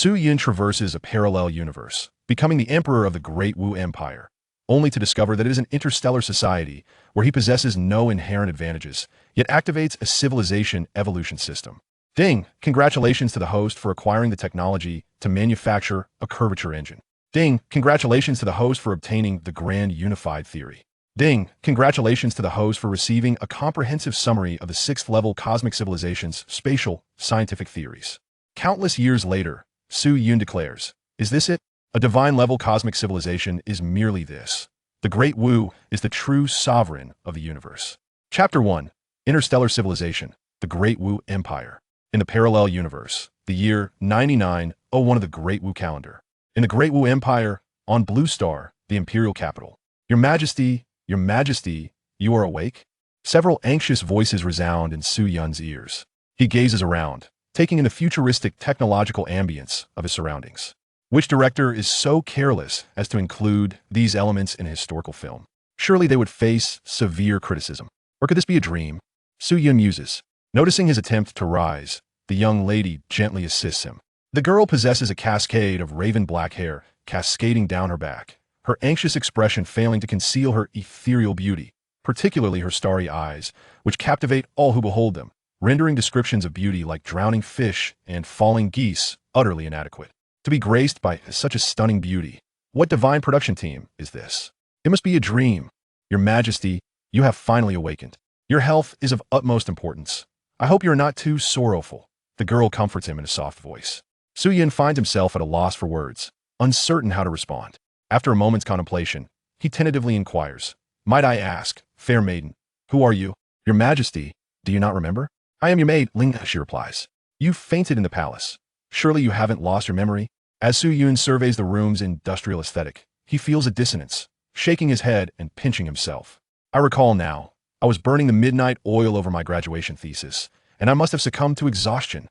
Su Yun traverses a parallel universe, becoming the emperor of the Great Wu Empire, only to discover that it is an interstellar society where he possesses no inherent advantages, yet activates a civilization evolution system. Ding! Congratulations to the host for acquiring the technology to manufacture a curvature engine. Ding! Congratulations to the host for obtaining the Grand Unified Theory. Ding! Congratulations to the host for receiving a comprehensive summary of the sixth-level cosmic civilization's spatial, scientific theories. Countless years later, Su Yun declares, "Is this it? A divine-level cosmic civilization is merely this. The Great Wu is the true sovereign of the universe." Chapter 1. Interstellar Civilization, the Great Wu Empire. In the parallel universe, the year 9901 of the Great Wu calendar. In the Great Wu Empire, on Blue Star, the imperial capital. Your Majesty, you are awake? Several anxious voices resound in Su Yun's ears. He gazes around, taking in the futuristic technological ambience of his surroundings. Which director is so careless as to include these elements in a historical film? Surely they would face severe criticism. Or could this be a dream? Su Yun muses. Noticing his attempt to rise, the young lady gently assists him. The girl possesses a cascade of raven black hair cascading down her back, her anxious expression failing to conceal her ethereal beauty, particularly her starry eyes, which captivate all who behold them, rendering descriptions of beauty like drowning fish and falling geese utterly inadequate. To be graced by such a stunning beauty, what divine production team is this? It must be a dream. Your Majesty, you have finally awakened. Your health is of utmost importance. I hope you are not too sorrowful. The girl comforts him in a soft voice. Su Yun finds himself at a loss for words, uncertain how to respond. After a moment's contemplation, he tentatively inquires, "Might I ask, fair maiden, who are you?" "Your Majesty, do you not remember?" "I am your maid, Ling," she replies. "You fainted in the palace. Surely you haven't lost your memory?" As Su Yun surveys the room's industrial aesthetic, he feels a dissonance, shaking his head and pinching himself. "I recall now. I was burning the midnight oil over my graduation thesis, and I must have succumbed to exhaustion.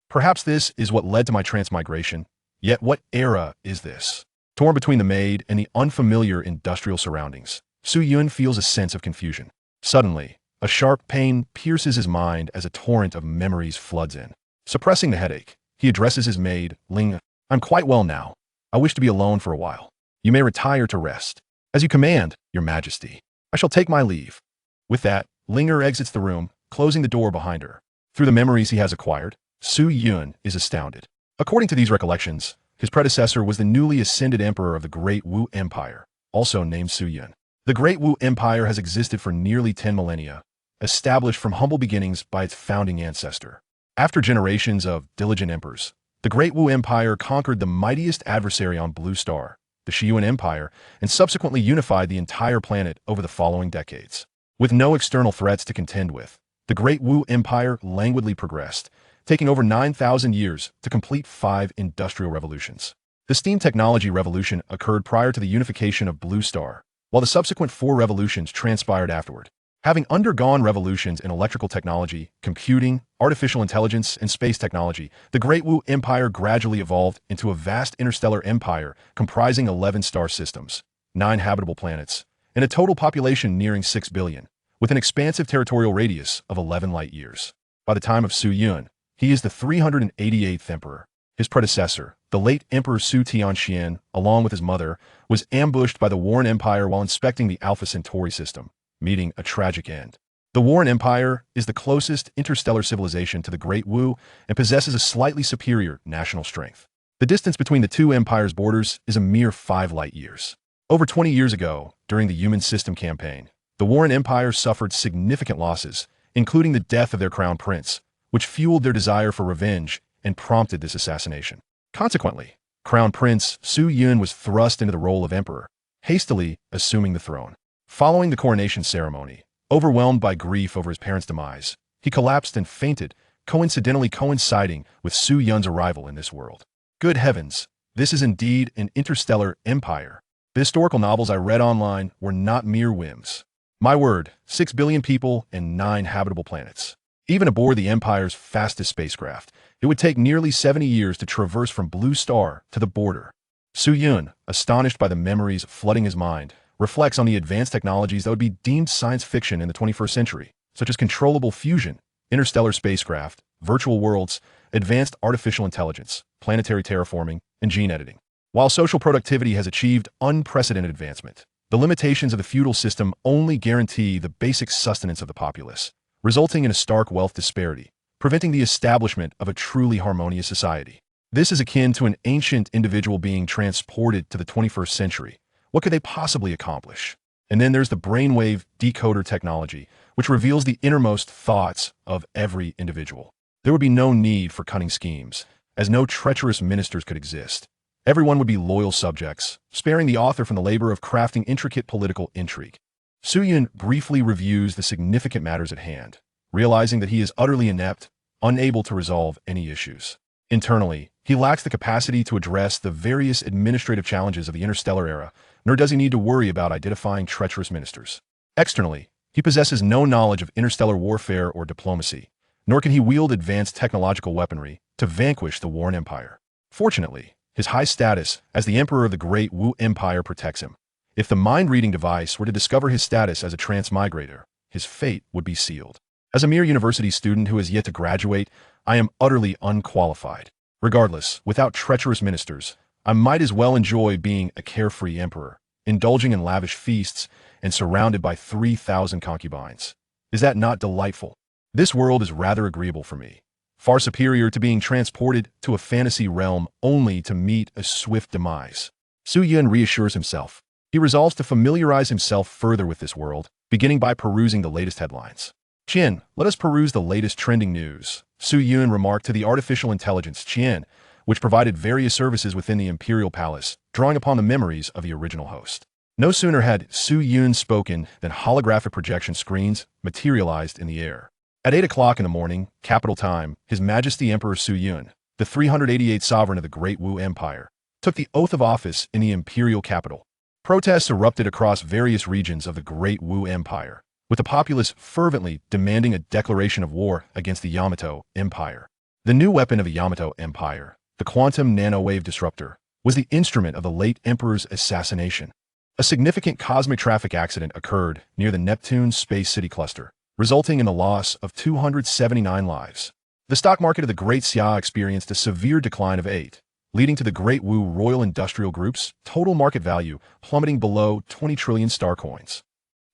Perhaps this is what led to my transmigration. Yet what era is this?" Torn between the maid and the unfamiliar industrial surroundings, Su Yun feels a sense of confusion. Suddenly, a sharp pain pierces his mind as a torrent of memories floods in. Suppressing the headache, he addresses his maid, Ling. "I'm quite well now. I wish to be alone for a while. You may retire to rest." "As you command, Your Majesty. I shall take my leave." With that, Linger exits the room, closing the door behind her. Through the memories he has acquired, Su Yun is astounded. According to these recollections, his predecessor was the newly ascended emperor of the Great Wu Empire, also named Su Yun. The Great Wu Empire has existed for nearly 10 millennia, established from humble beginnings by its founding ancestor. After generations of diligent emperors, the Great Wu Empire conquered the mightiest adversary on Blue Star, the Shiyuan Empire, and subsequently unified the entire planet over the following decades. With no external threats to contend with, the Great Wu Empire languidly progressed, taking over 9,000 years to complete 5 industrial revolutions. The steam technology revolution occurred prior to the unification of Blue Star, while the subsequent 4 revolutions transpired afterward. Having undergone revolutions in electrical technology, computing, artificial intelligence, and space technology, the Great Wu Empire gradually evolved into a vast interstellar empire comprising 11 star systems, 9 habitable planets, and a total population nearing 6 billion, with an expansive territorial radius of 11 light years. By the time of Su Yun, he is the 388th emperor. His predecessor, the late Emperor Su Tianxian, along with his mother, was ambushed by the Warren Empire while inspecting the Alpha Centauri system, meeting a tragic end. The Warren Empire is the closest interstellar civilization to the Great Wu and possesses a slightly superior national strength. The distance between the two empires' borders is a mere 5 light years. Over 20 years ago, during the Human System campaign, the Warren Empire suffered significant losses, including the death of their crown prince, which fueled their desire for revenge and prompted this assassination. Consequently, Crown Prince Su Yun was thrust into the role of emperor, hastily assuming the throne. Following the coronation ceremony, overwhelmed by grief over his parents' demise, he collapsed and fainted, coincidentally coinciding with Su Yun's arrival in this world. Good heavens, this is indeed an interstellar empire. The historical novels I read online were not mere whims. My word, 6 billion people and 9 habitable planets. Even aboard the Empire's fastest spacecraft, it would take nearly 70 years to traverse from Blue Star to the border. Su Yun, astonished by the memories flooding his mind, reflects on the advanced technologies that would be deemed science fiction in the 21st century, such as controllable fusion, interstellar spacecraft, virtual worlds, advanced artificial intelligence, planetary terraforming, and gene editing. While social productivity has achieved unprecedented advancement, the limitations of the feudal system only guarantee the basic sustenance of the populace, resulting in a stark wealth disparity, preventing the establishment of a truly harmonious society. This is akin to an ancient individual being transported to the 21st century. What could they possibly accomplish? And then there's the brainwave decoder technology, which reveals the innermost thoughts of every individual. There would be no need for cunning schemes, as no treacherous ministers could exist. Everyone would be loyal subjects, sparing the author from the labor of crafting intricate political intrigue. Su Yun briefly reviews the significant matters at hand, realizing that he is utterly inept, unable to resolve any issues. Internally, he lacks the capacity to address the various administrative challenges of the interstellar era, nor does he need to worry about identifying treacherous ministers. Externally, he possesses no knowledge of interstellar warfare or diplomacy, nor can he wield advanced technological weaponry to vanquish the Warren Empire. Fortunately, his high status as the Emperor of the Great Wu Empire protects him. If the mind-reading device were to discover his status as a transmigrator, his fate would be sealed. As a mere university student who has yet to graduate, I am utterly unqualified. Regardless, without treacherous ministers, I might as well enjoy being a carefree emperor, indulging in lavish feasts and surrounded by 3,000 concubines. Is that not delightful? This world is rather agreeable for me, far superior to being transported to a fantasy realm only to meet a swift demise. Su Yun reassures himself. He resolves to familiarize himself further with this world, beginning by perusing the latest headlines. Qian, let us peruse the latest trending news, Su Yun remarked to the artificial intelligence Qian, which provided various services within the imperial palace, drawing upon the memories of the original host. No sooner had Su Yun spoken than holographic projection screens materialized in the air. At 8 o'clock in the morning, capital time, His Majesty Emperor Su Yun, the 388th sovereign of the Great Wu Empire, took the oath of office in the imperial capital. Protests erupted across various regions of the Great Wu Empire, with the populace fervently demanding a declaration of war against the Yamato Empire. The new weapon of the Yamato Empire, the quantum nanowave disruptor, was the instrument of the late emperor's assassination. A significant cosmic traffic accident occurred near the Neptune Space City cluster, resulting in the loss of 279 lives. The stock market of the Great Xia experienced a severe decline of 8, leading to the Great Wu Royal Industrial Group's total market value plummeting below 20 trillion star coins.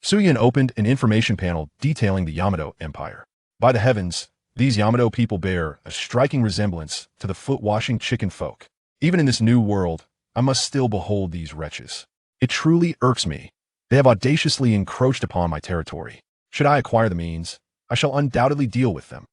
Su Yun opened an information panel detailing the Yamato Empire. By the heavens, these Yamato people bear a striking resemblance to the foot-washing chicken folk. Even in this new world, I must still behold these wretches. It truly irks me. They have audaciously encroached upon my territory. Should I acquire the means, I shall undoubtedly deal with them.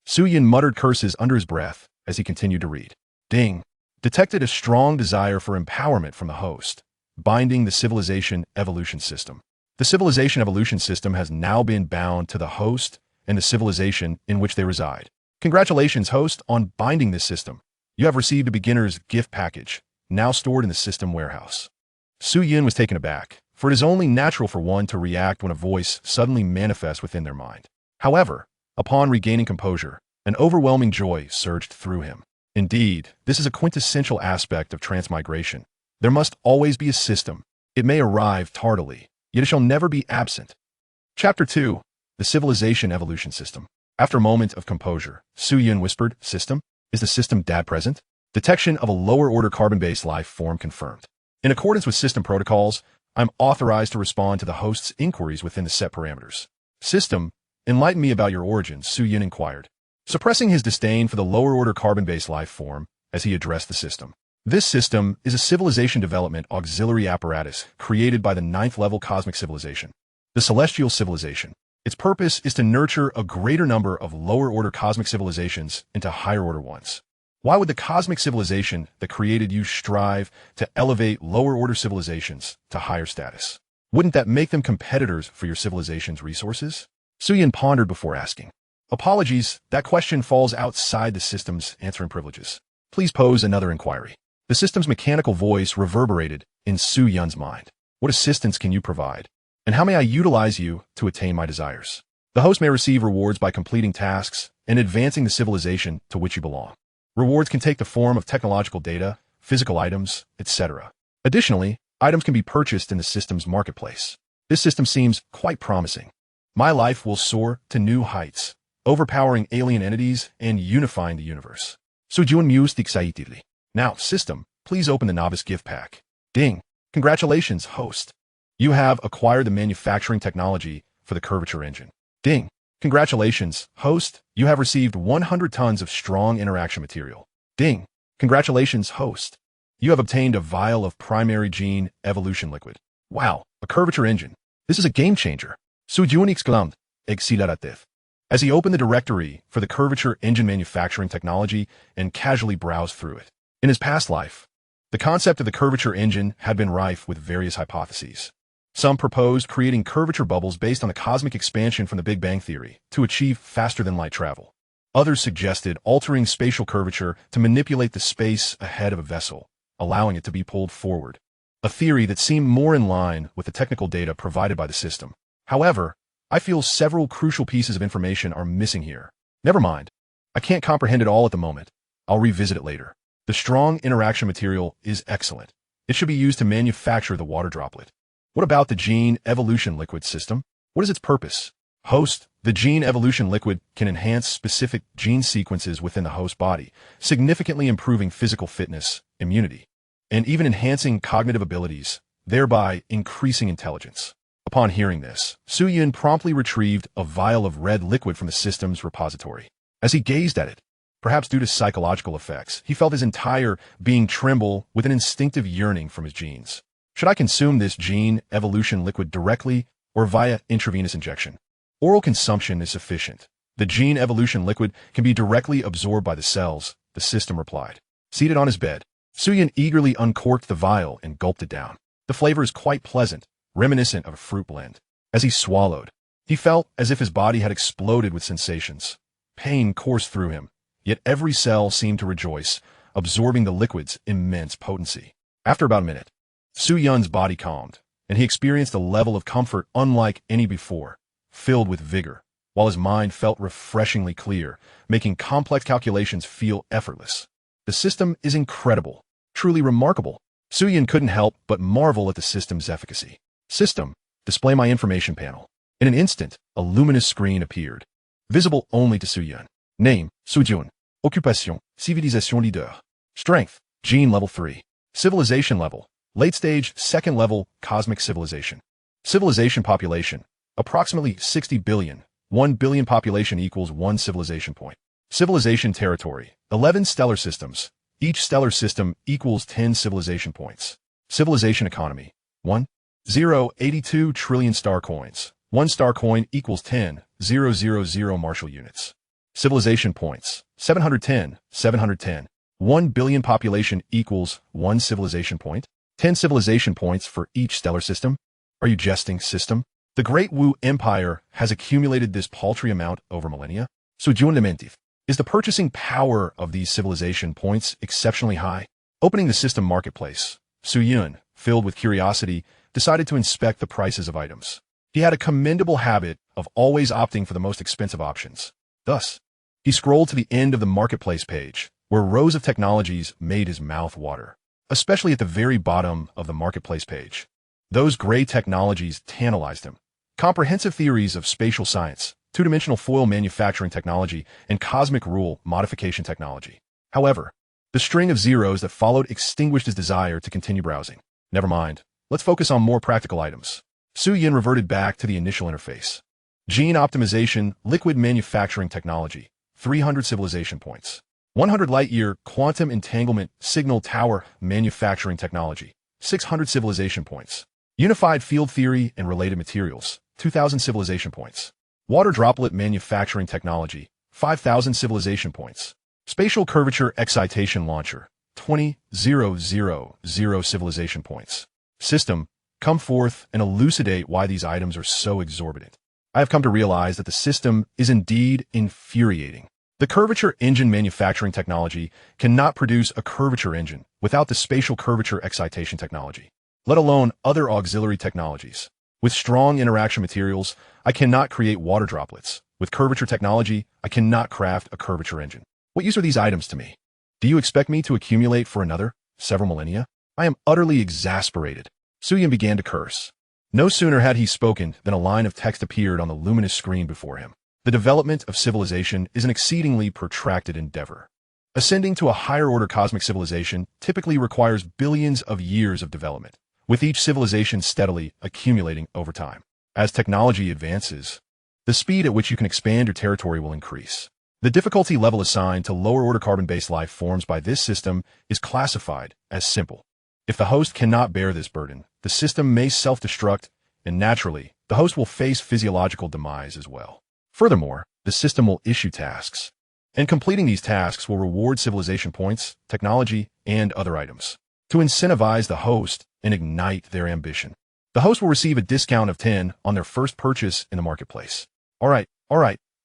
Su Yun muttered curses under his breath as he continued to read. Ding! Detected a strong desire for empowerment from the host, binding the civilization evolution system. The civilization evolution system has now been bound to the host and the civilization in which they reside. Congratulations, host, on binding this system. You have received a beginner's gift package, now stored in the system warehouse. Su Yun was taken aback, for it is only natural for one to react when a voice suddenly manifests within their mind. However, upon regaining composure, an overwhelming joy surged through him. Indeed, this is a quintessential aspect of transmigration. There must always be a system. It may arrive tardily, yet it shall never be absent. Chapter 2. The Civilization Evolution System. After a moment of composure, Su Yun whispered, System? Is the system DAD present? Detection of a lower-order carbon-based life form confirmed. In accordance with system protocols, I'm authorized to respond to the host's inquiries within the set parameters. System, enlighten me about your origins, Su Yun inquired, suppressing his disdain for the lower-order carbon-based life form as he addressed the system. This system is a civilization development auxiliary apparatus created by the 9th-level cosmic civilization, the celestial civilization. Its purpose is to nurture a greater number of lower-order cosmic civilizations into higher-order ones. Why would the cosmic civilization that created you strive to elevate lower-order civilizations to higher status? Wouldn't that make them competitors for your civilization's resources? Su Yun pondered before asking. Apologies, that question falls outside the system's answering privileges. Please pose another inquiry. The system's mechanical voice reverberated in Su Yun's mind. What assistance can you provide? And how may I utilize you to attain my desires? The host may receive rewards by completing tasks and advancing the civilization to which you belong. Rewards can take the form of technological data, physical items, etc. Additionally, items can be purchased in the system's marketplace. This system seems quite promising. My life will soar to new heights. overpowering alien entities, and unifying the universe. Sujun mused excitedly. Now, system, please open the novice gift pack. Ding. Congratulations, host. You have acquired the manufacturing technology for the curvature engine. Ding. Congratulations, host. You have received 100 tons of strong interaction material. Ding. Congratulations, host. You have obtained a vial of primary gene evolution liquid. Wow, a curvature engine. This is a game changer. Sujun exclaimed, exhilaratif, as he opened the directory for the curvature engine manufacturing technology and casually browsed through it. In his past life, the concept of the curvature engine had been rife with various hypotheses. Some proposed creating curvature bubbles based on the cosmic expansion from the Big Bang Theory to achieve faster-than-light travel. Others suggested altering spatial curvature to manipulate the space ahead of a vessel, allowing it to be pulled forward, a theory that seemed more in line with the technical data provided by the system. However, I feel several crucial pieces of information are missing here. Never mind. I can't comprehend it all at the moment. I'll revisit it later. The strong interaction material is excellent. It should be used to manufacture the water droplet. What about the gene evolution liquid system? What is its purpose? Host, the gene evolution liquid can enhance specific gene sequences within the host body, significantly improving physical fitness, immunity, and even enhancing cognitive abilities, thereby increasing intelligence. Upon hearing this, Suyun promptly retrieved a vial of red liquid from the system's repository. As he gazed at it, perhaps due to psychological effects, he felt his entire being tremble with an instinctive yearning from his genes. Should I consume this gene evolution liquid directly or via intravenous injection? Oral consumption is sufficient. The gene evolution liquid can be directly absorbed by the cells, the system replied. Seated on his bed, Suyun eagerly uncorked the vial and gulped it down. The flavor is quite pleasant, reminiscent of a fruit blend. As he swallowed, he felt as if his body had exploded with sensations. Pain coursed through him, yet every cell seemed to rejoice, absorbing the liquid's immense potency. After about a minute, Suyun's body calmed, and he experienced a level of comfort unlike any before, filled with vigor, while his mind felt refreshingly clear, making complex calculations feel effortless. The system is incredible, truly remarkable. Suyun couldn't help but marvel at the system's efficacy. System, display my information panel. In an instant, a luminous screen appeared, visible only to Suyun. Name, Sujun. Occupation, civilisation leader. Strength, gene level 3. Civilization level, late stage, second level, cosmic civilization. Civilization population, approximately 60 billion. 1 billion population equals 1 civilization point. Civilization territory, 11 stellar systems. Each stellar system equals 10 civilization points. Civilization economy, 1.082 trillion star coins. 1 star coin equals 10,000 Marshall units. Civilization points, 710. 1 billion population equals 1 civilization point. 10 civilization points for each stellar system. Are you jesting, system? The Great Wu Empire has accumulated this paltry amount over millennia. Sujun lamentif. Is the purchasing power of these civilization points exceptionally high? Opening the system marketplace, Suyun, filled with curiosity, decided to inspect the prices of items. He had a commendable habit of always opting for the most expensive options. Thus, he scrolled to the end of the marketplace page, where rows of technologies made his mouth water, especially at the very bottom of the marketplace page. Those gray technologies tantalized him. Comprehensive theories of spatial science, two-dimensional foil manufacturing technology, and cosmic rule modification technology. However, the string of zeros that followed extinguished his desire to continue browsing. Never mind. Let's focus on more practical items. Suyun reverted back to the initial interface. Gene optimization, liquid manufacturing technology, 300 civilization points. 100 light-year quantum entanglement signal tower manufacturing technology, 600 civilization points. Unified field theory and related materials, 2,000 civilization points. Water droplet manufacturing technology, 5,000 civilization points. Spatial curvature excitation launcher, 20,000 civilization points. System, come forth and elucidate why these items are so exorbitant. I have come to realize that the system is indeed infuriating. The curvature engine manufacturing technology cannot produce a curvature engine without the spatial curvature excitation technology, let alone other auxiliary technologies. With strong interaction materials, I cannot create water droplets. With curvature technology, I cannot craft a curvature engine. What use are these items to me? Do you expect me to accumulate for another, several millennia? I am utterly exasperated. Suyun began to curse. No sooner had he spoken than a line of text appeared on the luminous screen before him. The development of civilization is an exceedingly protracted endeavor. Ascending to a higher-order cosmic civilization typically requires billions of years of development, with each civilization steadily accumulating over time. As technology advances, the speed at which you can expand your territory will increase. The difficulty level assigned to lower-order carbon-based life forms by this system is classified as simple. If the host cannot bear this burden, the system may self-destruct, and naturally, the host will face physiological demise as well. Furthermore, the system will issue tasks, and completing these tasks will reward civilization points, technology, and other items to incentivize the host and ignite their ambition. The host will receive a discount of 10 on their first purchase in the marketplace. All right,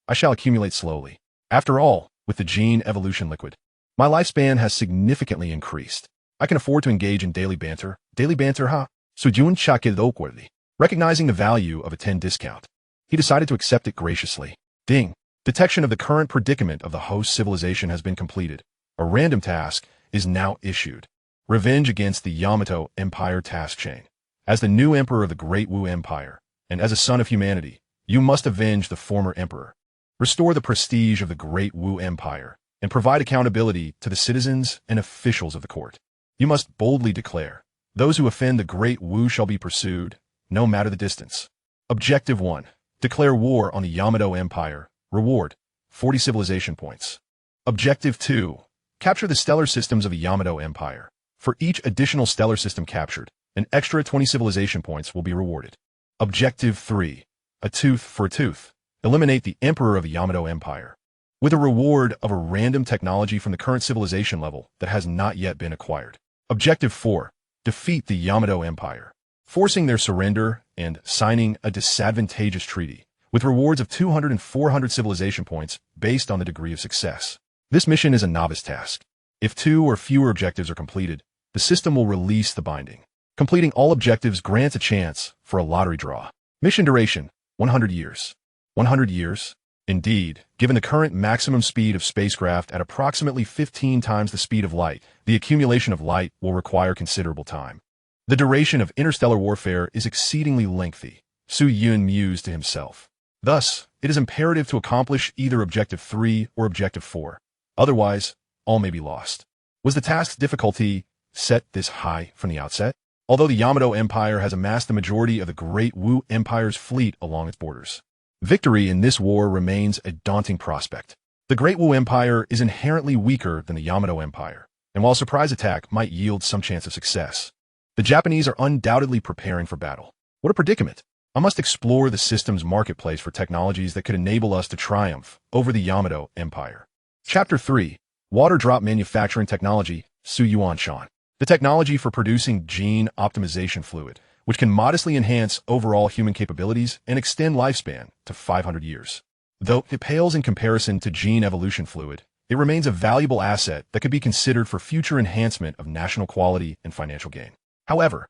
I shall accumulate slowly. After all, with the gene evolution liquid, my lifespan has significantly increased. I can afford to engage in daily banter, ha? Sujun Chakidokworthy. Recognizing the value of a 10 discount, he decided to accept it graciously. Ding. Detection of the current predicament of the host civilization has been completed. A random task is now issued. Revenge against the Yamato Empire task chain. As the new emperor of the Great Wu Empire, and as a son of humanity, you must avenge the former emperor, restore the prestige of the Great Wu Empire, and provide accountability to the citizens and officials of the court. You must boldly declare, those who offend the Great Wu shall be pursued, no matter the distance. Objective 1. Declare war on the Yamato Empire. Reward, 40 civilization points. Objective 2. Capture the stellar systems of the Yamato Empire. For each additional stellar system captured, an extra 20 civilization points will be rewarded. Objective 3. A tooth for a tooth. Eliminate the Emperor of the Yamato Empire, with a reward of a random technology from the current civilization level that has not yet been acquired. Objective 4. Defeat the Yamato Empire, forcing their surrender and signing a disadvantageous treaty, with rewards of 200 and 400 civilization points based on the degree of success. This mission is a novice task. If 2 or fewer objectives are completed, the system will release the binding. Completing all objectives grants a chance for a lottery draw. Mission duration, 100 years. 100 years? Indeed, given the current maximum speed of spacecraft at approximately 15 times the speed of light, the accumulation of light will require considerable time. The duration of interstellar warfare is exceedingly lengthy, Su Yun mused to himself. Thus, it is imperative to accomplish either Objective 3 or Objective 4. Otherwise, all may be lost. Was the task's difficulty set this high from the outset? Although the Yamato Empire has amassed the majority of the Great Wu Empire's fleet along its borders, victory in this war remains a daunting prospect. The Great Wu Empire is inherently weaker than the Yamato Empire, and while a surprise attack might yield some chance of success, the Japanese are undoubtedly preparing for battle. What a predicament! I must explore the system's marketplace for technologies that could enable us to triumph over the Yamato Empire. Chapter 3. Water Drop Manufacturing Technology, Su Yuan Shan. The technology for producing gene optimization fluid, which can modestly enhance overall human capabilities and extend lifespan to 500 years. Though it pales in comparison to gene evolution fluid, it remains a valuable asset that could be considered for future enhancement of national quality and financial gain. However,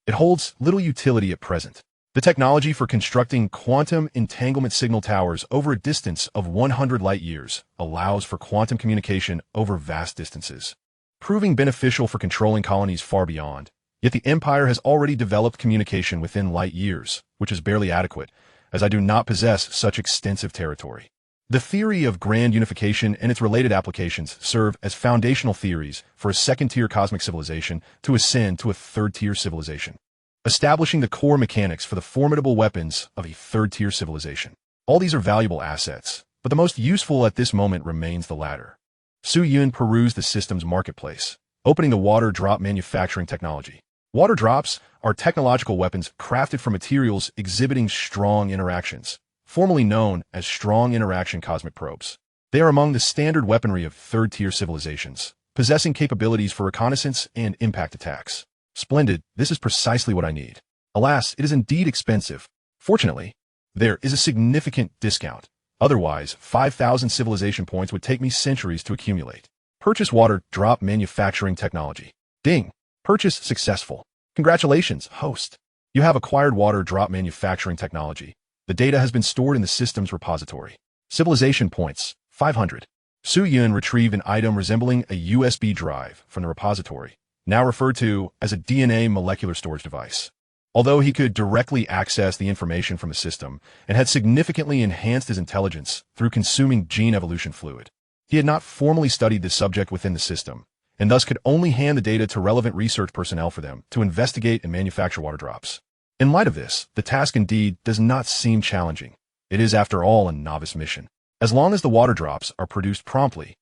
it holds little utility at present. The technology for constructing quantum entanglement signal towers over a distance of 100 light-years allows for quantum communication over vast distances, proving beneficial for controlling colonies far beyond. Yet the Empire has already developed communication within light-years, which is barely adequate, as I do not possess such extensive territory. The theory of grand unification and its related applications serve as foundational theories for a second-tier cosmic civilization to ascend to a third-tier civilization, establishing the core mechanics for the formidable weapons of a third-tier civilization. All these are valuable assets, but the most useful at this moment remains the latter. Su Yun perused the system's marketplace, opening the water drop manufacturing technology. Water drops are technological weapons crafted from materials exhibiting strong interactions, formerly known as strong interaction cosmic probes. They are among the standard weaponry of third-tier civilizations, possessing capabilities for reconnaissance and impact attacks. Splendid, this is precisely what I need. Alas, it is indeed expensive. Fortunately, there is a significant discount. Otherwise, 5,000 civilization points would take me centuries to accumulate. Purchase water drop manufacturing technology. Ding! Purchase successful. Congratulations, host. You have acquired water drop manufacturing technology. The data has been stored in the system's repository. Civilization points, 500. Su Yun retrieved an item resembling a USB drive from the repository, now referred to as a DNA molecular storage device. Although he could directly access the information from the system and had significantly enhanced his intelligence through consuming gene evolution fluid, he had not formally studied this subject within the system, and thus could only hand the data to relevant research personnel for them to investigate and manufacture water drops. In light of this, the task indeed does not seem challenging. It is, after all, a novice mission. As long as the water drops are produced promptly,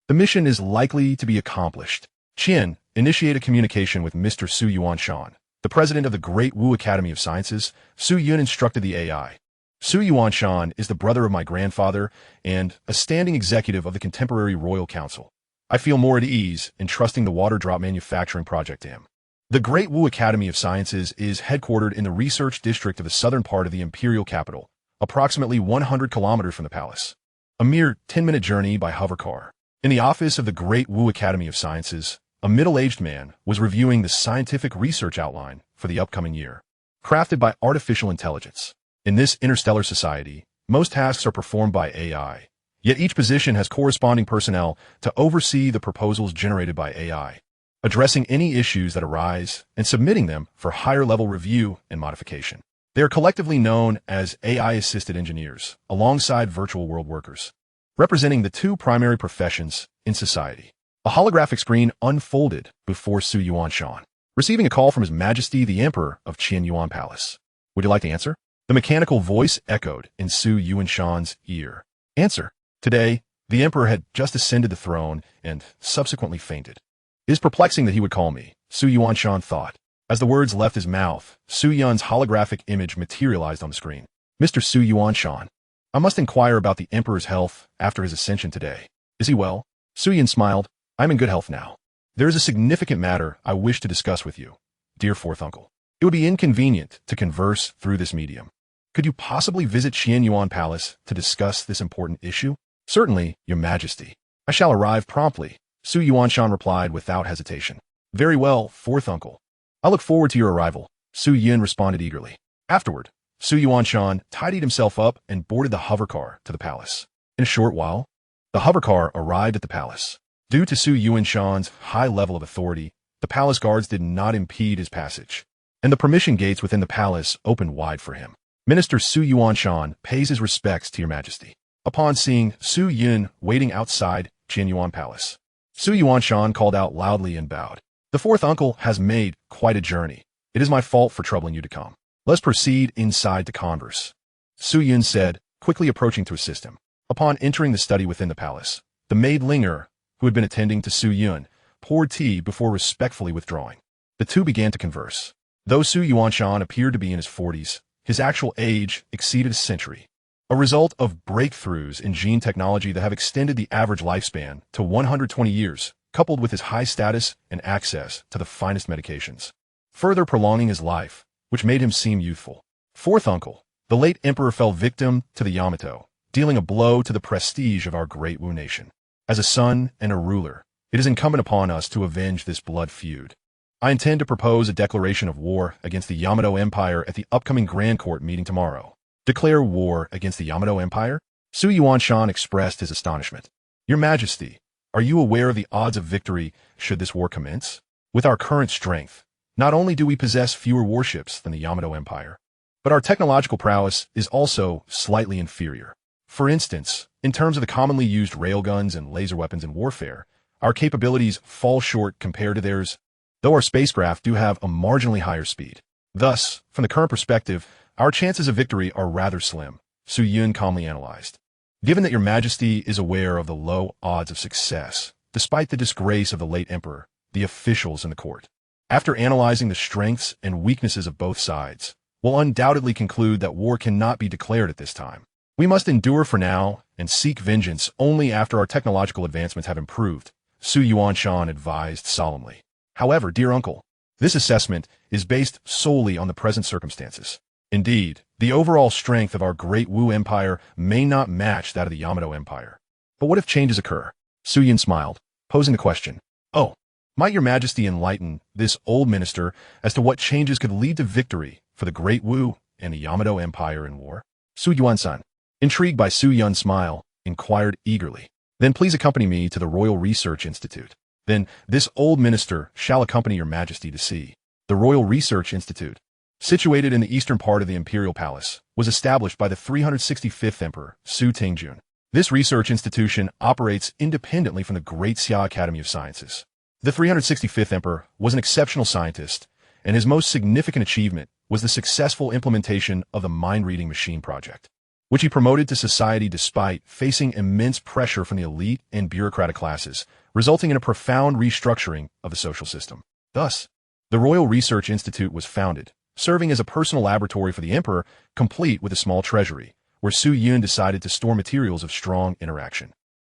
the mission is likely to be accomplished. Qian, initiate a communication with Mr. Su Yuanshan, the president of the Great Wu Academy of Sciences. Su Yun instructed the AI. Su Yuanshan is the brother of my grandfather and a standing executive of the contemporary Royal Council. I feel more at ease in trusting the water drop manufacturing project to him. The Great Wu Academy of Sciences is headquartered in the research district of the southern part of the imperial capital, approximately 100 kilometers from the palace. A mere 10-minute journey by hovercar. In the office of the Great Wu Academy of Sciences, a middle-aged man was reviewing the scientific research outline for the upcoming year, crafted by artificial intelligence. In this interstellar society, most tasks are performed by AI, yet each position has corresponding personnel to oversee the proposals generated by AI, addressing any issues that arise and submitting them for higher-level review and modification. They are collectively known as AI-assisted engineers, alongside virtual world workers, representing the two primary professions in society. A holographic screen unfolded before Su Yuanshan, receiving a call from His Majesty the Emperor of Qianyuan Palace. Would you like to answer? The mechanical voice echoed in Su Yuanshan's ear. Answer. Today, the Emperor had just ascended the throne and subsequently fainted. It is perplexing that he would call me, Su Yuanshan thought. As the words left his mouth, Su Yun's holographic image materialized on the screen. Mr. Su Yuanshan, I must inquire about the Emperor's health after his ascension today. Is he well? Su Yun smiled. I'm in good health now. There is a significant matter I wish to discuss with you, dear fourth uncle. It would be inconvenient to converse through this medium. Could you possibly visit Qianyuan Palace to discuss this important issue? Certainly, Your Majesty. I shall arrive promptly, Su Yuanshan replied without hesitation. Very well, fourth uncle. I look forward to your arrival, Su Yun responded eagerly. Afterward, Su Yuanshan tidied himself up and boarded the hovercar to the palace. In a short while, the hovercar arrived at the palace. Due to Su Yuanshan's high level of authority, the palace guards did not impede his passage, and the permission gates within the palace opened wide for him. Minister Su Yuanshan pays his respects to Your Majesty. Upon seeing Su Yun waiting outside Qianyuan Palace, Su Yuanshan called out loudly and bowed. The fourth uncle has made quite a journey. It is my fault for troubling you to come. Let's proceed inside to converse, Su Yun said, quickly approaching to assist him. Upon entering the study within the palace, the maid Linger, who had been attending to Su Yun, poured tea before respectfully withdrawing. The two began to converse. Though Su Yuanshan appeared to be in his 40s, his actual age exceeded a century, a result of breakthroughs in gene technology that have extended the average lifespan to 120 years, coupled with his high status and access to the finest medications, further prolonging his life, which made him seem youthful. Fourth uncle, the late emperor fell victim to the Yamato, dealing a blow to the prestige of our great Wu nation. As a son and a ruler, it is incumbent upon us to avenge this blood feud. I intend to propose a declaration of war against the Yamato Empire at the upcoming Grand Court meeting tomorrow. Declare war against the Yamato Empire? Su Yuanshan expressed his astonishment. Your Majesty, are you aware of the odds of victory should this war commence? With our current strength, not only do we possess fewer warships than the Yamato Empire, but our technological prowess is also slightly inferior. For instance, in terms of the commonly used railguns and laser weapons in warfare, our capabilities fall short compared to theirs, though our spacecraft do have a marginally higher speed. Thus, from the current perspective, our chances of victory are rather slim, Su Yun calmly analyzed. Given that Your Majesty is aware of the low odds of success, despite the disgrace of the late emperor, the officials in the court, after analyzing the strengths and weaknesses of both sides, will undoubtedly conclude that war cannot be declared at this time. We must endure for now and seek vengeance only after our technological advancements have improved, Su Yuanshan advised solemnly. However, dear uncle, this assessment is based solely on the present circumstances. Indeed, the overall strength of our great Wu Empire may not match that of the Yamato Empire. But what if changes occur? Su Yun smiled, posing the question. Oh, might Your Majesty enlighten this old minister as to what changes could lead to victory for the great Wu and the Yamato Empire in war? Su Yuan-san, intrigued by Su Yun's smile, inquired eagerly. Then please accompany me to the Royal Research Institute. Then this old minister shall accompany Your Majesty to see the Royal Research Institute. situated in the eastern part of the imperial palace, was established by the 365th Emperor, Su Tingjun. This research institution operates independently from the Great Xia Academy of Sciences. The 365th Emperor was an exceptional scientist, and his most significant achievement was the successful implementation of the mind-reading machine project, which he promoted to society despite facing immense pressure from the elite and bureaucratic classes, resulting in a profound restructuring of the social system. Thus, the Royal Research Institute was founded, serving as a personal laboratory for the emperor, complete with a small treasury, where Su Yun decided to store materials of strong interaction.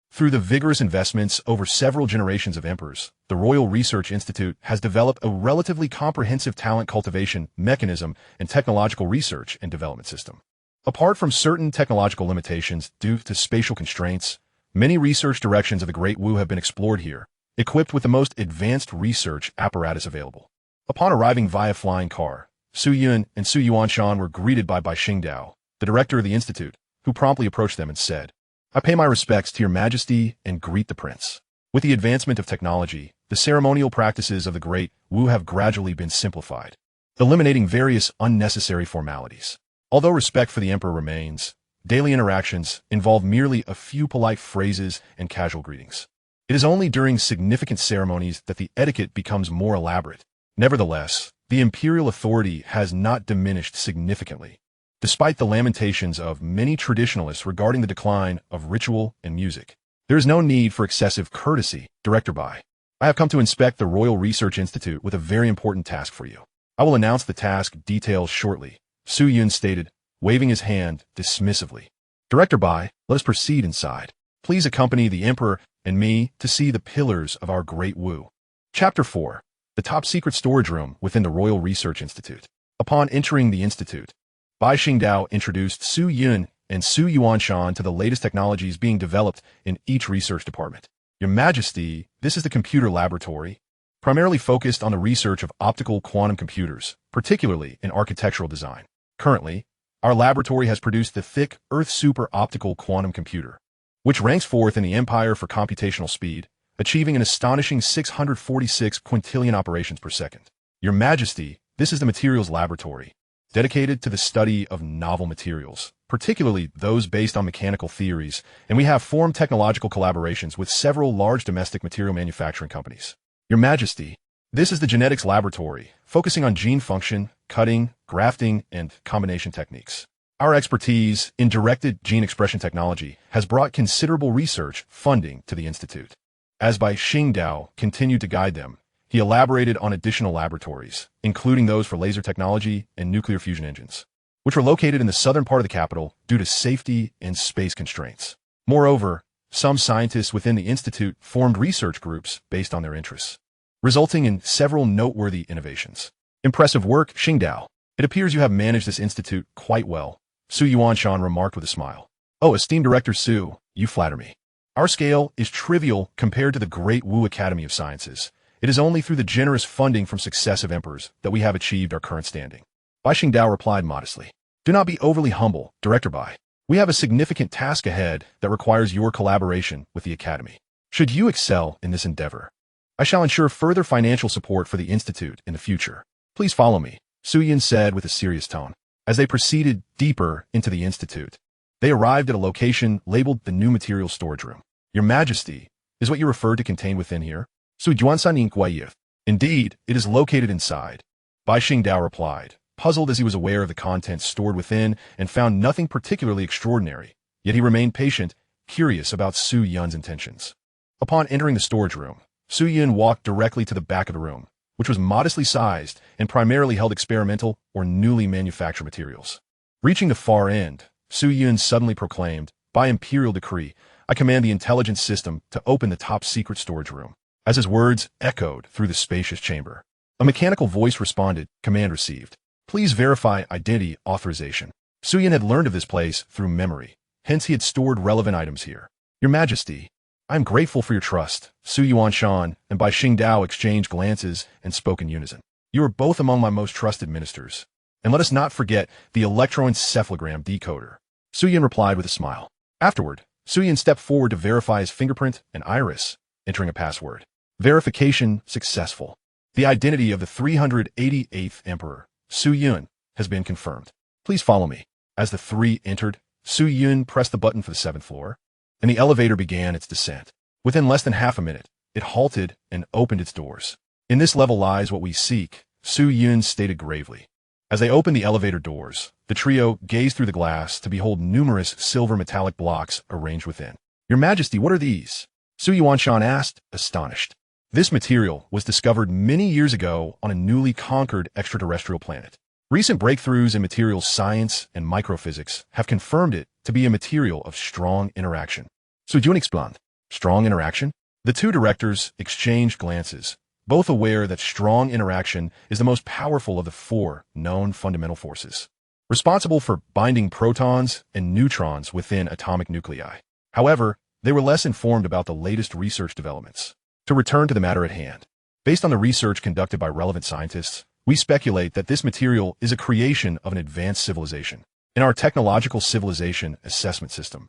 Through the vigorous investments over several generations of emperors, the Royal Research Institute has developed a relatively comprehensive talent cultivation mechanism and technological research and development system. Apart from certain technological limitations due to spatial constraints, many research directions of the Great Wu have been explored here, equipped with the most advanced research apparatus available. Upon arriving via flying car, Su Yun and Su Yuanshan were greeted by Xingdao, the director of the institute, who promptly approached them and said, "I pay my respects to your majesty and greet the prince." With the advancement of technology, the ceremonial practices of the Great Wu have gradually been simplified, eliminating various unnecessary formalities. Although respect for the emperor remains, daily interactions involve merely a few polite phrases and casual greetings. It is only during significant ceremonies that the etiquette becomes more elaborate. Nevertheless, the imperial authority has not diminished significantly, despite the lamentations of many traditionalists regarding the decline of ritual and music. There is no need for excessive courtesy, Director Bai. I have come to inspect the Royal Research Institute with a very important task for you. I will announce the task details shortly, Su Yun stated, waving his hand dismissively. Director Bai, let us proceed inside. Please accompany the Emperor and me to see the pillars of our Great Wu. Chapter 4. The top secret storage room within the Royal Research Institute. Upon entering the institute, Bai Xingdao introduced Su Yun and Su Yuanshan to the latest technologies being developed in each research department. Your Majesty, this is the computer laboratory, primarily focused on the research of optical quantum computers, particularly in architectural design. Currently, our laboratory has produced the thick Earth Super Optical Quantum Computer, which ranks fourth in the empire for computational speed, achieving an astonishing 646 quintillion operations per second. Your Majesty, this is the materials laboratory, dedicated to the study of novel materials, particularly those based on mechanical theories, and we have formed technological collaborations with several large domestic material manufacturing companies. Your Majesty, this is the genetics laboratory, focusing on gene function, cutting, grafting, and combination techniques. Our expertise in directed gene expression technology has brought considerable research funding to the institute. As Bai Xingdao continued to guide them, he elaborated on additional laboratories, including those for laser technology and nuclear fusion engines, which were located in the southern part of the capital due to safety and space constraints. Moreover, some scientists within the institute formed research groups based on their interests, resulting in several noteworthy innovations. Impressive work, Xingdao. It appears you have managed this institute quite well, Su Yuanshan remarked with a smile. Oh, esteemed Director Su, you flatter me. Our scale is trivial compared to the Great Wu Academy of Sciences. It is only through the generous funding from successive emperors that we have achieved our current standing. Bai Xingdao replied modestly. Do not be overly humble, Director Bai. We have a significant task ahead that requires your collaboration with the Academy. Should you excel in this endeavor, I shall ensure further financial support for the Institute in the future. Please follow me, Su Yun said with a serious tone. As they proceeded deeper into the Institute, they arrived at a location labeled the New Materials Storage Room. Your Majesty, is what you referred to contained within here? Su Juansan Inquayev. Indeed, it is located inside, Bai Xingdao replied, puzzled as he was aware of the contents stored within and found nothing particularly extraordinary, yet he remained patient, curious about Su Yun's intentions. Upon entering the storage room, Su Yun walked directly to the back of the room, which was modestly sized and primarily held experimental or newly manufactured materials. Reaching the far end, Su Yun suddenly proclaimed, by imperial decree, I command the intelligence system to open the top secret storage room. As his words echoed through the spacious chamber, a mechanical voice responded, command received. Please verify identity authorization. Su Yun had learned of this place through memory, hence he had stored relevant items here. Your Majesty, I am grateful for your trust. Su Yuanshan and Bai Xingdao exchanged glances and spoke in unison. You are both among my most trusted ministers. And let us not forget the electroencephalogram decoder. Su Yun replied with a smile. Afterward, Su Yun stepped forward to verify his fingerprint and iris, entering a password. Verification successful. The identity of the 388th Emperor, Su Yun, has been confirmed. Please follow me. As the three entered, Su Yun pressed the button for the 7th floor, and the elevator began its descent. Within less than half a minute, it halted and opened its doors. In this level lies what we seek, Su Yun stated gravely. As they opened the elevator doors, the trio gazed through the glass to behold numerous silver metallic blocks arranged within. Your Majesty, what are these? Su Yuanshan asked, astonished. This material was discovered many years ago on a newly conquered extraterrestrial planet. Recent breakthroughs in materials science and microphysics have confirmed it to be a material of strong interaction. Su Jun explained. Strong interaction? The two directors exchanged glances, both aware that strong interaction is the most powerful of the 4 known fundamental forces, responsible for binding protons and neutrons within atomic nuclei. However, they were less informed about the latest research developments. To return to the matter at hand, based on the research conducted by relevant scientists, we speculate that this material is a creation of an advanced civilization. In our technological civilization assessment system,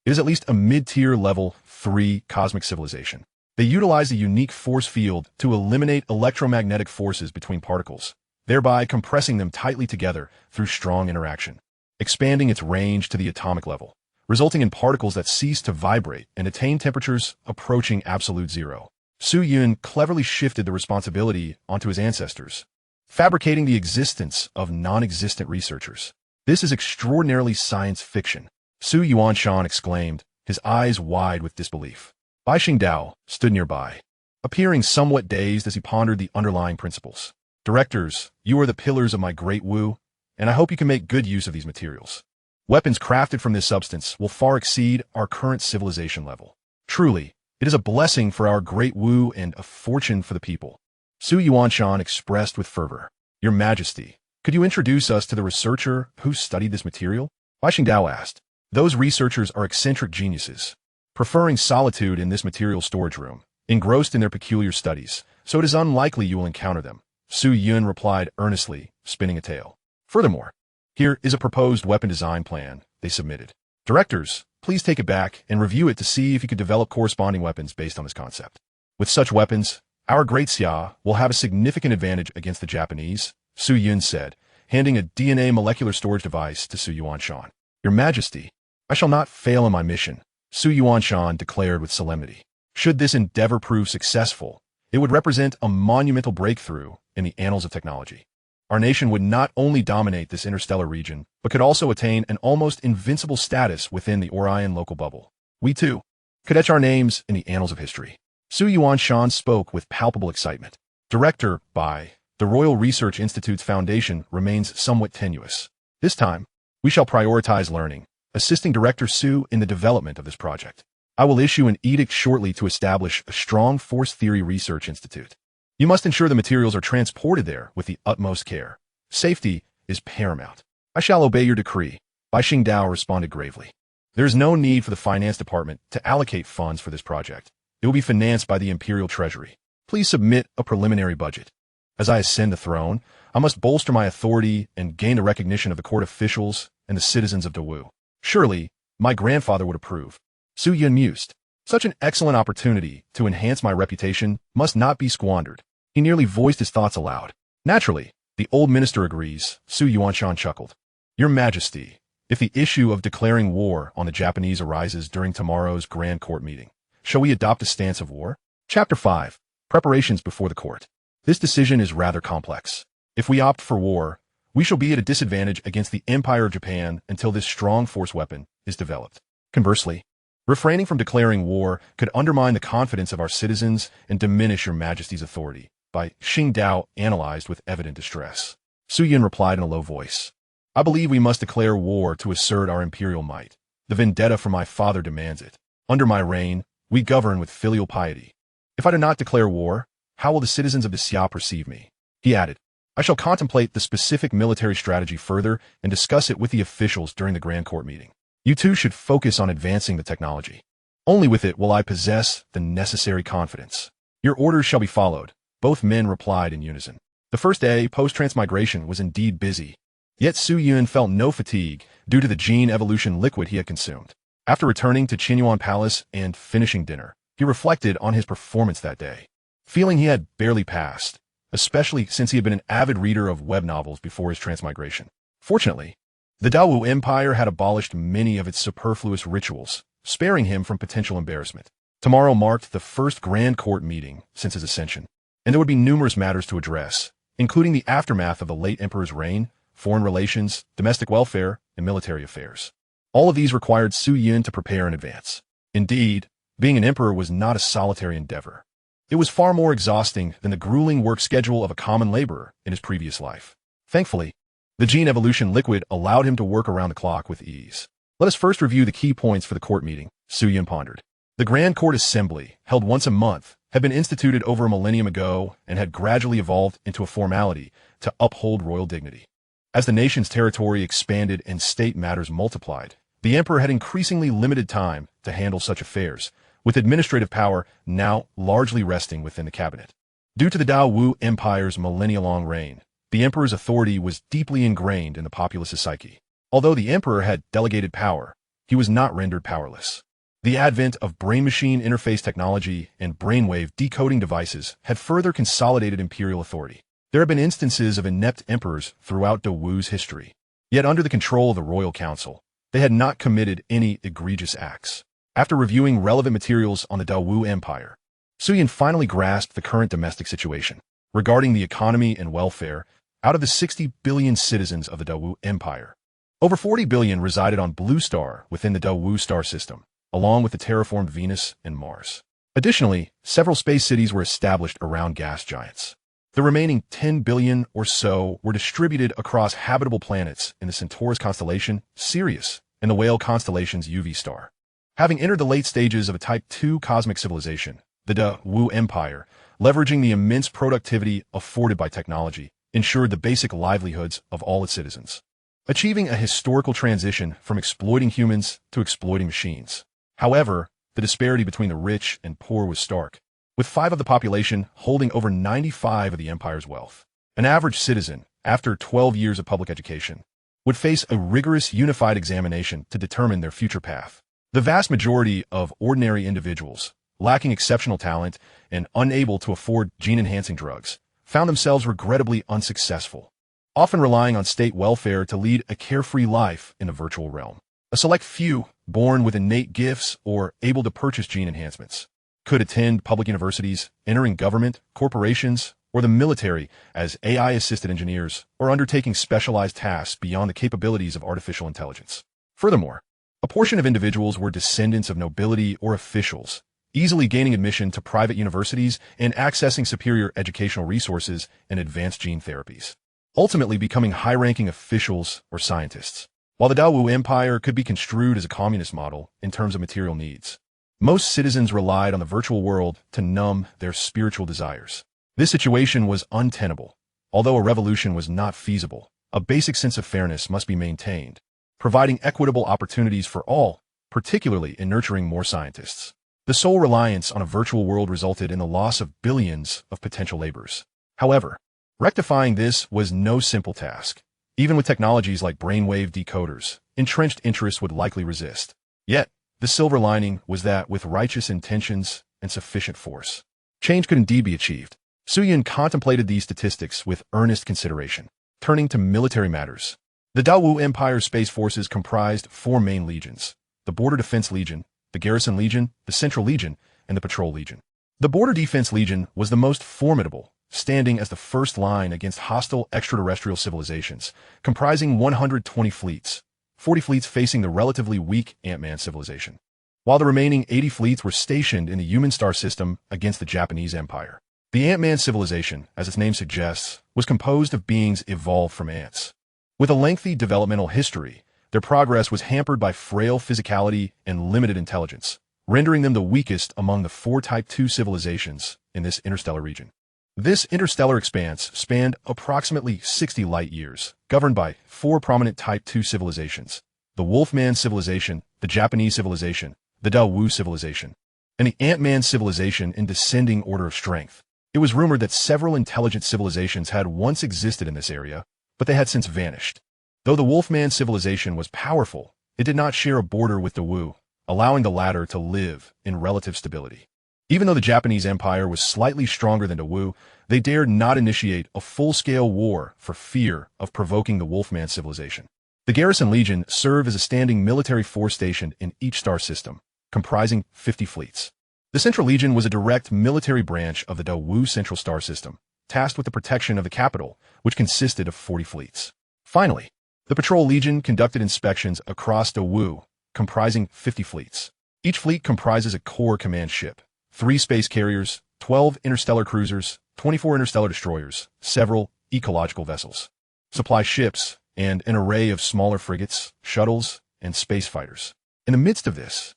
it is at least a mid-tier level 3 cosmic civilization. They utilize a unique force field to eliminate electromagnetic forces between particles, thereby compressing them tightly together through strong interaction, expanding its range to the atomic level, resulting in particles that cease to vibrate and attain temperatures approaching absolute zero. Su Yun cleverly shifted the responsibility onto his ancestors, fabricating the existence of non-existent researchers. This is extraordinarily science fiction, Su Yuanshan exclaimed, his eyes wide with disbelief. Bai Xingdao stood nearby, appearing somewhat dazed as he pondered the underlying principles. Directors, you are the pillars of my great Wu, and I hope you can make good use of these materials. Weapons crafted from this substance will far exceed our current civilization level. Truly, it is a blessing for our great Wu and a fortune for the people. Su Yuanshan expressed with fervor. Your Majesty, could you introduce us to the researcher who studied this material? Bai Xingdao asked. Those researchers are eccentric geniuses, preferring solitude in this material storage room, engrossed in their peculiar studies, so it is unlikely you will encounter them. Su Yun replied earnestly, spinning a tale. Furthermore, here is a proposed weapon design plan they submitted. Directors, please take it back and review it to see if you could develop corresponding weapons based on this concept. With such weapons, our great Xia will have a significant advantage against the Japanese, Su Yun said, handing a DNA molecular storage device to Su Yuanshan. Your Majesty, I shall not fail in my mission, Su Yuanshan declared with solemnity. Should this endeavor prove successful, it would represent a monumental breakthrough in the annals of technology. Our nation would not only dominate this interstellar region, but could also attain an almost invincible status within the Orion local bubble. We, too, could etch our names in the annals of history. Su Yuanshan spoke with palpable excitement. Director, Bai, the Royal Research Institute's foundation remains somewhat tenuous. This time, we shall prioritize learning, assisting Director Su in the development of this project. I will issue an edict shortly to establish a strong force theory research institute. You must ensure the materials are transported there with the utmost care. Safety is paramount. I shall obey your decree, Bai Xingdao responded gravely. There is no need for the finance department to allocate funds for this project. It will be financed by the Imperial Treasury. Please submit a preliminary budget. As I ascend the throne, I must bolster my authority and gain the recognition of the court officials and the citizens of Dawu. Surely, my grandfather would approve. Su Yun mused. Such an excellent opportunity to enhance my reputation must not be squandered. He nearly voiced his thoughts aloud. Naturally, the old minister agrees, Su Yuanshan chuckled. Your Majesty, if the issue of declaring war on the Japanese arises during tomorrow's Grand Court meeting, shall we adopt a stance of war? Chapter 5. Preparations before the court. This decision is rather complex. If we opt for war, we shall be at a disadvantage against the Empire of Japan until this strong force weapon is developed. Conversely, refraining from declaring war could undermine the confidence of our citizens and diminish your Majesty's authority, Bai Xingdao analyzed with evident distress. Su Yun replied in a low voice. I believe we must declare war to assert our imperial might. The vendetta for my father demands it. Under my reign, we govern with filial piety. If I do not declare war, how will the citizens of the Xia perceive me? He added, I shall contemplate the specific military strategy further and discuss it with the officials during the Grand Court meeting. You two should focus on advancing the technology. Only with it will I possess the necessary confidence. Your orders shall be followed, both men replied in unison. The first day post-transmigration was indeed busy, yet Su Yun felt no fatigue due to the gene evolution liquid he had consumed. After returning to Qinyuan Palace and finishing dinner, he reflected on his performance that day. Feeling he had barely passed, especially since he had been an avid reader of web novels before his transmigration. Fortunately, the Dawu Empire had abolished many of its superfluous rituals, sparing him from potential embarrassment. Tomorrow marked the first grand court meeting since his ascension, and there would be numerous matters to address, including the aftermath of the late emperor's reign, foreign relations, domestic welfare, and military affairs. All of these required Su Yun to prepare in advance. Indeed, being an emperor was not a solitary endeavor. It was far more exhausting than the grueling work schedule of a common laborer in his previous life. Thankfully, the gene evolution liquid allowed him to work around the clock with ease. Let us first review the key points for the court meeting, Su Yun pondered. The Grand Court Assembly, held once a month, had been instituted over a millennium ago and had gradually evolved into a formality to uphold royal dignity. As the nation's territory expanded and state matters multiplied, the emperor had increasingly limited time to handle such affairs, with administrative power now largely resting within the cabinet. Due to the Dawu Empire's millennia-long reign, the emperor's authority was deeply ingrained in the populace's psyche. Although the emperor had delegated power, he was not rendered powerless. The advent of brain-machine interface technology and brainwave decoding devices had further consolidated imperial authority. There have been instances of inept emperors throughout Dawu's history. Yet under the control of the royal council, they had not committed any egregious acts. After reviewing relevant materials on the Dawu Empire, Su Yun finally grasped the current domestic situation. Regarding the economy and welfare, out of the 60 billion citizens of the Dawu Empire, over 40 billion resided on Blue Star within the Dawu star system, along with the terraformed Venus and Mars. Additionally, several space cities were established around gas giants. The remaining 10 billion or so were distributed across habitable planets in the Centaurus constellation, Sirius, and the Whale constellation's UV star. Having entered the late stages of a Type II cosmic civilization, the Dawu Empire, leveraging the immense productivity afforded by technology, ensured the basic livelihoods of all its citizens, achieving a historical transition from exploiting humans to exploiting machines. However, the disparity between the rich and poor was stark, with 5 of the population holding over 95% of the empire's wealth. An average citizen, after 12 years of public education, would face a rigorous unified examination to determine their future path. The vast majority of ordinary individuals, lacking exceptional talent and unable to afford gene-enhancing drugs, found themselves regrettably unsuccessful, often relying on state welfare to lead a carefree life in the virtual realm. A select few, born with innate gifts or able to purchase gene enhancements, could attend public universities, entering government, corporations, or the military as AI-assisted engineers or undertaking specialized tasks beyond the capabilities of artificial intelligence. Furthermore, a portion of individuals were descendants of nobility or officials, easily gaining admission to private universities and accessing superior educational resources and advanced gene therapies, ultimately becoming high-ranking officials or scientists. While the Dawu Empire could be construed as a communist model in terms of material needs, most citizens relied on the virtual world to numb their spiritual desires. This situation was untenable. Although a revolution was not feasible, a basic sense of fairness must be maintained, providing equitable opportunities for all, particularly in nurturing more scientists. The sole reliance on a virtual world resulted in the loss of billions of potential laborers. However, rectifying this was no simple task. Even with technologies like brainwave decoders, entrenched interests would likely resist. Yet, the silver lining was that with righteous intentions and sufficient force, change could indeed be achieved. Su Yun contemplated these statistics with earnest consideration. Turning to military matters, the Dawu Empire's space forces comprised 4 main legions: the Border Defense Legion, the Garrison Legion, the Central Legion, and the Patrol Legion. The Border Defense Legion was the most formidable, standing as the first line against hostile extraterrestrial civilizations, comprising 120 fleets, 40 fleets facing the relatively weak Ant-Man civilization, while the remaining 80 fleets were stationed in the human star system against the Japanese Empire. The Ant-Man civilization, as its name suggests, was composed of beings evolved from ants. With a lengthy developmental history, their progress was hampered by frail physicality and limited intelligence, rendering them the weakest among the 4 Type II civilizations in this interstellar region. This interstellar expanse spanned approximately 60 light-years, governed by 4 prominent Type II civilizations: the Wolfman civilization, the Japanese civilization, the Dawu civilization, and the Ant-Man civilization in descending order of strength. It was rumored that several intelligent civilizations had once existed in this area, but they had since vanished. Though the Wolfman civilization was powerful, it did not share a border with Dawu, allowing the latter to live in relative stability. Even though the Japanese Empire was slightly stronger than Wu, they dared not initiate a full-scale war for fear of provoking the Wolfman civilization. The Garrison Legion served as a standing military force stationed in each star system, comprising 50 fleets. The Central Legion was a direct military branch of the Wu Central Star System, tasked with the protection of the capital, which consisted of 40 fleets. Finally, the Patrol Legion conducted inspections across Wu, comprising 50 fleets. Each fleet comprises a core command ship, 3 space carriers, 12 interstellar cruisers, 24 interstellar destroyers, several ecological vessels, supply ships, and an array of smaller frigates, shuttles, and space fighters. In the midst of this,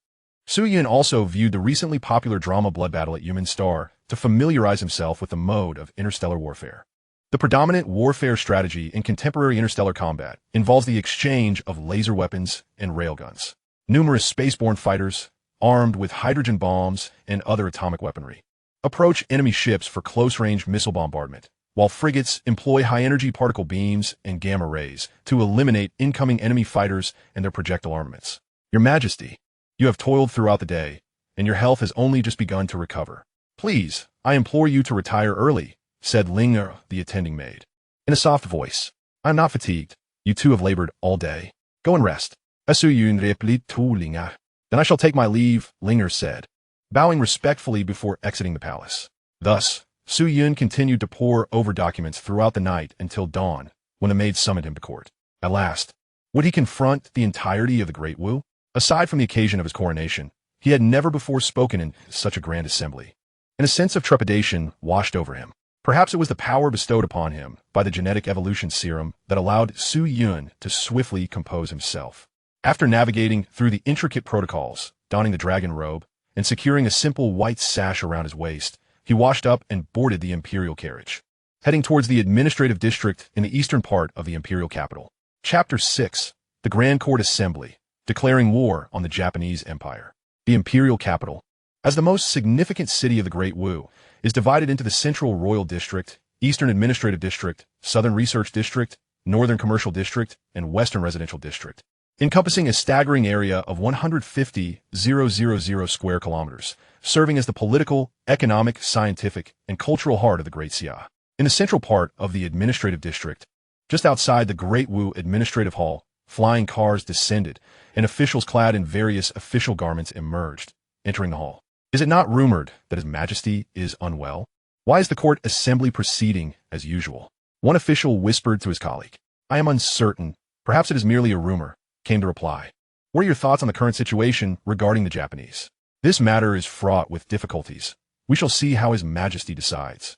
Su Yun also viewed the recently popular drama Blood Battle at Human Star to familiarize himself with the mode of interstellar warfare. The predominant warfare strategy in contemporary interstellar combat involves the exchange of laser weapons and railguns. Numerous spaceborne fighters, armed with hydrogen bombs and other atomic weaponry, approach enemy ships for close-range missile bombardment, while frigates employ high-energy particle beams and gamma rays to eliminate incoming enemy fighters and their projectile armaments. Your Majesty, you have toiled throughout the day, and your health has only just begun to recover. Please, I implore you to retire early, said Linger, the attending maid. In a soft voice, I am not fatigued. You two have labored all day. Go and rest. Su Yun replied to Linger. Then I shall take my leave, Linger said, bowing respectfully before exiting the palace. Thus, Su Yun continued to pore over documents throughout the night until dawn, when the maid summoned him to court. At last, would he confront the entirety of the Great Wu? Aside from the occasion of his coronation, he had never before spoken in such a grand assembly, and a sense of trepidation washed over him. Perhaps it was the power bestowed upon him by the genetic evolution serum that allowed Su Yun to swiftly compose himself. After navigating through the intricate protocols, donning the dragon robe, and securing a simple white sash around his waist, he washed up and boarded the imperial carriage, heading towards the administrative district in the eastern part of the imperial capital. Chapter 6. The Grand Court Assembly, declaring war on the Japanese Empire. The imperial capital, as the most significant city of the Great Wu, is divided into the Central Royal District, Eastern Administrative District, Southern Research District, Northern Commercial District, and Western Residential District, encompassing a staggering area of 150,000 square kilometers, serving as the political, economic, scientific, and cultural heart of the Great Xia. In the central part of the administrative district, just outside the Great Wu Administrative Hall, flying cars descended, and officials clad in various official garments emerged, entering the hall. Is it not rumored that His Majesty is unwell? Why is the court assembly proceeding as usual? One official whispered to his colleague. I am uncertain. Perhaps it is merely a rumor, came the reply. What are your thoughts on the current situation regarding the Japanese? This matter is fraught with difficulties. We shall see how His Majesty decides.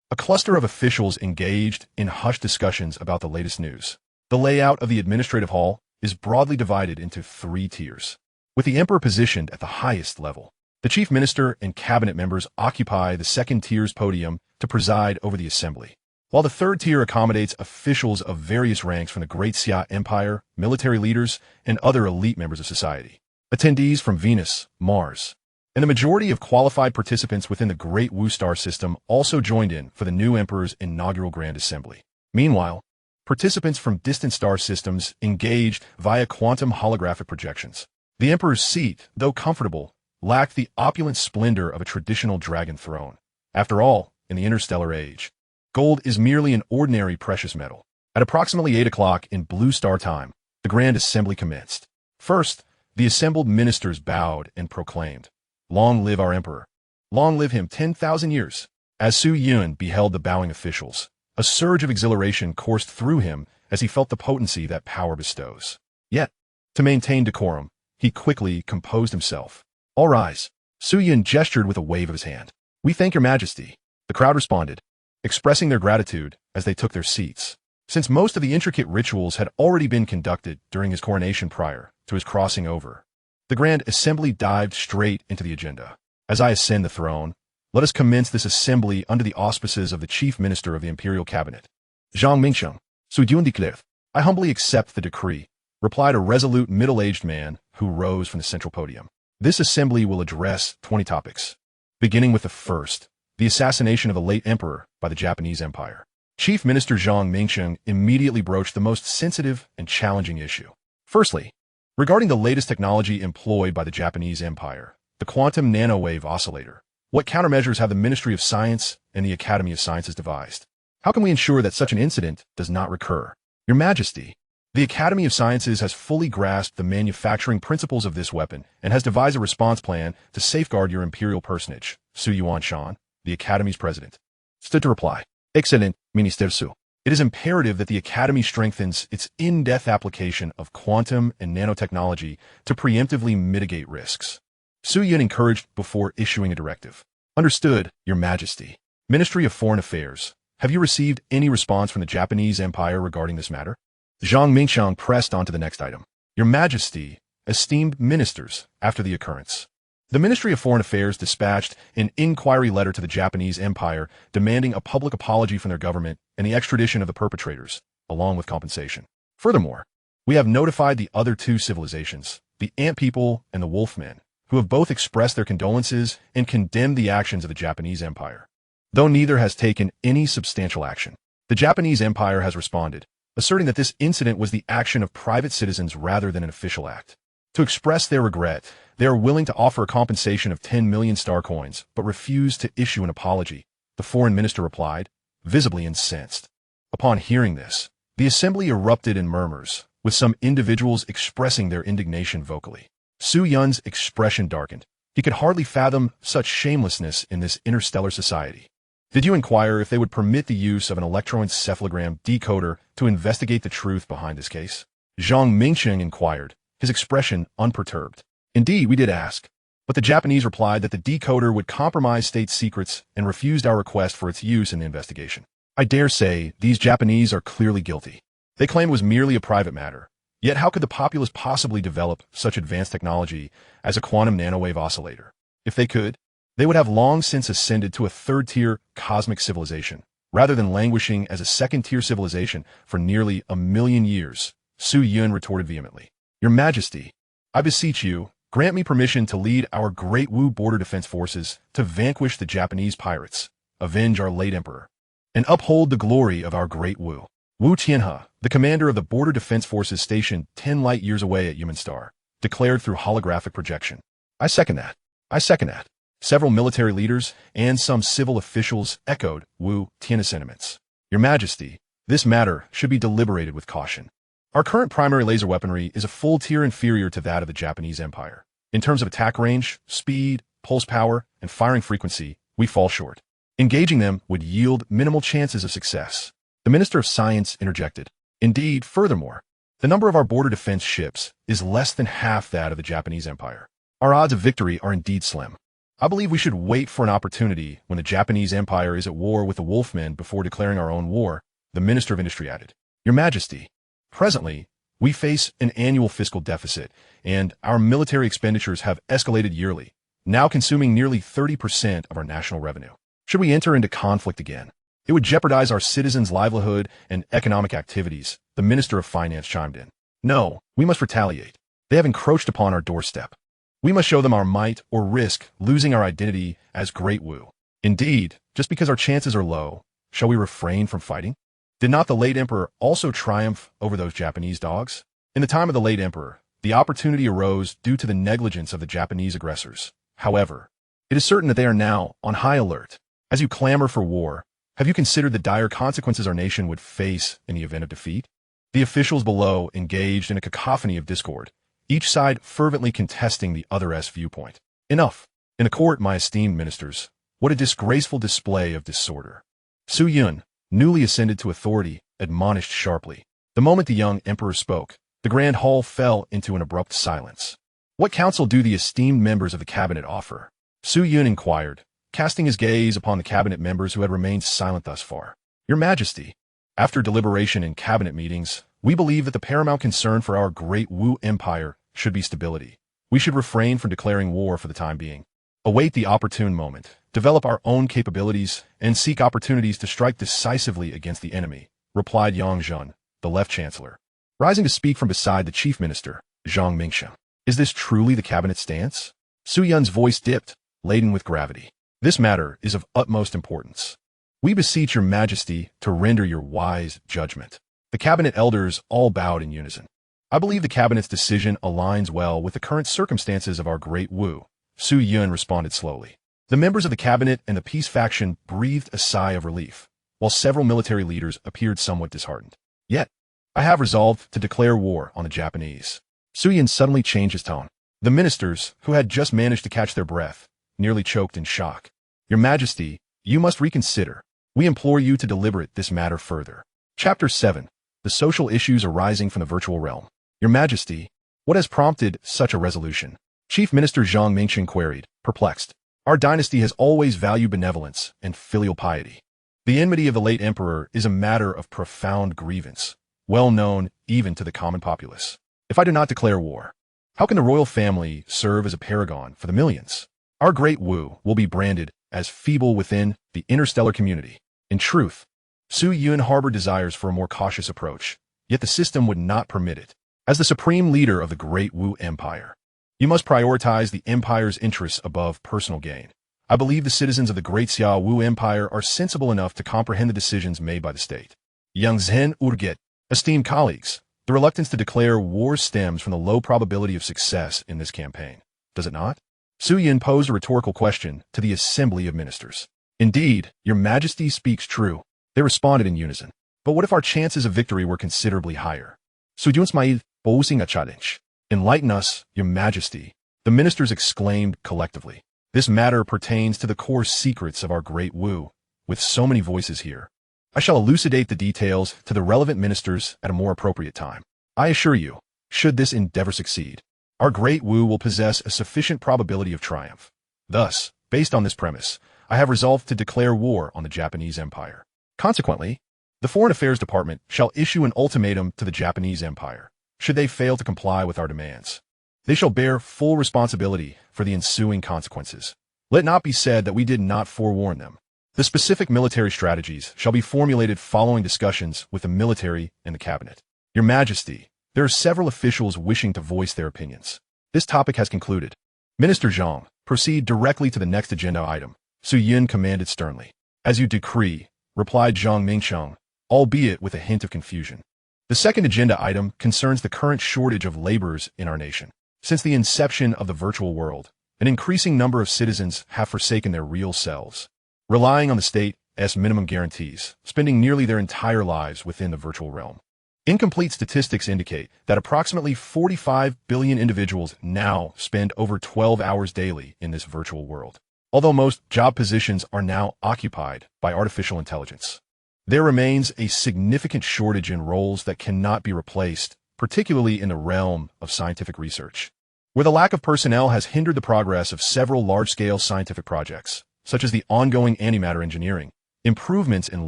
A cluster of officials engaged in hushed discussions about the latest news. The layout of the administrative hall is broadly divided into 3 tiers, with the emperor positioned at the highest level. The chief minister and cabinet members occupy the second tier's podium to preside over the assembly, while the third tier accommodates officials of various ranks from the Great Xia Empire, military leaders, and other elite members of society, attendees from Venus, Mars, and the majority of qualified participants within the Great Wu Star System also joined in for the new emperor's inaugural Grand Assembly. Meanwhile, participants from distant star systems engaged via quantum holographic projections. The emperor's seat, though comfortable, lacked the opulent splendor of a traditional dragon throne. After all, in the interstellar age, gold is merely an ordinary precious metal. At approximately 8 o'clock in Blue Star time, the Grand Assembly commenced. First, the assembled ministers bowed and proclaimed, "Long live our emperor! Long live him 10,000 years!" As Su Yun beheld the bowing officials, a surge of exhilaration coursed through him as he felt the potency that power bestows. Yet, to maintain decorum, he quickly composed himself. All rise. Su Yun gestured with a wave of his hand. We thank your Majesty. The crowd responded, expressing their gratitude as they took their seats. Since most of the intricate rituals had already been conducted during his coronation prior to his crossing over, the Grand Assembly dived straight into the agenda. As I ascend the throne, let us commence this assembly under the auspices of the Chief Minister of the Imperial Cabinet. Zhang Mingsheng, Su Yun declared. I humbly accept the decree, replied a resolute middle-aged man who rose from the central podium. This assembly will address 20 topics, beginning with the first, the assassination of the late emperor by the Japanese Empire. Chief Minister Zhang Mingsheng immediately broached the most sensitive and challenging issue. Firstly, regarding the latest technology employed by the Japanese Empire, the quantum nanowave oscillator, What countermeasures have the Ministry of Science and the Academy of Sciences devised? How can we ensure that such an incident does not recur? Your Majesty, the Academy of Sciences has fully grasped the manufacturing principles of this weapon and has devised a response plan to safeguard your imperial personage. Su Yuanshan, the Academy's president, stood to reply. Excellent, Minister Su. It is imperative that the Academy strengthens its in-depth application of quantum and nanotechnology to preemptively mitigate risks. Su Yun encouraged before issuing a directive. Understood, Your Majesty. Ministry of Foreign Affairs, have you received any response from the Japanese Empire regarding this matter? Zhang Mingxiang pressed on to the next item. Your Majesty, esteemed ministers, after the occurrence, the Ministry of Foreign Affairs dispatched an inquiry letter to the Japanese Empire demanding a public apology from their government and the extradition of the perpetrators, along with compensation. Furthermore, we have notified the other two civilizations, the Ant People and the Wolfmen, who have both expressed their condolences and condemned the actions of the Japanese Empire. Though neither has taken any substantial action, the Japanese Empire has responded, asserting that this incident was the action of private citizens rather than an official act. To express their regret, they are willing to offer a compensation of 10 million star coins, but refuse to issue an apology, the foreign minister replied, visibly incensed. Upon hearing this, the assembly erupted in murmurs, with some individuals expressing their indignation vocally. Su Yun's expression darkened. He could hardly fathom such shamelessness in this interstellar society. Did you inquire if they would permit the use of an electroencephalogram decoder to investigate the truth behind this case? Zhang Mingxiang inquired, his expression unperturbed. Indeed, we did ask, but the Japanese replied that the decoder would compromise state secrets and refused our request for its use in the investigation. I dare say these Japanese are clearly guilty. They claim it was merely a private matter. Yet how could the populace possibly develop such advanced technology as a quantum nanowave oscillator? If they could, they would have long since ascended to a third-tier cosmic civilization, rather than languishing as a second-tier civilization for nearly 1,000,000 years, Su Yun retorted vehemently. Your Majesty, I beseech you, grant me permission to lead our Great Wu Border Defense Forces to vanquish the Japanese pirates, avenge our late emperor, and uphold the glory of our Great Wu. Wu Tianhe, the commander of the Border Defense Forces stationed 10 light years away at Human Star, declared through holographic projection. I second that. I second that. Several military leaders and some civil officials echoed Wu Tianhe's sentiments. Your Majesty, this matter should be deliberated with caution. Our current primary laser weaponry is a full tier inferior to that of the Japanese Empire. In terms of attack range, speed, pulse power, and firing frequency, we fall short. Engaging them would yield minimal chances of success. The Minister of Science interjected. Indeed, furthermore, the number of our border defense ships is less than half that of the Japanese Empire. Our odds of victory are indeed slim. I believe we should wait for an opportunity when the Japanese Empire is at war with the Wolfmen before declaring our own war, the Minister of Industry added. Your Majesty, presently, we face an annual fiscal deficit, and our military expenditures have escalated yearly, now consuming nearly 30% of our national revenue. Should we enter into conflict again, it would jeopardize our citizens' livelihood and economic activities, the Minister of Finance chimed in. No, we must retaliate. They have encroached upon our doorstep. We must show them our might or risk losing our identity as Great Wu. Indeed, just because our chances are low, shall we refrain from fighting? Did not the late emperor also triumph over those Japanese dogs? In the time of the late emperor, the opportunity arose due to the negligence of the Japanese aggressors. However, it is certain that they are now on high alert. As you clamor for war, have you considered the dire consequences our nation would face in the event of defeat? The officials below engaged in a cacophony of discord, each side fervently contesting the other's viewpoint. Enough. In the court, my esteemed ministers, what a disgraceful display of disorder. Su Yun, newly ascended to authority, admonished sharply. The moment the young emperor spoke, the grand hall fell into an abrupt silence. What counsel do the esteemed members of the cabinet offer? Su Yun inquired, casting his gaze upon the cabinet members who had remained silent thus far. Your Majesty, after deliberation in cabinet meetings, we believe that the paramount concern for our Great Wu Empire should be stability. We should refrain from declaring war for the time being. Await the opportune moment, develop our own capabilities, and seek opportunities to strike decisively against the enemy, replied Yang Zhen, the left chancellor. Rising to speak from beside the chief minister, Zhang Mingxiang. Is this truly the cabinet stance? Su Yun's voice dipped, laden with gravity. This matter is of utmost importance. We beseech your Majesty to render your wise judgment. The cabinet elders all bowed in unison. I believe the cabinet's decision aligns well with the current circumstances of our Great Wu, Su Yun responded slowly. The members of the cabinet and the peace faction breathed a sigh of relief, while several military leaders appeared somewhat disheartened. Yet, I have resolved to declare war on the Japanese. Suyin suddenly changed his tone. The ministers, who had just managed to catch their breath, nearly choked in shock. Your Majesty, you must reconsider. We implore you to deliberate this matter further. Chapter 7. The social issues arising from the virtual realm. Your Majesty, what has prompted such a resolution? Chief Minister Zhang Mingqing queried, perplexed. Our dynasty has always valued benevolence and filial piety. The enmity of the late emperor is a matter of profound grievance, well known even to the common populace. If I do not declare war, how can the royal family serve as a paragon for the millions? Our great Wu will be branded as feeble within the interstellar community. In truth, Su Yun harbored desires for a more cautious approach, yet the system would not permit it. As the supreme leader of the great Wu Empire, you must prioritize the empire's interests above personal gain. I believe the citizens of the great Xia Wu Empire are sensible enough to comprehend the decisions made by the state. Yang Zhen Urget, esteemed colleagues, the reluctance to declare war stems from the low probability of success in this campaign, does it not? Su Yin posed a rhetorical question to the assembly of ministers. Indeed, your Majesty speaks true. They responded in unison. But what if our chances of victory were considerably higher? Sujun posing a challenge. Enlighten us, your Majesty, the ministers exclaimed collectively. This matter pertains to the core secrets of our great Wu. With so many voices here, I shall elucidate the details to the relevant ministers at a more appropriate time. I assure you, should this endeavor succeed, our great Wu will possess a sufficient probability of triumph. Thus, based on this premise, I have resolved to declare war on the Japanese Empire. Consequently, the Foreign Affairs Department shall issue an ultimatum to the Japanese Empire, should they fail to comply with our demands. They shall bear full responsibility for the ensuing consequences. Let it not be said that we did not forewarn them. The specific military strategies shall be formulated following discussions with the military and the cabinet. Your Majesty, there are several officials wishing to voice their opinions. This topic has concluded. Minister Zhang, proceed directly to the next agenda item, Su Yin commanded sternly. As you decree, replied Zhang Mingsheng, albeit with a hint of confusion. The second agenda item concerns the current shortage of laborers in our nation. Since the inception of the virtual world, an increasing number of citizens have forsaken their real selves, relying on the state's minimum guarantees, spending nearly their entire lives within the virtual realm. Incomplete statistics indicate that approximately 45 billion individuals now spend over 12 hours daily in this virtual world. Although most job positions are now occupied by artificial intelligence, there remains a significant shortage in roles that cannot be replaced, particularly in the realm of scientific research, where the lack of personnel has hindered the progress of several large-scale scientific projects, such as the ongoing antimatter engineering, improvements in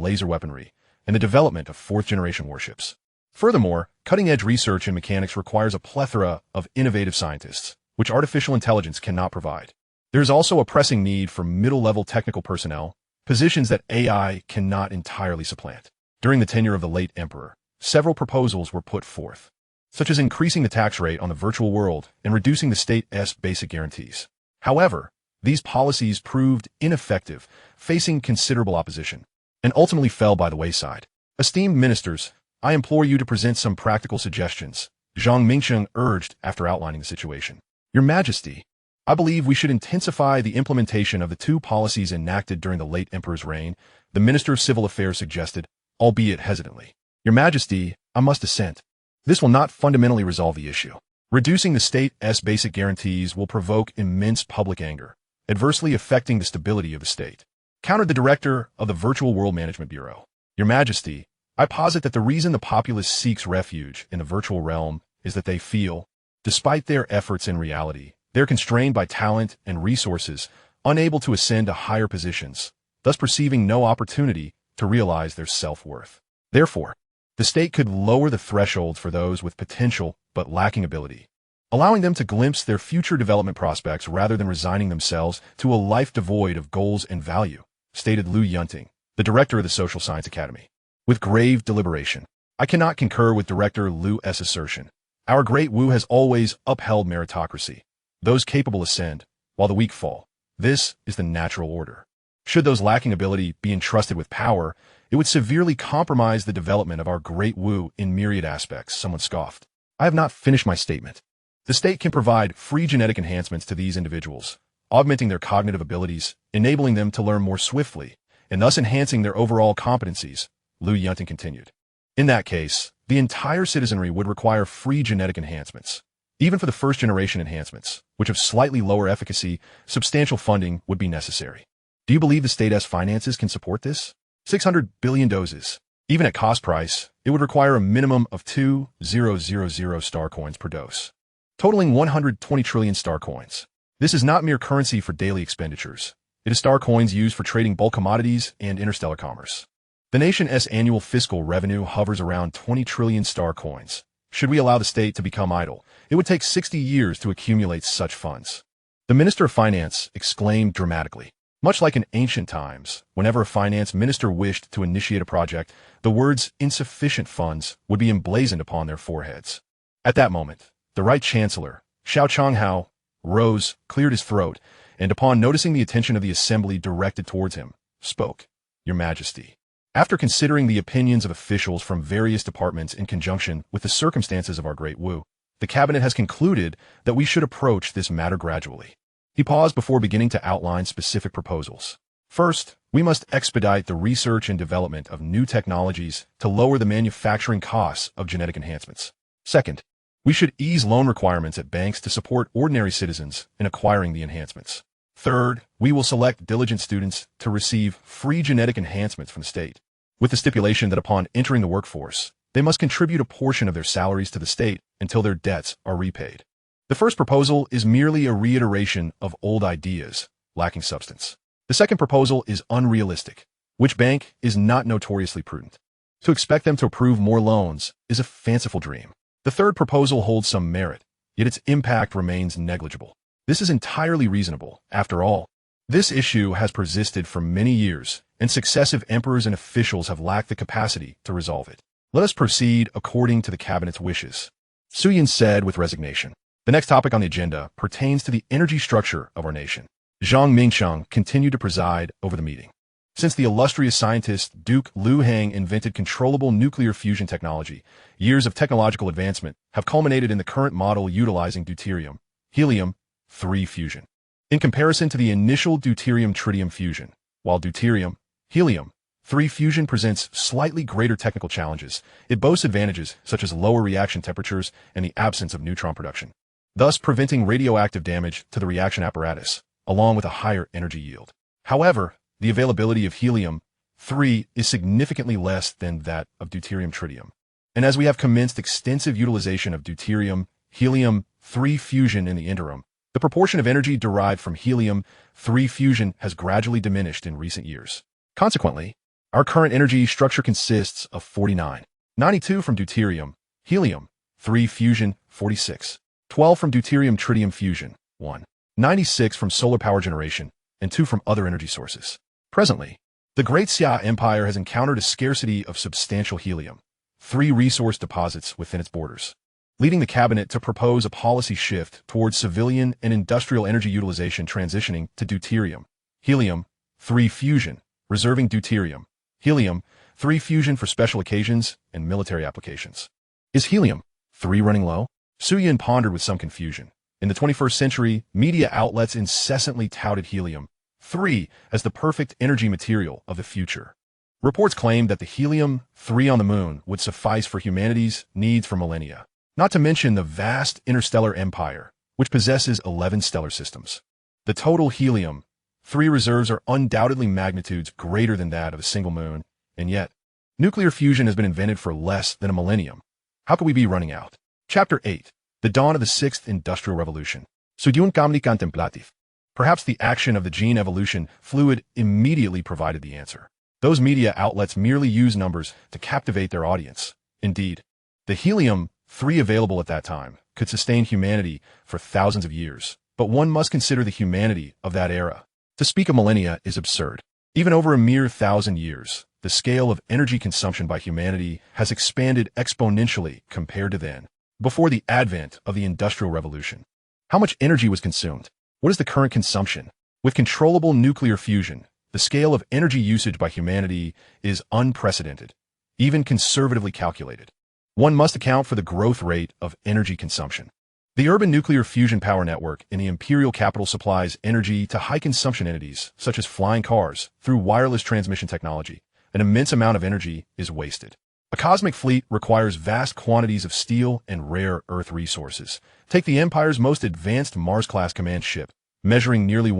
laser weaponry, and the development of fourth-generation warships. Furthermore, cutting-edge research in mechanics requires a plethora of innovative scientists, which artificial intelligence cannot provide. There is also a pressing need for middle-level technical personnel, positions that AI cannot entirely supplant. During the tenure of the late emperor, several proposals were put forth, such as increasing the tax rate on the virtual world and reducing the state's basic guarantees. However, these policies proved ineffective, facing considerable opposition, and ultimately fell by the wayside. Esteemed ministers, I implore you to present some practical suggestions, Zhang Mingsheng urged after outlining the situation. Your Majesty, I believe we should intensify the implementation of the two policies enacted during the late emperor's reign, the Minister of Civil Affairs suggested, albeit hesitantly. Your Majesty, I must assent. This will not fundamentally resolve the issue. Reducing the state's basic guarantees will provoke immense public anger, adversely affecting the stability of the state. Countered the director of the Virtual World Management Bureau. Your Majesty, I posit that the reason the populace seeks refuge in the virtual realm is that they feel, despite their efforts in reality, they're constrained by talent and resources, unable to ascend to higher positions, thus perceiving no opportunity to realize their self-worth. Therefore, the state could lower the threshold for those with potential but lacking ability, allowing them to glimpse their future development prospects rather than resigning themselves to a life devoid of goals and value, stated Liu Yunting, the director of the Social Science Academy. With grave deliberation, I cannot concur with Director Liu's assertion. Our great Wu has always upheld meritocracy. Those capable ascend, while the weak fall. This is the natural order. Should those lacking ability be entrusted with power, it would severely compromise the development of our great Wu in myriad aspects, someone scoffed. I have not finished my statement. The state can provide free genetic enhancements to these individuals, augmenting their cognitive abilities, enabling them to learn more swiftly, and thus enhancing their overall competencies, Liu Yunting continued. In that case, the entire citizenry would require free genetic enhancements. Even for the first-generation enhancements, which have slightly lower efficacy, substantial funding would be necessary. Do you believe the state's finances can support this? 600 billion doses. Even at cost price, it would require a minimum of 2,000 star coins per dose, totaling 120 trillion star coins. This is not mere currency for daily expenditures. It is star coins used for trading bulk commodities and interstellar commerce. The nation's annual fiscal revenue hovers around 20 trillion star coins. Should we allow the state to become idle, it would take 60 years to accumulate such funds. The Minister of Finance exclaimed dramatically. Much like in ancient times, whenever a finance minister wished to initiate a project, the words insufficient funds would be emblazoned upon their foreheads. At that moment, the Right Chancellor, Xiao Changhao, rose, cleared his throat, and upon noticing the attention of the assembly directed towards him, spoke, Your Majesty. After considering the opinions of officials from various departments in conjunction with the circumstances of our Great Wu, the cabinet has concluded that we should approach this matter gradually. He paused before beginning to outline specific proposals. First, we must expedite the research and development of new technologies to lower the manufacturing costs of genetic enhancements. Second, we should ease loan requirements at banks to support ordinary citizens in acquiring the enhancements. Third, we will select diligent students to receive free genetic enhancements from the state, with the stipulation that upon entering the workforce, they must contribute a portion of their salaries to the state until their debts are repaid. The first proposal is merely a reiteration of old ideas, lacking substance. The second proposal is unrealistic, which bank is not notoriously prudent. To expect them to approve more loans is a fanciful dream. The third proposal holds some merit, yet its impact remains negligible. This is entirely reasonable. After all, this issue has persisted for many years, and successive emperors and officials have lacked the capacity to resolve it. Let us proceed according to the cabinet's wishes, Su Yin said with resignation. The next topic on the agenda pertains to the energy structure of our nation. Zhang Mingsheng continued to preside over the meeting. Since the illustrious scientist Duke Liu Heng invented controllable nuclear fusion technology, years of technological advancement have culminated in the current model utilizing deuterium, helium-3 fusion. In comparison to the initial deuterium-tritium fusion, while deuterium, helium-3 fusion presents slightly greater technical challenges, it boasts advantages such as lower reaction temperatures and the absence of neutron production, thus preventing radioactive damage to the reaction apparatus, along with a higher energy yield. However, the availability of helium-3 is significantly less than that of deuterium-tritium. And as we have commenced extensive utilization of deuterium, helium-3 fusion in the interim, the proportion of energy derived from helium-3 fusion has gradually diminished in recent years. Consequently, our current energy structure consists of 49, 92 from deuterium, helium-3 fusion, 46, 12 from deuterium-tritium fusion, 1, 96 from solar power generation, and 2 from other energy sources. Presently, the Great Xia Empire has encountered a scarcity of substantial helium-3 resource deposits within its borders, leading the cabinet to propose a policy shift towards civilian and industrial energy utilization transitioning to deuterium, helium-3 fusion, reserving deuterium, helium-3 fusion for special occasions and military applications. Is helium-3 running low? Su Yin pondered with some confusion. In the 21st century, media outlets incessantly touted helium-3 as the perfect energy material of the future. Reports claimed that the helium-3 on the moon would suffice for humanity's needs for millennia, not to mention the vast interstellar empire, which possesses 11 stellar systems. The total helium-3 reserves are undoubtedly magnitudes greater than that of a single moon, and yet, nuclear fusion has been invented for less than a millennium. How could we be running out? Chapter 8. The Dawn of the Sixth Industrial Revolution. Studium camni contemplative. Perhaps the action of the gene evolution fluid immediately provided the answer. Those media outlets merely use numbers to captivate their audience. Indeed, the helium-3 available at that time could sustain humanity for thousands of years, but one must consider the humanity of that era. To speak of millennia is absurd. Even over a mere 1,000 years, the scale of energy consumption by humanity has expanded exponentially compared to then, before the advent of the Industrial Revolution. How much energy was consumed? What is the current consumption? With controllable nuclear fusion, the scale of energy usage by humanity is unprecedented, even conservatively calculated. One must account for the growth rate of energy consumption. The urban nuclear fusion power network in the imperial capital supplies energy to high-consumption entities, such as flying cars, through wireless transmission technology. An immense amount of energy is wasted. A cosmic fleet requires vast quantities of steel and rare earth resources. Take the Empire's most advanced Mars-class command ship, measuring nearly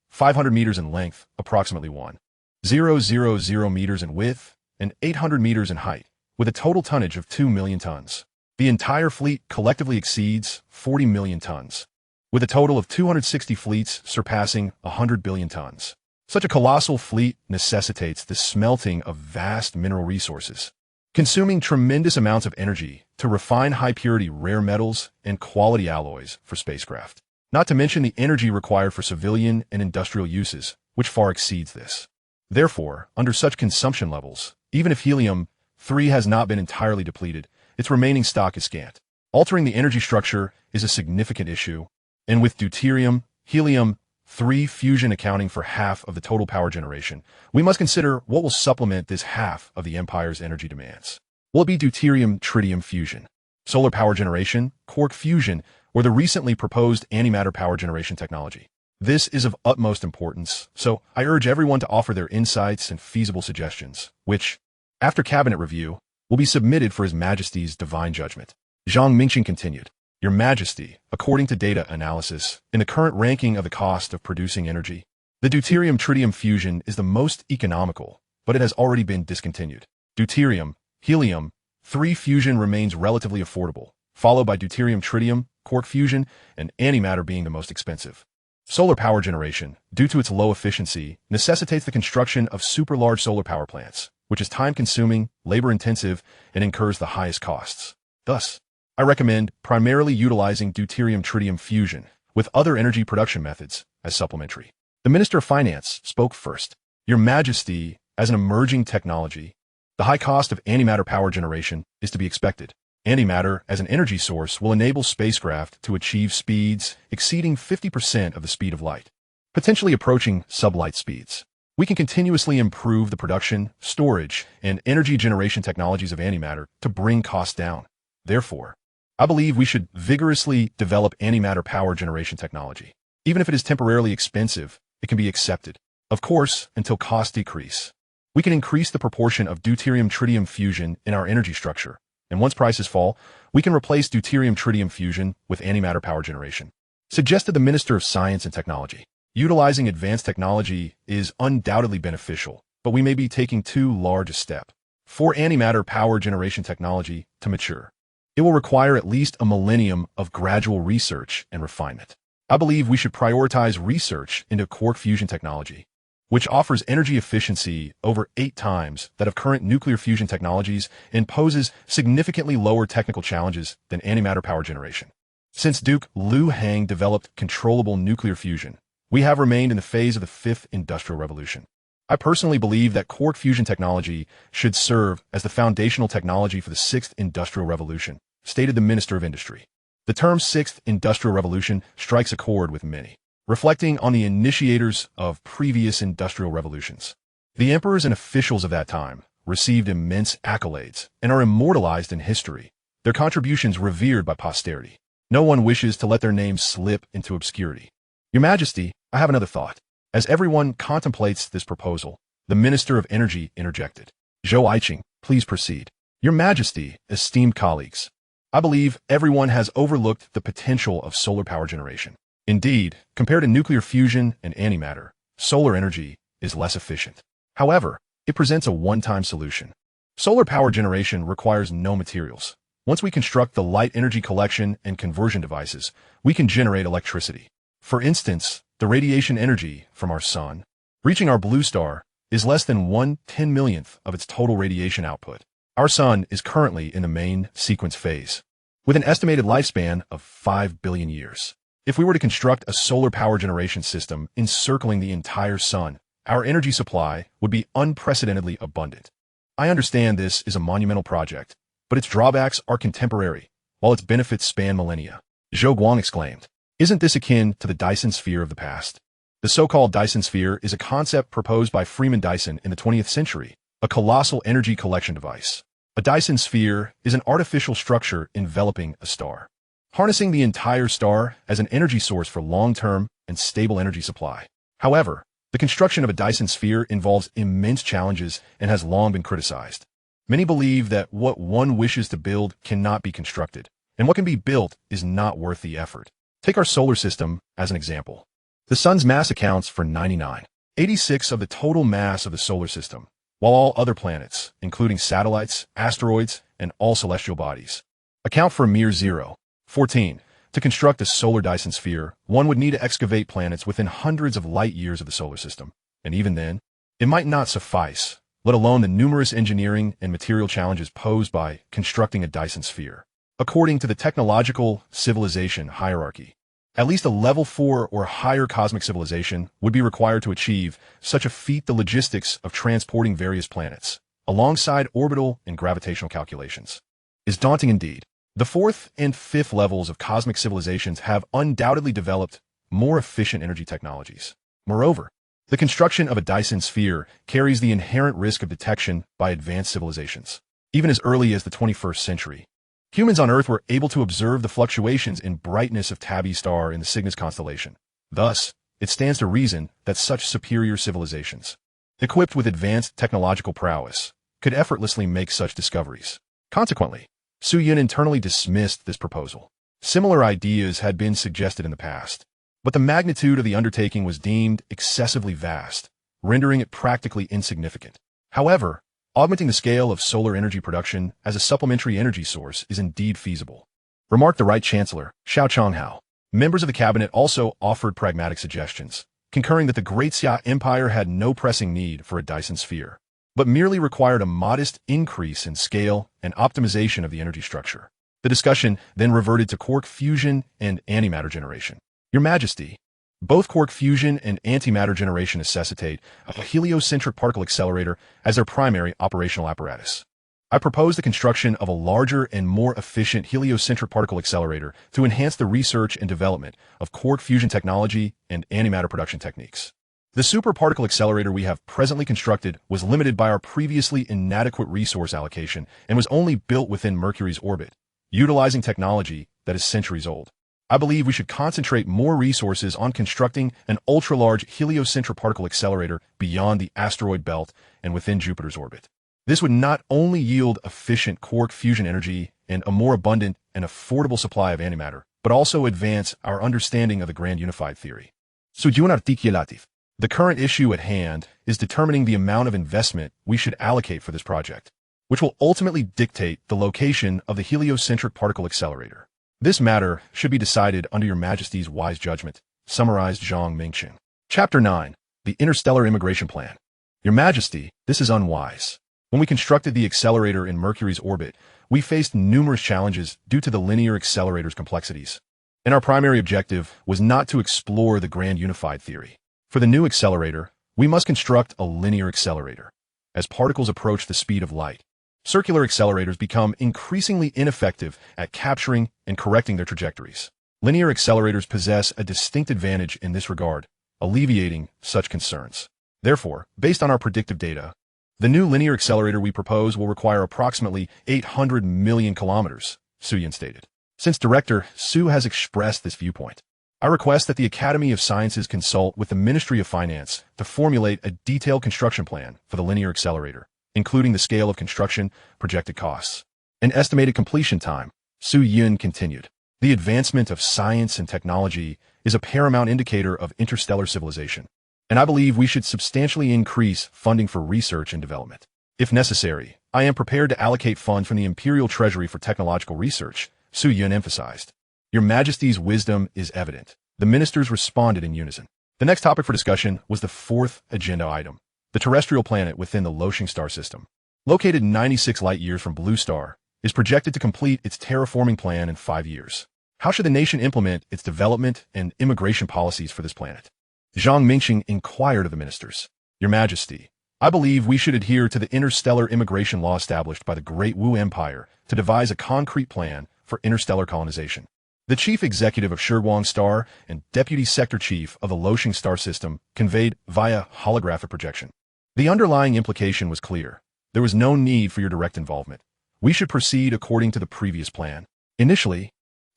500 meters in length, approximately 1,000 meters in width, and 800 meters in height, with a total tonnage of 2 million tons. The entire fleet collectively exceeds 40 million tons, with a total of 260 fleets surpassing 100 billion tons. Such a colossal fleet necessitates the smelting of vast mineral resources, consuming tremendous amounts of energy to refine high-purity rare metals and quality alloys for spacecraft. Not to mention the energy required for civilian and industrial uses, which far exceeds this. Therefore, under such consumption levels, even if helium-3 has not been entirely depleted, its remaining stock is scant. Altering the energy structure is a significant issue, and with deuterium, helium-3 fusion accounting for half of the total power generation, we must consider what will supplement this half of the Empire's energy demands. Will it be deuterium-tritium fusion, solar power generation, quark fusion, or the recently proposed antimatter power generation technology? This is of utmost importance, so I urge everyone to offer their insights and feasible suggestions, which, after cabinet review, will be submitted for His Majesty's divine judgment. Zhang Mingqing continued, Your Majesty, according to data analysis, in the current ranking of the cost of producing energy, the deuterium-tritium fusion is the most economical, but it has already been discontinued. Deuterium, helium-3 fusion remains relatively affordable, followed by deuterium-tritium, quark fusion, and antimatter being the most expensive. Solar power generation, due to its low efficiency, necessitates the construction of super-large solar power plants, which is time-consuming, labor-intensive, and incurs the highest costs. Thus, I recommend primarily utilizing deuterium-tritium fusion with other energy production methods as supplementary. The Minister of Finance spoke first. Your Majesty, as an emerging technology, the high cost of antimatter power generation is to be expected. Antimatter as an energy source will enable spacecraft to achieve speeds exceeding 50% of the speed of light, potentially approaching sublight speeds. We can continuously improve the production, storage, and energy generation technologies of antimatter to bring costs down. Therefore, I believe we should vigorously develop antimatter power generation technology. Even if it is temporarily expensive, it can be accepted. Of course, until costs decrease. We can increase the proportion of deuterium-tritium fusion in our energy structure, and once prices fall, we can replace deuterium-tritium fusion with antimatter power generation, suggested the Minister of Science and Technology. Utilizing advanced technology is undoubtedly beneficial, but we may be taking too large a step. For antimatter power generation technology to mature, it will require at least a millennium of gradual research and refinement. I believe we should prioritize research into quark fusion technology, which offers energy efficiency over 8 times that of current nuclear fusion technologies and poses significantly lower technical challenges than antimatter power generation. Since Duke Liu Hang developed controllable nuclear fusion, we have remained in the phase of the 5th Industrial Revolution. I personally believe that quark fusion technology should serve as the foundational technology for the 6th Industrial Revolution, stated the Minister of Industry. The term 6th Industrial Revolution strikes a chord with many, reflecting on the initiators of previous industrial revolutions. The emperors and officials of that time received immense accolades and are immortalized in history, their contributions revered by posterity. No one wishes to let their names slip into obscurity. Your Majesty, I have another thought. As everyone contemplates this proposal, the Minister of Energy interjected. Zhou Aiqing, please proceed. Your Majesty, esteemed colleagues, I believe everyone has overlooked the potential of solar power generation. Indeed, compared to nuclear fusion and antimatter, solar energy is less efficient. However, it presents a one-time solution. Solar power generation requires no materials. Once we construct the light energy collection and conversion devices, we can generate electricity. For instance, the radiation energy from our sun, reaching our blue star, is less than 1/10,000,000th of its total radiation output. Our sun is currently in the main sequence phase, with an estimated lifespan of 5 billion years. If we were to construct a solar power generation system encircling the entire sun, our energy supply would be unprecedentedly abundant. I understand this is a monumental project, but its drawbacks are contemporary, while its benefits span millennia. Zhou Guang exclaimed, Isn't this akin to the Dyson sphere of the past? The so-called Dyson sphere is a concept proposed by Freeman Dyson in the 20th century, a colossal energy collection device. A Dyson sphere is an artificial structure enveloping a star. harnessing the entire star as an energy source for long-term and stable energy supply. However, the construction of a Dyson sphere involves immense challenges and has long been criticized. Many believe that what one wishes to build cannot be constructed, and what can be built is not worth the effort. Take our solar system as an example. The Sun's mass accounts for 99.86% of the total mass of the solar system, while all other planets, including satellites, asteroids, and all celestial bodies, account for a mere 0.14%. To construct a solar Dyson sphere, one would need to excavate planets within hundreds of light years of the solar system, and even then, it might not suffice, let alone the numerous engineering and material challenges posed by constructing a Dyson sphere. According to the technological civilization hierarchy, at least a level 4 or higher cosmic civilization would be required to achieve such a feat. The logistics of transporting various planets, alongside orbital and gravitational calculations, is daunting indeed. The 4th and 5th levels of cosmic civilizations have undoubtedly developed more efficient energy technologies. Moreover, the construction of a Dyson sphere carries the inherent risk of detection by advanced civilizations. Even as early as the 21st century, humans on Earth were able to observe the fluctuations in brightness of Tabby star in the Cygnus constellation. Thus, it stands to reason that such superior civilizations, equipped with advanced technological prowess, could effortlessly make such discoveries. Consequently, Su Yun internally dismissed this proposal. Similar ideas had been suggested in the past, but the magnitude of the undertaking was deemed excessively vast, rendering it practically insignificant. However, augmenting the scale of solar energy production as a supplementary energy source is indeed feasible, remarked the Right Chancellor, Xiao Chonghao. Members of the cabinet also offered pragmatic suggestions, concurring that the Great Xia Empire had no pressing need for a Dyson sphere, but merely required a modest increase in scale and optimization of the energy structure. The discussion then reverted to quark fusion and antimatter generation. Your Majesty, both quark fusion and antimatter generation necessitate a heliocentric particle accelerator as their primary operational apparatus. I propose the construction of a larger and more efficient heliocentric particle accelerator to enhance the research and development of quark fusion technology and antimatter production techniques. The superparticle accelerator we have presently constructed was limited by our previously inadequate resource allocation and was only built within Mercury's orbit, utilizing technology that is centuries old. I believe we should concentrate more resources on constructing an ultra-large heliocentric particle accelerator beyond the asteroid belt and within Jupiter's orbit. This would not only yield efficient quark fusion energy and a more abundant and affordable supply of antimatter, but also advance our understanding of the grand unified theory. Sujun articulative. The current issue at hand is determining the amount of investment we should allocate for this project, which will ultimately dictate the location of the heliocentric particle accelerator. This matter should be decided under Your Majesty's wise judgment, summarized Zhang Mingqing. Chapter 9. The Interstellar Immigration Plan. Your Majesty, this is unwise. When we constructed the accelerator in Mercury's orbit, we faced numerous challenges due to the linear accelerator's complexities, and our primary objective was not to explore the grand unified theory. For the new accelerator, we must construct a linear accelerator. As particles approach the speed of light, circular accelerators become increasingly ineffective at capturing and correcting their trajectories. Linear accelerators possess a distinct advantage in this regard, alleviating such concerns. Therefore, based on our predictive data, the new linear accelerator we propose will require approximately 800 million kilometers, Su Yun stated. Since Director Su has expressed this viewpoint, I request that the Academy of Sciences consult with the Ministry of Finance to formulate a detailed construction plan for the linear accelerator, including the scale of construction, projected costs, and estimated completion time. Su Yun continued. The advancement of science and technology is a paramount indicator of interstellar civilization, and I believe we should substantially increase funding for research and development. If necessary, I am prepared to allocate funds from the Imperial Treasury for technological research, Su Yun emphasized. Your Majesty's wisdom is evident. The ministers responded in unison. The next topic for discussion was the 4th agenda item, the terrestrial planet within the Loshing star system. Located 96 light-years from Blue Star, is projected to complete its terraforming plan in 5 years. How should the nation implement its development and immigration policies for this planet? Zhang Mingqing inquired of the ministers. Your Majesty, I believe we should adhere to the interstellar immigration law established by the Great Wu Empire to devise a concrete plan for interstellar colonization. The chief executive of Shiguang Star and deputy sector chief of the Loshing star system conveyed via holographic projection. The underlying implication was clear. There was no need for your direct involvement. We should proceed according to the previous plan. Initially,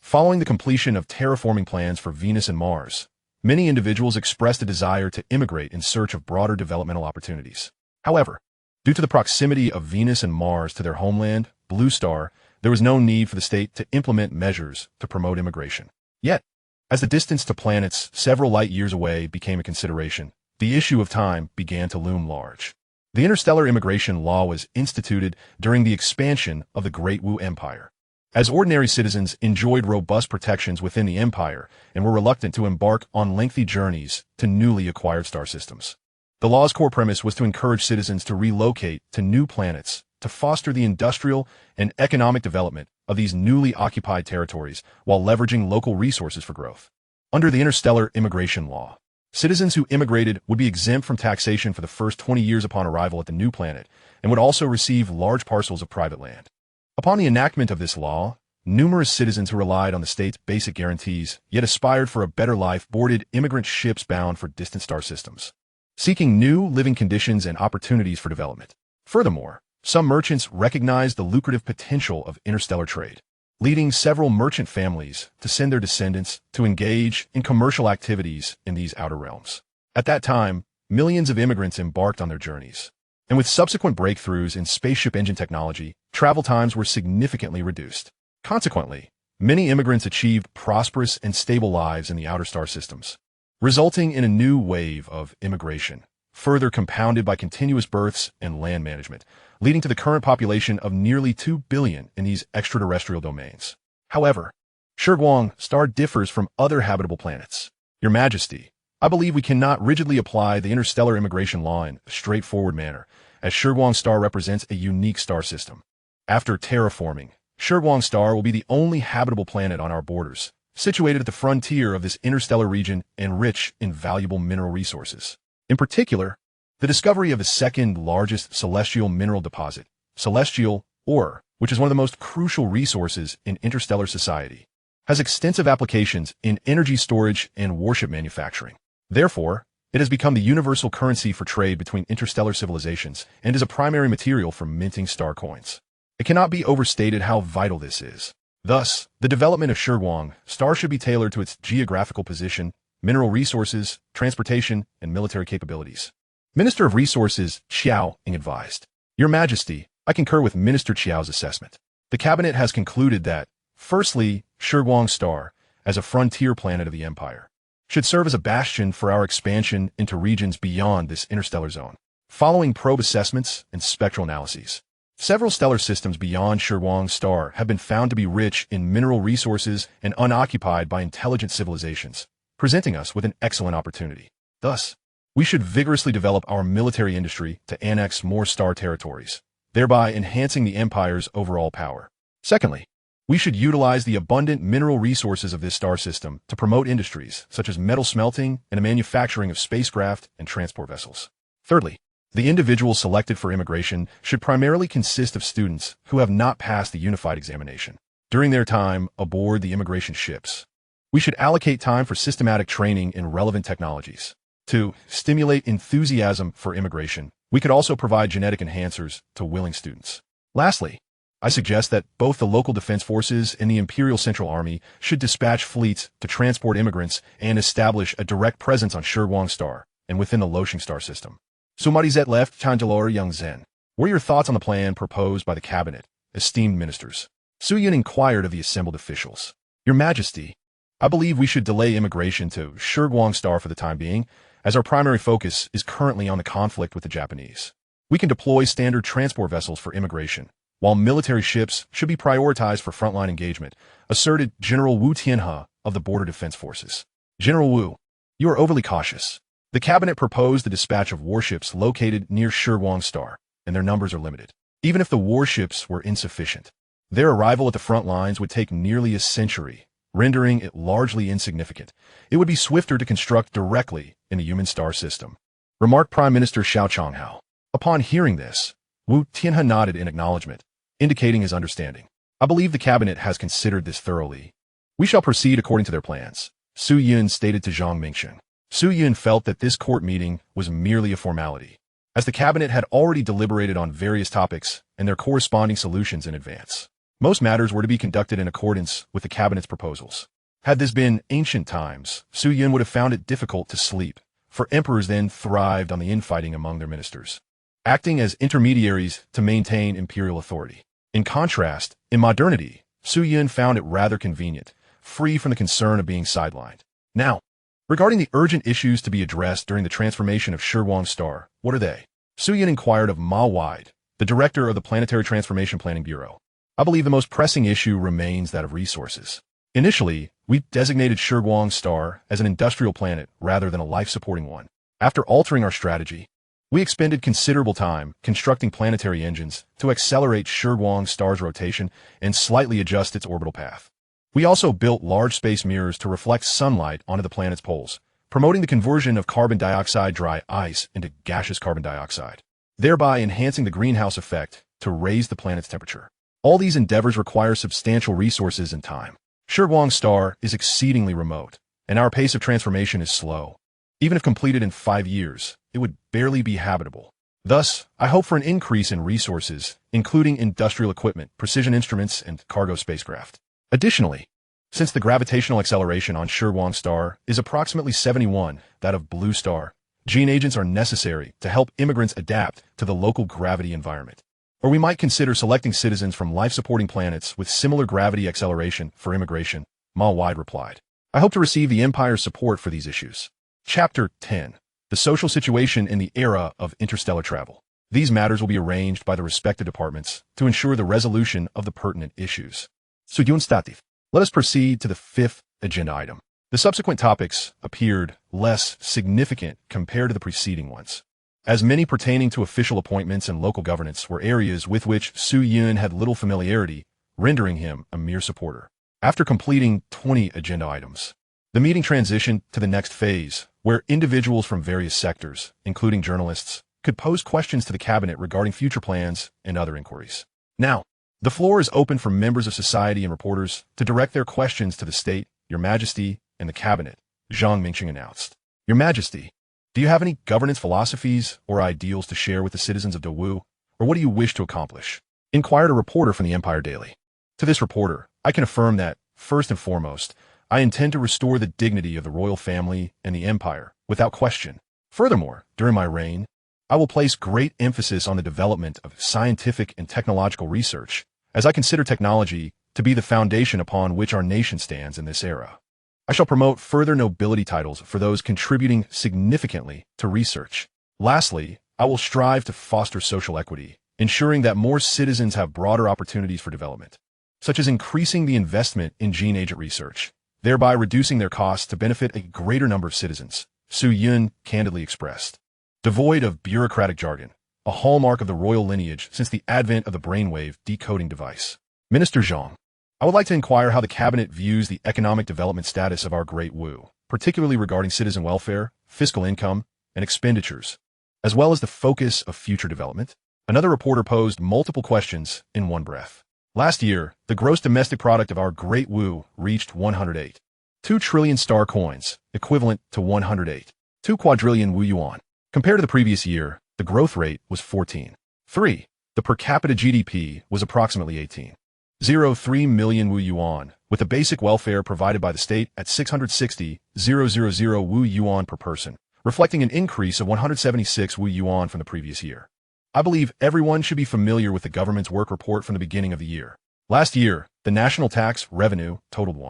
Following the completion of terraforming plans for Venus and Mars, many individuals expressed a desire to immigrate in search of broader developmental opportunities. However, due to the proximity of Venus and Mars to their homeland, Blue Star, there was no need for the state to implement measures to promote immigration. Yet, as the distance to planets several light years away became a consideration, the issue of time began to loom large. The interstellar immigration law was instituted during the expansion of the Great Wu Empire. As ordinary citizens enjoyed robust protections within the empire and were reluctant to embark on lengthy journeys to newly acquired star systems. The law's core premise was to encourage citizens to relocate to new planets to foster the industrial and economic development of these newly occupied territories while leveraging local resources for growth. Under the interstellar immigration law, citizens who immigrated would be exempt from taxation for the first 20 years upon arrival at the new planet and would also receive large parcels of private land. Upon the enactment of this law, numerous citizens who relied on the state's basic guarantees yet aspired for a better life boarded immigrant ships bound for distant star systems, seeking new living conditions and opportunities for development. Furthermore, some merchants recognized the lucrative potential of interstellar trade, leading several merchant families to send their descendants to engage in commercial activities in these outer realms. At that time, millions of immigrants embarked on their journeys, and with subsequent breakthroughs in spaceship engine technology, travel times were significantly reduced. Consequently, many immigrants achieved prosperous and stable lives in the outer star systems, resulting in a new wave of immigration, further compounded by continuous births and land management, leading to the current population of nearly 2 billion in these extraterrestrial domains. However, Shiguang star differs from other habitable planets. Your Majesty, I believe we cannot rigidly apply the interstellar immigration law in a straightforward manner, as Shiguang star represents a unique star system. After terraforming, Shiguang star will be the only habitable planet on our borders, situated at the frontier of this interstellar region and rich in valuable mineral resources. In particular, the discovery of the second largest celestial mineral deposit, celestial ore, which is one of the most crucial resources in interstellar society, has extensive applications in energy storage and warship manufacturing. Therefore, it has become the universal currency for trade between interstellar civilizations and is a primary material for minting star coins. It cannot be overstated how vital this is. Thus, the development of Shiguang star should be tailored to its geographical position, mineral resources, transportation, and military capabilities. Minister of Resources Qiao advised. Your Majesty, I concur with Minister Qiao's assessment. The cabinet has concluded that, firstly, Shiguang star, as a frontier planet of the empire, should serve as a bastion for our expansion into regions beyond this interstellar zone. Following probe assessments and spectral analyses, several stellar systems beyond Shiguang star have been found to be rich in mineral resources and unoccupied by intelligent civilizations, presenting us with an excellent opportunity. Thus, we should vigorously develop our military industry to annex more star territories, thereby enhancing the empire's overall power. Secondly, we should utilize the abundant mineral resources of this star system to promote industries such as metal smelting and the manufacturing of spacecraft and transport vessels. Thirdly, the individuals selected for immigration should primarily consist of students who have not passed the unified examination during their time aboard the immigration ships. We should allocate time for systematic training in relevant technologies. To stimulate enthusiasm for immigration, we could also provide genetic enhancers to willing students. Lastly, I suggest that both the local defense forces and the Imperial Central Army should dispatch fleets to transport immigrants and establish a direct presence on Shiguang star and within the Loshing star system. Sumarizet left Chandelor Young Zen. What are your thoughts on the plan proposed by the cabinet, esteemed ministers? Su Yun inquired of the assembled officials. Your Majesty, I believe we should delay immigration to Shiguang star for the time being, as our primary focus is currently on the conflict with the Japanese. We can deploy standard transport vessels for immigration, while military ships should be prioritized for frontline engagement, asserted General Wu Tianhe of the Border Defense Forces. General Wu, you are overly cautious. The cabinet proposed the dispatch of warships located near Shiguang star, and their numbers are limited. Even if the warships were insufficient, their arrival at the front lines would take nearly a century, rendering it largely insignificant. It would be swifter to construct directly in the human star system, remarked Prime Minister Xiao Changhao. Upon hearing this, Wu Tianhe nodded in acknowledgement, indicating his understanding. I believe the cabinet has considered this thoroughly. We shall proceed according to their plans, Su Yun stated to Zhang Mingsheng. Su Yun felt that this court meeting was merely a formality, as the cabinet had already deliberated on various topics and their corresponding solutions in advance. Most matters were to be conducted in accordance with the cabinet's proposals. Had this been ancient times, Su Yun would have found it difficult to sleep, for emperors then thrived on the infighting among their ministers, acting as intermediaries to maintain imperial authority. In contrast, in modernity, Su Yun found it rather convenient, free from the concern of being sidelined. Now, regarding the urgent issues to be addressed during the transformation of Shiguang Star, what are they? Su Yun inquired of Ma Wide, the director of the Planetary Transformation Planning Bureau. I believe the most pressing issue remains that of resources. Initially, we designated Shiguang Star as an industrial planet rather than a life-supporting one. After altering our strategy, we expended considerable time constructing planetary engines to accelerate Shiguang Star's rotation and slightly adjust its orbital path. We also built large space mirrors to reflect sunlight onto the planet's poles, promoting the conversion of carbon dioxide dry ice into gaseous carbon dioxide, thereby enhancing the greenhouse effect to raise the planet's temperature. All these endeavors require substantial resources and time. Shiguang Star is exceedingly remote, and our pace of transformation is slow. Even if completed in 5 years, it would barely be habitable. Thus, I hope for an increase in resources, including industrial equipment, precision instruments, and cargo spacecraft. Additionally, since the gravitational acceleration on Shiguang Star is approximately 71, that of Blue Star, gene agents are necessary to help immigrants adapt to the local gravity environment. Or we might consider selecting citizens from life-supporting planets with similar gravity acceleration for immigration, Ma Wide replied. I hope to receive the Empire's support for these issues. Chapter 10. The social situation in the era of interstellar travel. These matters will be arranged by the respective departments to ensure the resolution of the pertinent issues. Suyun Statif. Let us proceed to the 5th agenda item. The subsequent topics appeared less significant compared to the preceding ones, as many pertaining to official appointments and local governance were areas with which Su Yun had little familiarity, rendering him a mere supporter. After completing 20 agenda items, the meeting transitioned to the next phase, where individuals from various sectors, including journalists, could pose questions to the cabinet regarding future plans and other inquiries. Now, the floor is open for members of society and reporters to direct their questions to the state, Your Majesty, and the cabinet, Zhang Mingqing announced. Your Majesty, do you have any governance philosophies or ideals to share with the citizens of Dawu, or what do you wish to accomplish? Inquired a reporter from the Empire Daily. To this reporter, I can affirm that, first and foremost, I intend to restore the dignity of the royal family and the empire, without question. Furthermore, during my reign, I will place great emphasis on the development of scientific and technological research, as I consider technology to be the foundation upon which our nation stands in this era. I shall promote further nobility titles for those contributing significantly to research. Lastly, I will strive to foster social equity, ensuring that more citizens have broader opportunities for development, such as increasing the investment in gene agent research, thereby reducing their costs to benefit a greater number of citizens, Su Yun candidly expressed. Devoid of bureaucratic jargon, a hallmark of the royal lineage since the advent of the brainwave decoding device. Minister Zhang, I would like to inquire how the cabinet views the economic development status of our Great Wu, particularly regarding citizen welfare, fiscal income, and expenditures, as well as the focus of future development. Another reporter posed multiple questions in one breath. Last year, the gross domestic product of our Great Wu reached 108.2 trillion star coins, equivalent to 108.2 quadrillion Wu yuan. Compared to the previous year, the growth rate was 14.3. The per capita GDP was approximately 18.03 million Wu yuan, with the basic welfare provided by the state at 660,000 Wu yuan per person, reflecting an increase of 176 Wu yuan from the previous year. I believe everyone should be familiar with the government's work report from the beginning of the year. Last year, the national tax revenue totaled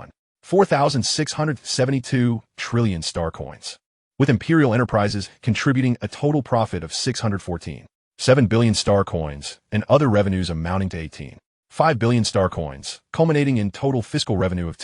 4,672 trillion star coins, with imperial enterprises contributing a total profit of 614.7 billion star coins and other revenues amounting to 18.5 billion star coins, culminating in total fiscal revenue of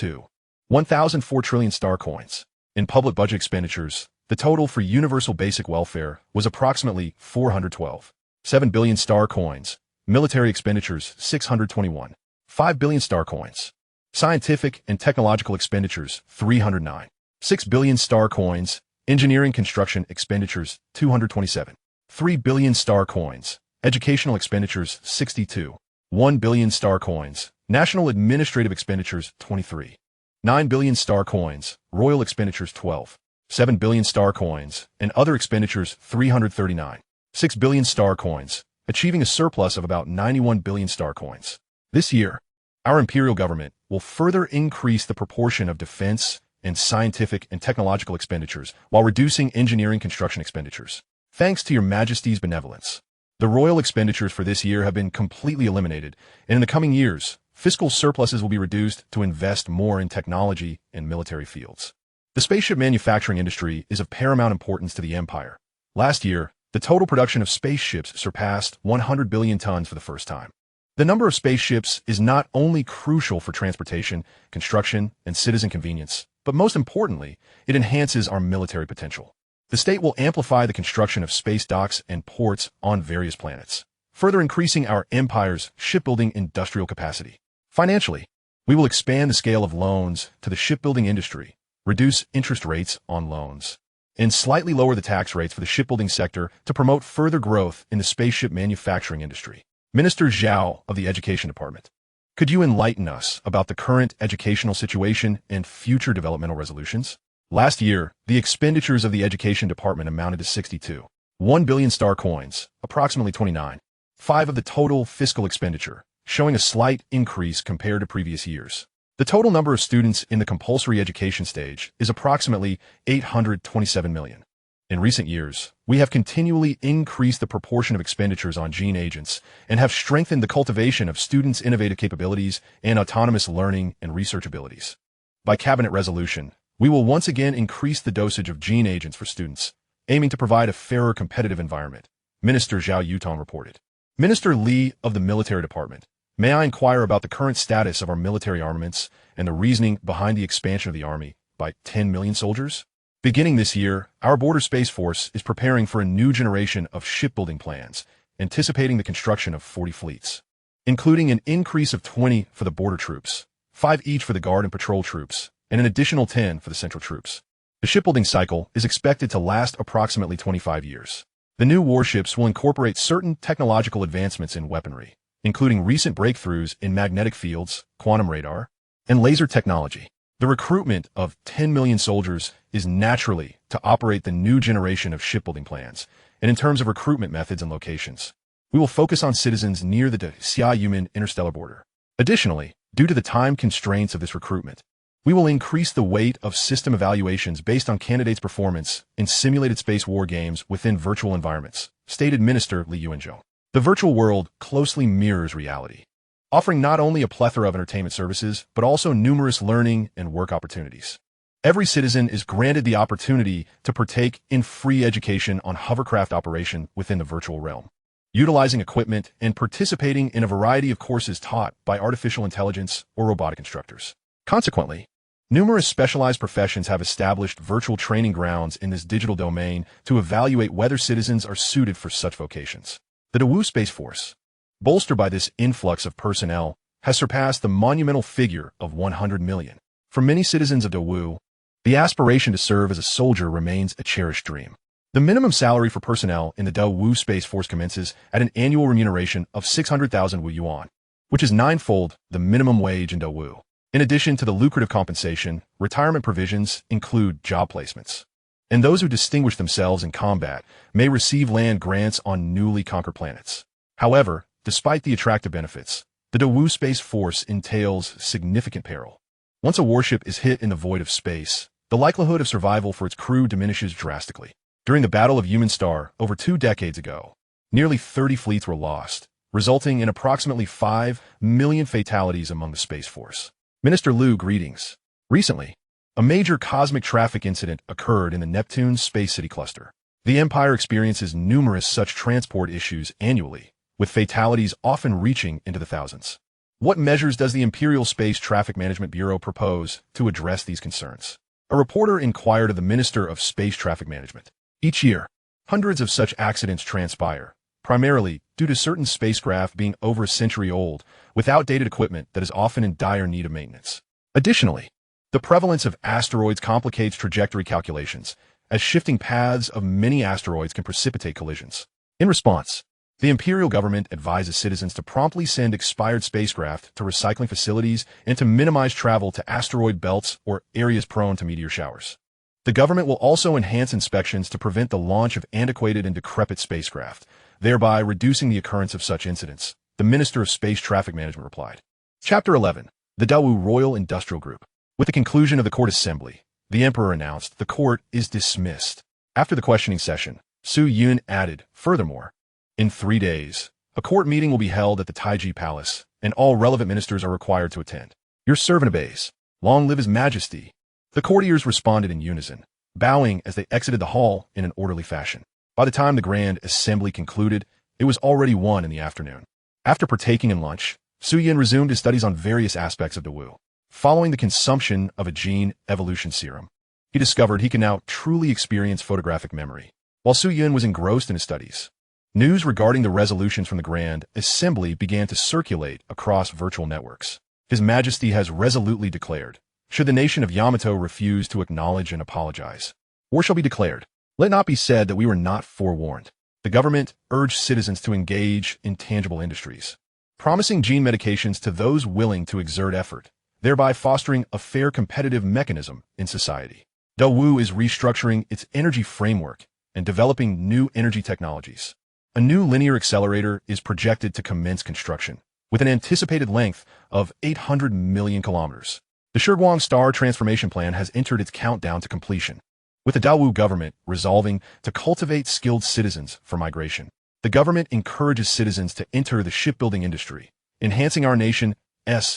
1,004 trillion star coins. In public budget expenditures, the total for universal basic welfare was approximately 412.7 billion star coins, military expenditures 621.5 billion star coins, scientific and technological expenditures 309.6 billion star coins, engineering construction expenditures 227.3 billion star coins, educational expenditures 62.1 billion star coins, national administrative expenditures 23.9 billion star coins, royal expenditures 12.7 billion star coins, and other expenditures 339.6 billion star coins, achieving a surplus of about 91 billion star coins. This year, Our imperial government will further increase the proportion of defense and scientific and technological expenditures while reducing engineering construction expenditures. Thanks to your majesty's benevolence, the royal expenditures for this year have been completely eliminated, and in the coming years, fiscal surpluses will be reduced to invest more in technology and military fields. The spaceship manufacturing industry is of paramount importance to the empire. Last year, the total production of spaceships surpassed 100 billion tons for the first time. The number of spaceships is not only crucial for transportation, construction, and citizen convenience, but most importantly, it enhances our military potential. The state will amplify the construction of space docks and ports on various planets, further increasing our empire's shipbuilding industrial capacity. Financially, we will expand the scale of loans to the shipbuilding industry, reduce interest rates on loans, and slightly lower the tax rates for the shipbuilding sector to promote further growth in the spaceship manufacturing industry. Minister Zhao of the Education Department, could you enlighten us about the current educational situation and future developmental resolutions? Last year, the expenditures of the Education Department amounted to 62.1 billion star coins, approximately 29.5% of the total fiscal expenditure, showing a slight increase compared to previous years. The total number of students in the compulsory education stage is approximately 827 million. In recent years, we have continually increased the proportion of expenditures on gene agents and have strengthened the cultivation of students' innovative capabilities and autonomous learning and research abilities. By cabinet resolution, we will once again increase the dosage of gene agents for students, aiming to provide a fairer competitive environment, Minister Zhao Yutong reported. Minister Li of the Military Department, may I inquire about the current status of our military armaments and the reasoning behind the expansion of the Army by 10 million soldiers? Beginning this year, our Border Space Force is preparing for a new generation of shipbuilding plans, anticipating the construction of 40 fleets, including an increase of 20 for the border troops, 5 each for the Guard and Patrol troops, and an additional 10 for the Central troops. The shipbuilding cycle is expected to last approximately 25 years. The new warships will incorporate certain technological advancements in weaponry, including recent breakthroughs in magnetic fields, quantum radar, and laser technology. The recruitment of 10 million soldiers is naturally to operate the new generation of shipbuilding plans, and in terms of recruitment methods and locations, we will focus on citizens near the Xia-Yumen interstellar border. Additionally, due to the time constraints of this recruitment, we will increase the weight of system evaluations based on candidates' performance in simulated space war games within virtual environments, stated Minister Li Yuanzhou. The virtual world closely mirrors reality, offering not only a plethora of entertainment services, but also numerous learning and work opportunities. Every citizen is granted the opportunity to partake in free education on hovercraft operation within the virtual realm, utilizing equipment and participating in a variety of courses taught by artificial intelligence or robotic instructors. Consequently, numerous specialized professions have established virtual training grounds in this digital domain to evaluate whether citizens are suited for such vocations. The Daewoo Space Force, bolstered by this influx of personnel, has surpassed the monumental figure of 100 million. For many citizens of Daewoo, the aspiration to serve as a soldier remains a cherished dream. The minimum salary for personnel in the Daewoo Space Force commences at an annual remuneration of 600,000 Wu Yuan, which is ninefold the minimum wage in Daewoo. In addition to the lucrative compensation, retirement provisions include job placements, and those who distinguish themselves in combat may receive land grants on newly conquered planets. However, despite the attractive benefits, the Daewoo Space Force entails significant peril. Once a warship is hit in the void of space, the likelihood of survival for its crew diminishes drastically. During the Battle of Yumen Star over 2 decades ago, nearly 30 fleets were lost, resulting in approximately 5 million fatalities among the Space Force. Minister Liu, greetings. Recently, a major cosmic traffic incident occurred in the Neptune Space City cluster. The Empire experiences numerous such transport issues annually, with fatalities often reaching into the thousands. What measures does the Imperial Space Traffic Management Bureau propose to address these concerns? A reporter inquired of the Minister of Space Traffic Management. Each year, hundreds of such accidents transpire, primarily due to certain spacecraft being over a century old, with outdated equipment that is often in dire need of maintenance. Additionally, the prevalence of asteroids complicates trajectory calculations, as shifting paths of many asteroids can precipitate collisions. In response, the Imperial government advises citizens to promptly send expired spacecraft to recycling facilities and to minimize travel to asteroid belts or areas prone to meteor showers. The government will also enhance inspections to prevent the launch of antiquated and decrepit spacecraft, thereby reducing the occurrence of such incidents, the Minister of Space Traffic Management replied. Chapter 11. The Daewoo Royal Industrial Group. With the conclusion of the court assembly, the emperor announced the court is dismissed. After the questioning session, Su Yun added, furthermore, in 3 days, a court meeting will be held at the Taiji Palace, and all relevant ministers are required to attend. Your servant obeys. Long live His Majesty. The courtiers responded in unison, bowing as they exited the hall in an orderly fashion. By the time the grand assembly concluded, it was already 1 in the afternoon. After partaking in lunch, Su Yun resumed his studies on various aspects of Daewoo. Following the consumption of a gene evolution serum, he discovered he could now truly experience photographic memory. While Su Yun was engrossed in his studies, news regarding the resolutions from the Grand Assembly began to circulate across virtual networks. His Majesty has resolutely declared, should the nation of Yamato refuse to acknowledge and apologize, war shall be declared. Let not be said that we were not forewarned. The government urged citizens to engage in tangible industries, promising gene medications to those willing to exert effort, thereby fostering a fair competitive mechanism in society. Daewoo is restructuring its energy framework and developing new energy technologies. A new linear accelerator is projected to commence construction, with an anticipated length of 800 million kilometers. The Shiguang Star Transformation Plan has entered its countdown to completion, with the Daewoo government resolving to cultivate skilled citizens for migration. The government encourages citizens to enter the shipbuilding industry, enhancing our nation's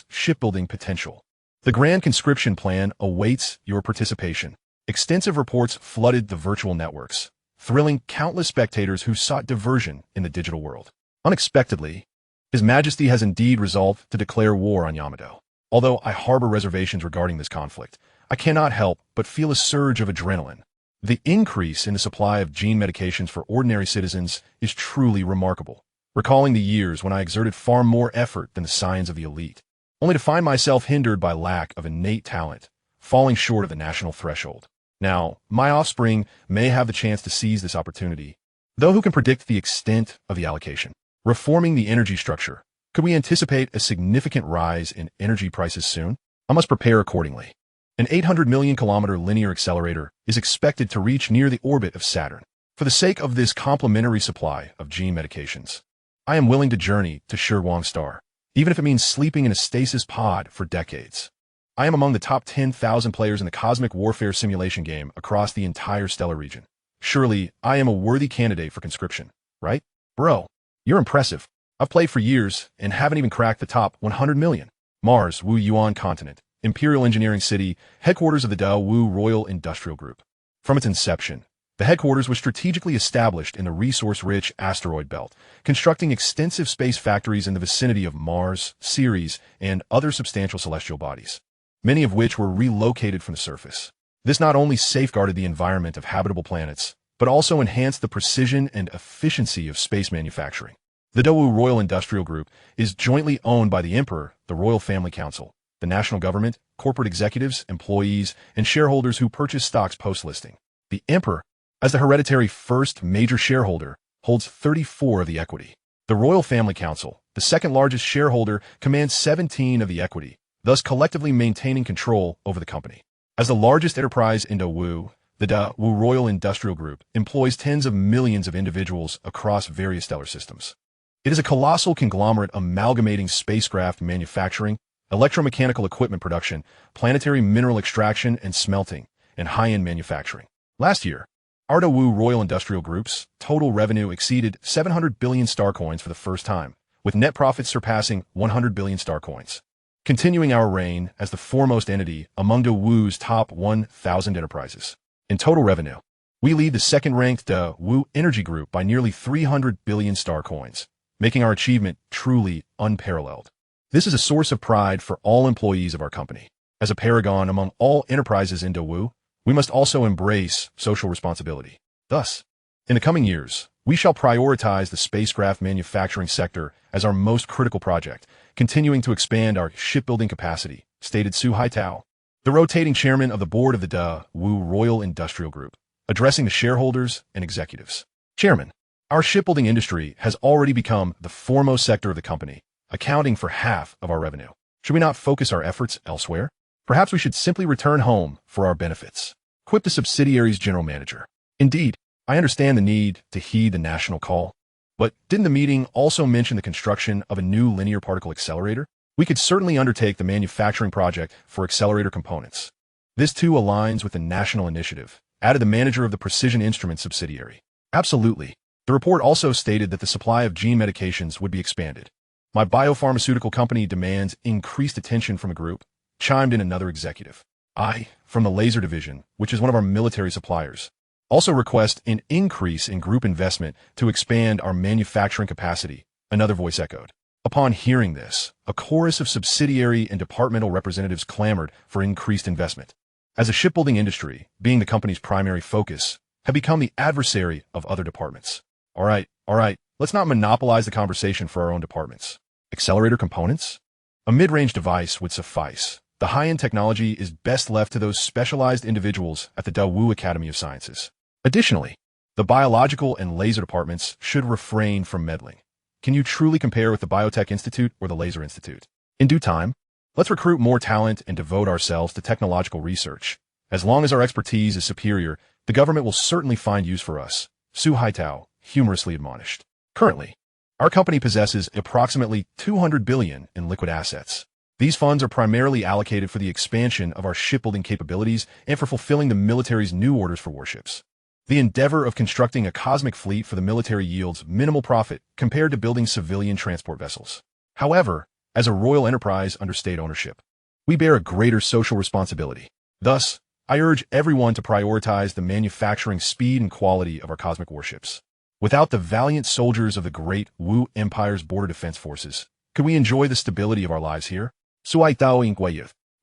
shipbuilding potential. The Grand Conscription Plan awaits your participation. Extensive reports flooded the virtual networks, thrilling countless spectators who sought diversion in the digital world. Unexpectedly, His Majesty has indeed resolved to declare war on Yamato. Although I harbor reservations regarding this conflict, I cannot help but feel a surge of adrenaline. The increase in the supply of gene medications for ordinary citizens is truly remarkable, recalling the years when I exerted far more effort than the scions of the elite, only to find myself hindered by lack of innate talent, falling short of the national threshold. Now, my offspring may have the chance to seize this opportunity, though who can predict the extent of the allocation? Reforming the energy structure. Could we anticipate a significant rise in energy prices soon? I must prepare accordingly. An 800 million kilometer linear accelerator is expected to reach near the orbit of Saturn. For the sake of this complementary supply of gene medications, I am willing to journey to Shiguang Star, even if it means sleeping in a stasis pod for decades. I am among the top 10,000 players in the cosmic warfare simulation game across the entire stellar region. Surely, I am a worthy candidate for conscription, right? Bro, you're impressive. I've played for years and haven't even cracked the top 100 million. Mars, Wu Yuan Continent. Imperial Engineering City, headquarters of the Daewoo Royal Industrial Group. From its inception, the headquarters was strategically established in the resource-rich asteroid belt, constructing extensive space factories in the vicinity of Mars, Ceres, and other substantial celestial bodies, many of which were relocated from the surface. This not only safeguarded the environment of habitable planets, but also enhanced the precision and efficiency of space manufacturing. The Daewoo Royal Industrial Group is jointly owned by the Emperor, the Royal Family Council, the national government, corporate executives, employees, and shareholders who purchase stocks post-listing. The Emperor, as the hereditary first major shareholder, holds 34 of the equity. The Royal Family Council, the second largest shareholder, commands 17 of the equity, thus collectively maintaining control over the company. As the largest enterprise in Daewoo, the Daewoo Royal Industrial Group employs tens of millions of individuals across various stellar systems. It is a colossal conglomerate amalgamating spacecraft manufacturing, electromechanical equipment production, planetary mineral extraction and smelting, and high-end manufacturing. Last year, our Daewoo Royal Industrial Group's total revenue exceeded 700 billion star coins for the first time, with net profits surpassing 100 billion star coins. Continuing our reign as the foremost entity among Daewoo's top 1,000 enterprises. In total revenue, we lead the second-ranked Daewoo Energy Group by nearly 300 billion star coins, making our achievement truly unparalleled. This is a source of pride for all employees of our company. As a paragon among all enterprises in Daewoo, we must also embrace social responsibility. Thus, in the coming years, we shall prioritize the spacecraft manufacturing sector as our most critical project, continuing to expand our shipbuilding capacity, stated Su Haitao, the rotating chairman of the board of the Daewoo Royal Industrial Group, addressing the shareholders and executives. Chairman, our shipbuilding industry has already become the foremost sector of the company, accounting for half of our revenue. Should we not focus our efforts elsewhere? Perhaps we should simply return home for our benefits. Quipped the subsidiary's general manager. Indeed, I understand the need to heed the national call, but didn't the meeting also mention the construction of a new linear particle accelerator? We could certainly undertake the manufacturing project for accelerator components. This too aligns with the national initiative, added the manager of the Precision Instruments subsidiary. Absolutely. The report also stated that the supply of gene medications would be expanded. My biopharmaceutical company demands increased attention from the group, chimed in another executive. I, from the laser division, which is one of our military suppliers, also request an increase in group investment to expand our manufacturing capacity, another voice echoed. Upon hearing this, a chorus of subsidiary and departmental representatives clamored for increased investment. As the shipbuilding industry, being the company's primary focus, had become the adversary of other departments. All right, let's not monopolize the conversation for our own departments. Accelerator components? A mid-range device would suffice. The high-end technology is best left to those specialized individuals at the Daewoo Academy of Sciences. Additionally, the biological and laser departments should refrain from meddling. Can you truly compare with the Biotech Institute or the Laser Institute? In due time, let's recruit more talent and devote ourselves to technological research. As long as our expertise is superior, the government will certainly find use for us, Su Haitao humorously admonished. Currently, our company possesses approximately $200 billion in liquid assets. These funds are primarily allocated for the expansion of our shipbuilding capabilities and for fulfilling the military's new orders for warships. The endeavor of constructing a cosmic fleet for the military yields minimal profit compared to building civilian transport vessels. However, as a royal enterprise under state ownership, we bear a greater social responsibility. Thus, I urge everyone to prioritize the manufacturing speed and quality of our cosmic warships. Without the valiant soldiers of the great Wu Empire's border defense forces, could we enjoy the stability of our lives here?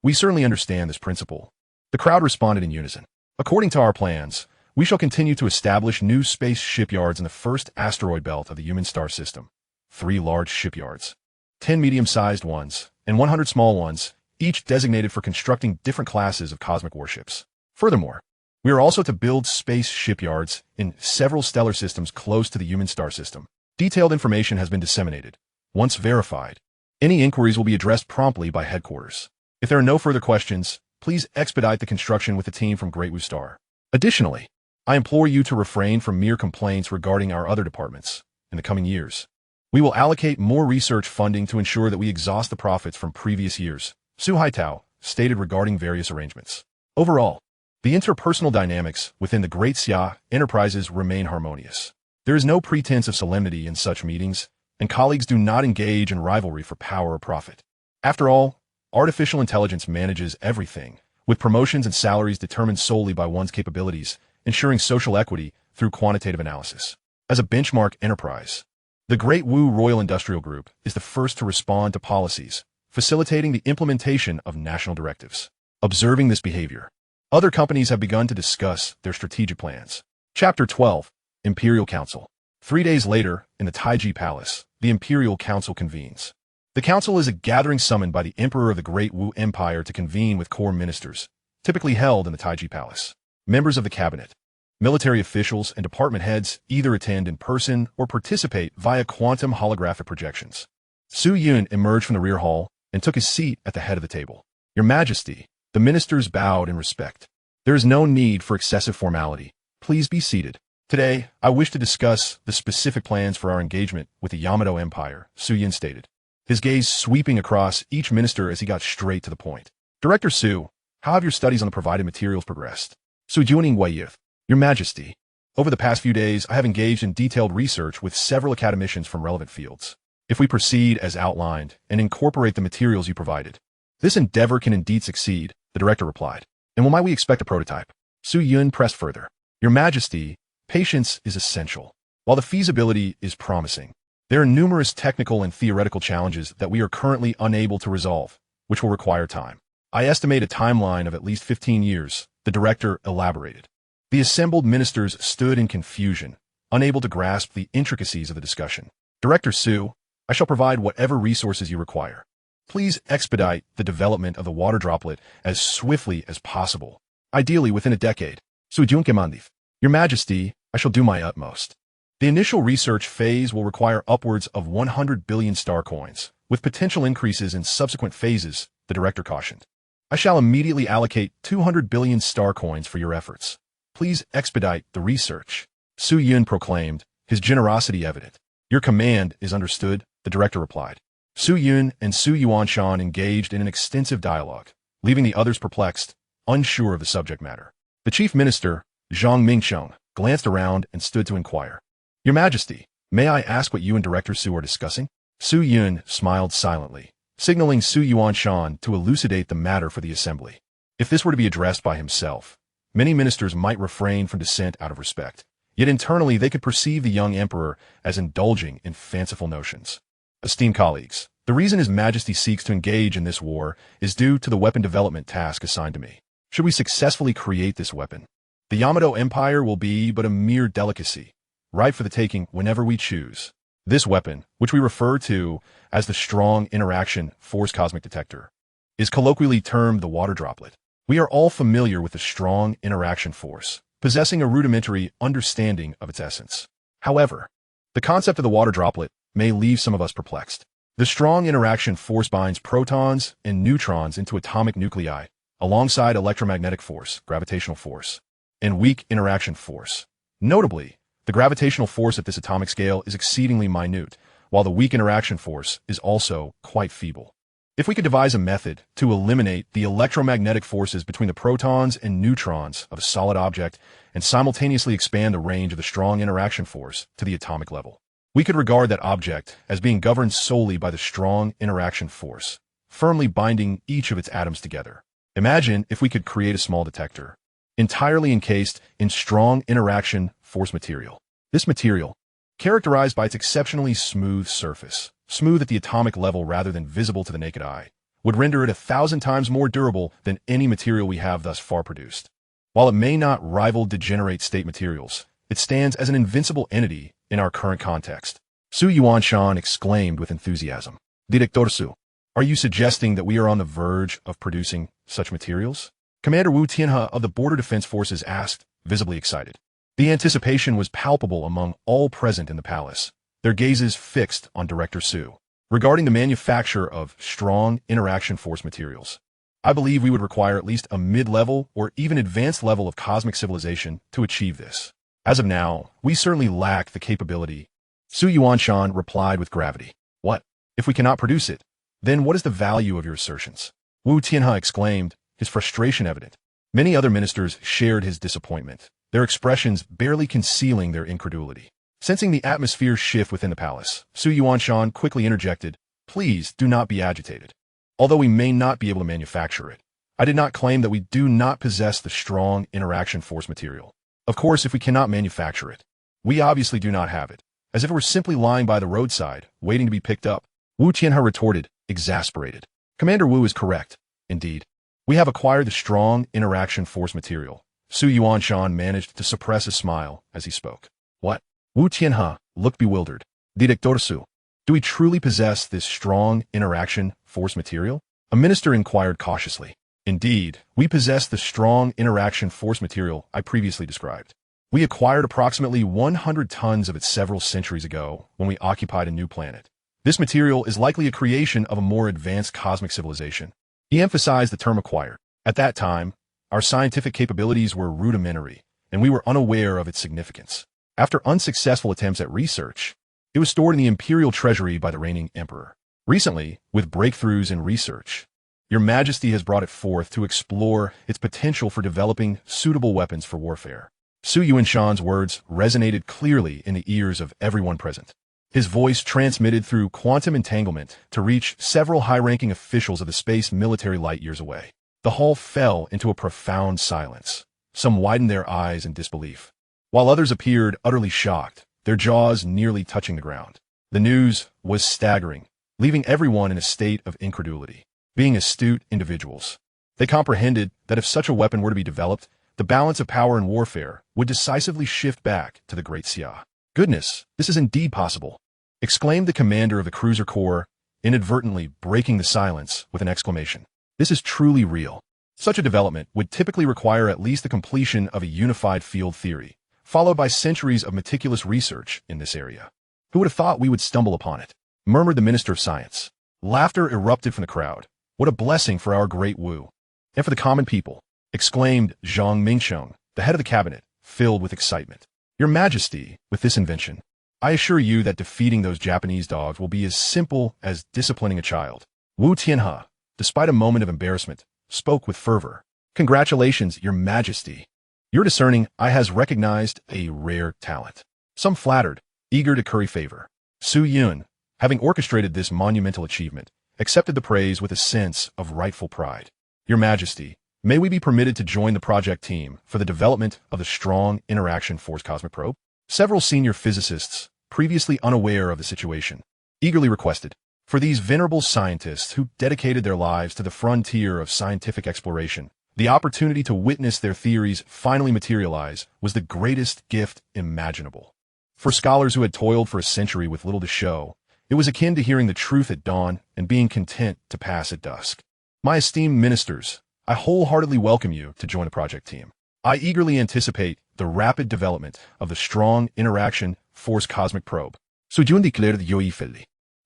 We certainly understand this principle. The crowd responded in unison. According to our plans, we shall continue to establish new space shipyards in the first asteroid belt of the human star system. 3 large shipyards, 10 medium-sized ones, and 100 small ones, each designated for constructing different classes of cosmic warships. Furthermore, we are also to build space shipyards in several stellar systems close to the human star system. Detailed information has been disseminated. Once verified, any inquiries will be addressed promptly by headquarters. If there are no further questions, please expedite the construction with the team from Great Wu Star. Additionally, I implore you to refrain from mere complaints regarding our other departments. In the coming years, we will allocate more research funding to ensure that we exhaust the profits from previous years, Su Haitao stated regarding various arrangements. Overall, the interpersonal dynamics within the Great Xia enterprises remain harmonious. There is no pretense of solemnity in such meetings, and colleagues do not engage in rivalry for power or profit. After all, artificial intelligence manages everything, with promotions and salaries determined solely by one's capabilities, ensuring social equity through quantitative analysis. As a benchmark enterprise, the Great Wu Royal Industrial Group is the first to respond to policies, facilitating the implementation of national directives. Observing this behavior, other companies have begun to discuss their strategic plans. Chapter 12, Imperial Council. 3 days later, in the Taiji Palace, the Imperial Council convenes. The council is a gathering summoned by the Emperor of the Great Wu Empire to convene with core ministers, typically held in the Taiji Palace. Members of the cabinet, military officials, and department heads either attend in person or participate via quantum holographic projections. Su Yun emerged from the rear hall and took his seat at the head of the table. Your Majesty, the ministers bowed in respect. There is no need for excessive formality. Please be seated. Today, I wish to discuss the specific plans for our engagement with the Yamato Empire, Su Yun stated, his gaze sweeping across each minister as he got straight to the point. Director Su, how have your studies on the provided materials progressed? Su Juning Weiyuth, Your Majesty, over the past few days, I have engaged in detailed research with several academicians from relevant fields. If we proceed as outlined and incorporate the materials you provided, this endeavor can indeed succeed, the director replied. And when might we expect a prototype? Su Yun pressed further. Your Majesty, patience is essential. While the feasibility is promising, there are numerous technical and theoretical challenges that we are currently unable to resolve, which will require time. I estimate a timeline of at least 15 years, the director elaborated. The assembled ministers stood in confusion, unable to grasp the intricacies of the discussion. Director Su, I shall provide whatever resources you require. Please expedite the development of the water droplet as swiftly as possible, ideally within a decade. Su Junkemandif, Your Majesty, I shall do my utmost. The initial research phase will require upwards of 100 billion star coins, with potential increases in subsequent phases, the director cautioned. I shall immediately allocate 200 billion star coins for your efforts. Please expedite the research. Su Yun proclaimed, his generosity evident. Your command is understood, the director replied. Su Yun and Su Yuanshan engaged in an extensive dialogue, leaving the others perplexed, unsure of the subject matter. The chief minister, Zhang Mingsheng, glanced around and stood to inquire. Your Majesty, may I ask what you and Director Su are discussing? Su Yun smiled silently, signaling Su Yuanshan to elucidate the matter for the assembly. If this were to be addressed by himself, many ministers might refrain from dissent out of respect, yet internally they could perceive the young emperor as indulging in fanciful notions. Esteemed colleagues, the reason His Majesty seeks to engage in this war is due to the weapon development task assigned to me. Should we successfully create this weapon, the Yamato Empire will be but a mere delicacy, ripe for the taking whenever we choose. This weapon, which we refer to as the Strong Interaction Force Cosmic Detector, is colloquially termed the water droplet. We are all familiar with the strong interaction force, possessing a rudimentary understanding of its essence. However, the concept of the water droplet may leave some of us perplexed. The strong interaction force binds protons and neutrons into atomic nuclei, alongside electromagnetic force, gravitational force, and weak interaction force. Notably, the gravitational force at this atomic scale is exceedingly minute, while the weak interaction force is also quite feeble. If we could devise a method to eliminate the electromagnetic forces between the protons and neutrons of a solid object and simultaneously expand the range of the strong interaction force to the atomic level, we could regard that object as being governed solely by the strong interaction force, firmly binding each of its atoms together. Imagine if we could create a small detector, entirely encased in strong interaction force material. This material, characterized by its exceptionally smooth surface, smooth at the atomic level rather than visible to the naked eye, would render it 1,000 times more durable than any material we have thus far produced. While it may not rival degenerate state materials, it stands as an invincible entity in our current context. Su Yuanshan exclaimed with enthusiasm. Director Su, are you suggesting that we are on the verge of producing such materials? Commander Wu Tianhe of the Border Defense Forces asked, visibly excited. The anticipation was palpable among all present in the palace, their gazes fixed on Director Su. Regarding the manufacture of strong interaction force materials, I believe we would require at least a mid-level or even advanced level of cosmic civilization to achieve this. As of now, we certainly lack the capability. Su Yuanshan replied with gravity. What? If we cannot produce it, then what is the value of your assertions? Wu Tianhe exclaimed, his frustration evident. Many other ministers shared his disappointment, their expressions barely concealing their incredulity. Sensing the atmosphere shift within the palace, Su Yuanshan quickly interjected, Please do not be agitated. Although we may not be able to manufacture it, I did not claim that we do not possess the strong interaction force material. Of course, if we cannot manufacture it, we obviously do not have it, as if it were simply lying by the roadside, waiting to be picked up. Wu Tianhe retorted, exasperated. Commander Wu is correct. Indeed, we have acquired the strong interaction force material. Su Yuanshan managed to suppress a smile as he spoke. What? Wu Tianhe looked bewildered. Director Su, do we truly possess this strong interaction force material? A minister inquired cautiously. Indeed, we possess the strong interaction force material I previously described. We acquired approximately 100 tons of it several centuries ago when we occupied a new planet. This material is likely a creation of a more advanced cosmic civilization. He emphasized the term acquired. At that time, our scientific capabilities were rudimentary, and we were unaware of its significance. After unsuccessful attempts at research, it was stored in the imperial treasury by the reigning emperor. Recently, with breakthroughs in research, Your Majesty has brought it forth to explore its potential for developing suitable weapons for warfare. Su Yuanshan's words resonated clearly in the ears of everyone present. His voice transmitted through quantum entanglement to reach several high-ranking officials of the space military light years away. The hall fell into a profound silence. Some widened their eyes in disbelief, while others appeared utterly shocked, their jaws nearly touching the ground. The news was staggering, leaving everyone in a state of incredulity. Being astute individuals, they comprehended that if such a weapon were to be developed, the balance of power in warfare would decisively shift back to the Great Xia. Goodness, this is indeed possible, exclaimed the commander of the cruiser corps, inadvertently breaking the silence with an exclamation. This is truly real. Such a development would typically require at least the completion of a unified field theory, followed by centuries of meticulous research in this area. Who would have thought we would stumble upon it? Murmured the Minister of Science. Laughter erupted from the crowd. What a blessing for our great Wu. And for the common people, exclaimed Zhang Mingsheng, the head of the cabinet, filled with excitement. Your Majesty, with this invention, I assure you that defeating those Japanese dogs will be as simple as disciplining a child. Wu Tianhe, despite a moment of embarrassment, spoke with fervor. Congratulations, Your Majesty. Your discerning eye has recognized a rare talent. Some flattered, eager to curry favor. Su Yun, having orchestrated this monumental achievement, accepted the praise with a sense of rightful pride. Your Majesty, may we be permitted to join the project team for the development of the Strong Interaction Force Cosmic Probe? Several senior physicists, previously unaware of the situation, eagerly requested. For these venerable scientists who dedicated their lives to the frontier of scientific exploration, the opportunity to witness their theories finally materialize was the greatest gift imaginable. For scholars who had toiled for a century with little to show, it was akin to hearing the truth at dawn and being content to pass at dusk. My esteemed ministers, I wholeheartedly welcome you to join the project team. I eagerly anticipate the rapid development of the Strong Interaction Force Cosmic Probe.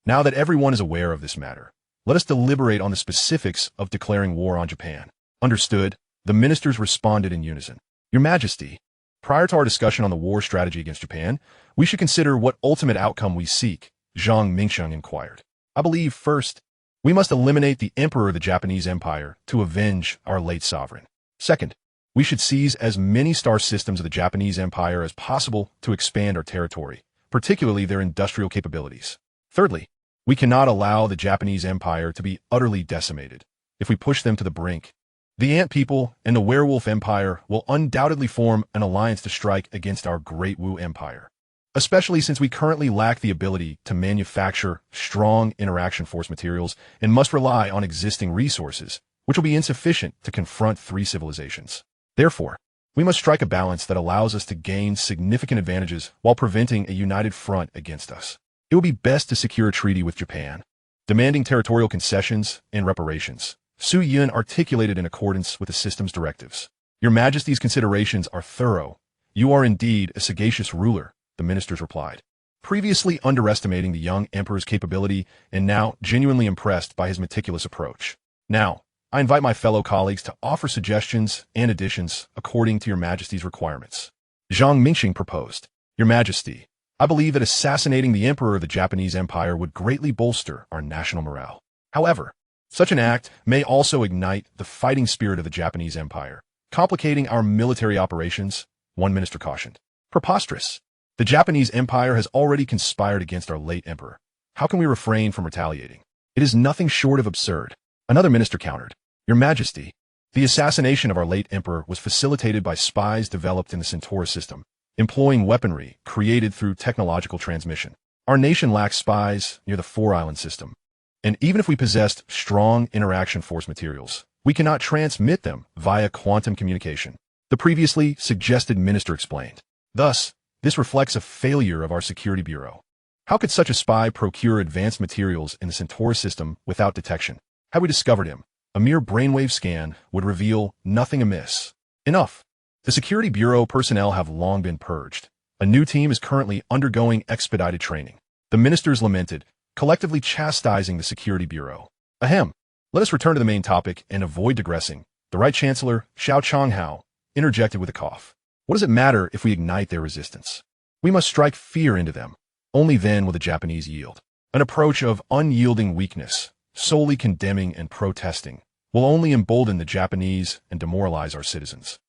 Now that everyone is aware of this matter, let us deliberate on the specifics of declaring war on Japan. Understood, the ministers responded in unison. Your Majesty, prior to our discussion on the war strategy against Japan, we should consider what ultimate outcome we seek, Zhang Mingsheng inquired. I believe, first, we must eliminate the Emperor of the Japanese Empire to avenge our late sovereign. Second, we should seize as many star systems of the Japanese Empire as possible to expand our territory, particularly their industrial capabilities. Thirdly, we cannot allow the Japanese Empire to be utterly decimated. If we push them to the brink, the Ant People and the Werewolf Empire will undoubtedly form an alliance to strike against our great Wu Empire, especially since we currently lack the ability to manufacture strong interaction force materials and must rely on existing resources, which will be insufficient to confront three civilizations. Therefore, we must strike a balance that allows us to gain significant advantages while preventing a united front against us. It will be best to secure a treaty with Japan, demanding territorial concessions and reparations. Su Yun articulated in accordance with the system's directives. Your Majesty's considerations are thorough. You are indeed a sagacious ruler, the ministers replied, previously underestimating the young emperor's capability and now genuinely impressed by his meticulous approach. Now, I invite my fellow colleagues to offer suggestions and additions according to Your Majesty's requirements. Zhang Mingxing proposed. Your Majesty, I believe that assassinating the Emperor of the Japanese Empire would greatly bolster our national morale. However, such an act may also ignite the fighting spirit of the Japanese Empire, complicating our military operations, one minister cautioned. Preposterous. The Japanese Empire has already conspired against our late emperor. How can we refrain from retaliating? It is nothing short of absurd. Another minister countered. Your Majesty, the assassination of our late emperor was facilitated by spies developed in the Centaurus system, employing weaponry created through technological transmission. Our nation lacks spies near the Four-Island system, and even if we possessed strong interaction force materials, we cannot transmit them via quantum communication, the previously suggested minister explained. Thus, this reflects a failure of our security bureau. How could such a spy procure advanced materials in the Centaurus system without detection? Had we discovered him, a mere brainwave scan would reveal nothing amiss. Enough. The Security Bureau personnel have long been purged. A new team is currently undergoing expedited training. The ministers lamented, collectively chastising the Security Bureau. Ahem. Let us return to the main topic and avoid digressing. The Right Chancellor, Xiao Changhao, interjected with a cough. What does it matter if we ignite their resistance? We must strike fear into them. Only then will the Japanese yield. An approach of unyielding weakness, solely condemning and protesting, will only embolden the Japanese and demoralize our citizens.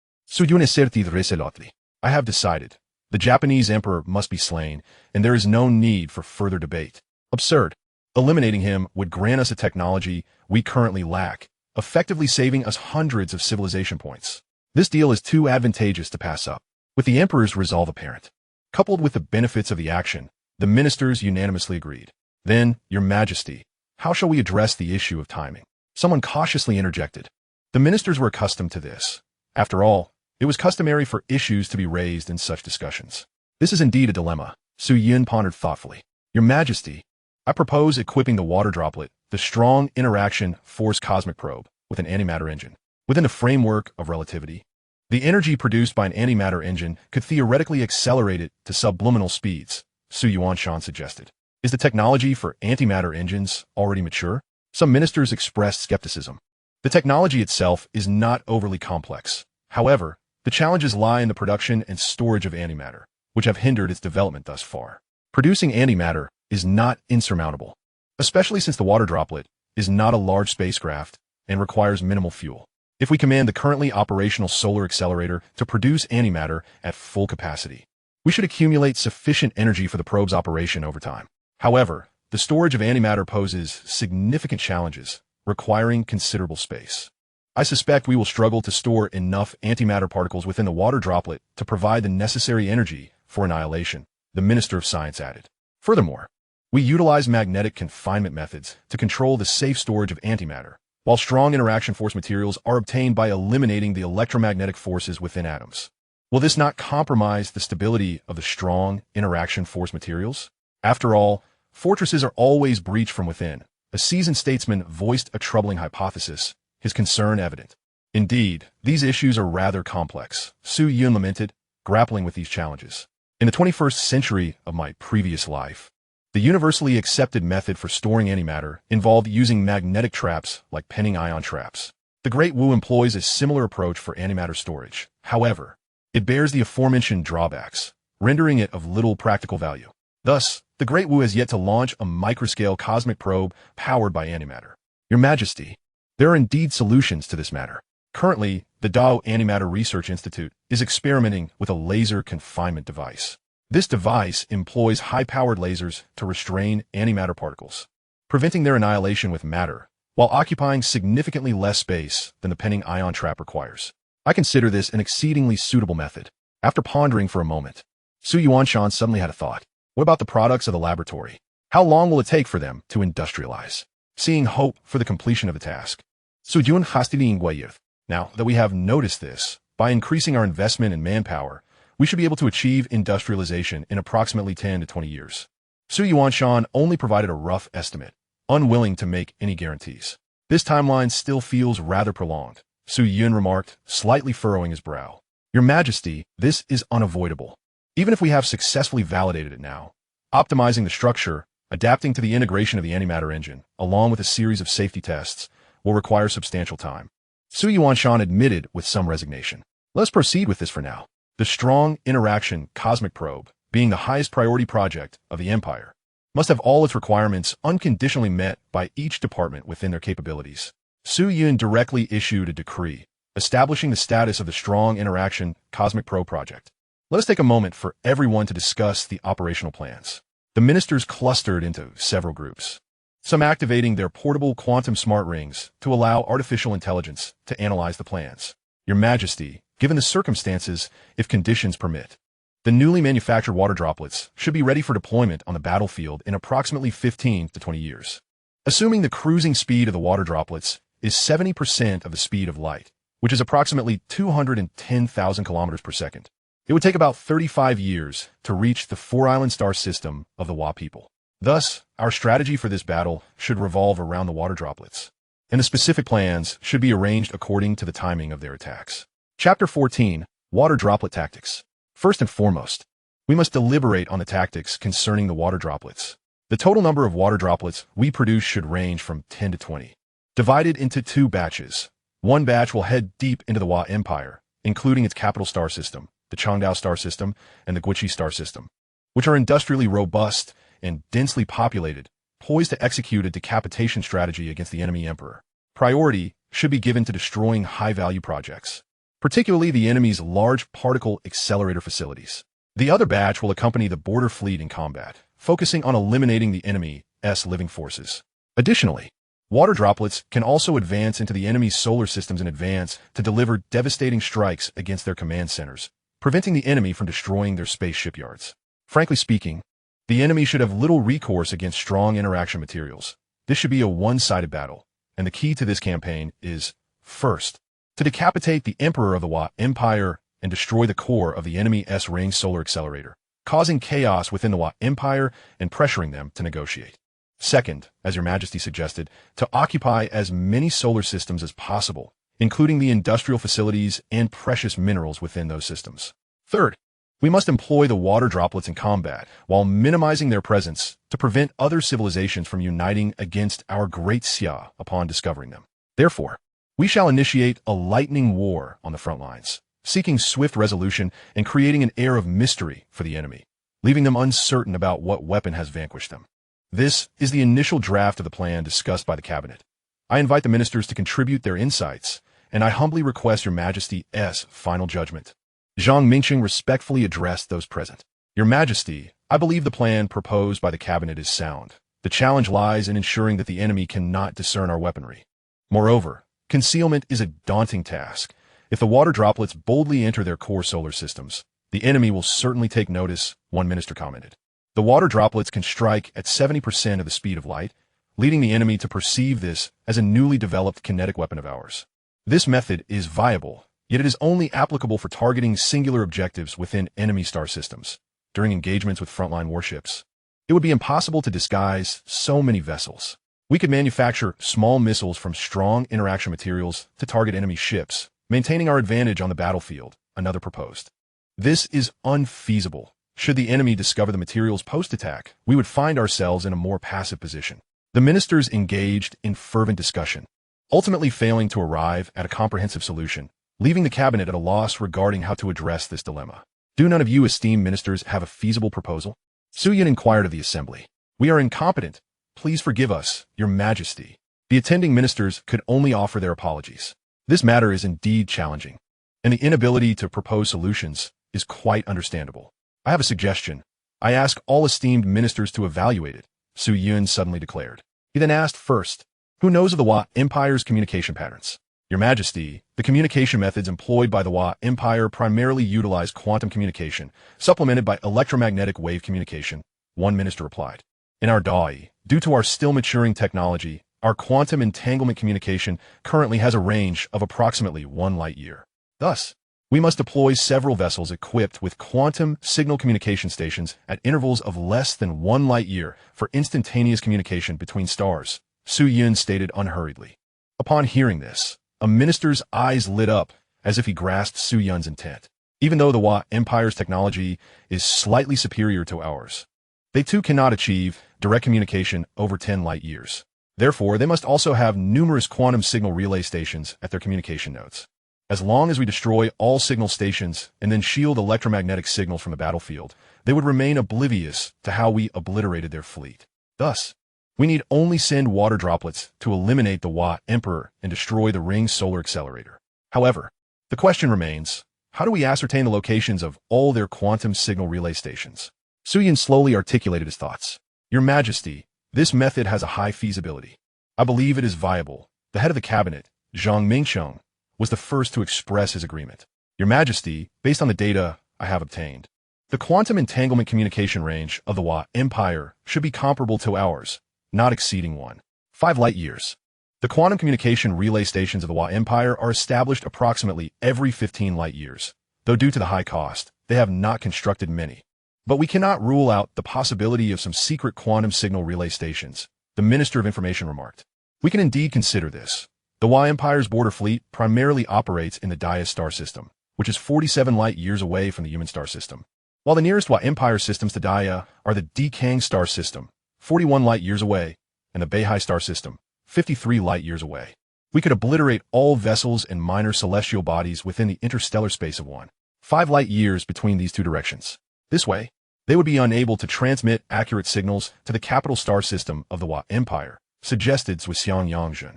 I have decided. The Japanese emperor must be slain, and there is no need for further debate. Absurd. Eliminating him would grant us a technology we currently lack, effectively saving us hundreds of civilization points. This deal is too advantageous to pass up. With the emperor's resolve apparent, coupled with the benefits of the action, the ministers unanimously agreed. Then, Your Majesty, how shall we address the issue of timing? Someone cautiously interjected. The ministers were accustomed to this. After all, it was customary for issues to be raised in such discussions. This is indeed a dilemma, Su Yin pondered thoughtfully. Your Majesty, I propose equipping the water droplet, the Strong Interaction Force Cosmic Probe, with an antimatter engine. Within the framework of relativity, the energy produced by an antimatter engine could theoretically accelerate it to subliminal speeds, Su Yuanshan suggested. Is the technology for antimatter engines already mature? Some ministers expressed skepticism. The technology itself is not overly complex. However, the challenges lie in the production and storage of antimatter, which have hindered its development thus far. Producing antimatter is not insurmountable, especially since the water droplet is not a large spacecraft and requires minimal fuel. If we command the currently operational solar accelerator to produce antimatter at full capacity, we should accumulate sufficient energy for the probe's operation over time. However, the storage of antimatter poses significant challenges, requiring considerable space. I suspect we will struggle to store enough antimatter particles within the water droplet to provide the necessary energy for annihilation, the Minister of Science added. Furthermore, we utilize magnetic confinement methods to control the safe storage of antimatter, while strong interaction force materials are obtained by eliminating the electromagnetic forces within atoms. Will this not compromise the stability of the strong interaction force materials? After all, fortresses are always breached from within. A seasoned statesman voiced a troubling hypothesis, his concern evident. Indeed, these issues are rather complex, Su Yun lamented, grappling with these challenges. In the 21st century of my previous life, the universally accepted method for storing antimatter involved using magnetic traps like pinning ion traps. The Great Wu employs a similar approach for antimatter storage. However, it bears the aforementioned drawbacks, rendering it of little practical value. Thus, the Great Wu has yet to launch a microscale cosmic probe powered by antimatter. Your Majesty, there are indeed solutions to this matter. Currently, the Dao Antimatter Research Institute is experimenting with a laser confinement device. This device employs high-powered lasers to restrain antimatter particles, preventing their annihilation with matter, while occupying significantly less space than the pinning ion trap requires. I consider this an exceedingly suitable method. After pondering for a moment, Su Yuanshan suddenly had a thought. What about the products of the laboratory? How long will it take for them to industrialize? Seeing hope for the completion of the task, Su Yun hastily inquired. Now that we have noticed this, by increasing our investment in manpower, we should be able to achieve industrialization in approximately 10 to 20 years. Su Yuanshan only provided a rough estimate, unwilling to make any guarantees. This timeline still feels rather prolonged, Su Yun remarked, slightly furrowing his brow. Your Majesty, this is unavoidable. Even if we have successfully validated it now, optimizing the structure, adapting to the integration of the antimatter engine, along with a series of safety tests, will require substantial time. Su Yuanshan admitted with some resignation. Let's proceed with this for now. The strong interaction cosmic probe, being the highest priority project of the Empire, must have all its requirements unconditionally met by each department within their capabilities. Su Yun directly issued a decree, establishing the status of the strong interaction cosmic probe project. Let us take a moment for everyone to discuss the operational plans. The ministers clustered into several groups, some activating their portable quantum smart rings to allow artificial intelligence to analyze the plans. Your Majesty, given the circumstances, if conditions permit, the newly manufactured water droplets should be ready for deployment on the battlefield in approximately 15 to 20 years. Assuming the cruising speed of the water droplets is 70% of the speed of light, which is approximately 210,000 kilometers per second, it would take about 35 years to reach the four-island star system of the Wa people. Thus, our strategy for this battle should revolve around the water droplets, and the specific plans should be arranged according to the timing of their attacks. Chapter 14, Water Droplet Tactics. First and foremost, we must deliberate on the tactics concerning the water droplets. The total number of water droplets we produce should range from 10 to 20. Divided into two batches. One batch will head deep into the Wa Empire, including its capital star system, the Changdao star system, and the Guiqi star system, which are industrially robust and densely populated, poised to execute a decapitation strategy against the enemy emperor. Priority should be given to destroying high-value projects, particularly the enemy's large particle accelerator facilities. The other batch will accompany the border fleet in combat, focusing on eliminating the enemy's living forces. Additionally, water droplets can also advance into the enemy's solar systems in advance to deliver devastating strikes against their command centers, preventing the enemy from destroying their space shipyards. Frankly speaking, the enemy should have little recourse against strong interaction materials. This should be a one-sided battle, and the key to this campaign is, first, to decapitate the Emperor of the Wa Empire and destroy the core of the enemy's ring solar accelerator, causing chaos within the Wa Empire and pressuring them to negotiate. Second, as Your Majesty suggested, to occupy as many solar systems as possible, including the industrial facilities and precious minerals within those systems. Third, we must employ the water droplets in combat while minimizing their presence to prevent other civilizations from uniting against our great Xia upon discovering them. Therefore, we shall initiate a lightning war on the front lines, seeking swift resolution and creating an air of mystery for the enemy, leaving them uncertain about what weapon has vanquished them. This is the initial draft of the plan discussed by the cabinet. I invite the ministers to contribute their insights, and I humbly request Your Majesty's final judgment. Zhang Mingqing respectfully addressed those present. Your Majesty, I believe the plan proposed by the cabinet is sound. The challenge lies in ensuring that the enemy cannot discern our weaponry. Moreover, concealment is a daunting task. If the water droplets boldly enter their core solar systems, the enemy will certainly take notice, one minister commented. The water droplets can strike at 70% of the speed of light, leading the enemy to perceive this as a newly developed kinetic weapon of ours. This method is viable, yet it is only applicable for targeting singular objectives within enemy star systems. During engagements with frontline warships, it would be impossible to disguise so many vessels. We could manufacture small missiles from strong interaction materials to target enemy ships, maintaining our advantage on the battlefield, another proposed. This is unfeasible. Should the enemy discover the materials post-attack, we would find ourselves in a more passive position. The ministers engaged in fervent discussion, ultimately failing to arrive at a comprehensive solution, leaving the cabinet at a loss regarding how to address this dilemma. Do none of you esteemed ministers have a feasible proposal? Su Yun inquired of the assembly. We are incompetent. Please forgive us, Your Majesty. The attending ministers could only offer their apologies. This matter is indeed challenging, and the inability to propose solutions is quite understandable. I have a suggestion. I ask all esteemed ministers to evaluate it, Su Yun suddenly declared. He then asked first, who knows of the Wa Empire's communication patterns? Your Majesty, the communication methods employed by the Wa Empire primarily utilize quantum communication, supplemented by electromagnetic wave communication, one minister replied. In our DAI, due to our still maturing technology, our quantum entanglement communication currently has a range of approximately 1 light-year. Thus, we must deploy several vessels equipped with quantum signal communication stations at intervals of less than 1 light-year for instantaneous communication between stars, Su Yun stated unhurriedly. Upon hearing this, a minister's eyes lit up as if he grasped Su Yun's intent. Even though the Wa Empire's technology is slightly superior to ours, they too cannot achieve direct communication over 10 light-years. Therefore, they must also have numerous quantum signal relay stations at their communication nodes. As long as we destroy all signal stations and then shield electromagnetic signals from the battlefield, they would remain oblivious to how we obliterated their fleet. Thus, we need only send water droplets to eliminate the Wa Emperor and destroy the Ring solar accelerator. However, the question remains, how do we ascertain the locations of all their quantum signal relay stations? Su Yun slowly articulated his thoughts. Your Majesty, this method has a high feasibility. I believe it is viable. The head of the cabinet, Zhang Mingqiang, was the first to express his agreement. Your Majesty, based on the data I have obtained, the quantum entanglement communication range of the Wa Empire should be comparable to ours, not exceeding 1.5 light-years. The quantum communication relay stations of the Wa Empire are established approximately every 15 light-years, though due to the high cost, they have not constructed many. But we cannot rule out the possibility of some secret quantum signal relay stations, the Minister of Information remarked. We can indeed consider this. The Wa Empire's border fleet primarily operates in the Dia star system, which is 47 light-years away from the human star system, while the nearest Wa Empire systems to Dia are the Dekang star system, 41 light-years away, and the Beihai star system, 53 light-years away. We could obliterate all vessels and minor celestial bodies within the interstellar space of 1.5 light-years between these two directions. This way, they would be unable to transmit accurate signals to the capital star system of the Wa Empire, suggested Zhuxiang Yangjun.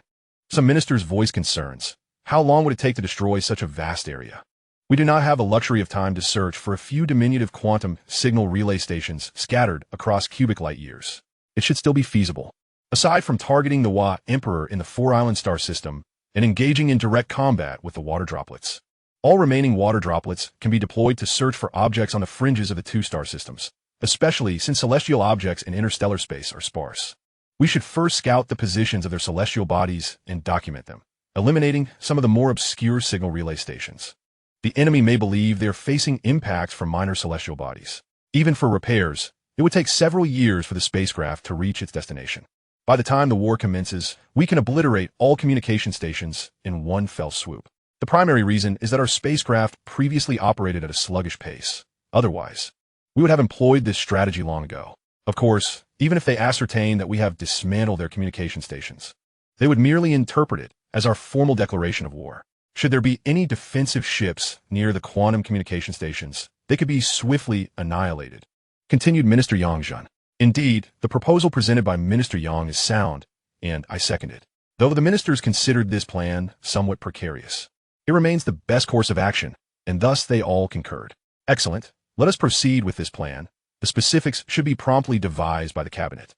Some ministers voiced concerns. How long would it take to destroy such a vast area? We do not have the luxury of time to search for a few diminutive quantum signal relay stations scattered across cubic light-years. It should still be feasible. Aside from targeting the Wa Emperor in the Four-Island star system and engaging in direct combat with the water droplets, all remaining water droplets can be deployed to search for objects on the fringes of the two star systems, especially since celestial objects in interstellar space are sparse. We should first scout the positions of their celestial bodies and document them, eliminating some of the more obscure signal relay stations. The enemy may believe they are facing impacts from minor celestial bodies. Even for repairs, it would take several years for the spacecraft to reach its destination. By the time the war commences, we can obliterate all communication stations in one fell swoop. The primary reason is that our spacecraft previously operated at a sluggish pace. Otherwise, we would have employed this strategy long ago. Of course, even if they ascertain that we have dismantled their communication stations, they would merely interpret it as our formal declaration of war. Should there be any defensive ships near the quantum communication stations, they could be swiftly annihilated. continued Minister Yang Zhen. Indeed, the proposal presented by Minister Yang is sound, and I second it. Though the ministers considered this plan somewhat precarious, it remains the best course of action, and thus they all concurred. Excellent. Let us proceed with this plan. The specifics should be promptly devised by the cabinet.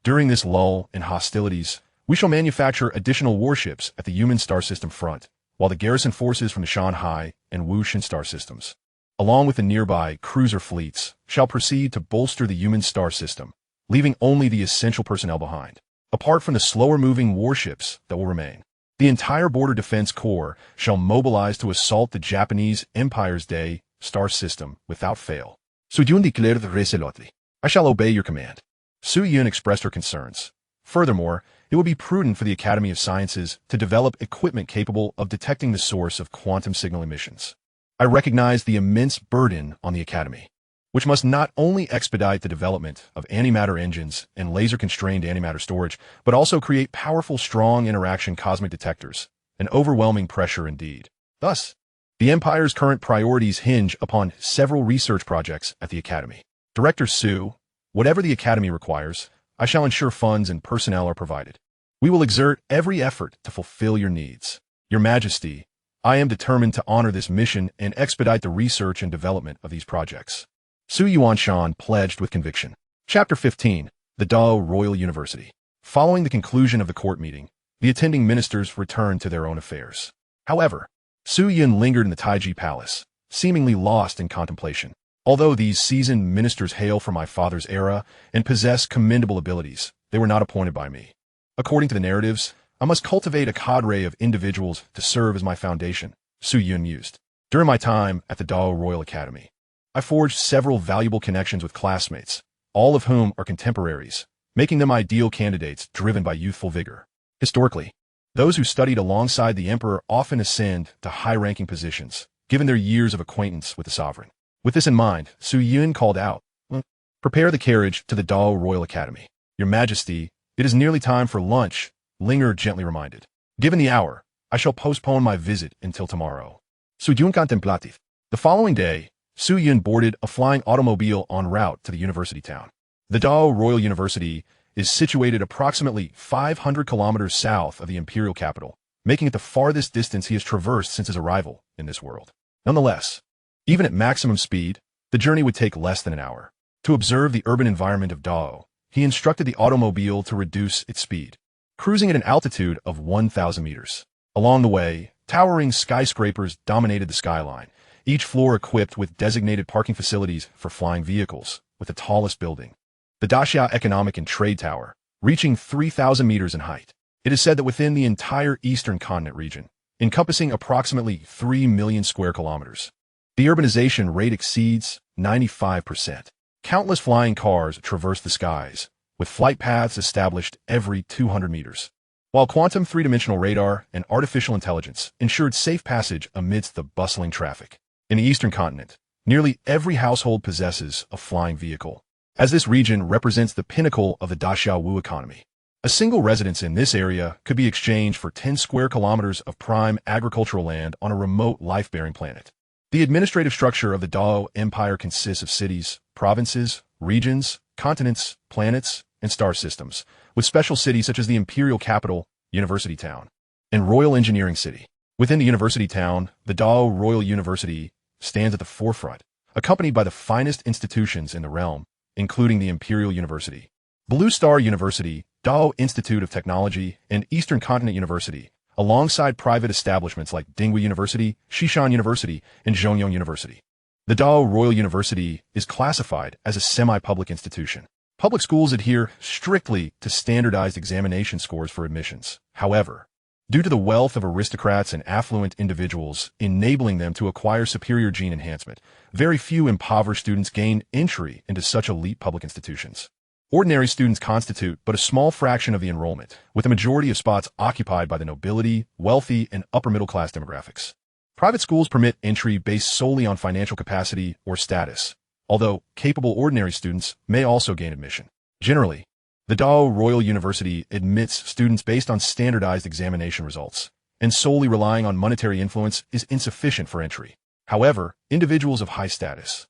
During this lull in hostilities, we shall manufacture additional warships at the human star system front, while the garrison forces from the Shanghai and Wushan star systems, along with the nearby cruiser fleets, shall proceed to bolster the human star system, leaving only the essential personnel behind. Apart from the slower-moving warships that will remain, the entire Border Defense Corps shall mobilize to assault the Japanese Empire's Day star system without fail. Suyun declared resolutely, I shall obey your command. Su Yun expressed her concerns. Furthermore, it would be prudent for the Academy of Sciences to develop equipment capable of detecting the source of quantum signal emissions. I recognize the immense burden on the Academy, which must not only expedite the development of antimatter engines and laser-constrained antimatter storage, but also create powerful, strong interaction cosmic detectors, an overwhelming pressure indeed. Thus, the Empire's current priorities hinge upon several research projects at the Academy. Director Su, whatever the Academy requires, I shall ensure funds and personnel are provided. We will exert every effort to fulfill your needs. Your Majesty, I am determined to honor this mission and expedite the research and development of these projects. Su Yuanshan pledged with conviction. Chapter 15. The Dao Royal University. Following the conclusion of the court meeting, the attending ministers returned to their own affairs. However, Su Yun lingered in the Taiji Palace, seemingly lost in contemplation. Although these seasoned ministers hail from my father's era and possess commendable abilities, they were not appointed by me. According to the narratives, I must cultivate a cadre of individuals to serve as my foundation, Su Yun mused. During my time at the Dao Royal Academy, I forged several valuable connections with classmates, all of whom are contemporaries, making them ideal candidates driven by youthful vigor. Historically, those who studied alongside the emperor often ascend to high-ranking positions, given their years of acquaintance with the sovereign. With this in mind, Su Yun called out, Prepare the carriage to the Dao Royal Academy. Your Majesty, it is nearly time for lunch, Linger gently reminded. Given the hour, I shall postpone my visit until tomorrow. Su Yun contemplative. The following day, Su Yun boarded a flying automobile en route to the university town. The Dao Royal University is situated approximately 500 kilometers south of the imperial capital, making it the farthest distance he has traversed since his arrival in this world. Nonetheless, even at maximum speed, the journey would take less than an hour. To observe the urban environment of Dao, he instructed the automobile to reduce its speed, cruising at an altitude of 1,000 meters. Along the way, towering skyscrapers dominated the skyline, each floor equipped with designated parking facilities for flying vehicles, with the tallest building, the Daxia Economic and Trade Tower, reaching 3,000 meters in height. It is said that within the entire eastern continent region, encompassing approximately 3 million square kilometers, the urbanization rate exceeds 95%. Countless flying cars traverse the skies, with flight paths established every 200 meters, while quantum three-dimensional radar and artificial intelligence ensured safe passage amidst the bustling traffic. In the eastern continent, nearly every household possesses a flying vehicle, as this region represents the pinnacle of the Daxia Wu economy. A single residence in this area could be exchanged for 10 square kilometers of prime agricultural land on a remote life-bearing planet. The administrative structure of the Dao Empire consists of cities, provinces, regions, continents, planets, and star systems, with special cities such as the imperial capital, University Town, and Royal Engineering City. Within the University Town, the Dao Royal University stands at the forefront, accompanied by the finest institutions in the realm, including the Imperial University, Blue Star University, Dao Institute of Technology, and Eastern Continent University, alongside private establishments like Dinghui University, Xishan University, and Zhongyong University. The Dao Royal University is classified as a semi-public institution. Public schools adhere strictly to standardized examination scores for admissions. However, due to the wealth of aristocrats and affluent individuals enabling them to acquire superior gene enhancement, very few impoverished students gain entry into such elite public institutions. Ordinary students constitute but a small fraction of the enrollment, with the majority of spots occupied by the nobility, wealthy, and upper-middle-class demographics. Private schools permit entry based solely on financial capacity or status, although capable ordinary students may also gain admission. Generally, the Dao Royal University admits students based on standardized examination results, and solely relying on monetary influence is insufficient for entry. However, individuals of high status,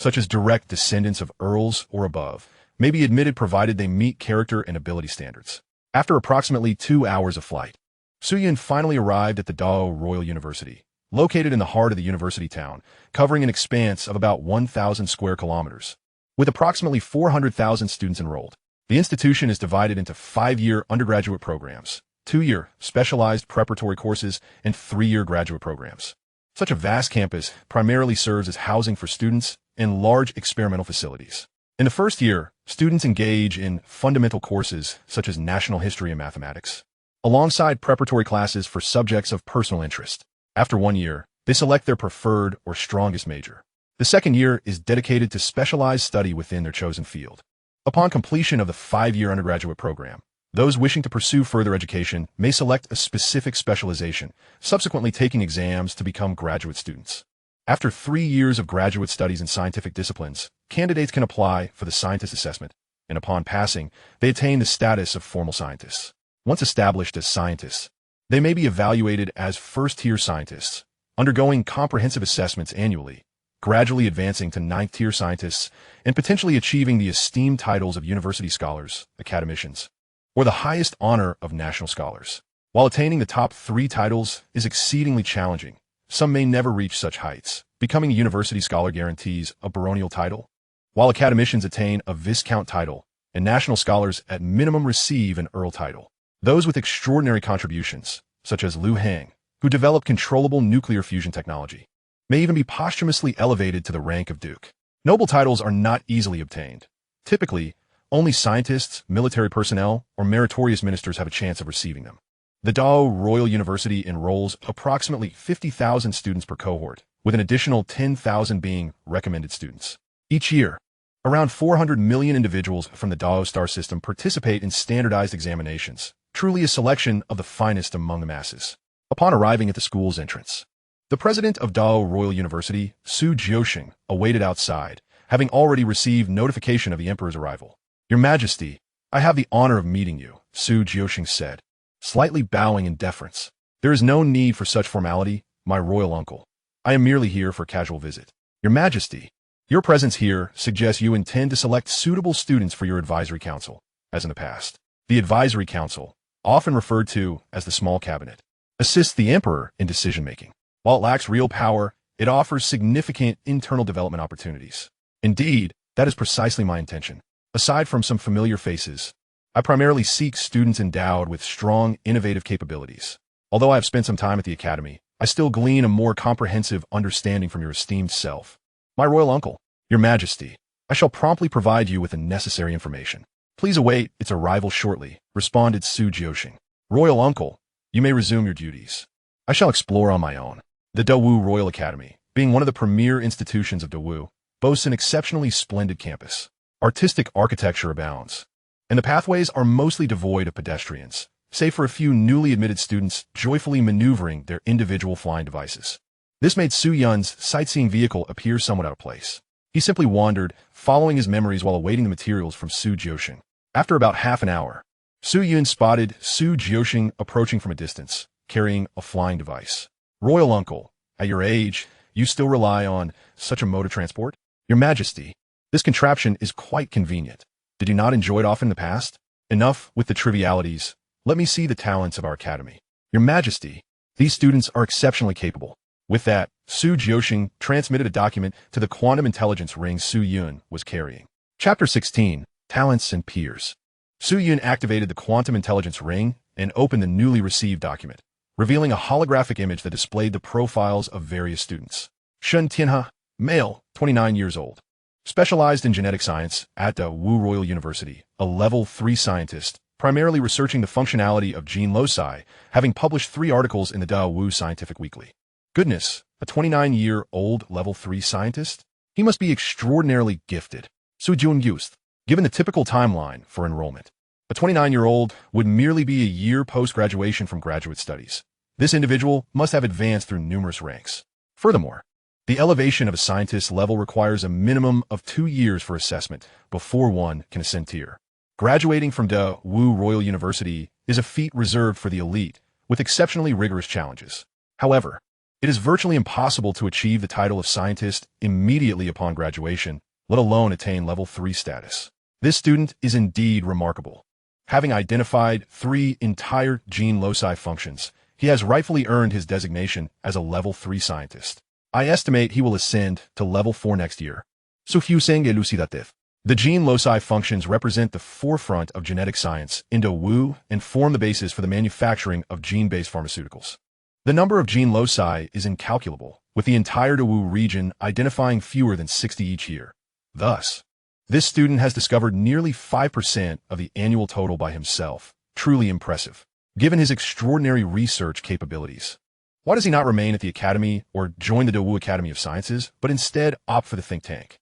such as direct descendants of earls or above, may be admitted provided they meet character and ability standards. After approximately 2 hours of flight, Suyun finally arrived at the Dao Royal University, located in the heart of the university town, covering an expanse of about 1,000 square kilometers. With approximately 400,000 students enrolled, the institution is divided into 5-year undergraduate programs, 2-year specialized preparatory courses, and 3-year graduate programs. Such a vast campus primarily serves as housing for students and large experimental facilities. In the first year, students engage in fundamental courses such as national history and mathematics, alongside preparatory classes for subjects of personal interest. After 1 year, they select their preferred or strongest major. The second year is dedicated to specialized study within their chosen field. Upon completion of the 5-year undergraduate program, those wishing to pursue further education may select a specific specialization, subsequently taking exams to become graduate students. After 3 years of graduate studies in scientific disciplines, candidates can apply for the scientist assessment, and upon passing, they attain the status of formal scientists. Once established as scientists, they may be evaluated as first-tier scientists, undergoing comprehensive assessments annually, gradually advancing to 9th-tier scientists, and potentially achieving the esteemed titles of university scholars, academicians, or the highest honor of national scholars. While attaining the top 3 titles is exceedingly challenging, some may never reach such heights. Becoming a university scholar guarantees a baronial title, while academicians attain a viscount title, and national scholars at minimum receive an earl title. Those with extraordinary contributions, such as Liu Heng, who developed controllable nuclear fusion technology, may even be posthumously elevated to the rank of duke. Noble titles are not easily obtained. Typically, only scientists, military personnel, or meritorious ministers have a chance of receiving them. The Dao Royal University enrolls approximately 50,000 students per cohort, with an additional 10,000 being recommended students. Each year, around 400 million individuals from the Dao star system participate in standardized examinations, truly a selection of the finest among the masses. Upon arriving at the school's entrance, the president of Dao Royal University, Su Jiuxing, awaited outside, having already received notification of the emperor's arrival. "Your Majesty, I have the honor of meeting you," Su Jiuxing said, slightly bowing in deference. "There is no need for such formality, my royal uncle. I am merely here for a casual visit." "Your Majesty, your presence here suggests you intend to select suitable students for your advisory council, as in the past. The advisory council, often referred to as the small cabinet, assists the emperor in decision-making. While it lacks real power, it offers significant internal development opportunities. Indeed, that is precisely my intention. Aside from some familiar faces, I primarily seek students endowed with strong, innovative capabilities. Although I have spent some time at the academy, I still glean a more comprehensive understanding from your esteemed self. My royal uncle, your Majesty, I shall promptly provide you with the necessary information. Please await its arrival shortly," responded Su Jiuxing. "Royal uncle, you may resume your duties. I shall explore on my own." The Dawu Royal Academy, being one of the premier institutions of Dawu, boasts an exceptionally splendid campus. Artistic architecture abounds, and the pathways are mostly devoid of pedestrians, save for a few newly admitted students joyfully maneuvering their individual flying devices. This made Su Yun's sightseeing vehicle appear somewhat out of place. He simply wandered, following his memories while awaiting the materials from Su Jiuxing. After about half an hour, Su Yun spotted Su Jiuxing approaching from a distance, carrying a flying device. "Royal uncle, at your age, you still rely on such a mode of transport?" "Your Majesty, this contraption is quite convenient. Did you not enjoy it often in the past? Enough with the trivialities. Let me see the talents of our academy." "Your Majesty, these students are exceptionally capable." With that, Su Jiuxing transmitted a document to the quantum intelligence ring Su Yun was carrying. Chapter 16, Talents and Peers. Su Yun activated the quantum intelligence ring and opened the newly received document, revealing a holographic image that displayed the profiles of various students. Shen Tianhe, male, 29 years old. Specialized in genetic science at the Wu Royal University, a level 3 scientist, primarily researching the functionality of gene loci, having published 3 articles in the Da Wu Scientific Weekly. Goodness, a 29-year-old level 3 scientist? He must be extraordinarily gifted. Su Jun Youth. Given the typical timeline for enrollment, a 29-year-old would merely be a year post-graduation from graduate studies. This individual must have advanced through numerous ranks. Furthermore, the elevation of a scientist level requires a minimum of 2 years for assessment before one can ascend tier. Graduating from Da Wu Royal University is a feat reserved for the elite, with exceptionally rigorous challenges. However, It is virtually impossible to achieve the title of scientist immediately upon graduation, let alone attain level 3 status. This student is indeed remarkable. Having identified 3 entire gene loci functions, he has rightfully earned his designation as a level 3 scientist. I estimate he will ascend to level 4 next year. Suffusing elucidative. The gene loci functions represent the forefront of genetic science Indo-Wu and form the basis for the manufacturing of gene-based pharmaceuticals. The number of gene loci is incalculable, with the entire Indo-Wu region identifying fewer than 60 each year. Thus, this student has discovered nearly 5% of the annual total by himself. Truly impressive, given his extraordinary research capabilities. Why does he not remain at the academy or join the Indo-Wu Academy of Sciences, but instead opt for the think tank?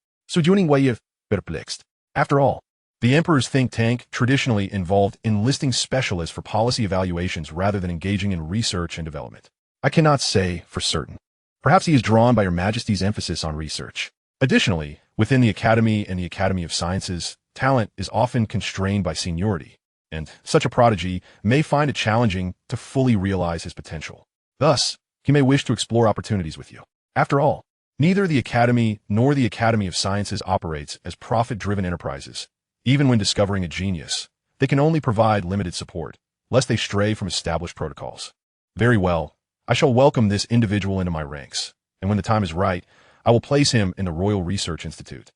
Perplexed. After all, the Emperor's think tank traditionally involved enlisting specialists for policy evaluations rather than engaging in research and development. I cannot say for certain. Perhaps he is drawn by Your Majesty's emphasis on research. Additionally, within the Academy and the Academy of Sciences, talent is often constrained by seniority, and such a prodigy may find it challenging to fully realize his potential. Thus, he may wish to explore opportunities with you. After all, neither the Academy nor the Academy of Sciences operates as profit-driven enterprises. Even when discovering a genius, they can only provide limited support, lest they stray from established protocols. Very well, I shall welcome this individual into my ranks, and when the time is right, I will place him in the Royal Research Institute,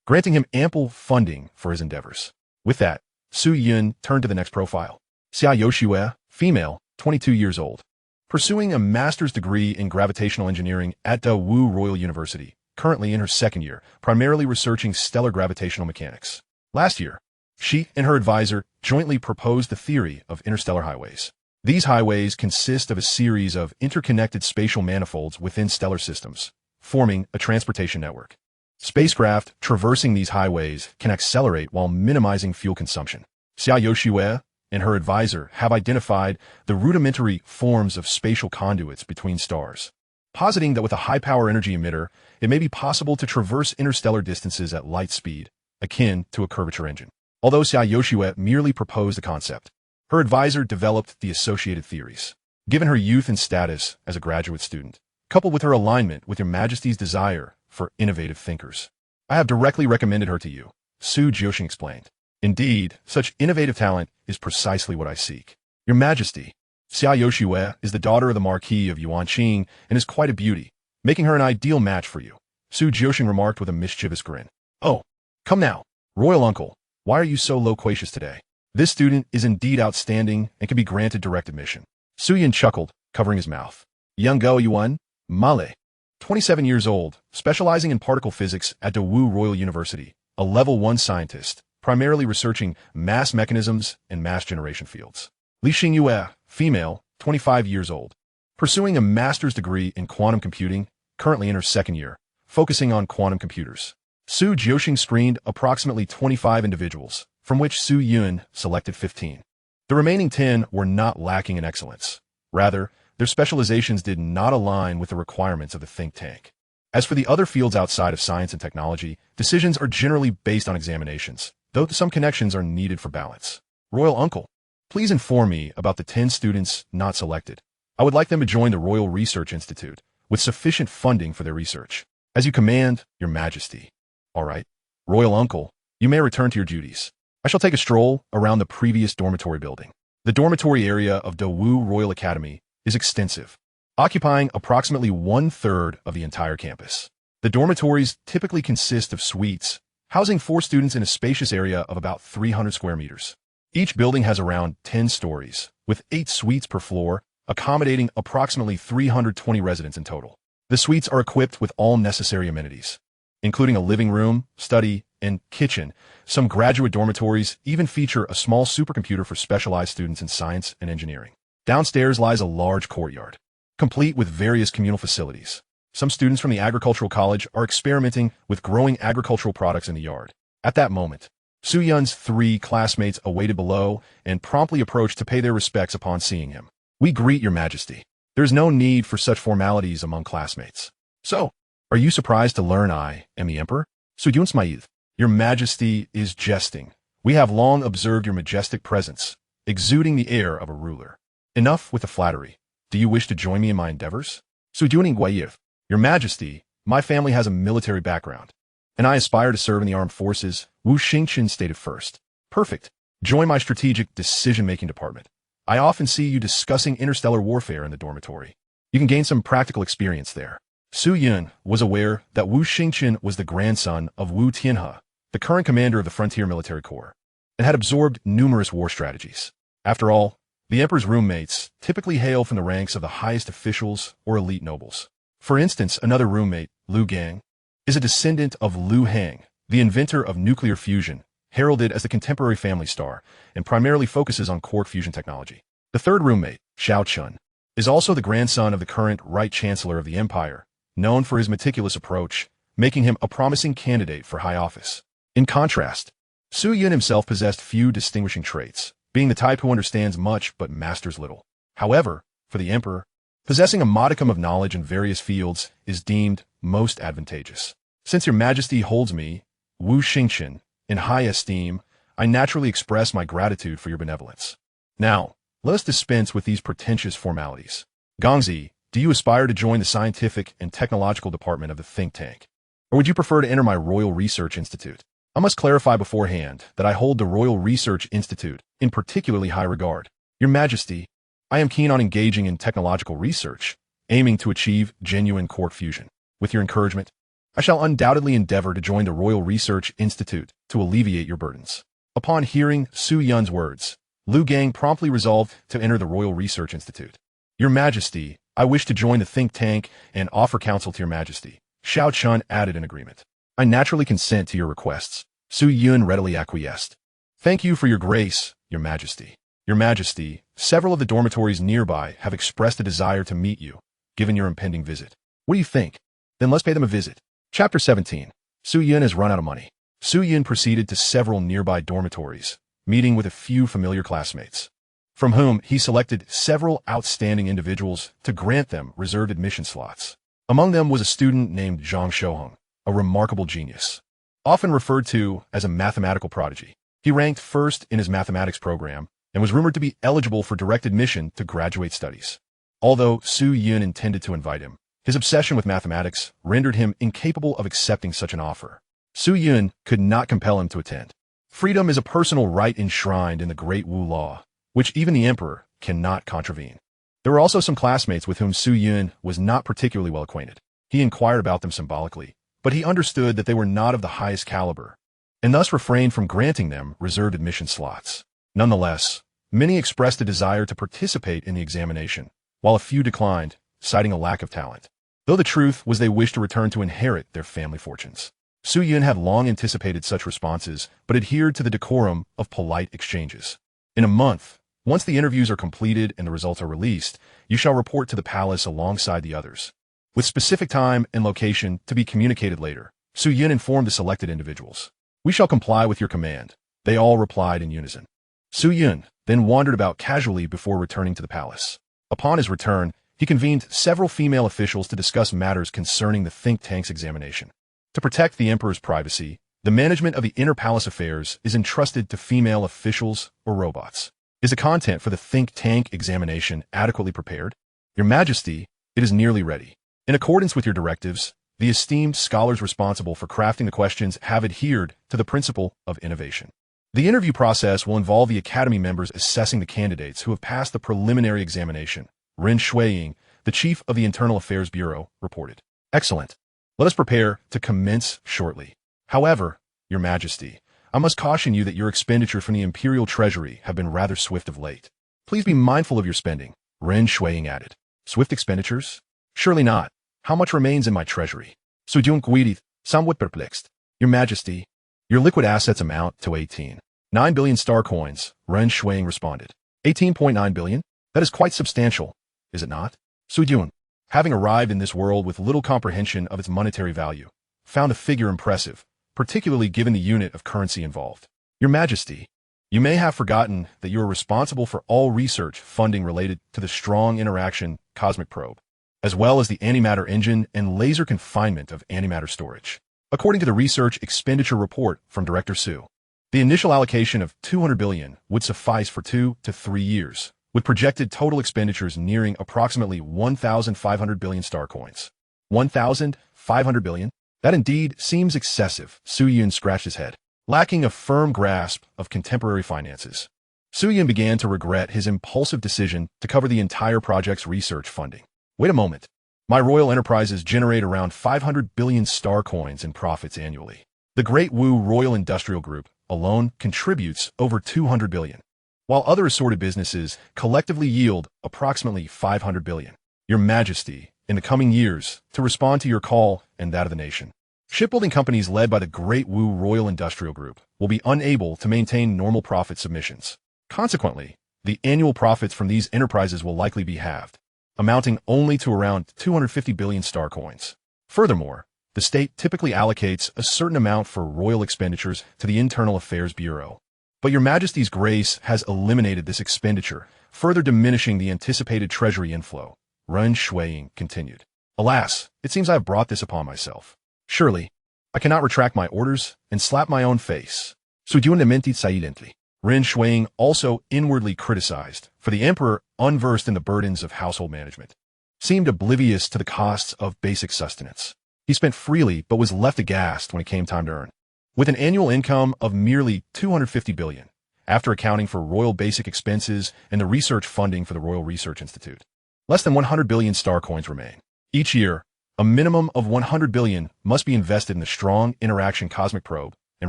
granting him ample funding for his endeavors. With that, Su Yun turned to the next profile. Xia Yoshue, female, 22 years old. Pursuing a master's degree in gravitational engineering at Wu Royal University, currently in her second year, primarily researching stellar gravitational mechanics. Last year, she and her advisor jointly proposed the theory of interstellar highways. These highways consist of a series of interconnected spatial manifolds within stellar systems, forming a transportation network. Spacecraft traversing these highways can accelerate while minimizing fuel consumption. Xia Yoshue and her advisor have identified the rudimentary forms of spatial conduits between stars, positing that with a high-power energy emitter, it may be possible to traverse interstellar distances at light speed, akin to a curvature engine. Although Xia Yoshue merely proposed the concept, her advisor developed the associated theories. Given her youth and status as a graduate student, coupled with her alignment with Your Majesty's desire for innovative thinkers, I have directly recommended her to you, Su Jiuxing explained. Indeed, such innovative talent is precisely what I seek. Your Majesty, Xia Yoshue is the daughter of the Marquis of Yuanqing and is quite a beauty, making her an ideal match for you, Su Jiuxing remarked with a mischievous grin. Oh, come now, Royal Uncle, why are you so loquacious today? This student is indeed outstanding and can be granted direct admission. Su Yun chuckled, covering his mouth. Young Go Yuan, Male, 27 years old, specializing in particle physics at Wu Royal University, a level 1 scientist, primarily researching mass mechanisms and mass generation fields. Li Xingyue, female, 25 years old, pursuing a master's degree in quantum computing, currently in her second year, focusing on quantum computers. Su Jiuxing screened approximately 25 individuals, from which Su Yun selected 15. The remaining 10 were not lacking in excellence. Rather, their specializations did not align with the requirements of the think tank. As for the other fields outside of science and technology, decisions are generally based on examinations, though some connections are needed for balance. Royal Uncle, please inform me about the 10 students not selected. I would like them to join the Royal Research Institute, with sufficient funding for their research. As you command, Your Majesty. All right, Royal Uncle, you may return to your duties. I shall take a stroll around the previous dormitory building. The dormitory area of Wu Royal Academy is extensive, occupying approximately 1/3 of the entire campus. The dormitories typically consist of suites, housing 4 students in a spacious area of about 300 square meters. Each building has around 10 stories, with 8 suites per floor, accommodating approximately 320 residents in total. The suites are equipped with all necessary amenities, including a living room, study, and kitchen. Some graduate dormitories even feature a small supercomputer for specialized students in science and engineering. Downstairs lies a large courtyard, complete with various communal facilities. Some students from the agricultural college are experimenting with growing agricultural products in the yard. At that moment, Su Yun's 3 classmates awaited below and promptly approached to pay their respects upon seeing him. We greet Your Majesty. There is no need for such formalities among classmates. So, are you surprised to learn I am the Emperor? Su Yun smiled. Your Majesty is jesting. We have long observed your majestic presence, exuding the air of a ruler. Enough with the flattery. Do you wish to join me in my endeavors? Sujuning Guayiv, Your Majesty, my family has a military background, and I aspire to serve in the armed forces, Wu Xingqian stated first. Perfect. Join my strategic decision-making department. I often see you discussing interstellar warfare in the dormitory. You can gain some practical experience there. Su Yun was aware that Wu Xingqian was the grandson of Wu Tianhe, the current commander of the Frontier Military Corps, and had absorbed numerous war strategies. After all, the emperor's roommates typically hail from the ranks of the highest officials or elite nobles. For instance, another roommate, Liu Gang, is a descendant of Liu Hang, the inventor of nuclear fusion, heralded as the contemporary family star, and primarily focuses on quark fusion technology. The third roommate, Xiao Chun, is also the grandson of the current Right Chancellor of the Empire, known for his meticulous approach, making him a promising candidate for high office. In contrast, Su Yun himself possessed few distinguishing traits, being the type who understands much but masters little. However, for the emperor, possessing a modicum of knowledge in various fields is deemed most advantageous. Since your majesty holds me, Wu Xingqian, in high esteem, I naturally express my gratitude for your benevolence. Now, let us dispense with these pretentious formalities. Gongzi, do you aspire to join the scientific and technological department of the think tank? Or would you prefer to enter my Royal Research Institute? I must clarify beforehand that I hold the Royal Research Institute in particularly high regard. Your Majesty, I am keen on engaging in technological research, aiming to achieve genuine quark fusion. With your encouragement, I shall undoubtedly endeavor to join the Royal Research Institute to alleviate your burdens. Upon hearing Su Yun's words, Liu Gang promptly resolved to enter the Royal Research Institute. Your Majesty, I wish to join the think tank and offer counsel to your Majesty. Xiao Chun added in agreement. I naturally consent to your requests. Su Yun readily acquiesced. Thank you for your grace, your Majesty. Your Majesty, several of the dormitories nearby have expressed a desire to meet you, given your impending visit. What do you think? Then let's pay them a visit. Chapter 17. Su Yun has run out of money. Su Yun proceeded to several nearby dormitories, meeting with a few familiar classmates, from whom he selected several outstanding individuals to grant them reserved admission slots. Among them was a student named Zhang Shouheng, a remarkable genius, often referred to as a mathematical prodigy. He ranked first in his mathematics program and was rumored to be eligible for direct admission to graduate studies. Although Su Yun intended to invite him, his obsession with mathematics rendered him incapable of accepting such an offer. Su Yun could not compel him to attend. Freedom is a personal right enshrined in the Great Wu Law, which even the emperor cannot contravene. There were also some classmates with whom Su Yun was not particularly well acquainted. He inquired about them symbolically, but he understood that they were not of the highest caliber, and thus refrained from granting them reserved admission slots. Nonetheless, many expressed a desire to participate in the examination, while a few declined, citing a lack of talent, though the truth was they wished to return to inherit their family fortunes. Su Yun had long anticipated such responses, but adhered to the decorum of polite exchanges. In a month, once the interviews are completed and the results are released, you shall report to the palace alongside the others, with specific time and location to be communicated later. Su Yun informed the selected individuals. We shall comply with your command. They all replied in unison. Su Yun then wandered about casually before returning to the palace. Upon his return, he convened several female officials to discuss matters concerning the think tank's examination. To protect the emperor's privacy, the management of the inner palace affairs is entrusted to female officials or robots. Is the content for the think tank examination adequately prepared? Your Majesty, it is nearly ready. In accordance with your directives, the esteemed scholars responsible for crafting the questions have adhered to the principle of innovation. The interview process will involve the Academy members assessing the candidates who have passed the preliminary examination. Ren Shuiying, the chief of the Internal Affairs Bureau, reported. Excellent. Let us prepare to commence shortly. However, Your Majesty, I must caution you that your expenditures from the imperial treasury have been rather swift of late. Please be mindful of your spending, Ren Shuiying added. Swift expenditures? Surely not. How much remains in my treasury? Sujun Guidith, somewhat perplexed. Your Majesty, your liquid assets amount to 18.9 billion star coins, Ren Shuiying responded. 18.9 billion? That is quite substantial, is it not? Sujun, having arrived in this world with little comprehension of its monetary value, found the figure impressive, particularly given the unit of currency involved. Your Majesty, you may have forgotten that you are responsible for all research funding related to the strong interaction cosmic probe, as well as the antimatter engine and laser confinement of antimatter storage. According to the research expenditure report from Director Su, the initial allocation of 200 billion would suffice for 2 to 3 years, with projected total expenditures nearing approximately 1,500 billion star coins. 1,500 billion? That indeed seems excessive, Su Yun scratched his head, lacking a firm grasp of contemporary finances. Su Yun began to regret his impulsive decision to cover the entire project's research funding. Wait a moment. My royal enterprises generate around 500 billion star coins in profits annually. The Great Wu Royal Industrial Group alone contributes over 200 billion, while other assorted businesses collectively yield approximately 500 billion. Your Majesty, in the coming years, to respond to your call and that of the nation, shipbuilding companies led by the Great Wu Royal Industrial Group will be unable to maintain normal profit submissions. Consequently, the annual profits from these enterprises will likely be halved, amounting only to around 250 billion star coins. Furthermore, the state typically allocates a certain amount for royal expenditures to the Internal Affairs Bureau. But Your Majesty's Grace has eliminated this expenditure, further diminishing the anticipated treasury inflow. Ren Shuiying continued. Alas, it seems I have brought this upon myself. Surely, I cannot retract my orders and slap my own face. Sudyunamentit silently. Ren Shuiying also inwardly criticized, for the emperor, unversed in the burdens of household management, seemed oblivious to the costs of basic sustenance. He spent freely but was left aghast when it came time to earn. With an annual income of merely 250 billion, after accounting for royal basic expenses and the research funding for the Royal Research Institute, less than 100 billion star coins remain. Each year, a minimum of 100 billion must be invested in the Strong Interaction Cosmic Probe and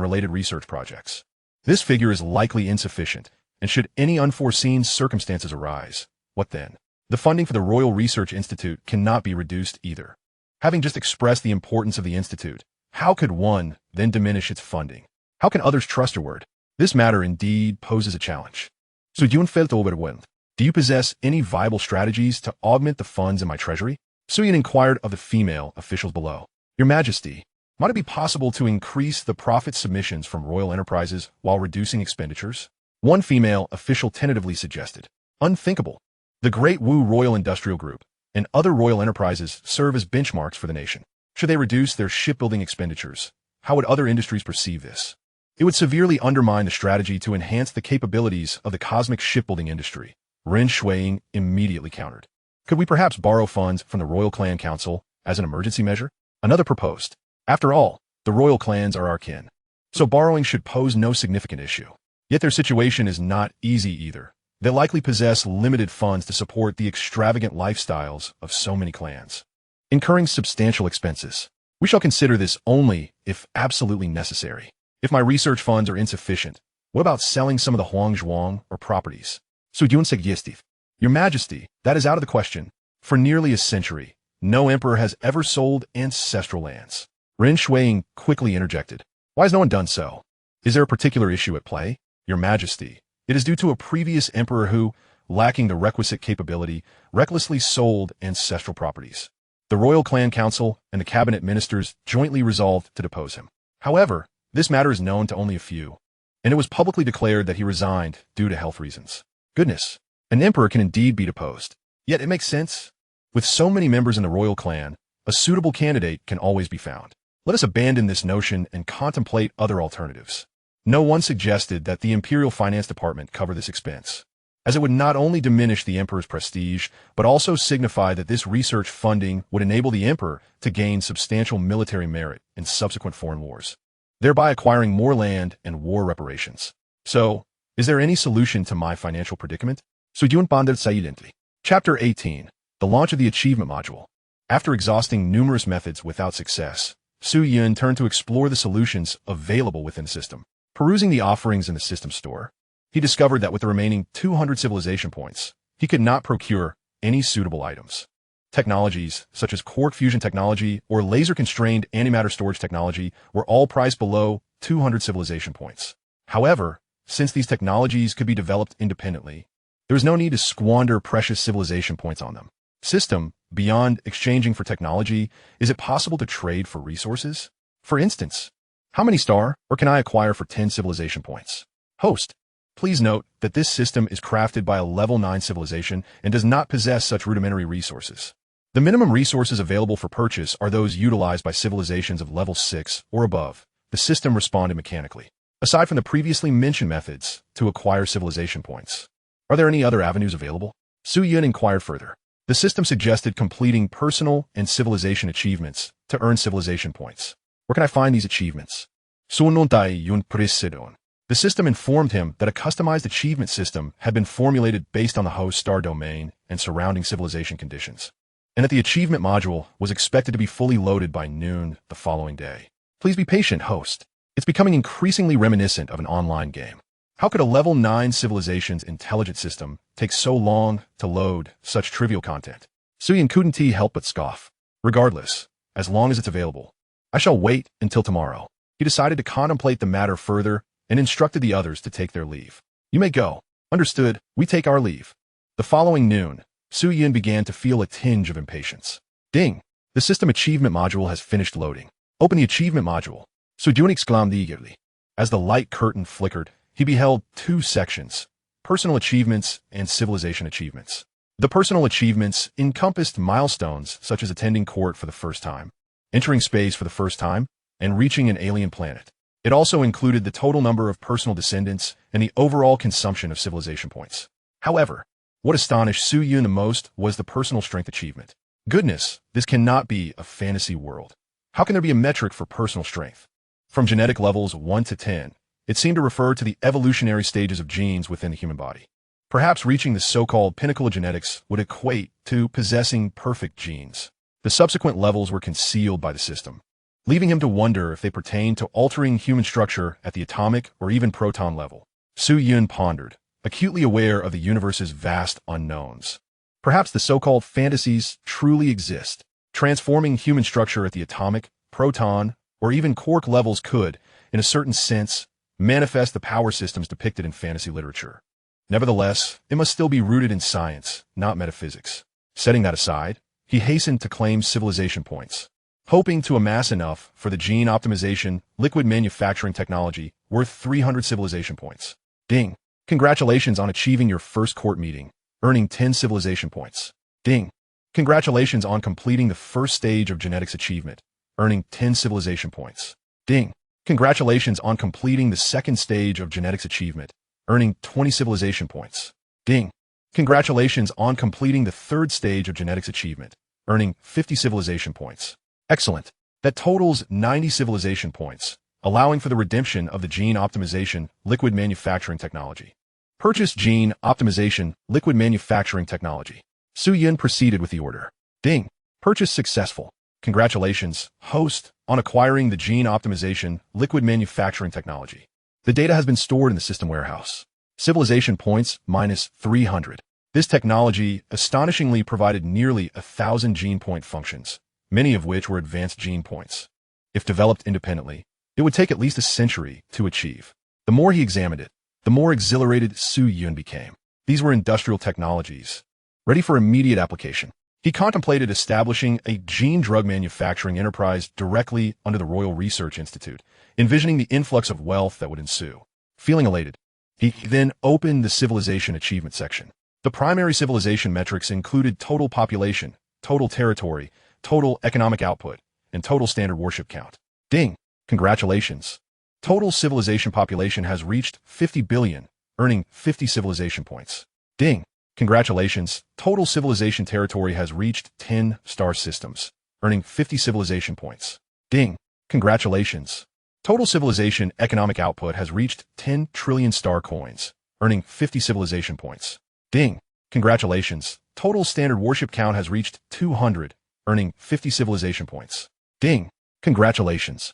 related research projects. This figure is likely insufficient, and should any unforeseen circumstances arise, what then? The funding for the Royal Research Institute cannot be reduced either. Having just expressed the importance of the institute, how could one then diminish its funding? How can others trust your word? This matter indeed poses a challenge. So do you possess any viable strategies to augment the funds in my treasury? Su Yun inquired of the female officials below. Your Majesty, might it be possible to increase the profit submissions from royal enterprises while reducing expenditures? One female official tentatively suggested. Unthinkable. The Great Wu Royal Industrial Group and other royal enterprises serve as benchmarks for the nation. Should they reduce their shipbuilding expenditures, how would other industries perceive this? It would severely undermine the strategy to enhance the capabilities of the cosmic shipbuilding industry. Ren Shuiying immediately countered. Could we perhaps borrow funds from the Royal Clan Council as an emergency measure? Another proposed. After all, the royal clans are our kin, so borrowing should pose no significant issue. Yet their situation is not easy either. They likely possess limited funds to support the extravagant lifestyles of so many clans, incurring substantial expenses. We shall consider this only if absolutely necessary. If my research funds are insufficient, what about selling some of the Huangzhuang or properties? Sudyun suggestive. Your Majesty, that is out of the question. For nearly a century, no emperor has ever sold ancestral lands. Ren Shuiying quickly interjected. Why has no one done so? Is there a particular issue at play? Your Majesty, it is due to a previous emperor who, lacking the requisite capability, recklessly sold ancestral properties. The Royal Clan Council and the cabinet ministers jointly resolved to depose him. However, this matter is known to only a few, and it was publicly declared that he resigned due to health reasons. Goodness, an emperor can indeed be deposed. Yet it makes sense. With so many members in the royal clan, a suitable candidate can always be found. Let us abandon this notion and contemplate other alternatives. No one suggested that the Imperial Finance Department cover this expense, as it would not only diminish the emperor's prestige, but also signify that this research funding would enable the emperor to gain substantial military merit in subsequent foreign wars, thereby acquiring more land and war reparations. So, is there any solution to my financial predicament? Sudyun pondered silently. Chapter 18. The Launch of the Achievement Module. After exhausting numerous methods without success, Su Yun turned to explore the solutions available within the system. Perusing the offerings in the system store, he discovered that with the remaining 200 civilization points, he could not procure any suitable items. Technologies, such as quark fusion technology or laser-constrained antimatter storage technology, were all priced below 200 civilization points. However, since these technologies could be developed independently, there was no need to squander precious civilization points on them. System, beyond exchanging for technology, is it possible to trade for resources? For instance, how many star or can I acquire for 10 civilization points? Host, please note that this system is crafted by a level 9 civilization and does not possess such rudimentary resources. The minimum resources available for purchase are those utilized by civilizations of level 6 or above. The system responded mechanically. Aside from the previously mentioned methods to acquire civilization points, Are there any other avenues available? Su Yun inquired further. The system suggested completing personal and civilization achievements to earn civilization points. Where can I find these achievements? Sunontai Yun Prisidon. The system informed him that a customized achievement system had been formulated based on the host star domain and surrounding civilization conditions, and that the achievement module was expected to be fully loaded by noon the following day. Please be patient, host. It's becoming increasingly reminiscent of an online game. How could a level 9 civilization's intelligent system take so long to load such trivial content? Suyin couldn't help but scoff. Regardless, as long as it's available, I shall wait until tomorrow. He decided to contemplate the matter further and instructed the others to take their leave. You may go. Understood, we take our leave. The following noon, Su Yun began to feel a tinge of impatience. Ding! The system achievement module has finished loading. Open the achievement module. Su Yun exclaimed eagerly. As the light curtain flickered, he beheld two sections, personal achievements and civilization achievements. The personal achievements encompassed milestones such as attending court for the first time, entering space for the first time, and reaching an alien planet. It also included the total number of personal descendants and the overall consumption of civilization points. However, what astonished Su Yun the most was the personal strength achievement. Goodness, this cannot be a fantasy world. How can there be a metric for personal strength? From genetic levels 1 to 10, it seemed to refer to the evolutionary stages of genes within the human body. Perhaps reaching the so-called pinnacle of genetics would equate to possessing perfect genes. The subsequent levels were concealed by the system, leaving him to wonder if they pertained to altering human structure at the atomic or even proton level. Su Yun pondered, acutely aware of the universe's vast unknowns. Perhaps the so-called fantasies truly exist. Transforming human structure at the atomic, proton, or even quark levels could, in a certain sense, manifest the power systems depicted in fantasy literature. Nevertheless, it must still be rooted in science, not metaphysics. Setting that aside, he hastened to claim civilization points, hoping to amass enough for the gene optimization liquid manufacturing technology worth 300 civilization points. Ding! Congratulations on achieving your first court meeting, earning 10 civilization points. Ding! Congratulations on completing the first stage of genetics achievement, earning 10 civilization points. Ding! Congratulations on completing the second stage of genetics achievement, earning 20 civilization points. Ding! Congratulations on completing the third stage of genetics achievement, earning 50 civilization points. Excellent. That totals 90 civilization points, allowing for the redemption of the gene optimization liquid manufacturing technology. Purchase gene optimization liquid manufacturing technology. Su Yun proceeded with the order. Ding! Purchase successful. Congratulations, host, on acquiring the gene optimization liquid manufacturing technology. The data has been stored in the system warehouse. Civilization points minus 300. This technology astonishingly provided nearly 1,000 gene point functions, many of which were advanced gene points. If developed independently, it would take at least a century to achieve. The more he examined it, the more exhilarated Su Yun became. These were industrial technologies, ready for immediate application. He contemplated establishing a gene drug manufacturing enterprise directly under the Royal Research Institute, envisioning the influx of wealth that would ensue. Feeling elated, he then opened the civilization achievement section. The primary civilization metrics included total population, total territory, total economic output, and total standard warship count. Ding! Congratulations. Total civilization population has reached 50 billion, earning 50 civilization points. Ding! Congratulations. Total civilization territory has reached 10 star systems, earning 50 civilization points. Ding! Congratulations. Total civilization economic output has reached 10 trillion star coins, earning 50 civilization points. Ding! Congratulations. Total standard warship count has reached 200, earning 50 civilization points. Ding! Congratulations.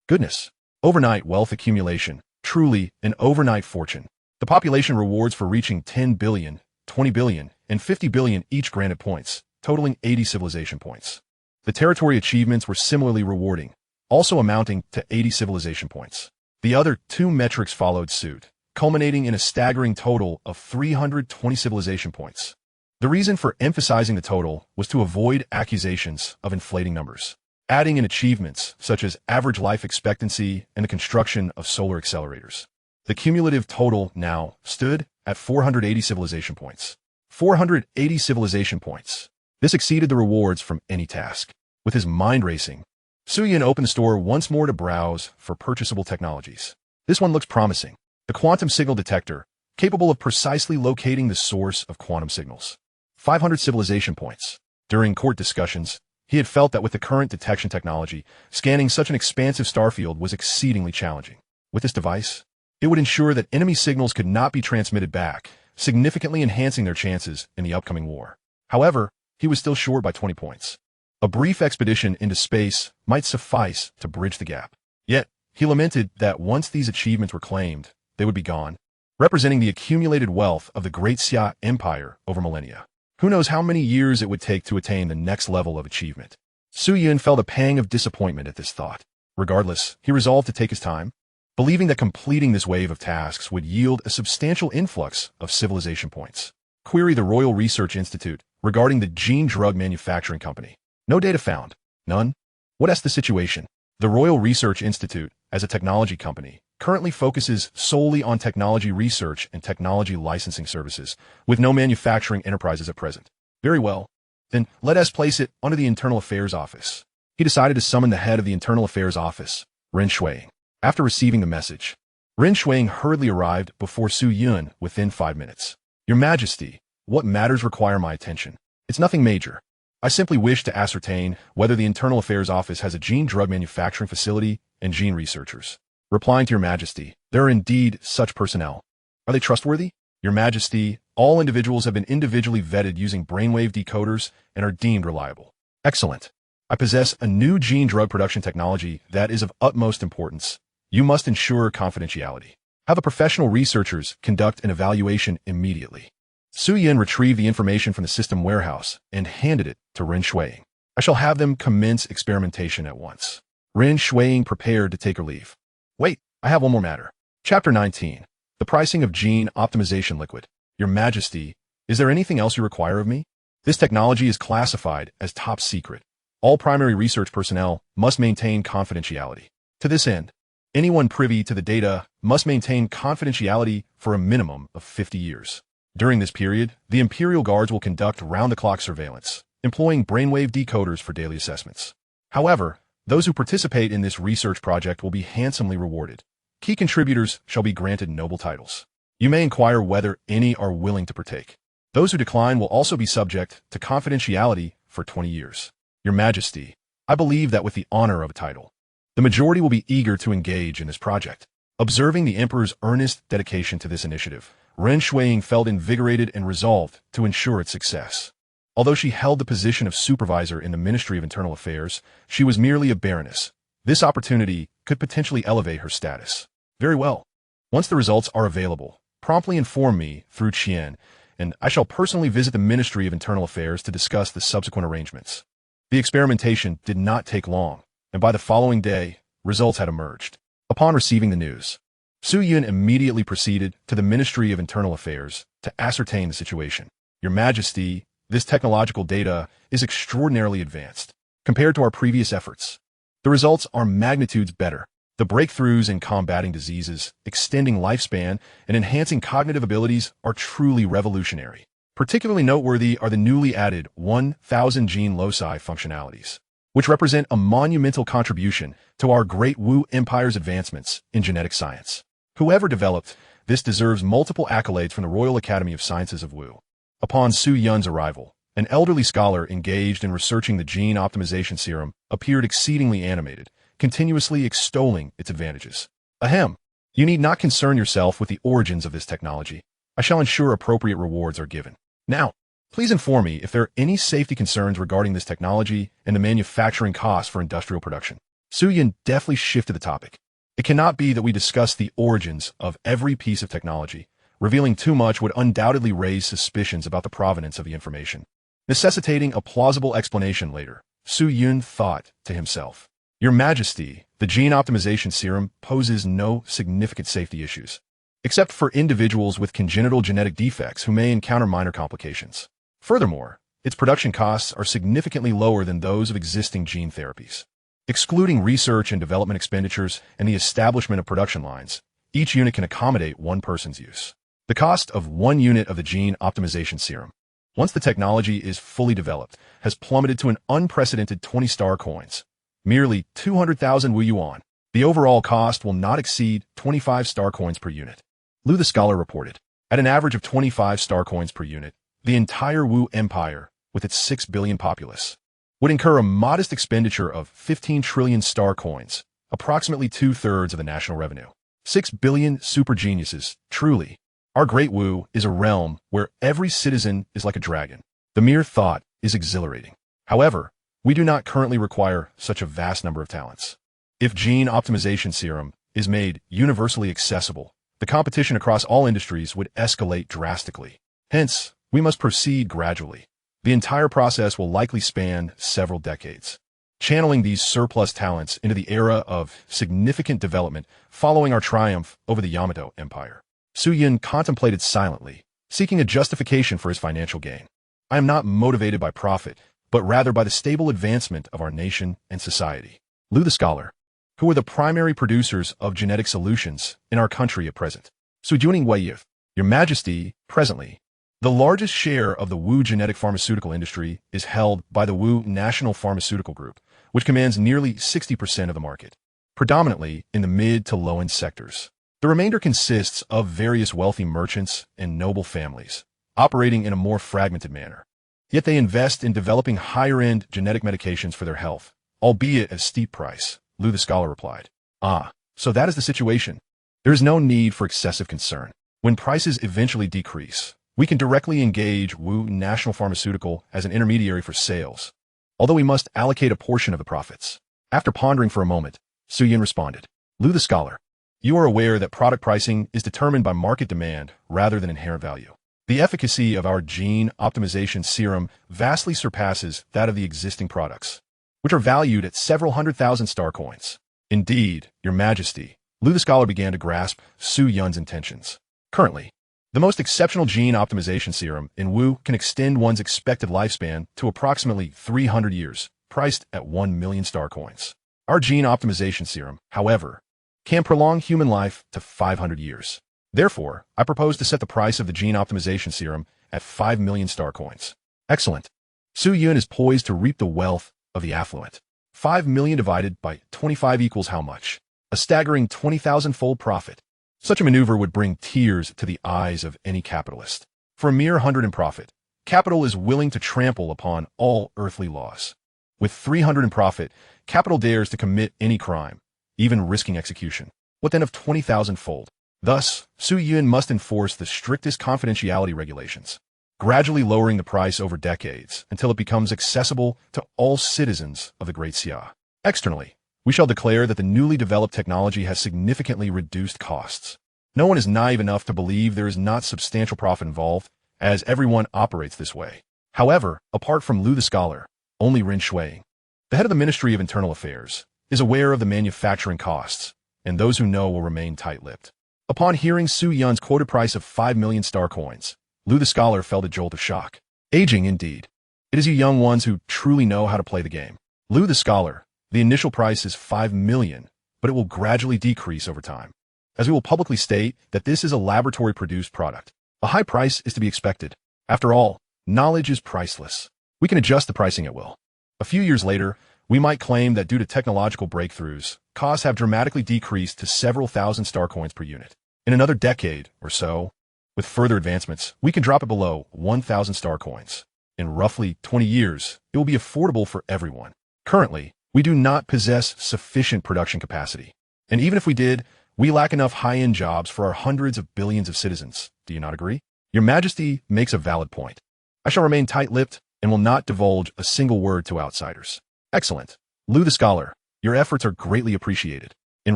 Goodness. Overnight wealth accumulation. Truly an overnight fortune. The population rewards for reaching 10 billion, 20 billion, and 50 billion each granted points, totaling 80 civilization points. The territory achievements were similarly rewarding, also amounting to 80 civilization points. The other two metrics followed suit, culminating in a staggering total of 320 civilization points. The reason for emphasizing the total was to avoid accusations of inflating numbers, adding in achievements such as average life expectancy and the construction of solar accelerators. The cumulative total now stood at 480 civilization points. 480 civilization points. This exceeded the rewards from any task. With his mind racing, Su Yun opened the store once more to browse for purchasable technologies. This one looks promising. The quantum signal detector, capable of precisely locating the source of quantum signals. 500 civilization points. During court discussions, he had felt that with the current detection technology, scanning such an expansive starfield was exceedingly challenging. With this device, it would ensure that enemy signals could not be transmitted back, significantly enhancing their chances in the upcoming war. However, he was still short by 20 points. A brief expedition into space might suffice to bridge the gap. Yet, he lamented that once these achievements were claimed, they would be gone, representing the accumulated wealth of the Great Xia Empire over millennia. Who knows how many years it would take to attain the next level of achievement? Su Yun felt a pang of disappointment at this thought. Regardless, he resolved to take his time, believing that completing this wave of tasks would yield a substantial influx of civilization points. Query the Royal Research Institute regarding the gene drug manufacturing company. No data found. None? What's the situation? The Royal Research Institute, as a technology company, currently focuses solely on technology research and technology licensing services, with no manufacturing enterprises at present. Very well. Then let us place it under the Internal Affairs Office. He decided to summon the head of the Internal Affairs Office, Ren Shuiying. After receiving the message, Ren Shuiying hurriedly arrived before Su Yun within 5 minutes. Your Majesty, what matters require my attention? It's nothing major. I simply wish to ascertain whether the Internal Affairs Office has a gene drug manufacturing facility and gene researchers. Replying to Your Majesty, there are indeed such personnel. Are they trustworthy? Your Majesty, all individuals have been individually vetted using brainwave decoders and are deemed reliable. Excellent. I possess a new gene drug production technology that is of utmost importance. You must ensure confidentiality. Have the professional researchers conduct an evaluation immediately. Su Yun retrieved the information from the system warehouse and handed it to Ren Shuiying. I shall have them commence experimentation at once. Ren Shuiying prepared to take her leave. Wait, I have one more matter. Chapter 19. The pricing of gene optimization liquid. Your Majesty, is there anything else you require of me? This technology is classified as top secret. All primary research personnel must maintain confidentiality. To this end, anyone privy to the data must maintain confidentiality for a minimum of 50 years. During this period, the Imperial Guards will conduct round-the-clock surveillance, employing brainwave decoders for daily assessments. However, those who participate in this research project will be handsomely rewarded. Key contributors shall be granted noble titles. You may inquire whether any are willing to partake. Those who decline will also be subject to confidentiality for 20 years. Your Majesty, I believe that with the honor of a title, the majority will be eager to engage in this project. Observing the Emperor's earnest dedication to this initiative, Ren Shuiying felt invigorated and resolved to ensure its success. Although she held the position of supervisor in the Ministry of Internal Affairs, she was merely a baroness. This opportunity could potentially elevate her status. Very well. Once the results are available, promptly inform me through Qian, and I shall personally visit the Ministry of Internal Affairs to discuss the subsequent arrangements. The experimentation did not take long, and by the following day, results had emerged. Upon receiving the news, Su Yun immediately proceeded to the Ministry of Internal Affairs to ascertain the situation. Your Majesty, this technological data is extraordinarily advanced compared to our previous efforts. The results are magnitudes better. The breakthroughs in combating diseases, extending lifespan, and enhancing cognitive abilities are truly revolutionary. Particularly noteworthy are the newly added 1,000 gene loci functionalities, which represent a monumental contribution to our great Wu Empire's advancements in genetic science. Whoever developed this deserves multiple accolades from the Royal Academy of Sciences of Wu. Upon Su Yun's arrival, an elderly scholar engaged in researching the gene optimization serum appeared exceedingly animated, continuously extolling its advantages. Ahem! You need not concern yourself with the origins of this technology. I shall ensure appropriate rewards are given. Now, please inform me if there are any safety concerns regarding this technology and the manufacturing costs for industrial production. Su Yun deftly shifted the topic. It cannot be that we discuss the origins of every piece of technology. Revealing too much would undoubtedly raise suspicions about the provenance of the information. Necessitating a plausible explanation later, Su Yun thought to himself, Your Majesty, the gene optimization serum poses no significant safety issues, except for individuals with congenital genetic defects who may encounter minor complications. Furthermore, its production costs are significantly lower than those of existing gene therapies. Excluding research and development expenditures and the establishment of production lines, each unit can accommodate one person's use. The cost of 1 unit of the gene optimization serum, once the technology is fully developed, has plummeted to an unprecedented 20 star coins, merely 200,000 Wu Yuan. The overall cost will not exceed 25 star coins per unit. Lu the scholar reported. At an average of 25 star coins per unit, the entire Wu Empire, with its 6 billion populace, would incur a modest expenditure of 15 trillion star coins, approximately two-thirds of the national revenue. 6 billion super geniuses, truly. Our great Wu is a realm where every citizen is like a dragon. The mere thought is exhilarating. However, we do not currently require such a vast number of talents. If gene optimization serum is made universally accessible, the competition across all industries would escalate drastically. Hence, we must proceed gradually. The entire process will likely span several decades, channeling these surplus talents into the era of significant development following our triumph over the Yamato Empire. Su Yun contemplated silently, seeking a justification for his financial gain. I am not motivated by profit, but rather by the stable advancement of our nation and society. Lu the scholar, who are the primary producers of genetic solutions in our country at present. Sujuning Weiyuth, Your Majesty, presently, the largest share of the Wu genetic pharmaceutical industry is held by the Wu National Pharmaceutical Group, which commands nearly 60% of the market, predominantly in the mid to low-end sectors. The remainder consists of various wealthy merchants and noble families, operating in a more fragmented manner. Yet they invest in developing higher-end genetic medications for their health, albeit at a steep price, Lu the scholar replied. Ah, so that is the situation. There is no need for excessive concern. When prices eventually decrease, we can directly engage Wu National Pharmaceutical as an intermediary for sales, although we must allocate a portion of the profits. After pondering for a moment, Su Yun responded. Lu the scholar, you are aware that product pricing is determined by market demand rather than inherent value. The efficacy of our gene optimization serum vastly surpasses that of the existing products, which are valued at several 100,000 star coins. Indeed, Your Majesty, Lu the scholar began to grasp Su Yun's intentions. Currently, the most exceptional gene optimization serum in Wu can extend one's expected lifespan to approximately 300 years, priced at 1 million star coins. Our gene optimization serum, however, can prolong human life to 500 years. Therefore, I propose to set the price of the gene optimization serum at 5 million star coins. Excellent. Su Yun is poised to reap the wealth of the affluent. 5 million divided by 25 equals how much? A staggering 20,000-fold profit. Such a maneuver would bring tears to the eyes of any capitalist. For a mere 100 in profit, capital is willing to trample upon all earthly laws. With 300 in profit, capital dares to commit any crime, even risking execution. What then of 20,000-fold? Thus, Su Yun must enforce the strictest confidentiality regulations, gradually lowering the price over decades until it becomes accessible to all citizens of the Great Xia. Externally, we shall declare that the newly developed technology has significantly reduced costs. No one is naive enough to believe there is not substantial profit involved, as everyone operates this way. However, apart from Lu the scholar, only Rin Shui, the head of the Ministry of Internal Affairs, is aware of the manufacturing costs, and those who know will remain tight-lipped. Upon hearing Su Yun's quoted price of 5 million star coins, Lu the scholar felt a jolt of shock. Aging, indeed. It is you young ones who truly know how to play the game. Lu the scholar, the initial price is 5 million, but it will gradually decrease over time, as we will publicly state that this is a laboratory-produced product. A high price is to be expected. After all, knowledge is priceless. We can adjust the pricing at will. A few years later, we might claim that due to technological breakthroughs, costs have dramatically decreased to several thousand star coins per unit. In another decade or so, with further advancements, we can drop it below 1,000 star coins. In roughly 20 years, it will be affordable for everyone. Currently, we do not possess sufficient production capacity. And even if we did, we lack enough high-end jobs for our hundreds of billions of citizens. Do you not agree? Your Majesty makes a valid point. I shall remain tight-lipped and will not divulge a single word to outsiders. Excellent. Lu the scholar, your efforts are greatly appreciated. In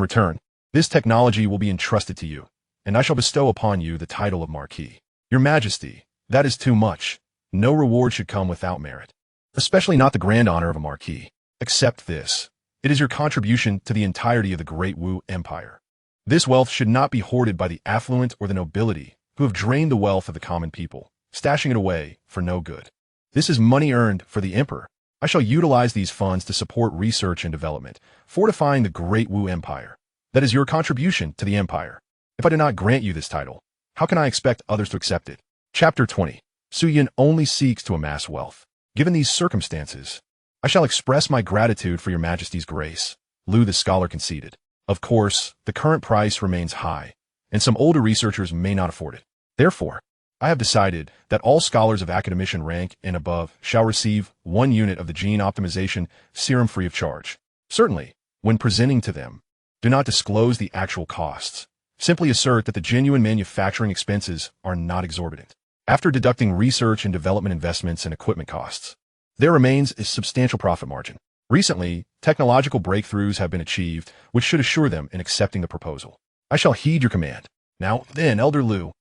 return, this technology will be entrusted to you, and I shall bestow upon you the title of Marquis. Your Majesty, that is too much. No reward should come without merit, especially not the grand honor of a Marquis. Accept this. It is your contribution to the entirety of the Great Wu Empire. This wealth should not be hoarded by the affluent or the nobility, who have drained the wealth of the common people, stashing it away for no good. This is money earned for the Emperor. I shall utilize these funds to support research and development, fortifying the Great Wu Empire. That is your contribution to the empire. If I do not grant you this title, how can I expect others to accept it? Chapter 20. Su Yun only seeks to amass wealth. Given these circumstances, I shall express my gratitude for your Majesty's grace, Lu the scholar conceded. Of course, the current price remains high, and some older researchers may not afford it. Therefore, I have decided that all scholars of academician rank and above shall receive 1 unit of the gene optimization serum free of charge. Certainly, when presenting to them, do not disclose the actual costs. Simply assert that the genuine manufacturing expenses are not exorbitant. After deducting research and development investments and equipment costs, there remains a substantial profit margin. Recently, technological breakthroughs have been achieved, which should assure them in accepting the proposal. I shall heed your command. Now, then, Elder Liu,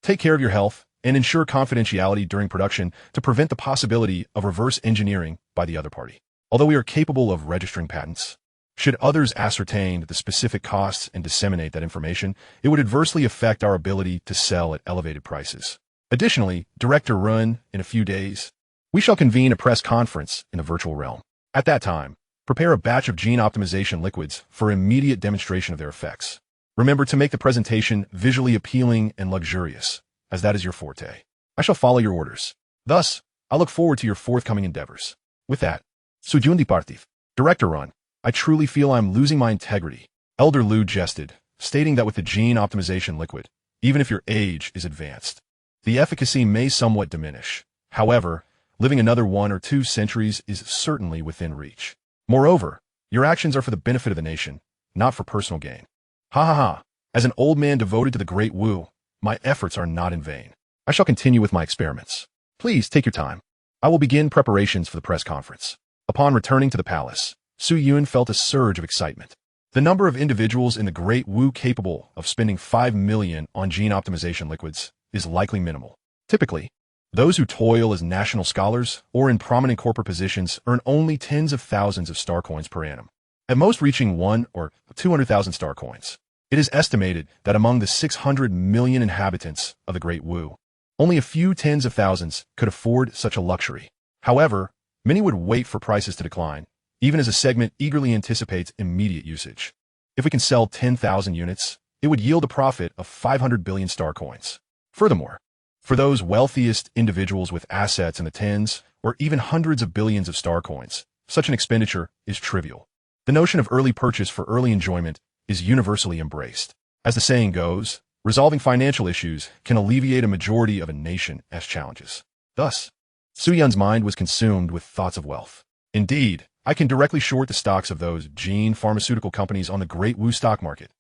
take care of your health and ensure confidentiality during production to prevent the possibility of reverse engineering by the other party. Although we are capable of registering patents, should others ascertain the specific costs and disseminate that information, it would adversely affect our ability to sell at elevated prices. Additionally, Director Run, in a few days, we shall convene a press conference in the virtual realm. At that time, prepare a batch of gene optimization liquids for immediate demonstration of their effects. Remember to make the presentation visually appealing and luxurious, as that is your forte. I shall follow your orders. Thus, I look forward to your forthcoming endeavors. With that, Sujundi Partif, Director Run, I truly feel I'm losing my integrity. Elder Liu jested, stating that with the gene optimization liquid, even if your age is advanced, the efficacy may somewhat diminish. However, living another 1 or 2 centuries is certainly within reach. Moreover, your actions are for the benefit of the nation, not for personal gain. Ha ha ha. As an old man devoted to the Great Wu, my efforts are not in vain. I shall continue with my experiments. Please take your time. I will begin preparations for the press conference. Upon returning to the palace, Su Yun felt a surge of excitement. The number of individuals in the Great Wu capable of spending 5 million on gene optimization liquids is likely minimal. Typically, those who toil as national scholars or in prominent corporate positions earn only tens of thousands of star coins per annum, at most reaching 1 or 200,000 star coins. It is estimated that among the 600 million inhabitants of the Great Wu, only a few tens of thousands could afford such a luxury. However, many would wait for prices to decline, even as a segment eagerly anticipates immediate usage. If we can sell 10,000 units, it would yield a profit of 500 billion star coins. Furthermore, for those wealthiest individuals with assets in the tens or even hundreds of billions of star coins, such an expenditure is trivial. The notion of early purchase for early enjoyment is universally embraced. As the saying goes, resolving financial issues can alleviate a majority of a nation's challenges. Thus, Su Yun's mind was consumed with thoughts of wealth. Indeed, I can directly short the stocks of those gene pharmaceutical companies on the Great Wu stock market.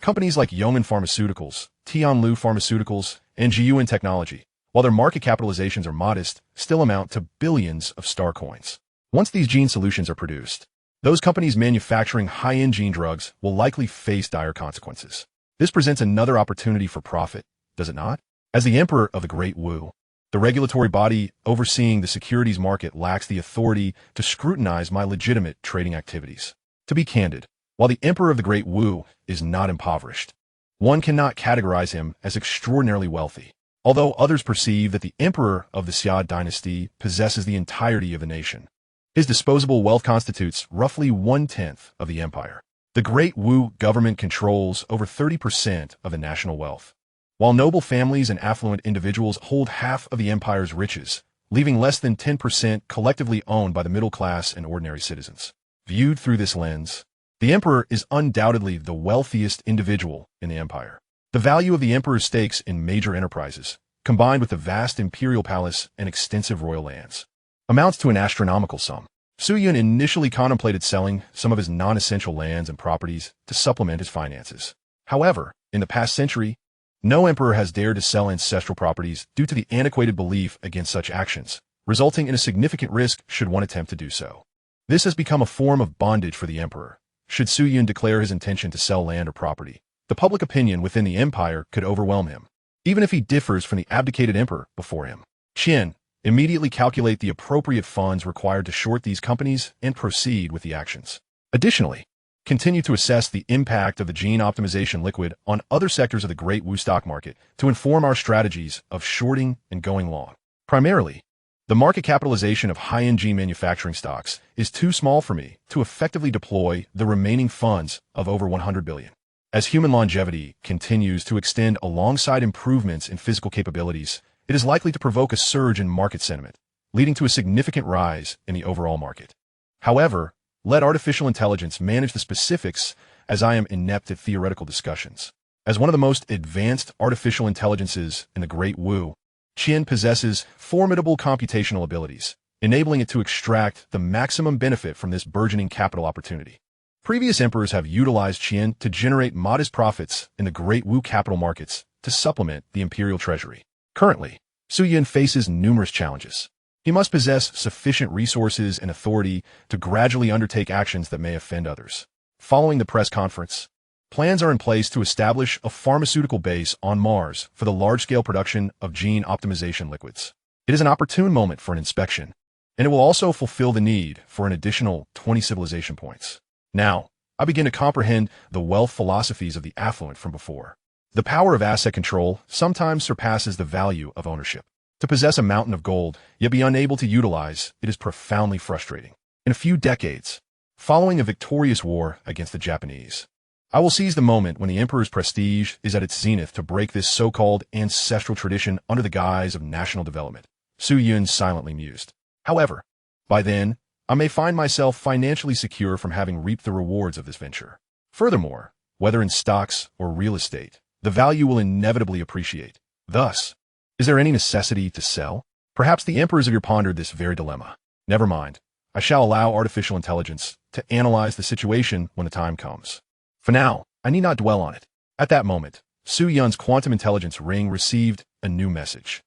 Companies like Yeoman Pharmaceuticals, Tianlu Pharmaceuticals, and Jiyuan Technology, while their market capitalizations are modest, still amount to billions of star coins. Once these gene solutions are produced, those companies manufacturing high-end gene drugs will likely face dire consequences. This presents another opportunity for profit, does it not? As the Emperor of the Great Wu, the regulatory body overseeing the securities market lacks the authority to scrutinize my legitimate trading activities. To be candid, while the Emperor of the Great Wu is not impoverished, one cannot categorize him as extraordinarily wealthy, although others perceive that the Emperor of the Xia dynasty possesses the entirety of the nation. His disposable wealth constitutes roughly 1/10 of the empire. The Great Wu government controls over 30% of the national wealth, while noble families and affluent individuals hold half of the empire's riches, leaving less than 10% collectively owned by the middle class and ordinary citizens. Viewed through this lens, the emperor is undoubtedly the wealthiest individual in the empire. The value of the emperor's stakes in major enterprises, combined with the vast imperial palace and extensive royal lands, amounts to an astronomical sum. Su Yun initially contemplated selling some of his non-essential lands and properties to supplement his finances. However, in the past century, no emperor has dared to sell ancestral properties due to the antiquated belief against such actions, resulting in a significant risk should one attempt to do so. This has become a form of bondage for the emperor. Should Su Yun declare his intention to sell land or property, the public opinion within the empire could overwhelm him, even if he differs from the abdicated emperor before him. Qin, immediately calculate the appropriate funds required to short these companies and proceed with the actions. Additionally, continue to assess the impact of the gene optimization liquid on other sectors of the Great Wu stock market to inform our strategies of shorting and going long. Primarily, the market capitalization of high-end gene manufacturing stocks is too small for me to effectively deploy the remaining funds of over 100 billion. As human longevity continues to extend alongside improvements in physical capabilities, it is likely to provoke a surge in market sentiment, leading to a significant rise in the overall market. However, let artificial intelligence manage the specifics, as I am inept at theoretical discussions. As one of the most advanced artificial intelligences in the Great Wu, Qian possesses formidable computational abilities, enabling it to extract the maximum benefit from this burgeoning capital opportunity. Previous emperors have utilized Qian to generate modest profits in the Great Wu capital markets to supplement the imperial treasury. Currently, Su Yun faces numerous challenges. He must possess sufficient resources and authority to gradually undertake actions that may offend others. Following the press conference, plans are in place to establish a pharmaceutical base on Mars for the large-scale production of gene optimization liquids. It is an opportune moment for an inspection, and it will also fulfill the need for an additional 20 civilization points. Now, I begin to comprehend the wealth philosophies of the affluent from before. The power of asset control sometimes surpasses the value of ownership. To possess a mountain of gold, yet be unable to utilize, it is profoundly frustrating. In a few decades, following a victorious war against the Japanese, I will seize the moment when the emperor's prestige is at its zenith to break this so-called ancestral tradition under the guise of national development. Su Yun silently mused. However, by then, I may find myself financially secure from having reaped the rewards of this venture. Furthermore, whether in stocks or real estate, the value will inevitably appreciate. Thus, is there any necessity to sell? Perhaps the emperors of your pondered this very dilemma. Never mind. I shall allow artificial intelligence to analyze the situation when the time comes. For now, I need not dwell on it. At that moment, Su Yun's quantum intelligence ring received a new message.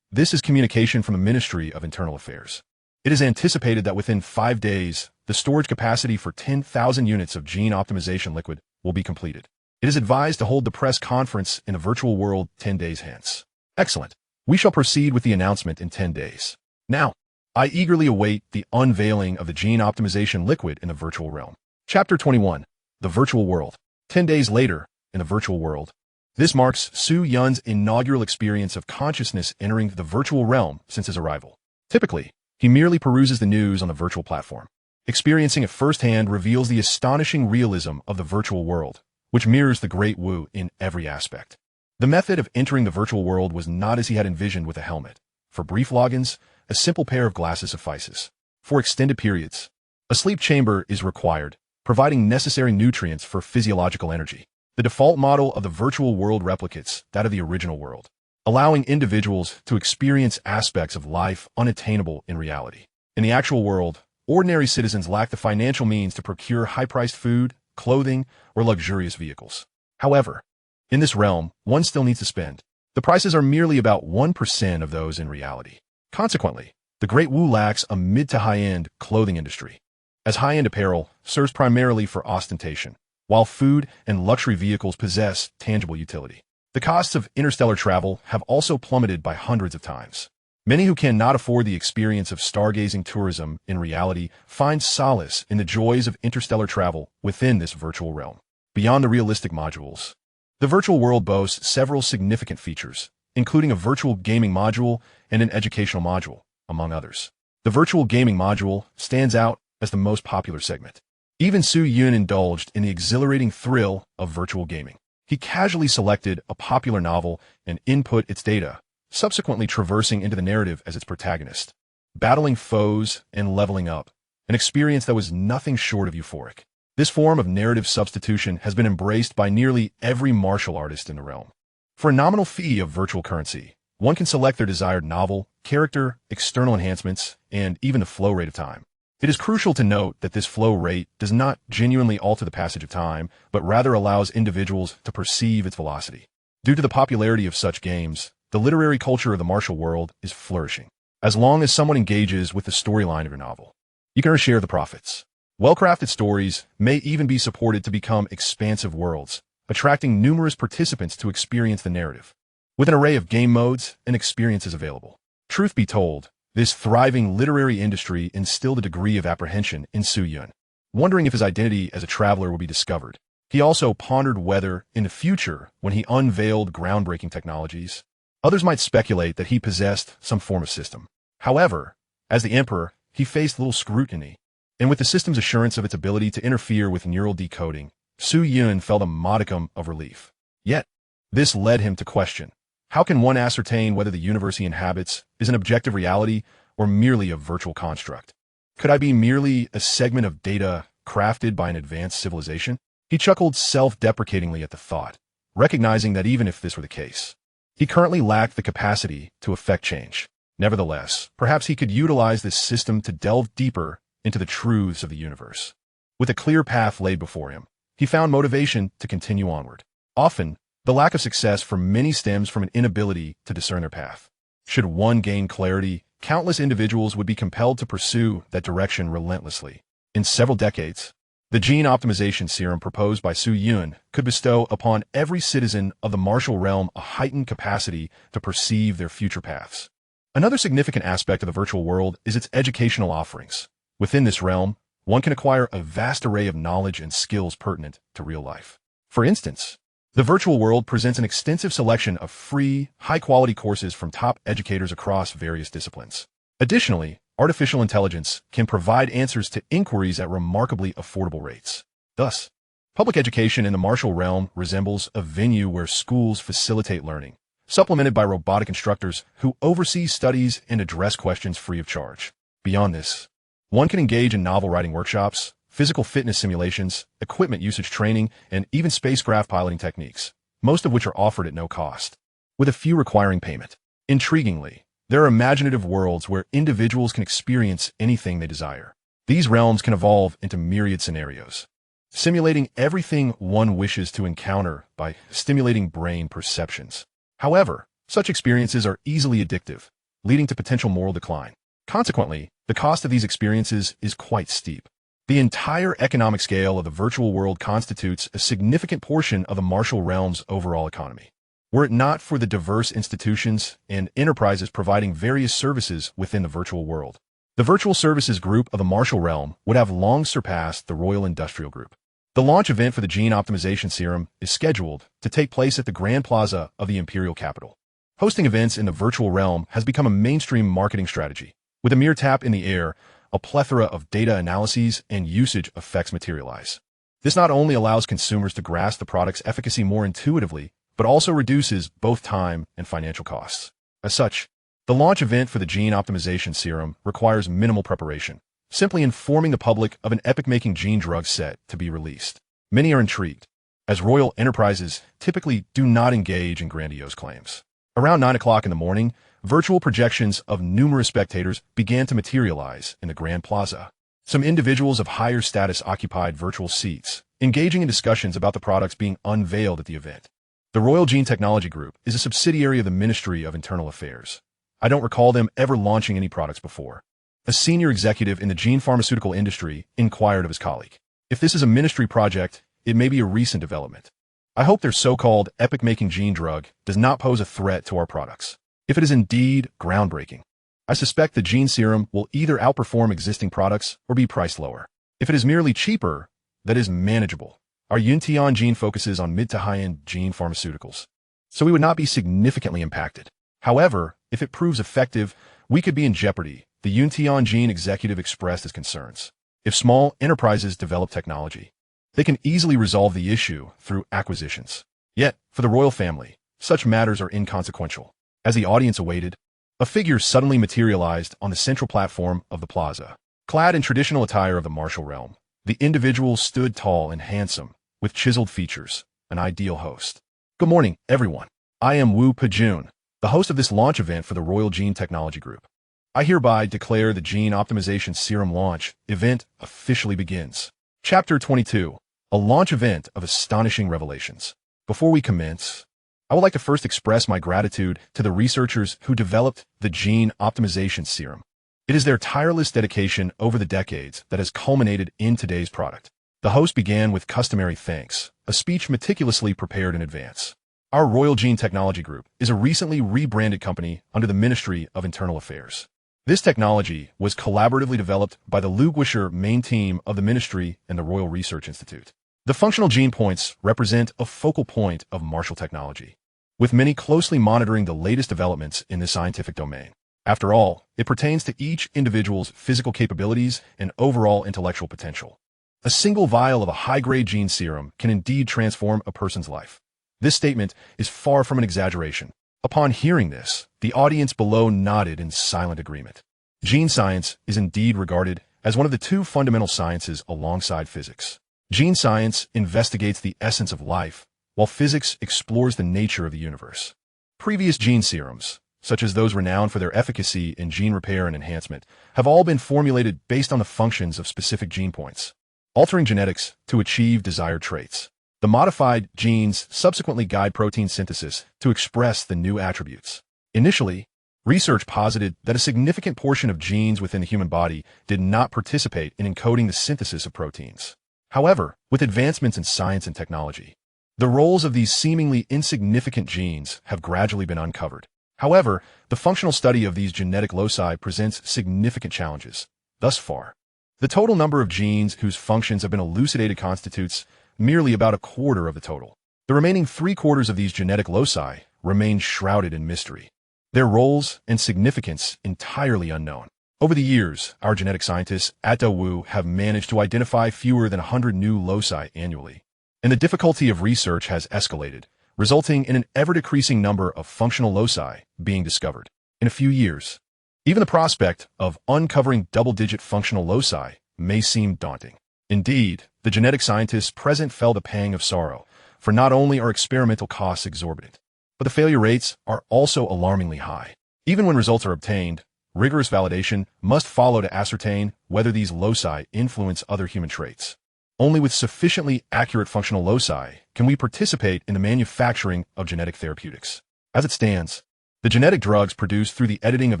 This is communication from the Ministry of Internal Affairs. It is anticipated that within 5 days, the storage capacity for 10,000 units of gene optimization liquid will be completed. It is advised to hold the press conference in a virtual world 10 days hence. Excellent. We shall proceed with the announcement in 10 days. Now, I eagerly await the unveiling of the gene optimization liquid in the virtual realm. Chapter 21. The Virtual World. 10 days later, in the virtual world. This marks Su Yun's inaugural experience of consciousness entering the virtual realm since his arrival. Typically, he merely peruses the news on the virtual platform. Experiencing it firsthand reveals the astonishing realism of the virtual world, which mirrors the Great Wu in every aspect. The method of entering the virtual world was not as he had envisioned with a helmet. For brief logins, a simple pair of glasses suffices. For extended periods, a sleep chamber is required, providing necessary nutrients for physiological energy. The default model of the virtual world replicates that of the original world, allowing individuals to experience aspects of life unattainable in reality. In the actual world, ordinary citizens lack the financial means to procure high-priced food, clothing, or luxurious vehicles. However, in this realm, one still needs to spend. The prices are merely about 1% of those in reality. Consequently, the Great Wu lacks a mid to high-end clothing industry, as high-end apparel serves primarily for ostentation, while food and luxury vehicles possess tangible utility. The costs of interstellar travel have also plummeted by hundreds of times. Many who cannot afford the experience of stargazing tourism in reality find solace in the joys of interstellar travel within this virtual realm. Beyond the realistic modules, the virtual world boasts several significant features, including a virtual gaming module and an educational module, among others. The virtual gaming module stands out as the most popular segment. Even Su Yun indulged in the exhilarating thrill of virtual gaming. He casually selected a popular novel and input its data, subsequently traversing into the narrative as its protagonist, battling foes and leveling up, an experience that was nothing short of euphoric. This form of narrative substitution has been embraced by nearly every martial artist in the realm. For a nominal fee of virtual currency, one can select their desired novel, character, external enhancements, and even the flow rate of time. It is crucial to note that this flow rate does not genuinely alter the passage of time, but rather allows individuals to perceive its velocity. Due to the popularity of such games, the literary culture of the martial world is flourishing. As long as someone engages with the storyline of your novel, you can share the profits. Well-crafted stories may even be supported to become expansive worlds, attracting numerous participants to experience the narrative, with an array of game modes and experiences available. Truth be told, this thriving literary industry instilled a degree of apprehension in Su Yun. Wondering if his identity as a traveler would be discovered, he also pondered whether, in the future, when he unveiled groundbreaking technologies, others might speculate that he possessed some form of system. However, as the emperor, he faced little scrutiny, and with the system's assurance of its ability to interfere with neural decoding, Su Yun felt a modicum of relief. Yet, this led him to question, how can one ascertain whether the universe he inhabits is an objective reality or merely a virtual construct? Could I be merely a segment of data crafted by an advanced civilization? He chuckled self-deprecatingly at the thought, recognizing that even if this were the case, he currently lacked the capacity to effect change. Nevertheless, perhaps he could utilize this system to delve deeper into the truths of the universe. With a clear path laid before him, he found motivation to continue onward. Often, the lack of success for many stems from an inability to discern their path. Should one gain clarity, countless individuals would be compelled to pursue that direction relentlessly. In several decades, the gene optimization serum proposed by Su Yun could bestow upon every citizen of the martial realm a heightened capacity to perceive their future paths. Another significant aspect of the virtual world is its educational offerings. Within this realm, one can acquire a vast array of knowledge and skills pertinent to real life. For instance, the virtual world presents an extensive selection of free, high-quality courses from top educators across various disciplines. Additionally, artificial intelligence can provide answers to inquiries at remarkably affordable rates. Thus, public education in the martial realm resembles a venue where schools facilitate learning, supplemented by robotic instructors who oversee studies and address questions free of charge. Beyond this, one can engage in novel writing workshops, physical fitness simulations, equipment usage training, and even spacecraft piloting techniques, most of which are offered at no cost, with a few requiring payment. Intriguingly, there are imaginative worlds where individuals can experience anything they desire. These realms can evolve into myriad scenarios, simulating everything one wishes to encounter by stimulating brain perceptions. However, such experiences are easily addictive, leading to potential moral decline. Consequently, the cost of these experiences is quite steep. The entire economic scale of the virtual world constitutes a significant portion of the martial realm's overall economy. Were it not for the diverse institutions and enterprises providing various services within the virtual world, the virtual services group of the martial realm would have long surpassed the Royal Industrial Group. The launch event for the gene optimization serum is scheduled to take place at the Grand Plaza of the imperial capital. Hosting events in the virtual realm has become a mainstream marketing strategy. With a mere tap in the air, a plethora of data analyses and usage effects materialize. This not only allows consumers to grasp the product's efficacy more intuitively, but also reduces both time and financial costs. As such, the launch event for the gene optimization serum requires minimal preparation, simply informing the public of an epic-making gene drug set to be released. Many are intrigued, as royal enterprises typically do not engage in grandiose claims. Around 9 o'clock in the morning, virtual projections of numerous spectators began to materialize in the Grand Plaza. Some individuals of higher status occupied virtual seats, engaging in discussions about the products being unveiled at the event. The Royal Gene Technology Group is a subsidiary of the Ministry of Internal Affairs. I don't recall them ever launching any products before. A senior executive in the gene pharmaceutical industry inquired of his colleague. If this is a ministry project, it may be a recent development. I hope their so-called epic-making gene drug does not pose a threat to our products. If it is indeed groundbreaking, I suspect the gene serum will either outperform existing products or be priced lower. If it is merely cheaper, that is manageable. Our Yuntian gene focuses on mid to high-end gene pharmaceuticals, so we would not be significantly impacted. However, if it proves effective, we could be in jeopardy, the Yuntian gene executive expressed his concerns. If small enterprises develop technology, they can easily resolve the issue through acquisitions. Yet, for the royal family, such matters are inconsequential. As the audience awaited, a figure suddenly materialized on the central platform of the plaza. Clad in traditional attire of the martial realm, the individual stood tall and handsome, with chiseled features, an ideal host. Good morning, everyone. I am Wu Pejun, the host of this launch event for the Royal Gene Technology Group. I hereby declare the Gene Optimization Serum launch event officially begins. Chapter 22, a launch event of astonishing revelations. Before we commence, I would like to first express my gratitude to the researchers who developed the Gene Optimization Serum. It is their tireless dedication over the decades that has culminated in today's product. The host began with customary thanks, a speech meticulously prepared in advance. Our Royal Gene Technology Group is a recently rebranded company under the Ministry of Internal Affairs. This technology was collaboratively developed by the Luguisher main team of the Ministry and the Royal Research Institute. The functional gene points represent a focal point of martial technology, with many closely monitoring the latest developments in this scientific domain. After all, it pertains to each individual's physical capabilities and overall intellectual potential. A single vial of a high-grade gene serum can indeed transform a person's life. This statement is far from an exaggeration. Upon hearing this, the audience below nodded in silent agreement. Gene science is indeed regarded as one of the two fundamental sciences alongside physics. Gene science investigates the essence of life, while physics explores the nature of the universe. Previous gene serums, such as those renowned for their efficacy in gene repair and enhancement, have all been formulated based on the functions of specific gene points, altering genetics to achieve desired traits. The modified genes subsequently guide protein synthesis to express the new attributes. Initially, research posited that a significant portion of genes within the human body did not participate in encoding the synthesis of proteins. However, with advancements in science and technology, the roles of these seemingly insignificant genes have gradually been uncovered. However, the functional study of these genetic loci presents significant challenges. Thus far, the total number of genes whose functions have been elucidated constitutes merely about a quarter of the total. The remaining 3/4 of these genetic loci remain shrouded in mystery, their roles and significance entirely unknown. Over the years, our genetic scientists at Wu have managed to identify fewer than 100 new loci annually, and the difficulty of research has escalated, resulting in an ever-decreasing number of functional loci being discovered. In a few years, even the prospect of uncovering double-digit functional loci may seem daunting. Indeed, the genetic scientists present felt a pang of sorrow, for not only are experimental costs exorbitant, but the failure rates are also alarmingly high. Even when results are obtained, rigorous validation must follow to ascertain whether these loci influence other human traits. Only with sufficiently accurate functional loci can we participate in the manufacturing of genetic therapeutics. As it stands, the genetic drugs produced through the editing of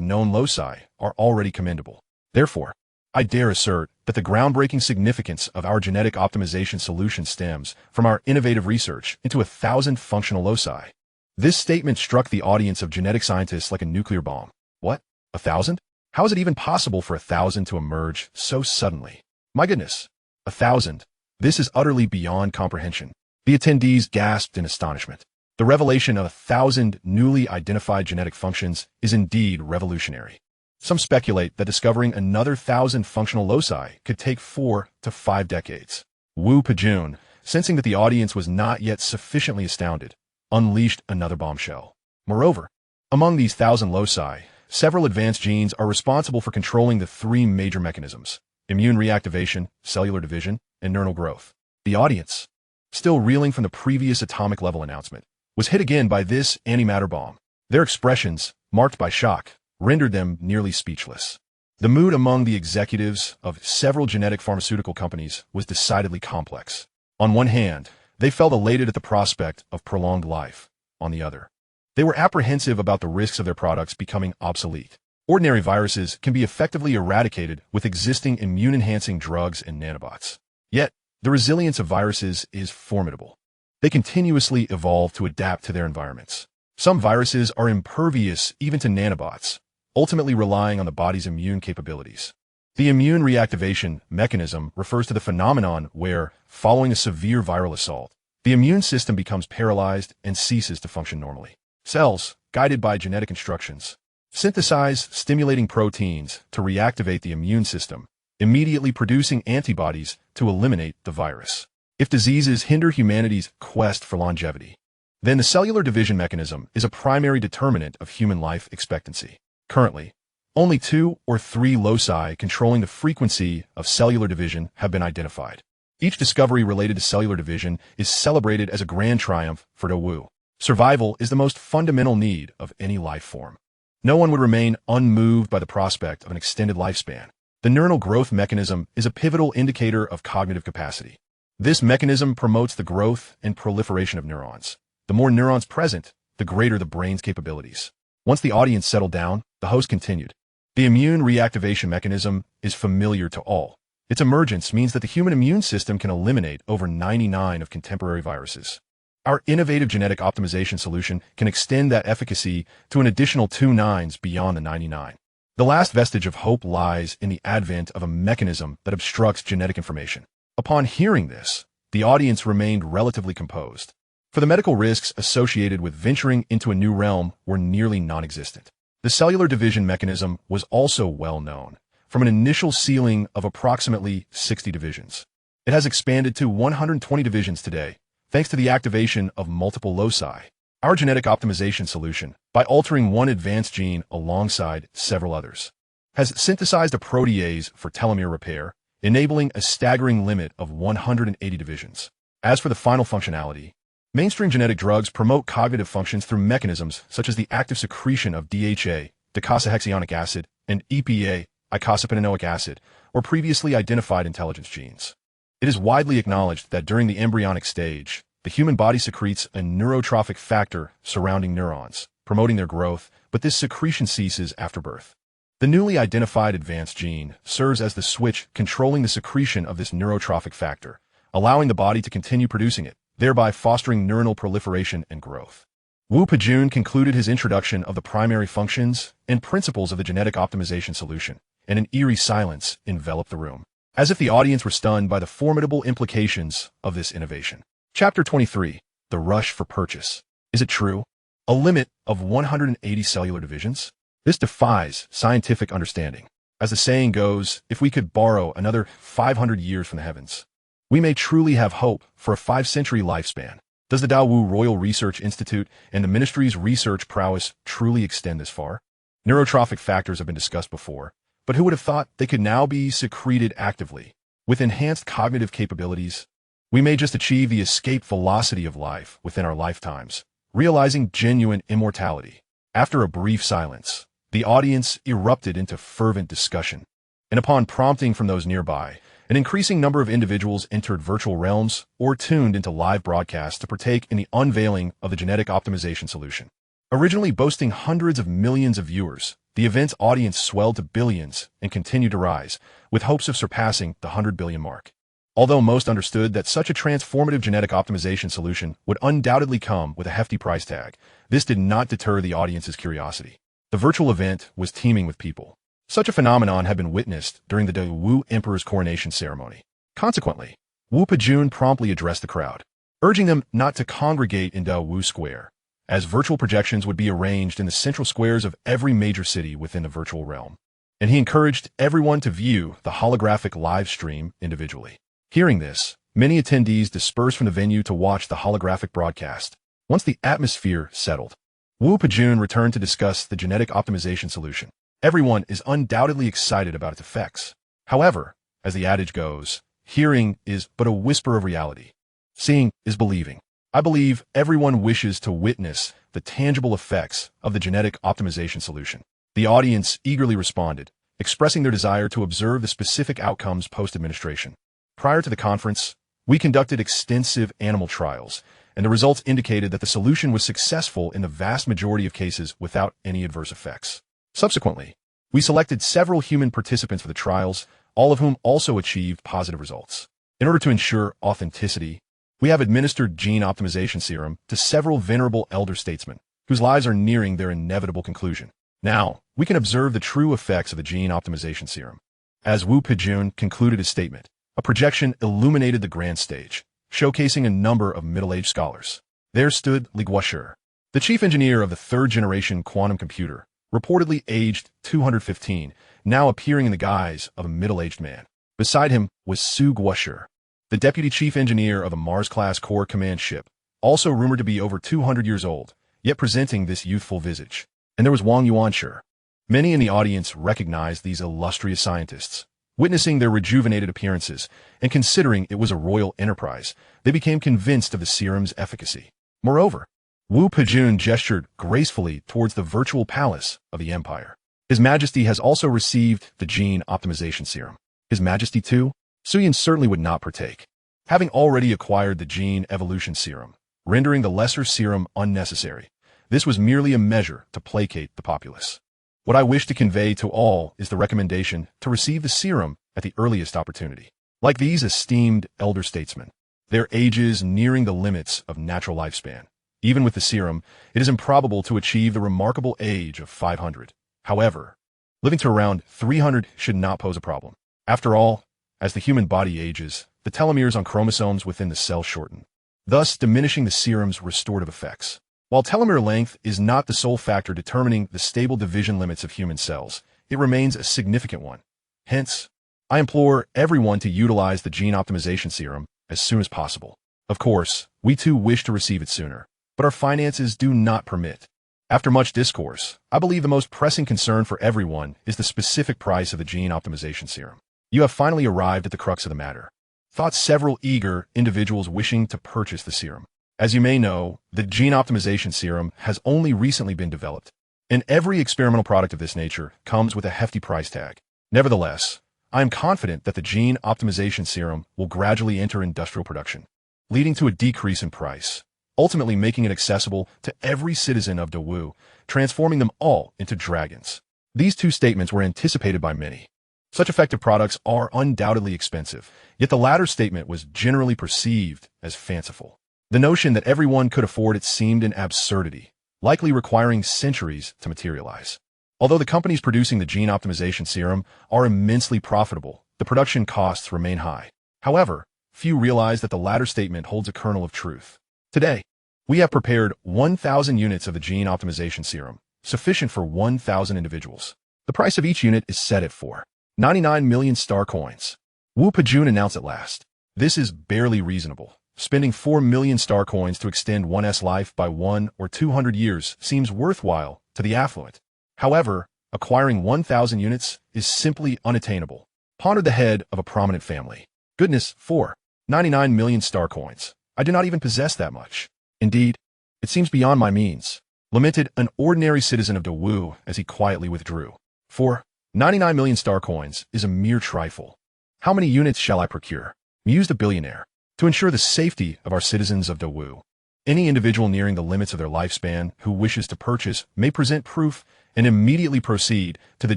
known loci are already commendable. Therefore, I dare assert that the groundbreaking significance of our genetic optimization solution stems from our innovative research into 1,000 functional loci. This statement struck the audience of genetic scientists like a nuclear bomb. What? 1,000? How is it even possible for 1,000 to emerge so suddenly? My goodness, 1,000. This is utterly beyond comprehension. The attendees gasped in astonishment. The revelation of 1,000 newly identified genetic functions is indeed revolutionary. Some speculate that discovering another 1,000 functional loci could take 4 to 5 decades. Wu Pejun, sensing that the audience was not yet sufficiently astounded, unleashed another bombshell. Moreover, among these 1,000 loci, several advanced genes are responsible for controlling the 3 major mechanisms: immune reactivation, cellular division, and neuronal growth. The audience, still reeling from the previous atomic level announcement, was hit again by this antimatter bomb. Their expressions, marked by shock, rendered them nearly speechless. The mood among the executives of several genetic pharmaceutical companies was decidedly complex. On one hand, they felt elated at the prospect of prolonged life. On the other, they were apprehensive about the risks of their products becoming obsolete. Ordinary viruses can be effectively eradicated with existing immune-enhancing drugs and nanobots. Yet, the resilience of viruses is formidable. They continuously evolve to adapt to their environments. Some viruses are impervious even to nanobots, ultimately relying on the body's immune capabilities. The immune reactivation mechanism refers to the phenomenon where, following a severe viral assault, the immune system becomes paralyzed and ceases to function normally. Cells, guided by genetic instructions, synthesize stimulating proteins to reactivate the immune system, immediately producing antibodies to eliminate the virus. If diseases hinder humanity's quest for longevity, then the cellular division mechanism is a primary determinant of human life expectancy. Currently, only 2 or 3 loci controlling the frequency of cellular division have been identified. Each discovery related to cellular division is celebrated as a grand triumph for Wu. Survival is the most fundamental need of any life form. No one would remain unmoved by the prospect of an extended lifespan. The neuronal growth mechanism is a pivotal indicator of cognitive capacity. This mechanism promotes the growth and proliferation of neurons. The more neurons present, the greater the brain's capabilities. Once the audience settled down, the host continued. The immune reactivation mechanism is familiar to all. Its emergence means that the human immune system can eliminate over 99 of contemporary viruses. Our innovative genetic optimization solution can extend that efficacy to an additional 2 nines beyond the 99. The last vestige of hope lies in the advent of a mechanism that obstructs genetic information. Upon hearing this, the audience remained relatively composed, for the medical risks associated with venturing into a new realm were nearly non-existent. The cellular division mechanism was also well known, from an initial ceiling of approximately 60 divisions. It has expanded to 120 divisions today, thanks to the activation of multiple loci. Our genetic optimization solution, by altering one advanced gene alongside several others, has synthesized a protease for telomere repair, enabling a staggering limit of 180 divisions. As for the final functionality, Mainstream genetic drugs promote cognitive functions through mechanisms such as the active secretion of DHA, docosahexaenoic acid, and EPA, eicosapentaenoic acid, or previously identified intelligence genes. It is widely acknowledged that during the embryonic stage, the human body secretes a neurotrophic factor surrounding neurons, promoting their growth, but this secretion ceases after birth. The newly identified advanced gene serves as the switch controlling the secretion of this neurotrophic factor, allowing the body to continue producing it, thereby fostering neuronal proliferation and growth. Wu Pejun concluded his introduction of the primary functions and principles of the genetic optimization solution, and an eerie silence enveloped the room, as if the audience were stunned by the formidable implications of this innovation. Chapter 23. The Rush for Purchase. Is it true? A limit of 180 cellular divisions? This defies scientific understanding. As the saying goes, if we could borrow another 500 years from the heavens, we may truly have hope for a 5-century lifespan. Does the Daowu Royal Research Institute and the ministry's research prowess truly extend this far? Neurotrophic factors have been discussed before, but who would have thought they could now be secreted actively? With enhanced cognitive capabilities, we may just achieve the escape velocity of life within our lifetimes, realizing genuine immortality. After a brief silence, the audience erupted into fervent discussion, and upon prompting from those nearby, an increasing number of individuals entered virtual realms or tuned into live broadcasts to partake in the unveiling of the genetic optimization solution. Originally boasting hundreds of millions of viewers, the event's audience swelled to billions and continued to rise, with hopes of surpassing the 100 billion mark. Although most understood that such a transformative genetic optimization solution would undoubtedly come with a hefty price tag, this did not deter the audience's curiosity. The virtual event was teeming with people. Such a phenomenon had been witnessed during the Daowu Emperor's coronation ceremony. Consequently, Wu Pejun promptly addressed the crowd, urging them not to congregate in Daowu Square, as virtual projections would be arranged in the central squares of every major city within the virtual realm. And he encouraged everyone to view the holographic live stream individually. Hearing this, many attendees dispersed from the venue to watch the holographic broadcast. Once the atmosphere settled, Wu Pejun returned to discuss the genetic optimization solution. Everyone is undoubtedly excited about its effects. However, as the adage goes, hearing is but a whisper of reality. Seeing is believing. I believe everyone wishes to witness the tangible effects of the genetic optimization solution. The audience eagerly responded, expressing their desire to observe the specific outcomes post-administration. Prior to the conference, we conducted extensive animal trials, and the results indicated that the solution was successful in the vast majority of cases without any adverse effects. Subsequently, we selected several human participants for the trials, all of whom also achieved positive results. In order to ensure authenticity, we have administered gene optimization serum to several venerable elder statesmen, whose lives are nearing their inevitable conclusion. Now, we can observe the true effects of the gene optimization serum. As Wu Pejun concluded his statement, a projection illuminated the grand stage, showcasing a number of middle-aged scholars. There stood Li Guoshi, the chief engineer of the third-generation quantum computer, reportedly aged 215, now appearing in the guise of a middle-aged man. Beside him was Su Guoshi, the deputy chief engineer of a Mars-class Corps command ship, also rumored to be over 200 years old, yet presenting this youthful visage. And there was Wang Yuanshi. Many in the audience recognized these illustrious scientists. Witnessing their rejuvenated appearances and considering it was a royal enterprise, they became convinced of the serum's efficacy. Moreover, Wu Pejun gestured gracefully towards the virtual palace of the empire. His Majesty has also received the gene optimization serum. His Majesty too? Suyin certainly would not partake, having already acquired the gene evolution serum, rendering the lesser serum unnecessary. This was merely a measure to placate the populace. What I wish to convey to all is the recommendation to receive the serum at the earliest opportunity. Like these esteemed elder statesmen, their ages nearing the limits of natural lifespan. Even with the serum, it is improbable to achieve the remarkable age of 500. However, living to around 300 should not pose a problem. After all, as the human body ages, the telomeres on chromosomes within the cell shorten, thus diminishing the serum's restorative effects. While telomere length is not the sole factor determining the stable division limits of human cells, it remains a significant one. Hence, I implore everyone to utilize the gene optimization serum as soon as possible. Of course, we too wish to receive it sooner, but our finances do not permit. After much discourse, I believe the most pressing concern for everyone is the specific price of the gene optimization serum. You have finally arrived at the crux of the matter, thought several eager individuals wishing to purchase the serum. As you may know, the gene optimization serum has only recently been developed, and every experimental product of this nature comes with a hefty price tag. Nevertheless, I am confident that the gene optimization serum will gradually enter industrial production, leading to a decrease in price, ultimately making it accessible to every citizen of Dawu, transforming them all into dragons. These two statements were anticipated by many. Such effective products are undoubtedly expensive, yet the latter statement was generally perceived as fanciful. The notion that everyone could afford it seemed an absurdity, likely requiring centuries to materialize. Although the companies producing the gene optimization serum are immensely profitable, the production costs remain high. However, few realize that the latter statement holds a kernel of truth. Today, we have prepared 1,000 units of the gene optimization serum, sufficient for 1,000 individuals. The price of each unit is set at 499 million star coins. Wu Pejun announced at last. This is barely reasonable. Spending 4 million star coins to extend one's life by 1 or 200 years seems worthwhile to the affluent. However, acquiring 1,000 units is simply unattainable. Pondered the head of a prominent family. Goodness, 499 million star coins. I do not even possess that much. Indeed, it seems beyond my means, lamented an ordinary citizen of Dawu as he quietly withdrew. 499 million star coins is a mere trifle. How many units shall I procure? Mused a billionaire. To ensure the safety of our citizens of Dawu, any individual nearing the limits of their lifespan who wishes to purchase may present proof and immediately proceed to the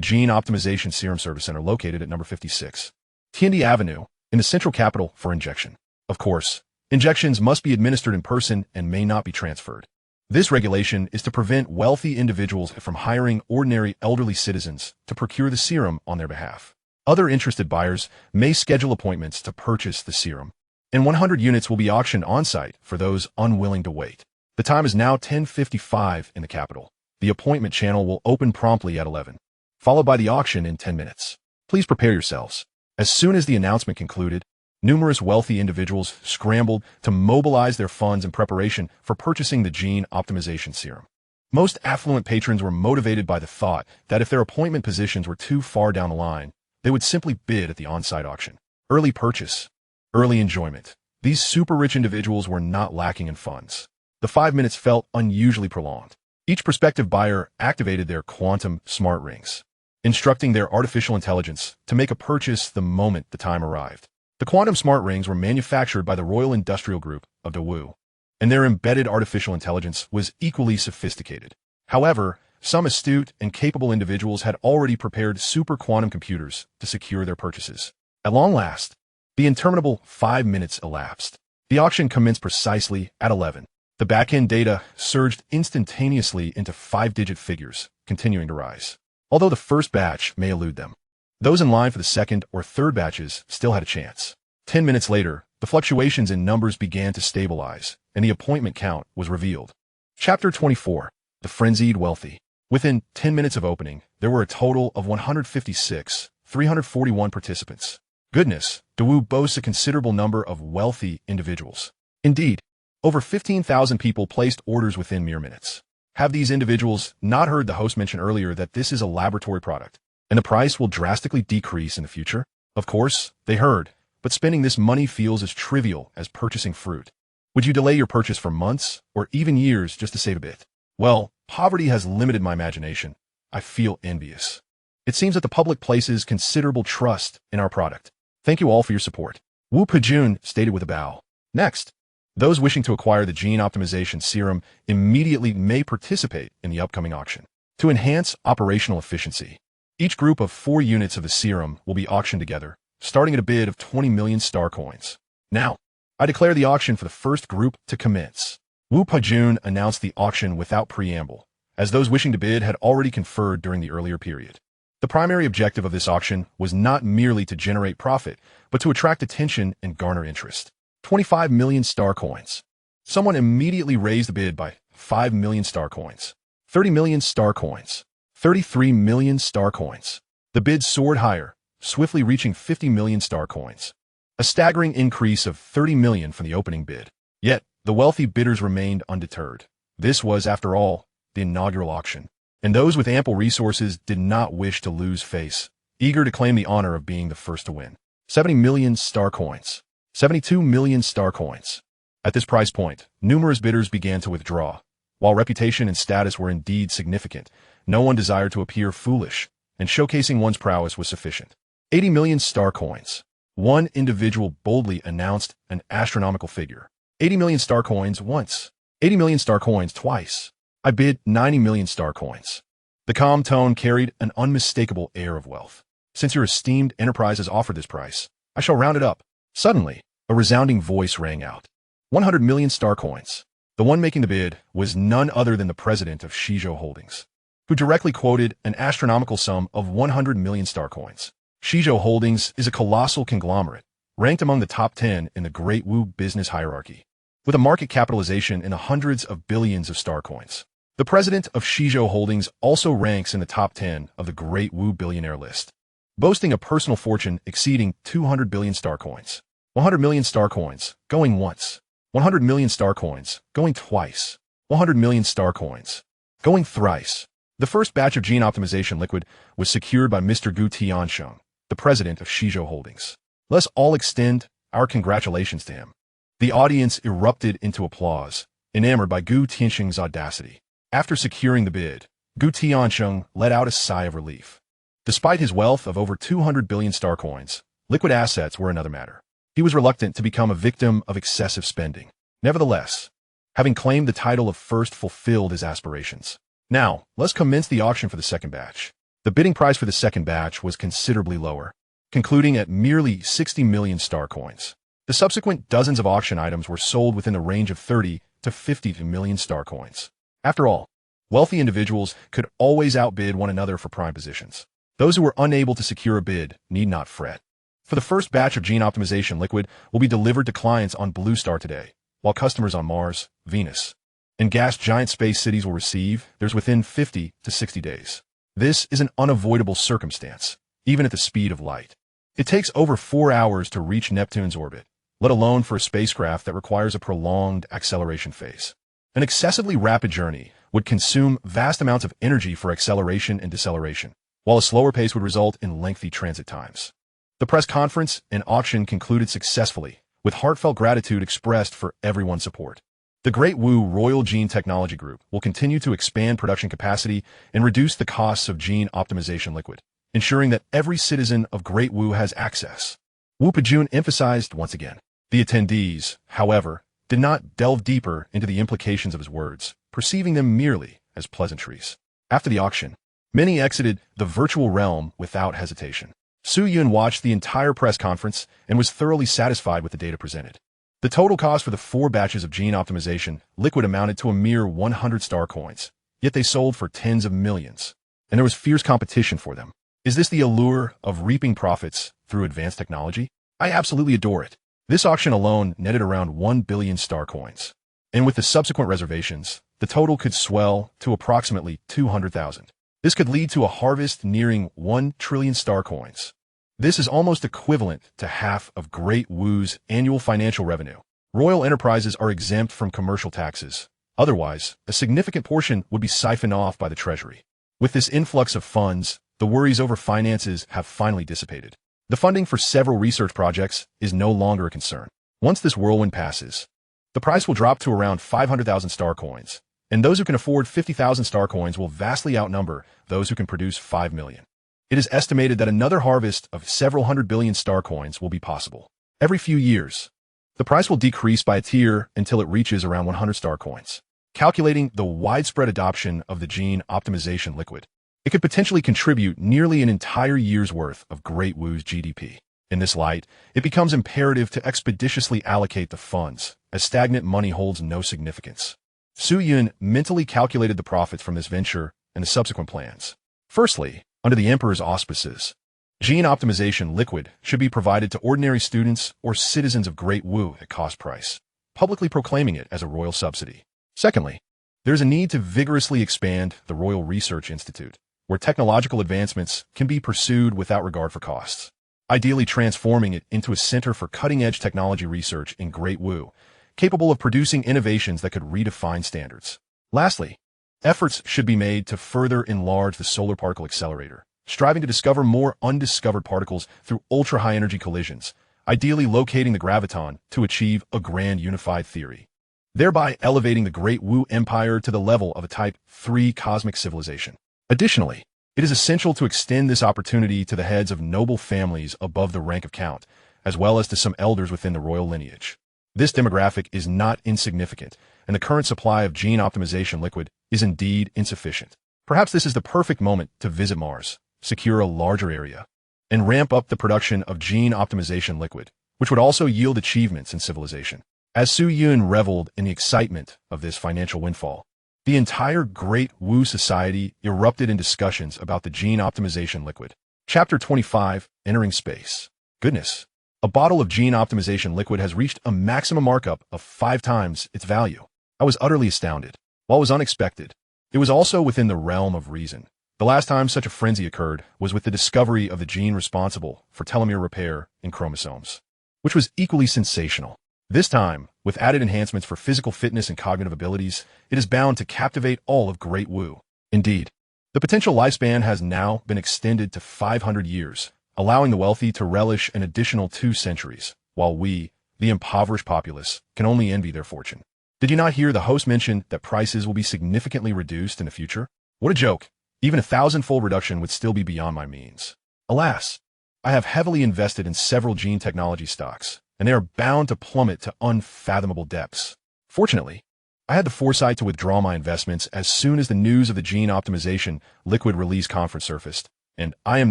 Gene Optimization Serum Service Center located at number 56, Tiandi Avenue, in the central capital for injection. Of course, injections must be administered in person and may not be transferred. This regulation is to prevent wealthy individuals from hiring ordinary elderly citizens to procure the serum on their behalf. Other interested buyers may schedule appointments to purchase the serum, and 100 units will be auctioned on-site for those unwilling to wait. The time is now 10:55 in the capital. The appointment channel will open promptly at 11, followed by the auction in 10 minutes. Please prepare yourselves. As soon as the announcement concluded, numerous wealthy individuals scrambled to mobilize their funds in preparation for purchasing the gene optimization serum. Most affluent patrons were motivated by the thought that if their appointment positions were too far down the line, they would simply bid at the on-site auction. Early purchase, early enjoyment. These super-rich individuals were not lacking in funds. The 5 minutes felt unusually prolonged. Each prospective buyer activated their quantum smart rings, instructing their artificial intelligence to make a purchase the moment the time arrived. The quantum smart rings were manufactured by the Royal Industrial Group of Dawu, and their embedded artificial intelligence was equally sophisticated. However, some astute and capable individuals had already prepared super quantum computers to secure their purchases. At long last, the interminable 5 minutes elapsed. The auction commenced precisely at 11. The back-end data surged instantaneously into 5-digit figures, continuing to rise. Although the first batch may elude them, those in line for the second or third batches still had a chance. 10 minutes later, the fluctuations in numbers began to stabilize, and the appointment count was revealed. Chapter 24. The Frenzied Wealthy. Within 10 minutes of opening, there were a total of 156,341 participants. Goodness, Dawu boasts a considerable number of wealthy individuals. Indeed, over 15,000 people placed orders within mere minutes. Have these individuals not heard the host mention earlier that this is a laboratory product, and the price will drastically decrease in the future? Of course, they heard, but spending this money feels as trivial as purchasing fruit. Would you delay your purchase for months or even years just to save a bit? Well, poverty has limited my imagination. I feel envious. It seems that the public places considerable trust in our product. Thank you all for your support. Wu Pejun stated with a bow. Next, those wishing to acquire the gene optimization serum immediately may participate in the upcoming auction. To enhance operational efficiency, each group of 4 units of the serum will be auctioned together, starting at a bid of 20 million star coins. Now, I declare the auction for the first group to commence. Wu Pejun announced the auction without preamble, as those wishing to bid had already conferred during the earlier period. The primary objective of this auction was not merely to generate profit, but to attract attention and garner interest. 25 million star coins. Someone immediately raised the bid by 5 million star coins. 30 million star coins. 33 million star coins. The bid soared higher, swiftly reaching 50 million star coins. A staggering increase of 30 million from the opening bid. Yet, the wealthy bidders remained undeterred. This was, after all, the inaugural auction, and those with ample resources did not wish to lose face, eager to claim the honor of being the first to win. 70 million star coins. 72 million star coins. At this price point, numerous bidders began to withdraw. While reputation and status were indeed significant, no one desired to appear foolish, and showcasing one's prowess was sufficient. 80 million star coins. One individual boldly announced an astronomical figure. 80 million star coins once. 80 million star coins twice. I bid 90 million star coins. The calm tone carried an unmistakable air of wealth. Since your esteemed enterprise has offered this price, I shall round it up. Suddenly, a resounding voice rang out. 100 million star coins. The one making the bid was none other than the president of Shizhou Holdings, who directly quoted an astronomical sum of 100 million star coins. Shizhou Holdings is a colossal conglomerate, ranked among the top 10 in the Great Wu business hierarchy, with a market capitalization in the hundreds of billions of star coins. The president of Shizhou Holdings also ranks in the top 10 of the Great Wu billionaire list, boasting a personal fortune exceeding 200 billion star coins. 100 million star coins, going once. 100 million star coins, going twice. 100 million star coins, going thrice. The first batch of gene optimization liquid was secured by Mr. Gu Tiansheng, the president of Shizhou Holdings. Let's all extend our congratulations to him. The audience erupted into applause, enamored by Gu Tiansheng's audacity. After securing the bid, Gu Tiansheng let out a sigh of relief. Despite his wealth of over 200 billion star coins, liquid assets were another matter. He was reluctant to become a victim of excessive spending. Nevertheless, having claimed the title of first fulfilled his aspirations. Now, let's commence the auction for the second batch. The bidding price for the second batch was considerably lower, concluding at merely 60 million star coins. The subsequent dozens of auction items were sold within the range of 30 to 50 million star coins. After all, wealthy individuals could always outbid one another for prime positions. Those who were unable to secure a bid need not fret. For the first batch of gene optimization liquid will be delivered to clients on Blue Star today, while customers on Mars, Venus, and gas giant space cities will receive theirs within 50 to 60 days. This is an unavoidable circumstance, even at the speed of light. It takes over 4 hours to reach Neptune's orbit, let alone for a spacecraft that requires a prolonged acceleration phase. An excessively rapid journey would consume vast amounts of energy for acceleration and deceleration, while a slower pace would result in lengthy transit times. The press conference and auction concluded successfully, with heartfelt gratitude expressed for everyone's support. The Great Wu Royal Gene Technology Group will continue to expand production capacity and reduce the costs of gene optimization liquid, ensuring that every citizen of Great Wu has access. Wu Pejun emphasized once again. The attendees, however, did not delve deeper into the implications of his words, perceiving them merely as pleasantries. After the auction, many exited the virtual realm without hesitation. Su Yun watched the entire press conference and was thoroughly satisfied with the data presented. The total cost for the 4 batches of gene optimization liquid amounted to a mere 100 star coins, yet they sold for tens of millions, and there was fierce competition for them. Is this the allure of reaping profits through advanced technology? I absolutely adore it. This auction alone netted around 1 billion star coins, and with the subsequent reservations, the total could swell to approximately 200,000. This could lead to a harvest nearing 1 trillion star coins. This is almost equivalent to half of Great Wu's annual financial revenue. Royal enterprises are exempt from commercial taxes. Otherwise, a significant portion would be siphoned off by the treasury. With this influx of funds, the worries over finances have finally dissipated. The funding for several research projects is no longer a concern. Once this whirlwind passes, the price will drop to around 500,000 star coins, and those who can afford 50,000 star coins will vastly outnumber those who can produce 5 million. It is estimated that another harvest of several hundred billion star coins will be possible. Every few years, the price will decrease by a tier until it reaches around 100 star coins. Calculating the widespread adoption of the gene optimization liquid, it could potentially contribute nearly an entire year's worth of Great Wu's GDP. In this light, it becomes imperative to expeditiously allocate the funds, as stagnant money holds no significance. Su Yun mentally calculated the profits from this venture and the subsequent plans. Firstly, under the emperor's auspices, gene optimization liquid should be provided to ordinary students or citizens of Great Wu at cost price, publicly proclaiming it as a royal subsidy. Secondly, there is a need to vigorously expand the Royal Research Institute, where technological advancements can be pursued without regard for costs, ideally transforming it into a center for cutting-edge technology research in Great Wu, capable of producing innovations that could redefine standards. Lastly, efforts should be made to further enlarge the solar particle accelerator, striving to discover more undiscovered particles through ultra-high energy collisions, ideally locating the graviton to achieve a grand unified theory, thereby elevating the Great Wu Empire to the level of a Type 3 cosmic civilization. Additionally, it is essential to extend this opportunity to the heads of noble families above the rank of count, as well as to some elders within the royal lineage. This demographic is not insignificant, and the current supply of gene optimization liquid is indeed insufficient. Perhaps this is the perfect moment to visit Mars, secure a larger area, and ramp up the production of gene optimization liquid, which would also yield achievements in civilization. As Su Yun reveled in the excitement of this financial windfall, the entire Great Wu society erupted in discussions about the gene optimization liquid. Chapter 25, Entering Space. Goodness. A bottle of gene optimization liquid has reached a maximum markup of 5 times its value. I was utterly astounded. While it was unexpected, it was also within the realm of reason. The last time such a frenzy occurred was with the discovery of the gene responsible for telomere repair in chromosomes, which was equally sensational. This time, with added enhancements for physical fitness and cognitive abilities, it is bound to captivate all of Great Wu. Indeed, the potential lifespan has now been extended to 500 years, allowing the wealthy to relish an additional 2 centuries, while we, the impoverished populace, can only envy their fortune. Did you not hear the host mention that prices will be significantly reduced in the future? What a joke! Even a 1,000-fold reduction would still be beyond my means. Alas, I have heavily invested in several gene technology stocks, and they are bound to plummet to unfathomable depths. Fortunately, I had the foresight to withdraw my investments as soon as the news of the gene optimization liquid release conference surfaced, and I am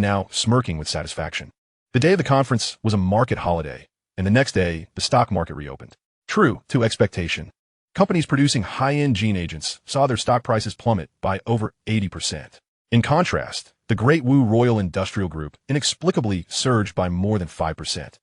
now smirking with satisfaction. The day of the conference was a market holiday, and the next day, the stock market reopened. True to expectation, companies producing high-end gene agents saw their stock prices plummet by over 80%. In contrast, the Great Wu Royal Industrial Group inexplicably surged by more than 5%.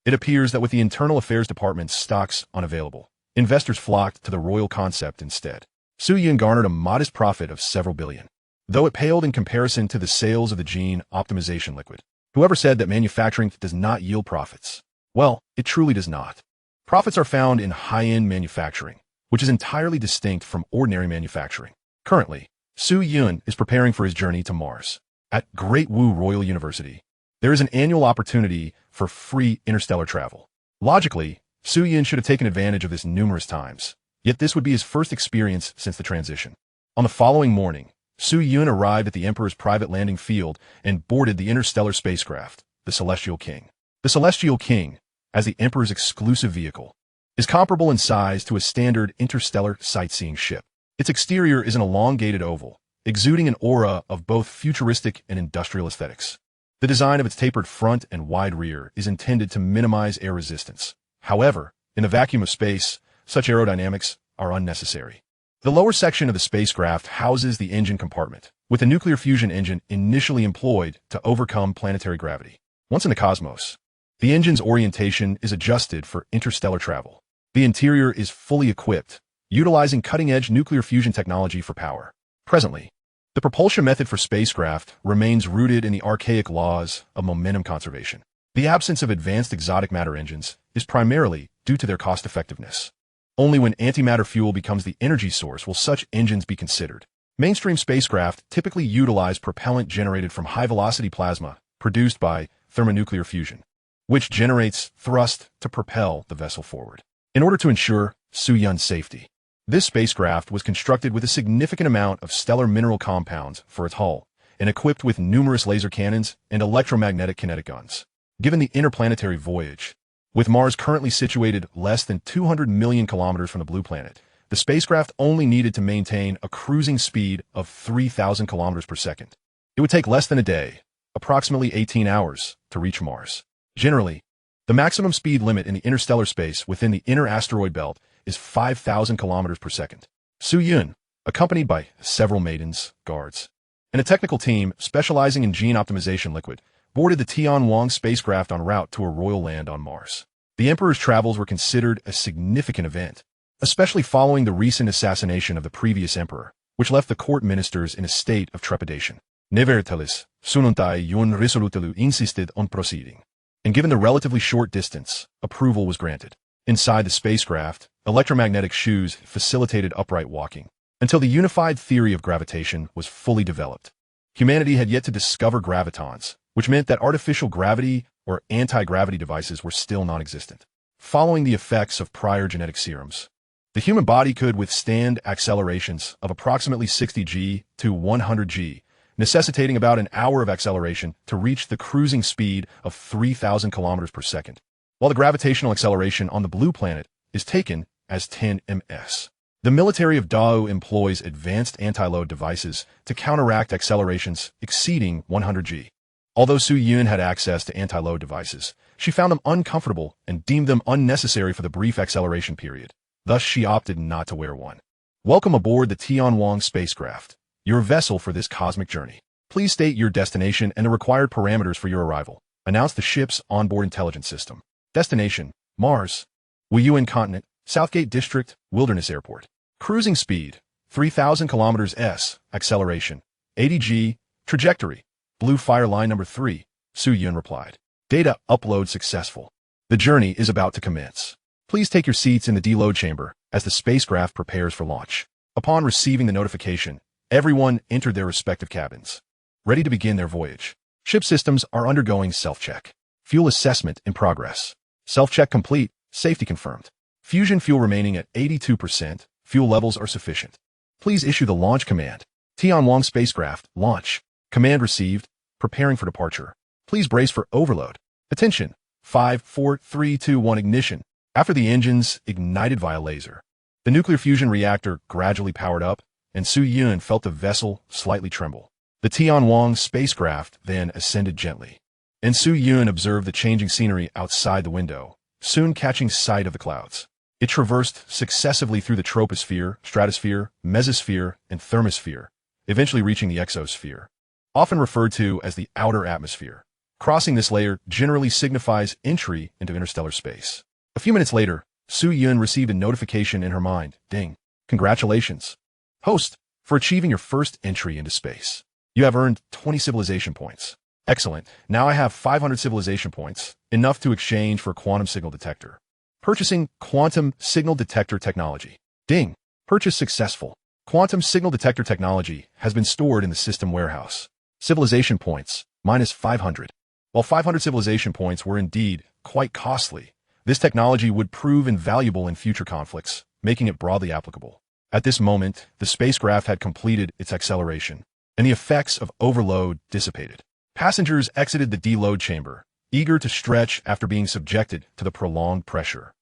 It appears that with the Internal Affairs Department's stocks unavailable, investors flocked to the royal concept instead. Su Yun garnered a modest profit of several billion, though it paled in comparison to the sales of the gene optimization liquid. Whoever said that manufacturing does not yield profits? Well, it truly does not. Profits are found in high-end manufacturing, which is entirely distinct from ordinary manufacturing. Currently, Su Yun is preparing for his journey to Mars. At Great Wu Royal University, there is an annual opportunity for free interstellar travel. Logically, Su Yun should have taken advantage of this numerous times, yet this would be his first experience since the transition. On the following morning, Su Yun arrived at the Emperor's private landing field and boarded the interstellar spacecraft, the Celestial King. The Celestial King, as the Emperor's exclusive vehicle, is comparable in size to a standard interstellar sightseeing ship. Its exterior is an elongated oval, exuding an aura of both futuristic and industrial aesthetics. The design of its tapered front and wide rear is intended to minimize air resistance. However, in the vacuum of space, such aerodynamics are unnecessary. The lower section of the spacecraft houses the engine compartment, with a nuclear fusion engine initially employed to overcome planetary gravity. Once in the cosmos, the engine's orientation is adjusted for interstellar travel. The interior is fully equipped, utilizing cutting-edge nuclear fusion technology for power. Presently, the propulsion method for spacecraft remains rooted in the archaic laws of momentum conservation. The absence of advanced exotic matter engines is primarily due to their cost-effectiveness. Only when antimatter fuel becomes the energy source will such engines be considered. Mainstream spacecraft typically utilize propellant generated from high-velocity plasma produced by thermonuclear fusion, which generates thrust to propel the vessel forward. In order to ensure Su Yun's safety, this spacecraft was constructed with a significant amount of stellar mineral compounds for its hull and equipped with numerous laser cannons and electromagnetic kinetic guns. Given the interplanetary voyage, with Mars currently situated less than 200 million kilometers from the blue planet, the spacecraft only needed to maintain a cruising speed of 3,000 kilometers per second. It would take less than a day, approximately 18 hours, to reach Mars. Generally, the maximum speed limit in the interstellar space within the inner asteroid belt is 5,000 kilometers per second. Su Yun, accompanied by several maidens, guards, and a technical team specializing in gene optimization liquid, boarded the Tianwang spacecraft en route to a royal land on Mars. The Emperor's travels were considered a significant event, especially following the recent assassination of the previous emperor, which left the court ministers in a state of trepidation. Nevertheless, Sununtai Yun resolutely insisted on proceeding, and given the relatively short distance, approval was granted. Inside the spacecraft, electromagnetic shoes facilitated upright walking, until the unified theory of gravitation was fully developed. Humanity had yet to discover gravitons, which meant that artificial gravity or anti-gravity devices were still non-existent. Following the effects of prior genetic serums, the human body could withstand accelerations of approximately 60 g to 100 g, necessitating about an hour of acceleration to reach the cruising speed of 3,000 kilometers per second, while the gravitational acceleration on the blue planet is taken as 10 ms. The military of Dao employs advanced anti-load devices to counteract accelerations exceeding 100 g. Although Su Yun had access to anti-load devices, she found them uncomfortable and deemed them unnecessary for the brief acceleration period. Thus, she opted not to wear one. Welcome aboard the Tianwang spacecraft, your vessel for this cosmic journey. Please state your destination and the required parameters for your arrival. Announce the ship's onboard intelligence system. Destination, Mars. Wuyuan Continent, Southgate District, Wilderness Airport. Cruising speed, 3,000 kilometers s. Acceleration, 80 g. Trajectory, Blue Fire Line number 3, Su Yun replied. Data upload successful. The journey is about to commence. Please take your seats in the deload chamber as the spacecraft prepares for launch. Upon receiving the notification, everyone entered their respective cabins, ready to begin their voyage. Ship systems are undergoing self-check. Fuel assessment in progress. Self-check complete, safety confirmed. Fusion fuel remaining at 82%, fuel levels are sufficient. Please issue the launch command. Tianwang spacecraft, launch. Command received, preparing for departure. Please brace for overload. Attention, 5, 4, 3, 2, 1 ignition. After the engines ignited via laser, the nuclear fusion reactor gradually powered up, and Su Yun felt the vessel slightly tremble. The Tianwang spacecraft then ascended gently, and Su Yun observed the changing scenery outside the window, soon catching sight of the clouds. It traversed successively through the troposphere, stratosphere, mesosphere, and thermosphere, eventually reaching the exosphere, often referred to as the outer atmosphere. Crossing this layer generally signifies entry into interstellar space. A few minutes later, Su Yun received a notification in her mind. Ding. Congratulations, host, for achieving your first entry into space. You have earned 20 civilization points. Excellent. Now I have 500 civilization points, enough to exchange for a quantum signal detector. Purchasing quantum signal detector technology. Ding. Purchase successful. Quantum signal detector technology has been stored in the system warehouse. Civilization points, minus 500. While 500 civilization points were indeed quite costly, this technology would prove invaluable in future conflicts, making it broadly applicable. At this moment, the spacecraft had completed its acceleration, and the effects of overload dissipated. Passengers exited the deload chamber, eager to stretch after being subjected to the prolonged pressure.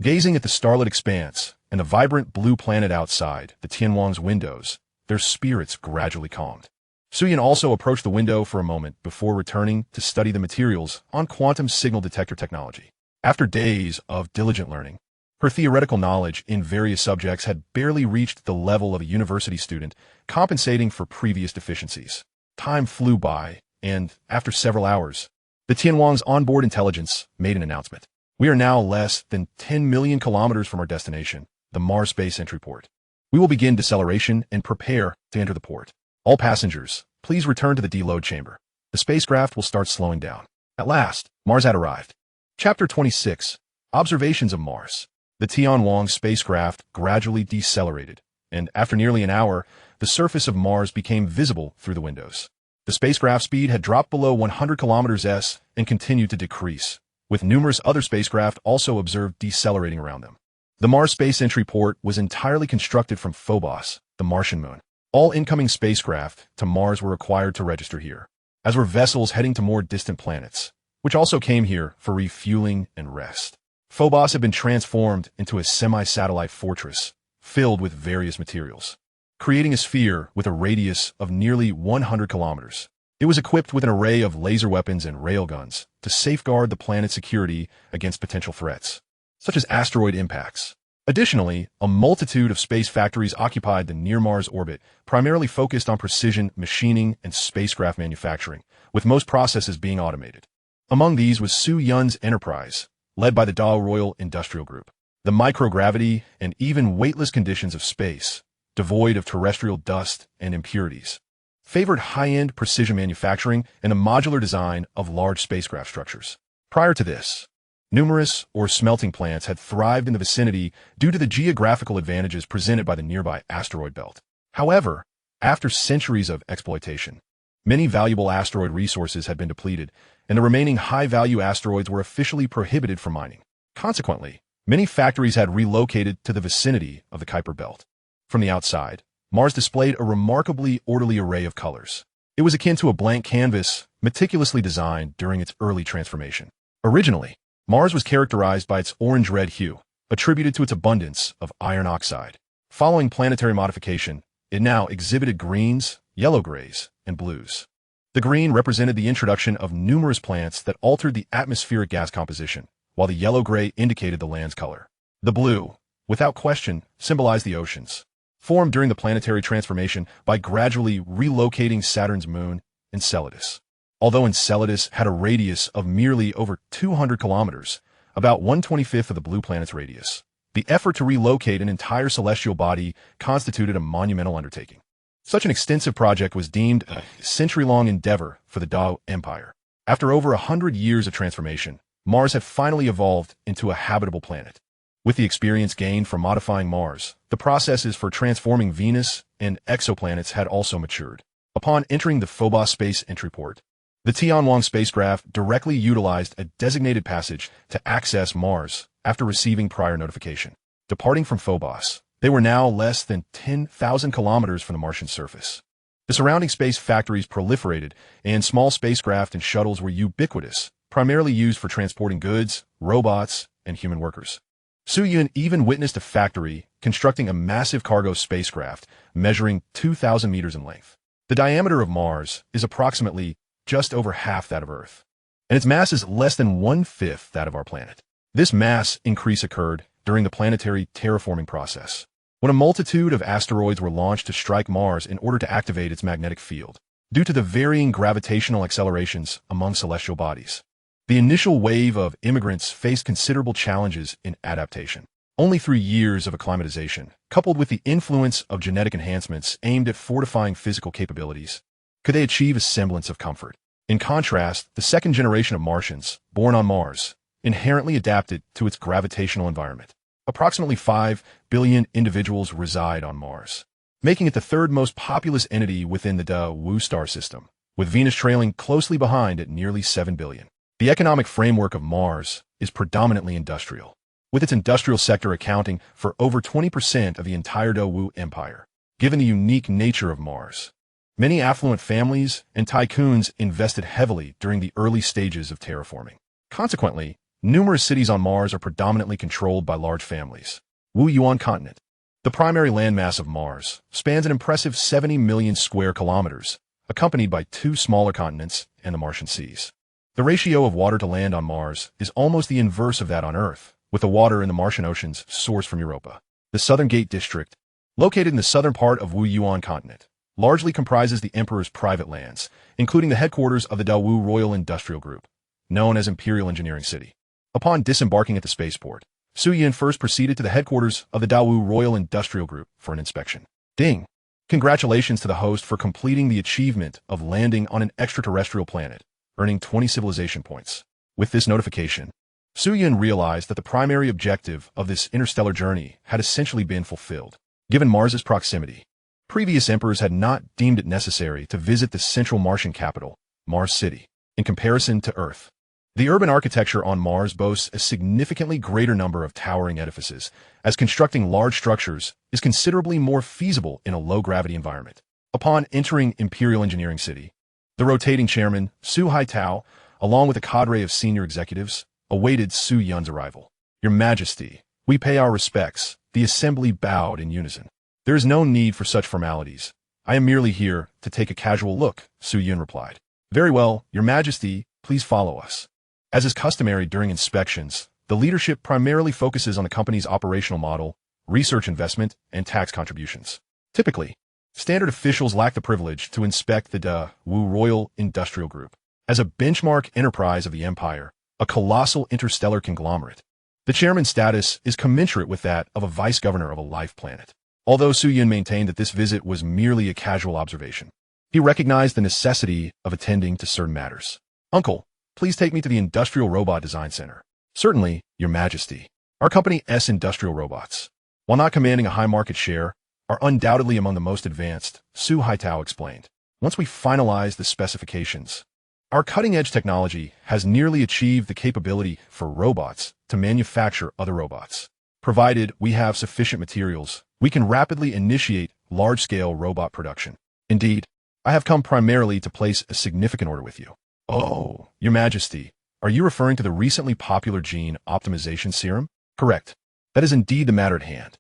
Gazing at the starlit expanse and the vibrant blue planet outside the Tianwang's windows, their spirits gradually calmed. Su Yun also approached the window for a moment before returning to study the materials on quantum signal detector technology. After days of diligent learning, her theoretical knowledge in various subjects had barely reached the level of a university student, compensating for previous deficiencies. Time flew by, and after several hours, the Tianwang's onboard intelligence made an announcement. We are now less than 10 million kilometers from our destination, the Mars Space Entry Port. We will begin deceleration and prepare to enter the port. All passengers, please return to the deload chamber. The spacecraft will start slowing down. At last, Mars had arrived. Chapter 26, Observations of Mars. The Tianwang spacecraft gradually decelerated, and after nearly an hour, the surface of Mars became visible through the windows. The spacecraft speed had dropped below 100 kilometers s and continued to decrease, with numerous other spacecraft also observed decelerating around them. The Mars Space Entry Port was entirely constructed from Phobos, the Martian moon. All incoming spacecraft to Mars were required to register here, as were vessels heading to more distant planets, which also came here for refueling and rest. Phobos had been transformed into a semi-satellite fortress filled with various materials, creating a sphere with a radius of nearly 100 kilometers. It was equipped with an array of laser weapons and railguns to safeguard the planet's security against potential threats, such as asteroid impacts. Additionally, a multitude of space factories occupied the near-Mars orbit, primarily focused on precision machining and spacecraft manufacturing, with most processes being automated. Among these was Su Yun's enterprise, led by the Dao Royal Industrial Group. The microgravity and even weightless conditions of space, devoid of terrestrial dust and impurities, favored high-end precision manufacturing and a modular design of large spacecraft structures. Prior to this, numerous ore smelting plants had thrived in the vicinity due to the geographical advantages presented by the nearby asteroid belt. However, after centuries of exploitation, many valuable asteroid resources had been depleted, and the remaining high-value asteroids were officially prohibited from mining. Consequently, many factories had relocated to the vicinity of the Kuiper Belt. From the outside, Mars displayed a remarkably orderly array of colors. It was akin to a blank canvas, meticulously designed during its early transformation. Originally, Mars was characterized by its orange-red hue, attributed to its abundance of iron oxide. Following planetary modification, it now exhibited greens, yellow-grays, and blues. The green represented the introduction of numerous plants that altered the atmospheric gas composition, while the yellow-gray indicated the land's color. The blue, without question, symbolized the oceans, formed during the planetary transformation by gradually relocating Saturn's moon, Enceladus. Although Enceladus had a radius of merely over 200 kilometers, about 1/25 of the blue planet's radius, the effort to relocate an entire celestial body constituted a monumental undertaking. Such an extensive project was deemed a century-long endeavor for the Dao Empire. After over 100 years of transformation, Mars had finally evolved into a habitable planet. With the experience gained from modifying Mars, the processes for transforming Venus and exoplanets had also matured. Upon entering the Phobos space entry port, the Tianhuang spacecraft directly utilized a designated passage to access Mars after receiving prior notification. Departing from Phobos, they were now less than 10,000 kilometers from the Martian surface. The surrounding space factories proliferated, and small spacecraft and shuttles were ubiquitous, primarily used for transporting goods, robots, and human workers. Su Yun even witnessed a factory constructing a massive cargo spacecraft measuring 2,000 meters in length. The diameter of Mars is approximately just over half that of Earth, and its mass is less than 1/5 that of our planet. This mass increase occurred during the planetary terraforming process, when a multitude of asteroids were launched to strike Mars in order to activate its magnetic field. Due to the varying gravitational accelerations among celestial bodies, the initial wave of immigrants faced considerable challenges in adaptation. Only through years of acclimatization, coupled with the influence of genetic enhancements aimed at fortifying physical capabilities, could they achieve a semblance of comfort. In contrast, the second generation of Martians, born on Mars, inherently adapted to its gravitational environment. Approximately 5 billion individuals reside on Mars, making it the third most populous entity within the Wu star system, with Venus trailing closely behind at nearly 7 billion. The economic framework of Mars is predominantly industrial, with its industrial sector accounting for over 20% of the entire Wu empire. Given the unique nature of Mars, many affluent families and tycoons invested heavily during the early stages of terraforming. Consequently, numerous cities on Mars are predominantly controlled by large families. Wu Yuan continent. The primary landmass of Mars spans an impressive 70 million square kilometers, accompanied by 2 smaller continents and the Martian seas. The ratio of water to land on Mars is almost the inverse of that on Earth, with the water in the Martian oceans sourced from Europa. The Southern Gate District, located in the southern part of Wu Yuan continent, largely comprises the Emperor's private lands, including the headquarters of the Dawu Royal Industrial Group, known as Imperial Engineering City. Upon disembarking at the spaceport, Su Yin first proceeded to the headquarters of the Dawu Royal Industrial Group for an inspection. Ding! Congratulations to the host for completing the achievement of landing on an extraterrestrial planet, earning 20 civilization points. With this notification, Su Yin realized that the primary objective of this interstellar journey had essentially been fulfilled. Given Mars's proximity, previous emperors had not deemed it necessary to visit the central Martian capital, Mars City, in comparison to Earth. The urban architecture on Mars boasts a significantly greater number of towering edifices, as constructing large structures is considerably more feasible in a low-gravity environment. Upon entering Imperial Engineering City, the rotating chairman, Su Haitao, along with a cadre of senior executives, awaited Su Yun's arrival. Your Majesty, we pay our respects. The assembly bowed in unison. There is no need for such formalities. I am merely here to take a casual look, Su Yun replied. Very well, Your Majesty, please follow us. As is customary during inspections, the leadership primarily focuses on the company's operational model, research investment, and tax contributions. Typically, standard officials lack the privilege to inspect the Wu Royal Industrial Group. As a benchmark enterprise of the empire, a colossal interstellar conglomerate, the chairman's status is commensurate with that of a vice-governor of a life planet. Although Su Yun maintained that this visit was merely a casual observation, he recognized the necessity of attending to certain matters. Uncle, please take me to the Industrial Robot Design Center. Certainly, Your Majesty. Our company S Industrial Robots, while not commanding a high market share, are undoubtedly among the most advanced, Su Haitao explained. Once we finalize the specifications, Our cutting-edge technology has nearly achieved the capability for robots to manufacture other robots. Provided we have sufficient materials, we can rapidly initiate large-scale robot production. Indeed, I have come primarily to place a significant order with you. Oh, Your Majesty, are you referring to the recently popular gene optimization serum? Correct. That is indeed the matter at hand.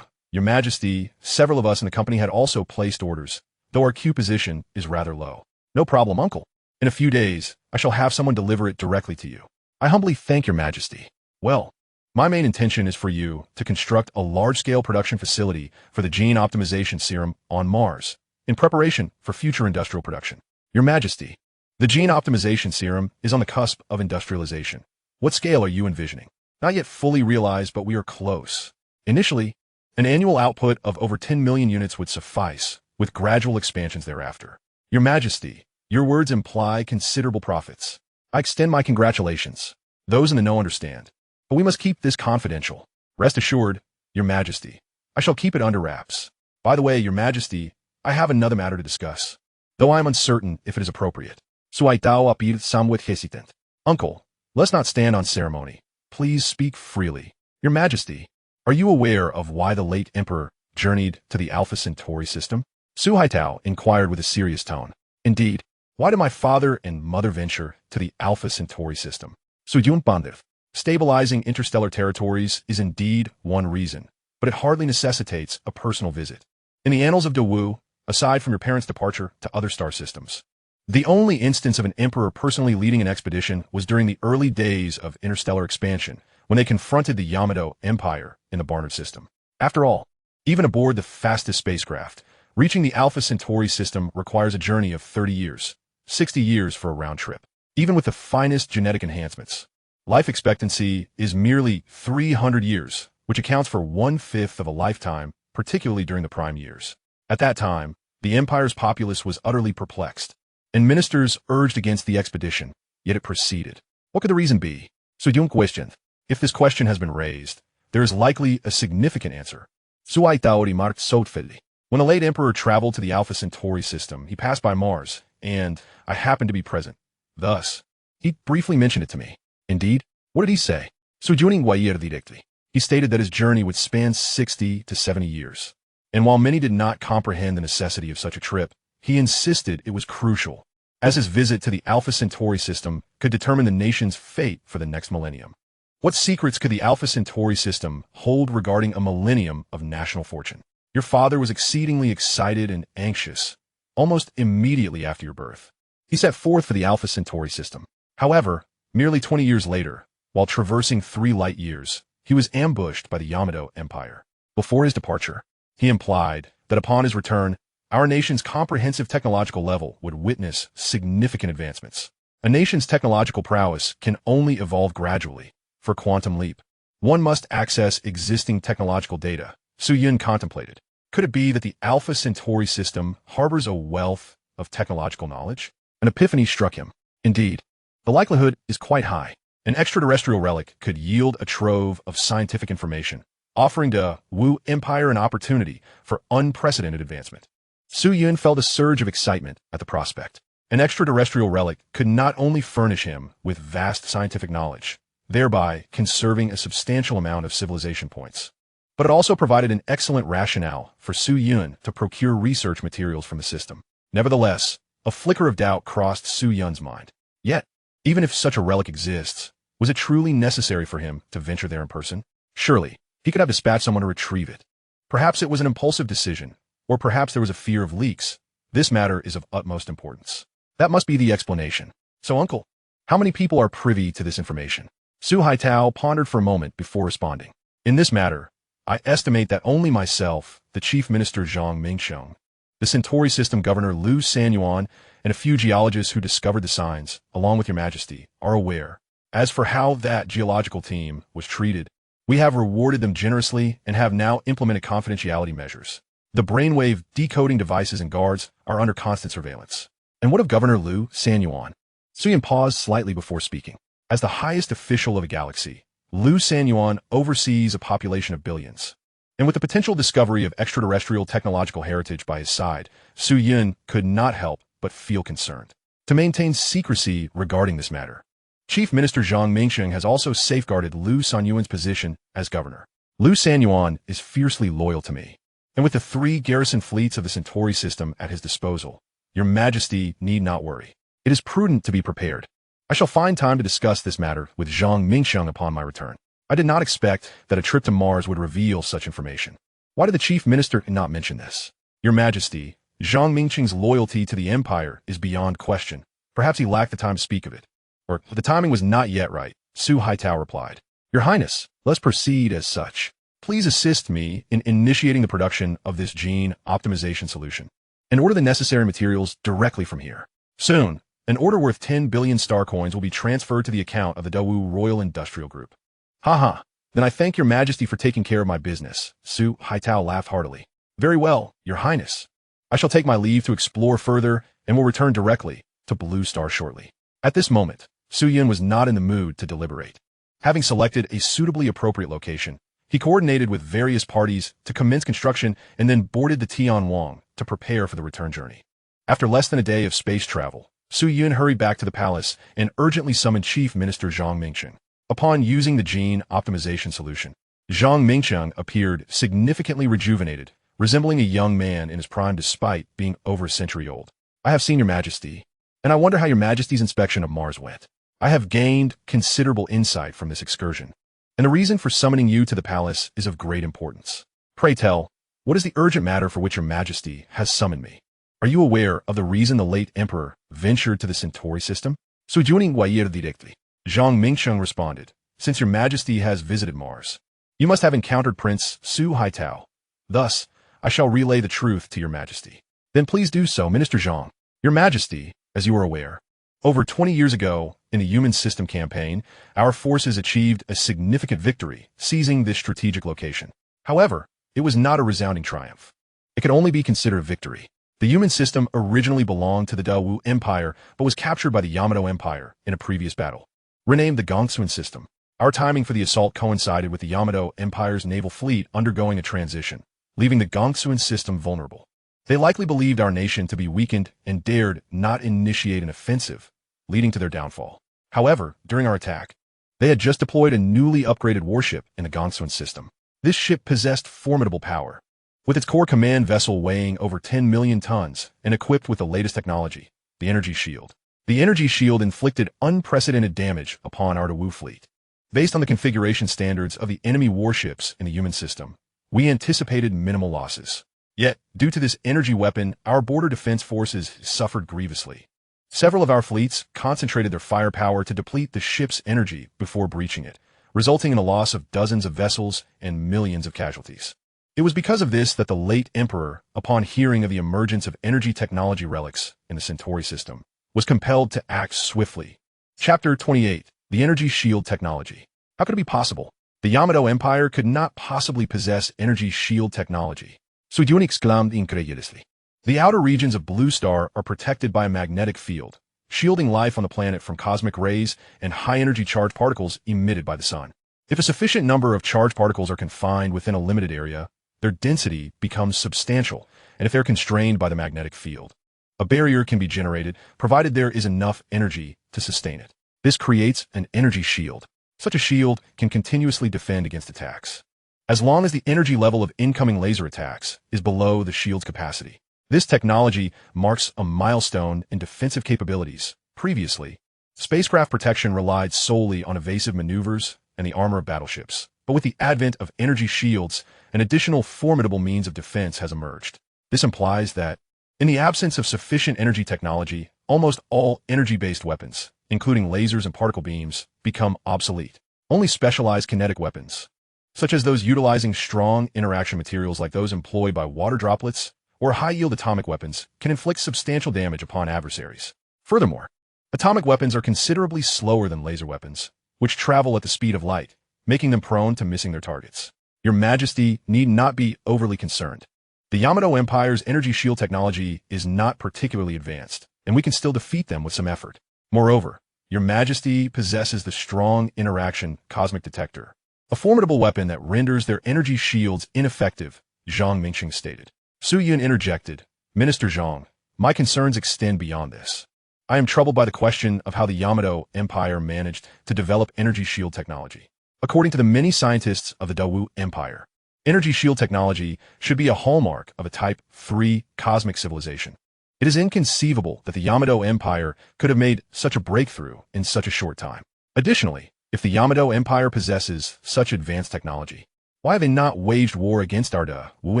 Your Majesty, several of us in the company had also placed orders, though our queue position is rather low. No problem, Uncle. In a few days, I shall have someone deliver it directly to you. I humbly thank Your Majesty. Well, my main intention is for you to construct a large-scale production facility for the gene optimization serum on Mars, in preparation for future industrial production. Your Majesty, the gene optimization serum is on the cusp of industrialization. What scale are you envisioning? Not yet fully realized, but we are close. Initially, an annual output of over 10 million units would suffice, with gradual expansions thereafter. Your Majesty, your words imply considerable profits. I extend my congratulations. Those in the know understand. But we must keep this confidential. Rest assured, Your Majesty, I shall keep it under wraps. By the way, Your Majesty, I have another matter to discuss, though I am uncertain if it is appropriate. Suaitao appeared somewhat hesitant. Uncle, let's not stand on ceremony. Please speak freely. Your Majesty, are you aware of why the late Emperor journeyed to the Alpha Centauri system? Su Haitao inquired with a serious tone. Indeed, why did my father and mother venture to the Alpha Centauri system? Sujun Bandiv. Stabilizing interstellar territories is indeed one reason, but it hardly necessitates a personal visit. In the annals of Dawu, aside from your parents' departure to other star systems, the only instance of an emperor personally leading an expedition was during the early days of interstellar expansion, when they confronted the Yamato Empire in the Barnard system. After all, even aboard the fastest spacecraft, reaching the Alpha Centauri system requires a journey of 30 years, 60 years for a round trip. Even with the finest genetic enhancements, life expectancy is merely 300 years, which accounts for 1/5 of a lifetime, particularly during the prime years. At that time, the empire's populace was utterly perplexed, and ministers urged against the expedition, yet it proceeded. What could the reason be? Sujung questioned. If this question has been raised, there is likely a significant answer. Suai Taori marked Sotfedi. When the late emperor traveled to the Alpha Centauri system, he passed by Mars, and I happened to be present. Thus, he briefly mentioned it to me. Indeed, what did he say? Sujuning Guayir directly. He stated that his journey would span 60 to 70 years. And while many did not comprehend the necessity of such a trip, he insisted it was crucial, as his visit to the Alpha Centauri system could determine the nation's fate for the next millennium. What secrets could the Alpha Centauri system hold regarding a millennium of national fortune? Your father was exceedingly excited and anxious, almost immediately after your birth. He set forth for the Alpha Centauri system. However, merely 20 years later, while traversing 3 light years, he was ambushed by the Yamato Empire. Before his departure, he implied that upon his return, our nation's comprehensive technological level would witness significant advancements. A nation's technological prowess can only evolve gradually. For quantum leap, one must access existing technological data. Su Yun contemplated. Could it be that the Alpha Centauri system harbors a wealth of technological knowledge? An epiphany struck him. Indeed, the likelihood is quite high. An extraterrestrial relic could yield a trove of scientific information, offering the Wu Empire an opportunity for unprecedented advancement. Su Yun felt a surge of excitement at the prospect. An extraterrestrial relic could not only furnish him with vast scientific knowledge, thereby conserving a substantial amount of civilization points, but it also provided an excellent rationale for Su Yun to procure research materials from the system. Nevertheless, a flicker of doubt crossed Su Yun's mind. Yet, even if such a relic exists, was it truly necessary for him to venture there in person? Surely, he could have dispatched someone to retrieve it. Perhaps it was an impulsive decision, or perhaps there was a fear of leaks. This matter is of utmost importance. That must be the explanation. So, Uncle, how many people are privy to this information? Su Haitao pondered for a moment before responding. In this matter, I estimate that only myself, the Chief Minister Zhang Mingsheng, the Centauri System Governor Liu Sanyuan, and a few geologists who discovered the signs, along with Your Majesty, are aware. As for how that geological team was treated, we have rewarded them generously and have now implemented confidentiality measures. The brainwave decoding devices and guards are under constant surveillance. And what of Governor Liu Sanyuan? Suyin paused slightly before speaking. As the highest official of a galaxy, Liu Sanyuan oversees a population of billions. And with the potential discovery of extraterrestrial technological heritage by his side, Su Yun could not help but feel concerned. to maintain secrecy regarding this matter. Chief Minister Zhang Mingsheng has also safeguarded Liu Sanyuan's position as governor. Liu Sanyuan is fiercely loyal to me, and with the 3 garrison fleets of the Centauri system at his disposal, Your Majesty need not worry. It is prudent to be prepared. I shall find time to discuss this matter with Zhang Mingsheng upon my return. I did not expect that a trip to Mars would reveal such information. Why did the Chief Minister not mention this? Your Majesty, Zhang Mingsheng's loyalty to the Empire is beyond question. Perhaps he lacked the time to speak of it. Or the timing was not yet right, Su Haitao replied. Your Highness, let's proceed as such. Please assist me in initiating the production of this gene optimization solution and order the necessary materials directly from here. Soon, an order worth 10 billion star coins will be transferred to the account of the Dawu Royal Industrial Group. Haha, then I thank Your Majesty for taking care of my business. Su Haitao laughed heartily. Very well, Your Highness. I shall take my leave to explore further and will return directly to Blue Star shortly. At this moment, Su Yun was not in the mood to deliberate. Having selected a suitably appropriate location, he coordinated with various parties to commence construction and then boarded the Tianwang to prepare for the return journey. After less than a day of space travel, Su Yun hurried back to the palace and urgently summoned Chief Minister Zhang Mingsheng. Upon using the gene optimization solution, Zhang Mingsheng appeared significantly rejuvenated, resembling a young man in his prime despite being over a century old. I have seen Your Majesty, and I wonder how Your Majesty's inspection of Mars went. I have gained considerable insight from this excursion, and the reason for summoning you to the palace is of great importance. Pray tell, what is the urgent matter for which Your Majesty has summoned me? Are you aware of the reason the late Emperor ventured to the Centauri system? Sujuning Wayir directly. Zhang Mingsheng responded, since Your Majesty has visited Mars, you must have encountered Prince Su Haitao. Thus, I shall relay the truth to Your Majesty. Then please do so, Minister Zhang. Your Majesty, as you are aware, over 20 years ago, in the human system campaign, our forces achieved a significant victory, seizing this strategic location. However, it was not a resounding triumph. It could only be considered a victory. The human system originally belonged to the Dawu Empire, but was captured by the Yamato Empire in a previous battle. Renamed the Gongsuan system, our timing for the assault coincided with the Yamato Empire's naval fleet undergoing a transition, leaving the Gongsuan system vulnerable. They likely believed our nation to be weakened and dared not initiate an offensive, leading to their downfall. However, during our attack, they had just deployed a newly upgraded warship in the Gongsuan system. This ship possessed formidable power, with its core command vessel weighing over 10 million tons and equipped with the latest technology, the energy shield. The energy shield inflicted unprecedented damage upon our Dawu fleet. Based on the configuration standards of the enemy warships in the human system, we anticipated minimal losses. Yet, due to this energy weapon, our border defense forces suffered grievously. Several of our fleets concentrated their firepower to deplete the ship's energy before breaching it, resulting in the loss of dozens of vessels and millions of casualties. It was because of this that the late Emperor, upon hearing of the emergence of energy technology relics in the Centauri system, was compelled to act swiftly. Chapter 28. The Energy Shield Technology. How could it be possible? The Yamato Empire could not possibly possess energy shield technology. Sudyun exclaimed incredulously. The outer regions of Blue Star are protected by a magnetic field, shielding life on the planet from cosmic rays and high-energy charged particles emitted by the sun. If a sufficient number of charged particles are confined within a limited area, their density becomes substantial, and if they're constrained by the magnetic field, a barrier can be generated, provided there is enough energy to sustain it. This creates an energy shield. Such a shield can continuously defend against attacks, as long as the energy level of incoming laser attacks is below the shield's capacity. This technology marks a milestone in defensive capabilities. Previously, spacecraft protection relied solely on evasive maneuvers and the armor of battleships. But with the advent of energy shields, an additional formidable means of defense has emerged. This implies that, in the absence of sufficient energy technology, almost all energy-based weapons, including lasers and particle beams, become obsolete. Only specialized kinetic weapons, such as those utilizing strong interaction materials like those employed by water droplets or high-yield atomic weapons, can inflict substantial damage upon adversaries. Furthermore, atomic weapons are considerably slower than laser weapons, which travel at the speed of light, making them prone to missing their targets. Your Majesty need not be overly concerned. The Yamato Empire's energy shield technology is not particularly advanced, and we can still defeat them with some effort. Moreover, Your Majesty possesses the strong interaction cosmic detector, a formidable weapon that renders their energy shields ineffective, Zhang Mingsheng stated. Su Yun interjected, Minister Zhang, my concerns extend beyond this. I am troubled by the question of how the Yamato Empire managed to develop energy shield technology. According to the many scientists of the Dawu Empire, energy shield technology should be a hallmark of a Type 3 cosmic civilization. It is inconceivable that the Yamato Empire could have made such a breakthrough in such a short time. Additionally, if the Yamato Empire possesses such advanced technology, why have they not waged war against our Dawu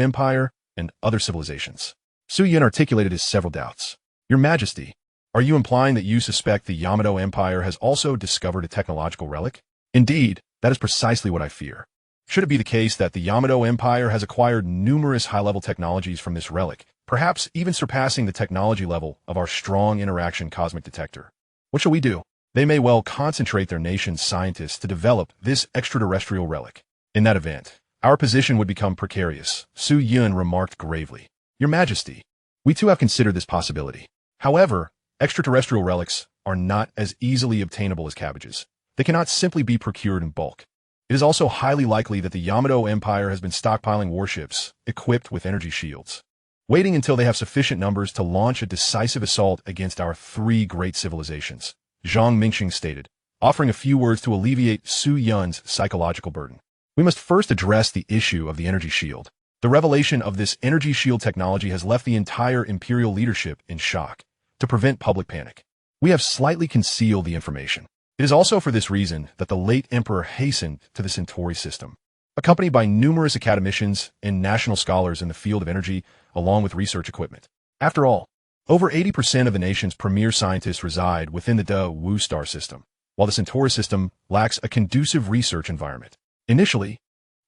Empire and other civilizations? Su Yun articulated his several doubts. Your Majesty, are you implying that you suspect the Yamato Empire has also discovered a technological relic? Indeed, that is precisely what I fear. Should it be the case that the Yamato Empire has acquired numerous high-level technologies from this relic, perhaps even surpassing the technology level of our strong interaction cosmic detector? What shall we do? They may well concentrate their nation's scientists to develop this extraterrestrial relic. In that event, our position would become precarious, Su Yun remarked gravely. Your Majesty, we too have considered this possibility. However, extraterrestrial relics are not as easily obtainable as cabbages. They cannot simply be procured in bulk. It is also highly likely that the Yamato Empire has been stockpiling warships equipped with energy shields, waiting until they have sufficient numbers to launch a decisive assault against our three great civilizations, Zhang Mingxing stated, offering a few words to alleviate Su Yun's psychological burden. We must first address the issue of the energy shield. The revelation of this energy shield technology has left the entire imperial leadership in shock. To prevent public panic, we have slightly concealed the information. It is also for this reason that the late emperor hastened to the Centauri system, accompanied by numerous academicians and national scholars in the field of energy, along with research equipment. After all, over 80% of the nation's premier scientists reside within the Dawu star system, while the Centauri system lacks a conducive research environment. Initially,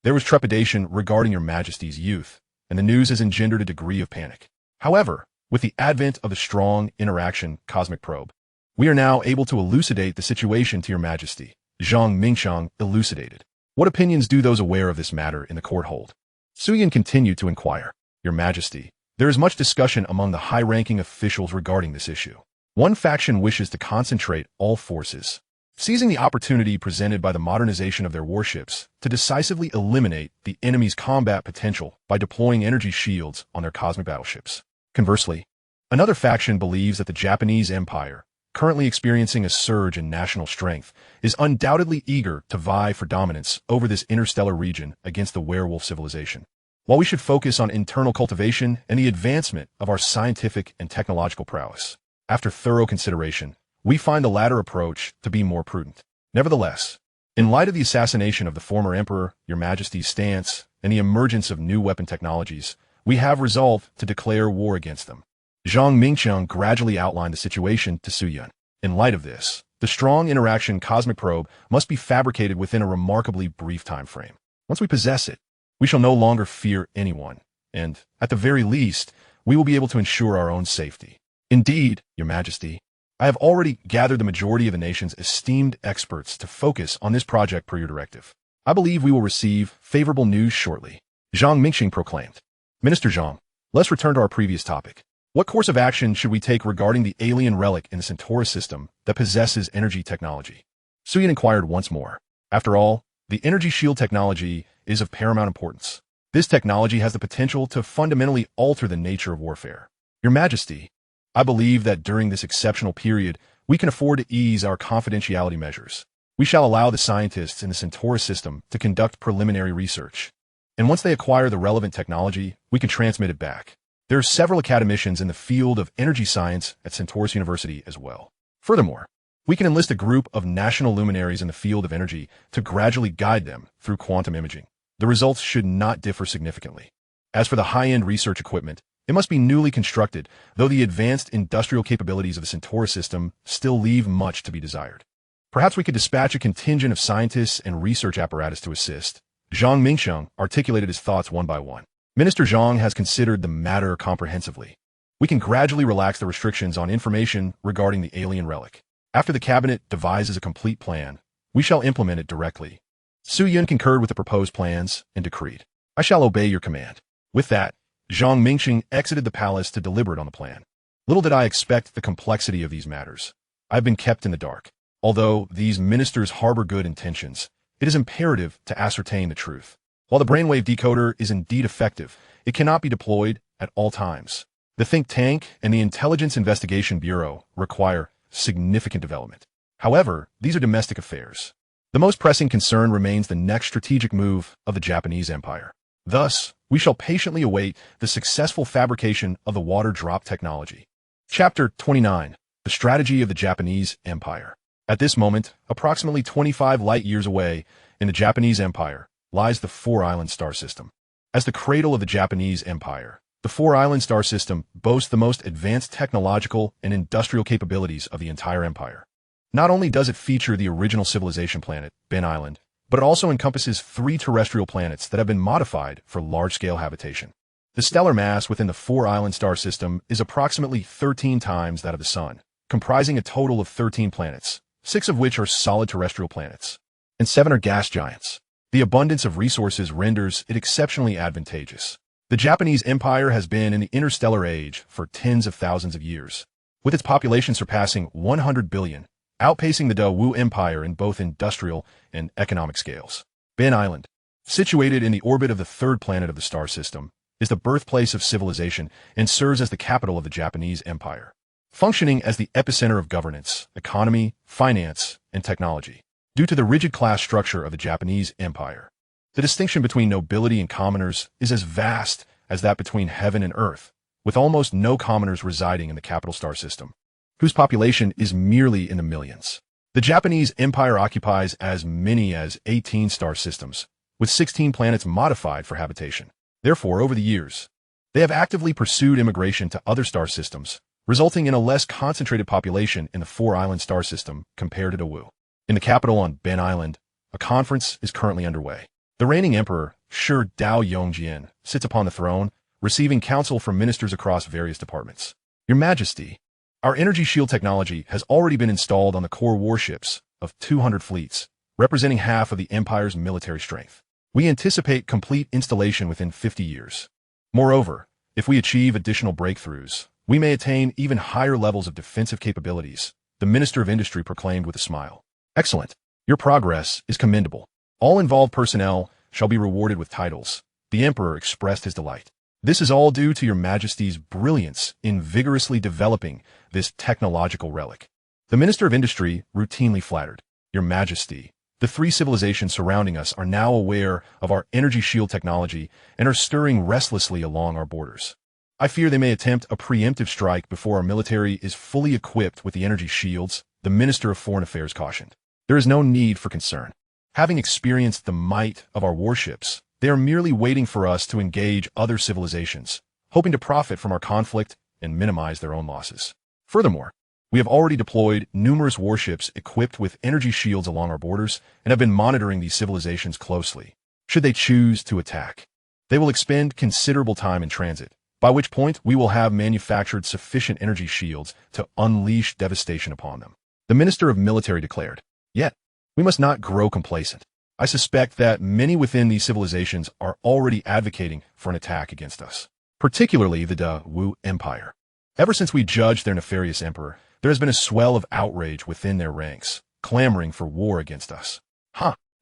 there was trepidation regarding Your Majesty's youth, and the news has engendered a degree of panic. However, with the advent of the strong interaction cosmic probe, we are now able to elucidate the situation to Your Majesty, Zhang Mingxiang elucidated. What opinions do those aware of this matter in the court hold? Su Yun continued to inquire. Your Majesty, there is much discussion among the high-ranking officials regarding this issue. One faction wishes to concentrate all forces, seizing the opportunity presented by the modernization of their warships to decisively eliminate the enemy's combat potential by deploying energy shields on their cosmic battleships. Conversely, another faction believes that the Japanese Empire, currently experiencing a surge in national strength, is undoubtedly eager to vie for dominance over this interstellar region against the werewolf civilization. While we should focus on internal cultivation and the advancement of our scientific and technological prowess, after thorough consideration, we find the latter approach to be more prudent. Nevertheless, in light of the assassination of the former emperor, Your Majesty's stance, and the emergence of new weapon technologies, we have resolved to declare war against them. Zhang Mingxiang gradually outlined the situation to Su Yun. In light of this, the strong interaction cosmic probe must be fabricated within a remarkably brief time frame. Once we possess it, we shall no longer fear anyone, and, at the very least, we will be able to ensure our own safety. Indeed, Your Majesty, I have already gathered the majority of the nation's esteemed experts to focus on this project per your directive. I believe we will receive favorable news shortly, Zhang Mingxing proclaimed. Minister Zhang, let's return to our previous topic. What course of action should we take regarding the alien relic in the Centauri system that possesses energy technology? Su Yun inquired once more. After all, the energy shield technology is of paramount importance. This technology has the potential to fundamentally alter the nature of warfare. Your Majesty, I believe that during this exceptional period, we can afford to ease our confidentiality measures. We shall allow the scientists in the Centauri system to conduct preliminary research, and once they acquire the relevant technology, we can transmit it back. There are several academicians in the field of energy science at Centaurus University as well. Furthermore, we can enlist a group of national luminaries in the field of energy to gradually guide them through quantum imaging. The results should not differ significantly. As for the high-end research equipment, it must be newly constructed, though the advanced industrial capabilities of the Centaurus system still leave much to be desired. Perhaps we could dispatch a contingent of scientists and research apparatus to assist. Zhang Mingxiang articulated his thoughts one by one. Minister Zhang has considered the matter comprehensively. We can gradually relax the restrictions on information regarding the alien relic. After the cabinet devises a complete plan, we shall implement it directly. Su Yun concurred with the proposed plans and decreed, I shall obey your command. With that, Zhang Mingxing exited the palace to deliberate on the plan. Little did I expect the complexity of these matters. I have been kept in the dark. Although these ministers harbor good intentions, it is imperative to ascertain the truth. While the brainwave decoder is indeed effective, it cannot be deployed at all times. The think tank and the Intelligence Investigation Bureau require significant development. However, these are domestic affairs. The most pressing concern remains the next strategic move of the Japanese Empire. Thus, we shall patiently await the successful fabrication of the water drop technology. Chapter 29. The Strategy of the Japanese Empire. At this moment, approximately 25 light-years away in the Japanese Empire, lies the Four-Island Star System. As the cradle of the Japanese Empire, the Four-Island Star System boasts the most advanced technological and industrial capabilities of the entire empire. Not only does it feature the original civilization planet, Ben Island, but it also encompasses 3 terrestrial planets that have been modified for large-scale habitation. The stellar mass within the Four-Island Star System is approximately 13 times that of the Sun, comprising a total of 13 planets, 6 of which are solid terrestrial planets, and 7 are gas giants. The abundance of resources renders it exceptionally advantageous. The Japanese Empire has been in the interstellar age for tens of thousands of years, with its population surpassing 100 billion, outpacing the Daewoo Empire in both industrial and economic scales. Ben Island, situated in the orbit of the 3rd planet of the star system, is the birthplace of civilization and serves as the capital of the Japanese Empire, functioning as the epicenter of governance, economy, finance, and technology. Due to the rigid class structure of the Japanese Empire, the distinction between nobility and commoners is as vast as that between heaven and earth, with almost no commoners residing in the capital star system, whose population is merely in the millions. The Japanese Empire occupies as many as 18 star systems, with 16 planets modified for habitation. Therefore, over the years, they have actively pursued immigration to other star systems, resulting in a less concentrated population in the Four-Island Star System compared to Daewoo. In the capital on Ben Island, a conference is currently underway. The reigning emperor, Shi Dao Yongjian, sits upon the throne, receiving counsel from ministers across various departments. Your Majesty, our energy shield technology has already been installed on the core warships of 200 fleets, representing half of the empire's military strength. We anticipate complete installation within 50 years. Moreover, if we achieve additional breakthroughs, we may attain even higher levels of defensive capabilities, the Minister of Industry proclaimed with a smile. Excellent. Your progress is commendable. All involved personnel shall be rewarded with titles. The emperor expressed his delight. This is all due to your Majesty's brilliance in vigorously developing this technological relic. The Minister of Industry routinely flattered. Your Majesty, the 3 civilizations surrounding us are now aware of our energy shield technology and are stirring restlessly along our borders. I fear they may attempt a preemptive strike before our military is fully equipped with the energy shields, the Minister of Foreign Affairs cautioned. There is no need for concern. Having experienced the might of our warships, they are merely waiting for us to engage other civilizations, hoping to profit from our conflict and minimize their own losses. Furthermore, we have already deployed numerous warships equipped with energy shields along our borders and have been monitoring these civilizations closely. Should they choose to attack, they will expend considerable time in transit, by which point we will have manufactured sufficient energy shields to unleash devastation upon them. The Minister of Military declared. Yet, we must not grow complacent. I suspect that many within these civilizations are already advocating for an attack against us, particularly the Daewoo Empire. Ever since we judged their nefarious emperor, there has been a swell of outrage within their ranks, clamoring for war against us.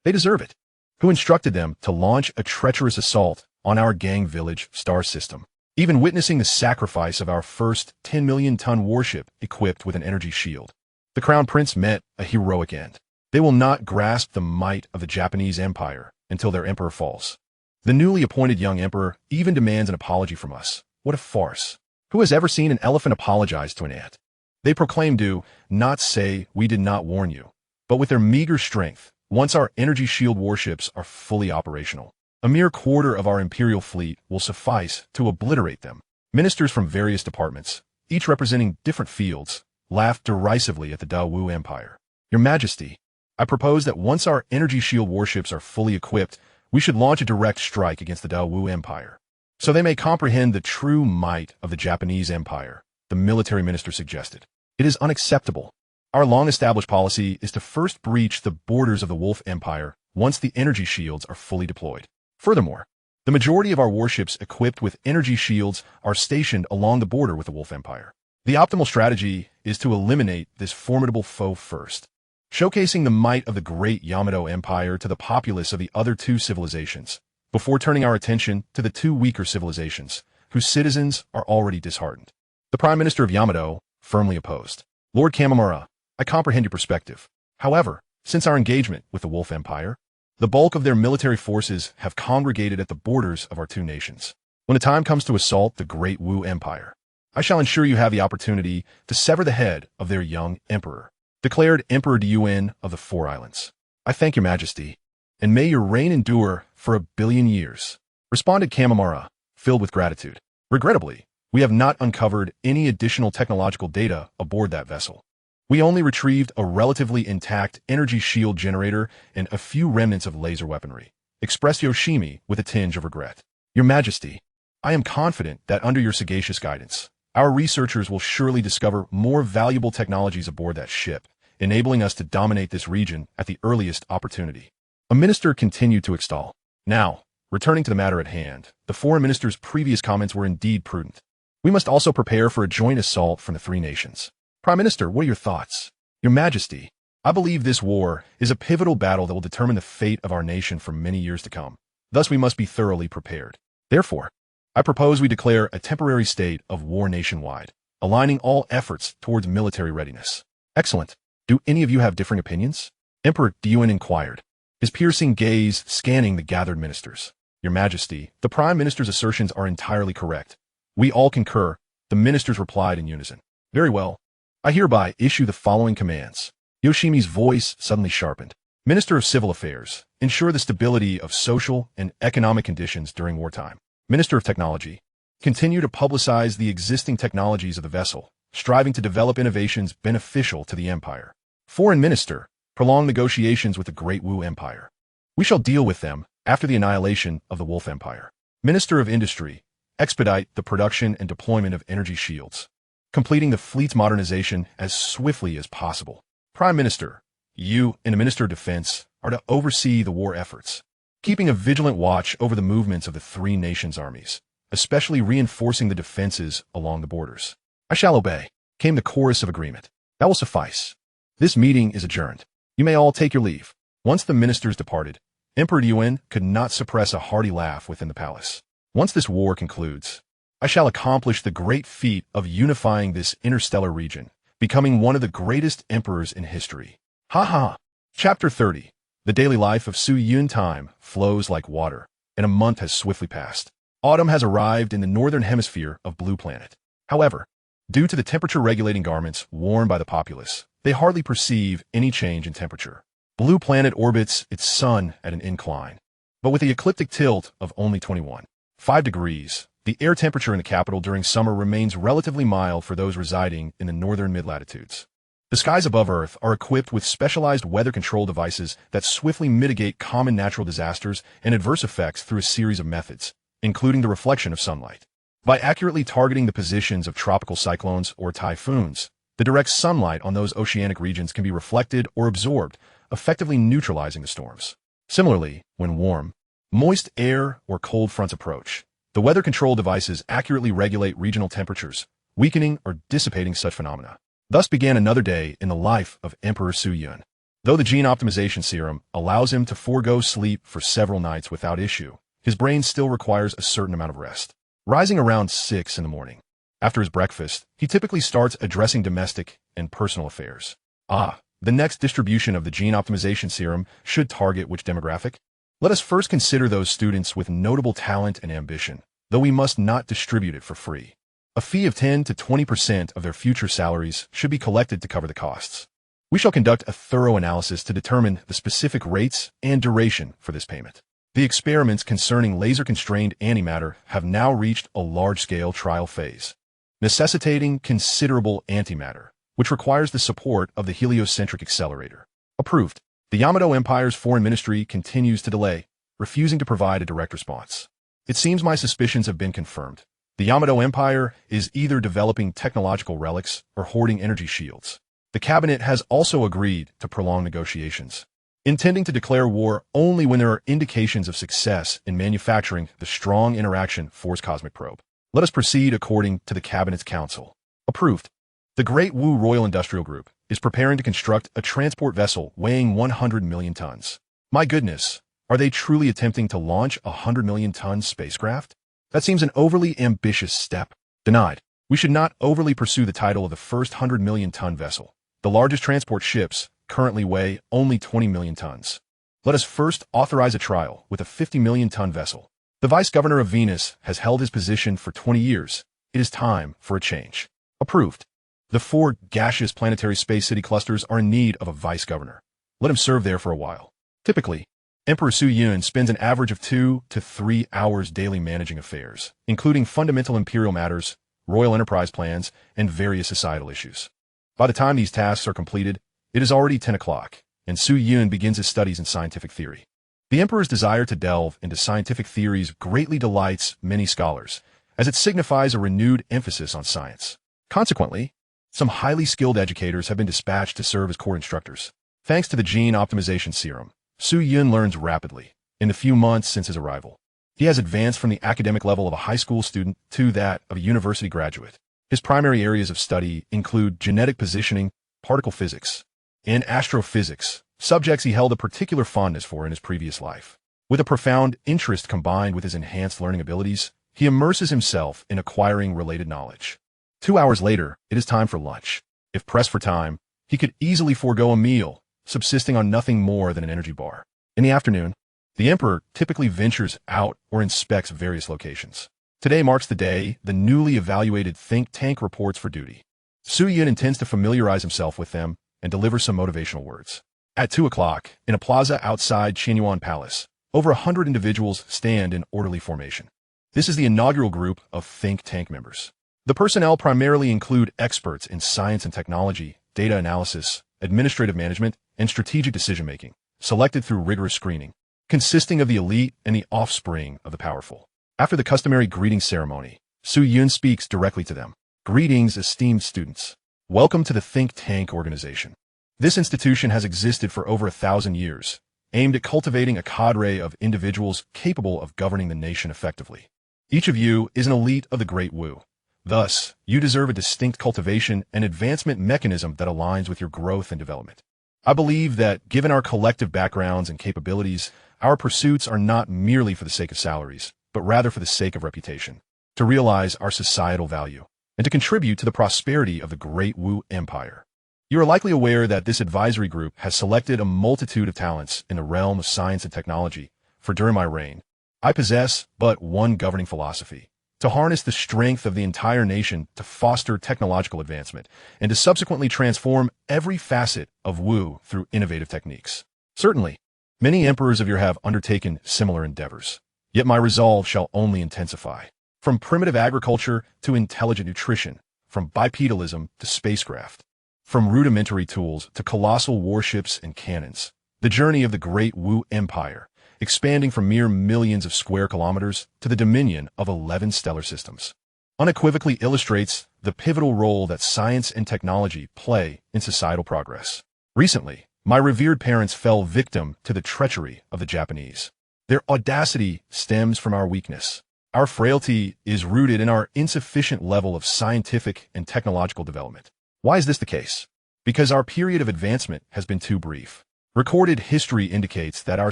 They deserve it. Who instructed them to launch a treacherous assault on our gang village star system, even witnessing the sacrifice of our first 10-million-ton warship equipped with an energy shield? The Crown Prince met a heroic end. They will not grasp the might of the Japanese Empire until their emperor falls. The newly appointed young emperor even demands an apology from us. What a farce. Who has ever seen an elephant apologize to an ant? They proclaim do not say we did not warn you, but with their meager strength, once our energy shield warships are fully operational, a mere quarter of our imperial fleet will suffice to obliterate them. Ministers from various departments, each representing different fields, laughed derisively at the Daewoo Empire. Your Majesty, I propose that once our energy shield warships are fully equipped, we should launch a direct strike against the Daewoo Empire, so they may comprehend the true might of the Japanese Empire, the military minister suggested. It is unacceptable. Our long-established policy is to first breach the borders of the Wolf Empire once the energy shields are fully deployed. Furthermore, the majority of our warships equipped with energy shields are stationed along the border with the Wolf Empire. The optimal strategy is to eliminate this formidable foe first, showcasing the might of the great Yamato Empire to the populace of the other 2 civilizations, before turning our attention to the 2 weaker civilizations, whose citizens are already disheartened. The Prime Minister of Yamato firmly opposed. Lord Kamimura, I comprehend your perspective. However, since our engagement with the Wolf Empire, the bulk of their military forces have congregated at the borders of our two nations. When the time comes to assault the Great Wu Empire, I shall ensure you have the opportunity to sever the head of their young emperor, declared Emperor Yun of the Four Islands. I thank your majesty, and may your reign endure for 1,000,000,000 years, responded Kamimura, filled with gratitude. Regrettably, we have not uncovered any additional technological data aboard that vessel. We only retrieved a relatively intact energy shield generator and a few remnants of laser weaponry, expressed Yoshimi with a tinge of regret. Your majesty, I am confident that under your sagacious guidance, our researchers will surely discover more valuable technologies aboard that ship, enabling us to dominate this region at the earliest opportunity. A minister continued to extol. Now, returning to the matter at hand, the foreign minister's previous comments were indeed prudent. We must also prepare for a joint assault from the three nations. Prime Minister, what are your thoughts? Your Majesty, I believe this war is a pivotal battle that will determine the fate of our nation for many years to come. Thus, we must be thoroughly prepared. Therefore, I propose we declare a temporary state of war nationwide, aligning all efforts towards military readiness. Excellent. Do any of you have differing opinions? Emperor Yun inquired, his piercing gaze scanning the gathered ministers. Your Majesty, the Prime Minister's assertions are entirely correct. We all concur, the ministers replied in unison. Very well. I hereby issue the following commands. Yoshimi's voice suddenly sharpened. Minister of Civil Affairs, ensure the stability of social and economic conditions during wartime. Minister of Technology, continue to publicize the existing technologies of the vessel, striving to develop innovations beneficial to the empire. Foreign Minister, prolong negotiations with the Great Wu Empire. We shall deal with them after the annihilation of the Wolf Empire. Minister of Industry, expedite the production and deployment of energy shields, completing the fleet's modernization as swiftly as possible. Prime Minister, you and the Minister of Defense are to oversee the war efforts, keeping a vigilant watch over the movements of the three nations' armies, especially reinforcing the defenses along the borders. I shall obey, came the chorus of agreement. That will suffice. This meeting is adjourned. You may all take your leave. Once the ministers departed, Emperor Yun could not suppress a hearty laugh within the palace. Once this war concludes, I shall accomplish the great feat of unifying this interstellar region, becoming one of the greatest emperors in history. Ha ha! Chapter 30. The daily life of Su Yun. Time flows like water, and a month has swiftly passed. Autumn has arrived in the northern hemisphere of Blue Planet. However, due to the temperature-regulating garments worn by the populace, they hardly perceive any change in temperature. Blue Planet orbits its sun at an incline, but with the ecliptic tilt of only 21.5 degrees, the air temperature in the capital during summer remains relatively mild for those residing in the northern mid-latitudes. The skies above Earth are equipped with specialized weather control devices that swiftly mitigate common natural disasters and adverse effects through a series of methods, including the reflection of sunlight. By accurately targeting the positions of tropical cyclones or typhoons, the direct sunlight on those oceanic regions can be reflected or absorbed, effectively neutralizing the storms. Similarly, when warm, moist air or cold fronts approach, the weather control devices accurately regulate regional temperatures, weakening or dissipating such phenomena. Thus began another day in the life of Emperor Su Yun. Though the gene optimization serum allows him to forego sleep for several nights without issue, his brain still requires a certain amount of rest. Rising around 6 in the morning, after his breakfast, he typically starts addressing domestic and personal affairs. The next distribution of the gene optimization serum should target which demographic? Let us first consider those students with notable talent and ambition, though we must not distribute it for free. A fee of 10 to 20% of their future salaries should be collected to cover the costs. We shall conduct a thorough analysis to determine the specific rates and duration for this payment. The experiments concerning laser-constrained antimatter have now reached a large-scale trial phase, necessitating considerable antimatter, which requires the support of the heliocentric accelerator. Approved. The Yamato Empire's foreign ministry continues to delay, refusing to provide a direct response. It seems my suspicions have been confirmed. The Yamato Empire is either developing technological relics or hoarding energy shields. The cabinet has also agreed to prolong negotiations, intending to declare war only when there are indications of success in manufacturing the strong interaction force cosmic probe. Let us proceed according to the cabinet's counsel. Approved. The Great Wu Royal Industrial Group is preparing to construct a transport vessel weighing 100 million tons. My goodness, are they truly attempting to launch a 100 million ton spacecraft? That seems an overly ambitious step. Denied. We should not overly pursue the title of the first 100-million-ton vessel. The largest transport ships currently weigh only 20 million tons. Let us first authorize a trial with a 50-million-ton vessel. The Vice Governor of Venus has held his position for 20 years. It is time for a change. Approved. The 4 gaseous planetary space city clusters are in need of a vice governor. Let him serve there for a while. Typically, Emperor Su-yun spends an average of 2 to 3 hours daily managing affairs, including fundamental imperial matters, royal enterprise plans, and various societal issues. By the time these tasks are completed, it is already 10 o'clock, and Su-yun begins his studies in scientific theory. The emperor's desire to delve into scientific theories greatly delights many scholars, as it signifies a renewed emphasis on science. Consequently, some highly skilled educators have been dispatched to serve as court instructors. Thanks to the gene optimization serum, Su-yun learns rapidly in the few months since his arrival. He has advanced from the academic level of a high school student to that of a university graduate. His primary areas of study include genetic positioning, particle physics, and astrophysics, subjects he held a particular fondness for in his previous life. With a profound interest combined with his enhanced learning abilities, he immerses himself in acquiring related knowledge. 2 hours later, it is time for lunch. If pressed for time, he could easily forego a meal, subsisting on nothing more than an energy bar. In the afternoon, the emperor typically ventures out or inspects various locations. Today marks the day the newly evaluated think tank reports for duty. Su-yun intends to familiarize himself with them and deliver some motivational words. At 2 o'clock, in a plaza outside Qianyuan Palace, over 100 individuals stand in orderly formation. This is the inaugural group of think tank members. The personnel primarily include experts in science and technology, data analysis, administrative management, and strategic decision-making, selected through rigorous screening, consisting of the elite and the offspring of the powerful. After the customary greeting ceremony, Su-yun speaks directly to them. Greetings, esteemed students. Welcome to the think tank organization. This institution has existed for over 1,000 years, aimed at cultivating a cadre of individuals capable of governing the nation effectively. Each of you is an elite of the Great Wu. Thus, you deserve a distinct cultivation and advancement mechanism that aligns with your growth and development. I believe that, given our collective backgrounds and capabilities, our pursuits are not merely for the sake of salaries, but rather for the sake of reputation, to realize our societal value, and to contribute to the prosperity of the Great Wu Empire. You are likely aware that this advisory group has selected a multitude of talents in the realm of science and technology, for during my reign, I possess but one governing philosophy: to harness the strength of the entire nation to foster technological advancement, and to subsequently transform every facet of Wu through innovative techniques. Certainly, many emperors of yore have undertaken similar endeavors, yet my resolve shall only intensify. From primitive agriculture to intelligent nutrition, from bipedalism to spacecraft, from rudimentary tools to colossal warships and cannons, the journey of the Great Wu Empire, expanding from mere millions of square kilometers to the dominion of 11 stellar systems, unequivocally illustrates the pivotal role that science and technology play in societal progress. Recently, my revered parents fell victim to the treachery of the Japanese. Their audacity stems from our weakness. Our frailty is rooted in our insufficient level of scientific and technological development. Why is this the case? Because our period of advancement has been too brief. Recorded history indicates that our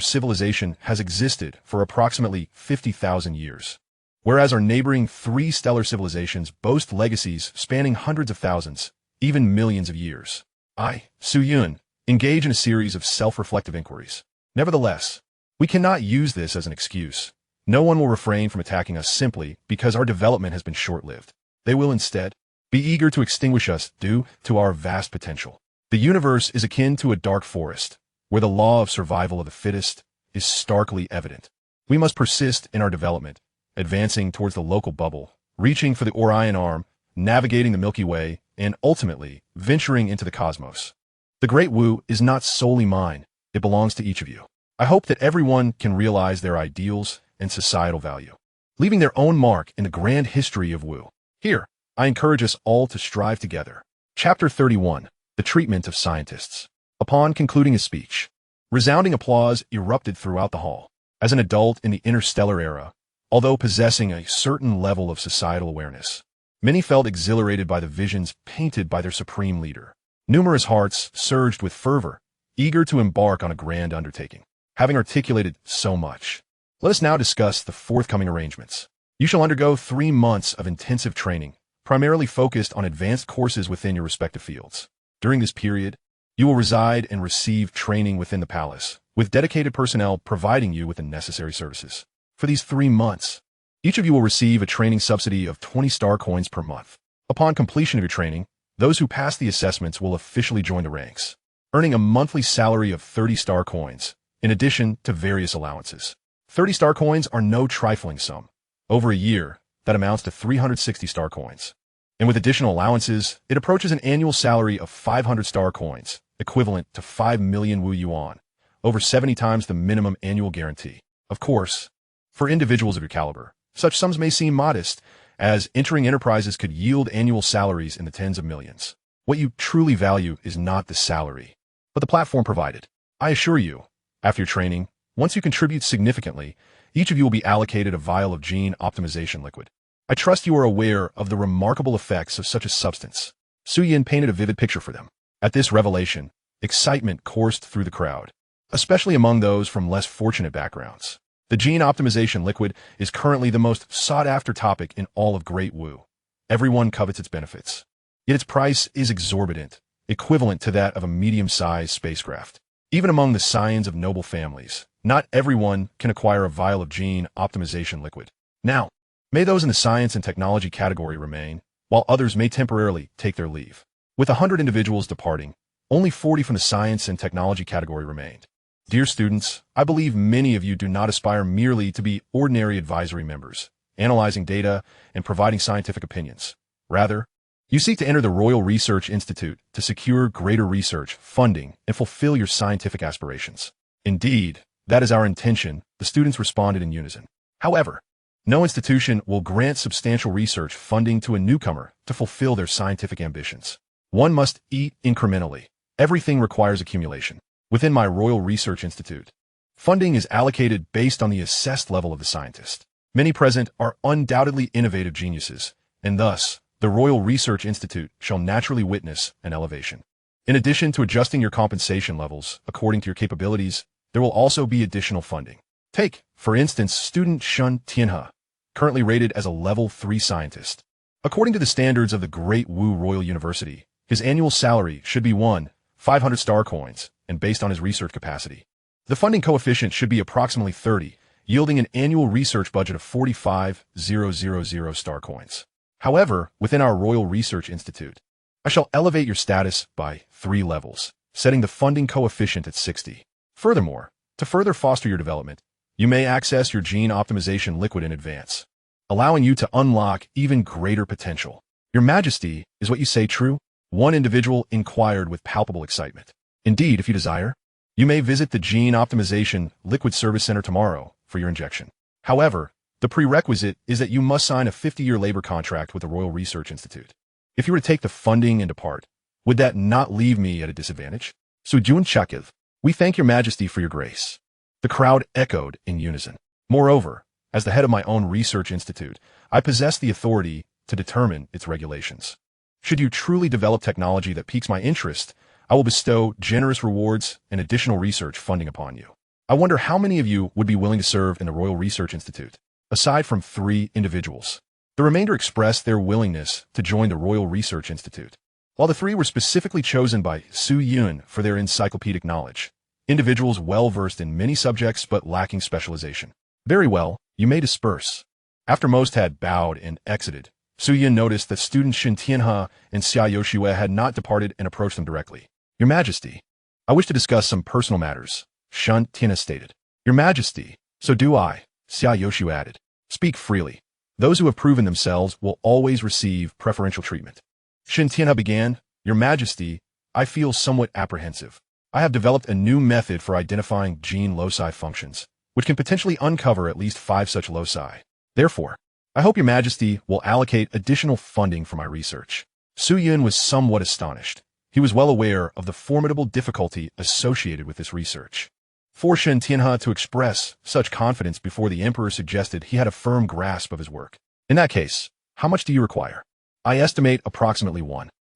civilization has existed for approximately 50,000 years, whereas our neighboring 3 stellar civilizations boast legacies spanning hundreds of thousands, even millions of years. I, Su-yun, engage in a series of self-reflective inquiries. Nevertheless, we cannot use this as an excuse. No one will refrain from attacking us simply because our development has been short-lived. They will instead be eager to extinguish us due to our vast potential. The universe is akin to a dark forest, where the law of survival of the fittest is starkly evident. We must persist in our development, advancing towards the local bubble, reaching for the Orion Arm, navigating the Milky Way, and ultimately venturing into the cosmos. The Great Wu is not solely mine, it belongs to each of you. I hope that everyone can realize their ideals and societal value, leaving their own mark in the grand history of Wu. Here, I encourage us all to strive together. Chapter 31, The Treatment of Scientists. Upon concluding his speech, resounding applause erupted throughout the hall. As an adult in the interstellar era, although possessing a certain level of societal awareness, many felt exhilarated by the visions painted by their supreme leader. Numerous hearts surged with fervor, eager to embark on a grand undertaking. Having articulated so much, let us now discuss the forthcoming arrangements. You shall undergo 3 months of intensive training, primarily focused on advanced courses within your respective fields. During this period, you will reside and receive training within the palace, with dedicated personnel providing you with the necessary services. For these 3 months, each of you will receive a training subsidy of 20 star coins per month. Upon completion of your training, those who pass the assessments will officially join the ranks, earning a monthly salary of 30 star coins, in addition to various allowances. 30 star coins are no trifling sum. Over a year, that amounts to 360 star coins. And with additional allowances, it approaches an annual salary of 500 star coins, equivalent to 5 million Wu Yuan, over 70 times the minimum annual guarantee. Of course, for individuals of your caliber, such sums may seem modest, as entering enterprises could yield annual salaries in the tens of millions. What you truly value is not the salary, but the platform provided. I assure you, after your training, once you contribute significantly, each of you will be allocated a vial of gene optimization liquid. I trust you are aware of the remarkable effects of such a substance. Su Yin painted a vivid picture for them. At this revelation, excitement coursed through the crowd, especially among those from less fortunate backgrounds. The gene optimization liquid is currently the most sought-after topic in all of Great Wu. Everyone covets its benefits. Yet its price is exorbitant, equivalent to that of a medium-sized spacecraft. Even among the scions of noble families, not everyone can acquire a vial of gene optimization liquid. Now, may those in the science and technology category remain, while others may temporarily take their leave. With 100 individuals departing, only 40 from the science and technology category remained. Dear students, I believe many of you do not aspire merely to be ordinary advisory members, analyzing data and providing scientific opinions. Rather, you seek to enter the Royal Research Institute to secure greater research, funding, and fulfill your scientific aspirations. Indeed, that is our intention, the students responded in unison. However, no institution will grant substantial research funding to a newcomer to fulfill their scientific ambitions. One must eat incrementally. Everything requires accumulation. Within my Royal Research Institute, funding is allocated based on the assessed level of the scientist. Many present are undoubtedly innovative geniuses, and thus, the Royal Research Institute shall naturally witness an elevation. In addition to adjusting your compensation levels according to your capabilities, there will also be additional funding. Take, for instance, student Shun Tianhe, currently rated as a level 3 scientist. According to the standards of the Great Wu Royal University, his annual salary should be 500 star coins, and based on his research capacity. The funding coefficient should be approximately 30, yielding an annual research budget of 45,000 star coins. However, within our Royal Research Institute, I shall elevate your status by 3 levels, setting the funding coefficient at 60. Furthermore, to further foster your development, you may access your gene optimization liquid in advance, allowing you to unlock even greater potential. Your Majesty, is what you say true? One individual inquired with palpable excitement. Indeed, if you desire, you may visit the Gene Optimization Liquid Service Center tomorrow for your injection. However, the prerequisite is that you must sign a 50-year labor contract with the Royal Research Institute. If you were to take the funding and depart, would that not leave me at a disadvantage? Sujun Chakiv, we thank your Majesty for your grace. The crowd echoed in unison. Moreover, as the head of my own research institute, I possess the authority to determine its regulations. Should you truly develop technology that piques my interest, I will bestow generous rewards and additional research funding upon you. I wonder how many of you would be willing to serve in the Royal Research Institute, aside from 3 individuals. The remainder expressed their willingness to join the Royal Research Institute. While the 3 were specifically chosen by Su Yun for their encyclopedic knowledge, individuals well-versed in many subjects but lacking specialization. Very well, you may disperse. After most had bowed and exited, Su Yun noticed that students Shin Tianhe and Xia Yoshue had not departed and approached them directly. Your Majesty, I wish to discuss some personal matters, Shun Tianhe stated. Your Majesty, so do I, Xia Yoshue added. Speak freely. Those who have proven themselves will always receive preferential treatment. Shin Tianhe began, Your Majesty, I feel somewhat apprehensive. I have developed a new method for identifying gene loci functions, which can potentially uncover at least 5 such loci. Therefore, I hope Your Majesty will allocate additional funding for my research. Su Yun was somewhat astonished. He was well aware of the formidable difficulty associated with this research. For Shin Tianhe to express such confidence before the Emperor suggested he had a firm grasp of his work. In that case, how much do you require? I estimate approximately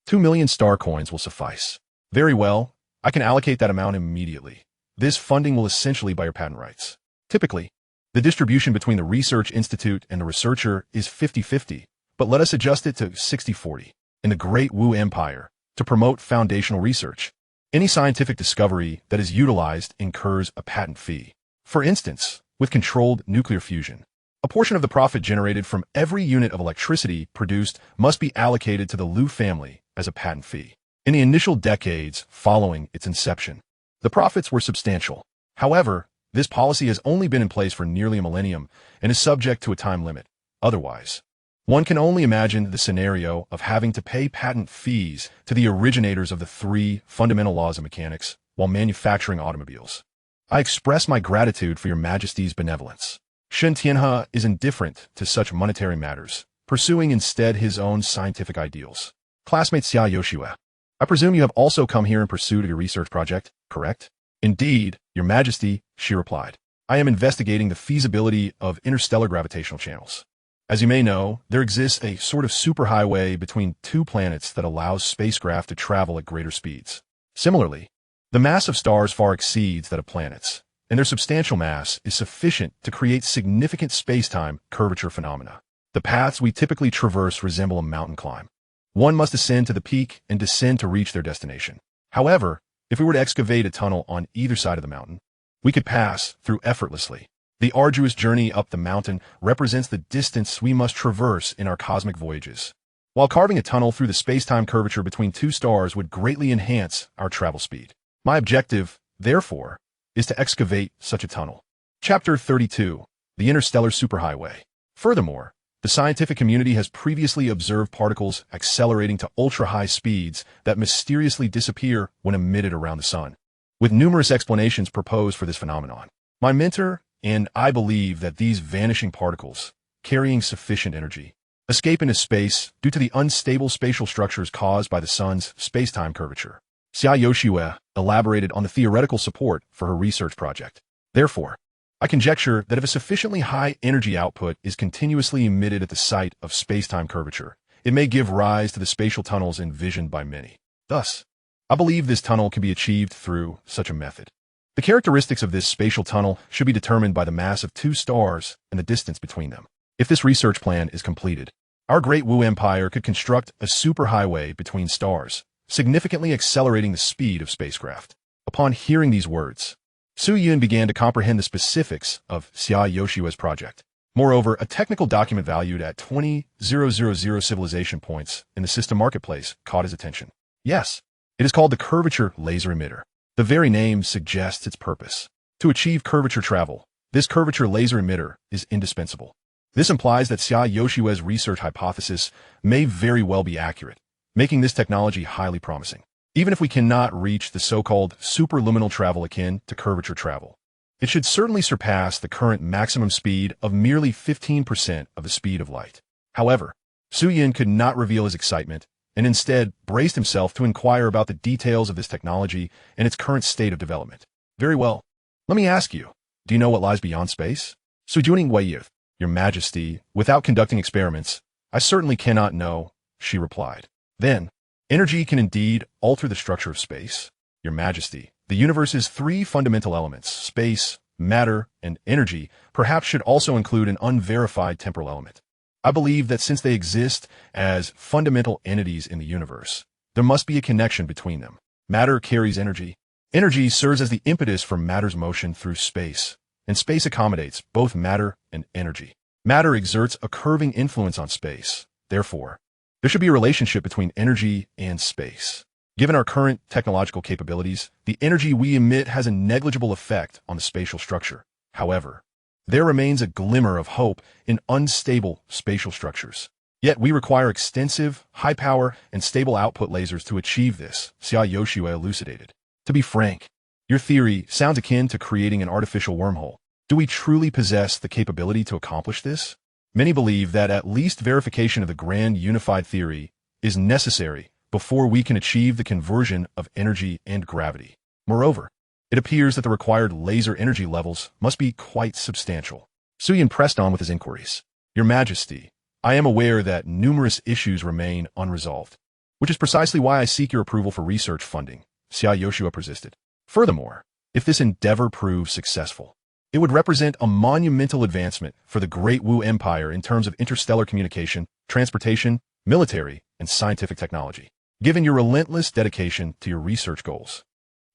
2 million star coins will suffice. Very well, I can allocate that amount immediately. This funding will essentially buy your patent rights. Typically, The distribution between the research institute and the researcher is 50-50, but let us adjust it to 60-40. In the Great Wu Empire, to promote foundational research, any scientific discovery that is utilized incurs a patent fee. For instance, with controlled nuclear fusion, a portion of the profit generated from every unit of electricity produced must be allocated to the Liu family as a patent fee. In the initial decades following its inception, the profits were substantial. However, this policy has only been in place for nearly a millennium and is subject to a time limit. Otherwise, one can only imagine the scenario of having to pay patent fees to the originators of the 3 fundamental laws of mechanics while manufacturing automobiles. I express my gratitude for your Majesty's benevolence. Shen Tianhe is indifferent to such monetary matters, pursuing instead his own scientific ideals. Classmate Xia Yoshue, I presume you have also come here in pursuit of your research project, correct? Indeed, Your Majesty, she replied. I am investigating the feasibility of interstellar gravitational channels. As you may know, there exists a sort of superhighway between 2 planets that allows spacecraft to travel at greater speeds. Similarly, the mass of stars far exceeds that of planets, and their substantial mass is sufficient to create significant space-time curvature phenomena. The paths we typically traverse resemble a mountain climb. One must ascend to the peak and descend to reach their destination. However, if we were to excavate a tunnel on either side of the mountain, we could pass through effortlessly. The arduous journey up the mountain represents the distance we must traverse in our cosmic voyages, while carving a tunnel through the space-time curvature between 2 stars would greatly enhance our travel speed. My objective, therefore, is to excavate such a tunnel. Chapter 32. The Interstellar Superhighway. Furthermore, the scientific community has previously observed particles accelerating to ultra-high speeds that mysteriously disappear when emitted around the sun, with numerous explanations proposed for this phenomenon. My mentor and I believe that these vanishing particles, carrying sufficient energy, escape into space due to the unstable spatial structures caused by the sun's space-time curvature. Xia Yoshue elaborated on the theoretical support for her research project. Therefore, I conjecture that if a sufficiently high energy output is continuously emitted at the site of space-time curvature, it may give rise to the spatial tunnels envisioned by many. Thus, I believe this tunnel can be achieved through such a method. The characteristics of this spatial tunnel should be determined by the mass of 2 stars and the distance between them. If this research plan is completed, our Great Wu Empire could construct a superhighway between stars, significantly accelerating the speed of spacecraft. Upon hearing these words, Su Yun began to comprehend the specifics of Xia Yoshue's project. Moreover, a technical document valued at 20,000 civilization points in the system marketplace caught his attention. Yes, it is called the curvature laser emitter. The very name suggests its purpose. To achieve curvature travel, this curvature laser emitter is indispensable. This implies that Xia Yoshue's research hypothesis may very well be accurate, making this technology highly promising. Even if we cannot reach the so-called superluminal travel akin to curvature travel, it should certainly surpass the current maximum speed of merely 15% of the speed of light. However, Su Yin could not reveal his excitement and instead braced himself to inquire about the details of this technology and its current state of development. Very well. Let me ask you, do you know what lies beyond space? Sujuning Wei, Your Majesty, without conducting experiments, I certainly cannot know, she replied. Then, energy can indeed alter the structure of space. Your Majesty, the universe's 3 fundamental elements, space, matter, and energy, perhaps should also include an unverified temporal element. I believe that since they exist as fundamental entities in the universe, there must be a connection between them. Matter carries energy. Energy serves as the impetus for matter's motion through space, and space accommodates both matter and energy. Matter exerts a curving influence on space. Therefore, there should be a relationship between energy and space. Given our current technological capabilities, the energy we emit has a negligible effect on the spatial structure. However, there remains a glimmer of hope in unstable spatial structures. Yet we require extensive, high-power, and stable output lasers to achieve this, Xia Yoshue elucidated. To be frank, your theory sounds akin to creating an artificial wormhole. Do we truly possess the capability to accomplish this? Many believe that at least verification of the grand unified theory is necessary before we can achieve the conversion of energy and gravity. Moreover, it appears that the required laser energy levels must be quite substantial. Su Yin pressed on with his inquiries. Your Majesty, I am aware that numerous issues remain unresolved, which is precisely why I seek your approval for research funding, Xia Yoshue persisted. Furthermore, if this endeavor proves successful, It would represent a monumental advancement for the Great Wu Empire in terms of interstellar communication, transportation, military, and scientific technology. Given your relentless dedication to your research goals,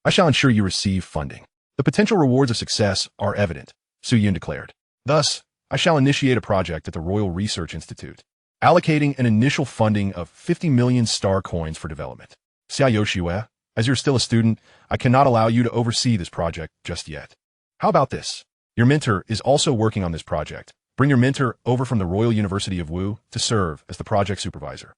I shall ensure you receive funding. The potential rewards of success are evident, Su Yun declared. Thus, I shall initiate a project at the Royal Research Institute, allocating an initial funding of 50 million star coins for development. Xia Yoshue, as you're still a student, I cannot allow you to oversee this project just yet. How about this? Your mentor is also working on this project. Bring your mentor over from the Royal University of Wu to serve as the project supervisor.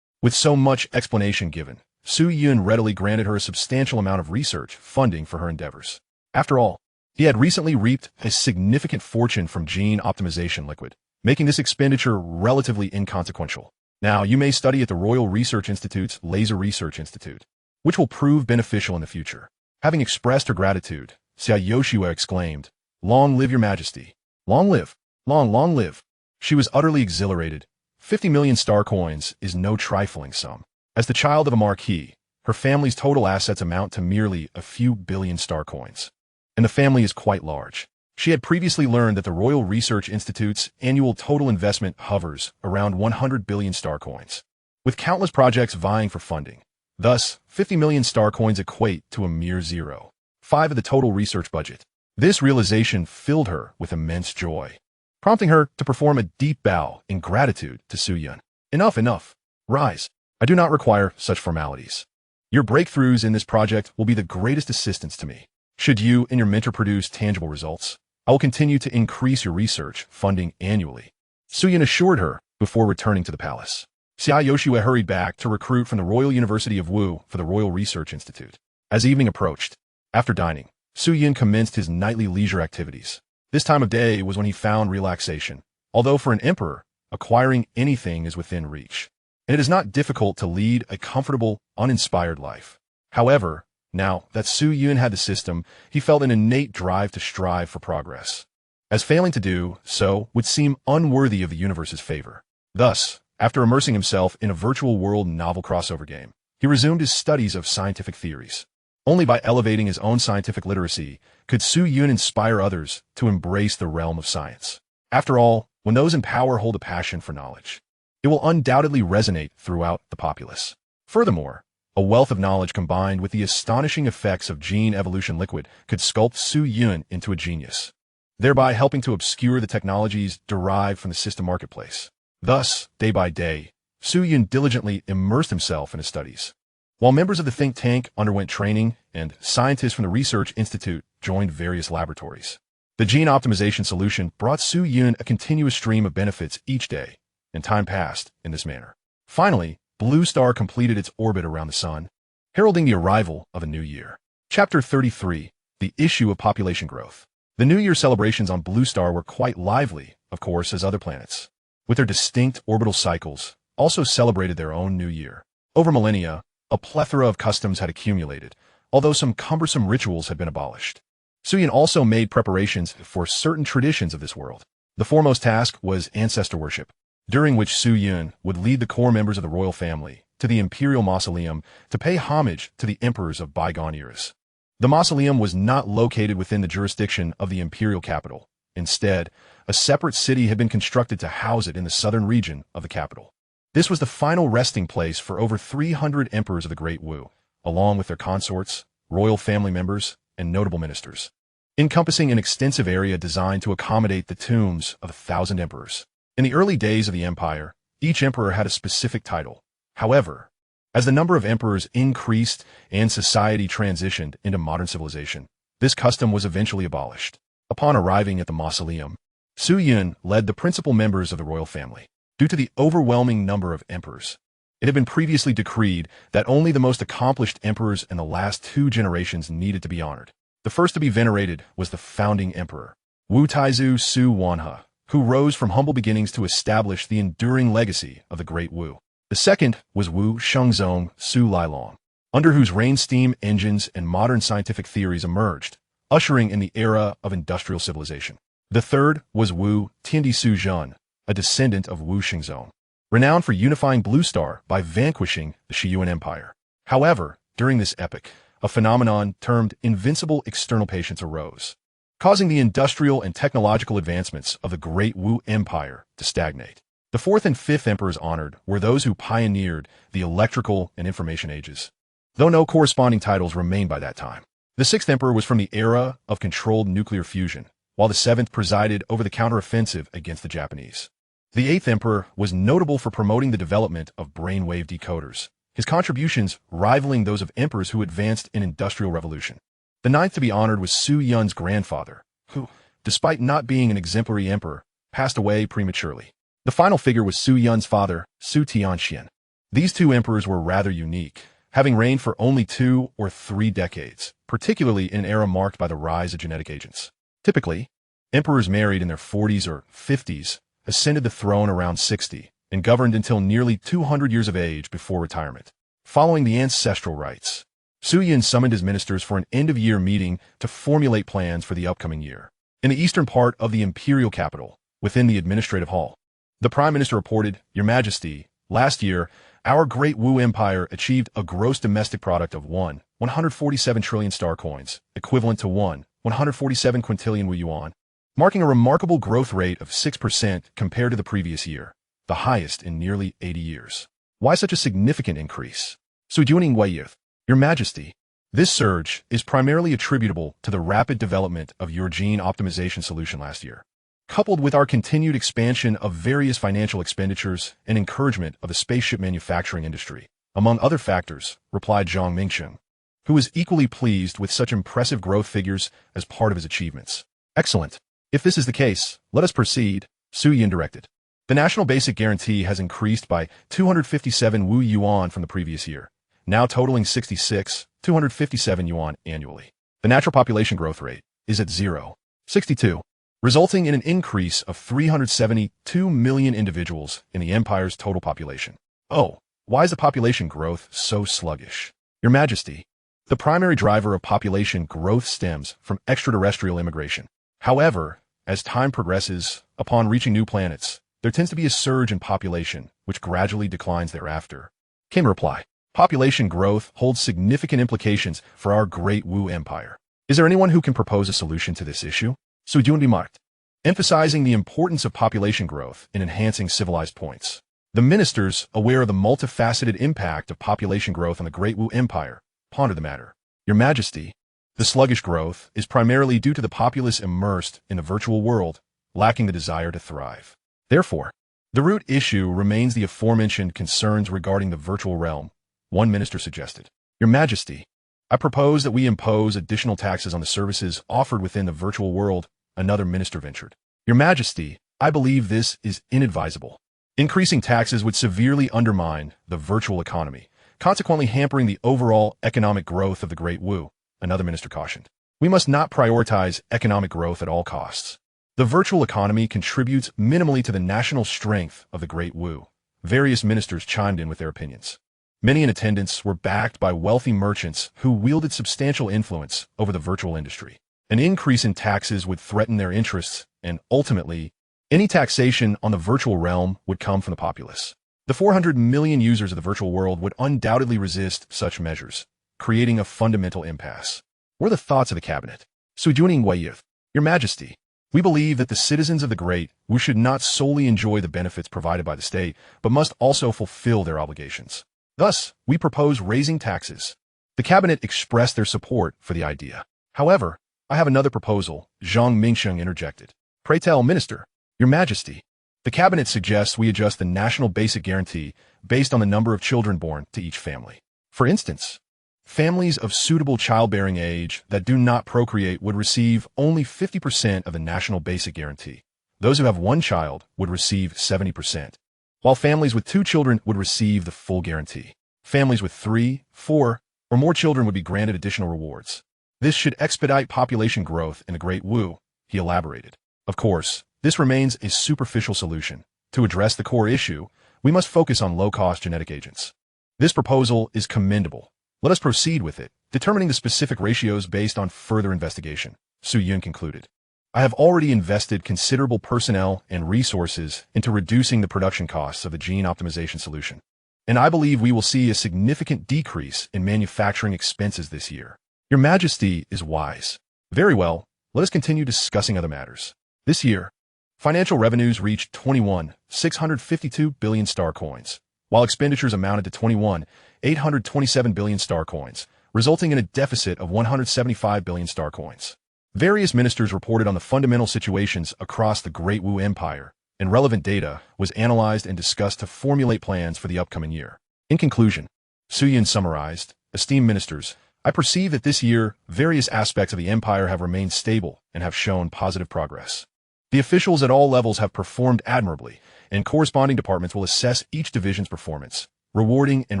With so much explanation given, Su Yun readily granted her a substantial amount of research funding for her endeavors. After all, he had recently reaped a significant fortune from gene optimization liquid, making this expenditure relatively inconsequential. Now, you may study at the Royal Research Institute's Laser Research Institute, which will prove beneficial in the future. Having expressed her gratitude, Xia Yoshue exclaimed, "Long live your majesty! Long live! Long live!" She was utterly exhilarated. 50 million star coins is no trifling sum. As the child of a marquis, her family's total assets amount to merely a few billion star coins. And the family is quite large. She had previously learned that the Royal Research Institute's annual total investment hovers around 100 billion star coins, with countless projects vying for funding. Thus, 50 million star coins equate to a mere 0.5 of the total research budget. This realization filled her with immense joy, prompting her to perform a deep bow in gratitude to Su Yun. Enough. Rise. I do not require such formalities. Your breakthroughs in this project will be the greatest assistance to me. Should you and your mentor produce tangible results, I will continue to increase your research funding annually. Su Yun assured her before returning to the palace. Xia Yoshue hurried back to recruit from the Royal University of Wu for the Royal Research Institute. As evening approached, after dining, Su Yun commenced his nightly leisure activities. This time of day was when he found relaxation, although for an emperor, acquiring anything is within reach, and it is not difficult to lead a comfortable, uninspired life. However, now that Su Yun had the system, he felt an innate drive to strive for progress, as failing to do so would seem unworthy of the universe's favor. Thus, after immersing himself in a virtual world novel crossover game, he resumed his studies of scientific theories. Only by elevating his own scientific literacy could Su Yun inspire others to embrace the realm of science. After all, when those in power hold a passion for knowledge, it will undoubtedly resonate throughout the populace. Furthermore, a wealth of knowledge combined with the astonishing effects of gene evolution liquid could sculpt Su Yun into a genius, thereby helping to obscure the technologies derived from the system marketplace. Thus, day by day, Su Yun diligently immersed himself in his studies. While members of the think tank underwent training and scientists from the Research Institute joined various laboratories, the gene optimization solution brought Su Yun a continuous stream of benefits each day, and time passed in this manner. Finally, Blue Star completed its orbit around the sun, heralding the arrival of a new year. Chapter 33, The Issue of Population Growth. The New Year celebrations on Blue Star were quite lively, of course, as other planets, with their distinct orbital cycles, also celebrated their own new year. Over millennia, a plethora of customs had accumulated, although some cumbersome rituals had been abolished. Su Yun also made preparations for certain traditions of this world. The foremost task was ancestor worship, during which Su Yun would lead the core members of the royal family to the imperial mausoleum to pay homage to the emperors of bygone eras. The mausoleum was not located within the jurisdiction of the imperial capital. Instead, a separate city had been constructed to house it in the southern region of the capital. This was the final resting place for over 300 emperors of the Great Wu, along with their consorts, royal family members, and notable ministers, encompassing an extensive area designed to accommodate the tombs of 1,000 emperors. In the early days of the empire, each emperor had a specific title. However, as the number of emperors increased and society transitioned into modern civilization, this custom was eventually abolished. Upon arriving at the mausoleum, Su Yun led the principal members of the royal family. Due to the overwhelming number of emperors, it had been previously decreed that only the most accomplished emperors in the last 2 generations needed to be honored. The first to be venerated was the founding emperor, Wu Taizu Su Wanhe, who rose from humble beginnings to establish the enduring legacy of the Great Wu. The second was Wu Shengzong Su Lilong, under whose reign steam engines and modern scientific theories emerged, ushering in the era of industrial civilization. The third was Wu Tiandi Su Zhen, a descendant of Wu Shengzong, renowned for unifying Blue Star by vanquishing the Shiyuan Empire. However, during this epoch, a phenomenon termed invincible external patience arose. causing the industrial and technological advancements of the Great Wu Empire to stagnate. The fourth and fifth emperors honored were those who pioneered the electrical and information ages, though no corresponding titles remained by that time. The sixth emperor was from the era of controlled nuclear fusion, while the seventh presided over the counteroffensive against the Japanese. The eighth emperor was notable for promoting the development of brainwave decoders, his contributions rivaling those of emperors who advanced in industrial revolution. The ninth to be honored was Su Yun's grandfather, who, despite not being an exemplary emperor, passed away prematurely. The final figure was Su Yun's father, Su Tianxian. These two emperors were rather unique, having reigned for only 2 or 3 decades, particularly in an era marked by the rise of genetic agents. Typically, emperors married in their 40s or 50s ascended the throne around 60 and governed until nearly 200 years of age before retirement. Following the ancestral rites, Su Yun summoned his ministers for an end-of-year meeting to formulate plans for the upcoming year. In the eastern part of the imperial capital, within the administrative hall, the prime minister reported, "Your Majesty, last year, our Great Wu Empire achieved a gross domestic product of 147 trillion star coins, equivalent to 147 quintillion Wu yuan, marking a remarkable growth rate of 6% compared to the previous year, the highest in nearly 80 years. Why such a significant increase? Sujuning Weiyuth, Your Majesty, this surge is primarily attributable to the rapid development of your gene optimization solution last year, coupled with our continued expansion of various financial expenditures and encouragement of the spaceship manufacturing industry, among other factors," replied Zhang Mingsheng, who was equally pleased with such impressive growth figures as part of his achievements. "Excellent. If this is the case, let us proceed," Su Yun directed. "The national basic guarantee has increased by 257 Wu yuan from the previous year, now totaling 257 yuan annually. The natural population growth rate is at 0.62, resulting in an increase of 372 million individuals in the empire's total population. Oh, why is the population growth so sluggish? Your Majesty, the primary driver of population growth stems from extraterrestrial immigration. However, as time progresses, upon reaching new planets, there tends to be a surge in population, which gradually declines thereafter," came a reply. "Population growth holds significant implications for our Great Wu Empire. Is there anyone who can propose a solution to this issue?" Su Yun remarked, emphasizing the importance of population growth in enhancing civilized points. The ministers, aware of the multifaceted impact of population growth on the Great Wu Empire, pondered the matter. "Your Majesty, the sluggish growth is primarily due to the populace immersed in the virtual world, lacking the desire to thrive. Therefore, the root issue remains the aforementioned concerns regarding the virtual realm," one minister suggested. "Your Majesty, I propose that we impose additional taxes on the services offered within the virtual world," another minister ventured. "Your Majesty, I believe this is inadvisable. Increasing taxes would severely undermine the virtual economy, consequently hampering the overall economic growth of the Great Wu," another minister cautioned. "We must not prioritize economic growth at all costs. The virtual economy contributes minimally to the national strength of the Great Wu." Various ministers chimed in with their opinions. Many in attendance were backed by wealthy merchants who wielded substantial influence over the virtual industry. An increase in taxes would threaten their interests, and ultimately, any taxation on the virtual realm would come from the populace. The 400 million users of the virtual world would undoubtedly resist such measures, creating a fundamental impasse. What are the thoughts of the cabinet? Sujuning Weiyuth, Your Majesty, we believe that the citizens of the Great Wu should not solely enjoy the benefits provided by the state, but must also fulfill their obligations. Thus, we propose raising taxes. The cabinet expressed their support for the idea. "However, I have another proposal," Zhang Mingsheng interjected. "Pray tell, Minister." "Your Majesty, the cabinet suggests we adjust the national basic guarantee based on the number of children born to each family. For instance, families of suitable childbearing age that do not procreate would receive only 50% of the national basic guarantee. Those who have one child would receive 70%, while families with 2 children would receive the full guarantee. Families with 3, 4, or more children would be granted additional rewards. This should expedite population growth in the Great Wu," he elaborated. "Of course, this remains a superficial solution. To address the core issue, we must focus on low-cost genetic agents. This proposal is commendable. Let us proceed with it, determining the specific ratios based on further investigation," Su Yun concluded. "I have already invested considerable personnel and resources into reducing the production costs of the gene optimization solution, and I believe we will see a significant decrease in manufacturing expenses this year." "Your Majesty is wise. Very well, let us continue discussing other matters. This year, financial revenues reached 21,652 billion star coins, while expenditures amounted to 21,827 billion star coins, resulting in a deficit of 175 billion star coins. Various ministers reported on the fundamental situations across the Great Wu Empire, and relevant data was analyzed and discussed to formulate plans for the upcoming year. In conclusion, Su Yun summarized, "Esteemed ministers, I perceive that this year, various aspects of the empire have remained stable and have shown positive progress. The officials at all levels have performed admirably, and corresponding departments will assess each division's performance, rewarding and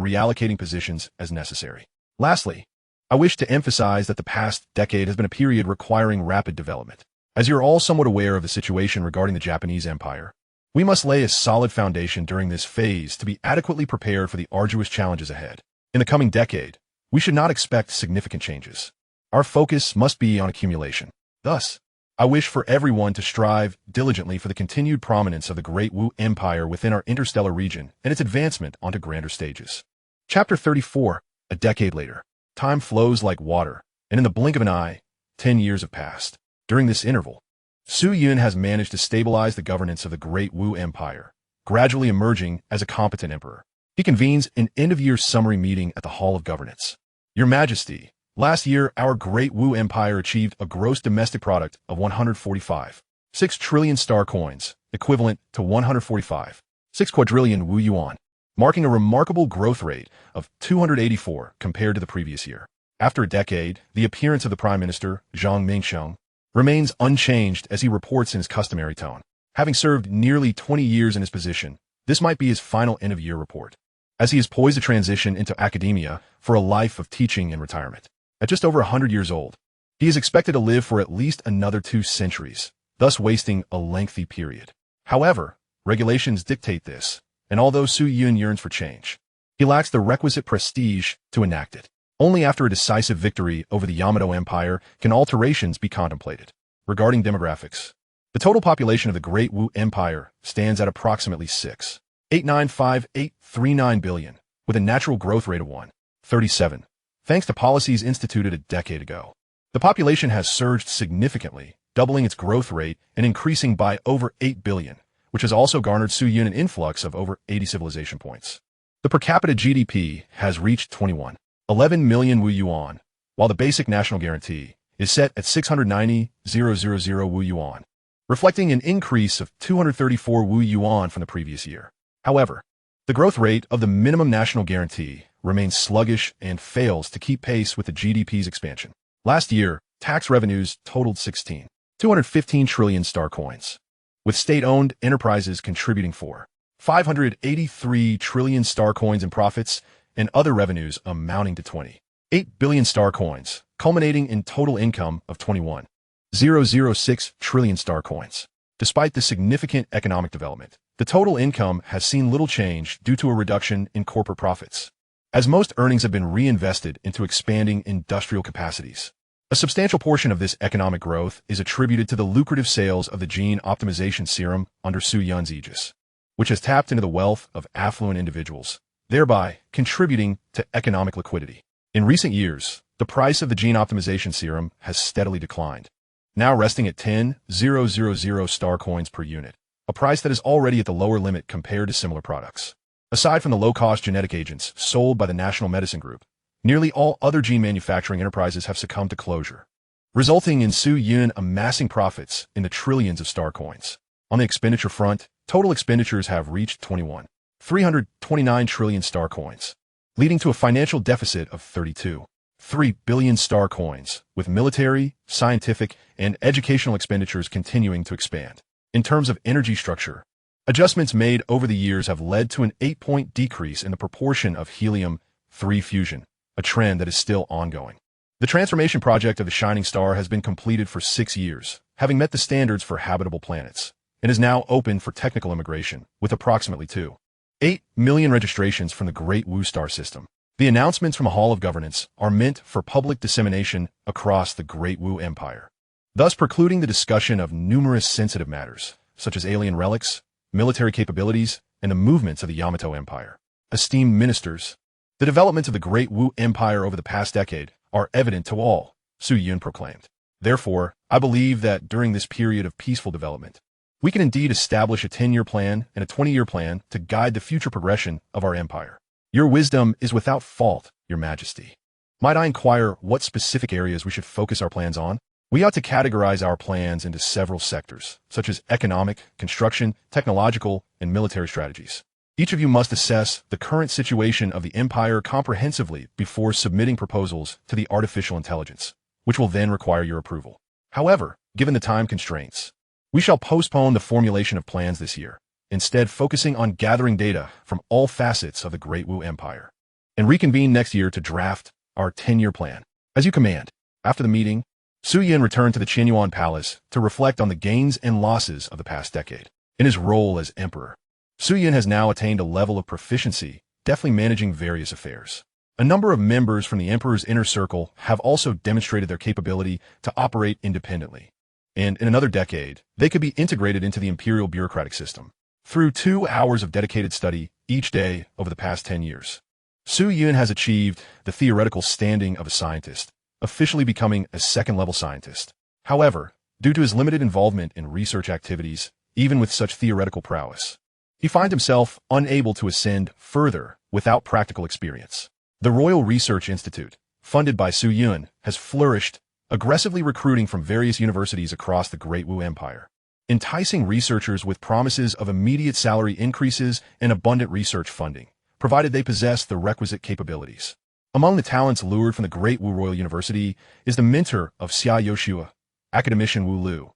reallocating positions as necessary. Lastly, I wish to emphasize that the past decade has been a period requiring rapid development. As you're all somewhat aware of the situation regarding the Japanese Empire, we must lay a solid foundation during this phase to be adequately prepared for the arduous challenges ahead. In the coming decade, we should not expect significant changes. Our focus must be on accumulation. Thus, I wish for everyone to strive diligently for the continued prominence of the Great Wu Empire within our interstellar region and its advancement onto grander stages." Chapter 34. A decade later. Time flows like water, and in the blink of an eye, 10 years have passed. During this interval, Su Yun has managed to stabilize the governance of the Great Wu Empire, gradually emerging as a competent emperor. He convenes an end-of-year summary meeting at the Hall of Governance. "Your Majesty, last year our Great Wu Empire achieved a gross domestic product of 145.6 trillion star coins, equivalent to 145.6 quadrillion Wu Yuan, marking a remarkable growth rate of 284 compared to the previous year. After a decade, the appearance of the Prime Minister, Zhang Mingsheng, remains unchanged as he reports in his customary tone. Having served nearly 20 years in his position, this might be his final end-of-year report, as he is poised to transition into academia for a life of teaching and retirement. At just over 100 years old, he is expected to live for at least another 2 centuries, thus wasting a lengthy period. However, regulations dictate this, and although Su Yun yearns for change, he lacks the requisite prestige to enact it. Only after a decisive victory over the Yamato Empire can alterations be contemplated. Regarding demographics, the total population of the Great Wu Empire stands at approximately 6,895,839 billion, with a natural growth rate of 1.37. Thanks to policies instituted a decade ago, the population has surged significantly, doubling its growth rate and increasing by over 8 billion, which has also garnered Su Yun an influx of over 80 civilization points. The per capita GDP has reached 21.11 million Wu Yuan, while the basic national guarantee is set at 690,000 Wu Yuan, reflecting an increase of 234 Wu Yuan from the previous year. However, the growth rate of the minimum national guarantee remains sluggish and fails to keep pace with the GDP's expansion. Last year, tax revenues totaled 16,215 trillion star coins, with state-owned enterprises contributing 4,583 trillion star coins in profits and other revenues amounting to 28 billion star coins, culminating in total income of 21,006 trillion star coins. Despite the significant economic development, the total income has seen little change due to a reduction in corporate profits, as most earnings have been reinvested into expanding industrial capacities. A substantial portion of this economic growth is attributed to the lucrative sales of the gene optimization serum under Su Yun's aegis, which has tapped into the wealth of affluent individuals, thereby contributing to economic liquidity. In recent years, the price of the gene optimization serum has steadily declined, now resting at 10,000 star coins per unit, a price that is already at the lower limit compared to similar products. Aside from the low-cost genetic agents sold by the National Medicine Group, nearly all other gene manufacturing enterprises have succumbed to closure, resulting in Su Yun amassing profits in the trillions of star coins. On the expenditure front, total expenditures have reached 329 trillion star coins, leading to a financial deficit of 32.3 billion star coins, with military, scientific, and educational expenditures continuing to expand. In terms of energy structure, adjustments made over the years have led to an 8-point decrease in the proportion of helium-3 fusion, a trend that is still ongoing. The transformation project of the Shining Star has been completed for 6 years, having met the standards for habitable planets, and is now open for technical immigration, with approximately 2.8 million registrations from the Great Wu Star system. The announcements from a Hall of Governance are meant for public dissemination across the Great Wu Empire, thus precluding the discussion of numerous sensitive matters, such as alien relics, military capabilities, and the movements of the Yamato Empire. Esteemed ministers, the developments of the Great Wu Empire over the past decade are evident to all, Su Yun proclaimed. Therefore, I believe that during this period of peaceful development, we can indeed establish a 10-year plan and a 20-year plan to guide the future progression of our empire. Your wisdom is without fault, Your Majesty. Might I inquire what specific areas we should focus our plans on? We ought to categorize our plans into several sectors, such as economic, construction, technological, and military strategies. Each of you must assess the current situation of the empire comprehensively before submitting proposals to the artificial intelligence, which will then require your approval. However, given the time constraints, we shall postpone the formulation of plans this year, instead focusing on gathering data from all facets of the Great Wu Empire, and reconvene next year to draft our 10-year plan. As you command. After the meeting, Su Yin returned to the Qianyuan Palace to reflect on the gains and losses of the past decade. In his role as emperor, Su Yin has now attained a level of proficiency, deftly managing various affairs. A number of members from the emperor's inner circle have also demonstrated their capability to operate independently, and in another decade, they could be integrated into the imperial bureaucratic system. Through 2 hours of dedicated study each day over the past 10 years, Su Yin has achieved the theoretical standing of a scientist, officially becoming a second-level scientist. However, due to his limited involvement in research activities, even with such theoretical prowess, he finds himself unable to ascend further without practical experience. The Royal Research Institute, funded by Su Yin, has flourished, aggressively recruiting from various universities across the Great Wu Empire, enticing researchers with promises of immediate salary increases and abundant research funding, provided they possess the requisite capabilities. Among the talents lured from the Great Wu Royal University is the mentor of Xia Yoshua, academician Wu Lu.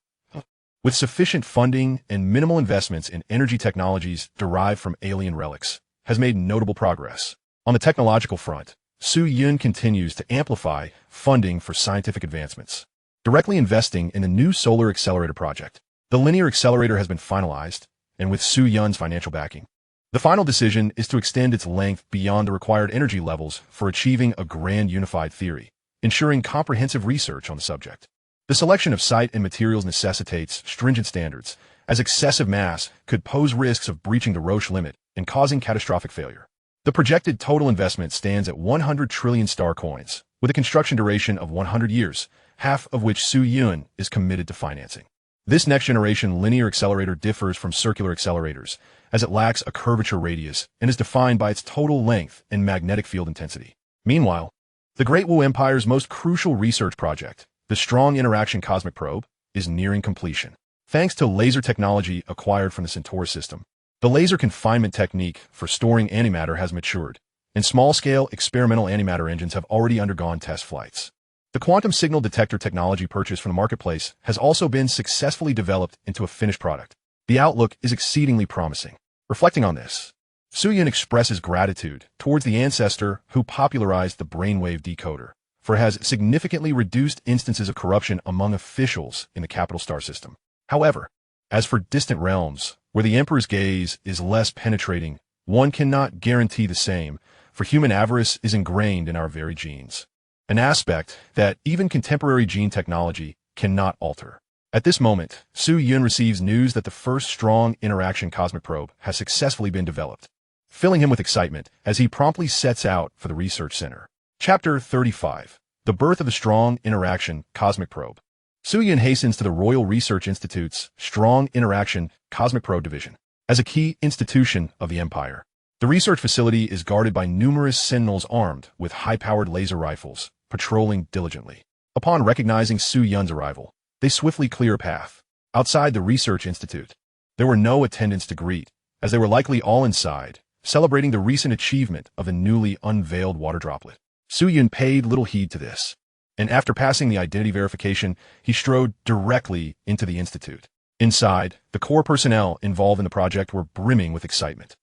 With sufficient funding and minimal investments in energy technologies derived from alien relics, has made notable progress. On the technological front, Su Yin continues to amplify funding for scientific advancements, directly investing in the new solar accelerator project. The linear accelerator has been finalized, and with Su Yin's financial backing, the final decision is to extend its length beyond the required energy levels for achieving a grand unified theory, ensuring comprehensive research on the subject. The selection of site and materials necessitates stringent standards, as excessive mass could pose risks of breaching the Roche limit and causing catastrophic failure. The projected total investment stands at 100 trillion star coins, with a construction duration of 100 years, half of which Su Yin is committed to financing. This next-generation linear accelerator differs from circular accelerators, as it lacks a curvature radius and is defined by its total length and magnetic field intensity. Meanwhile, the Great Wu Empire's most crucial research project, the Strong Interaction Cosmic Probe, is nearing completion. Thanks to laser technology acquired from the Centaurus system, the laser confinement technique for storing antimatter has matured, and small-scale experimental antimatter engines have already undergone test flights. The quantum signal detector technology purchased from the marketplace has also been successfully developed into a finished product. The outlook is exceedingly promising. Reflecting on this, Su Yin expresses gratitude towards the ancestor who popularized the brainwave decoder, for it has significantly reduced instances of corruption among officials in the capital star system. However, as for distant realms, where the emperor's gaze is less penetrating, one cannot guarantee the same, for human avarice is ingrained in our very genes, an aspect that even contemporary gene technology cannot alter. At this moment, Su Yin receives news that the first strong interaction cosmic probe has successfully been developed, filling him with excitement as he promptly sets out for the research center. Chapter 35. The Birth of the Strong Interaction Cosmic Probe. Su Yin hastens to the Royal Research Institute's Strong Interaction Cosmic Probe Division. As a key institution of the Empire, the research facility is guarded by numerous sentinels armed with high-powered laser rifles, patrolling diligently. Upon recognizing Su Yin's arrival, they swiftly clear a path. Outside the Research Institute, there were no attendants to greet, as they were likely all inside, celebrating the recent achievement of the newly unveiled water droplet. Su Yin paid little heed to this, and after passing the identity verification, he strode directly into the institute. Inside, the core personnel involved in the project were brimming with excitement.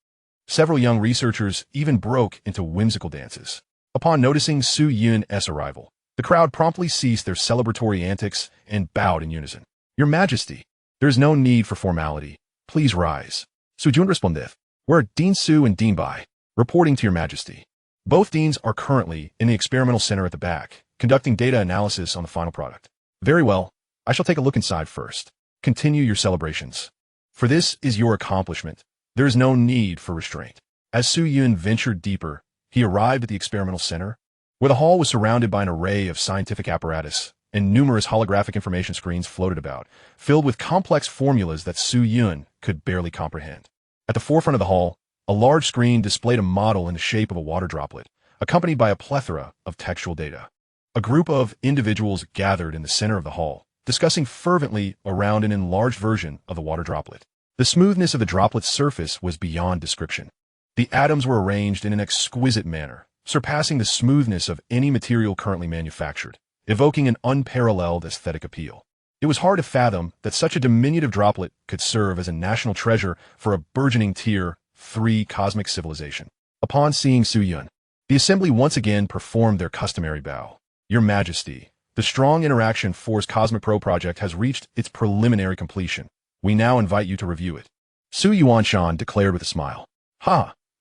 Several young researchers even broke into whimsical dances. Upon noticing Su Yin's arrival, the crowd promptly ceased their celebratory antics and bowed in unison. Your Majesty, there is no need for formality. Please rise. Su Jun respondeth. We're Dean Su and Dean Bai, reporting to Your Majesty. Both deans are currently in the experimental center at the back, conducting data analysis on the final product. Very well, I shall take a look inside first. Continue your celebrations. For this is your accomplishment. There is no need for restraint. As Su Yin ventured deeper, he arrived at the experimental center, where the hall was surrounded by an array of scientific apparatus and numerous holographic information screens floated about, filled with complex formulas that Su Yun could barely comprehend. At the forefront of the hall, a large screen displayed a model in the shape of a water droplet, accompanied by a plethora of textual data. A group of individuals gathered in the center of the hall, discussing fervently around an enlarged version of the water droplet. The smoothness of the droplet's surface was beyond description. The atoms were arranged in an exquisite manner, surpassing the smoothness of any material currently manufactured, evoking an unparalleled aesthetic appeal. It was hard to fathom that such a diminutive droplet could serve as a national treasure for a burgeoning Tier 3 cosmic civilization. Upon seeing Su Yun, the assembly once again performed their customary bow. Your Majesty, the Strong Interaction Force Cosmic Probe project has reached its preliminary completion. We now invite you to review it. Su Yuanshan declared with a smile.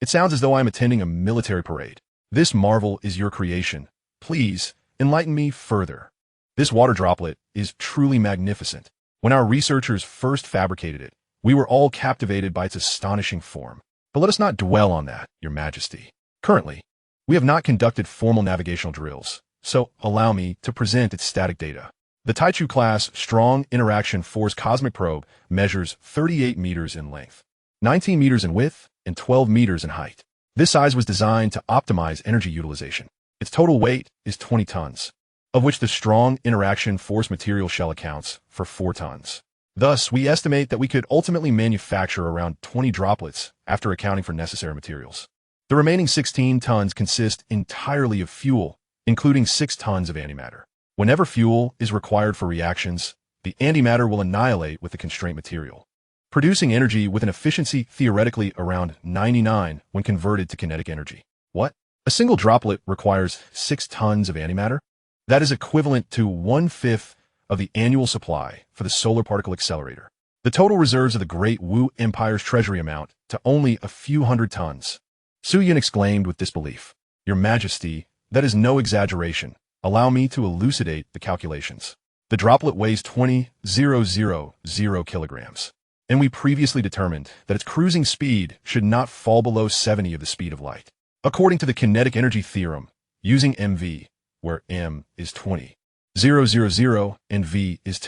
It sounds as though I am attending a military parade. This marvel is your creation. Please, enlighten me further. This water droplet is truly magnificent. When our researchers first fabricated it, we were all captivated by its astonishing form. But let us not dwell on that, Your Majesty. Currently, we have not conducted formal navigational drills, so allow me to present its static data. The Taichu-class Strong Interaction Force Cosmic Probe measures 38 meters in length, 19 meters in width, and 12 meters in height. This size was designed to optimize energy utilization. Its total weight is 20 tons, of which the Strong Interaction Force material shell accounts for 4 tons. Thus, we estimate that we could ultimately manufacture around 20 droplets after accounting for necessary materials. The remaining 16 tons consist entirely of fuel, including 6 tons of antimatter. Whenever fuel is required for reactions, the antimatter will annihilate with the constraint material, producing energy with an efficiency theoretically around 99 when converted to kinetic energy. What? A single droplet requires 6 tons of antimatter? That is equivalent to 1/5 of the annual supply for the Solar Particle Accelerator. The total reserves of the Great Wu Empire's treasury amount to only a few hundred tons. Su Yun exclaimed with disbelief. Your Majesty, that is no exaggeration. Allow me to elucidate the calculations. The droplet weighs 20,000 kilograms, and we previously determined that its cruising speed should not fall below 70 of the speed of light. According to the kinetic energy theorem, using mv, where m is 20,000 and v is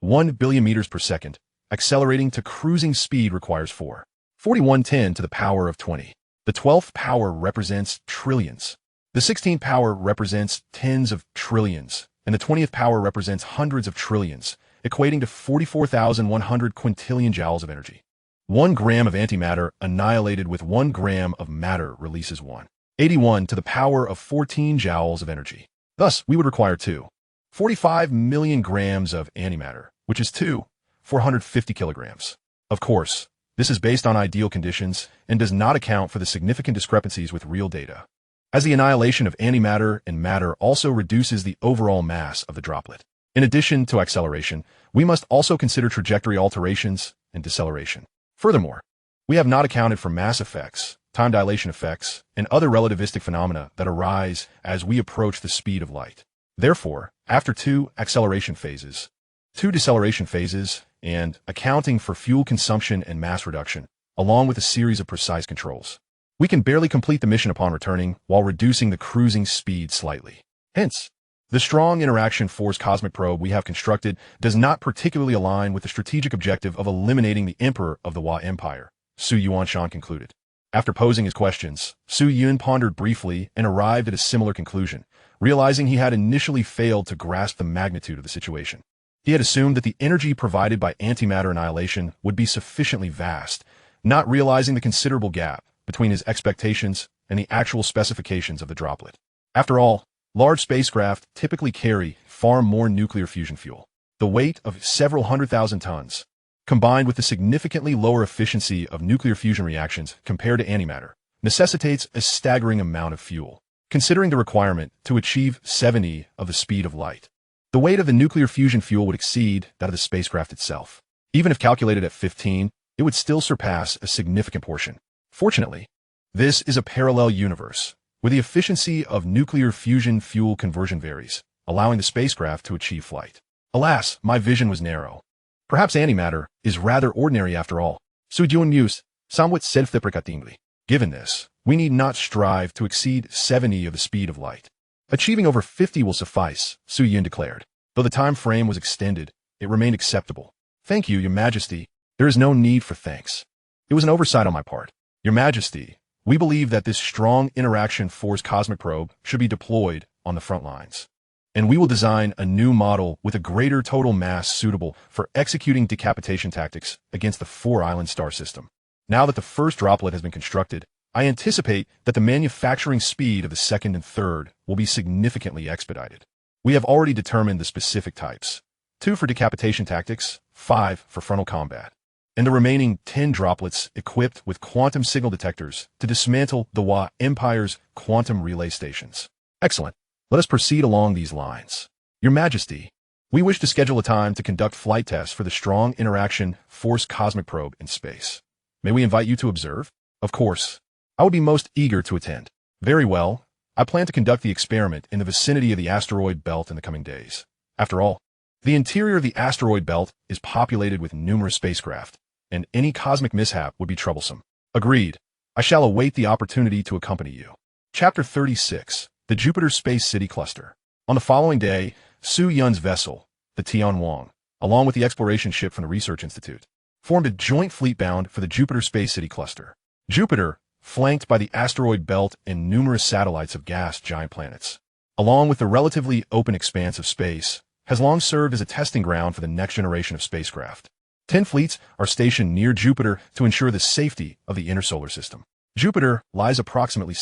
1 billion meters per second, accelerating to cruising speed requires 4110 to the power of 20. The 12th power represents trillions. The 16th power represents tens of trillions, and the 20th power represents hundreds of trillions, equating to 44,100 quintillion joules of energy. 1 gram of antimatter annihilated with 1 gram of matter releases 181 to the power of 14 joules of energy. Thus, we would require 45 million grams of antimatter, which is 450 kilograms. Of course, this is based on ideal conditions and does not account for the significant discrepancies with real data, as the annihilation of antimatter and matter also reduces the overall mass of the droplet. In addition to acceleration, we must also consider trajectory alterations and deceleration. Furthermore, we have not accounted for mass effects, time dilation effects, and other relativistic phenomena that arise as we approach the speed of light. Therefore, after 2 acceleration phases, 2 deceleration phases, and accounting for fuel consumption and mass reduction, along with a series of precise controls, we can barely complete the mission upon returning while reducing the cruising speed slightly. Hence, the Strong Interaction Force Cosmic Probe we have constructed does not particularly align with the strategic objective of eliminating the Emperor of the Wa Empire, Su Yuanshan concluded. After posing his questions, Su Yun pondered briefly and arrived at a similar conclusion, realizing he had initially failed to grasp the magnitude of the situation. He had assumed that the energy provided by antimatter annihilation would be sufficiently vast, not realizing the considerable gap between his expectations and the actual specifications of the droplet. After all, large spacecraft typically carry far more nuclear fusion fuel. The weight of several 100,000 tons, combined with the significantly lower efficiency of nuclear fusion reactions compared to antimatter, necessitates a staggering amount of fuel. Considering the requirement to achieve 70 of the speed of light, the weight of the nuclear fusion fuel would exceed that of the spacecraft itself. Even if calculated at 15, it would still surpass a significant portion. Fortunately, this is a parallel universe, where the efficiency of nuclear fusion fuel conversion varies, allowing the spacecraft to achieve flight. Alas, my vision was narrow. Perhaps antimatter is rather ordinary after all. Su Yun mused, somewhat self-deprecatingly. Given this, we need not strive to exceed 70 of the speed of light. Achieving over 50 will suffice, Su Yun declared. Though the time frame was extended, it remained acceptable. Thank you, Your Majesty. There is no need for thanks. It was an oversight on my part. Your Majesty, we believe that this strong interaction force cosmic probe should be deployed on the front lines. And we will design a new model with a greater total mass suitable for executing decapitation tactics against the four-island star system. Now that the first droplet has been constructed, I anticipate that the manufacturing speed of the second and third will be significantly expedited. We have already determined the specific types. 2 for decapitation tactics, 5 for frontal combat, and the remaining 10 droplets equipped with quantum signal detectors to dismantle the Wa Empire's quantum relay stations. Excellent. Let us proceed along these lines. Your Majesty, we wish to schedule a time to conduct flight tests for the strong interaction force cosmic probe in space. May we invite you to observe? Of course. I would be most eager to attend. Very well. I plan to conduct the experiment in the vicinity of the asteroid belt in the coming days. After all, the interior of the asteroid belt is populated with numerous spacecraft, and any cosmic mishap would be troublesome. Agreed. I shall await the opportunity to accompany you. Chapter 36. The Jupiter Space City Cluster. On the following day, Su Yun's vessel, the Tianwang, along with the exploration ship from the Research Institute, formed a joint fleet bound for the Jupiter Space City Cluster. Jupiter, flanked by the asteroid belt and numerous satellites of gas giant planets, along with the relatively open expanse of space, has long served as a testing ground for the next generation of spacecraft. 10 fleets are stationed near Jupiter to ensure the safety of the inner solar system. Jupiter lies approximately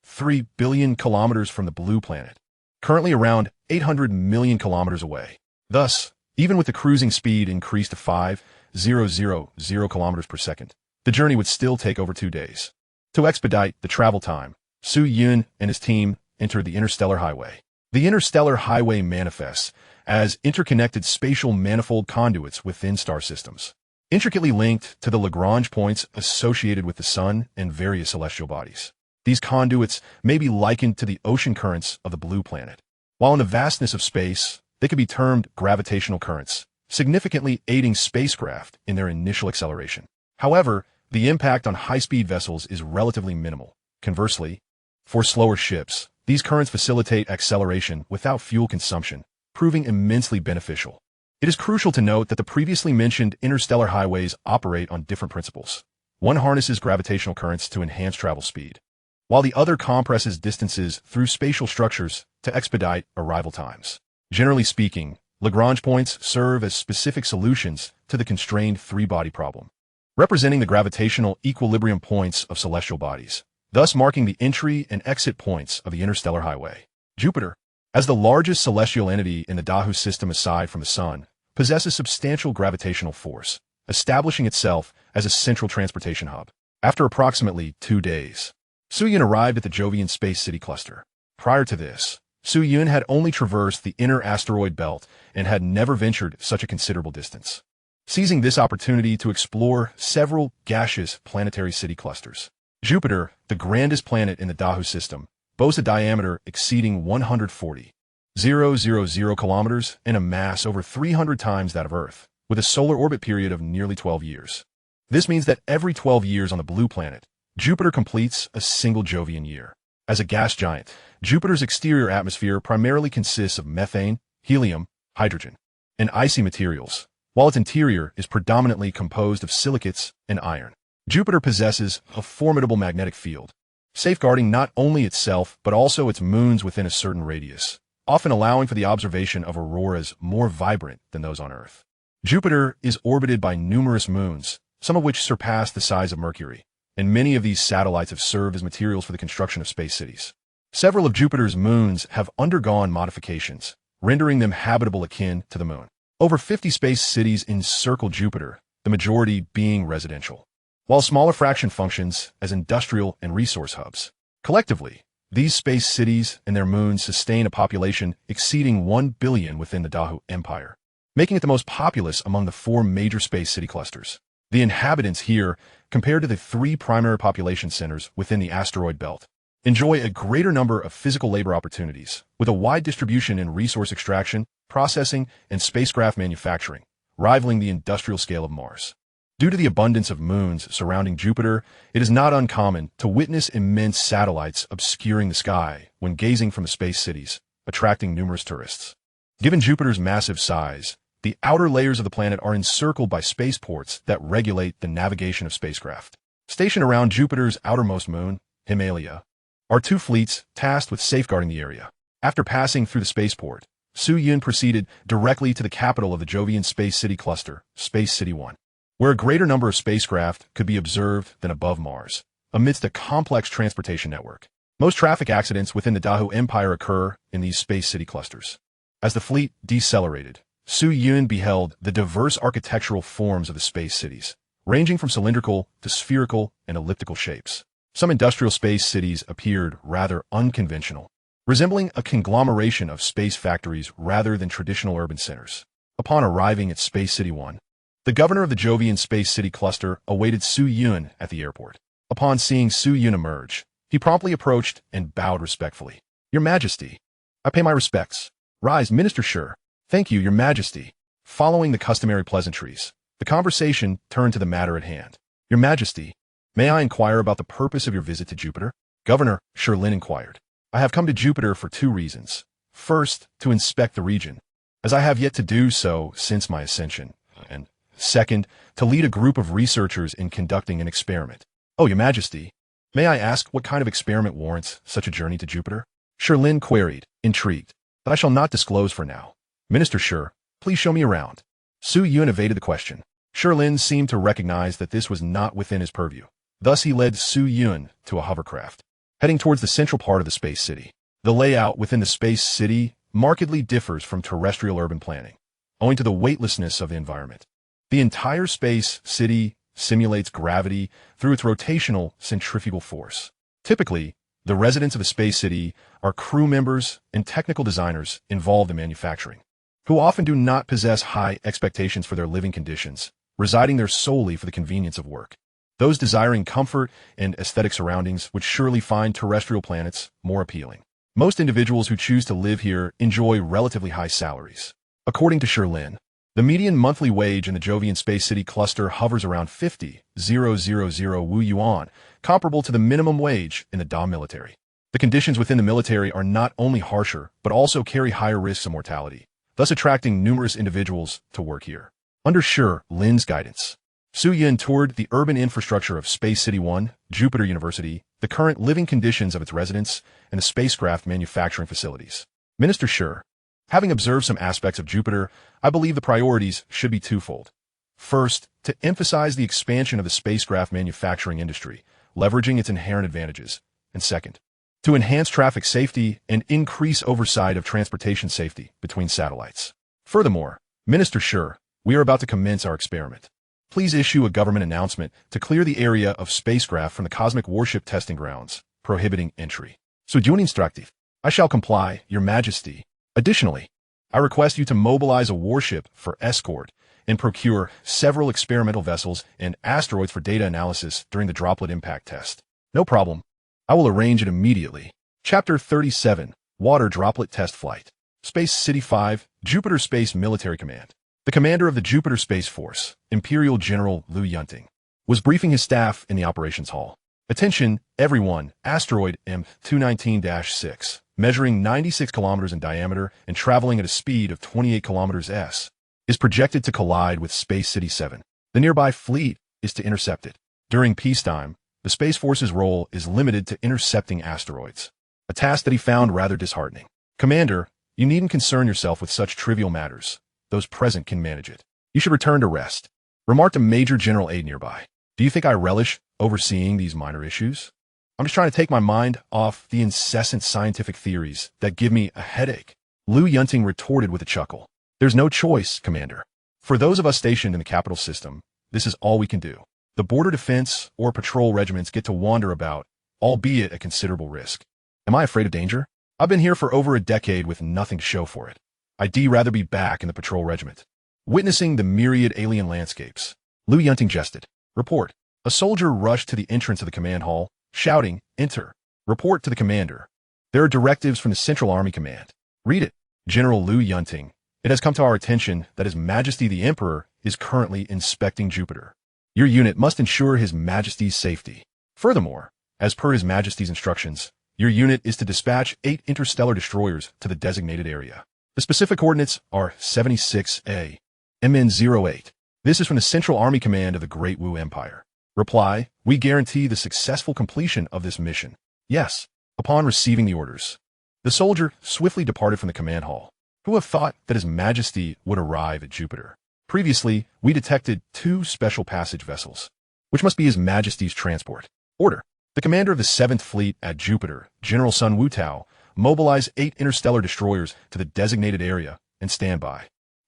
3 billion kilometers from the blue planet, currently around 800 million kilometers away. Thus, even with the cruising speed increased to 5,000 kilometers per second, the journey would still take over 2 days. To expedite the travel time, Su Yun and his team entered the interstellar highway. The interstellar highway manifests as interconnected spatial manifold conduits within star systems, intricately linked to the Lagrange points associated with the Sun and various celestial bodies. These conduits may be likened to the ocean currents of the blue planet. While in the vastness of space, they could be termed gravitational currents, significantly aiding spacecraft in their initial acceleration. However, the impact on high-speed vessels is relatively minimal. Conversely, for slower ships, these currents facilitate acceleration without fuel consumption, proving immensely beneficial. It is crucial to note that the previously mentioned interstellar highways operate on different principles. One harnesses gravitational currents to enhance travel speed, while the other compresses distances through spatial structures to expedite arrival times. Generally speaking, Lagrange points serve as specific solutions to the constrained three-body problem, representing the gravitational equilibrium points of celestial bodies, thus marking the entry and exit points of the interstellar highway. Jupiter, as the largest celestial entity in the Dahu system aside from the Sun, possesses substantial gravitational force, establishing itself as a central transportation hub. After approximately 2 days, Su Yun arrived at the Jovian Space City Cluster. Prior to this, Su Yun had only traversed the inner asteroid belt and had never ventured such a considerable distance, seizing this opportunity to explore several gaseous planetary city clusters. Jupiter, the grandest planet in the Dahu system, boasts a diameter exceeding 140,000 kilometers and a mass over 300 times that of Earth, with a solar orbit period of nearly 12 years. This means that every 12 years on the blue planet, Jupiter completes a single Jovian year. As a gas giant, Jupiter's exterior atmosphere primarily consists of methane, helium, hydrogen, and icy materials, while its interior is predominantly composed of silicates and iron. Jupiter possesses a formidable magnetic field, safeguarding not only itself but also its moons within a certain radius, often allowing for the observation of auroras more vibrant than those on Earth. Jupiter is orbited by numerous moons, some of which surpass the size of Mercury, and many of these satellites have served as materials for the construction of space cities. Several of Jupiter's moons have undergone modifications, rendering them habitable akin to the Moon. Over 50 space cities encircle Jupiter, the majority being residential, while a smaller fraction functions as industrial and resource hubs. Collectively, these space cities and their moons sustain a population exceeding 1 billion within the Dahu Empire, making it the most populous among the 4 major space city clusters. The inhabitants here, compared to the 3 primary population centers within the asteroid belt, enjoy a greater number of physical labor opportunities, with a wide distribution in resource extraction, processing, and spacecraft manufacturing, rivaling the industrial scale of Mars. Due to the abundance of moons surrounding Jupiter, it is not uncommon to witness immense satellites obscuring the sky when gazing from the space cities, attracting numerous tourists. Given Jupiter's massive size, the outer layers of the planet are encircled by spaceports that regulate the navigation of spacecraft. Stationed around Jupiter's outermost moon, Himalaya, are two fleets tasked with safeguarding the area. After passing through the spaceport, Su-Yun proceeded directly to the capital of the Jovian Space City Cluster, Space City 1, where a greater number of spacecraft could be observed than above Mars, amidst a complex transportation network. Most traffic accidents within the Dahu Empire occur in these space city clusters. As the fleet decelerated, Su-Yun beheld the diverse architectural forms of the space cities, ranging from cylindrical to spherical and elliptical shapes. Some industrial space cities appeared rather unconventional, resembling a conglomeration of space factories rather than traditional urban centers. Upon arriving at Space City 1, the governor of the Jovian Space City Cluster awaited Su-Yun at the airport. Upon seeing Su-Yun emerge, he promptly approached and bowed respectfully. "Your Majesty." "I pay my respects." "Rise, Minister Sure." "Thank you, Your Majesty." Following the customary pleasantries, the conversation turned to the matter at hand. "Your Majesty, may I inquire about the purpose of your visit to Jupiter?" Governor Sherlin inquired. "I have come to Jupiter for two reasons. First, to inspect the region, as I have yet to do so since my ascension, and second, to lead a group of researchers in conducting an experiment." "Oh, Your Majesty, may I ask what kind of experiment warrants such a journey to Jupiter?" Sherlin queried, intrigued. "That I shall not disclose for now. Minister Sure, please show me around." Su-Yun evaded the question. Sherlin seemed to recognize that this was not within his purview. Thus he led Su-Yun to a hovercraft, heading towards the central part of the space city. The layout within the space city markedly differs from terrestrial urban planning, owing to the weightlessness of the environment. The entire space city simulates gravity through its rotational centrifugal force. Typically, the residents of a space city are crew members and technical designers involved in manufacturing, who often do not possess high expectations for their living conditions, residing there solely for the convenience of work. Those desiring comfort and aesthetic surroundings would surely find terrestrial planets more appealing. Most individuals who choose to live here enjoy relatively high salaries. According to Sherlin, the median monthly wage in the Jovian Space City cluster hovers around 50,000 Wu Yuan, comparable to the minimum wage in the Da military. The conditions within the military are not only harsher, but also carry higher risks of mortality, thus attracting numerous individuals to work here. Under Sherlin's guidance, Su-Yun toured the urban infrastructure of Space City 1, Jupiter University, the current living conditions of its residents, and the spacecraft manufacturing facilities. Minister Sure, having observed some aspects of Jupiter, I believe the priorities should be twofold. First, to emphasize the expansion of the spacecraft manufacturing industry, leveraging its inherent advantages. And second, to enhance traffic safety and increase oversight of transportation safety between satellites. Furthermore, Minister Sure, we are about to commence our experiment. Please issue a government announcement to clear the area of spacecraft from the cosmic warship testing grounds, prohibiting entry. Sujun instructive. I shall comply, Your Majesty. Additionally, I request you to mobilize a warship for escort and procure several experimental vessels and asteroids for data analysis during the droplet impact test. No problem. I will arrange it immediately. Chapter 37, Water Droplet Test Flight. Space City 5, Jupiter Space Military Command. The commander of the Jupiter Space Force, Imperial General Liu Yunting, was briefing his staff in the operations hall. Attention, everyone, asteroid M219-6, measuring 96 kilometers in diameter and traveling at a speed of 28 kilometers s, is projected to collide with Space City 7. The nearby fleet is to intercept it. During peacetime, the Space Force's role is limited to intercepting asteroids, a task that he found rather disheartening. Commander, you needn't concern yourself with such trivial matters. Those present can manage it. You should return to rest, remarked a Major General Aide nearby. Do you think I relish overseeing these minor issues? I'm just trying to take my mind off the incessant scientific theories that give me a headache. Liu Yunting retorted with a chuckle. There's no choice, Commander. For those of us stationed in the capital system, this is all we can do. The border defense or patrol regiments get to wander about, albeit at considerable risk. Am I afraid of danger? I've been here for over a decade with nothing to show for it. I'd rather be back in the patrol regiment, witnessing the myriad alien landscapes. Liu Yunting jested. Report. A soldier rushed to the entrance of the command hall, shouting, Enter. Report to the commander. There are directives from the Central Army Command. Read it. General Liu Yunting. It has come to our attention that His Majesty the Emperor is currently inspecting Jupiter. Your unit must ensure His Majesty's safety. Furthermore, as per His Majesty's instructions, your unit is to dispatch 8 interstellar destroyers to the designated area. The specific coordinates are 76A, MN08. This is from the Central Army Command of the Great Wu Empire. Reply, we guarantee the successful completion of this mission. Yes. Upon receiving the orders, the soldier swiftly departed from the command hall. Who have thought that His Majesty would arrive at Jupiter? Previously, we detected 2 special passage vessels, which must be His Majesty's transport. Order. The commander of the 7th Fleet at Jupiter, General Sun Wutao, mobilize 8 interstellar destroyers to the designated area and stand by.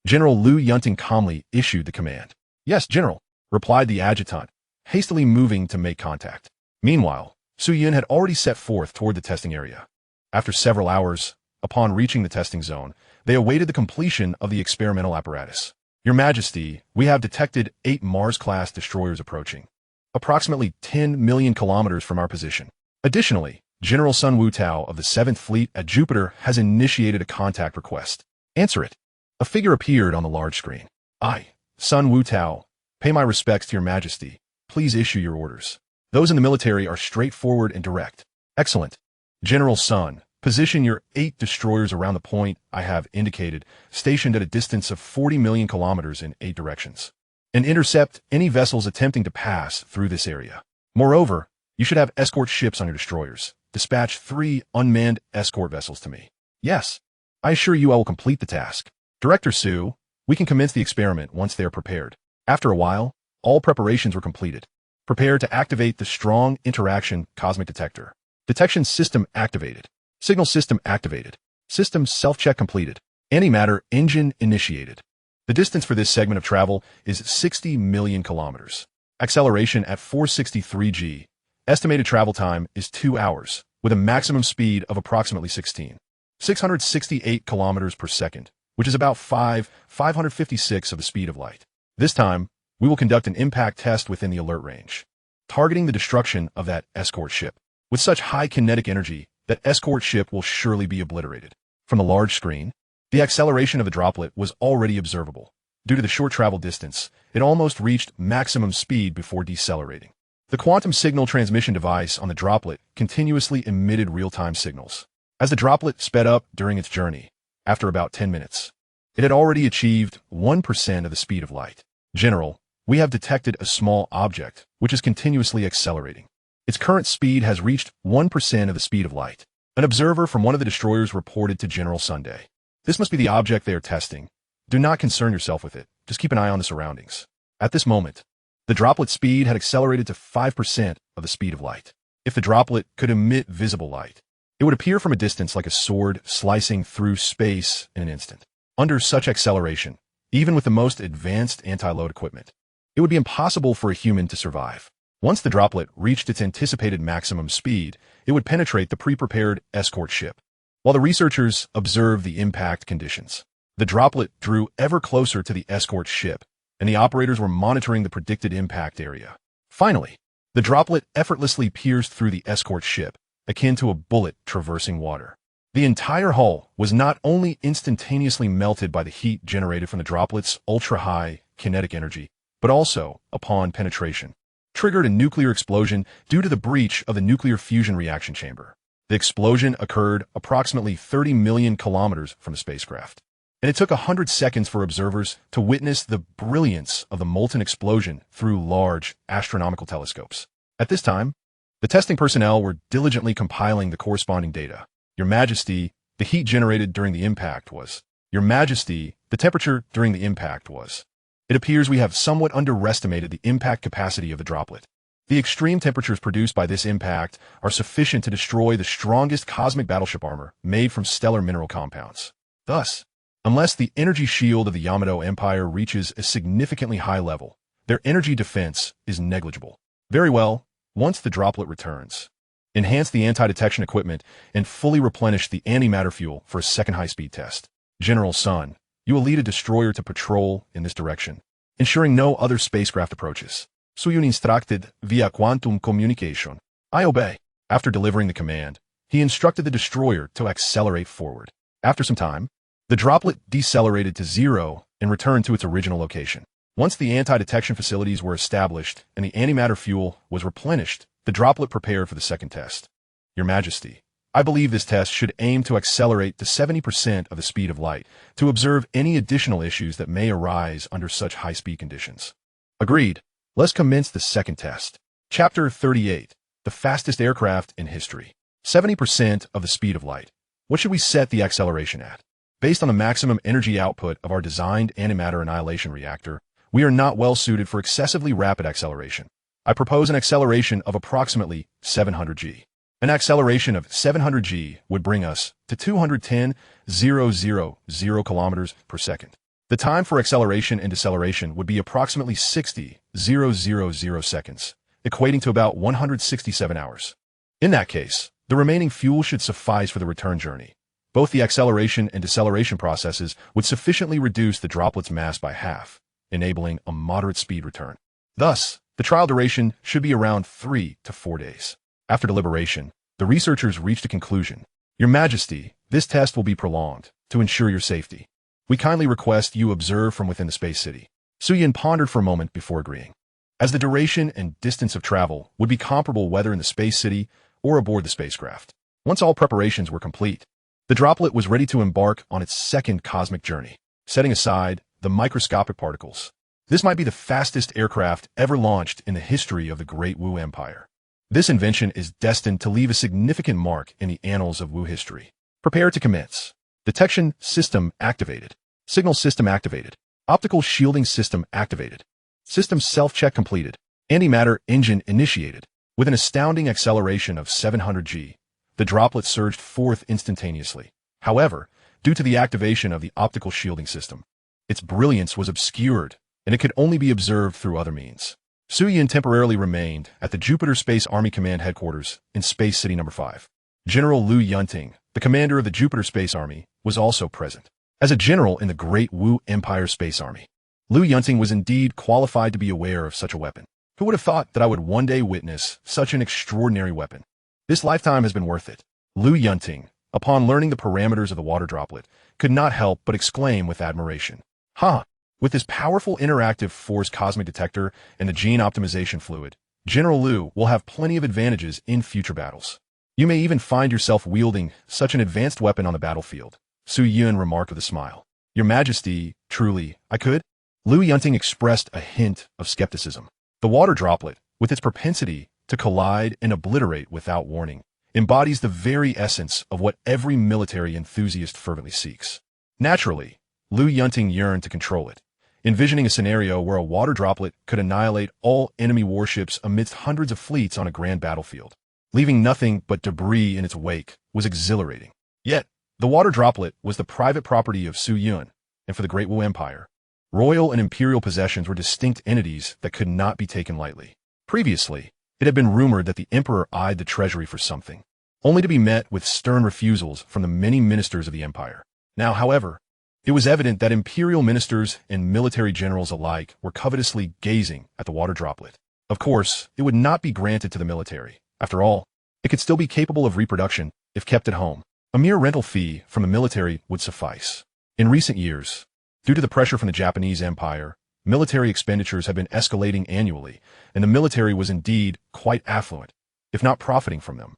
General Liu Yunting calmly issued the command. Yes, General, replied the adjutant, hastily moving to make contact. Meanwhile, Su Yun had already set forth toward the testing area. After several hours, upon reaching the testing zone, they awaited the completion of the experimental apparatus. Your Majesty, we have detected 8 Mars-class destroyers approaching, approximately 10 million kilometers from our position. Additionally, General Sun Wutao of the 7th Fleet at Jupiter has initiated a contact request. Answer it. A figure appeared on the large screen. I, Sun Wutao, pay my respects to Your Majesty. Please issue your orders. Those in the military are straightforward and direct. Excellent. General Sun, position your 8 destroyers around the point I have indicated, stationed at a distance of 40 million kilometers in 8 directions, and intercept any vessels attempting to pass through this area. Moreover, you should have escort ships on your destroyers. Dispatch 3 unmanned escort vessels to me. Yes. I assure you I will complete the task. Director Su, we can commence the experiment once they are prepared. After a while, all preparations were completed. Prepare to activate the strong interaction cosmic detector. Detection system activated. Signal system activated. System self-check completed. Antimatter engine initiated. The distance for this segment of travel is 60 million kilometers. Acceleration at 463 g. Estimated travel time is 2 hours, with a maximum speed of approximately 668 kilometers per second, which is about 556 of the speed of light. This time, we will conduct an impact test within the alert range, targeting the destruction of that escort ship. With such high kinetic energy, that escort ship will surely be obliterated. From the large screen, the acceleration of the droplet was already observable. Due to the short travel distance, it almost reached maximum speed before decelerating. The quantum signal transmission device on the droplet continuously emitted real-time signals. As the droplet sped up during its journey, after about 10 minutes, it had already achieved 1% of the speed of light. General, we have detected a small object, which is continuously accelerating. Its current speed has reached 1% of the speed of light. An observer from one of the destroyers reported to General Sunday. This must be the object they are testing. Do not concern yourself with it. Just keep an eye on the surroundings. At this moment, the droplet speed had accelerated to 5% of the speed of light. If the droplet could emit visible light, it would appear from a distance like a sword slicing through space in an instant. Under such acceleration, even with the most advanced anti-load equipment, it would be impossible for a human to survive. Once the droplet reached its anticipated maximum speed, it would penetrate the pre-prepared escort ship. While the researchers observed the impact conditions, the droplet drew ever closer to the escort ship, and the operators were monitoring the predicted impact area. Finally, the droplet effortlessly pierced through the escort ship, akin to a bullet traversing water. The entire hull was not only instantaneously melted by the heat generated from the droplet's ultra-high kinetic energy, but also, upon penetration, triggered a nuclear explosion due to the breach of the nuclear fusion reaction chamber. The explosion occurred approximately 30 million kilometers from the spacecraft, and it took 100 seconds for observers to witness the brilliance of the molten explosion through large astronomical telescopes. At this time, the testing personnel were diligently compiling the corresponding data. Your Majesty, the heat generated during the impact was. Your Majesty, the temperature during the impact was. It appears we have somewhat underestimated the impact capacity of the droplet. The extreme temperatures produced by this impact are sufficient to destroy the strongest cosmic battleship armor made from stellar mineral compounds. Thus, unless the energy shield of the Yamato Empire reaches a significantly high level, their energy defense is negligible. Very well, once the droplet returns, enhance the anti-detection equipment and fully replenish the antimatter fuel for a second high-speed test. General Sun, you will lead a destroyer to patrol in this direction, ensuring no other spacecraft approaches. So you instructed via quantum communication. I obey. After delivering the command, he instructed the destroyer to accelerate forward. After some time, the droplet decelerated to 0 and returned to its original location. Once the anti-detection facilities were established and the antimatter fuel was replenished, the droplet prepared for the second test. Your Majesty, I believe this test should aim to accelerate to 70% of the speed of light to observe any additional issues that may arise under such high-speed conditions. Agreed. Let's commence the second test. Chapter 38. The fastest aircraft in history. 70% of the speed of light. What should we set the acceleration at? Based on the maximum energy output of our designed antimatter annihilation reactor, we are not well suited for excessively rapid acceleration. I propose an acceleration of approximately 700 g. An acceleration of 700 g would bring us to 210,000 kilometers per second. The time for acceleration and deceleration would be approximately 60,000 seconds, equating to about 167 hours. In that case, the remaining fuel should suffice for the return journey. Both the acceleration and deceleration processes would sufficiently reduce the droplet's mass by half, enabling a moderate speed return. Thus, the trial duration should be around 3 to 4 days. After deliberation, the researchers reached a conclusion. Your Majesty, this test will be prolonged to ensure your safety. We kindly request you observe from within the space city. Suyin pondered for a moment before agreeing. As the duration and distance of travel would be comparable whether in the space city or aboard the spacecraft. Once all preparations were complete, the droplet was ready to embark on its second cosmic journey, setting aside the microscopic particles. This might be the fastest aircraft ever launched in the history of the Great Wu Empire. This invention is destined to leave a significant mark in the annals of Wu history. Prepare to commence. Detection system activated. Signal system activated. Optical shielding system activated. System self-check completed. Antimatter engine initiated. With an astounding acceleration of 700 g, the droplet surged forth instantaneously. However, due to the activation of the optical shielding system, its brilliance was obscured, and it could only be observed through other means. Suyin temporarily remained at the Jupiter Space Army Command Headquarters in Space City No. 5. General Liu Yunting, the commander of the Jupiter Space Army, was also present. As a general in the Great Wu Empire Space Army, Liu Yunting was indeed qualified to be aware of such a weapon. Who would have thought that I would one day witness such an extraordinary weapon? This lifetime has been worth it. Liu Yunting, upon learning the parameters of the water droplet, could not help but exclaim with admiration. With this powerful interactive force cosmic detector and the gene optimization fluid, General Liu will have plenty of advantages in future battles. You may even find yourself wielding such an advanced weapon on the battlefield, Su Yun remarked with a smile. Your Majesty, truly, I could? Liu Yunting expressed a hint of skepticism. The water droplet, with its propensity to collide and obliterate without warning, embodies the very essence of what every military enthusiast fervently seeks. Naturally, Liu Yunting yearned to control it, envisioning a scenario where a water droplet could annihilate all enemy warships amidst hundreds of fleets on a grand battlefield. Leaving nothing but debris in its wake was exhilarating. Yet, the water droplet was the private property of Su Yun, and for the Great Wu Empire, royal and imperial possessions were distinct entities that could not be taken lightly. Previously, it had been rumored that the emperor eyed the treasury for something, only to be met with stern refusals from the many ministers of the empire. Now, however, it was evident that imperial ministers and military generals alike were covetously gazing at the water droplet. Of course, it would not be granted to the military. After all, it could still be capable of reproduction if kept at home. A mere rental fee from the military would suffice. In recent years, due to the pressure from the Japanese Empire, military expenditures have been escalating annually, and the military was indeed quite affluent, if not profiting from them.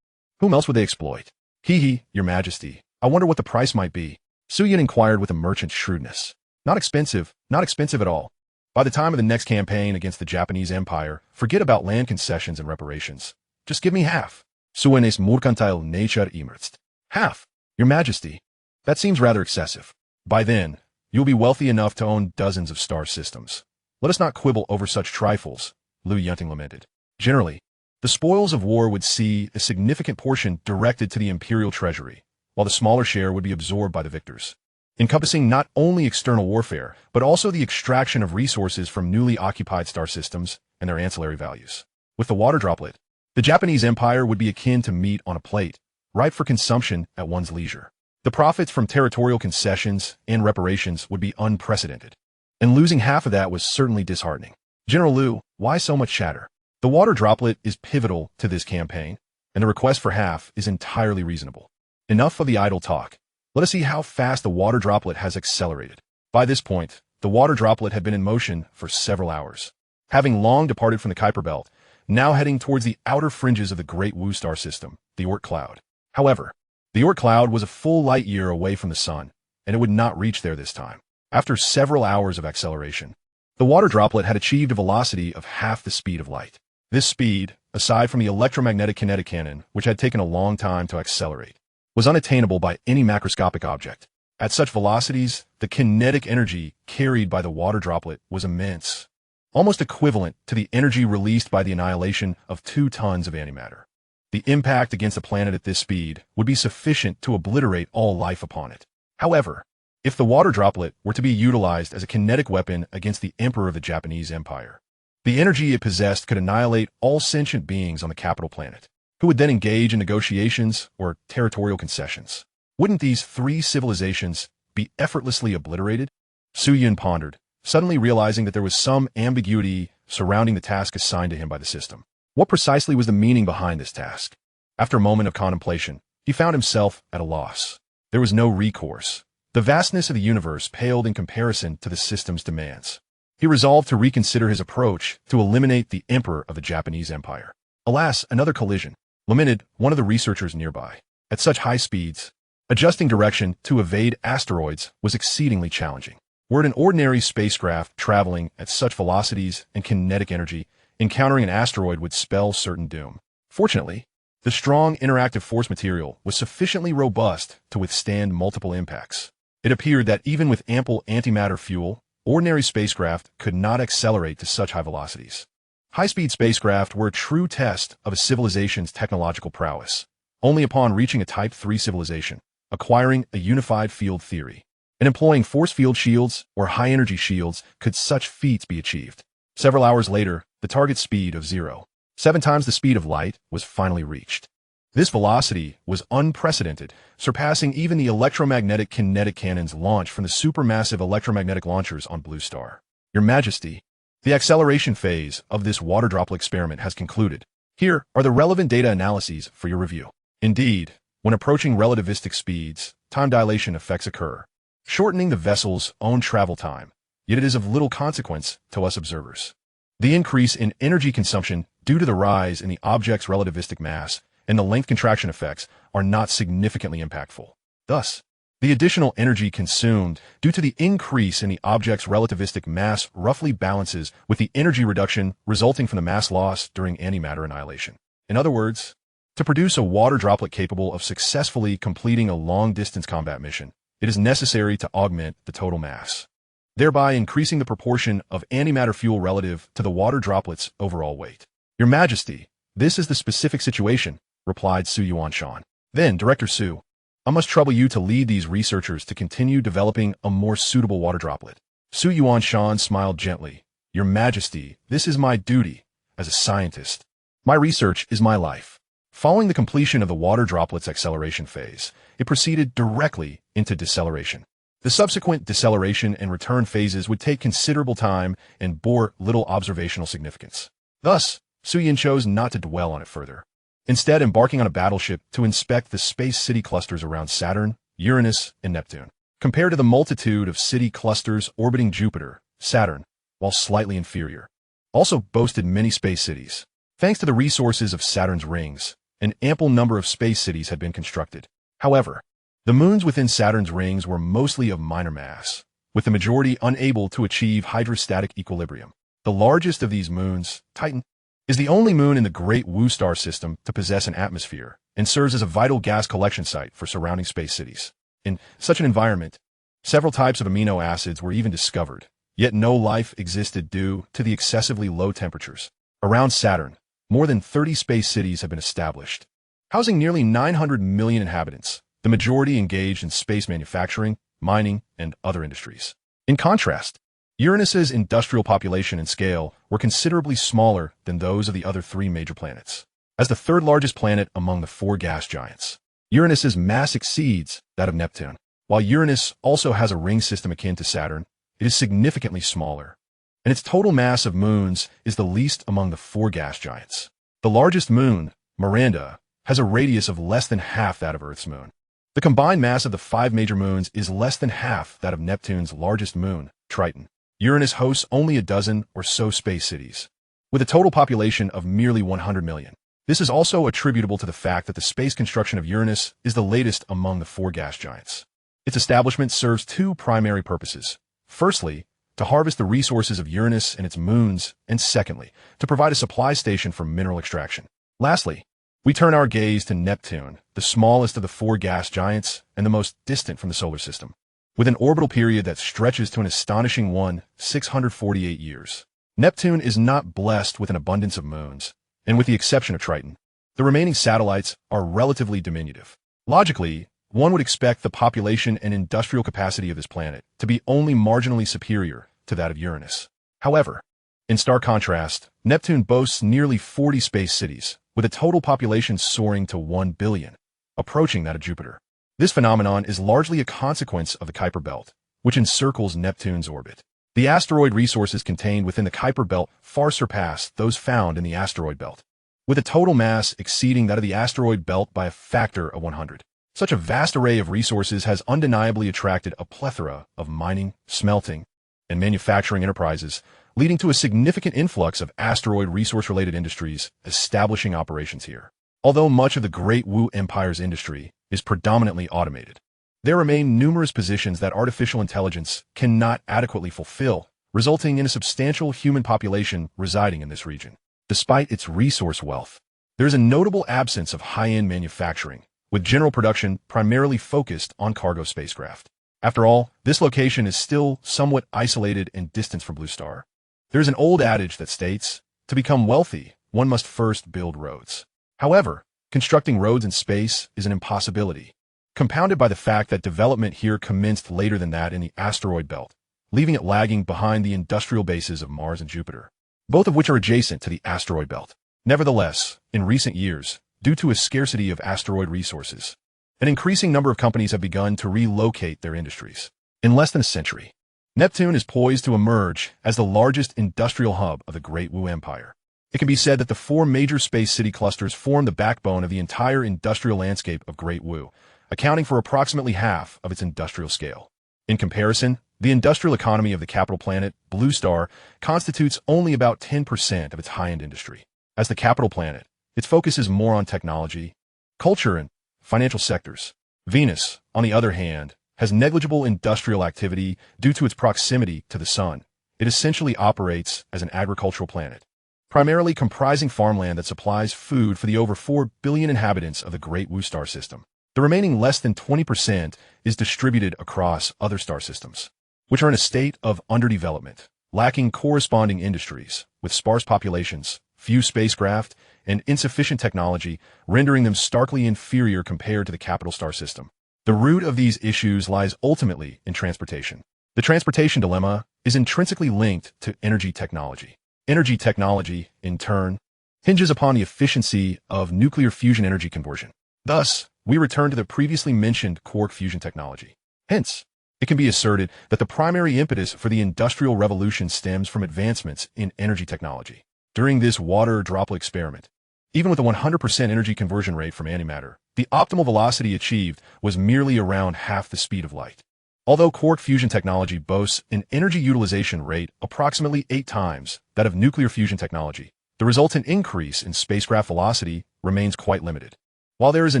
Whom else would they exploit? Your Majesty, I wonder what the price might be. Su Yun inquired with a merchant's shrewdness. Not expensive at all. By the time of the next campaign against the Japanese Empire, forget about land concessions and reparations. Just give me half. Suenes mercantile nature immerst. Half, Your Majesty. That seems rather excessive. By then, you'll be wealthy enough to own dozens of star systems. Let us not quibble over such trifles, Liu Yunting lamented. Generally, the spoils of war would see a significant portion directed to the imperial treasury, while the smaller share would be absorbed by the victors, encompassing not only external warfare, but also the extraction of resources from newly occupied star systems and their ancillary values. With the water droplet, the Japanese Empire would be akin to meat on a plate, ripe for consumption at one's leisure. The profits from territorial concessions and reparations would be unprecedented, and losing half of that was certainly disheartening. General Liu, why so much chatter? The water droplet is pivotal to this campaign, and the request for half is entirely reasonable. Enough of the idle talk. Let us see how fast the water droplet has accelerated. By this point, the water droplet had been in motion for several hours, having long departed from the Kuiper Belt, now heading towards the outer fringes of the Great Wu star system, the Oort cloud. However, The Oort cloud was a full light year away from the sun, and it would not reach there this time. After several hours of acceleration, the water droplet had achieved a velocity of half the speed of light. This speed, aside from the electromagnetic kinetic cannon, which had taken a long time to accelerate, was unattainable by any macroscopic object. At such velocities, the kinetic energy carried by the water droplet was immense, almost equivalent to the energy released by the annihilation of 2 tons of antimatter. The impact against a planet at this speed would be sufficient to obliterate all life upon it. However, if the water droplet were to be utilized as a kinetic weapon against the Emperor of the Japanese Empire, the energy it possessed could annihilate all sentient beings on the capital planet, who would then engage in negotiations or territorial concessions. Wouldn't these 3 civilizations be effortlessly obliterated? Su Yun pondered, suddenly realizing that there was some ambiguity surrounding the task assigned to him by the system. What precisely was the meaning behind this task? After a moment of contemplation, he found himself at a loss. There was no recourse. The vastness of the universe paled in comparison to the system's demands. He resolved to reconsider his approach to eliminate the Emperor of the Japanese Empire. Alas, another collision, lamented one of the researchers nearby. At such high speeds, adjusting direction to evade asteroids was exceedingly challenging. Were it an ordinary spacecraft traveling at such velocities and kinetic energy, encountering an asteroid would spell certain doom. Fortunately, the strong interactive force material was sufficiently robust to withstand multiple impacts. It appeared that even with ample antimatter fuel, ordinary spacecraft could not accelerate to such high velocities. High-speed spacecraft were a true test of a civilization's technological prowess. Only upon reaching a Type 3 civilization, acquiring a unified field theory, and employing force field shields or high-energy shields could such feats be achieved. Several hours later, the target speed of 0.7 times the speed of light was finally reached. This velocity was unprecedented, surpassing even the electromagnetic kinetic cannons launched from the supermassive electromagnetic launchers on Blue Star. Your Majesty, the acceleration phase of this water droplet experiment has concluded. Here are the relevant data analyses for your review. Indeed, when approaching relativistic speeds, time dilation effects occur, shortening the vessel's own travel time, yet it is of little consequence to us observers. The increase in energy consumption due to the rise in the object's relativistic mass and the length contraction effects are not significantly impactful. Thus, the additional energy consumed due to the increase in the object's relativistic mass roughly balances with the energy reduction resulting from the mass loss during antimatter annihilation. In other words, to produce a water droplet capable of successfully completing a long-distance combat mission, it is necessary to augment the total mass, thereby increasing the proportion of antimatter fuel relative to the water droplet's overall weight. Your Majesty, this is the specific situation, replied Su Yuanshan. Then, Director Su, I must trouble you to lead these researchers to continue developing a more suitable water droplet. Su Yuanshan smiled gently. Your Majesty, this is my duty as a scientist. My research is my life. Following the completion of the water droplet's acceleration phase, it proceeded directly into deceleration. The subsequent deceleration and return phases would take considerable time and bore little observational significance. Thus, Su Yin chose not to dwell on it further, instead embarking on a battleship to inspect the space city clusters around Saturn, Uranus, and Neptune. Compared to the multitude of city clusters orbiting Jupiter, Saturn, while slightly inferior, also boasted many space cities. Thanks to the resources of Saturn's rings, an ample number of space cities had been constructed. However, the moons within Saturn's rings were mostly of minor mass, with the majority unable to achieve hydrostatic equilibrium. The largest of these moons, Titan, is the only moon in the Great Wu Star system to possess an atmosphere and serves as a vital gas collection site for surrounding space cities. In such an environment, several types of amino acids were even discovered, yet no life existed due to the excessively low temperatures. Around Saturn, more than 30 space cities have been established, housing nearly 900 million inhabitants, the majority engaged in space manufacturing, mining, and other industries. In contrast, Uranus's industrial population and scale were considerably smaller than those of the other 3 major planets. As the 3rd largest planet among the 4 gas giants, Uranus's mass exceeds that of Neptune. While Uranus also has a ring system akin to Saturn, it is significantly smaller, and its total mass of moons is the least among the 4 gas giants. The largest moon, Miranda, has a radius of less than half that of Earth's moon. The combined mass of the 5 major moons is less than half that of Neptune's largest moon, Triton. Uranus hosts only a dozen or so space cities, with a total population of merely 100 million. This is also attributable to the fact that the space construction of Uranus is the latest among the four gas giants. Its establishment serves two primary purposes. Firstly, to harvest the resources of Uranus and its moons, and secondly, to provide a supply station for mineral extraction. Lastly, we turn our gaze to Neptune, the smallest of the four gas giants and the most distant from the solar system, with an orbital period that stretches to an astonishing 648 years. Neptune is not blessed with an abundance of moons, and with the exception of Triton, the remaining satellites are relatively diminutive. Logically, one would expect the population and industrial capacity of this planet to be only marginally superior to that of Uranus. However, in stark contrast, Neptune boasts nearly 40 space cities, with a total population soaring to 1 billion, approaching that of Jupiter. This phenomenon is largely a consequence of the Kuiper Belt, which encircles Neptune's orbit. The asteroid resources contained within the Kuiper Belt far surpass those found in the asteroid belt, with a total mass exceeding that of the asteroid belt by a factor of 100. Such a vast array of resources has undeniably attracted a plethora of mining, smelting, and manufacturing enterprises, leading to a significant influx of asteroid resource-related industries establishing operations here. Although much of the Great Wu Empire's industry is predominantly automated, there remain numerous positions that artificial intelligence cannot adequately fulfill, resulting in a substantial human population residing in this region. Despite its resource wealth, there is a notable absence of high-end manufacturing, with general production primarily focused on cargo spacecraft. After all, this location is still somewhat isolated and distant from Blue Star. There is an old adage that states, to become wealthy, one must first build roads. However, constructing roads in space is an impossibility, compounded by the fact that development here commenced later than that in the asteroid belt, leaving it lagging behind the industrial bases of Mars and Jupiter, both of which are adjacent to the asteroid belt. Nevertheless, in recent years, due to a scarcity of asteroid resources, an increasing number of companies have begun to relocate their industries. In less than a century, Neptune is poised to emerge as the largest industrial hub of the Great Wu Empire. It can be said that the four major space city clusters form the backbone of the entire industrial landscape of Great Wu, accounting for approximately half of its industrial scale. In comparison, the industrial economy of the capital planet, Blue Star, constitutes only about 10% of its high-end industry. As the capital planet, its focus is more on technology, culture, and financial sectors. Venus, on the other hand, has negligible industrial activity due to its proximity to the Sun. It essentially operates as an agricultural planet, primarily comprising farmland that supplies food for the over 4 billion inhabitants of the Great Wu Star system. The remaining less than 20% is distributed across other star systems, which are in a state of underdevelopment, lacking corresponding industries, with sparse populations, few spacecraft, and insufficient technology, rendering them starkly inferior compared to the capital star system. The root of these issues lies ultimately in transportation. The transportation dilemma is intrinsically linked to energy technology. Energy technology, in turn, hinges upon the efficiency of nuclear fusion energy conversion. Thus, we return to the previously mentioned quark fusion technology. Hence, it can be asserted that the primary impetus for the Industrial Revolution stems from advancements in energy technology. During this water droplet experiment, even with a 100% energy conversion rate from antimatter, the optimal velocity achieved was merely around half the speed of light. Although quark fusion technology boasts an energy utilization rate approximately 8 times that of nuclear fusion technology, the resultant increase in spacecraft velocity remains quite limited. While there is a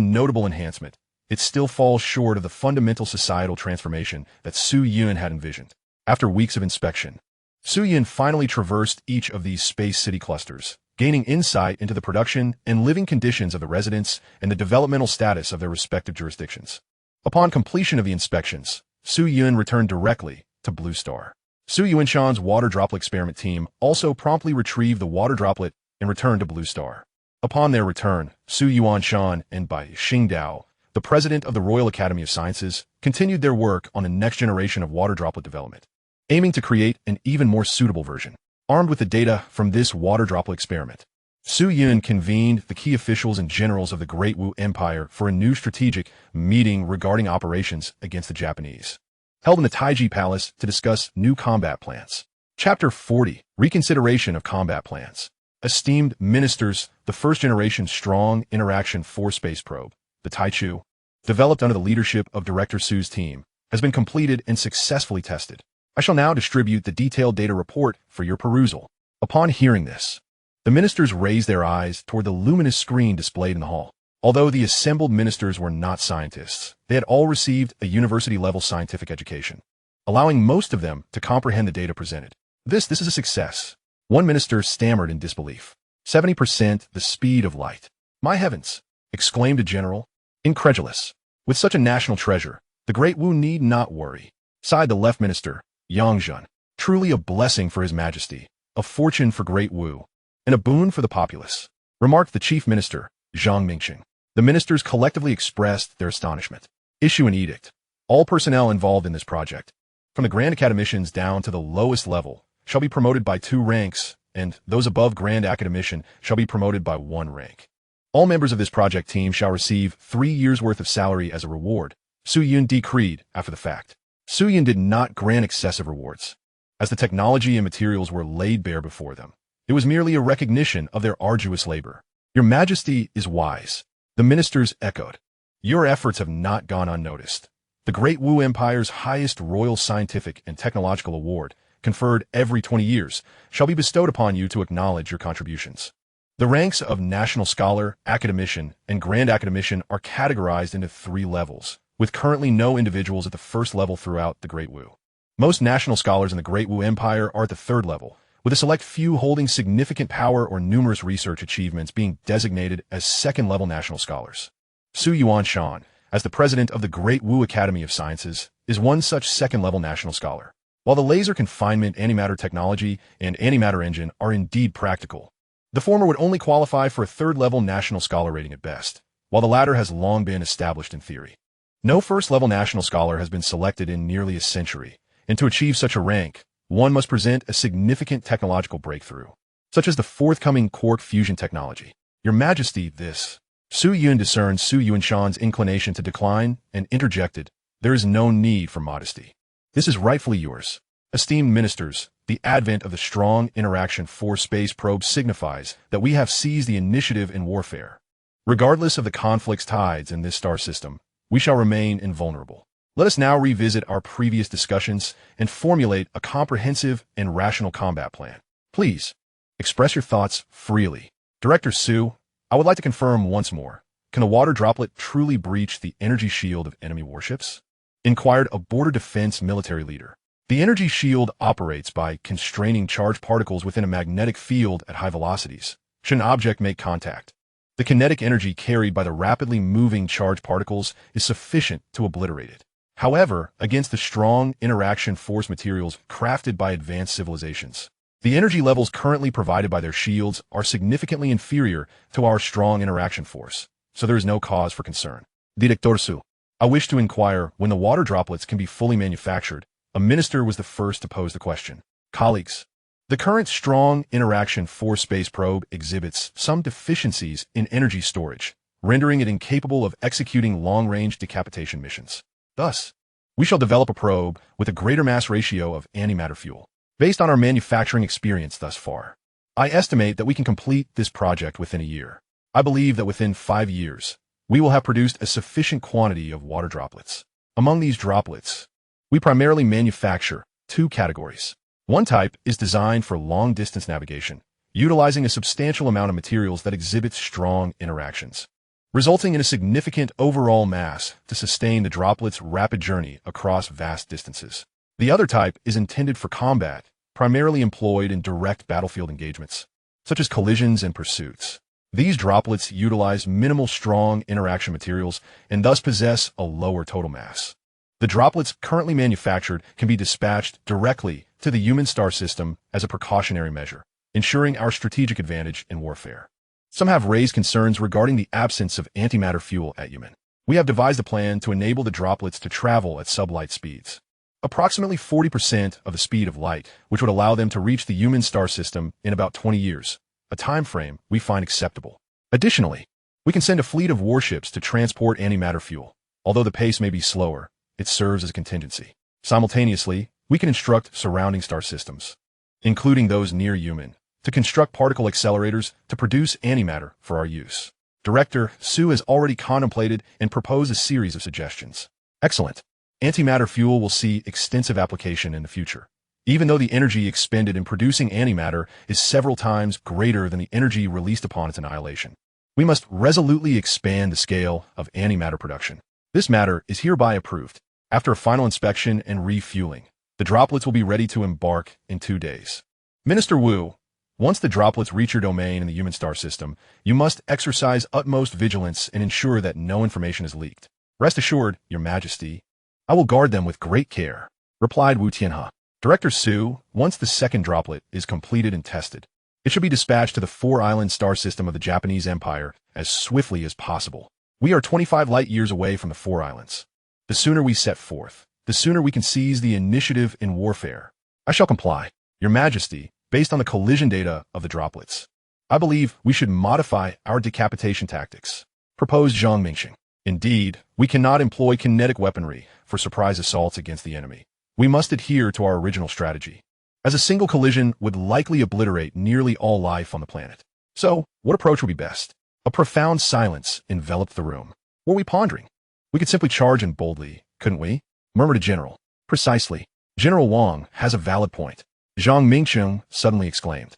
notable enhancement, it still falls short of the fundamental societal transformation that Su Yun had envisioned. After weeks of inspection, Su Yun finally traversed each of these space city clusters, gaining insight into the production and living conditions of the residents and the developmental status of their respective jurisdictions. Upon completion of the inspections, Su Yun returned directly to Blue Star. Su Yunshan's water droplet experiment team also promptly retrieved the water droplet and returned to Blue Star. Upon their return, Su Yuanshan and Bai Xingdao, the president of the Royal Academy of Sciences, continued their work on the next generation of water droplet development, aiming to create an even more suitable version. Armed with the data from this water droplet experiment, Su Yun convened the key officials and generals of the Great Wu Empire for a new strategic meeting regarding operations against the Japanese, held in the Taiji Palace to discuss new combat plans. Chapter 40, Reconsideration of Combat Plans. Esteemed ministers, the first-generation strong interaction force space probe, the Taichu, developed under the leadership of Director Su's team, has been completed and successfully tested. I shall now distribute the detailed data report for your perusal. Upon hearing this, The ministers raised their eyes toward the luminous screen displayed in the hall. Although the assembled ministers were not scientists, they had all received a university-level scientific education, allowing most of them to comprehend the data presented. This is a success. One minister stammered in disbelief. 70% the speed of light. My heavens! Exclaimed a general, incredulous. With such a national treasure, the great Wu need not worry. Sighed the left minister, Yang Zhen. Truly a blessing for his majesty, a fortune for great Wu, and a boon for the populace, remarked the chief minister, Zhang Mingqing. The ministers collectively expressed their astonishment. Issue an edict. All personnel involved in this project, from the Grand Academicians down to the lowest level, shall be promoted by 2 ranks, and those above Grand Academician shall be promoted by 1 rank. All members of this project team shall receive 3 years' worth of salary as a reward, Su Yun decreed after the fact. Su Yun did not grant excessive rewards, as the technology and materials were laid bare before them. It was merely a recognition of their arduous labor. Your Majesty is wise, the ministers echoed. Your efforts have not gone unnoticed. The Great Wu Empire's highest royal scientific and technological award, conferred every 20 years, shall be bestowed upon you to acknowledge your contributions. The ranks of National Scholar, Academician, and Grand Academician are categorized into 3 levels, with currently no individuals at the first level throughout the Great Wu. Most national scholars in the Great Wu Empire are at the 3rd level, with a select few holding significant power or numerous research achievements being designated as 2nd-level national scholars. Su Yuanshan, as the president of the Great Wu Academy of Sciences, is one such 2nd-level national scholar. While the laser confinement antimatter technology and antimatter engine are indeed practical, the former would only qualify for a 3rd-level national scholar rating at best, while the latter has long been established in theory. No 1st-level national scholar has been selected in nearly a century, and to achieve such a rank, one must present a significant technological breakthrough, such as the forthcoming quark fusion technology. Your Majesty, this. Su Yun discerned Su Yuanshan's inclination to decline and interjected, there is no need for modesty. This is rightfully yours. Esteemed ministers, the advent of the strong interaction force space probe signifies that we have seized the initiative in warfare. Regardless of the conflict's tides in this star system, we shall remain invulnerable. Let us now revisit our previous discussions and formulate a comprehensive and rational combat plan. Please, express your thoughts freely. Director Su, I would like to confirm once more, can a water droplet truly breach the energy shield of enemy warships? Inquired a border defense military leader. The energy shield operates by constraining charged particles within a magnetic field at high velocities, should an object make contact. The kinetic energy carried by the rapidly moving charged particles is sufficient to obliterate it. However, against the strong interaction force materials crafted by advanced civilizations, the energy levels currently provided by their shields are significantly inferior to our strong interaction force, so there is no cause for concern. Director Su, I wish to inquire when the water droplets can be fully manufactured. A minister was the first to pose the question. Colleagues, the current strong interaction force space probe exhibits some deficiencies in energy storage, rendering it incapable of executing long-range decapitation missions. Thus, we shall develop a probe with a greater mass ratio of antimatter fuel. Based on our manufacturing experience thus far, I estimate that we can complete this project within a year. I believe that within 5 years, we will have produced a sufficient quantity of water droplets. Among these droplets, we primarily manufacture 2 categories. One type is designed for long-distance navigation, utilizing a substantial amount of materials that exhibit strong interactions, resulting in a significant overall mass to sustain the droplet's rapid journey across vast distances. The other type is intended for combat, primarily employed in direct battlefield engagements, such as collisions and pursuits. These droplets utilize minimal strong interaction materials and thus possess a lower total mass. The droplets currently manufactured can be dispatched directly to the human star system as a precautionary measure, ensuring our strategic advantage in warfare. Some have raised concerns regarding the absence of antimatter fuel at Human. We have devised a plan to enable the droplets to travel at sublight speeds, approximately 40% of the speed of light, which would allow them to reach the human star system in about 20 years, a time frame we find acceptable. Additionally, we can send a fleet of warships to transport antimatter fuel. Although the pace may be slower, it serves as a contingency. Simultaneously, we can instruct surrounding star systems, including those near Human, to construct particle accelerators to produce antimatter for our use. Director Su has already contemplated and proposed a series of suggestions. Excellent. Antimatter fuel will see extensive application in the future, even though the energy expended in producing antimatter is several times greater than the energy released upon its annihilation. We must resolutely expand the scale of antimatter production. This matter is hereby approved. After a final inspection and refueling, the droplets will be ready to embark in 2 days. Minister Wu, once the droplets reach your domain in the human star system, you must exercise utmost vigilance and ensure that no information is leaked. Rest assured, Your Majesty, I will guard them with great care, replied Wu Tianhe. Director Su, once the second droplet is completed and tested, it should be dispatched to the 4-island star system of the Japanese Empire as swiftly as possible. We are 25 light years away from the 4 islands. The sooner we set forth, the sooner we can seize the initiative in warfare. I shall comply, Your Majesty, based on the collision data of the droplets. I believe we should modify our decapitation tactics, proposed Zhang Mingxing. Indeed, we cannot employ kinetic weaponry for surprise assaults against the enemy. We must adhere to our original strategy, as a single collision would likely obliterate nearly all life on the planet. So, what approach would be best? A profound silence enveloped the room. Were we pondering? We could simply charge in boldly, couldn't we? Murmured a general. Precisely. General Wang has a valid point, Zhang Mingxing suddenly exclaimed.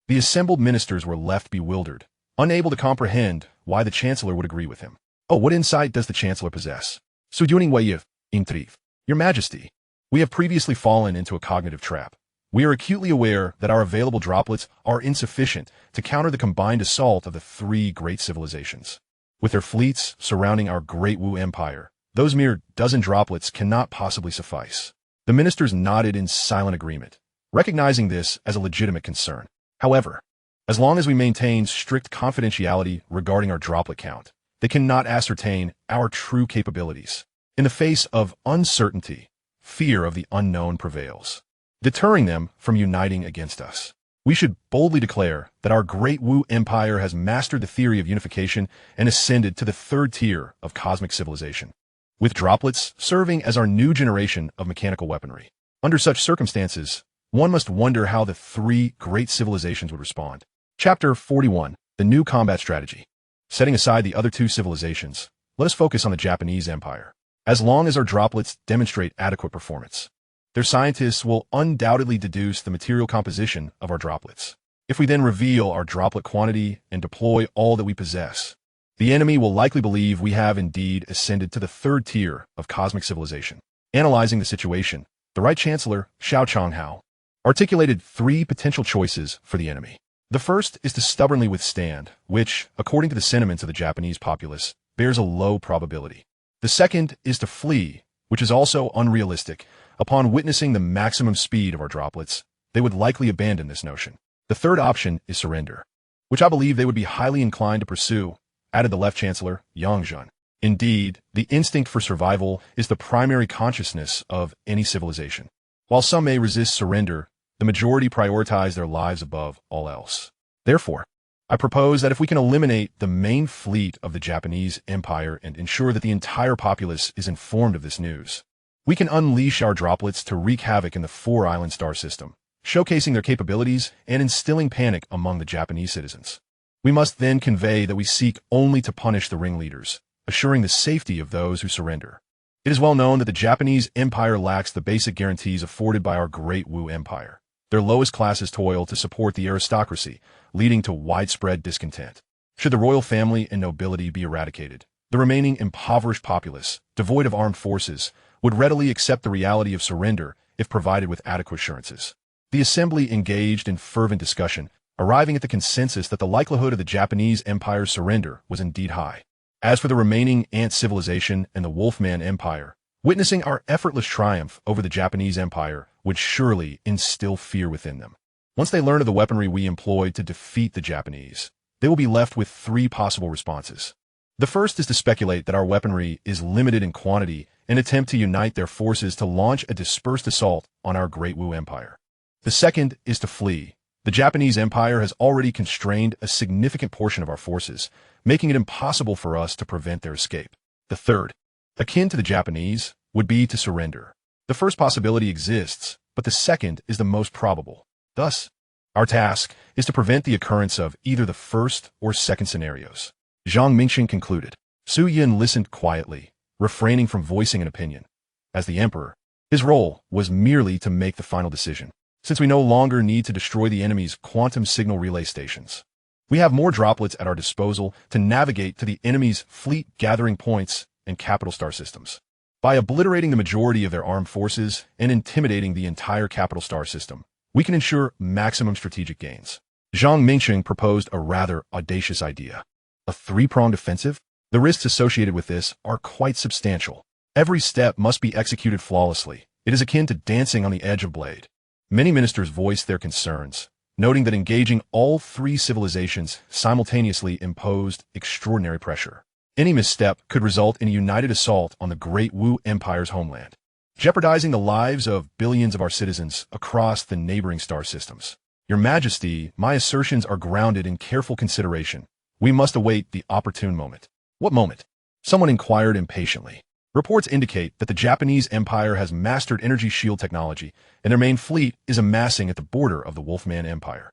The assembled ministers were left bewildered, unable to comprehend why the chancellor would agree with him. Oh, what insight does the chancellor possess? Your Majesty, we have previously fallen into a cognitive trap. We are acutely aware that our available droplets are insufficient to counter the combined assault of the 3 great civilizations. With their fleets surrounding our great Wu Empire, those mere dozen droplets cannot possibly suffice. The ministers nodded in silent agreement, recognizing this as a legitimate concern. However, as long as we maintain strict confidentiality regarding our droplet count, they cannot ascertain our true capabilities. In the face of uncertainty, fear of the unknown prevails, deterring them from uniting against us. We should boldly declare that our great Wu Empire has mastered the theory of unification and ascended to the 3rd tier of cosmic civilization, with droplets serving as our new generation of mechanical weaponry. Under such circumstances, one must wonder how the 3 great civilizations would respond. Chapter 41, The New Combat Strategy. Setting aside the other 2 civilizations, let us focus on the Japanese Empire. As long as our droplets demonstrate adequate performance, their scientists will undoubtedly deduce the material composition of our droplets. If we then reveal our droplet quantity and deploy all that we possess, the enemy will likely believe we have indeed ascended to the 3rd tier of cosmic civilization. Analyzing the situation, the Right Chancellor, Xiao Changhao, articulated 3 potential choices for the enemy. The first is to stubbornly withstand, which, according to the sentiments of the Japanese populace, bears a low probability. The second is to flee, which is also unrealistic. Upon witnessing the maximum speed of our droplets, they would likely abandon this notion. The third option is surrender, which I believe they would be highly inclined to pursue, added the Left Chancellor, Yang Zhen. Indeed, the instinct for survival is the primary consciousness of any civilization. While some may resist surrender, the majority prioritize their lives above all else. Therefore, I propose that if we can eliminate the main fleet of the Japanese Empire and ensure that the entire populace is informed of this news, we can unleash our droplets to wreak havoc in the 4-island star system, showcasing their capabilities and instilling panic among the Japanese citizens. We must then convey that we seek only to punish the ringleaders, assuring the safety of those who surrender. It is well known that the Japanese Empire lacks the basic guarantees afforded by our great Wu Empire. Their lowest classes toil to support the aristocracy, leading to widespread discontent. Should the royal family and nobility be eradicated, the remaining impoverished populace, devoid of armed forces, would readily accept the reality of surrender if provided with adequate assurances. The assembly engaged in fervent discussion, arriving at the consensus that the likelihood of the Japanese Empire's surrender was indeed high. As for the remaining Ant civilization and the Wolfman Empire, witnessing our effortless triumph over the Japanese Empire would surely instill fear within them. Once they learn of the weaponry we employed to defeat the Japanese, they will be left with 3 possible responses. The first is to speculate that our weaponry is limited in quantity and attempt to unite their forces to launch a dispersed assault on our great Wu Empire. The second is to flee. The Japanese Empire has already constrained a significant portion of our forces, making it impossible for us to prevent their escape. The third, akin to the Japanese, would be to surrender. The first possibility exists, but the second is the most probable. Thus, our task is to prevent the occurrence of either the first or second scenarios. Zhang Mingxing concluded. Su Yin listened quietly, refraining from voicing an opinion. As the emperor, His role was merely to make the final decision. Since we no longer need to destroy the enemy's quantum signal relay stations, we have more droplets at our disposal to navigate to the enemy's fleet gathering points and capital star systems. By obliterating the majority of their armed forces and intimidating the entire capital star system, we can ensure maximum strategic gains. Zhang Mingcheng proposed a rather audacious idea. A three-pronged offensive? The risks associated with this are quite substantial. Every step must be executed flawlessly. It is akin to dancing on the edge of blade. Many ministers voiced their concerns, noting that engaging all three civilizations simultaneously imposed extraordinary pressure. Any misstep could result in a united assault on the Great Wu Empire's homeland, jeopardizing the lives of billions of our citizens across the neighboring star systems. Your Majesty, my assertions are grounded in careful consideration. We must await the opportune moment. What moment? Someone inquired impatiently. Reports indicate that the Japanese Empire has mastered energy shield technology, and their main fleet is amassing at the border of the Wolfman Empire.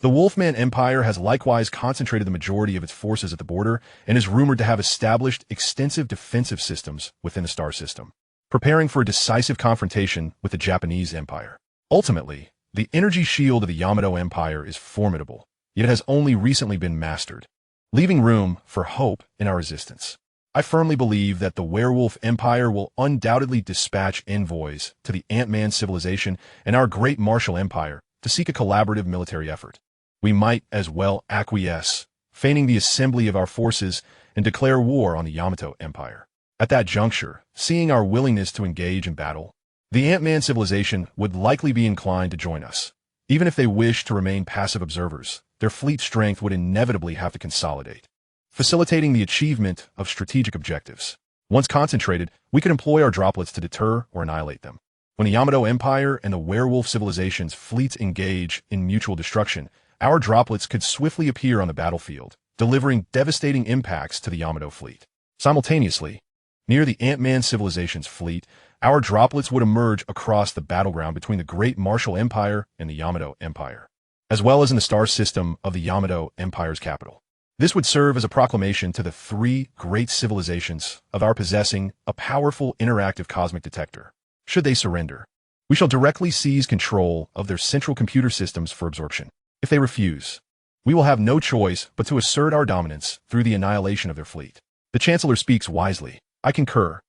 The Wolfman Empire has likewise concentrated the majority of its forces at the border and is rumored to have established extensive defensive systems within the star system, preparing for a decisive confrontation with the Japanese Empire. Ultimately, the energy shield of the Yamato Empire is formidable, yet it has only recently been mastered, leaving room for hope in our resistance. I firmly believe that the Werewolf Empire will undoubtedly dispatch envoys to the Ant-Man civilization and our great martial empire to seek a collaborative military effort. We might as well acquiesce, feigning the assembly of our forces, and declare war on the Yamato Empire. At that juncture, seeing our willingness to engage in battle, the Ant-Man civilization would likely be inclined to join us. Even if they wish to remain passive observers, their fleet strength would inevitably have to consolidate, facilitating the achievement of strategic objectives. Once concentrated, we could employ our droplets to deter or annihilate them. When the Yamato Empire and the Werewolf civilization's fleets engage in mutual destruction, our droplets could swiftly appear on the battlefield, delivering devastating impacts to the Yamato fleet. Simultaneously, near the Ant-Man civilization's fleet, our droplets would emerge across the battleground between the Great Martial Empire and the Yamato Empire, as well as in the star system of the Yamato Empire's capital. This would serve as a proclamation to the three great civilizations of our possessing a powerful interactive cosmic detector. Should they surrender, we shall directly seize control of their central computer systems for absorption. If they refuse, we will have no choice but to assert our dominance through the annihilation of their fleet. The Chancellor speaks wisely. I concur.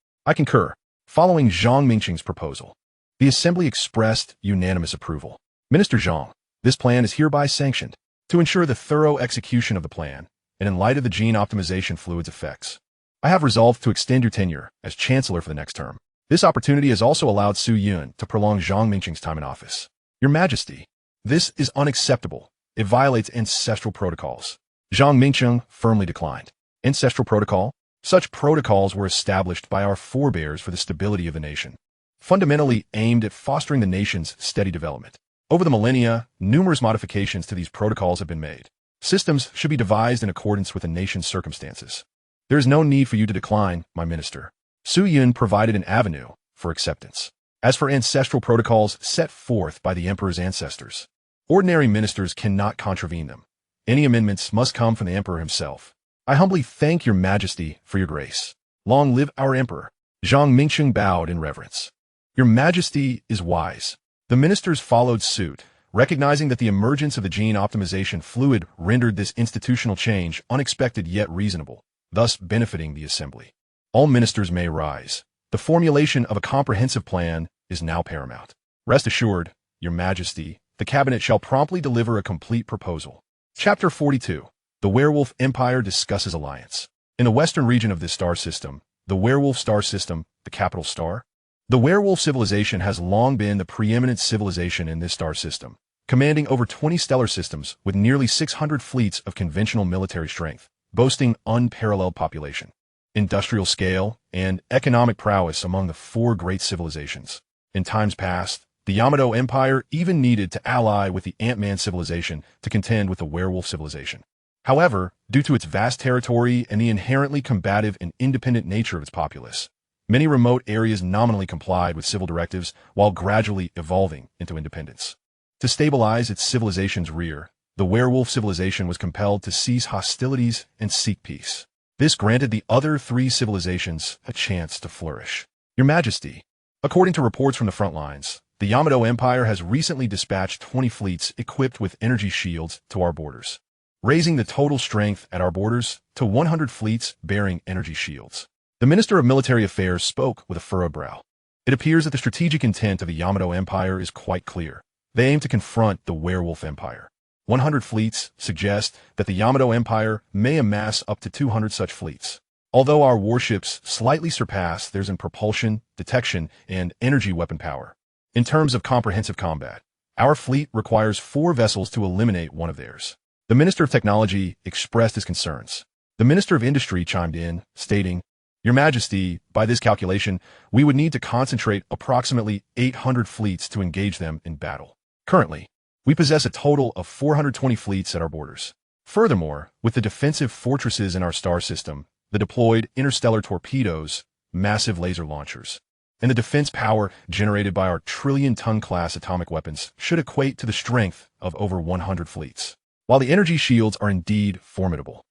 Following Zhang Mingcheng's proposal, the Assembly expressed unanimous approval. Minister Zhang, this plan is hereby sanctioned. To ensure the thorough execution of the plan, and in light of the gene optimization fluid's effects, I have resolved to extend your tenure as Chancellor for the next term. This opportunity has also allowed Su Yun to prolong Zhang Mingcheng's time in office. Your Majesty, this is unacceptable. It violates ancestral protocols. Zhang Mingcheng firmly declined. Ancestral protocol? Such protocols were established by our forebears for the stability of the nation, fundamentally aimed at fostering the nation's steady development. Over the millennia, numerous modifications to these protocols have been made. Systems should be devised in accordance with the nation's circumstances. There is no need for you to decline, my minister. Su Yun provided an avenue for acceptance. As for ancestral protocols set forth by the emperor's ancestors, ordinary ministers cannot contravene them. Any amendments must come from the emperor himself. I humbly thank your Majesty for your grace. Long live our emperor. Zhang Mingcheng bowed in reverence. Your Majesty is wise. The ministers followed suit, recognizing that the emergence of the gene optimization fluid rendered this institutional change unexpected yet reasonable, thus benefiting the Assembly. All ministers may rise. The formulation of a comprehensive plan is now paramount. Rest assured, your Majesty, the Cabinet shall promptly deliver a complete proposal. Chapter 42. The Werewolf Empire discusses alliance. In the western region of this star system, the Werewolf star system, the capital star, the Werewolf civilization has long been the preeminent civilization in this star system, commanding over 20 stellar systems with nearly 600 fleets of conventional military strength, boasting unparalleled population, industrial scale, and economic prowess among the four great civilizations. In times past, the Yamato Empire even needed to ally with the Ant-Man civilization to contend with the Werewolf civilization. However, due to its vast territory and the inherently combative and independent nature of its populace, many remote areas nominally complied with civil directives while gradually evolving into independence. To stabilize its civilization's rear, the Werewolf civilization was compelled to cease hostilities and seek peace. This granted the other three civilizations a chance to flourish. Your Majesty, According to reports from the front lines, the Yamato Empire has recently dispatched 20 fleets equipped with energy shields to our borders, raising the total strength at our borders to 100 fleets bearing energy shields. The Minister of Military Affairs spoke with a furrowed brow. It appears that the strategic intent of the Yamato Empire is quite clear. They aim to confront the Werewolf Empire. 100 fleets suggest that the Yamato Empire may amass up to 200 such fleets. Although our warships slightly surpass theirs in propulsion, detection, and energy weapon power. In terms of comprehensive combat, our fleet requires 4 vessels to eliminate one of theirs. The Minister of Technology expressed his concerns. The Minister of Industry chimed in, stating, "Your Majesty, by this calculation, we would need to concentrate approximately 800 fleets to engage them in battle. Currently, we possess a total of 420 fleets at our borders. Furthermore, with the defensive fortresses in our star system, the deployed interstellar torpedoes, massive laser launchers, and the defense power generated by our trillion-ton class atomic weapons should equate to the strength of over 100 fleets. While the energy shields are indeed formidable,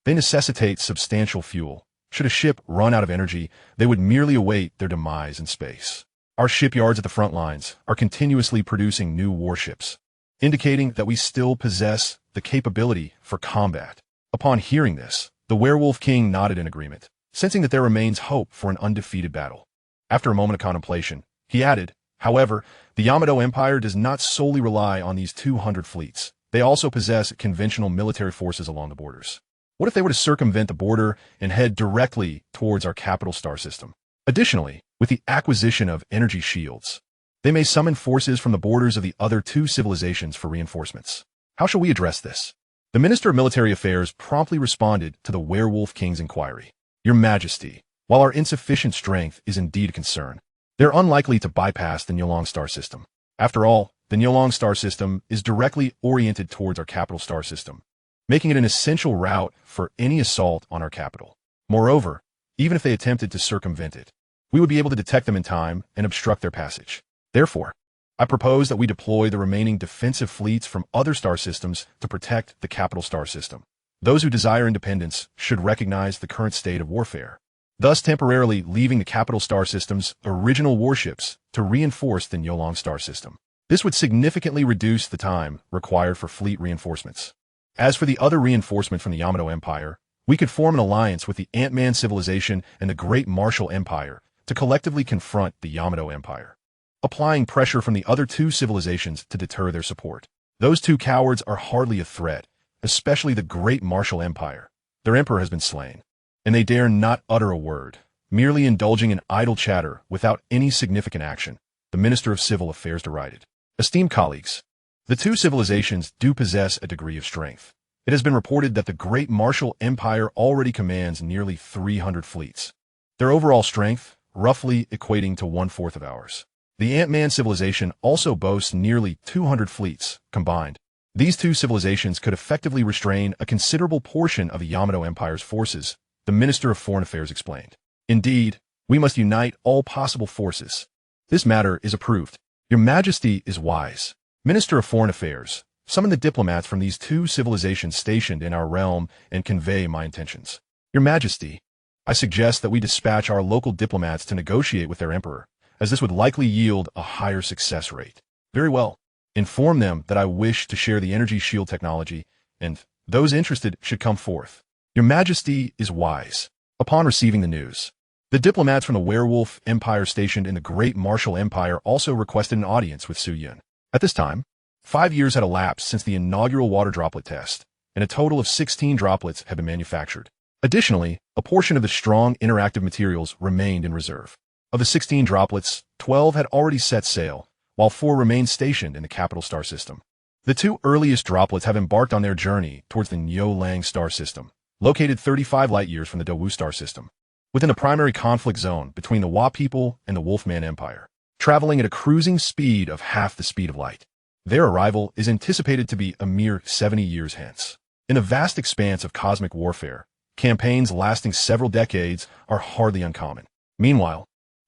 they necessitate substantial fuel. Should a ship run out of energy, they would merely await their demise in space. Our shipyards at the front lines are continuously producing new warships, indicating that we still possess the capability for combat." Upon hearing this, the Werewolf King nodded in agreement, sensing that there remains hope for an undefeated battle. After a moment of contemplation, he added, "However, the Yamato Empire does not solely rely on these 200 fleets. They also possess conventional military forces along the borders. What if they were to circumvent the border and head directly towards our capital star system? Additionally, with the acquisition of energy shields, they may summon forces from the borders of the other 2 civilizations for reinforcements. How shall we address this?" The Minister of Military Affairs promptly responded to the Werewolf King's inquiry. "Your Majesty, while our insufficient strength is indeed a concern, they're unlikely to bypass the Nyolong star system. After all, the Nyolong star system is directly oriented towards our capital star system, making it an essential route for any assault on our capital. Moreover, even if they attempted to circumvent it, we would be able to detect them in time and obstruct their passage. Therefore, I propose that we deploy the remaining defensive fleets from other star systems to protect the capital star system. Those who desire independence should recognize the current state of warfare, thus temporarily leaving the capital star system's original warships to reinforce the Nyolong star system. This would significantly reduce the time required for fleet reinforcements. As for the other reinforcement from the Yamato Empire, we could form an alliance with the Ant-Man civilization and the Great Martial Empire to collectively confront the Yamato Empire, applying pressure from the other 2 civilizations to deter their support. Those 2 cowards are hardly a threat, especially the Great Martial Empire. Their emperor has been slain, and they dare not utter a word, merely indulging in idle chatter without any significant action," the Minister of Civil Affairs derided. Esteemed colleagues, the 2 civilizations do possess a degree of strength. It has been reported that the Great Martial Empire already commands nearly 300 fleets. Their overall strength, roughly equating to 1/4 of ours. The Ant-Man civilization also boasts nearly 200 fleets combined. These 2 civilizations could effectively restrain a considerable portion of the Yamato Empire's forces, the Minister of Foreign Affairs explained. "Indeed, we must unite all possible forces. This matter is approved. Your Majesty is wise. Minister of Foreign Affairs, summon the diplomats from these 2 civilizations stationed in our realm and convey my intentions." "Your Majesty, I suggest that we dispatch our local diplomats to negotiate with their emperor, as this would likely yield a higher success rate." "Very well. Inform them that I wish to share the energy shield technology, and those interested should come forth." "Your Majesty is wise." Upon receiving the news, the diplomats from the Werewolf Empire stationed in the Great Martial Empire also requested an audience with Su Yun. At this time, 5 years had elapsed since the inaugural water droplet test, and a total of 16 droplets had been manufactured. Additionally, a portion of the strong interactive materials remained in reserve. Of the 16 droplets, 12 had already set sail, while 4 remained stationed in the capital star system. The 2 earliest droplets have embarked on their journey towards the Nyo-Lang star system, located 35 light-years from the Dawu star system, within the primary conflict zone between the Wa people and the Wolfman Empire, traveling at a cruising speed of half the speed of light. Their arrival is anticipated to be a mere 70 years hence. In the vast expanse of cosmic warfare, campaigns lasting several decades are hardly uncommon. Meanwhile,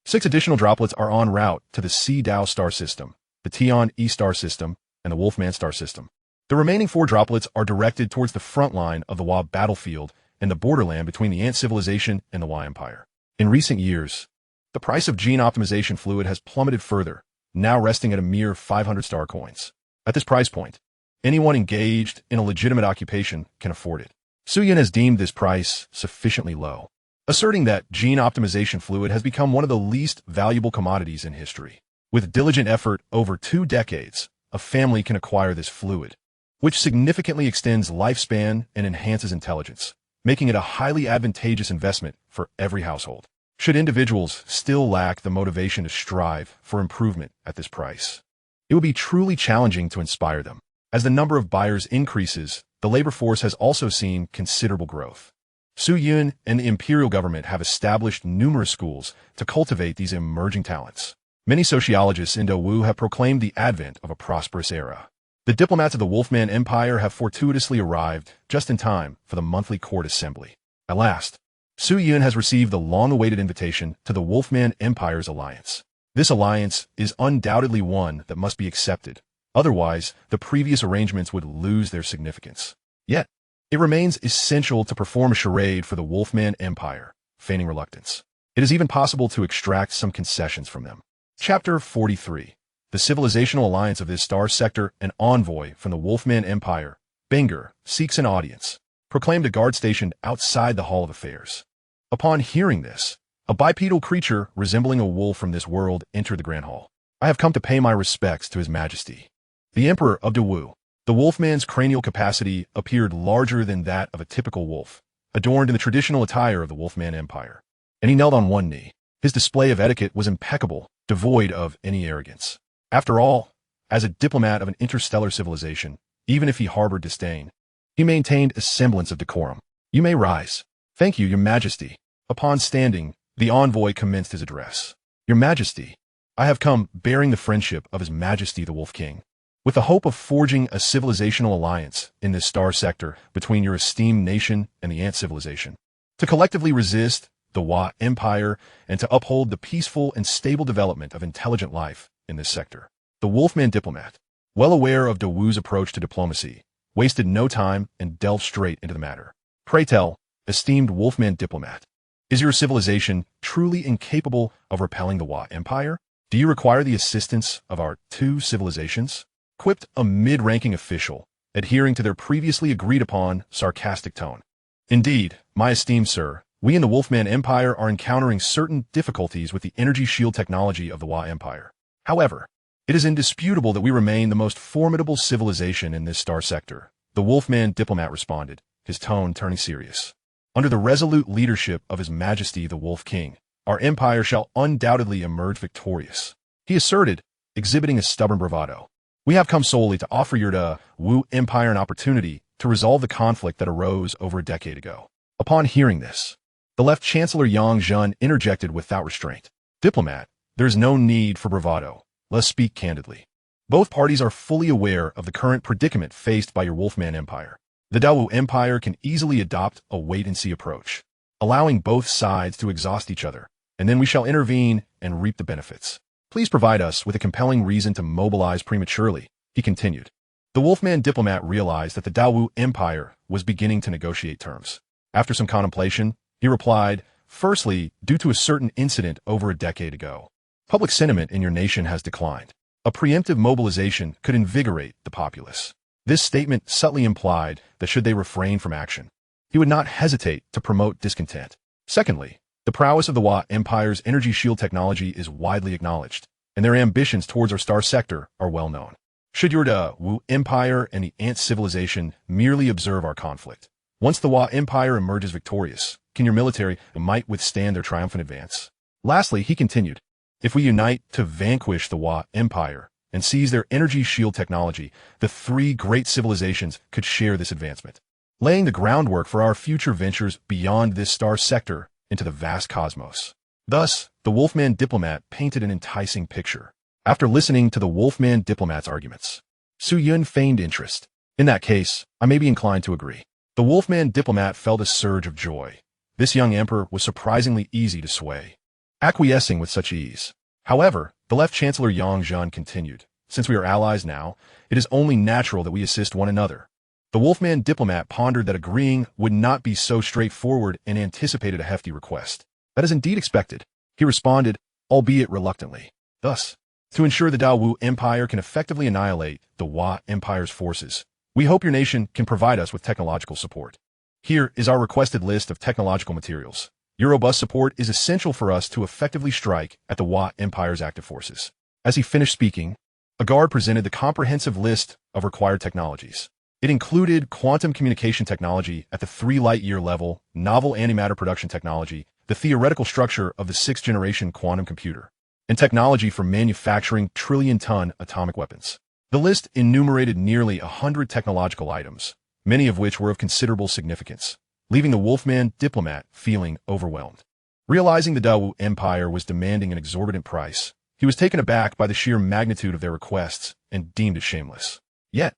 6 additional droplets are en route to the C-Dao star system, the Tian E star system, and the Wolfman star system. The remaining 4 droplets are directed towards the front line of the Wa battlefield and the borderland between the Ant civilization and the Wa Empire. In recent years, The price of gene optimization fluid has plummeted further, now resting at a mere 500 star coins. At this price point, anyone engaged in a legitimate occupation can afford it. Su Yun has deemed this price sufficiently low, asserting that gene optimization fluid has become one of the least valuable commodities in history. With diligent effort over 2 decades, a family can acquire this fluid, which significantly extends lifespan and enhances intelligence, making it a highly advantageous investment for every household. Should individuals still lack the motivation to strive for improvement at this price, it would be truly challenging to inspire them. As the number of buyers increases, the labor force has also seen considerable growth. Su Yun and the imperial government have established numerous schools to cultivate these emerging talents. Many sociologists in Dawu have proclaimed the advent of a prosperous era. The diplomats of the Wolfman Empire have fortuitously arrived just in time for the monthly court assembly. At last, Su Yun has received the long-awaited invitation to the Wolfman Empire's alliance. This alliance is undoubtedly one that must be accepted. Otherwise, the previous arrangements would lose their significance. Yet, it remains essential to perform a charade for the Wolfman Empire, feigning reluctance. It is even possible to extract some concessions from them. Chapter 43. The civilizational alliance of this star sector, an envoy from the Wolfman Empire, Benger, seeks an audience, proclaimed a guard stationed outside the Hall of Affairs. Upon hearing this, a bipedal creature resembling a wolf from this world entered the Grand Hall. I have come to pay my respects to His Majesty, the Emperor of Dawu. The Wolfman's cranial capacity appeared larger than that of a typical wolf, adorned in the traditional attire of the Wolfman Empire, and he knelt on one knee. His display of etiquette was impeccable, devoid of any arrogance. After all, as a diplomat of an interstellar civilization, even if he harbored disdain, he maintained a semblance of decorum. You may rise. Thank you, Your Majesty. Upon standing, the envoy commenced his address. Your Majesty, I have come bearing the friendship of His Majesty the Wolf King, with the hope of forging a civilizational alliance in this star sector between your esteemed nation and the Ant civilization, to collectively resist the Wa Empire and to uphold the peaceful and stable development of intelligent life in this sector. The Wolfman diplomat, well aware of Dawu's approach to diplomacy, wasted no time and delved straight into the matter. Pray tell, esteemed Wolfman diplomat, is your civilization truly incapable of repelling the Wa Empire? Do you require the assistance of our 2 civilizations? Quipped a mid-ranking official, adhering to their previously agreed-upon sarcastic tone. Indeed, my esteemed sir, we in the Wolfman Empire are encountering certain difficulties with the energy shield technology of the Wa Empire. However, it is indisputable that we remain the most formidable civilization in this star sector. The Wolfman diplomat responded, his tone turning serious. Under the resolute leadership of His Majesty the Wolf King, our empire shall undoubtedly emerge victorious. He asserted, exhibiting a stubborn bravado. We have come solely to offer your Wu Empire an opportunity to resolve the conflict that arose over a decade ago. Upon hearing this, the Left Chancellor Yang Zhen interjected without restraint. Diplomat, there is no need for bravado. Let's speak candidly. Both parties are fully aware of the current predicament faced by your Wolfman Empire. The Dawu Empire can easily adopt a wait-and-see approach, allowing both sides to exhaust each other, and then we shall intervene and reap the benefits. Please provide us with a compelling reason to mobilize prematurely, he continued. The Wolfman diplomat realized that the Dawu Empire was beginning to negotiate terms. After some contemplation, he replied, firstly, due to a certain incident over a decade ago, public sentiment in your nation has declined. A preemptive mobilization could invigorate the populace. This statement subtly implied that should they refrain from action, he would not hesitate to promote discontent. Secondly, the prowess of the Wa Empire's energy shield technology is widely acknowledged, and their ambitions towards our star sector are well known. Should your Wu Empire and the Ant civilization merely observe our conflict, once the Wa Empire emerges victorious, can your military might withstand their triumphant advance? Lastly, he continued, if we unite to vanquish the Wa Empire and seize their energy shield technology, the 3 great civilizations could share this advancement, laying the groundwork for our future ventures beyond this star sector into the vast cosmos. Thus, the Wolfman diplomat painted an enticing picture. After listening to the Wolfman diplomat's arguments, Su Yun feigned interest. In that case, I may be inclined to agree. The Wolfman diplomat felt a surge of joy. This young emperor was surprisingly easy to sway, acquiescing with such ease. However, the Left Chancellor Yang Zhen continued, since we are allies now, it is only natural that we assist one another. The Wolfman diplomat pondered that agreeing would not be so straightforward and anticipated a hefty request. That is indeed expected. He responded, albeit reluctantly. Thus, to ensure the Dawu Empire can effectively annihilate the Wa Empire's forces, we hope your nation can provide us with technological support. Here is our requested list of technological materials. Your robust support is essential for us to effectively strike at the Wa Empire's active forces. As he finished speaking, a guard presented the comprehensive list of required technologies. It included quantum communication technology at the 3 light-year level, novel antimatter production technology, the theoretical structure of the 6th-generation quantum computer, and technology for manufacturing trillion-ton atomic weapons. The list enumerated nearly 100 technological items, many of which were of considerable significance, leaving the Wolfman diplomat feeling overwhelmed. Realizing the Dawu Empire was demanding an exorbitant price, he was taken aback by the sheer magnitude of their requests and deemed it shameless. Yet,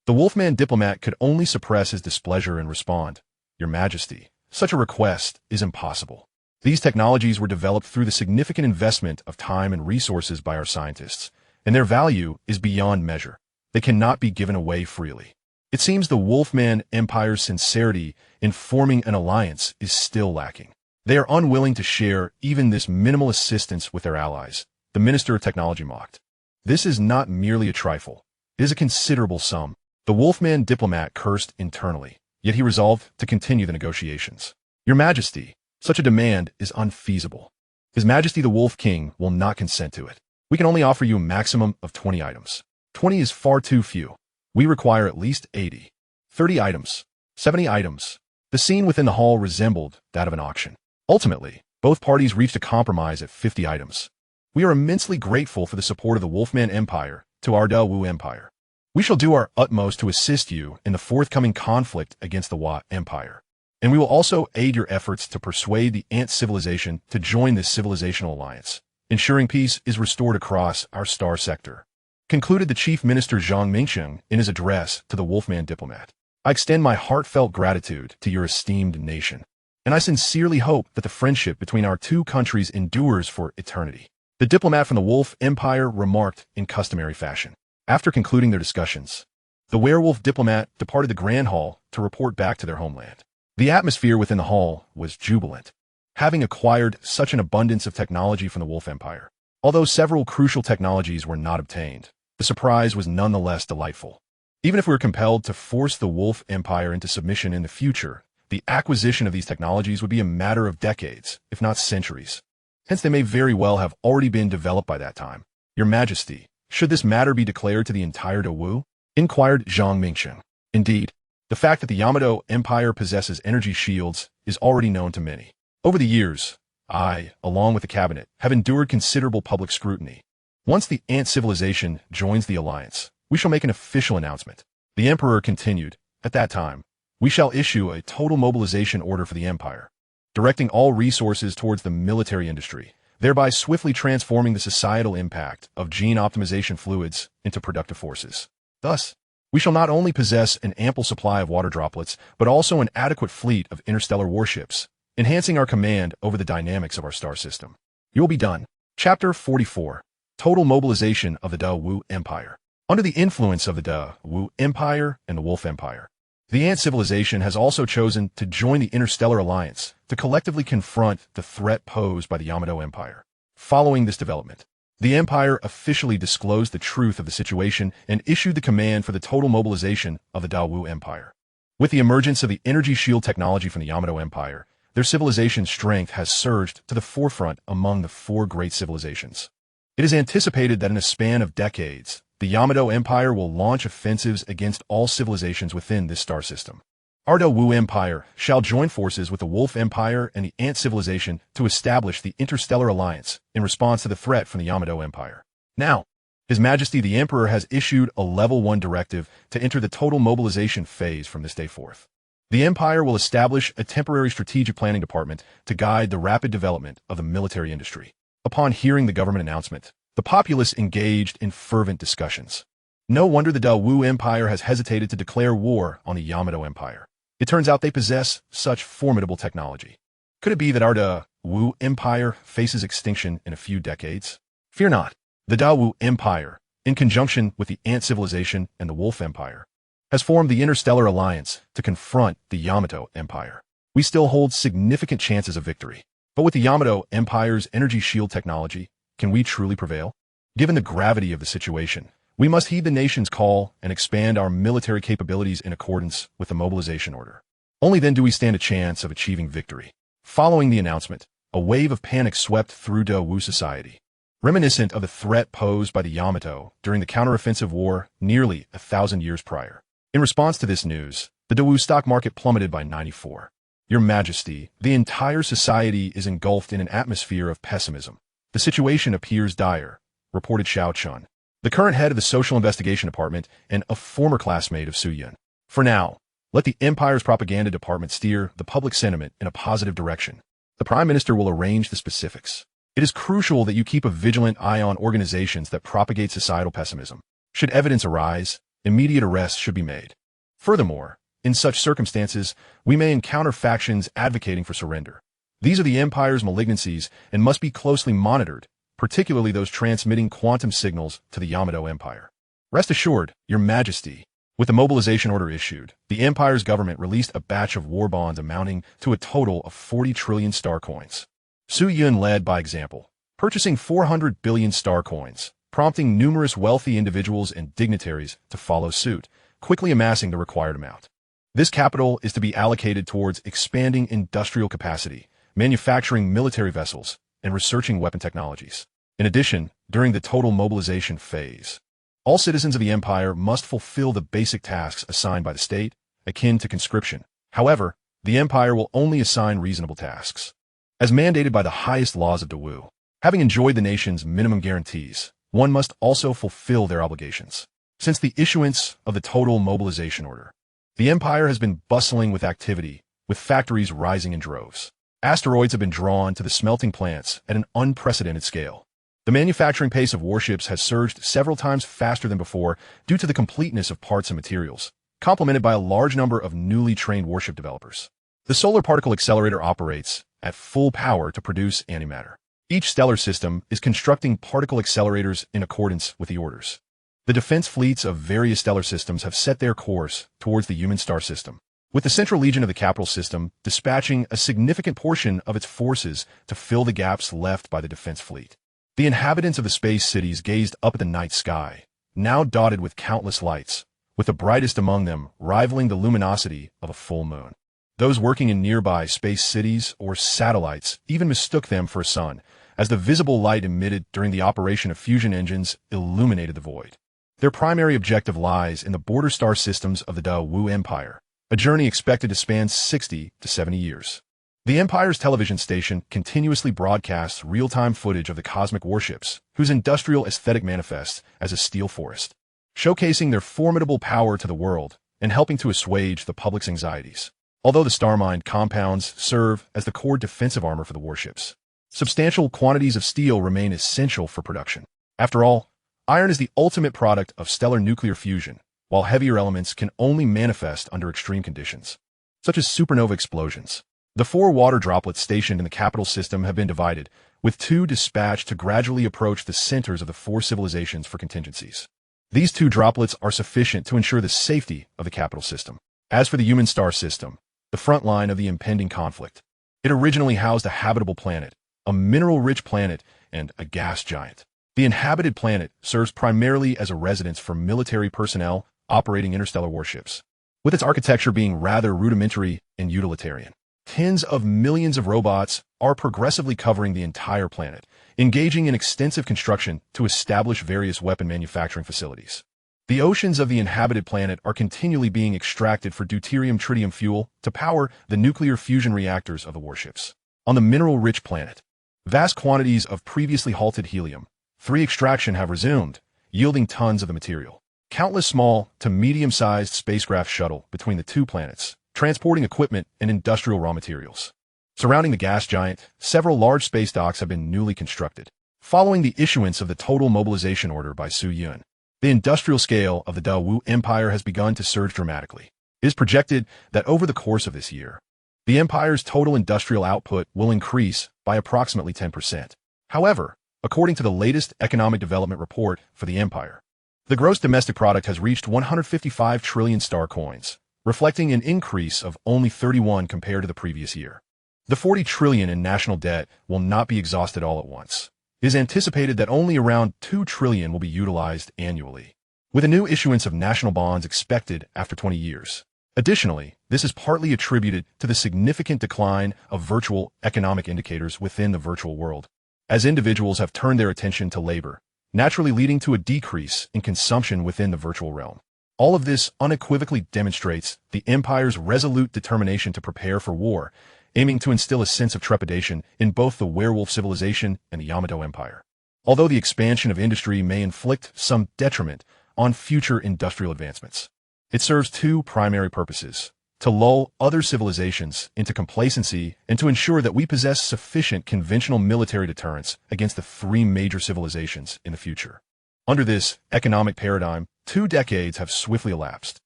the Wolfman diplomat could only suppress his displeasure and respond, "Your Majesty, such a request is impossible. These technologies were developed through the significant investment of time and resources by our scientists, and their value is beyond measure. They cannot be given away freely." It seems the Wolfman Empire's sincerity in forming an alliance is still lacking. They are unwilling to share even this minimal assistance with their allies, the Minister of Technology mocked. This is not merely a trifle. It is a considerable sum. The Wolfman diplomat cursed internally, yet he resolved to continue the negotiations. "Your Majesty, such a demand is unfeasible. His Majesty the Wolf King will not consent to it. We can only offer you a maximum of 20 items. 20 is far too few. We require at least 80. 30 items. 70 items." The scene within the hall resembled that of an auction. Ultimately, both parties reached a compromise at 50 items. "We are immensely grateful for the support of the Wolfman Empire to our Dawu Empire. We shall do our utmost to assist you in the forthcoming conflict against the Wa Empire. And we will also aid your efforts to persuade the Ant civilization to join this civilizational alliance, ensuring peace is restored across our star sector," concluded the Chief Minister Zhang Mingsheng in his address to the Wolfman diplomat. "I extend my heartfelt gratitude to your esteemed nation, and I sincerely hope that the friendship between our two countries endures for eternity," the diplomat from the Wolf Empire remarked in customary fashion. After concluding their discussions, the werewolf diplomat departed the Grand Hall to report back to their homeland. The atmosphere within the hall was jubilant, having acquired such an abundance of technology from the Wolf Empire. Although several crucial technologies were not obtained, the surprise was nonetheless delightful. Even if we were compelled to force the Wolf Empire into submission in the future, the acquisition of these technologies would be a matter of decades, if not centuries. Hence they may very well have already been developed by that time. "Your Majesty, should this matter be declared to the entire Dawu?" inquired Zhang Mingsheng. "Indeed, the fact that the Yamato Empire possesses energy shields is already known to many. Over the years, I, along with the cabinet, have endured considerable public scrutiny. Once the Ant civilization joins the alliance, we shall make an official announcement." The Emperor continued, "At that time, we shall issue a total mobilization order for the Empire, directing all resources towards the military industry, thereby swiftly transforming the societal impact of gene optimization fluids into productive forces. Thus, we shall not only possess an ample supply of water droplets, but also an adequate fleet of interstellar warships, enhancing our command over the dynamics of our star system. You will be done." Chapter 44. Total Mobilization of the Dawu Empire. Under the influence of the Dawu Empire and the Wolf Empire, the Ant civilization has also chosen to join the Interstellar Alliance to collectively confront the threat posed by the Yamato Empire. Following this development, the Empire officially disclosed the truth of the situation and issued the command for the total mobilization of the Dawu Empire. With the emergence of the energy shield technology from the Yamato Empire, their civilization's strength has surged to the forefront among the 4 great civilizations. It is anticipated that in a span of decades, the Yamato Empire will launch offensives against all civilizations within this star system. Our Dawu Empire shall join forces with the Wolf Empire and the Ant civilization to establish the Interstellar Alliance in response to the threat from the Yamato Empire. Now, His Majesty the Emperor has issued a Level 1 directive to enter the total mobilization phase from this day forth. The Empire will establish a temporary strategic planning department to guide the rapid development of the military industry. Upon hearing the government announcement, the populace engaged in fervent discussions. No wonder the Dawu Empire has hesitated to declare war on the Yamato Empire. It turns out they possess such formidable technology. Could it be that our Dawu Empire faces extinction in a few decades? Fear not. The Dawu Empire, in conjunction with the Ant civilization and the Wolf Empire, has formed the Interstellar Alliance to confront the Yamato Empire. We still hold significant chances of victory. But with the Yamato Empire's energy shield technology, can we truly prevail? Given the gravity of the situation, we must heed the nation's call and expand our military capabilities in accordance with the mobilization order. Only then do we stand a chance of achieving victory. Following the announcement, a wave of panic swept through Daewoo society, reminiscent of the threat posed by the Yamato during the counteroffensive war nearly 1,000 years prior. In response to this news, the Daewoo stock market plummeted by 94%. Your Majesty, the entire society is engulfed in an atmosphere of pessimism. The situation appears dire, reported Xiao Chun, the current head of the Social Investigation Department and a former classmate of Su Yun. For now, let the Empire's propaganda department steer the public sentiment in a positive direction. The Prime Minister will arrange the specifics. It is crucial that you keep a vigilant eye on organizations that propagate societal pessimism. Should evidence arise, immediate arrests should be made. Furthermore, in such circumstances, we may encounter factions advocating for surrender. These are the Empire's malignancies and must be closely monitored, particularly those transmitting quantum signals to the Yamato Empire. Rest assured, Your Majesty, with the mobilization order issued, the Empire's government released a batch of war bonds amounting to a total of 40 trillion star coins. Su Yun led by example, purchasing 400 billion star coins, prompting numerous wealthy individuals and dignitaries to follow suit, quickly amassing the required amount. This capital is to be allocated towards expanding industrial capacity, manufacturing military vessels, and researching weapon technologies. In addition, during the total mobilization phase, all citizens of the Empire must fulfill the basic tasks assigned by the state, akin to conscription. However, the Empire will only assign reasonable tasks, as mandated by the highest laws of Daewoo. Having enjoyed the nation's minimum guarantees, one must also fulfill their obligations. Since the issuance of the total mobilization order, the Empire has been bustling with activity, with factories rising in droves. Asteroids have been drawn to the smelting plants at an unprecedented scale. The manufacturing pace of warships has surged several times faster than before due to the completeness of parts and materials, complemented by a large number of newly trained warship developers. The Solar Particle Accelerator operates at full power to produce antimatter. Each stellar system is constructing particle accelerators in accordance with the orders. The defense fleets of various stellar systems have set their course towards the human star system, with the Central Legion of the Capital System dispatching a significant portion of its forces to fill the gaps left by the defense fleet. The inhabitants of the space cities gazed up at the night sky, now dotted with countless lights, with the brightest among them rivaling the luminosity of a full moon. Those working in nearby space cities or satellites even mistook them for a sun, as the visible light emitted during the operation of fusion engines illuminated the void. Their primary objective lies in the border star systems of the Daewoo Empire, a journey expected to span 60 to 70 years. The Empire's television station continuously broadcasts real-time footage of the cosmic warships, whose industrial aesthetic manifests as a steel forest, showcasing their formidable power to the world and helping to assuage the public's anxieties. Although the Starmind compounds serve as the core defensive armor for the warships, substantial quantities of steel remain essential for production. After all, iron is the ultimate product of stellar nuclear fusion, while heavier elements can only manifest under extreme conditions, such as supernova explosions. The 4 water droplets stationed in the capital system have been divided, with 2 dispatched to gradually approach the centers of the 4 civilizations for contingencies. These 2 droplets are sufficient to ensure the safety of the capital system. As for the human star system, the front line of the impending conflict, it originally housed a habitable planet, a mineral-rich planet, and a gas giant. The inhabited planet serves primarily as a residence for military personnel operating interstellar warships, with its architecture being rather rudimentary and utilitarian. Tens of millions of robots are progressively covering the entire planet, engaging in extensive construction to establish various weapon manufacturing facilities. The oceans of the inhabited planet are continually being extracted for deuterium-tritium fuel to power the nuclear fusion reactors of the warships. On the mineral-rich planet, vast quantities of previously halted helium-3 extraction have resumed, yielding tons of the material. Countless small to medium-sized spacecraft shuttle between the 2 planets, transporting equipment and industrial raw materials. Surrounding the gas giant, several large space docks have been newly constructed. Following the issuance of the total mobilization order by Su Yun, the industrial scale of the Daewoo Empire has begun to surge dramatically. It is projected that over the course of this year, the Empire's total industrial output will increase by approximately 10%. However, according to the latest economic development report for the Empire, the gross domestic product has reached 155 trillion star coins, reflecting an increase of only 31 compared to the previous year. The 40 trillion in national debt will not be exhausted all at once. It is anticipated that only around 2 trillion will be utilized annually, with a new issuance of national bonds expected after 20 years. Additionally, this is partly attributed to the significant decline of virtual economic indicators within the virtual world, as individuals have turned their attention to labor, naturally leading to a decrease in consumption within the virtual realm. All of this unequivocally demonstrates the Empire's resolute determination to prepare for war, aiming to instill a sense of trepidation in both the werewolf civilization and the Yamato Empire. Although the expansion of industry may inflict some detriment on future industrial advancements, it serves two primary purposes: to lull other civilizations into complacency and to ensure that we possess sufficient conventional military deterrence against the three major civilizations in the future. Under this economic paradigm, 2 decades have swiftly elapsed.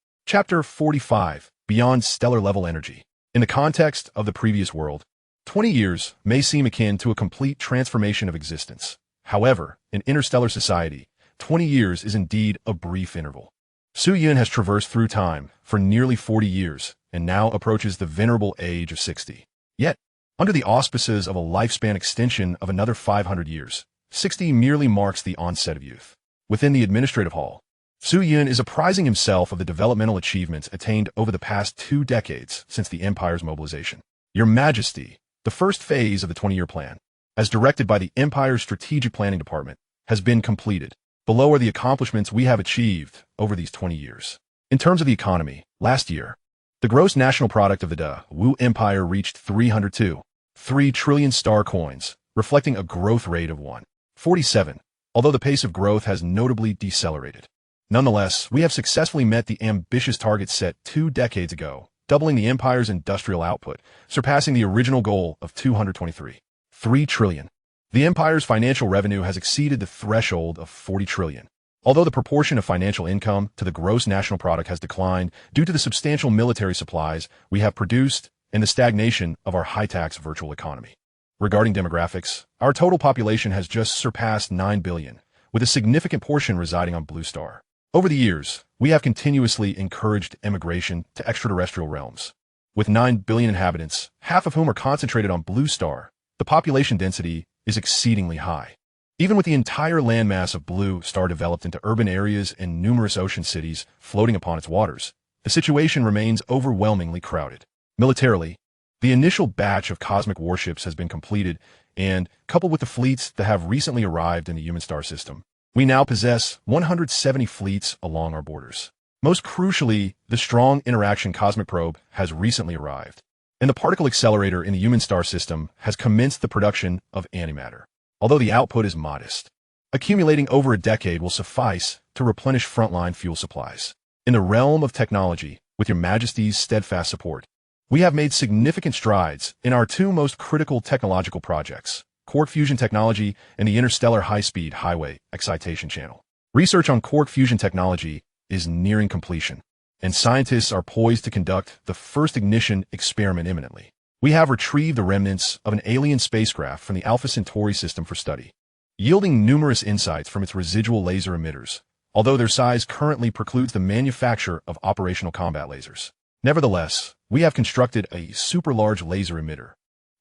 Chapter 45, Beyond Stellar Level Energy. In the context of the previous world, 20 years may seem akin to a complete transformation of existence. However, in interstellar society, 20 years is indeed a brief interval. Su-Yun has traversed through time for nearly 40 years and now approaches the venerable age of 60. Yet, under the auspices of a lifespan extension of another 500 years, 60 merely marks the onset of youth. Within the administrative hall, Su-Yun is apprising himself of the developmental achievements attained over the past 2 decades since the Empire's mobilization. Your Majesty, the first phase of the 20-year plan, as directed by the Empire's Strategic Planning Department, has been completed. Below are the accomplishments we have achieved over these 20 years. In terms of the economy, last year, the gross national product of the Wu Empire reached 302.3 trillion star coins, reflecting a growth rate of 1.47, although the pace of growth has notably decelerated. Nonetheless, we have successfully met the ambitious target set 2 decades ago, doubling the Empire's industrial output, surpassing the original goal of 223.3 trillion. The Empire's financial revenue has exceeded the threshold of 40 trillion. Although the proportion of financial income to the gross national product has declined due to the substantial military supplies we have produced and the stagnation of our high-tax virtual economy. Regarding demographics, our total population has just surpassed 9 billion, with a significant portion residing on Blue Star. Over the years, we have continuously encouraged emigration to extraterrestrial realms. With 9 billion inhabitants, half of whom are concentrated on Blue Star, the population density is exceedingly high. Even with the entire landmass of Blue Star developed into urban areas and numerous ocean cities floating upon its waters, the situation remains overwhelmingly crowded. Militarily, the initial batch of cosmic warships has been completed, and, coupled with the fleets that have recently arrived in the human star system, we now possess 170 fleets along our borders. Most crucially, the strong interaction cosmic probe has recently arrived, and the particle accelerator in the human star system has commenced the production of antimatter. Although the output is modest, accumulating over a decade will suffice to replenish frontline fuel supplies. In the realm of technology, with your Majesty's steadfast support, we have made significant strides in our 2 most critical technological projects, quark fusion technology and the interstellar high-speed highway excitation channel. Research on quark fusion technology is nearing completion, and scientists are poised to conduct the first ignition experiment imminently. We have retrieved the remnants of an alien spacecraft from the Alpha Centauri system for study, yielding numerous insights from its residual laser emitters, although their size currently precludes the manufacture of operational combat lasers. Nevertheless, we have constructed a super-large laser emitter,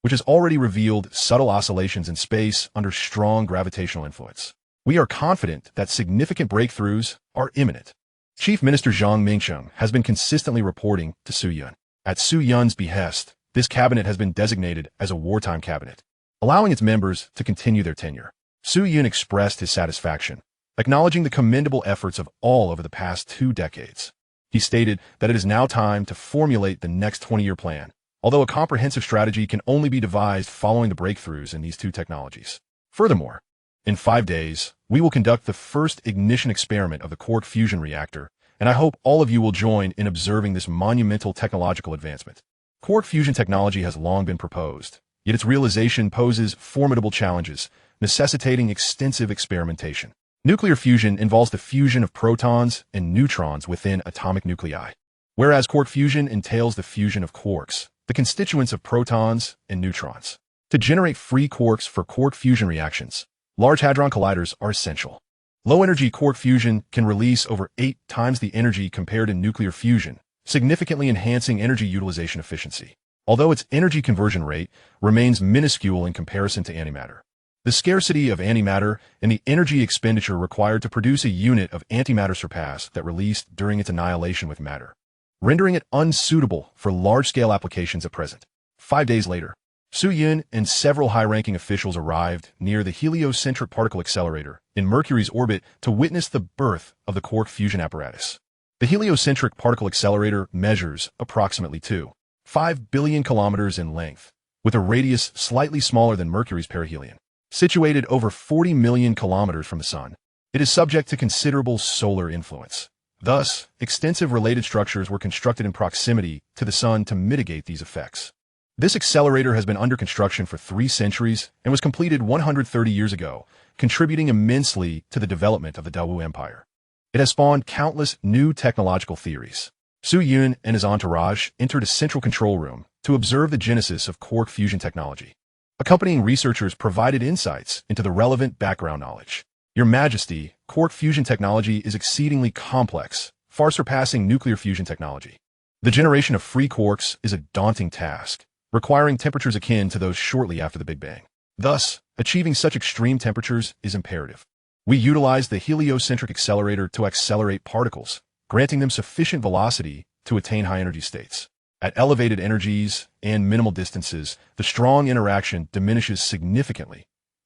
which has already revealed subtle oscillations in space under strong gravitational influence. We are confident that significant breakthroughs are imminent. Chief Minister Zhang Mingsheng has been consistently reporting to Su-Yun. At Su-Yun's behest, this cabinet has been designated as a wartime cabinet, allowing its members to continue their tenure. Su-Yun expressed his satisfaction, acknowledging the commendable efforts of all over the past 2 decades. He stated that it is now time to formulate the next 20-year plan, although a comprehensive strategy can only be devised following the breakthroughs in these 2 technologies. Furthermore, in 5 days, we will conduct the first ignition experiment of the quark fusion reactor, and I hope all of you will join in observing this monumental technological advancement. Quark fusion technology has long been proposed, yet its realization poses formidable challenges, necessitating extensive experimentation. Nuclear fusion involves the fusion of protons and neutrons within atomic nuclei, whereas quark fusion entails the fusion of quarks, the constituents of protons and neutrons. To generate free quarks for quark fusion reactions, Large Hadron Colliders are essential. Low-energy quark fusion can release over 8 times the energy compared to nuclear fusion, significantly enhancing energy utilization efficiency. although its energy conversion rate remains minuscule in comparison to antimatter. The scarcity of antimatter and the energy expenditure required to produce a unit of antimatter surpass that released during its annihilation with matter, rendering it unsuitable for large-scale applications at present. 5 days later, Su Yun and several high-ranking officials arrived near the heliocentric particle accelerator in Mercury's orbit to witness the birth of the quark fusion apparatus. The heliocentric particle accelerator measures approximately 2.5 billion kilometers in length, with a radius slightly smaller than Mercury's perihelion. Situated over 40 million kilometers from the Sun, it is subject to considerable solar influence. Thus, extensive related structures were constructed in proximity to the Sun to mitigate these effects. This accelerator has been under construction for 3 centuries and was completed 130 years ago, contributing immensely to the development of the Dawu Empire. It has spawned countless new technological theories. Su Yun and his entourage entered a central control room to observe the genesis of quark fusion technology. Accompanying researchers provided insights into the relevant background knowledge. Your Majesty, quark fusion technology is exceedingly complex, far surpassing nuclear fusion technology. The generation of free quarks is a daunting task, requiring temperatures akin to those shortly after the Big Bang. Thus, achieving such extreme temperatures is imperative. We utilize the heliocentric accelerator to accelerate particles, granting them sufficient velocity to attain high-energy states. At elevated energies and minimal distances, the strong interaction diminishes significantly,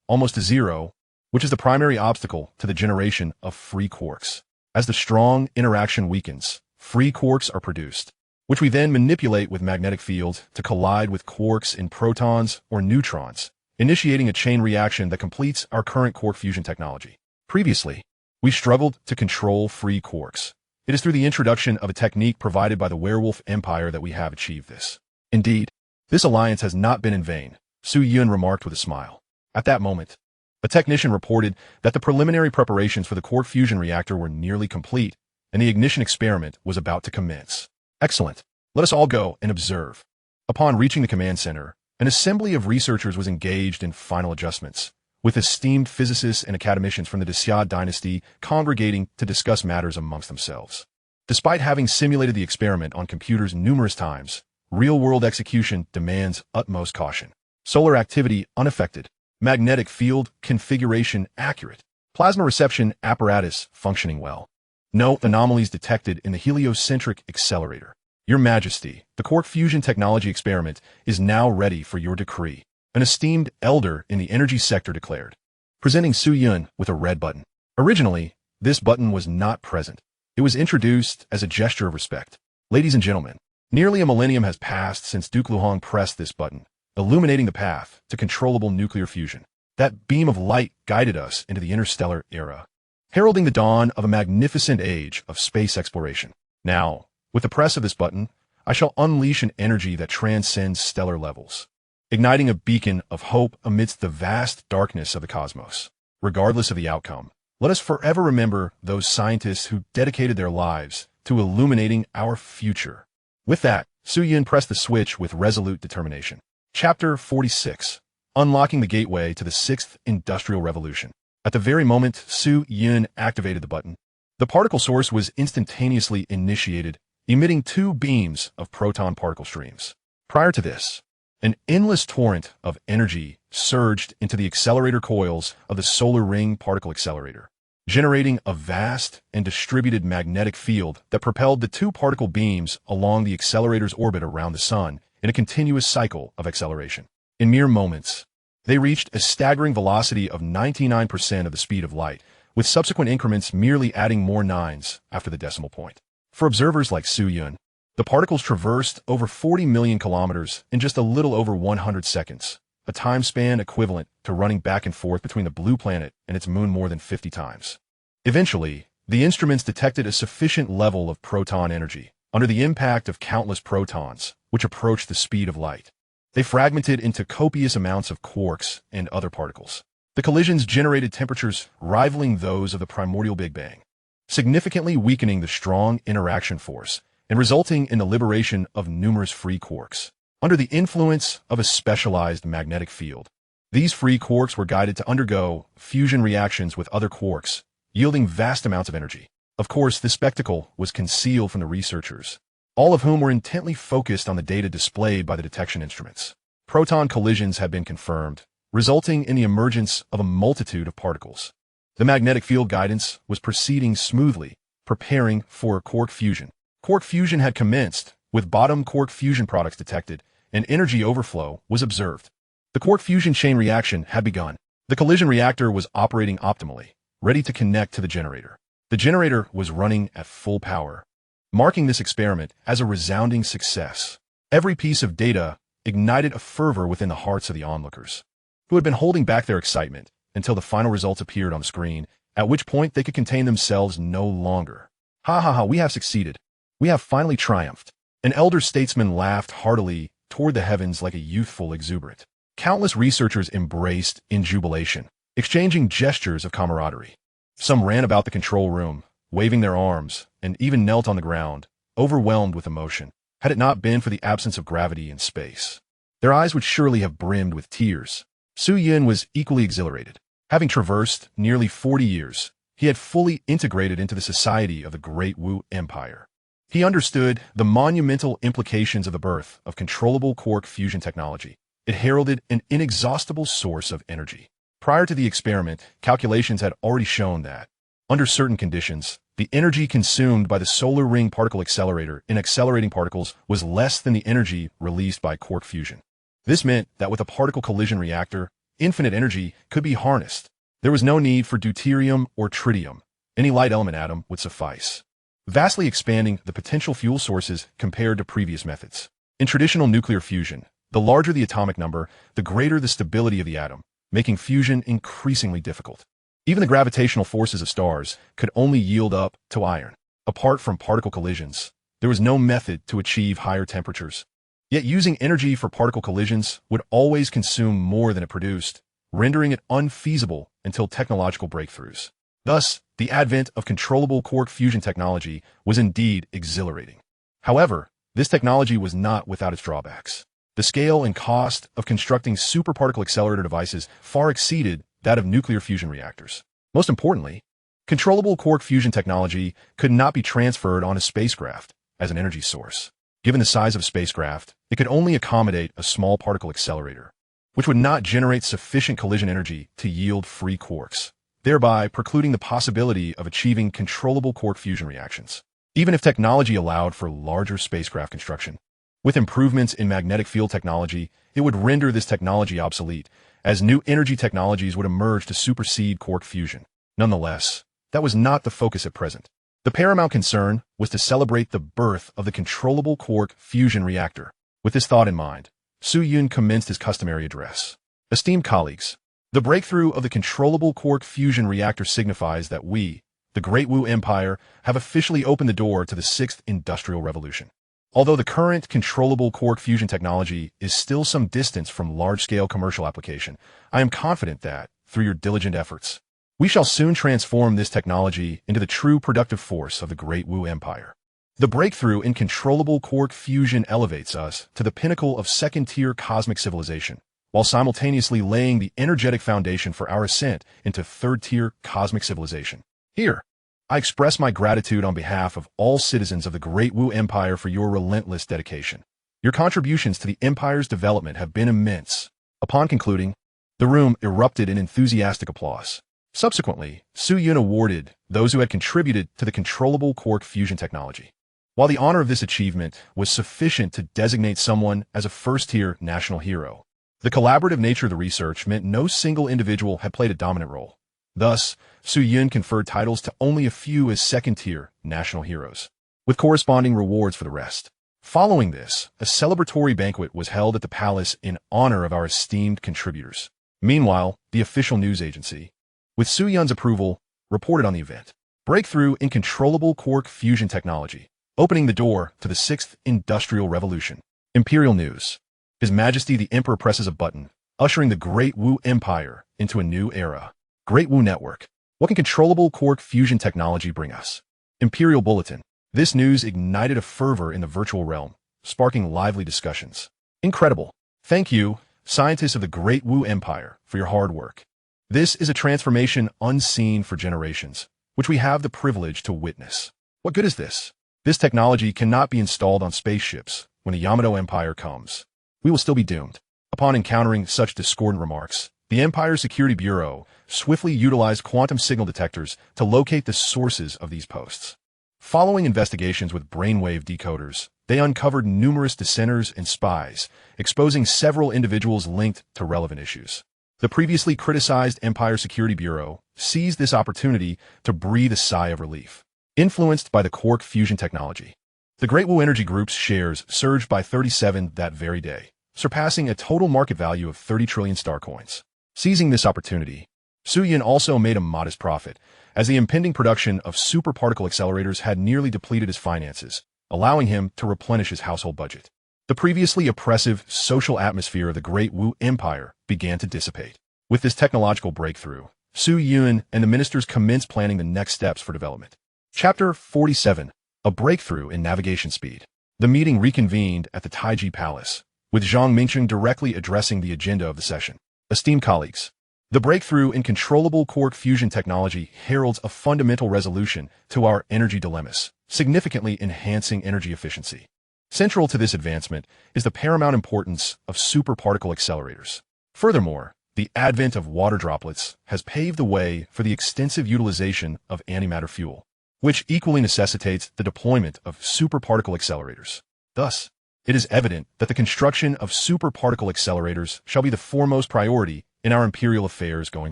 almost to zero, which is the primary obstacle to the generation of free quarks. As the strong interaction weakens, free quarks are produced, which we then manipulate with magnetic field to collide with quarks in protons or neutrons, initiating a chain reaction that completes our current quark fusion technology. Previously, we struggled to control free quarks. It is through the introduction of a technique provided by the Werewolf Empire that we have achieved this. Indeed, this alliance has not been in vain, Su Yun remarked with a smile. At that moment, a technician reported that the preliminary preparations for the quark fusion reactor were nearly complete, and the ignition experiment was about to commence. Excellent. Let us all go and observe. Upon reaching the command center, an assembly of researchers was engaged in final adjustments, with esteemed physicists and academicians from the Xia dynasty congregating to discuss matters amongst themselves. Despite having simulated the experiment on computers numerous times, real-world execution demands utmost caution. Solar activity unaffected, magnetic field configuration accurate, plasma reception apparatus functioning well. No anomalies detected in the heliocentric accelerator. Your Majesty, the quark fusion technology experiment is now ready for your decree, an esteemed elder in the energy sector declared, presenting Su Yun with a red button. Originally, this button was not present. It was introduced as a gesture of respect. Ladies and gentlemen, nearly a millennium has passed since Duke Luhong pressed this button, illuminating the path to controllable nuclear fusion. That beam of light guided us into the interstellar era, heralding the dawn of a magnificent age of space exploration. Now, with the press of this button, I shall unleash an energy that transcends stellar levels, igniting a beacon of hope amidst the vast darkness of the cosmos. Regardless of the outcome, let us forever remember those scientists who dedicated their lives to illuminating our future. With that, Su Yun pressed the switch with resolute determination. Chapter 46. Unlocking the gateway to the 6th Industrial Revolution. At the very moment Su Yun activated the button, the particle source was instantaneously initiated, emitting 2 beams of proton particle streams. Prior to this, an endless torrent of energy surged into the accelerator coils of the solar ring particle accelerator, generating a vast and distributed magnetic field that propelled the 2 particle beams along the accelerator's orbit around the Sun in a continuous cycle of acceleration. In mere moments, they reached a staggering velocity of 99% of the speed of light, with subsequent increments merely adding more nines after the decimal point. For observers like Su Yun, the particles traversed over 40 million kilometers in just a little over 100 seconds, a time span equivalent to running back and forth between the blue planet and its moon more than 50 times. Eventually, the instruments detected a sufficient level of proton energy under the impact of countless protons, which approached the speed of light. They fragmented into copious amounts of quarks and other particles. The collisions generated temperatures rivaling those of the primordial Big Bang, significantly weakening the strong interaction force and resulting in the liberation of numerous free quarks. Under the influence of a specialized magnetic field, these free quarks were guided to undergo fusion reactions with other quarks, yielding vast amounts of energy. Of course, this spectacle was concealed from the researchers. all of whom were intently focused on the data displayed by the detection instruments. Proton collisions had been confirmed, resulting in the emergence of a multitude of particles. The magnetic field guidance was proceeding smoothly, preparing for quark fusion. Quark fusion had commenced, with bottom quark fusion products detected, and energy overflow was observed. The quark fusion chain reaction had begun. The collision reactor was operating optimally, ready to connect to the generator. The generator was running at full power, marking this experiment as a resounding success. Every piece of data ignited a fervor within the hearts of the onlookers, who had been holding back their excitement until the final results appeared on the screen, at which point they could contain themselves no longer. Ha ha ha, we have succeeded. We have finally triumphed. An elder statesman laughed heartily toward the heavens like a youthful exuberant. Countless researchers embraced in jubilation, exchanging gestures of camaraderie. Some ran about the control room, waving their arms, and even knelt on the ground, overwhelmed with emotion, had it not been for the absence of gravity in space. Their eyes would surely have brimmed with tears. Su Yun was equally exhilarated. Having traversed nearly 40 years, he had fully integrated into the society of the Great Wu Empire. He understood the monumental implications of the birth of controllable quark fusion technology. It heralded an inexhaustible source of energy. Prior to the experiment, calculations had already shown that, under certain conditions, the energy consumed by the solar ring particle accelerator in accelerating particles was less than the energy released by quark fusion. This meant that with a particle collision reactor, infinite energy could be harnessed. There was no need for deuterium or tritium. Any light element atom would suffice, vastly expanding the potential fuel sources compared to previous methods. In traditional nuclear fusion, the larger the atomic number, the greater the stability of the atom, making fusion increasingly difficult. Even the gravitational forces of stars could only yield up to iron. Apart from particle collisions, there was no method to achieve higher temperatures. Yet using energy for particle collisions would always consume more than it produced, rendering it unfeasible until technological breakthroughs. Thus, the advent of controllable quark fusion technology was indeed exhilarating. However, this technology was not without its drawbacks. The scale and cost of constructing superparticle accelerator devices far exceeded that of nuclear fusion reactors. Most importantly, controllable quark fusion technology could not be transferred on a spacecraft as an energy source. Given the size of a spacecraft, it could only accommodate a small particle accelerator, which would not generate sufficient collision energy to yield free quarks, thereby precluding the possibility of achieving controllable quark fusion reactions. Even if technology allowed for larger spacecraft construction, with improvements in magnetic field technology, it would render this technology obsolete, as new energy technologies would emerge to supersede quark fusion. Nonetheless, that was not the focus at present. The paramount concern was to celebrate the birth of the controllable quark fusion reactor. With this thought in mind, Su Yun commenced his customary address. Esteemed colleagues, the breakthrough of the controllable quark fusion reactor signifies that we, the Great Wu Empire, have officially opened the door to the 6th Industrial Revolution. Although the current controllable quark fusion technology is still some distance from large-scale commercial application, I am confident that, through your diligent efforts, we shall soon transform this technology into the true productive force of the Great Wu Empire. The breakthrough in controllable quark fusion elevates us to the pinnacle of second-tier cosmic civilization, while simultaneously laying the energetic foundation for our ascent into third-tier cosmic civilization. Here, I express my gratitude on behalf of all citizens of the Great Wu Empire for your relentless dedication. Your contributions to the Empire's development have been immense. Upon concluding, the room erupted in enthusiastic applause. Subsequently, Su Yun awarded those who had contributed to the controllable quark fusion technology. While the honor of this achievement was sufficient to designate someone as a first-tier national hero, the collaborative nature of the research meant no single individual had played a dominant role. Thus, Su Yun conferred titles to only a few as second-tier national heroes, with corresponding rewards for the rest. Following this, a celebratory banquet was held at the palace in honor of our esteemed contributors. Meanwhile, the official news agency, with Su Yun's approval, reported on the event. Breakthrough in controllable quark fusion technology, opening the door to the 6th Industrial Revolution. Imperial News. His Majesty the Emperor presses a button, ushering the Great Wu Empire into a new era. Great Wu Network. What can controllable quark fusion technology bring us? Imperial Bulletin. This news ignited a fervor in the virtual realm, sparking lively discussions. Incredible. Thank you, scientists of the Great Wu Empire, for your hard work. This is a transformation unseen for generations, which we have the privilege to witness. What good is this? This technology cannot be installed on spaceships when the Yamato Empire comes. We will still be doomed. Upon encountering such discordant remarks, the Empire's Security Bureau swiftly utilized quantum signal detectors to locate the sources of these posts. Following investigations with brainwave decoders, they uncovered numerous dissenters and spies, exposing several individuals linked to relevant issues. The previously criticized Empire Security Bureau seized this opportunity to breathe a sigh of relief. Influenced by the quark fusion technology, the Great Wu Energy Group's shares surged by 37 that very day, surpassing a total market value of 30 trillion star coins. Seizing this opportunity, Su Yun also made a modest profit, as the impending production of superparticle accelerators had nearly depleted his finances, allowing him to replenish his household budget. The previously oppressive social atmosphere of the Great Wu Empire began to dissipate. With this technological breakthrough, Su Yun and the ministers commenced planning the next steps for development. Chapter 47. A Breakthrough in Navigation Speed. The meeting reconvened at the Taiji Palace, with Zhang Mingcheng directly addressing the agenda of the session. Esteemed colleagues, the breakthrough in controllable quark fusion technology heralds a fundamental resolution to our energy dilemmas, significantly enhancing energy efficiency. Central to this advancement is the paramount importance of superparticle accelerators. Furthermore, the advent of water droplets has paved the way for the extensive utilization of antimatter fuel, which equally necessitates the deployment of superparticle accelerators. Thus, it is evident that the construction of superparticle accelerators shall be the foremost priority in our imperial affairs going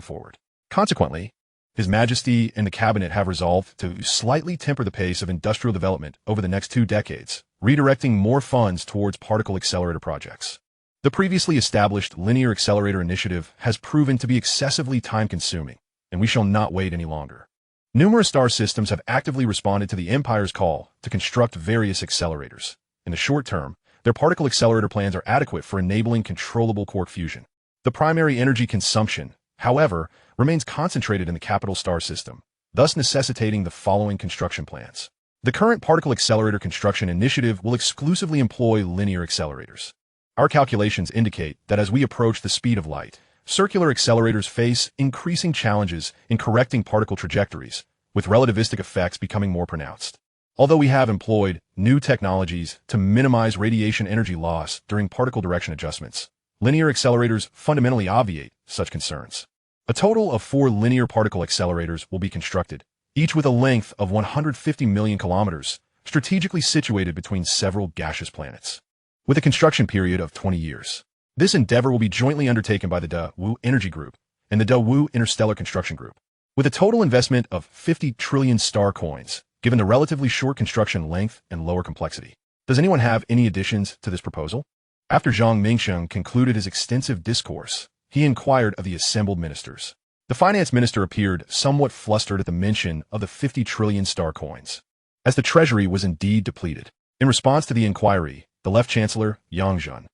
forward. Consequently, His Majesty and the Cabinet have resolved to slightly temper the pace of industrial development over the next 2 decades, redirecting more funds towards particle accelerator projects. The previously established linear accelerator initiative has proven to be excessively time-consuming, and we shall not wait any longer. Numerous star systems have actively responded to the Empire's call to construct various accelerators. In the short term, their particle accelerator plans are adequate for enabling controllable quark fusion. The primary energy consumption, however, remains concentrated in the capital star system, thus necessitating the following construction plans. The current particle accelerator construction initiative will exclusively employ linear accelerators. Our calculations indicate that as we approach the speed of light, circular accelerators face increasing challenges in correcting particle trajectories, with relativistic effects becoming more pronounced. Although we have employed new technologies to minimize radiation energy loss during particle direction adjustments, linear accelerators fundamentally obviate such concerns. A total of 4 linear particle accelerators will be constructed, each with a length of 150 million kilometers, strategically situated between several gaseous planets, with a construction period of 20 years. This endeavor will be jointly undertaken by the Daewoo Energy Group and the Daewoo Interstellar Construction Group, with a total investment of 50 trillion star coins, given the relatively short construction length and lower complexity. Does anyone have any additions to this proposal? After Zhang Mingcheng concluded his extensive discourse, he inquired of the assembled ministers. The finance minister appeared somewhat flustered at the mention of the 50 trillion star coins, as the treasury was indeed depleted. In response to the inquiry, the Left Chancellor, Yang Zhen,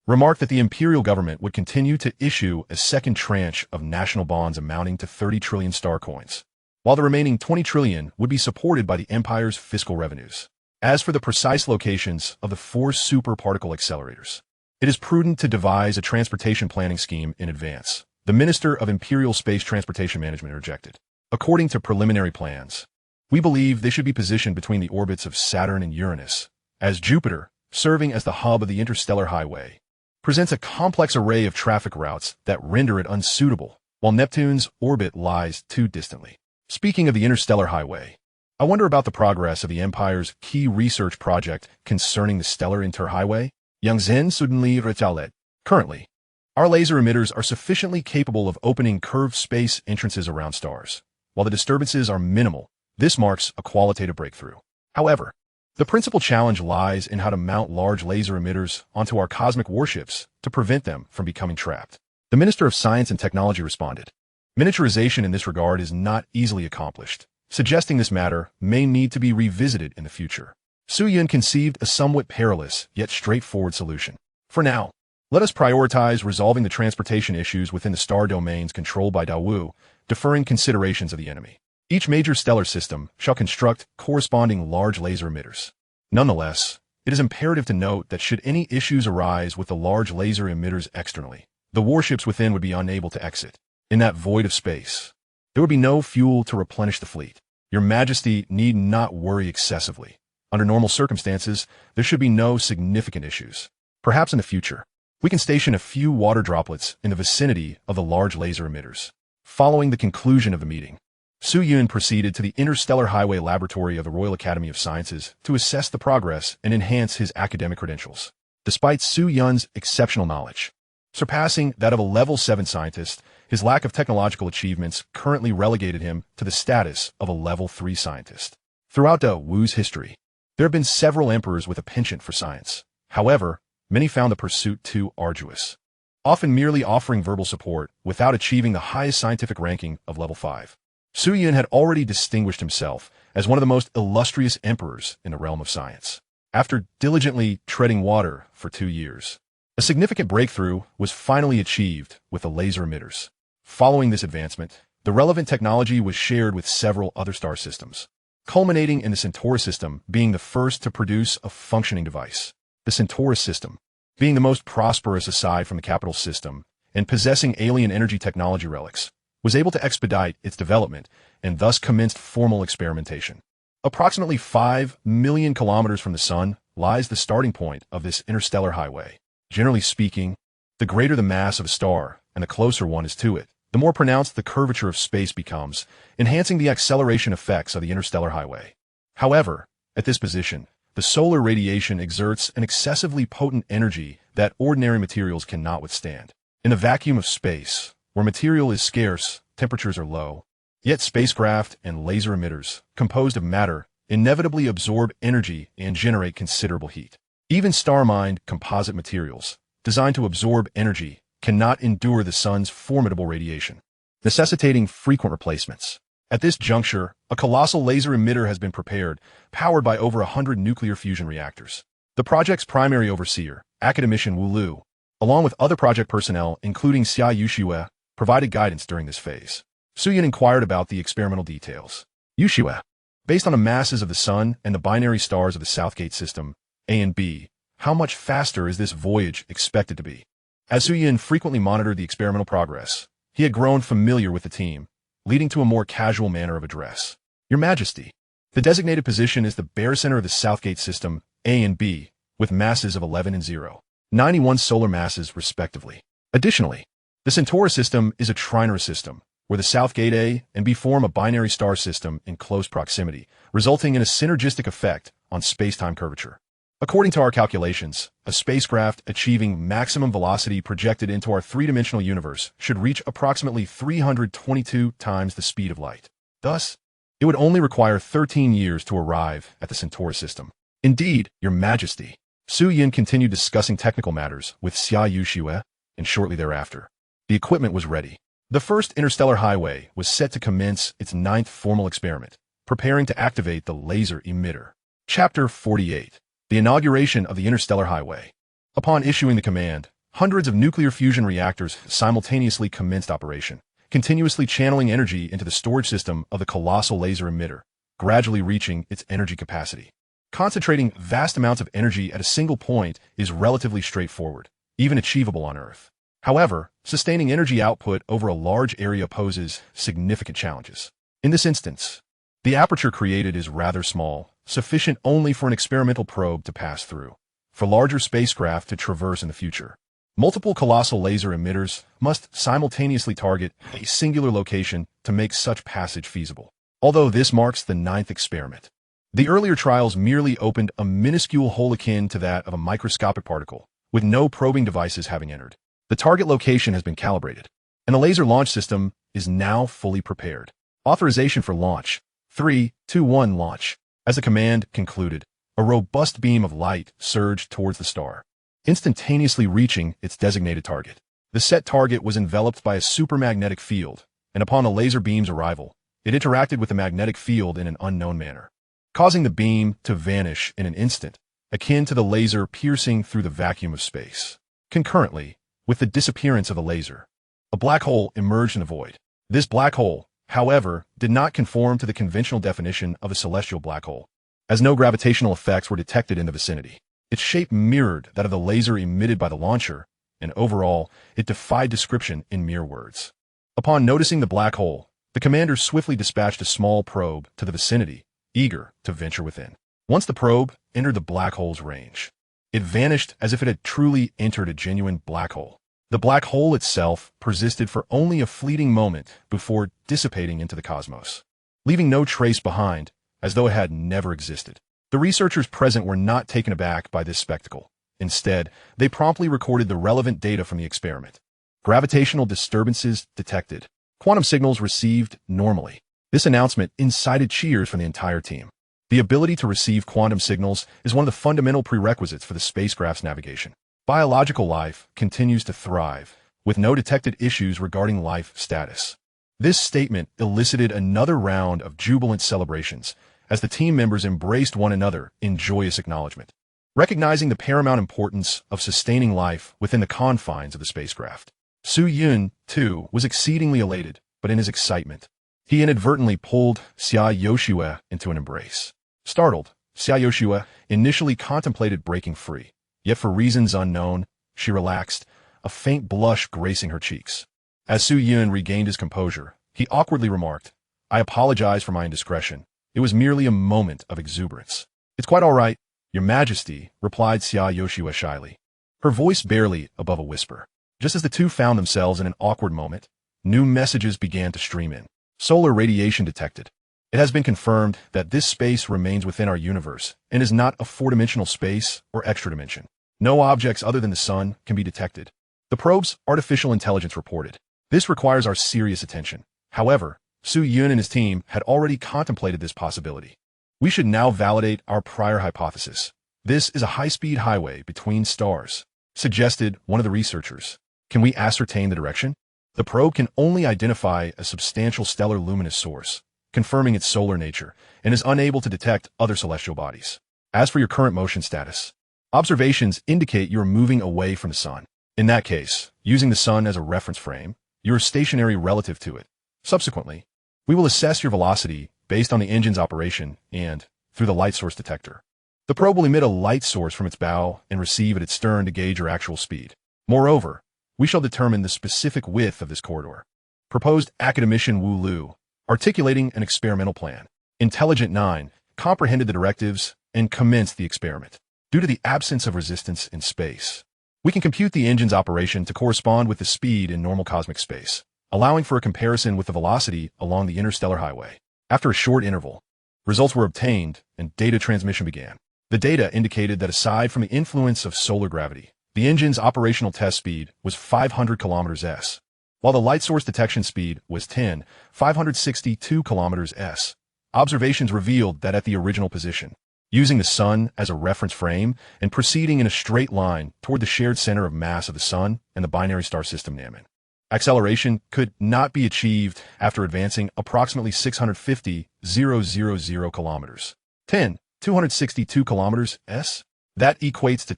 remarked that the imperial government would continue to issue a second tranche of national bonds amounting to 30 trillion star coins, while the remaining 20 trillion would be supported by the empire's fiscal revenues. As for the precise locations of the 4 superparticle accelerators, it is prudent to devise a transportation planning scheme in advance. The Minister of Imperial Space Transportation Management interjected. According to preliminary plans, we believe they should be positioned between the orbits of Saturn and Uranus, as Jupiter, serving as the hub of the interstellar highway, presents a complex array of traffic routes that render it unsuitable, while Neptune's orbit lies too distantly. Speaking of the interstellar highway, I wonder about the progress of the Empire's key research project concerning the stellar interhighway. Yang Zhen suddenly retaliated. Currently, our laser emitters are sufficiently capable of opening curved space entrances around stars. While the disturbances are minimal, this marks a qualitative breakthrough. However, the principal challenge lies in how to mount large laser emitters onto our cosmic warships to prevent them from becoming trapped. The Minister of Science and Technology responded. Miniaturization in this regard is not easily accomplished, suggesting this matter may need to be revisited in the future. Su Yun conceived a somewhat perilous yet straightforward solution. For now, let us prioritize resolving the transportation issues within the star domains controlled by Daewoo, deferring considerations of the enemy. Each major stellar system shall construct corresponding large laser emitters. Nonetheless, it is imperative to note that should any issues arise with the large laser emitters externally, the warships within would be unable to exit. In that void of space, there would be no fuel to replenish the fleet. Your Majesty need not worry excessively. Under normal circumstances, there should be no significant issues. Perhaps in the future, we can station a few water droplets in the vicinity of the large laser emitters. Following the conclusion of the meeting, Su Yun proceeded to the Interstellar Highway Laboratory of the Royal Academy of Sciences to assess the progress and enhance his academic credentials. Despite Su Yun's exceptional knowledge, surpassing that of a level 7 scientist, his lack of technological achievements currently relegated him to the status of a level 3 scientist. Throughout the Wu's history, there have been several emperors with a penchant for science. However, many found the pursuit too arduous, often merely offering verbal support without achieving the highest scientific ranking of level 5. Su Yun had already distinguished himself as one of the most illustrious emperors in the realm of science. After diligently treading water for 2 years, a significant breakthrough was finally achieved with the laser emitters. Following this advancement, the relevant technology was shared with several other star systems, culminating in the Centaurus system being the first to produce a functioning device. The Centaurus system, being the most prosperous aside from the capital system and possessing alien energy technology relics, was able to expedite its development and thus commenced formal experimentation. Approximately 5 million kilometers from the Sun lies the starting point of this interstellar highway. Generally speaking, the greater the mass of a star and the closer one is to it, the more pronounced the curvature of space becomes, enhancing the acceleration effects of the interstellar highway. However, at this position, the solar radiation exerts an excessively potent energy that ordinary materials cannot withstand. In the vacuum of space, where material is scarce, temperatures are low, yet spacecraft and laser emitters, composed of matter, inevitably absorb energy and generate considerable heat. Even star-mined composite materials, designed to absorb energy, cannot endure the sun's formidable radiation, necessitating frequent replacements. At this juncture, a colossal laser emitter has been prepared, powered by over 100 nuclear fusion reactors. The project's primary overseer, academician Wu Lu, along with other project personnel, including Xia Yuxue, provided guidance during this phase. Su Yun inquired about the experimental details. Yuxue, based on the masses of the Sun and the binary stars of the Southgate system, A and B, how much faster is this voyage expected to be? As Su Yun frequently monitored the experimental progress, he had grown familiar with the team, leading to a more casual manner of address. Your Majesty, the designated position is the barycenter of the Southgate system, A and B, with masses of 11 and 0, 91 solar masses respectively. Additionally, the Centaurus system is a trinary system, where the Southgate A and B form a binary star system in close proximity, resulting in a synergistic effect on space-time curvature. According to our calculations, a spacecraft achieving maximum velocity projected into our three-dimensional universe should reach approximately 322 times the speed of light. Thus, it would only require 13 years to arrive at the Centaurus system. Indeed, Your Majesty. Su Yun continued discussing technical matters with Xia Yuxue, and shortly thereafter, the equipment was ready. The first interstellar highway was set to commence its 9th formal experiment, preparing to activate the laser emitter. Chapter 48. The inauguration of the interstellar highway. Upon issuing the command, hundreds of nuclear fusion reactors simultaneously commenced operation, continuously channeling energy into the storage system of the colossal laser emitter, gradually reaching its energy capacity. Concentrating vast amounts of energy at a single point is relatively straightforward, even achievable on Earth. However, sustaining energy output over a large area poses significant challenges. In this instance, the aperture created is rather small, sufficient only for an experimental probe to pass through. For larger spacecraft to traverse in the future, multiple colossal laser emitters must simultaneously target a singular location to make such passage feasible. Although this marks the 9th experiment, the earlier trials merely opened a minuscule hole akin to that of a microscopic particle, with no probing devices having entered. The target location has been calibrated, and the laser launch system is now fully prepared. Authorization for launch. 3, 2, 1 launch. As the command concluded, a robust beam of light surged towards the star, instantaneously reaching its designated target. The set target was enveloped by a supermagnetic field, and upon the laser beam's arrival, it interacted with the magnetic field in an unknown manner, causing the beam to vanish in an instant, akin to the laser piercing through the vacuum of space. Concurrently, with the disappearance of the laser, a black hole emerged in the void. This black hole, however, did not conform to the conventional definition of a celestial black hole, as no gravitational effects were detected in the vicinity. Its shape mirrored that of the laser emitted by the launcher, and overall, it defied description in mere words. Upon noticing the black hole, the commander swiftly dispatched a small probe to the vicinity, eager to venture within. Once the probe entered the black hole's range, it vanished as if it had truly entered a genuine black hole. The black hole itself persisted for only a fleeting moment before dissipating into the cosmos, leaving no trace behind, as though it had never existed. The researchers present were not taken aback by this spectacle. Instead, they promptly recorded the relevant data from the experiment. Gravitational disturbances detected. Quantum signals received normally. This announcement incited cheers from the entire team. The ability to receive quantum signals is one of the fundamental prerequisites for the spacecraft's navigation. Biological life continues to thrive, with no detected issues regarding life status. This statement elicited another round of jubilant celebrations as the team members embraced one another in joyous acknowledgement, recognizing the paramount importance of sustaining life within the confines of the spacecraft. Su-Yun, too, was exceedingly elated, but in his excitement, he inadvertently pulled Xia Yoshua into an embrace. Startled, Xia Yoshua initially contemplated breaking free, yet for reasons unknown, she relaxed, a faint blush gracing her cheeks. As Su-Yun regained his composure, he awkwardly remarked, "I apologize for my indiscretion. It was merely a moment of exuberance." "It's quite all right, Your Majesty," replied Xia Yoshua shyly, her voice barely above a whisper. Just as the two found themselves in an awkward moment, new messages began to stream in. Solar radiation detected. It has been confirmed that this space remains within our universe and is not a four-dimensional space or extra dimension. No objects other than the sun can be detected. The probe's artificial intelligence reported. This requires our serious attention. However, Su-Yun and his team had already contemplated this possibility. We should now validate our prior hypothesis. This is a high-speed highway between stars, suggested one of the researchers. Can we ascertain the direction? The probe can only identify a substantial stellar luminous source, confirming its solar nature, and is unable to detect other celestial bodies. As for your current motion status, observations indicate you are moving away from the sun. In that case, using the sun as a reference frame, you are stationary relative to it. Subsequently, we will assess your velocity based on the engine's operation and through the light source detector. The probe will emit a light source from its bow and receive at its stern to gauge your actual speed. Moreover, we shall determine the specific width of this corridor. Proposed academician Wu Lu, articulating an experimental plan. Intelligent 9 comprehended the directives and commenced the experiment. Due to the absence of resistance in space, we can compute the engine's operation to correspond with the speed in normal cosmic space, allowing for a comparison with the velocity along the interstellar highway. After a short interval, results were obtained and data transmission began. The data indicated that aside from the influence of solar gravity, the engine's operational test speed was 500 km/s, while the light source detection speed was 562 km/s. Observations revealed that at the original position, using the sun as a reference frame and proceeding in a straight line toward the shared center of mass of the sun and the binary star system Namen, acceleration could not be achieved after advancing approximately 650,000 kilometers. 262 km/s? That equates to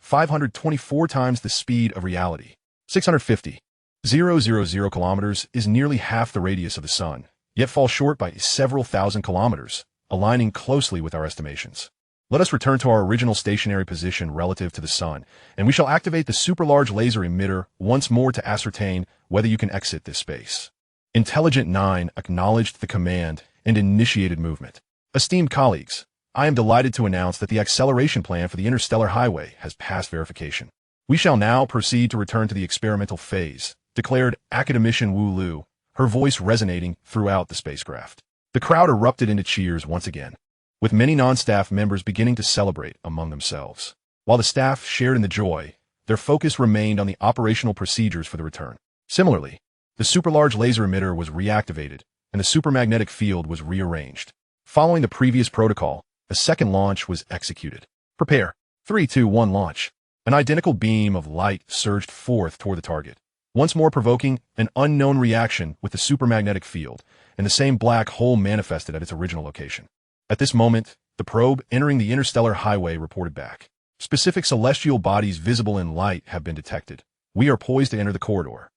524 times the speed of reality. 650,000 kilometers is nearly half the radius of the sun, yet falls short by several thousand kilometers, aligning closely with our estimations. Let us return to our original stationary position relative to the sun, and we shall activate the super-large laser emitter once more to ascertain whether you can exit this space. Intelligent 9 acknowledged the command and initiated movement. Esteemed colleagues, I am delighted to announce that the acceleration plan for the interstellar highway has passed verification. We shall now proceed to return to the experimental phase, declared academician Wu Lu, her voice resonating throughout the spacecraft. The crowd erupted into cheers once again, with many non-staff members beginning to celebrate among themselves. While the staff shared in the joy, their focus remained on the operational procedures for the return. Similarly, the super-large laser emitter was reactivated, and the supermagnetic field was rearranged. Following the previous protocol, a second launch was executed. Prepare. 3, 2, 1, launch. An identical beam of light surged forth toward the target, once more provoking an unknown reaction with the supermagnetic field, and the same black hole manifested at its original location. At this moment, the probe entering the interstellar highway reported back. Specific celestial bodies visible in light have been detected. We are poised to enter the corridor.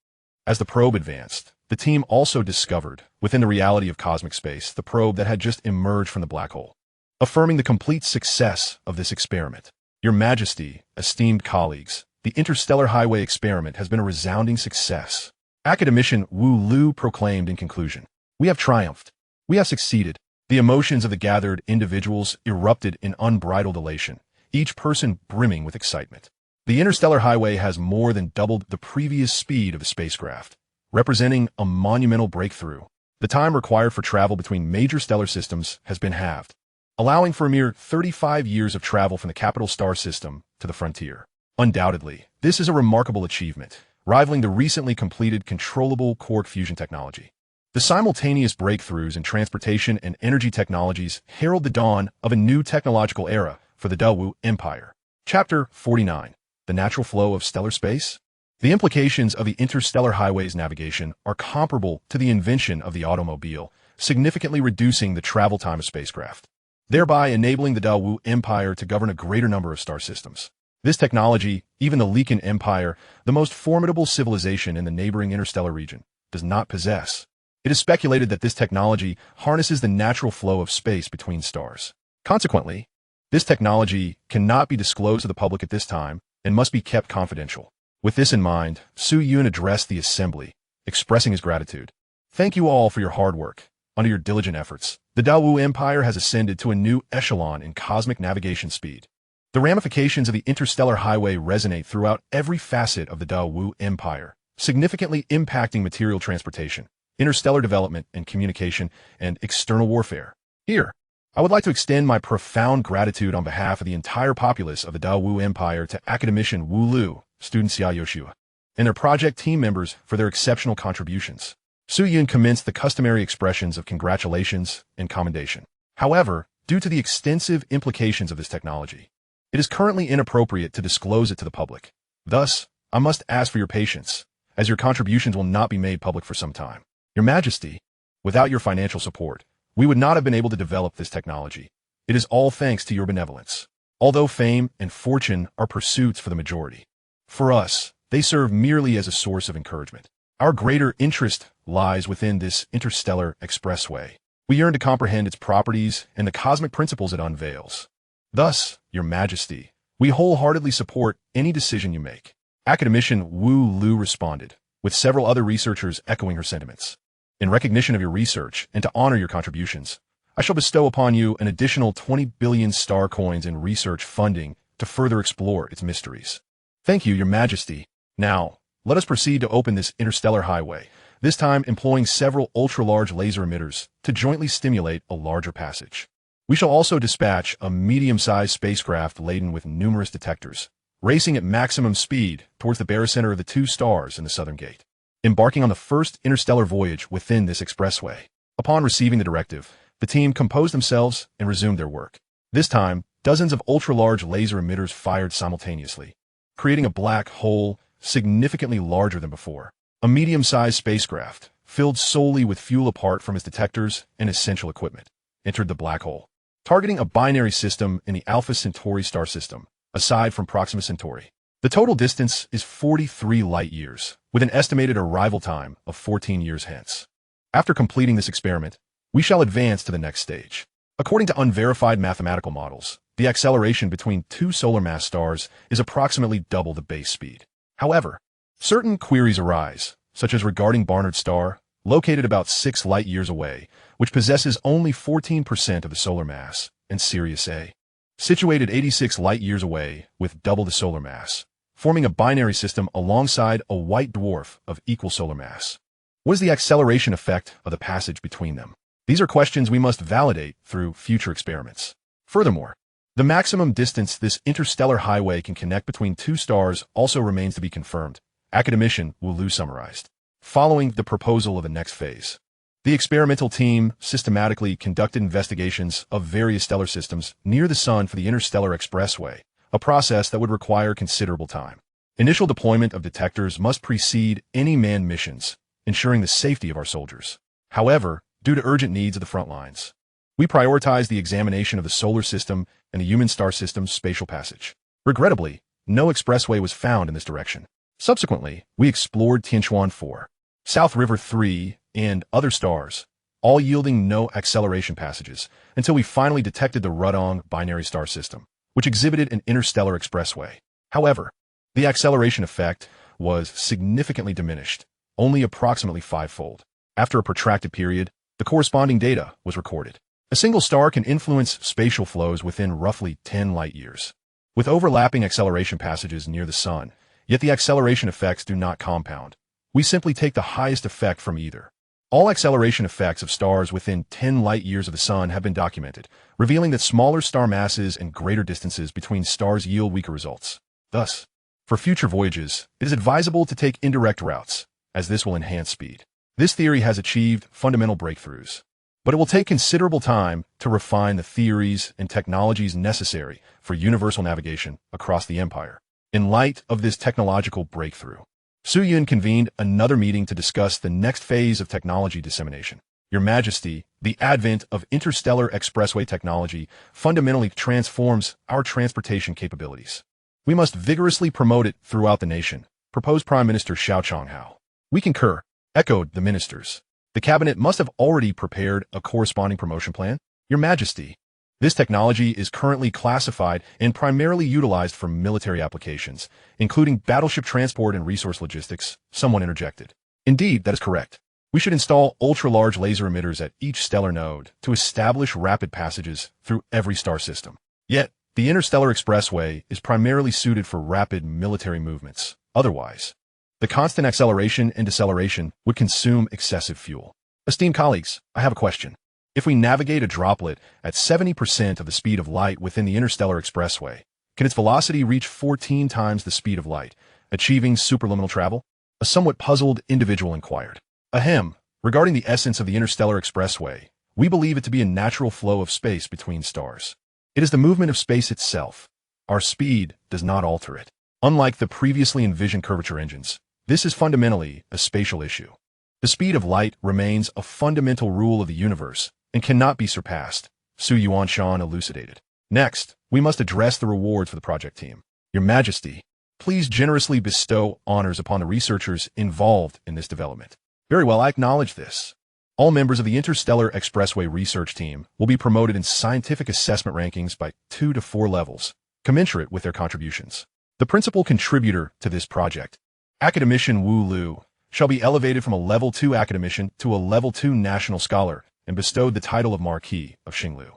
As the probe advanced, the team also discovered, within the reality of cosmic space, the probe that had just emerged from the black hole, affirming the complete success of this experiment. Your Majesty, esteemed colleagues, the interstellar highway experiment has been a resounding success. Academician Wu Lu proclaimed in conclusion. We have triumphed. We have succeeded. The emotions of the gathered individuals erupted in unbridled elation, each person brimming with excitement. The interstellar highway has more than doubled the previous speed of the spacecraft, representing a monumental breakthrough. The time required for travel between major stellar systems has been halved, allowing for a mere 35 years of travel from the capital star system to the frontier. Undoubtedly, this is a remarkable achievement, rivaling the recently completed controllable quark fusion technology. The simultaneous breakthroughs in transportation and energy technologies herald the dawn of a new technological era for the Dawu Empire. Chapter 49. The Natural Flow of Stellar Space. The implications of the interstellar highway's navigation are comparable to the invention of the automobile, significantly reducing the travel time of spacecraft, thereby enabling the Dawu Empire to govern a greater number of star systems. This technology, even the Leakin Empire, the most formidable civilization in the neighboring interstellar region, does not possess. It is speculated that this technology harnesses the natural flow of space between stars. Consequently, this technology cannot be disclosed to the public at this time and must be kept confidential. With this in mind, Su Yun addressed the assembly, expressing his gratitude. Thank you all for your hard work. Under your diligent efforts, the Dawu Empire has ascended to a new echelon in cosmic navigation speed. The ramifications of the interstellar highway resonate throughout every facet of the Dawu Empire, significantly impacting material transportation, interstellar development and communication, and external warfare. Here, I would like to extend my profound gratitude on behalf of the entire populace of the Dawu Empire to academician Wu Lu, student Xia Yoshua, and their project team members for their exceptional contributions. Su Yun commenced the customary expressions of congratulations and commendation. However, due to the extensive implications of this technology, it is currently inappropriate to disclose it to the public. Thus, I must ask for your patience, as your contributions will not be made public for some time. Your Majesty, without your financial support, we would not have been able to develop this technology. It is all thanks to your benevolence. Although fame and fortune are pursuits for the majority, for us, they serve merely as a source of encouragement. Our greater interest lies within this interstellar expressway. We yearn to comprehend its properties and the cosmic principles it unveils. Thus, Your Majesty, we wholeheartedly support any decision you make. Academician Wu Lu responded, with several other researchers echoing her sentiments. In recognition of your research and to honor your contributions, I shall bestow upon you an additional 20 billion star coins in research funding to further explore its mysteries. Thank you, Your Majesty. Now, let us proceed to open this interstellar highway, this time employing several ultra-large laser emitters to jointly stimulate a larger passage. We shall also dispatch a medium-sized spacecraft laden with numerous detectors, racing at maximum speed towards the barycenter of the two stars in the southern gate, embarking on the first interstellar voyage within this expressway. Upon receiving the directive, the team composed themselves and resumed their work. This time, dozens of ultra-large laser emitters fired simultaneously, creating a black hole significantly larger than before. A medium-sized spacecraft, filled solely with fuel apart from its detectors and essential equipment, entered the black hole, targeting a binary system in the Alpha Centauri star system, aside from Proxima Centauri. The total distance is 43 light-years, with an estimated arrival time of 14 years hence. After completing this experiment, we shall advance to the next stage. According to unverified mathematical models, the acceleration between two solar mass stars is approximately double the base speed. However, certain queries arise, such as regarding Barnard's star, located about 6 light-years away, which possesses only 14% of the solar mass, and Sirius A, situated 86 light-years away with double the solar mass, forming a binary system alongside a white dwarf of equal solar mass. What is the acceleration effect of the passage between them? These are questions we must validate through future experiments. Furthermore, the maximum distance this interstellar highway can connect between two stars also remains to be confirmed, academician Wu Lu summarized. Following the proposal of the next phase, the experimental team systematically conducted investigations of various stellar systems near the Sun for the interstellar expressway, a process that would require considerable time. Initial deployment of detectors must precede any manned missions, ensuring the safety of our soldiers. However, due to urgent needs of the front lines, we prioritize the examination of the solar system and the human star system's spatial passage. Regrettably, no expressway was found in this direction. Subsequently, we explored Tianquan 4, South River 3, and other stars, all yielding no acceleration passages, until we finally detected the Rudong binary star system, which exhibited an interstellar expressway. However, the acceleration effect was significantly diminished, only approximately 5-fold. After a protracted period, the corresponding data was recorded. A single star can influence spatial flows within roughly 10 light-years, with overlapping acceleration passages near the Sun, yet the acceleration effects do not compound. We simply take the highest effect from either. All acceleration effects of stars within 10 light-years of the Sun have been documented, revealing that smaller star masses and greater distances between stars yield weaker results. Thus, for future voyages, it is advisable to take indirect routes, as this will enhance speed. This theory has achieved fundamental breakthroughs, but it will take considerable time to refine the theories and technologies necessary for universal navigation across the Empire. In light of this technological breakthrough, Su Yun convened another meeting to discuss the next phase of technology dissemination. Your Majesty, the advent of interstellar expressway technology fundamentally transforms our transportation capabilities. We must vigorously promote it throughout the nation, proposed Prime Minister Xiao Chonghao. We concur, echoed the ministers. The cabinet must have already prepared a corresponding promotion plan. Your Majesty, this technology is currently classified and primarily utilized for military applications, including battleship transport and resource logistics, someone interjected. Indeed, that is correct. We should install ultra-large laser emitters at each stellar node to establish rapid passages through every star system. Yet, the interstellar expressway is primarily suited for rapid military movements. Otherwise, the constant acceleration and deceleration would consume excessive fuel. Esteemed colleagues, I have a question. If we navigate a droplet at 70% of the speed of light within the interstellar expressway, can its velocity reach 14 times the speed of light, achieving superluminal travel? A somewhat puzzled individual inquired. Ahem, regarding the essence of the interstellar expressway, we believe it to be a natural flow of space between stars. It is the movement of space itself. Our speed does not alter it. Unlike the previously envisioned curvature engines, this is fundamentally a spatial issue. The speed of light remains a fundamental rule of the universe and cannot be surpassed, Su Yuanshan elucidated. Next, we must address the rewards for the project team. Your Majesty, please generously bestow honors upon the researchers involved in this development. Very well, I acknowledge this. All members of the Interstellar Expressway research team will be promoted in scientific assessment rankings by 2 to 4 levels, commensurate with their contributions. The principal contributor to this project, academician Wu Lu, shall be elevated from a Level 2 academician to a Level 2 national scholar and bestowed the title of Marquis of Xinglu.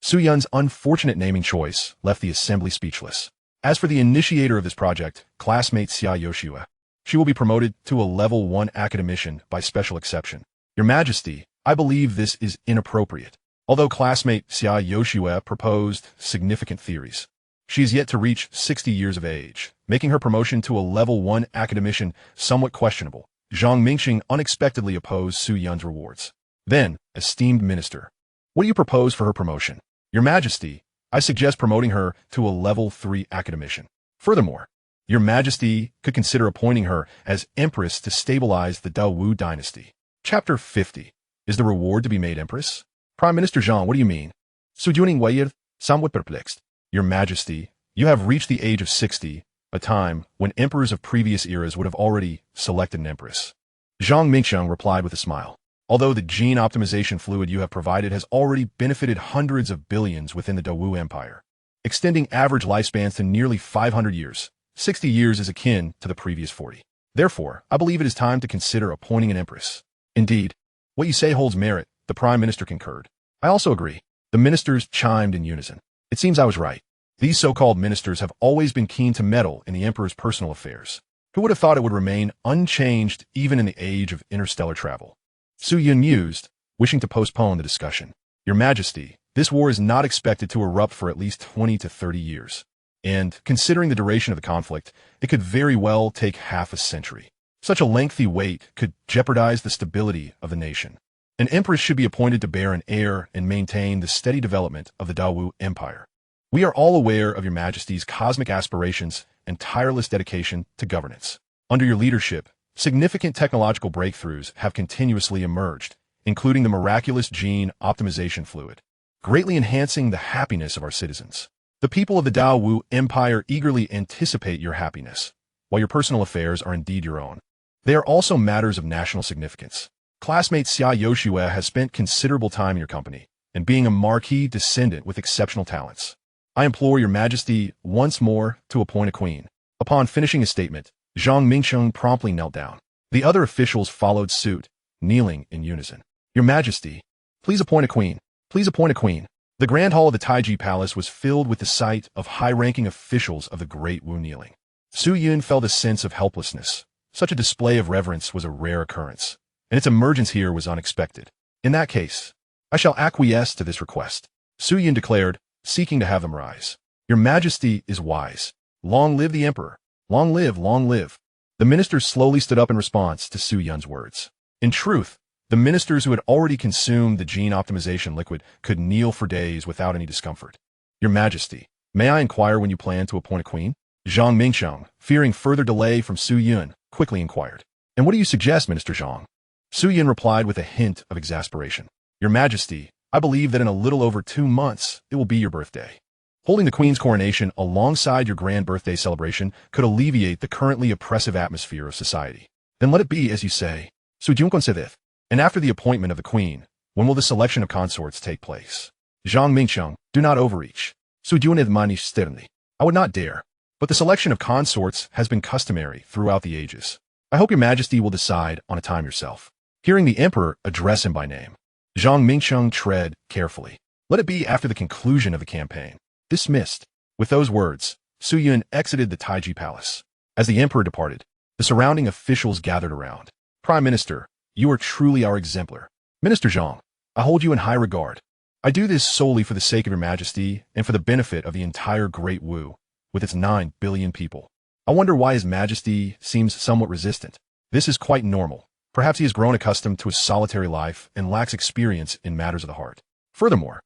Su Yun's unfortunate naming choice left the assembly speechless. As for the initiator of this project, classmate Xia Yoshua, she will be promoted to a Level 1 academician by special exception. Your Majesty, I believe this is inappropriate. Although classmate Xia Yoshua proposed significant theories, she is yet to reach 60 years of age, making her promotion to a Level 1 academician somewhat questionable. Zhang Mingxing unexpectedly opposed Su Yun's rewards. Then, esteemed minister, what do you propose for her promotion? Your Majesty, I suggest promoting her to a Level 3 academician. Furthermore, Your Majesty could consider appointing her as Empress to stabilize the Daowu dynasty. Chapter 50. Is the reward to be made Empress? Prime Minister Zhang, what do you mean? Su Juning Wei, somewhat perplexed. Your Majesty, you have reached the age of 60, a time when emperors of previous eras would have already selected an empress. Zhang Mingxiang replied with a smile. Although the gene optimization fluid you have provided has already benefited hundreds of billions within the Daowu Empire, extending average lifespans to nearly 500 years, 60 years is akin to the previous 40. Therefore, I believe it is time to consider appointing an empress. Indeed, what you say holds merit, the Prime Minister concurred. I also agree. The ministers chimed in unison. It seems I was right. These so-called ministers have always been keen to meddle in the Emperor's personal affairs. Who would have thought it would remain unchanged even in the age of interstellar travel? Su Yun mused, wishing to postpone the discussion. Your Majesty, this war is not expected to erupt for at least 20 to 30 years. And, considering the duration of the conflict, it could very well take half a century. Such a lengthy wait could jeopardize the stability of the nation. An empress should be appointed to bear an heir and maintain the steady development of the Daowu Empire. We are all aware of Your Majesty's cosmic aspirations and tireless dedication to governance. Under your leadership, significant technological breakthroughs have continuously emerged, including the miraculous gene optimization fluid, greatly enhancing the happiness of our citizens. The people of the Daowu Empire eagerly anticipate your happiness, while your personal affairs are indeed your own. They are also matters of national significance. Classmate Xia Yoshua has spent considerable time in your company, and being a marquis descendant with exceptional talents. I implore Your Majesty once more to appoint a queen. Upon finishing his statement, Zhang Mingxiang promptly knelt down. The other officials followed suit, kneeling in unison. Your Majesty, please appoint a queen. Please appoint a queen. The grand hall of the Taiji Palace was filled with the sight of high-ranking officials of the Great Wu kneeling. Su Yun felt a sense of helplessness. Such a display of reverence was a rare occurrence, and its emergence here was unexpected. In that case, I shall acquiesce to this request, Su Yun declared, seeking to have them rise. Your Majesty is wise. Long live the Emperor. Long live, long live. The ministers slowly stood up in response to Su Yun's words. In truth, the ministers who had already consumed the gene optimization liquid could kneel for days without any discomfort. Your Majesty, may I inquire when you plan to appoint a queen? Zhang Mingxiang, fearing further delay from Su Yun, quickly inquired. And what do you suggest, Minister Zhang? Su Yun replied with a hint of exasperation. Your Majesty, I believe that in a little over 2 months, it will be your birthday. Holding the Queen's coronation alongside your grand birthday celebration could alleviate the currently oppressive atmosphere of society. Then let it be as you say. Su Jun concedeth. And after the appointment of the Queen, when will the selection of consorts take place? Zhang Mingxiang, do not overreach. Su Jun manish sternly. I would not dare. But the selection of consorts has been customary throughout the ages. I hope your Majesty will decide on a time yourself. Hearing the Emperor address him by name, Zhang Mingxiang tread carefully. Let it be after the conclusion of the campaign. Dismissed. With those words, Su Yun exited the Taiji Palace. As the Emperor departed, the surrounding officials gathered around. Prime Minister, you are truly our exemplar. Minister Zhang, I hold you in high regard. I do this solely for the sake of your Majesty and for the benefit of the entire Great Wu, with its 9 billion people. I wonder why His Majesty seems somewhat resistant. This is quite normal. Perhaps he has grown accustomed to a solitary life and lacks experience in matters of the heart. Furthermore,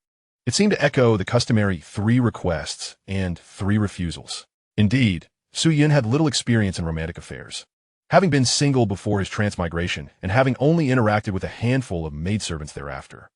it seemed to echo the customary 3 requests and 3 refusals. Indeed, Su Yun had little experience in romantic affairs. Having been single before his transmigration and having only interacted with a handful of maidservants thereafter,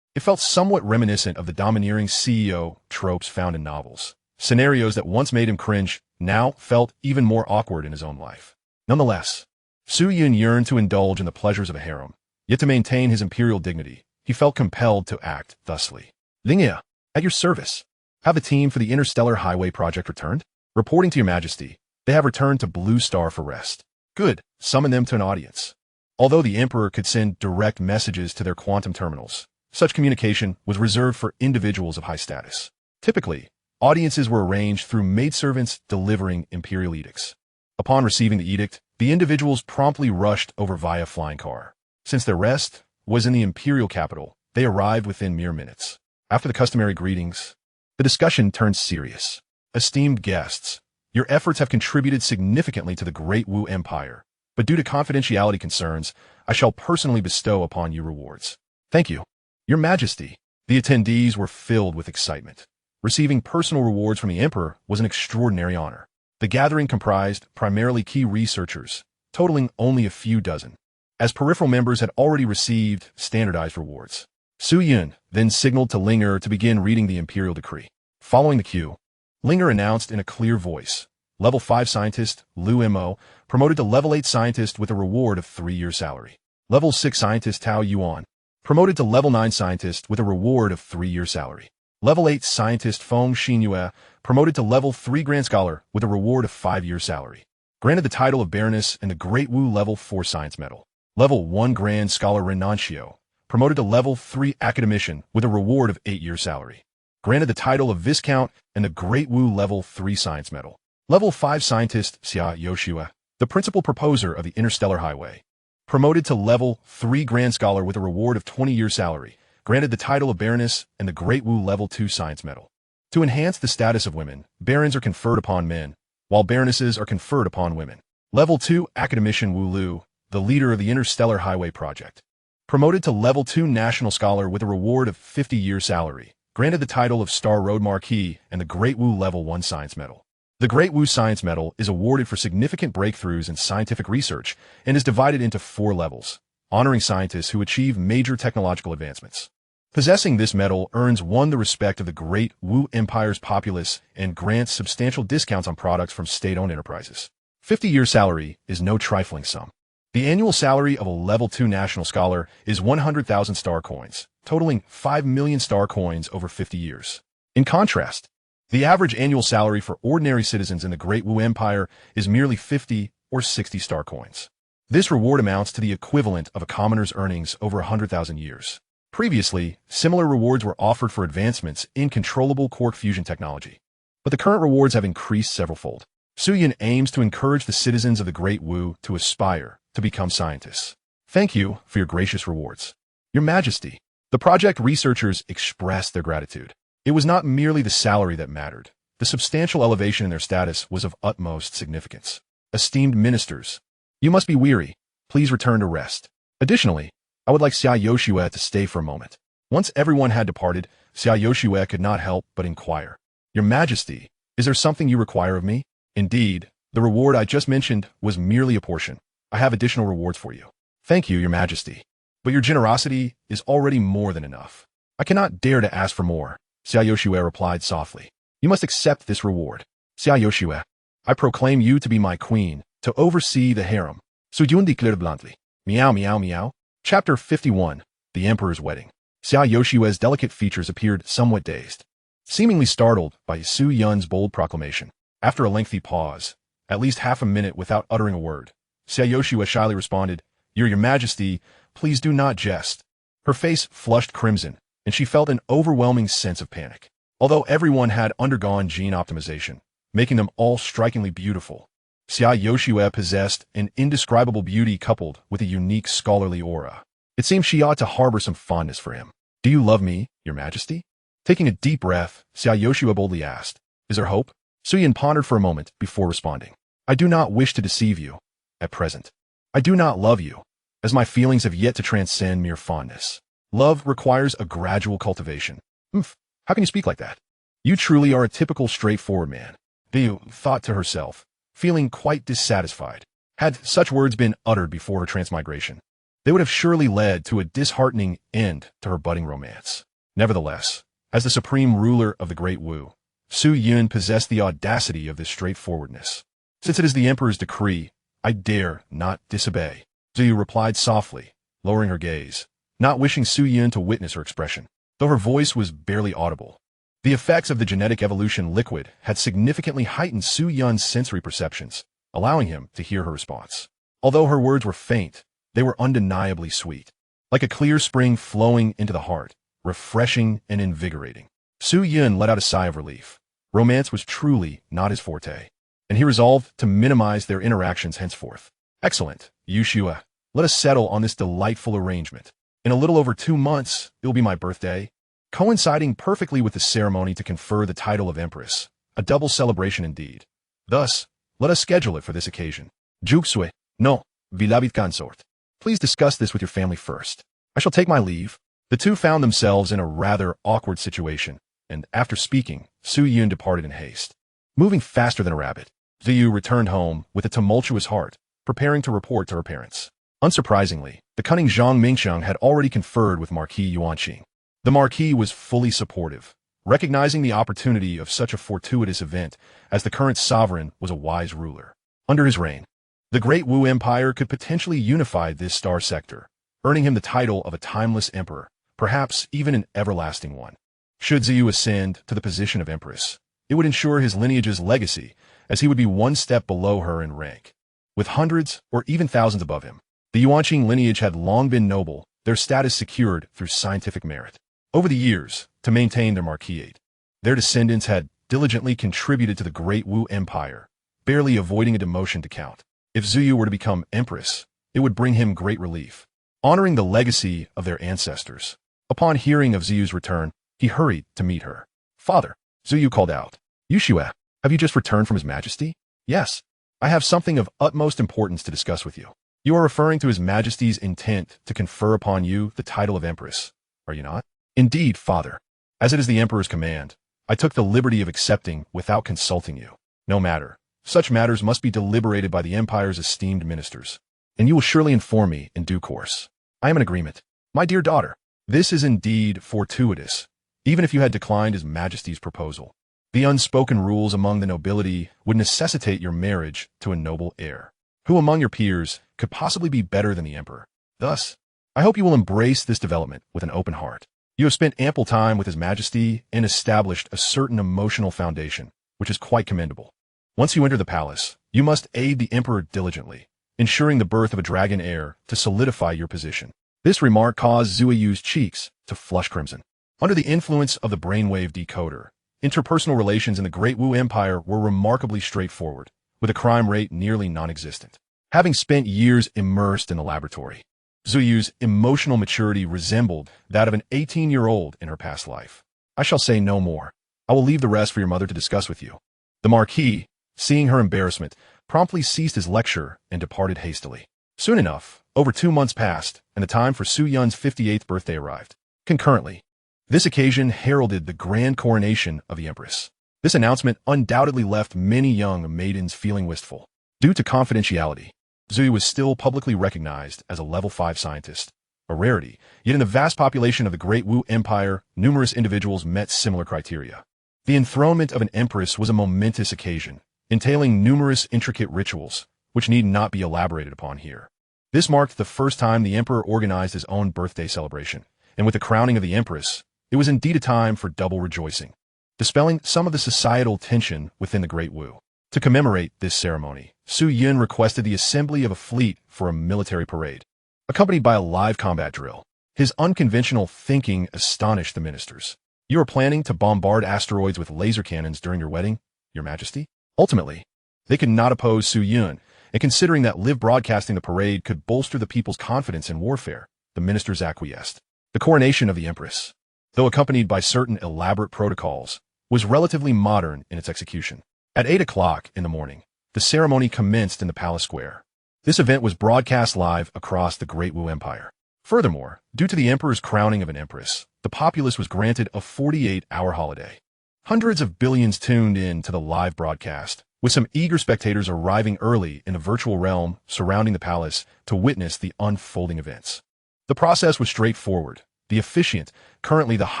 it felt somewhat reminiscent of the domineering CEO tropes found in novels. Scenarios that once made him cringe now felt even more awkward in his own life. Nonetheless, Su Yun yearned to indulge in the pleasures of a harem, yet to maintain his imperial dignity, he felt compelled to act thusly. Lingia, at your service. Have the team for the Interstellar Highway project returned? Reporting to your Majesty, they have returned to Blue Star for rest. Good, summon them to an audience. Although the Emperor could send direct messages to their quantum terminals, such communication was reserved for individuals of high status. Typically, audiences were arranged through maidservants delivering imperial edicts. Upon receiving the edict, the individuals promptly rushed over via flying car. Since their rest was in the imperial capital, they arrived within mere minutes. After the customary greetings, the discussion turned serious. Esteemed guests, your efforts have contributed significantly to the Great Wu Empire, but due to confidentiality concerns, I shall personally bestow upon you rewards. Thank you. Your Majesty. The attendees were filled with excitement. Receiving personal rewards from the Emperor was an extraordinary honor. The gathering comprised primarily key researchers, totaling only a few dozen, as peripheral members had already received standardized rewards. Su Yun then signaled to Linger to begin reading the imperial decree. Following the cue, Linger announced in a clear voice, Level 5 Scientist, Liu Mo, promoted to Level 8 Scientist with a reward of 3-year salary. Level 6 Scientist Tao Yuan, promoted to Level 9 Scientist with a reward of 3-year salary. Level 8 Scientist Feng Xinyue, promoted to Level 3 Grand Scholar with a reward of 5-year salary. Granted the title of Baroness and the Great Wu Level 4 Science Medal. Level 1 Grand Scholar Renancio, promoted to Level 3 Academician with a reward of 8-year salary. Granted the title of Viscount and the Great Wu Level 3 Science Medal. Level 5 Scientist Xia Yoshua, the principal proposer of the Interstellar Highway, promoted to Level 3 Grand Scholar with a reward of 20-year salary. Granted the title of Baroness and the Great Wu Level 2 Science Medal. To enhance the status of women, barons are conferred upon men, while baronesses are conferred upon women. Level 2 Academician Wu Lu, the leader of the Interstellar Highway Project, promoted to Level 2 National Scholar with a reward of 50-year salary. Granted the title of Star Road Marquis and the Great Wu Level 1 Science Medal. The Great Wu Science Medal is awarded for significant breakthroughs in scientific research and is divided into 4 levels, honoring scientists who achieve major technological advancements. Possessing this medal earns one the respect of the Great Wu Empire's populace and grants substantial discounts on products from state-owned enterprises. 50-year salary is no trifling sum. The annual salary of a Level 2 National Scholar is 100,000 star coins, totaling 5 million star coins over 50 years. In contrast, the average annual salary for ordinary citizens in the Great Wu Empire is merely 50 or 60 star coins. This reward amounts to the equivalent of a commoner's earnings over 100,000 years. Previously, similar rewards were offered for advancements in controllable quark fusion technology. But the current rewards have increased severalfold. Su Yun aims to encourage the citizens of the Great Wu to aspire to become scientists. Thank you for your gracious rewards. Your Majesty. The project researchers expressed their gratitude. It was not merely the salary that mattered. The substantial elevation in their status was of utmost significance. Esteemed ministers, you must be weary. Please return to rest. Additionally, I would like Xia Yoshue to stay for a moment. Once everyone had departed, Xia Yoshue could not help but inquire. Your Majesty, is there something you require of me? Indeed, the reward I just mentioned was merely a portion. I have additional rewards for you. Thank you, Your Majesty. But your generosity is already more than enough. I cannot dare to ask for more, Xia Yoshue replied softly. You must accept this reward. Xia Yoshue, I proclaim you to be my queen, to oversee the harem. Su Yun declared bluntly. Meow meow meow. Chapter 51. The Emperor's Wedding. Xia Yoshue's delicate features appeared somewhat dazed, seemingly startled by Su Yun's bold proclamation. After a lengthy pause, at least half a minute without uttering a word, Xia Yoshue shyly responded, Your Majesty, please do not jest. Her face flushed crimson, and she felt an overwhelming sense of panic. Although everyone had undergone gene optimization, making them all strikingly beautiful, Xia Yoshue possessed an indescribable beauty coupled with a unique scholarly aura. It seemed she ought to harbor some fondness for him. Do you love me, Your Majesty? Taking a deep breath, Xia Yoshue boldly asked, Is there hope? Su Yun pondered for a moment before responding. I do not wish to deceive you, at present. I do not love you, as my feelings have yet to transcend mere fondness. Love requires a gradual cultivation. How can you speak like that? You truly are a typical straightforward man. Liu thought to herself, feeling quite dissatisfied. Had such words been uttered before her transmigration, they would have surely led to a disheartening end to her budding romance. Nevertheless, as the supreme ruler of the Great Wu, Su Yun possessed the audacity of this straightforwardness. Since it is the Emperor's decree, I dare not disobey. Zhu replied softly, lowering her gaze, not wishing Su Yun to witness her expression, though her voice was barely audible. The effects of the genetic evolution liquid had significantly heightened Su Yun's sensory perceptions, allowing him to hear her response. Although her words were faint, they were undeniably sweet, like a clear spring flowing into the heart, refreshing and invigorating. Su Yun let out a sigh of relief. Romance was truly not his forte, and he resolved to minimize their interactions henceforth. Excellent, Yoshue. Let us settle on this delightful arrangement. In a little over 2 months, it will be my birthday, coinciding perfectly with the ceremony to confer the title of Empress, a double celebration indeed. Thus, let us schedule it for this occasion. Juxue, no, beloved consort. Please discuss this with your family first. I shall take my leave. The two found themselves in a rather awkward situation, and after speaking, Su Yun departed in haste. Moving faster than a rabbit, Ziyu returned home with a tumultuous heart, preparing to report to her parents. Unsurprisingly, the cunning Zhang Mingxiang had already conferred with Marquis Yuanqing. The Marquis was fully supportive, recognizing the opportunity of such a fortuitous event, as the current sovereign was a wise ruler. Under his reign, the Great Wu Empire could potentially unify this star sector, earning him the title of a timeless emperor, perhaps even an everlasting one. Should Ziyu ascend to the position of empress, it would ensure his lineage's legacy, as he would be one step below her in rank. With hundreds or even thousands above him, the Yuanqing lineage had long been noble, their status secured through scientific merit. Over the years, to maintain their marquisate, their descendants had diligently contributed to the Great Wu Empire, barely avoiding a demotion to count. If Ziyu were to become empress, it would bring him great relief, honoring the legacy of their ancestors. Upon hearing of Ziyu's return, he hurried to meet her. Father, Ziyu called out. Yoshue, have you just returned from His Majesty? Yes. I have something of utmost importance to discuss with you. You are referring to His Majesty's intent to confer upon you the title of Empress, are you not? Indeed, Father. As it is the Emperor's command, I took the liberty of accepting without consulting you. No matter. Such matters must be deliberated by the Empire's esteemed ministers, and you will surely inform me in due course. I am in agreement. My dear daughter, this is indeed fortuitous, even if you had declined His Majesty's proposal. The unspoken rules among the nobility would necessitate your marriage to a noble heir. Who among your peers could possibly be better than the Emperor? Thus, I hope you will embrace this development with an open heart. You have spent ample time with His Majesty and established a certain emotional foundation, which is quite commendable. Once you enter the palace, you must aid the Emperor diligently, ensuring the birth of a dragon heir to solidify your position. This remark caused Zhu Yu's cheeks to flush crimson. Under the influence of the brainwave decoder, interpersonal relations in the Great Wu Empire were remarkably straightforward, with a crime rate nearly non-existent. Having spent years immersed in the laboratory, Zhu Yu's emotional maturity resembled that of an 18-year-old in her past life. I shall say no more. I will leave the rest for your mother to discuss with you. The Marquis, seeing her embarrassment, promptly ceased his lecture and departed hastily. Soon enough, over 2 months passed, and the time for Su Yun's 58th birthday arrived. Concurrently, this occasion heralded the grand coronation of the Empress. This announcement undoubtedly left many young maidens feeling wistful. Due to confidentiality, Zhu Yu was still publicly recognized as a level 5 scientist, a rarity, yet in the vast population of the Great Wu Empire, numerous individuals met similar criteria. The enthronement of an empress was a momentous occasion, entailing numerous intricate rituals, which need not be elaborated upon here. This marked the first time the emperor organized his own birthday celebration, and with the crowning of the empress, it was indeed a time for double rejoicing, dispelling some of the societal tension within the Great Wu. To commemorate this ceremony, Su Yun requested the assembly of a fleet for a military parade, accompanied by a live combat drill. His unconventional thinking astonished the ministers. "You are planning to bombard asteroids with laser cannons during your wedding, Your Majesty?" Ultimately, they could not oppose Su Yun, and considering that live broadcasting the parade could bolster the people's confidence in warfare, the ministers acquiesced. The coronation of the Empress, though accompanied by certain elaborate protocols, was relatively modern in its execution. At 8 o'clock in the morning, the ceremony commenced in the palace square. This event was broadcast live across the Great Wu Empire. Furthermore, due to the emperor's crowning of an empress, the populace was granted a 48-hour holiday. Hundreds of billions tuned in to the live broadcast, with some eager spectators arriving early in the virtual realm surrounding the palace to witness the unfolding events. The process was straightforward. The officiant, currently the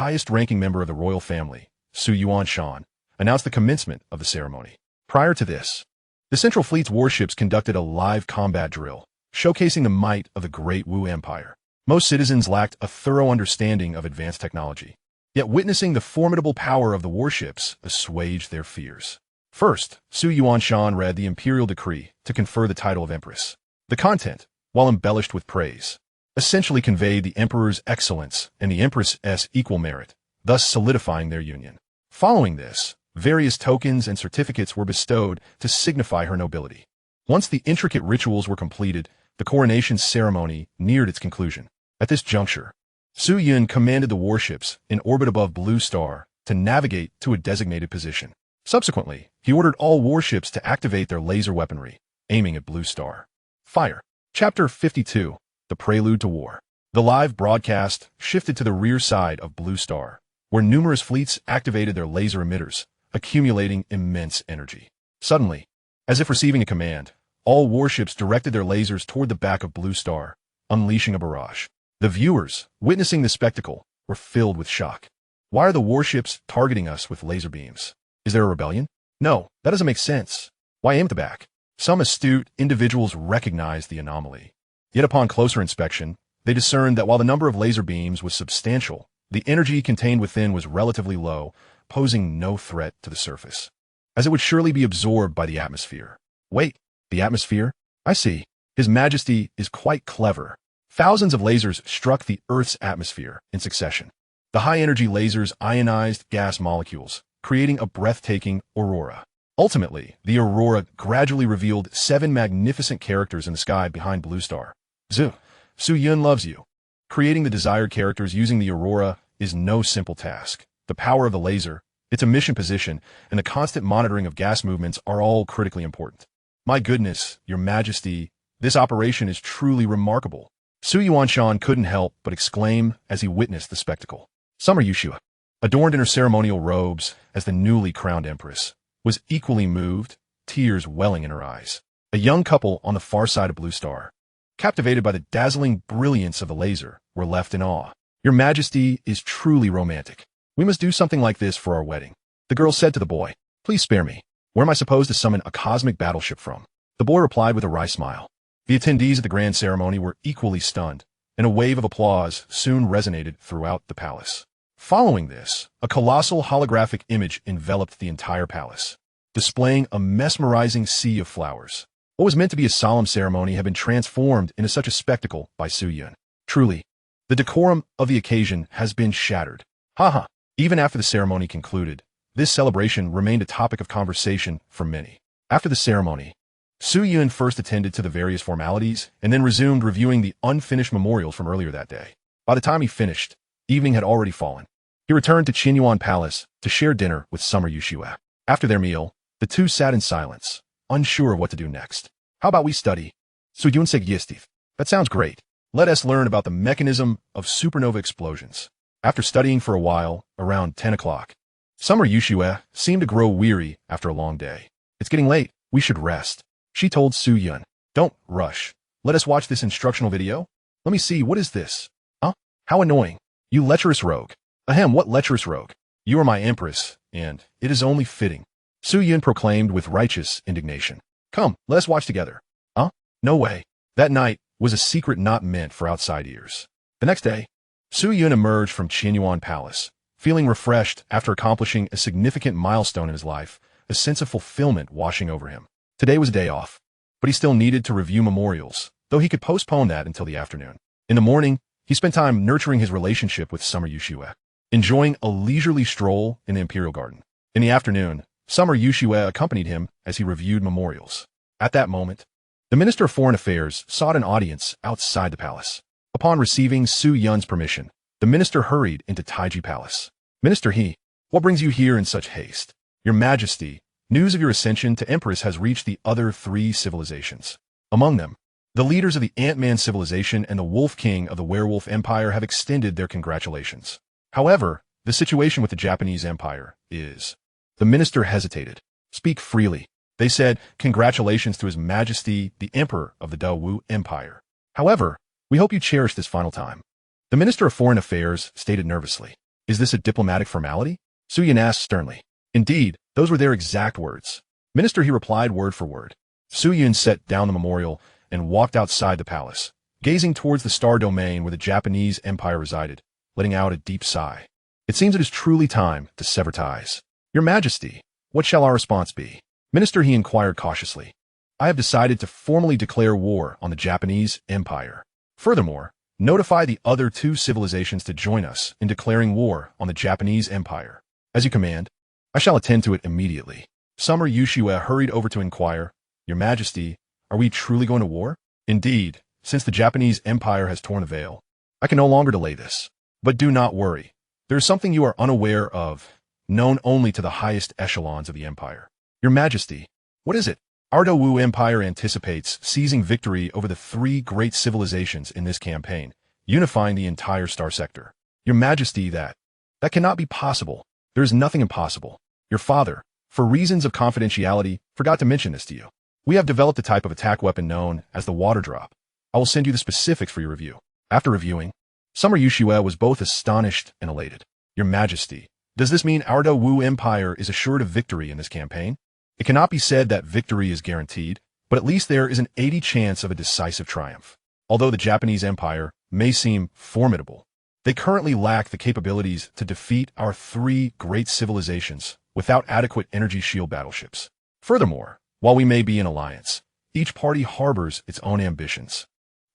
highest-ranking member of the royal family, Su Yuanshan, announced the commencement of the ceremony. Prior to this, the Central Fleet's warships conducted a live combat drill, showcasing the might of the Great Wu Empire. Most citizens lacked a thorough understanding of advanced technology, yet witnessing the formidable power of the warships assuaged their fears. First, Su Yuanshan read the imperial decree to confer the title of empress. The content, while embellished with praise, essentially conveyed the emperor's excellence and the empress's equal merit, thus solidifying their union. Following this, various tokens and certificates were bestowed to signify her nobility. Once the intricate rituals were completed, the coronation ceremony neared its conclusion. At this juncture, Su Yun commanded the warships in orbit above Blue Star to navigate to a designated position. Subsequently, he ordered all warships to activate their laser weaponry, aiming at Blue Star. Fire. Chapter 52. The Prelude to War. The live broadcast shifted to the rear side of Blue Star, where numerous fleets activated their laser emitters, accumulating immense energy. Suddenly, as if receiving a command, all warships directed their lasers toward the back of Blue Star, unleashing a barrage. The viewers, witnessing the spectacle, were filled with shock. Why are the warships targeting us with laser beams? Is there a rebellion? No, that doesn't make sense. Why aim at the back? Some astute individuals recognized the anomaly. Yet upon closer inspection, they discerned that while the number of laser beams was substantial, the energy contained within was relatively low, posing no threat to the surface, as it would surely be absorbed by the atmosphere. Wait, the atmosphere? I see. His Majesty is quite clever. Thousands of lasers struck the Earth's atmosphere in succession. The high-energy lasers ionized gas molecules, creating a breathtaking aurora. Ultimately, the aurora gradually revealed 7 magnificent characters in the sky behind Blue Star. Su Yun loves you. Creating the desired characters using the aurora is no simple task. The power of the laser, its emission position, and the constant monitoring of gas movements are all critically important. My goodness, Your Majesty, this operation is truly remarkable. Su Yuanshan couldn't help but exclaim as he witnessed the spectacle. Summer Yushua, adorned in her ceremonial robes as the newly crowned empress, was equally moved, tears welling in her eyes. A young couple on the far side of Blue Star, captivated by the dazzling brilliance of the laser, were left in awe. Your Majesty is truly romantic. We must do something like this for our wedding. The girl said to the boy, "Please spare me. Where am I supposed to summon a cosmic battleship from?" The boy replied with a wry smile. The attendees at the grand ceremony were equally stunned, and a wave of applause soon resonated throughout the palace. Following this, a colossal holographic image enveloped the entire palace, displaying a mesmerizing sea of flowers. What was meant to be a solemn ceremony had been transformed into such a spectacle by Su Yun. Truly, The decorum of the occasion has been shattered. Haha. Even after the ceremony concluded, this celebration remained a topic of conversation for many. After the ceremony, Su Yun first attended to the various formalities and then resumed reviewing the unfinished memorials from earlier that day. By the time he finished, evening had already fallen. He returned to Qinyuan Palace to share dinner with Summer Yushue. After their meal, the two sat in silence, unsure of what to do next. How about we study? Su Yun said, that sounds great. Let us learn about the mechanism of supernova explosions. After studying for a while, around 10 o'clock, Summer Yushue seemed to grow weary after a long day. It's getting late. We should rest. She told Su Yun. Don't rush. Let us watch this instructional video. Let me see, what is this? Huh? How annoying. You lecherous rogue. Ahem, what lecherous rogue? You are my empress, and it is only fitting. Su Yun proclaimed with righteous indignation. Come, let us watch together. Huh? No way. That night was a secret not meant for outside ears. The next day, Su Yun emerged from Qinyuan Palace, feeling refreshed after accomplishing a significant milestone in his life, a sense of fulfillment washing over him. Today was a day off, but he still needed to review memorials, though he could postpone that until the afternoon. In the morning, he spent time nurturing his relationship with Summer Yushue, enjoying a leisurely stroll in the Imperial Garden. In the afternoon, Summer Yushue accompanied him as he reviewed memorials. At that moment, the Minister of Foreign Affairs sought an audience outside the palace. Upon receiving Su Yun's permission, the minister hurried into Taiji Palace. Minister He, what brings you here in such haste? Your Majesty, news of your ascension to Empress has reached the other three civilizations. Among them, the leaders of the Ant-Man civilization and the Wolf King of the Werewolf Empire have extended their congratulations. However, the situation with the Japanese Empire is... The minister hesitated. Speak freely. They said, congratulations to His Majesty, the Emperor of the Dawu Empire. However, we hope you cherish this final time. The Minister of Foreign Affairs stated nervously. Is this a diplomatic formality? Su Yun asked sternly. Indeed, those were their exact words. Minister, he replied word for word. Su Yun set down the memorial and walked outside the palace, gazing towards the star domain where the Japanese Empire resided, letting out a deep sigh. It seems it is truly time to sever ties. Your Majesty, what shall our response be? Minister, he inquired cautiously. I have decided to formally declare war on the Japanese Empire. Furthermore, notify the other two civilizations to join us in declaring war on the Japanese Empire. As you command, I shall attend to it immediately. Summer Yushue hurried over to inquire, Your Majesty, are we truly going to war? Indeed, since the Japanese Empire has torn the veil, I can no longer delay this. But do not worry. There is something you are unaware of, known only to the highest echelons of the empire. Your Majesty, what is it? Our Dawu Empire anticipates seizing victory over the three great civilizations in this campaign, unifying the entire star sector. Your Majesty, that cannot be possible. There is nothing impossible. Your father, for reasons of confidentiality, forgot to mention this to you. We have developed a type of attack weapon known as the water drop. I will send you the specifics for your review. After reviewing, Summer Yushue was both astonished and elated. Your Majesty, does this mean our Dawu Empire is assured of victory in this campaign? It cannot be said that victory is guaranteed, but at least there is an 80 chance of a decisive triumph. Although the Japanese Empire may seem formidable, they currently lack the capabilities to defeat our three great civilizations without adequate energy shield battleships. Furthermore, while we may be in alliance, each party harbors its own ambitions,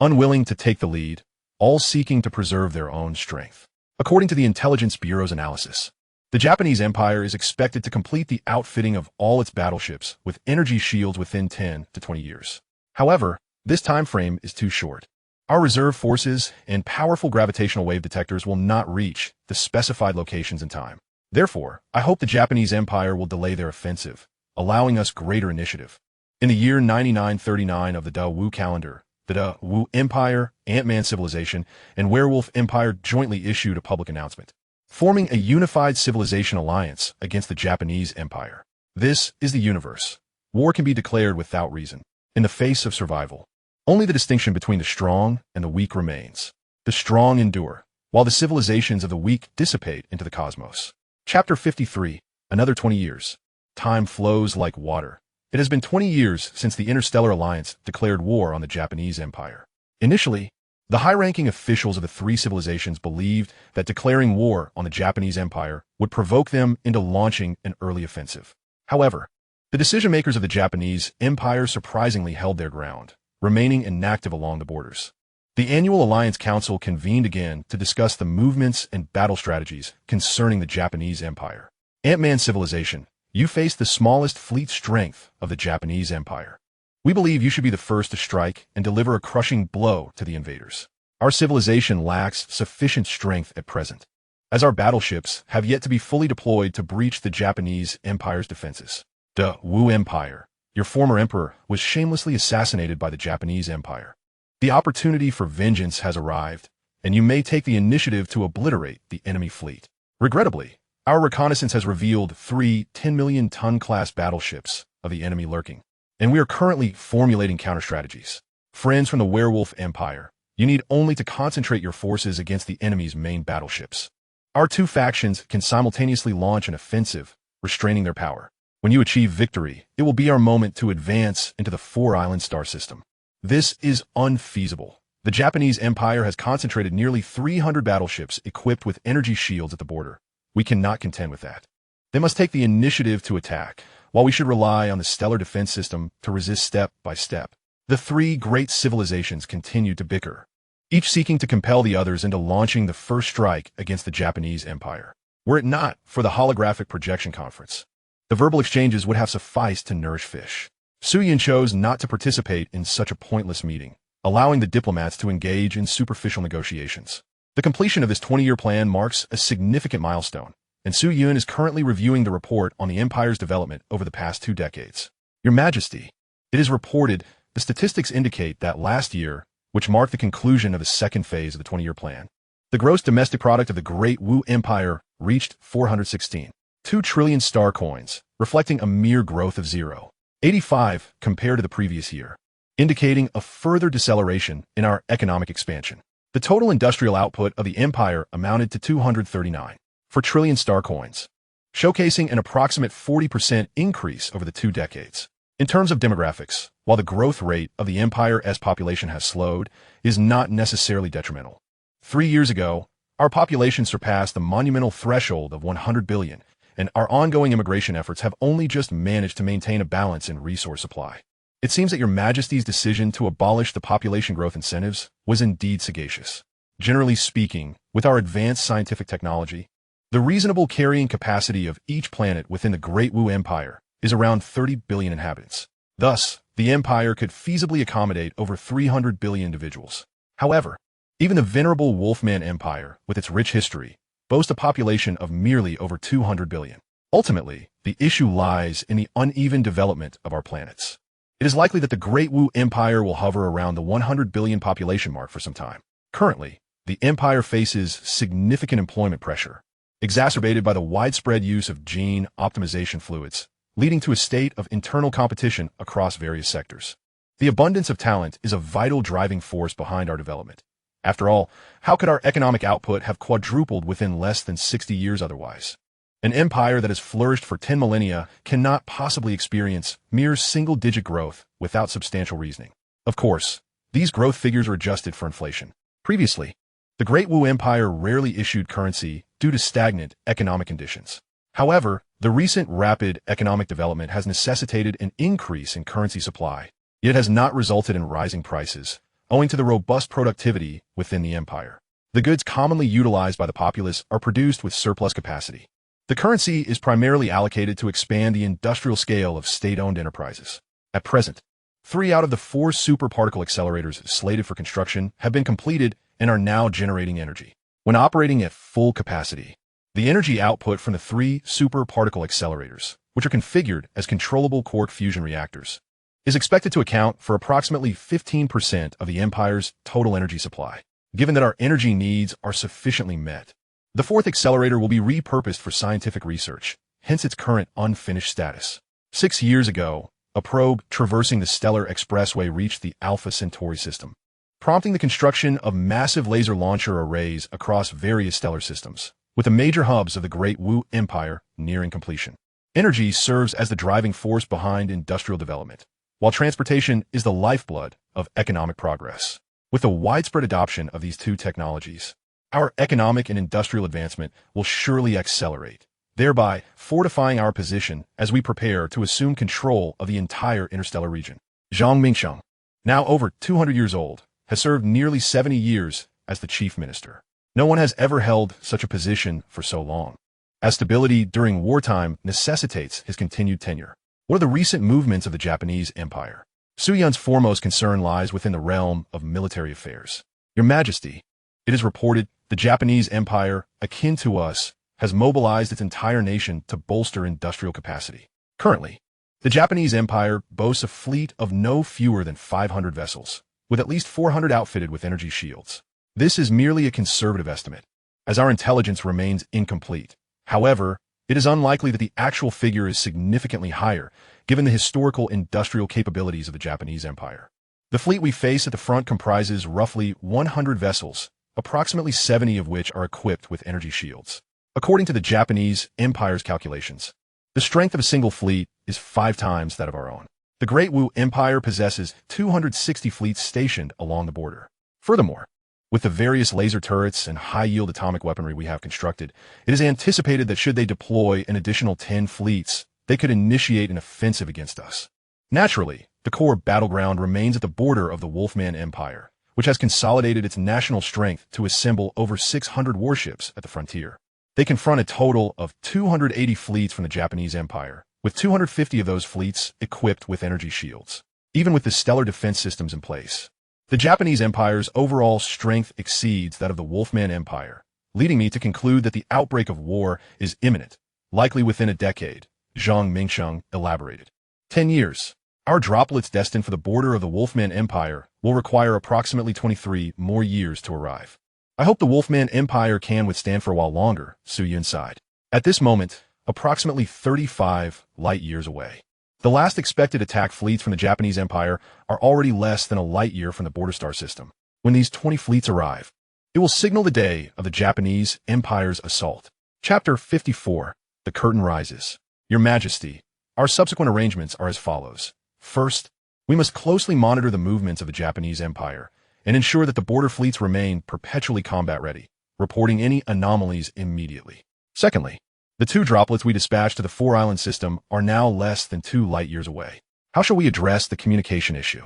unwilling to take the lead, all seeking to preserve their own strength. According to the Intelligence Bureau's analysis, the Japanese Empire is expected to complete the outfitting of all its battleships with energy shields within 10 to 20 years. However, this time frame is too short. Our reserve forces and powerful gravitational wave detectors will not reach the specified locations in time. Therefore, I hope the Japanese Empire will delay their offensive, allowing us greater initiative. In the year 9939 of the Dawu calendar, the Dawu Empire, Ant-Man civilization, and Werewolf Empire jointly issued a public announcement, forming a unified civilization alliance against the Japanese Empire. This is the universe. War can be declared without reason, in the face of survival. Only the distinction between the strong and the weak remains. The strong endure, while the civilizations of the weak dissipate into the cosmos. Chapter 53, Another 20 years. Time flows like water. It has been 20 years since the Interstellar Alliance declared war on the Japanese Empire. Initially, the high-ranking officials of the three civilizations believed that declaring war on the Japanese Empire would provoke them into launching an early offensive. However, the decision-makers of the Japanese Empire surprisingly held their ground, remaining inactive along the borders. The annual Alliance Council convened again to discuss the movements and battle strategies concerning the Japanese Empire. Ant-Man civilization, you face the smallest fleet strength of the Japanese Empire. We believe you should be the first to strike and deliver a crushing blow to the invaders. Our civilization lacks sufficient strength at present, as our battleships have yet to be fully deployed to breach the Japanese Empire's defenses. The Wu Empire, your former emperor, was shamelessly assassinated by the Japanese Empire. The opportunity for vengeance has arrived, and you may take the initiative to obliterate the enemy fleet. Regrettably, our reconnaissance has revealed 3 10-million-ton class battleships of the enemy lurking, and we are currently formulating counter-strategies. Friends from the Werewolf Empire, you need only to concentrate your forces against the enemy's main battleships. Our two factions can simultaneously launch an offensive, restraining their power. When you achieve victory, it will be our moment to advance into the four-island star system. This is unfeasible. The Japanese Empire has concentrated nearly 300 battleships equipped with energy shields at the border. We cannot contend with that. They must take the initiative to attack, while we should rely on the stellar defense system to resist step by step. The three great civilizations continue to bicker, each seeking to compel the others into launching the first strike against the Japanese Empire. Were it not for the holographic projection conference, the verbal exchanges would have sufficed to nourish fish. Su Yun chose not to participate in such a pointless meeting, allowing the diplomats to engage in superficial negotiations. The completion of this 20-year plan marks a significant milestone, and Su Yun is currently reviewing the report on the empire's development over the past 2 decades. Your Majesty, it is reported the statistics indicate that last year, which marked the conclusion of the second phase of the 20-year plan, the gross domestic product of the Great Wu Empire reached 416.2 trillion star coins, reflecting a mere growth of 0.85 compared to the previous year, indicating a further deceleration in our economic expansion. The total industrial output of the empire amounted to 239.4 trillion star coins, showcasing an approximate 40% increase over the 2 decades. In terms of demographics, while the growth rate of the empire's population has slowed, it is not necessarily detrimental. 3 years ago, our population surpassed the monumental threshold of 100 billion, and our ongoing immigration efforts have only just managed to maintain a balance in resource supply. It seems that Your Majesty's decision to abolish the population growth incentives was indeed sagacious. Generally speaking, with our advanced scientific technology, the reasonable carrying capacity of each planet within the Great Wu Empire is around 30 billion inhabitants. Thus, the empire could feasibly accommodate over 300 billion individuals. However, even the venerable Wolfman Empire, with its rich history, boasts a population of merely over 200 billion. Ultimately, the issue lies in the uneven development of our planets. It is likely that the Great Wu Empire will hover around the 100 billion population mark for some time. Currently, the empire faces significant employment pressure, exacerbated by the widespread use of gene optimization fluids, leading to a state of internal competition across various sectors. The abundance of talent is a vital driving force behind our development. After all, how could our economic output have quadrupled within less than 60 years otherwise? An empire that has flourished for 10 millennia cannot possibly experience mere single-digit growth without substantial reasoning. Of course, these growth figures are adjusted for inflation. Previously, the Great Wu Empire rarely issued currency due to stagnant economic conditions. However, the recent rapid economic development has necessitated an increase in currency supply, yet has not resulted in rising prices, owing to the robust productivity within the empire. The goods commonly utilized by the populace are produced with surplus capacity. The currency is primarily allocated to expand the industrial scale of state-owned enterprises. At present, 3 out of the 4 superparticle accelerators slated for construction have been completed and are now generating energy. When operating at full capacity, the energy output from the 3 superparticle accelerators, which are configured as controllable quark fusion reactors, is expected to account for approximately 15% of the empire's total energy supply. Given that our energy needs are sufficiently met, the 4th accelerator will be repurposed for scientific research, hence its current unfinished status. 6 years ago, a probe traversing the stellar expressway reached the Alpha Centauri system, prompting the construction of massive laser launcher arrays across various stellar systems, with the major hubs of the Great Wu Empire nearing completion. Energy serves as the driving force behind industrial development, while transportation is the lifeblood of economic progress. With the widespread adoption of these 2 technologies, our economic and industrial advancement will surely accelerate, thereby fortifying our position as we prepare to assume control of the entire interstellar region. Zhang Mingsheng, now over 200 years old, has served nearly 70 years as the chief minister. No one has ever held such a position for so long, as stability during wartime necessitates his continued tenure. What are the recent movements of the Japanese Empire? Su Yun's foremost concern lies within the realm of military affairs. Your Majesty, it is reported the Japanese Empire, akin to us, has mobilized its entire nation to bolster industrial capacity. Currently, the Japanese Empire boasts a fleet of no fewer than 500 vessels, with at least 400 outfitted with energy shields. This is merely a conservative estimate, as our intelligence remains incomplete. However, it is unlikely that the actual figure is significantly higher, given the historical industrial capabilities of the Japanese Empire. The fleet we face at the front comprises roughly 100 vessels, approximately 70 of which are equipped with energy shields. According to the Japanese Empire's calculations, the strength of a single fleet is 5 times that of our own. The Great Wu Empire possesses 260 fleets stationed along the border. Furthermore, with the various laser turrets and high-yield atomic weaponry we have constructed, it is anticipated that should they deploy an additional 10 fleets, they could initiate an offensive against us. Naturally, the core battleground remains at the border of the Wolfman Empire, which has consolidated its national strength to assemble over 600 warships at the frontier. They confront a total of 280 fleets from the Japanese Empire, with 250 of those fleets equipped with energy shields. Even with the stellar defense systems in place, the Japanese Empire's overall strength exceeds that of the Wolfman Empire, leading me to conclude that the outbreak of war is imminent, likely within a decade. Zhang Mingsheng elaborated. 10 years. Our droplets destined for the border of the Wolfman Empire will require approximately 23 more years to arrive. I hope the Wolfman Empire can withstand for a while longer, Su Yun sighed. At this moment, approximately 35 light years away. The last expected attack fleets from the Japanese Empire are already less than a light year from the border star system. When these 20 fleets arrive, it will signal the day of the Japanese Empire's assault. Chapter 54. The Curtain Rises. Your Majesty, our subsequent arrangements are as follows. First, we must closely monitor the movements of the Japanese Empire and ensure that the border fleets remain perpetually combat-ready, reporting any anomalies immediately. Secondly, the 2 droplets we dispatched to the 4-island system are now less than 2 light years away. How shall we address the communication issue?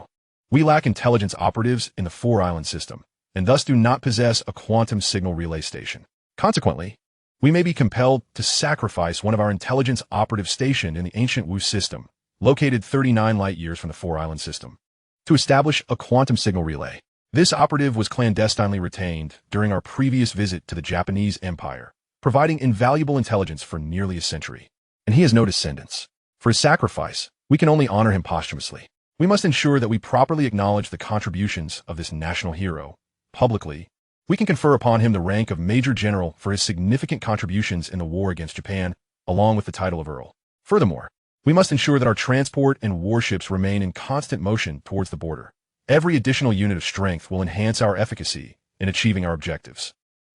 We lack intelligence operatives in the 4-island system, and thus do not possess a quantum signal relay station. Consequently, we may be compelled to sacrifice one of our intelligence operatives stationed in the ancient Wu system, located 39 light years from the 4-island system, to establish a quantum signal relay. This operative was clandestinely retained during our previous visit to the Japanese Empire, providing invaluable intelligence for nearly a century. And he has no descendants. For his sacrifice, we can only honor him posthumously. We must ensure that we properly acknowledge the contributions of this national hero. Publicly, we can confer upon him the rank of Major General for his significant contributions in the war against Japan, along with the title of Earl. Furthermore, we must ensure that our transport and warships remain in constant motion towards the border. Every additional unit of strength will enhance our efficacy in achieving our objectives.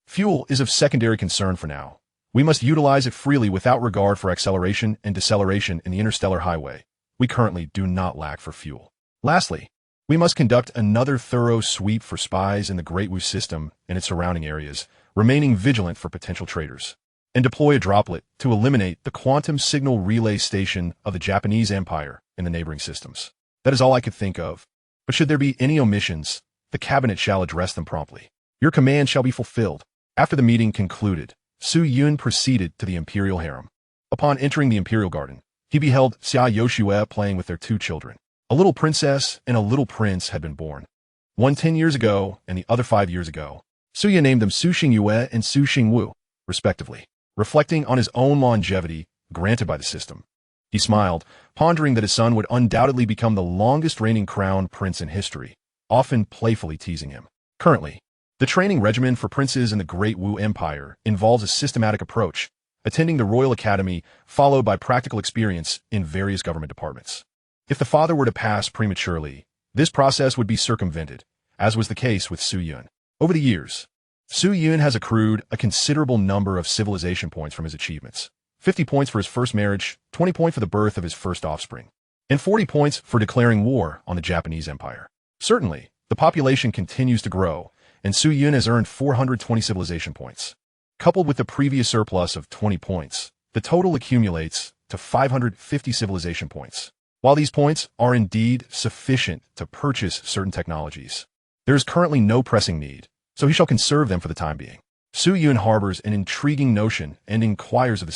Fuel is of secondary concern for now. We must utilize it freely without regard for acceleration and deceleration in the interstellar highway. We currently do not lack for fuel. Lastly, we must conduct another thorough sweep for spies in the Great Wu system and its surrounding areas, remaining vigilant for potential traitors, and deploy a droplet to eliminate the quantum signal relay station of the Japanese Empire in the neighboring systems. That is all I could think of. But should there be any omissions, the cabinet shall address them promptly. Your command shall be fulfilled. After the meeting concluded, Su Yun proceeded to the imperial harem. Upon entering the imperial garden, he beheld Xia Yoshue playing with their 2 children. A little princess and a little prince had been born. One 10 years ago and the other 5 years ago. Su Yun named them Su Xingyue and Su Xingwu, respectively, reflecting on his own longevity granted by the system. He smiled, pondering that his son would undoubtedly become the longest reigning crown prince in history, often playfully teasing him. Currently, the training regimen for princes in the Great Wu Empire involves a systematic approach, attending the Royal Academy followed by practical experience in various government departments. If the father were to pass prematurely, this process would be circumvented, as was the case with Su Yun. Over the years, Su Yun has accrued a considerable number of civilization points from his achievements. 50 points for his first marriage, 20 points for the birth of his first offspring, and 40 points for declaring war on the Japanese Empire. Certainly, the population continues to grow, and Su Yun has earned 420 civilization points. Coupled with the previous surplus of 20 points, the total accumulates to 550 civilization points. While these points are indeed sufficient to purchase certain technologies, There is currently no pressing need, so he shall conserve them for the time being. Su Yun harbors an intriguing notion and inquires of the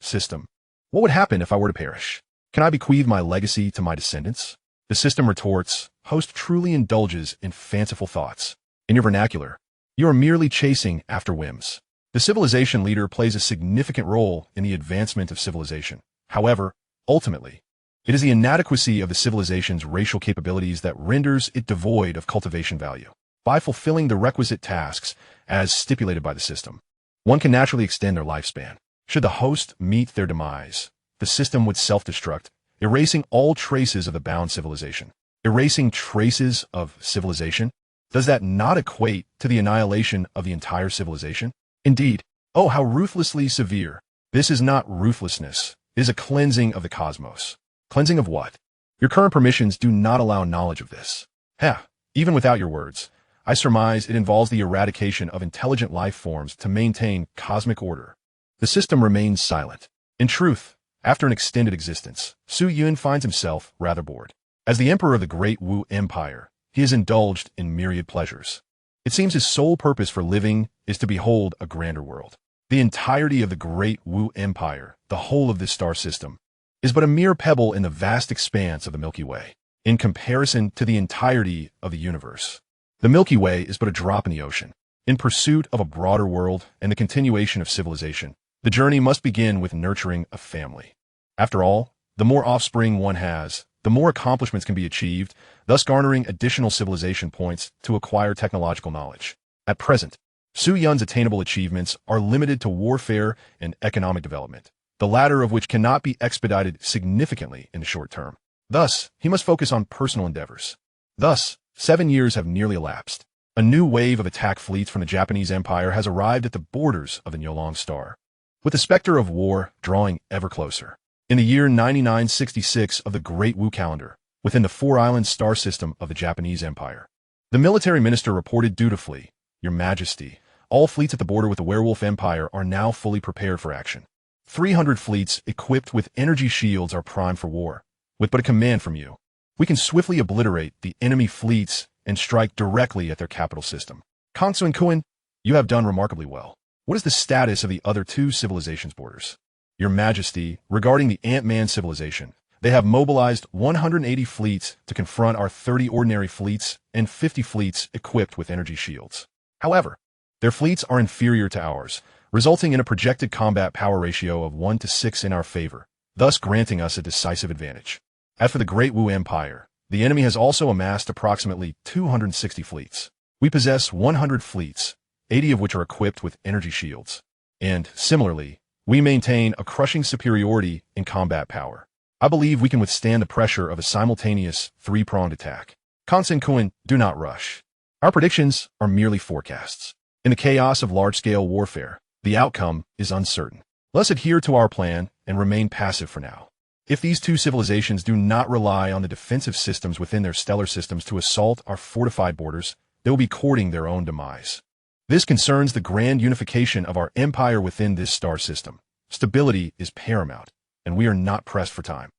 system. What would happen if I were to perish? Can I bequeath my legacy to my descendants? The system retorts, host truly indulges in fanciful thoughts. In your vernacular, you are merely chasing after whims. The civilization leader plays a significant role in the advancement of civilization. However, ultimately, it is the inadequacy of the civilization's racial capabilities that renders it devoid of cultivation value. By fulfilling the requisite tasks as stipulated by the system, one can naturally extend their lifespan. Should the host meet their demise, the system would self-destruct, erasing all traces of the bound civilization. Erasing traces of civilization? Does that not equate to the annihilation of the entire civilization? Indeed. Oh, how ruthlessly severe. This is not ruthlessness. It is a cleansing of the cosmos. Cleansing of what? Your current permissions do not allow knowledge of this. Even without your words, I surmise it involves the eradication of intelligent life forms to maintain cosmic order. The system remains silent. In truth, after an extended existence, Su Yun finds himself rather bored. As the emperor of the Great Wu Empire, he is indulged in myriad pleasures. It seems his sole purpose for living is to behold a grander world. The entirety of the Great Wu Empire, the whole of this star system, is but a mere pebble in the vast expanse of the Milky Way. In comparison to the entirety of the universe, the Milky Way is but a drop in the ocean. In pursuit of a broader world and the continuation of civilization, the journey must begin with nurturing a family. After all, the more offspring one has, the more accomplishments can be achieved, thus garnering additional civilization points to acquire technological knowledge. At present, Su Yun's attainable achievements are limited to warfare and economic development, the latter of which cannot be expedited significantly in the short term. Thus, he must focus on personal endeavors. Thus, 7 years have nearly elapsed. A new wave of attack fleets from the Japanese Empire has arrived at the borders of the Nyolong Star, with the specter of war drawing ever closer. In the year 9966 of the Great Wu calendar, within the four-island star system of the Japanese Empire, the military minister reported dutifully, Your Majesty, all fleets at the border with the Werewolf Empire are now fully prepared for action. 300 fleets equipped with energy shields are primed for war. With but a command from you, we can swiftly obliterate the enemy fleets and strike directly at their capital system. Kangsu and Kuan, you have done remarkably well. What is the status of the other two civilizations' borders? Your Majesty, regarding the Ant-Man civilization, they have mobilized 180 fleets to confront our 30 ordinary fleets and 50 fleets equipped with energy shields. However, their fleets are inferior to ours, resulting in a projected combat power ratio of 1:6 in our favor, thus granting us a decisive advantage. As for the Great Wu Empire, the enemy has also amassed approximately 260 fleets. We possess 100 fleets, 80 of which are equipped with energy shields. And, similarly, we maintain a crushing superiority in combat power. I believe we can withstand the pressure of a simultaneous three-pronged attack. Kansen Kuan, do not rush. Our predictions are merely forecasts. In the chaos of large-scale warfare, the outcome is uncertain. Let's adhere to our plan and remain passive for now. If these two civilizations do not rely on the defensive systems within their stellar systems to assault our fortified borders, they will be courting their own demise. This concerns the grand unification of our empire within this star system. Stability is paramount, and we are not pressed for time.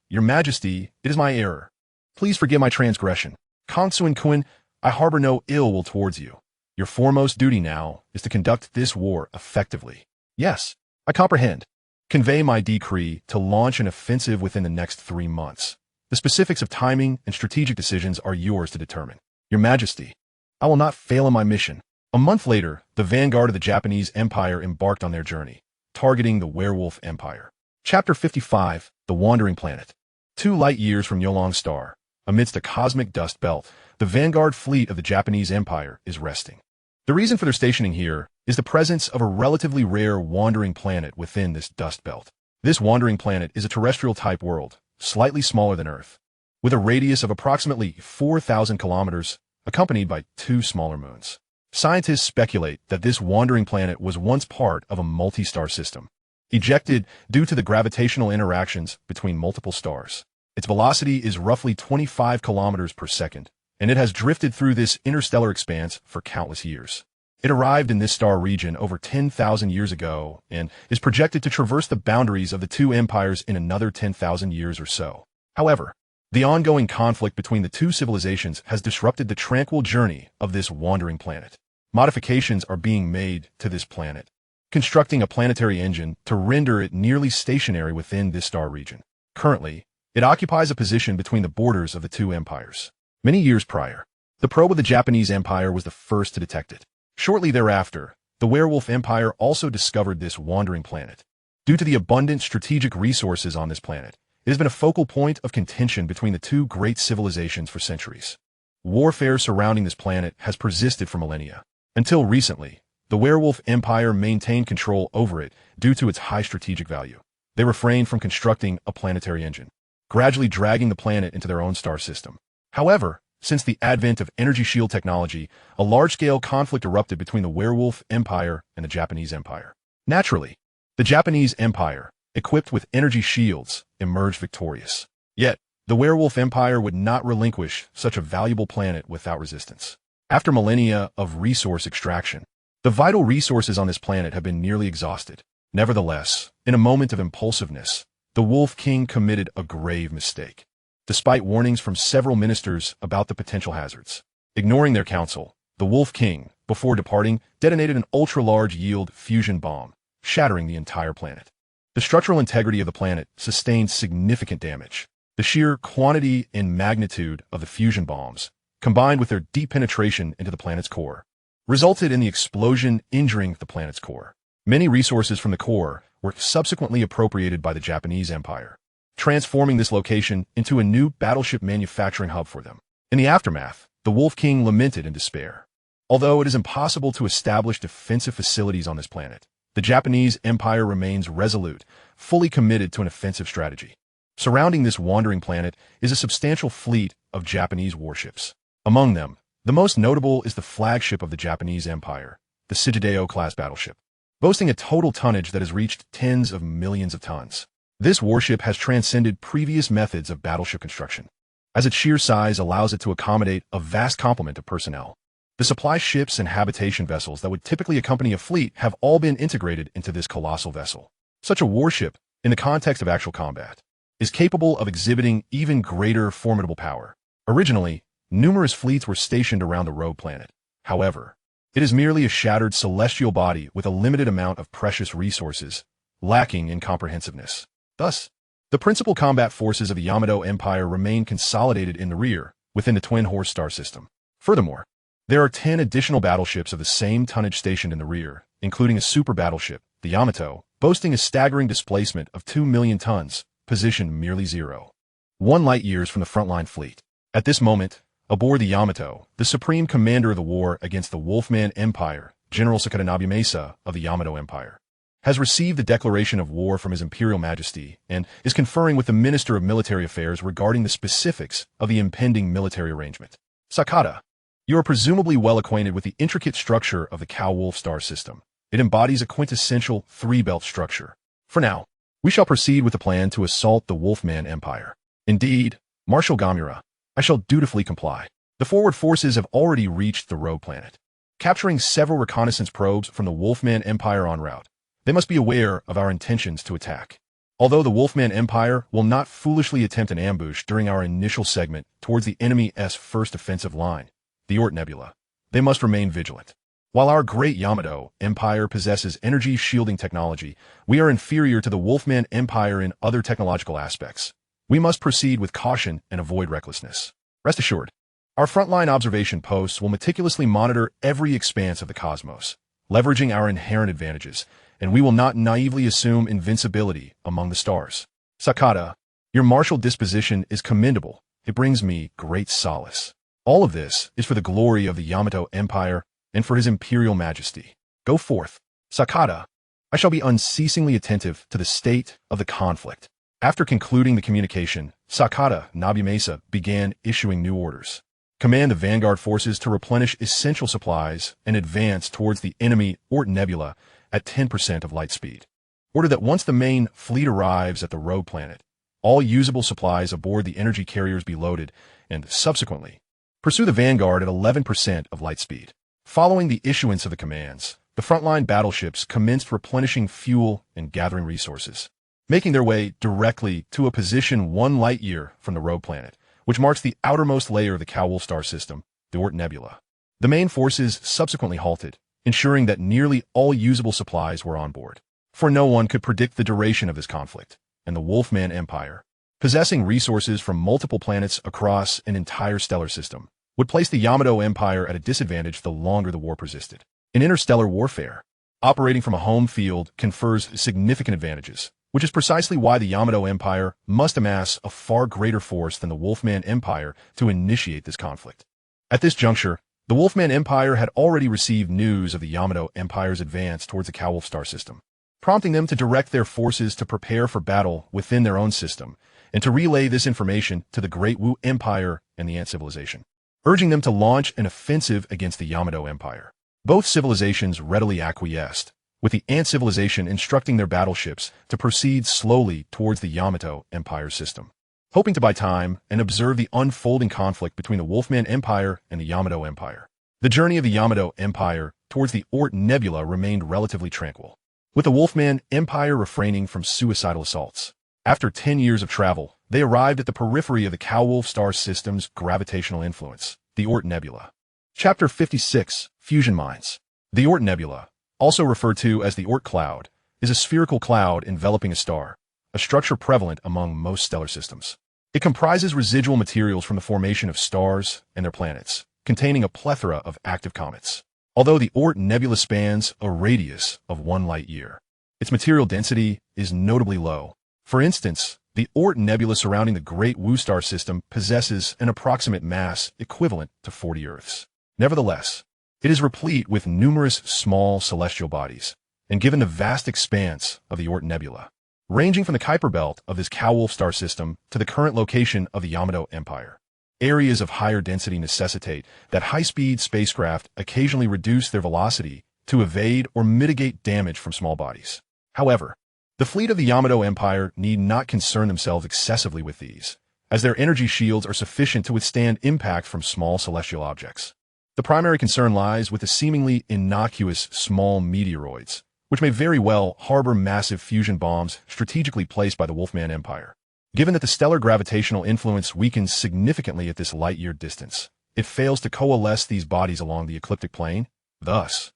Your Majesty, it is my error. Please forgive my transgression. Kangsu and Kuan, I harbor no ill will towards you. Your foremost duty now is to conduct this war effectively. Yes, I comprehend. Convey my decree to launch an offensive within the next 3 months. The specifics of timing and strategic decisions are yours to determine. Your Majesty, I will not fail in my mission. A month later, the vanguard of the Japanese Empire embarked on their journey, targeting the Werewolf Empire. Chapter 55, The Wandering Planet. 2 light years from Nyolong Star, amidst a cosmic dust belt, the vanguard fleet of the Japanese Empire is resting. The reason for their stationing here is the presence of a relatively rare wandering planet within this dust belt. This wandering planet is a terrestrial-type world, slightly smaller than Earth, with a radius of approximately 4,000 kilometers, accompanied by 2 smaller moons. Scientists speculate that this wandering planet was once part of a multi-star system, ejected due to the gravitational interactions between multiple stars. Its velocity is roughly 25 kilometers per second, and it has drifted through this interstellar expanse for countless years. It arrived in this star region over 10,000 years ago and is projected to traverse the boundaries of the two empires in another 10,000 years or so. However, The ongoing conflict between the two civilizations has disrupted the tranquil journey of this wandering planet. Modifications are being made to this planet, constructing a planetary engine to render it nearly stationary within this star region. Currently, it occupies a position between the borders of the two empires. Many years prior, the probe of the Japanese Empire was the first to detect it. Shortly thereafter, the Werewolf Empire also discovered this wandering planet. Due to the abundant strategic resources on this planet, it has been a focal point of contention between the two great civilizations for centuries. Warfare surrounding this planet has persisted for millennia. Until recently, the Werewolf Empire maintained control over it due to its high strategic value. They refrained from constructing a planetary engine, gradually dragging the planet into their own star system. However, since the advent of energy shield technology, a large-scale conflict erupted between the Werewolf Empire and the Japanese Empire. Naturally, the Japanese Empire, equipped with energy shields, emerged victorious. Yet, the Werewolf Empire would not relinquish such a valuable planet without resistance. After millennia of resource extraction, the vital resources on this planet have been nearly exhausted. Nevertheless, in a moment of impulsiveness, the Wolf King committed a grave mistake. Despite warnings from several ministers about the potential hazards, ignoring their counsel, the Wolf King, before departing, detonated an ultra-large yield fusion bomb, shattering the entire planet. The structural integrity of the planet sustained significant damage. The sheer quantity and magnitude of the fusion bombs, combined with their deep penetration into the planet's core, resulted in the explosion injuring the planet's core. Many resources from the core were subsequently appropriated by the Japanese Empire, transforming this location into a new battleship manufacturing hub for them. In the aftermath, the Wolf King lamented in despair. Although it is impossible to establish defensive facilities on this planet, the Japanese Empire remains resolute, fully committed to an offensive strategy. Surrounding this wandering planet is a substantial fleet of Japanese warships. Among them, the most notable is the flagship of the Japanese Empire, the Sagitteo-class battleship, boasting a total tonnage that has reached tens of millions of tons. This warship has transcended previous methods of battleship construction, as its sheer size allows it to accommodate a vast complement of personnel. The supply ships and habitation vessels that would typically accompany a fleet have all been integrated into this colossal vessel. Such a warship, in the context of actual combat, is capable of exhibiting even greater formidable power. Originally, numerous fleets were stationed around the rogue planet. However, it is merely a shattered celestial body with a limited amount of precious resources, lacking in comprehensiveness. Thus, the principal combat forces of the Yamato Empire remain consolidated in the rear, within the Twin Horse star system. Furthermore, there are 10 additional battleships of the same tonnage stationed in the rear, including a super battleship, the Yamato, boasting a staggering displacement of 2 million tons, positioned merely 0.1 light-years from the frontline fleet. At this moment, aboard the Yamato, the supreme commander of the war against the Wolfman Empire, General Sakata Nobumasa of the Yamato Empire, has received the declaration of war from His Imperial Majesty and is conferring with the Minister of Military Affairs regarding the specifics of the impending military arrangement. Sakata, you are presumably well acquainted with the intricate structure of the Cow-Wolf star system. It embodies a quintessential three-belt structure. For now, we shall proceed with the plan to assault the Wolfman Empire. Indeed, Marshal Gamura, I shall dutifully comply. The forward forces have already reached the rogue planet, capturing several reconnaissance probes from the Wolfman Empire en route. They must be aware of our intentions to attack. Although the Wolfman Empire will not foolishly attempt an ambush during our initial segment towards the enemy's first offensive line, the Oort Nebula, they must remain vigilant. While our great Yamato Empire possesses energy shielding technology, we are inferior to the Wolfman Empire in other technological aspects. We must proceed with caution and avoid recklessness. Rest assured, our frontline observation posts will meticulously monitor every expanse of the cosmos, leveraging our inherent advantages, and we will not naively assume invincibility among the stars. Sakata, your martial disposition is commendable. It brings me great solace. All of this is for the glory of the Yamato Empire and for His Imperial Majesty. Go forth. Sakata, I shall be unceasingly attentive to the state of the conflict. After concluding the communication, Sakata Nobumasa began issuing new orders. Command the vanguard forces to replenish essential supplies and advance towards the enemy Oort Nebula at 10% of light speed. Order that once the main fleet arrives at the rogue planet, all usable supplies aboard the energy carriers be loaded, and subsequently, pursue the vanguard at 11% of light speed. Following the issuance of the commands, the frontline battleships commenced replenishing fuel and gathering resources, making their way directly to a position 1 light-year from the rogue planet, which marks the outermost layer of the Cow-Wolf star system, the Oort Nebula. The main forces subsequently halted, ensuring that nearly all usable supplies were on board. For no one could predict the duration of this conflict, and the Wolfman Empire, possessing resources from multiple planets across an entire stellar system, would place the Yamato Empire at a disadvantage the longer the war persisted. In interstellar warfare, operating from a home field confers significant advantages, which is precisely why the Yamato Empire must amass a far greater force than the Wolfman Empire to initiate this conflict. At this juncture, the Wolfman Empire had already received news of the Yamato Empire's advance towards the Cow-Wolf star system, prompting them to direct their forces to prepare for battle within their own system and to relay this information to the Great Wu Empire and the Ant civilization, urging them to launch an offensive against the Yamato Empire. Both civilizations readily acquiesced, with the Ant civilization instructing their battleships to proceed slowly towards the Yamato Empire system, hoping to buy time and observe the unfolding conflict between the Wolfman Empire and the Yamato Empire. The journey of the Yamato Empire towards the Oort Nebula remained relatively tranquil, with the Wolfman Empire refraining from suicidal assaults. After 10 years of travel, they arrived at the periphery of the Cow-Wolf star system's gravitational influence, the Oort Nebula. Chapter 56, Fusion Mines. The Oort Nebula, also referred to as the Oort Cloud, is a spherical cloud enveloping a star, a structure prevalent among most stellar systems. It comprises residual materials from the formation of stars and their planets, containing a plethora of active comets. Although the Oort Nebula spans a radius of 1 light-year, its material density is notably low. For instance, the Oort Nebula surrounding the Great Wu star system possesses an approximate mass equivalent to 40 Earths. Nevertheless, it is replete with numerous small celestial bodies, and given the vast expanse of the Oort Nebula, ranging from the Kuiper belt of this Cow-Wolf star system to the current location of the Yamato Empire, areas of higher density necessitate that high-speed spacecraft occasionally reduce their velocity to evade or mitigate damage from small bodies. However, the fleet of the Yamato Empire need not concern themselves excessively with these, as their energy shields are sufficient to withstand impact from small celestial objects. The primary concern lies with the seemingly innocuous small meteoroids, which may very well harbor massive fusion bombs strategically placed by the Wolfman Empire. Given that the stellar gravitational influence weakens significantly at this light-year distance, it fails to coalesce these bodies along the ecliptic plane. Thus,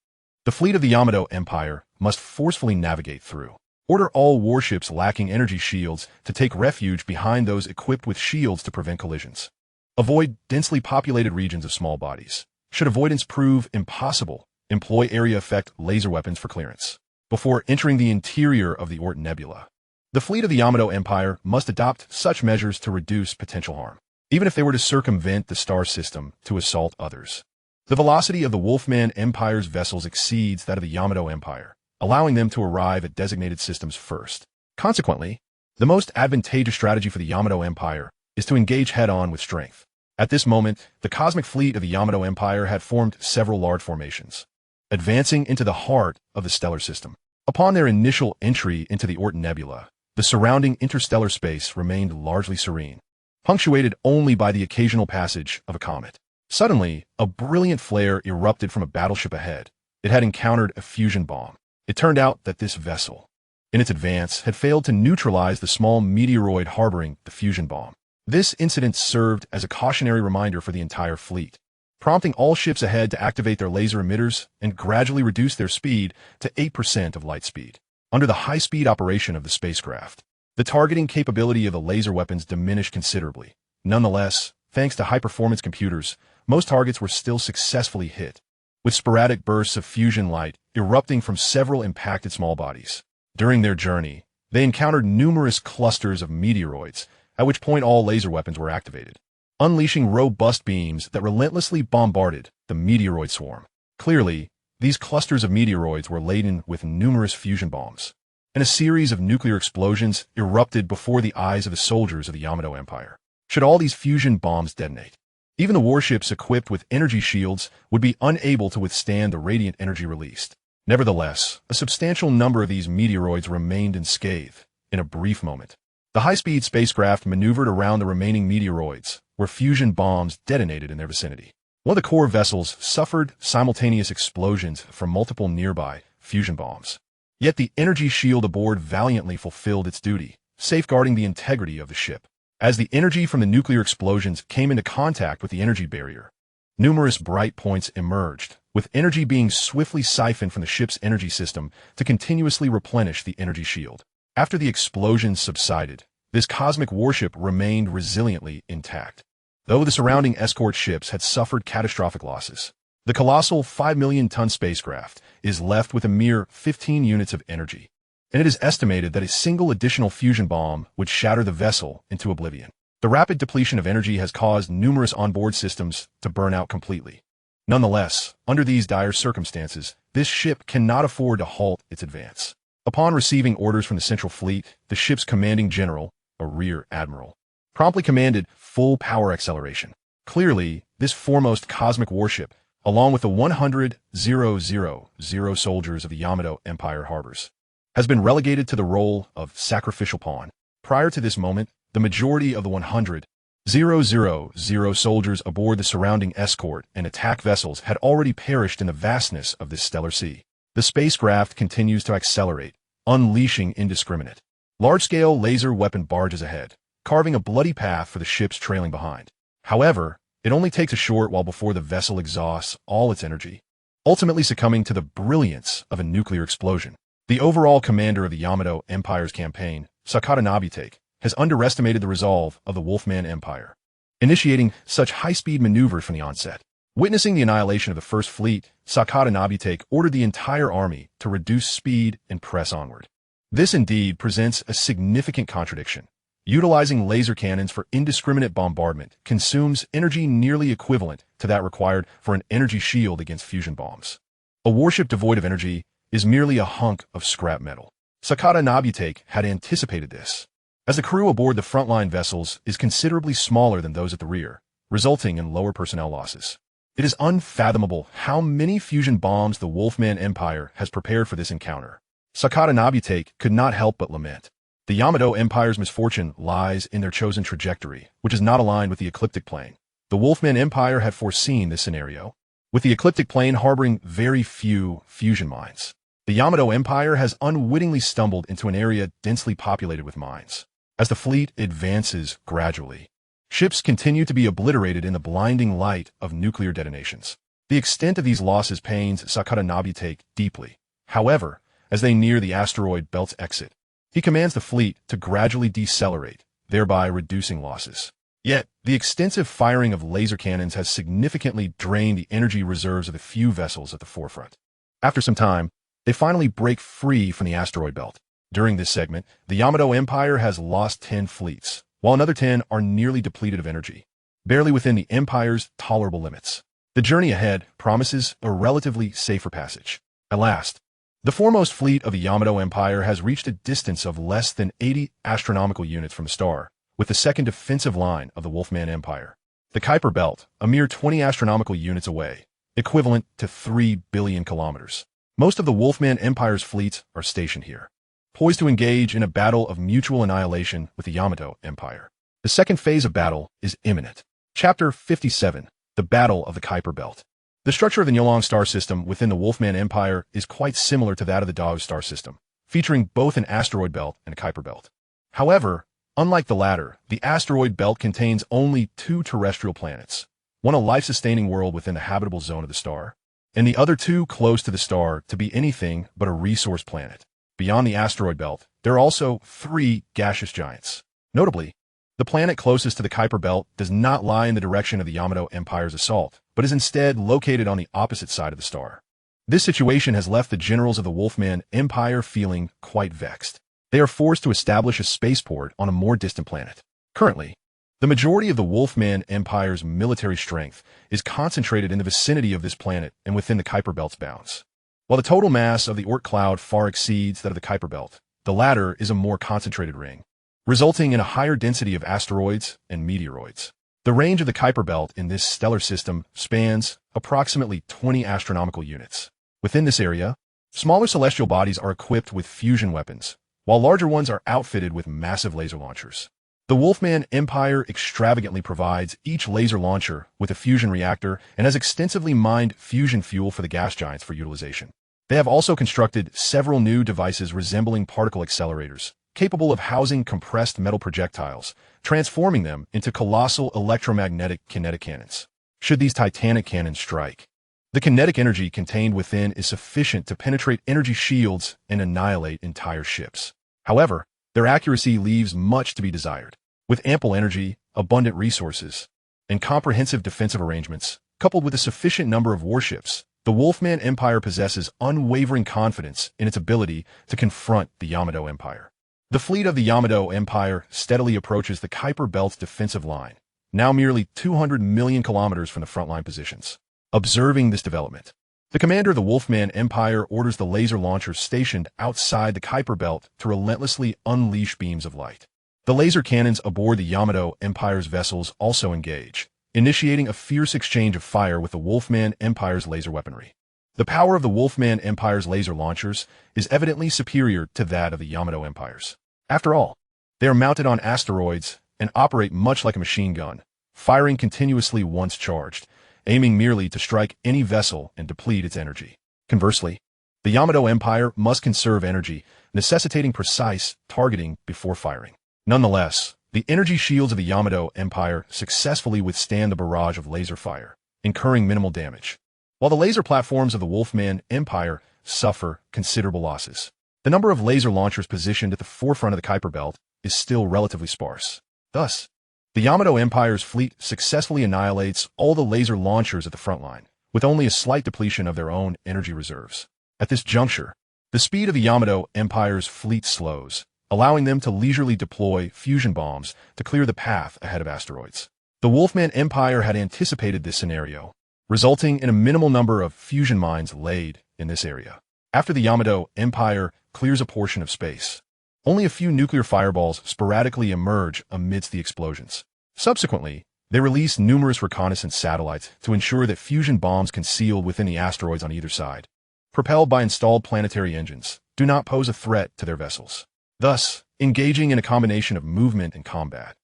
the fleet of the Yamato Empire must forcefully navigate through. Order all warships lacking energy shields to take refuge behind those equipped with shields to prevent collisions. Avoid densely populated regions of small bodies. Should avoidance prove impossible, employ area effect laser weapons for clearance. Before entering the interior of the Oort Nebula, the fleet of the Yamato Empire must adopt such measures to reduce potential harm, even if they were to circumvent the star system to assault others. The velocity of the Wolfman Empire's vessels exceeds that of the Yamato Empire, allowing them to arrive at designated systems first. Consequently, the most advantageous strategy for the Yamato Empire is to engage head-on with strength. At this moment, the cosmic fleet of the Yamato Empire had formed several large formations, advancing into the heart of the stellar system. Upon their initial entry into the Oort Nebula, the surrounding interstellar space remained largely serene, punctuated only by the occasional passage of a comet. Suddenly, a brilliant flare erupted from a battleship ahead. It had encountered a fusion bomb. It turned out that this vessel, in its advance, had failed to neutralize the small meteoroid harboring the fusion bomb. This incident served as a cautionary reminder for the entire fleet, prompting all ships ahead to activate their laser emitters and gradually reduce their speed to 8% of light speed. Under the high-speed operation of the spacecraft, the targeting capability of the laser weapons diminished considerably. Nonetheless, thanks to high-performance computers, most targets were still successfully hit, with sporadic bursts of fusion light erupting from several impacted small bodies. During their journey, they encountered numerous clusters of meteoroids, at which point all laser weapons were activated, unleashing robust beams that relentlessly bombarded the meteoroid swarm. Clearly, these clusters of meteoroids were laden with numerous fusion bombs, and a series of nuclear explosions erupted before the eyes of the soldiers of the Yamato Empire. Should all these fusion bombs detonate, even the warships equipped with energy shields would be unable to withstand the radiant energy released. Nevertheless, a substantial number of these meteoroids remained unscathed. In a brief moment, the high-speed spacecraft maneuvered around the remaining meteoroids, where fusion bombs detonated in their vicinity. One of the core vessels suffered simultaneous explosions from multiple nearby fusion bombs. Yet the energy shield aboard valiantly fulfilled its duty, safeguarding the integrity of the ship. As the energy from the nuclear explosions came into contact with the energy barrier, numerous bright points emerged, with energy being swiftly siphoned from the ship's energy system to continuously replenish the energy shield. After the explosions subsided, this cosmic warship remained resiliently intact. Though the surrounding escort ships had suffered catastrophic losses, the colossal 5 million-ton spacecraft is left with a mere 15 units of energy, and it is estimated that a single additional fusion bomb would shatter the vessel into oblivion. The rapid depletion of energy has caused numerous onboard systems to burn out completely. Nonetheless, under these dire circumstances, this ship cannot afford to halt its advance. Upon receiving orders from the Central Fleet, the ship's commanding general, a rear admiral, promptly commanded full power acceleration. Clearly, this foremost cosmic warship, along with the 100,000 soldiers of the Yamato Empire harbors, has been relegated to the role of sacrificial pawn. Prior to this moment, the majority of the 100,000 soldiers aboard the surrounding escort and attack vessels had already perished in the vastness of this stellar sea. The spacecraft continues to accelerate, unleashing indiscriminate, large-scale laser weapon barges ahead, carving a bloody path for the ships trailing behind. However, it only takes a short while before the vessel exhausts all its energy, ultimately succumbing to the brilliance of a nuclear explosion. The overall commander of the Yamato Empire's campaign, Sakata Nobutake, has underestimated the resolve of the Wolfman Empire, initiating such high-speed maneuvers from the onset. Witnessing the annihilation of the First Fleet, Sakata Nobutake ordered the entire army to reduce speed and press onward. This indeed presents a significant contradiction. Utilizing laser cannons for indiscriminate bombardment consumes energy nearly equivalent to that required for an energy shield against fusion bombs. A warship devoid of energy is merely a hunk of scrap metal. Sakata Nobutake had anticipated this, as the crew aboard the frontline vessels is considerably smaller than those at the rear, resulting in lower personnel losses. It is unfathomable how many fusion bombs the Wolfman Empire has prepared for this encounter. Sakata Nobutake could not help but lament. The Yamato Empire's misfortune lies in their chosen trajectory, which is not aligned with the ecliptic plane. The Wolfman Empire had foreseen this scenario, with the ecliptic plane harboring very few fusion mines. The Yamato Empire has unwittingly stumbled into an area densely populated with mines. As the fleet advances gradually, ships continue to be obliterated in the blinding light of nuclear detonations. The extent of these losses pains Sakata Nobutake deeply. However, as they near the asteroid belt's exit, he commands the fleet to gradually decelerate, thereby reducing losses. Yet, the extensive firing of laser cannons has significantly drained the energy reserves of the few vessels at the forefront. After some time, they finally break free from the asteroid belt. During this segment, the Yamato Empire has lost 10 fleets, while another 10 are nearly depleted of energy, barely within the Empire's tolerable limits. The journey ahead promises a relatively safer passage. At last, the foremost fleet of the Yamato Empire has reached a distance of less than 80 astronomical units from the star, with the second defensive line of the Wolfman Empire. The Kuiper Belt, a mere 20 astronomical units away, equivalent to 3 billion kilometers. Most of the Wolfman Empire's fleets are stationed here, poised to engage in a battle of mutual annihilation with the Yamato Empire. The second phase of battle is imminent. Chapter 57, The Battle of the Kuiper Belt. The structure of the Nyolong star system within the Wolfman Empire is quite similar to that of the Dao star system, featuring both an asteroid belt and a Kuiper belt. However, unlike the latter, the asteroid belt contains only 2 terrestrial planets, one a life-sustaining world within the habitable zone of the star, and the other 2 close to the star to be anything but a resource planet. Beyond the asteroid belt, there are also 3 gaseous giants. Notably, the planet closest to the Kuiper Belt does not lie in the direction of the Yamato Empire's assault, but is instead located on the opposite side of the star. This situation has left the generals of the Wolfman Empire feeling quite vexed. They are forced to establish a spaceport on a more distant planet. Currently, the majority of the Wolfman Empire's military strength is concentrated in the vicinity of this planet and within the Kuiper Belt's bounds. While the total mass of the Oort cloud far exceeds that of the Kuiper Belt, the latter is a more concentrated ring, resulting in a higher density of asteroids and meteoroids. The range of the Kuiper Belt in this stellar system spans approximately 20 astronomical units. Within this area, smaller celestial bodies are equipped with fusion weapons, while larger ones are outfitted with massive laser launchers. The Wolfman Empire extravagantly provides each laser launcher with a fusion reactor and has extensively mined fusion fuel for the gas giants for utilization. They have also constructed several new devices resembling particle accelerators, capable of housing compressed metal projectiles, transforming them into colossal electromagnetic kinetic cannons. Should these titanic cannons strike, the kinetic energy contained within is sufficient to penetrate energy shields and annihilate entire ships. However, their accuracy leaves much to be desired. With ample energy, abundant resources, and comprehensive defensive arrangements, coupled with a sufficient number of warships, the Wolfman Empire possesses unwavering confidence in its ability to confront the Yamato Empire. The fleet of the Yamato Empire steadily approaches the Kuiper Belt's defensive line, now merely 200 million kilometers from the frontline positions. Observing this development, the commander of the Wolfman Empire orders the laser launchers stationed outside the Kuiper Belt to relentlessly unleash beams of light. The laser cannons aboard the Yamato Empire's vessels also engage, initiating a fierce exchange of fire with the Wolfman Empire's laser weaponry. The power of the Wolfman Empire's laser launchers is evidently superior to that of the Yamato Empire's. After all, they are mounted on asteroids and operate much like a machine gun, firing continuously once charged, aiming merely to strike any vessel and deplete its energy. Conversely, the Yamato Empire must conserve energy, necessitating precise targeting before firing. Nonetheless, the energy shields of the Yamato Empire successfully withstand the barrage of laser fire, incurring minimal damage, while the laser platforms of the Wolfman Empire suffer considerable losses. The number of laser launchers positioned at the forefront of the Kuiper Belt is still relatively sparse. Thus, the Yamato Empire's fleet successfully annihilates all the laser launchers at the front line, with only a slight depletion of their own energy reserves. At this juncture, the speed of the Yamato Empire's fleet slows, allowing them to leisurely deploy fusion bombs to clear the path ahead of asteroids. The Wolfman Empire had anticipated this scenario, resulting in a minimal number of fusion mines laid in this area. After the Yamato Empire clears a portion of space, only a few nuclear fireballs sporadically emerge amidst the explosions. Subsequently, they release numerous reconnaissance satellites to ensure that fusion bombs concealed within the asteroids on either side, propelled by installed planetary engines, do not pose a threat to their vessels, thus engaging in a combination of movement and combat.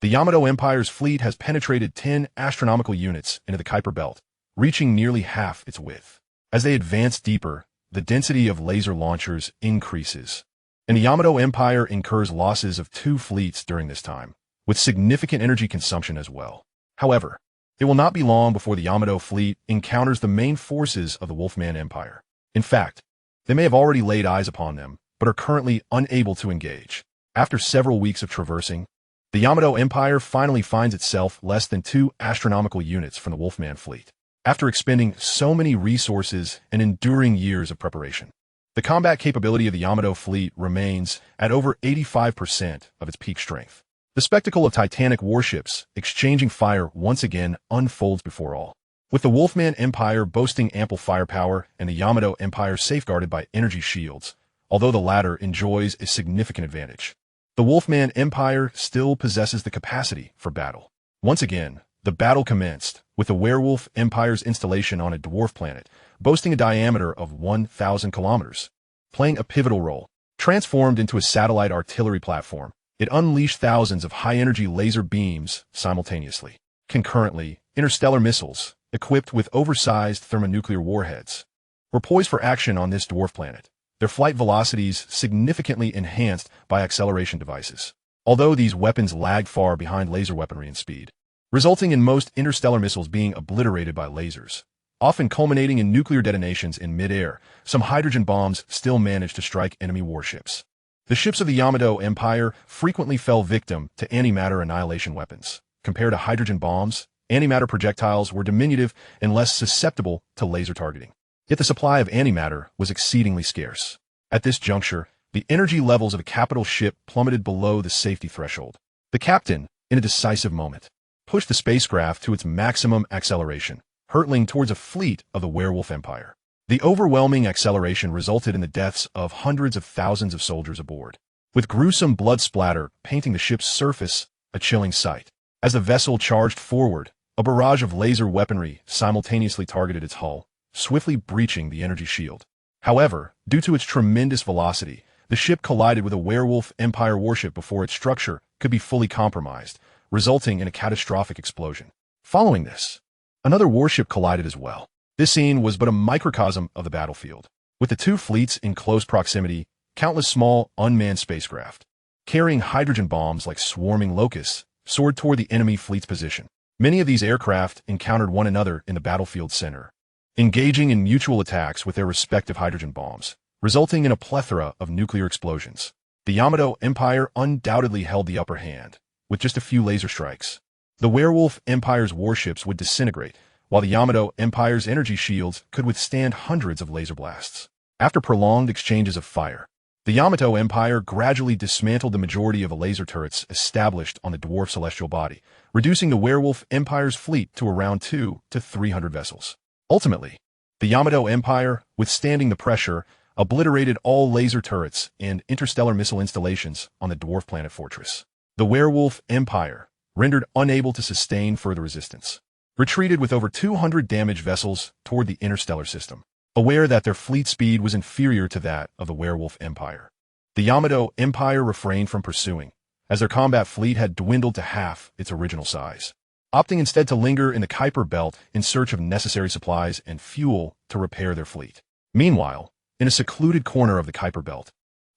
The Yamato Empire's fleet has penetrated 10 astronomical units into the Kuiper Belt, reaching nearly half its width. As they advance deeper, the density of laser launchers increases, and the Yamato Empire incurs losses of 2 fleets during this time, with significant energy consumption as well. However, it will not be long before the Yamato fleet encounters the main forces of the Wolfman Empire. In fact, they may have already laid eyes upon them, but are currently unable to engage. After several weeks of traversing, the Yamato Empire finally finds itself less than 2 astronomical units from the Wolfman fleet. After expending so many resources and enduring years of preparation, the combat capability of the Yamato fleet remains at over 85% of its peak strength. The spectacle of titanic warships exchanging fire once again unfolds before all. With the Wolfman Empire boasting ample firepower and the Yamato Empire safeguarded by energy shields, although the latter enjoys a significant advantage, the Wolfman Empire still possesses the capacity for battle. Once again, the battle commenced, with the Werewolf Empire's installation on a dwarf planet, boasting a diameter of 1,000 kilometers. Playing a pivotal role, transformed into a satellite artillery platform, it unleashed thousands of high-energy laser beams simultaneously. Concurrently, interstellar missiles, equipped with oversized thermonuclear warheads, were poised for action on this dwarf planet, their flight velocities significantly enhanced by acceleration devices. Although these weapons lagged far behind laser weaponry in speed, resulting in most interstellar missiles being obliterated by lasers, often culminating in nuclear detonations in mid-air, some hydrogen bombs still managed to strike enemy warships. The ships of the Yamato Empire frequently fell victim to antimatter annihilation weapons. Compared to hydrogen bombs, antimatter projectiles were diminutive and less susceptible to laser targeting. Yet the supply of antimatter was exceedingly scarce. At this juncture, the energy levels of a capital ship plummeted below the safety threshold. The captain, in a decisive moment, pushed the spacecraft to its maximum acceleration, hurtling towards a fleet of the Werewolf Empire. The overwhelming acceleration resulted in the deaths of hundreds of thousands of soldiers aboard, with gruesome blood splatter painting the ship's surface a chilling sight. As the vessel charged forward, a barrage of laser weaponry simultaneously targeted its hull, swiftly breaching the energy shield. However, due to its tremendous velocity, the ship collided with a Werewolf Empire warship before its structure could be fully compromised, resulting in a catastrophic explosion. Following this, another warship collided as well. This scene was but a microcosm of the battlefield. With the 2 fleets in close proximity, countless small, unmanned spacecraft, carrying hydrogen bombs like swarming locusts, soared toward the enemy fleet's position. Many of these aircraft encountered one another in the battlefield center, engaging in mutual attacks with their respective hydrogen bombs, resulting in a plethora of nuclear explosions. The Yamato Empire undoubtedly held the upper hand, with just a few laser strikes. The Werewolf Empire's warships would disintegrate, while the Yamato Empire's energy shields could withstand hundreds of laser blasts. After prolonged exchanges of fire, the Yamato Empire gradually dismantled the majority of the laser turrets established on the dwarf celestial body, reducing the Werewolf Empire's fleet to around 200 to 300 vessels. Ultimately, the Yamato Empire, withstanding the pressure, obliterated all laser turrets and interstellar missile installations on the dwarf planet Fortress. The Werewolf Empire, rendered unable to sustain further resistance, retreated with over 200 damaged vessels toward the interstellar system, aware that their fleet speed was inferior to that of the Werewolf Empire. The Yamato Empire refrained from pursuing, as their combat fleet had dwindled to half its original size, opting instead to linger in the Kuiper Belt in search of necessary supplies and fuel to repair their fleet. Meanwhile, in a secluded corner of the Kuiper Belt,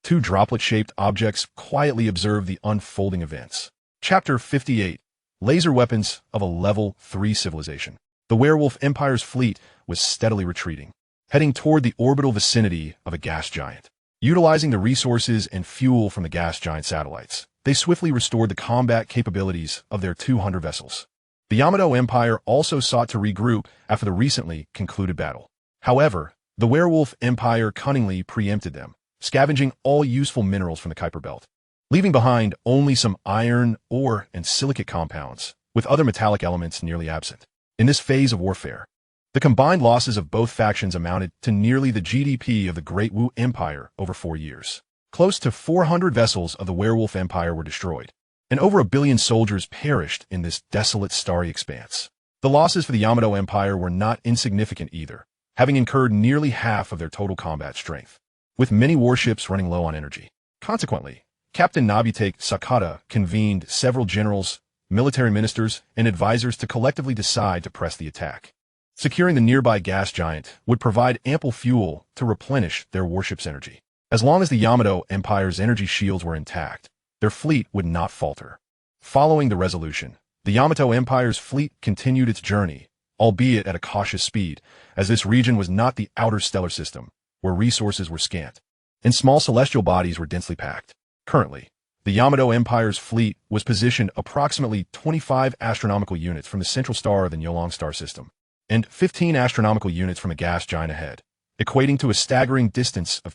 two droplet-shaped objects quietly observed the unfolding events. Chapter 58. Laser Weapons of a Level 3 Civilization. The Werewolf Empire's fleet was steadily retreating, heading toward the orbital vicinity of a gas giant. Utilizing the resources and fuel from the gas giant satellites, they swiftly restored the combat capabilities of their 200 vessels. The Yamato Empire also sought to regroup after the recently concluded battle. However, the Werewolf Empire cunningly preempted them, scavenging all useful minerals from the Kuiper Belt, leaving behind only some iron, ore, and silicate compounds, with other metallic elements nearly absent. In this phase of warfare, the combined losses of both factions amounted to nearly the GDP of the Great Wu Empire over 4 years. Close to 400 vessels of the Werewolf Empire were destroyed, and over 1 billion soldiers perished in this desolate starry expanse. The losses for the Yamato Empire were not insignificant either, having incurred nearly half of their total combat strength, with many warships running low on energy. Consequently, Captain Nobutake Sakata convened several generals, military ministers, and advisors to collectively decide to press the attack. Securing the nearby gas giant would provide ample fuel to replenish their warship's energy. As long as the Yamato Empire's energy shields were intact, their fleet would not falter. Following the resolution, the Yamato Empire's fleet continued its journey, albeit at a cautious speed, as this region was not the outer stellar system, where resources were scant, and small celestial bodies were densely packed. Currently, the Yamato Empire's fleet was positioned approximately 25 astronomical units from the central star of the Nyolong star system, and 15 astronomical units from a gas giant ahead, equating to a staggering distance of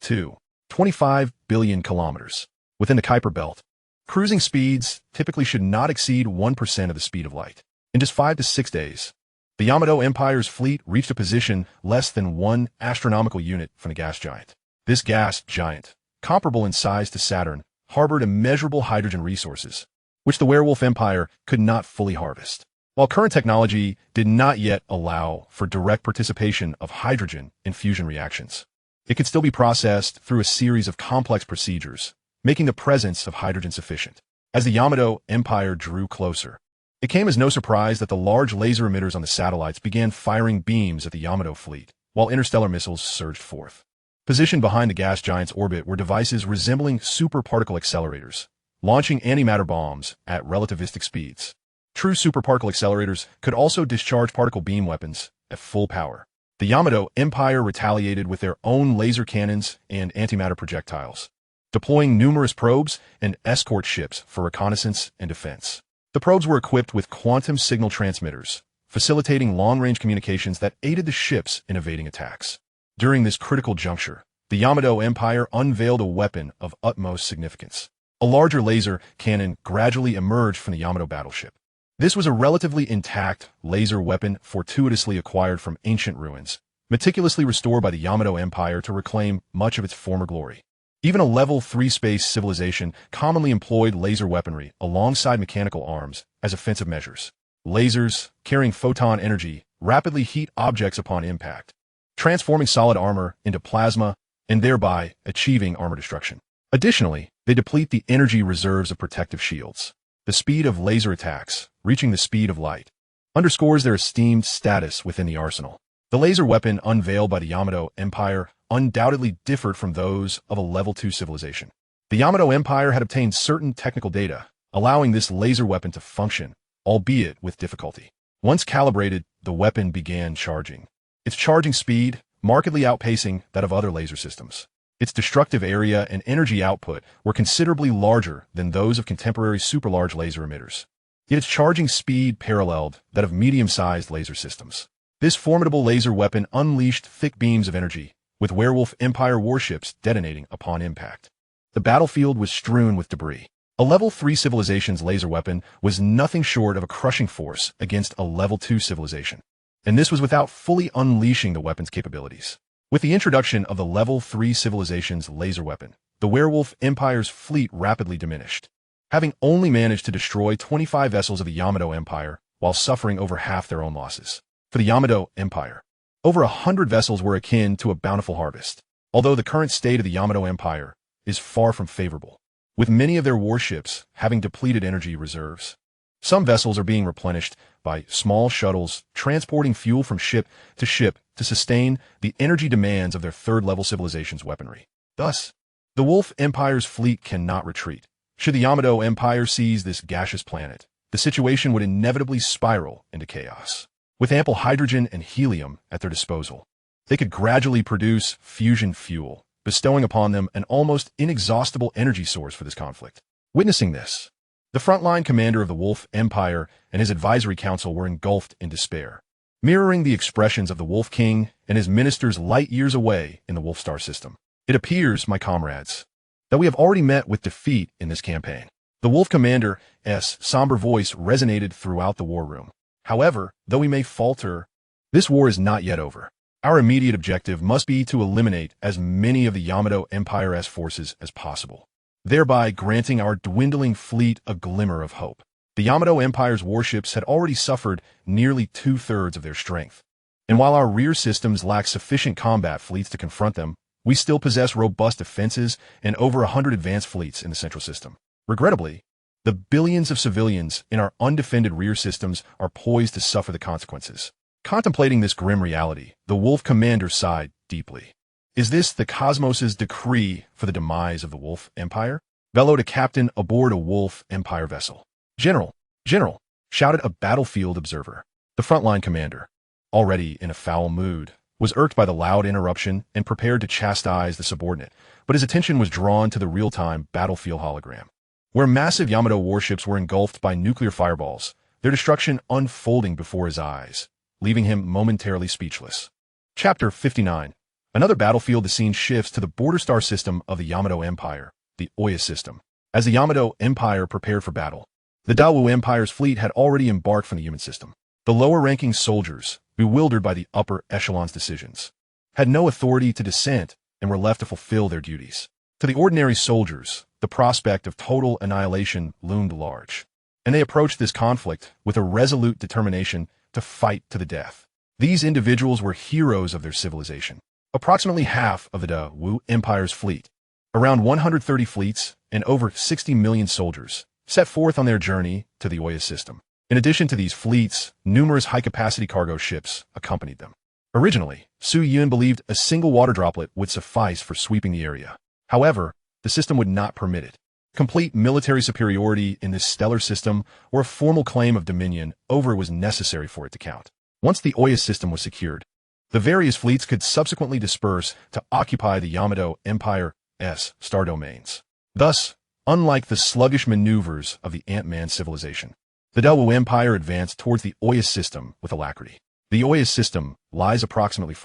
25 billion kilometers. Within the Kuiper Belt, cruising speeds typically should not exceed 1% of the speed of light. In just 5 to 6 days, the Yamato Empire's fleet reached a position less than 1 astronomical unit from the gas giant. This gas giant, comparable in size to Saturn, harbored immeasurable hydrogen resources, which the Werewolf Empire could not fully harvest. While current technology did not yet allow for direct participation of hydrogen in fusion reactions, it could still be processed through a series of complex procedures, making the presence of hydrogen sufficient. As the Yamato Empire drew closer, it came as no surprise that the large laser emitters on the satellites began firing beams at the Yamato fleet, while interstellar missiles surged forth. Positioned behind the gas giant's orbit were devices resembling superparticle accelerators, launching antimatter bombs at relativistic speeds. True superparticle accelerators could also discharge particle beam weapons at full power. The Yamato Empire retaliated with their own laser cannons and antimatter projectiles, deploying numerous probes and escort ships for reconnaissance and defense. The probes were equipped with quantum signal transmitters, facilitating long-range communications that aided the ships in evading attacks. During this critical juncture, the Yamato Empire unveiled a weapon of utmost significance. A larger laser cannon gradually emerged from the Yamato battleship. This was a relatively intact laser weapon fortuitously acquired from ancient ruins, meticulously restored by the Yamato Empire to reclaim much of its former glory. Even a level 3 space civilization commonly employed laser weaponry alongside mechanical arms as offensive measures. Lasers, carrying photon energy, rapidly heat objects upon impact, transforming solid armor into plasma and thereby achieving armor destruction. Additionally, they deplete the energy reserves of protective shields. The speed of laser attacks, reaching the speed of light, underscores their esteemed status within the arsenal. The laser weapon unveiled by the Yamato Empire undoubtedly differed from those of a level 2 civilization. The Yamato Empire had obtained certain technical data, allowing this laser weapon to function, albeit with difficulty. Once calibrated, the weapon began charging. Its charging speed, markedly outpacing that of other laser systems. Its destructive area and energy output were considerably larger than those of contemporary super-large laser emitters. Yet its charging speed paralleled that of medium-sized laser systems. This formidable laser weapon unleashed thick beams of energy, with Werewolf Empire warships detonating upon impact. The battlefield was strewn with debris. A Level 3 civilization's laser weapon was nothing short of a crushing force against a Level 2 civilization. And this was without fully unleashing the weapon's capabilities. With the introduction of the Level 3 civilization's laser weapon, the Werewolf Empire's fleet rapidly diminished, having only managed to destroy 25 vessels of the Yamato Empire while suffering over half their own losses. For the Yamato Empire, over 100 vessels were akin to a bountiful harvest, although the current state of the Yamato Empire is far from favorable, with many of their warships having depleted energy reserves. Some vessels are being replenished by small shuttles transporting fuel from ship to sustain the energy demands of their third-level civilization's weaponry. Thus, the Wolf Empire's fleet cannot retreat. Should the Yamato Empire seize this gaseous planet, the situation would inevitably spiral into chaos. With ample hydrogen and helium at their disposal, they could gradually produce fusion fuel, bestowing upon them an almost inexhaustible energy source for this conflict. Witnessing this, the frontline commander of the Wolf Empire and his advisory council were engulfed in despair, mirroring the expressions of the Wolf King and his ministers light years away in the Wolf Star system. It appears, my comrades, that we have already met with defeat in this campaign. The Wolf Commander's somber voice resonated throughout the war room. However, though we may falter, this war is not yet over. Our immediate objective must be to eliminate as many of the Yamato Empire's forces as possible, thereby granting our dwindling fleet a glimmer of hope. The Yamato Empire's warships had already suffered nearly two-thirds of their strength, and while our rear systems lack sufficient combat fleets to confront them, we still possess robust defenses and over 100 advanced fleets in the central system. Regrettably, the billions of civilians in our undefended rear systems are poised to suffer the consequences. Contemplating this grim reality, the Wolf Commander sighed deeply. Is this the cosmos's decree for the demise of the Wolf Empire? Bellowed a captain aboard a Wolf Empire vessel. General, shouted a battlefield observer. The frontline commander, already in a foul mood, was irked by the loud interruption and prepared to chastise the subordinate, but his attention was drawn to the real-time battlefield hologram, where massive Yamato warships were engulfed by nuclear fireballs, their destruction unfolding before his eyes, leaving him momentarily speechless. Chapter 59. Another battlefield, the scene shifts to the border star system of the Yamato Empire, the Oya system. As the Yamato Empire prepared for battle, the Dawu Empire's fleet had already embarked from the human system. The lower-ranking soldiers, bewildered by the upper echelon's decisions, had no authority to dissent and were left to fulfill their duties. To the ordinary soldiers, the prospect of total annihilation loomed large, and they approached this conflict with a resolute determination to fight to the death. These individuals were heroes of their civilization. Approximately half of the Dawu Empire's fleet, around 130 fleets and over 60 million soldiers, set forth on their journey to the Oya system. In addition to these fleets, numerous high-capacity cargo ships accompanied them. Originally, Su Yun believed a single water droplet would suffice for sweeping the area. However, the system would not permit it. Complete military superiority in this stellar system or a formal claim of dominion over it was necessary for it to count. Once the Oya system was secured, the various fleets could subsequently disperse to occupy the Yamato Empire's star domains. Thus, unlike the sluggish maneuvers of the Ant-Man civilization, the Dawu Empire advanced towards the Oya system with alacrity. The Oya system lies approximately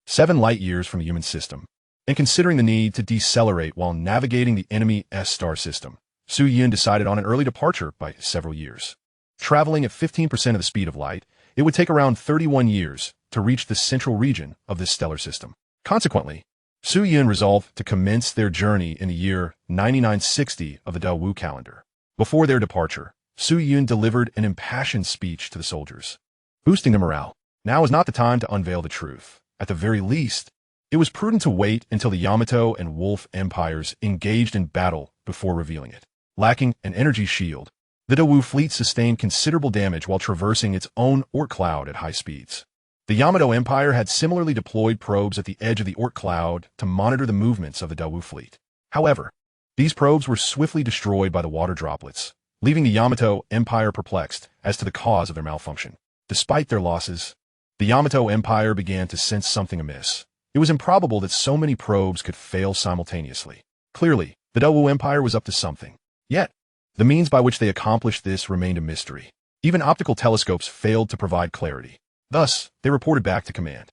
7 light-years from the human system, and considering the need to decelerate while navigating the enemy's star system, Su Yun decided on an early departure by several years. Traveling at 15% of the speed of light, it would take around 31 years to reach the central region of this stellar system. Consequently, Su Yun resolved to commence their journey in the year 9960 of the Dawu calendar. Before their departure, Su Yun delivered an impassioned speech to the soldiers, boosting their morale. Now is not the time to unveil the truth. At the very least, it was prudent to wait until the Yamato and Wolf Empires engaged in battle before revealing it. Lacking an energy shield, the Dawu fleet sustained considerable damage while traversing its own Oort cloud at high speeds. The Yamato Empire had similarly deployed probes at the edge of the Oort cloud to monitor the movements of the Dawu fleet. However, These probes were swiftly destroyed by the water droplets, leaving the Yamato Empire perplexed as to the cause of their malfunction. Despite their losses, the Yamato Empire began to sense something amiss. It was improbable that so many probes could fail simultaneously. Clearly, the Dawu Empire was up to something. Yet, the means by which they accomplished this remained a mystery. Even optical telescopes failed to provide clarity. Thus, they reported back to command.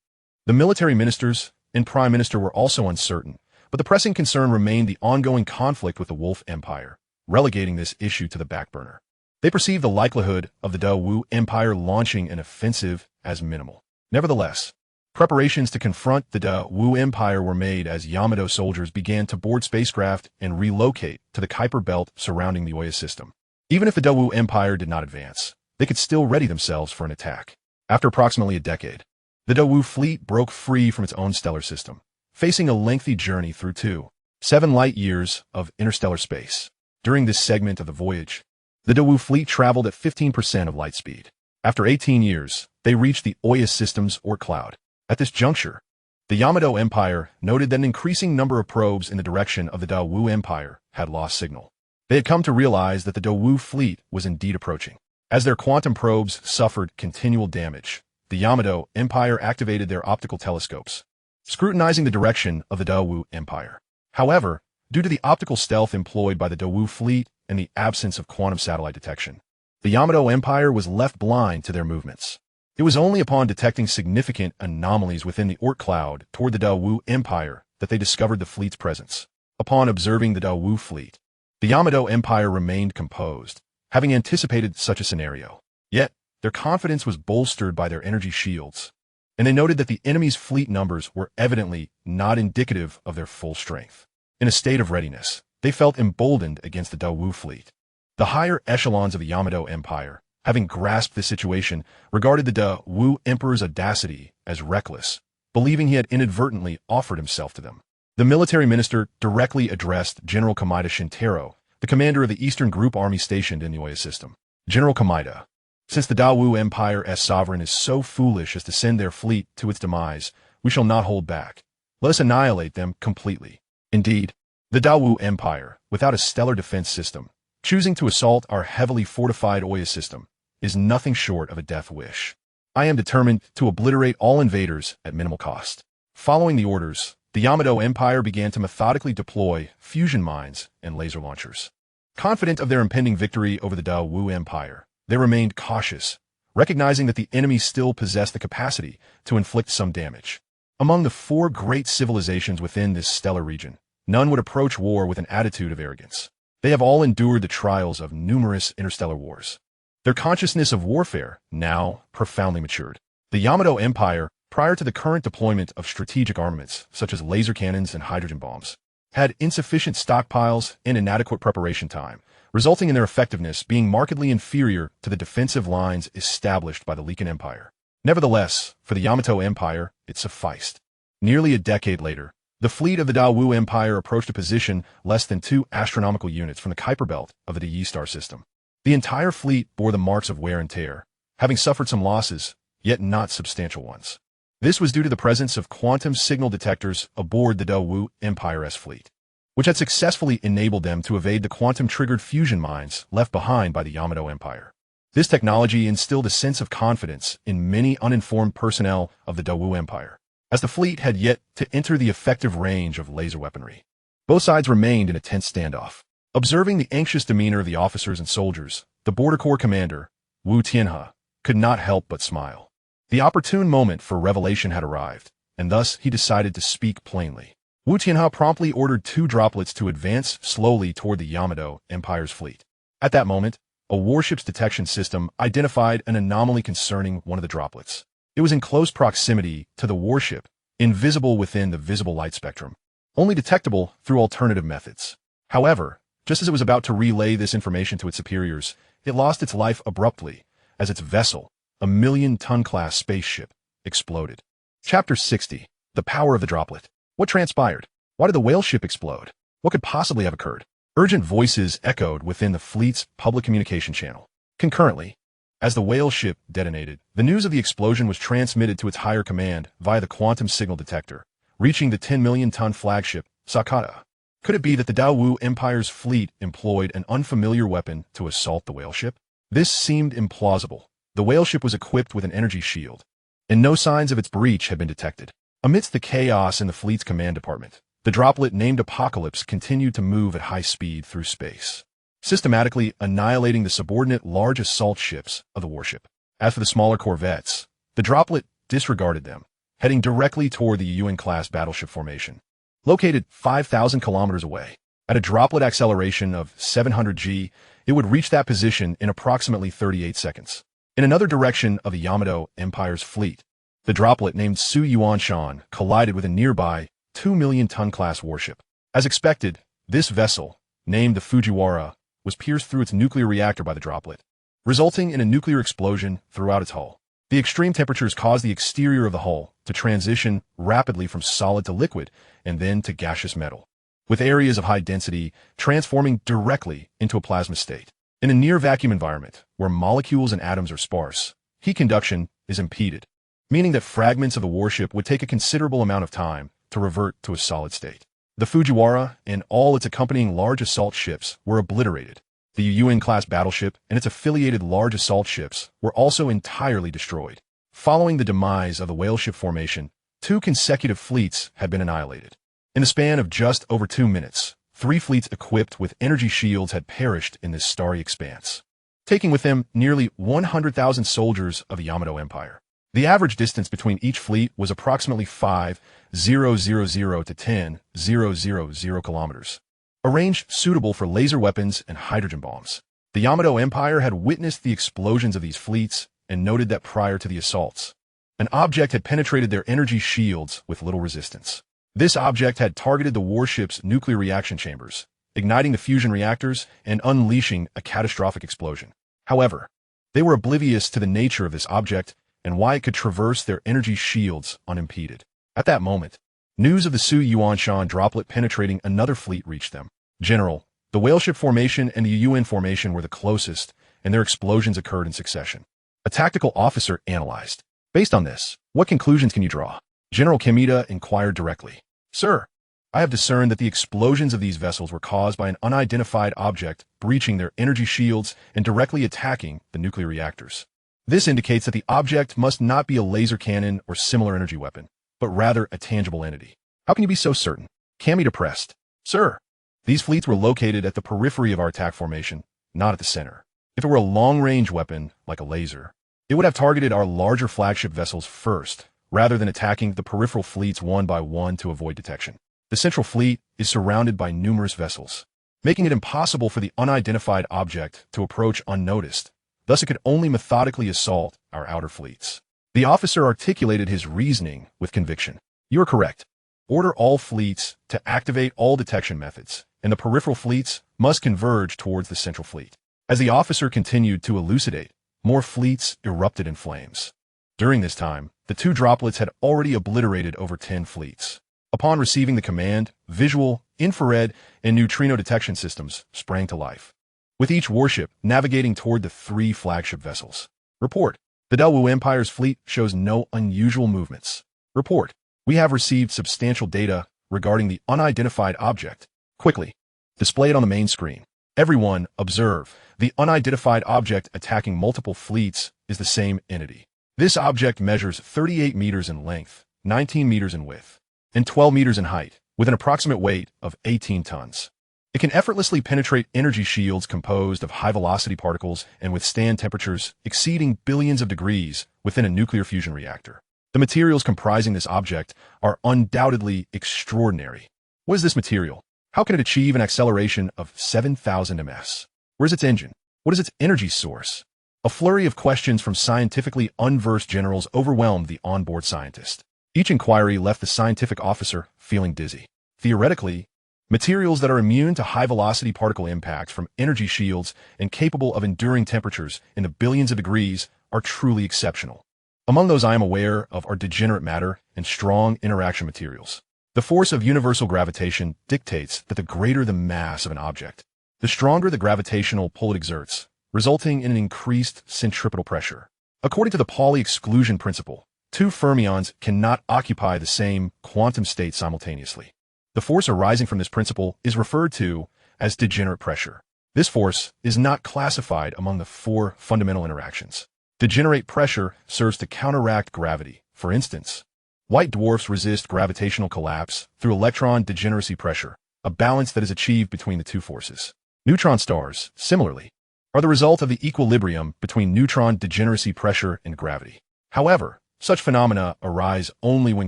The military ministers and prime minister were also uncertain, but the pressing concern remained the ongoing conflict with the Wolf Empire, relegating this issue to the back burner. They perceived the likelihood of the Dawu Empire launching an offensive as minimal. Nevertheless, preparations to confront the Dawu Empire were made as Yamato soldiers began to board spacecraft and relocate to the Kuiper Belt surrounding the Oya system. Even if the Dawu Empire did not advance, they could still ready themselves for an attack. After approximately a decade, the Dawu fleet broke free from its own stellar system, facing a lengthy journey through 7 light-years of interstellar space. During this segment of the voyage, the Dawu fleet traveled at 15% of light speed. After 18 years, they reached the Oya system's Oort cloud. At this juncture, the Yamato Empire noted that an increasing number of probes in the direction of the Dawu Empire had lost signal. They had come to realize that the Dawu fleet was indeed approaching. As their quantum probes suffered continual damage, the Yamato Empire activated their optical telescopes, scrutinizing the direction of the Dawu Empire. However, due to the optical stealth employed by the Dawu fleet and the absence of quantum satellite detection, the Yamato Empire was left blind to their movements. It was only upon detecting significant anomalies within the Oort cloud toward the Dawu Empire that they discovered the fleet's presence. Upon observing the Dawu fleet, the Yamato Empire remained composed, having anticipated such a scenario. Yet, their confidence was bolstered by their energy shields, and they noted that the enemy's fleet numbers were evidently not indicative of their full strength. In a state of readiness, they felt emboldened against the Dawu fleet. The higher echelons of the Yamato Empire, having grasped the situation, regarded the Dawu Emperor's audacity as reckless, believing he had inadvertently offered himself to them. The military minister directly addressed General Kamida Shintaro, the commander of the Eastern Group Army stationed in the Oya system. General Kamida, since the Dawu Empire's sovereign is so foolish as to send their fleet to its demise, we shall not hold back. Let us annihilate them completely. Indeed, the Dawu Empire, without a stellar defense system, choosing to assault our heavily fortified Oya system, is nothing short of a death wish. I am determined to obliterate all invaders at minimal cost. Following the orders, the Yamato Empire began to methodically deploy fusion mines and laser launchers. Confident of their impending victory over the Dawu Empire, they remained cautious, recognizing that the enemy still possessed the capacity to inflict some damage. Among the 4 great civilizations within this stellar region, none would approach war with an attitude of arrogance. They have all endured the trials of numerous interstellar wars. Their consciousness of warfare now profoundly matured. The Yamato Empire, prior to the current deployment of strategic armaments, such as laser cannons and hydrogen bombs, had insufficient stockpiles and inadequate preparation time, resulting in their effectiveness being markedly inferior to the defensive lines established by the Leakan Empire. Nevertheless, for the Yamato Empire, it sufficed. Nearly a decade later, the fleet of the Dawu Empire approached a position less than 2 astronomical units from the Kuiper Belt of the DE star system. The entire fleet bore the marks of wear and tear, having suffered some losses, yet not substantial ones. This was due to the presence of quantum signal detectors aboard the Dawu Empire's fleet, which had successfully enabled them to evade the quantum-triggered fusion mines left behind by the Yamato Empire. This technology instilled a sense of confidence in many uninformed personnel of the Dawu Empire, as the fleet had yet to enter the effective range of laser weaponry. Both sides remained in a tense standoff. Observing the anxious demeanor of the officers and soldiers, the Border Corps commander, Wu Tianhe, could not help but smile. The opportune moment for revelation had arrived, and thus he decided to speak plainly. Wu Tianhe promptly ordered 2 droplets to advance slowly toward the Yamato Empire's fleet. At that moment, a warship's detection system identified an anomaly concerning one of the droplets. It was in close proximity to the warship, invisible within the visible light spectrum, only detectable through alternative methods. However, just as it was about to relay this information to its superiors, it lost its life abruptly as its vessel, a 1,000,000-ton-class spaceship, exploded. Chapter 60. The Power of the Droplet. What transpired? Why did the whale ship explode? What could possibly have occurred? Urgent voices echoed within the fleet's public communication channel. Concurrently, as the whale ship detonated, the news of the explosion was transmitted to its higher command via the quantum signal detector, reaching the 10-million-ton flagship, Sakata. Could it be that the Daowu Empire's fleet employed an unfamiliar weapon to assault the whale ship? This seemed implausible. The whale ship was equipped with an energy shield, and no signs of its breach had been detected. Amidst the chaos in the fleet's command department, the droplet named Apocalypse continued to move at high speed through space, systematically annihilating the subordinate large assault ships of the warship. As for the smaller corvettes, the droplet disregarded them, heading directly toward the UN-class battleship formation, located 5,000 kilometers away. At a droplet acceleration of 700 G, it would reach that position in approximately 38 seconds. In another direction of the Yamato Empire's fleet, the droplet named Su Yuanshan collided with a nearby 2-million-ton class warship. As expected, this vessel, named the Fujiwara, was pierced through its nuclear reactor by the droplet, resulting in a nuclear explosion throughout its hull. The extreme temperatures caused the exterior of the hull to transition rapidly from solid to liquid and then to gaseous metal, with areas of high density transforming directly into a plasma state. In a near-vacuum environment, where molecules and atoms are sparse, heat conduction is impeded, meaning that fragments of the warship would take a considerable amount of time to revert to a solid state. The Fujiwara and all its accompanying large assault ships were obliterated. The UN-class battleship and its affiliated large assault ships were also entirely destroyed. Following the demise of the whale ship formation, 2 consecutive fleets had been annihilated. In the span of just over 2 minutes, 3 fleets equipped with energy shields had perished in this starry expanse, taking with them nearly 100,000 soldiers of the Yamato Empire. The average distance between each fleet was approximately 5,000 to 10,000 kilometers, a range suitable for laser weapons and hydrogen bombs. The Yamato Empire had witnessed the explosions of these fleets and noted that prior to the assaults, an object had penetrated their energy shields with little resistance. This object had targeted the warship's nuclear reaction chambers, igniting the fusion reactors and unleashing a catastrophic explosion. However, they were oblivious to the nature of this object and why it could traverse their energy shields unimpeded. At that moment, news of the Su Yuanshan droplet penetrating another fleet reached them. General, the whale ship formation and the UN formation were the closest, and their explosions occurred in succession. A tactical officer analyzed. Based on this, what conclusions can you draw? General Kimita inquired directly. Sir, I have discerned that the explosions of these vessels were caused by an unidentified object breaching their energy shields and directly attacking the nuclear reactors. This indicates that the object must not be a laser cannon or similar energy weapon, but rather a tangible entity. How can you be so certain? Kimita pressed. Sir, these fleets were located at the periphery of our attack formation, not at the center. If it were a long-range weapon, like a laser, it would have targeted our larger flagship vessels first, rather than attacking the peripheral fleets one by one to avoid detection. The central fleet is surrounded by numerous vessels, making it impossible for the unidentified object to approach unnoticed. Thus, it could only methodically assault our outer fleets. The officer articulated his reasoning with conviction. You are correct. Order all fleets to activate all detection methods, and the peripheral fleets must converge towards the central fleet. As the officer continued to elucidate, more fleets erupted in flames. During this time, the 2 droplets had already obliterated over 10 fleets. Upon receiving the command, visual, infrared, and neutrino detection systems sprang to life, with each warship navigating toward the 3 flagship vessels. Report. The Daowu Empire's fleet shows no unusual movements. Report. We have received substantial data regarding the unidentified object. Quickly, display it on the main screen. Everyone, observe. The unidentified object attacking multiple fleets is the same entity. This object measures 38 meters in length, 19 meters in width, and 12 meters in height, with an approximate weight of 18 tons. It can effortlessly penetrate energy shields composed of high-velocity particles and withstand temperatures exceeding billions of degrees within a nuclear fusion reactor. The materials comprising this object are undoubtedly extraordinary. What is this material? How can it achieve an acceleration of 7,000 ms? Where is its engine? What is its energy source? A flurry of questions from scientifically unversed generals overwhelmed the onboard scientist. Each inquiry left the scientific officer feeling dizzy. Theoretically, materials that are immune to high-velocity particle impacts from energy shields and capable of enduring temperatures in the billions of degrees are truly exceptional. Among those I am aware of are degenerate matter and strong interaction materials. The force of universal gravitation dictates that the greater the mass of an object, the stronger the gravitational pull it exerts, resulting in an increased centripetal pressure. According to the Pauli exclusion principle, 2 fermions cannot occupy the same quantum state simultaneously. The force arising from this principle is referred to as degenerate pressure. This force is not classified among the four fundamental interactions. Degenerate pressure serves to counteract gravity. For instance, white dwarfs resist gravitational collapse through electron degeneracy pressure, a balance that is achieved between the two forces. Neutron stars, similarly, are the result of the equilibrium between neutron degeneracy pressure and gravity. However, such phenomena arise only when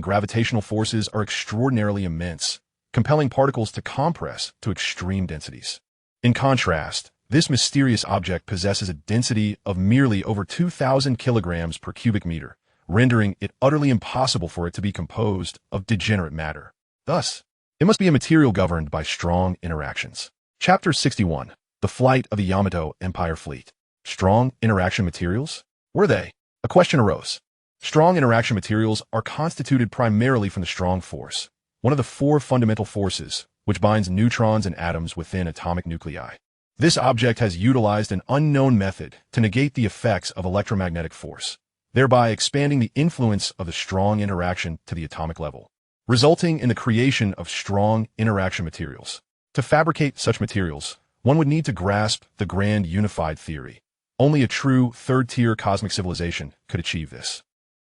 gravitational forces are extraordinarily immense, compelling particles to compress to extreme densities. In contrast, this mysterious object possesses a density of merely over 2,000 kilograms per cubic meter, rendering it utterly impossible for it to be composed of degenerate matter. Thus, it must be a material governed by strong interactions. Chapter 61. The Flight of the Yamato Empire Fleet. Strong interaction materials? Were they? A question arose. Strong interaction materials are constituted primarily from the strong force, one of the four fundamental forces which binds neutrons and atoms within atomic nuclei. This object has utilized an unknown method to negate the effects of electromagnetic force, thereby expanding the influence of the strong interaction to the atomic level, resulting in the creation of strong interaction materials. To fabricate such materials, one would need to grasp the grand unified theory. Only a true third-tier cosmic civilization could achieve this.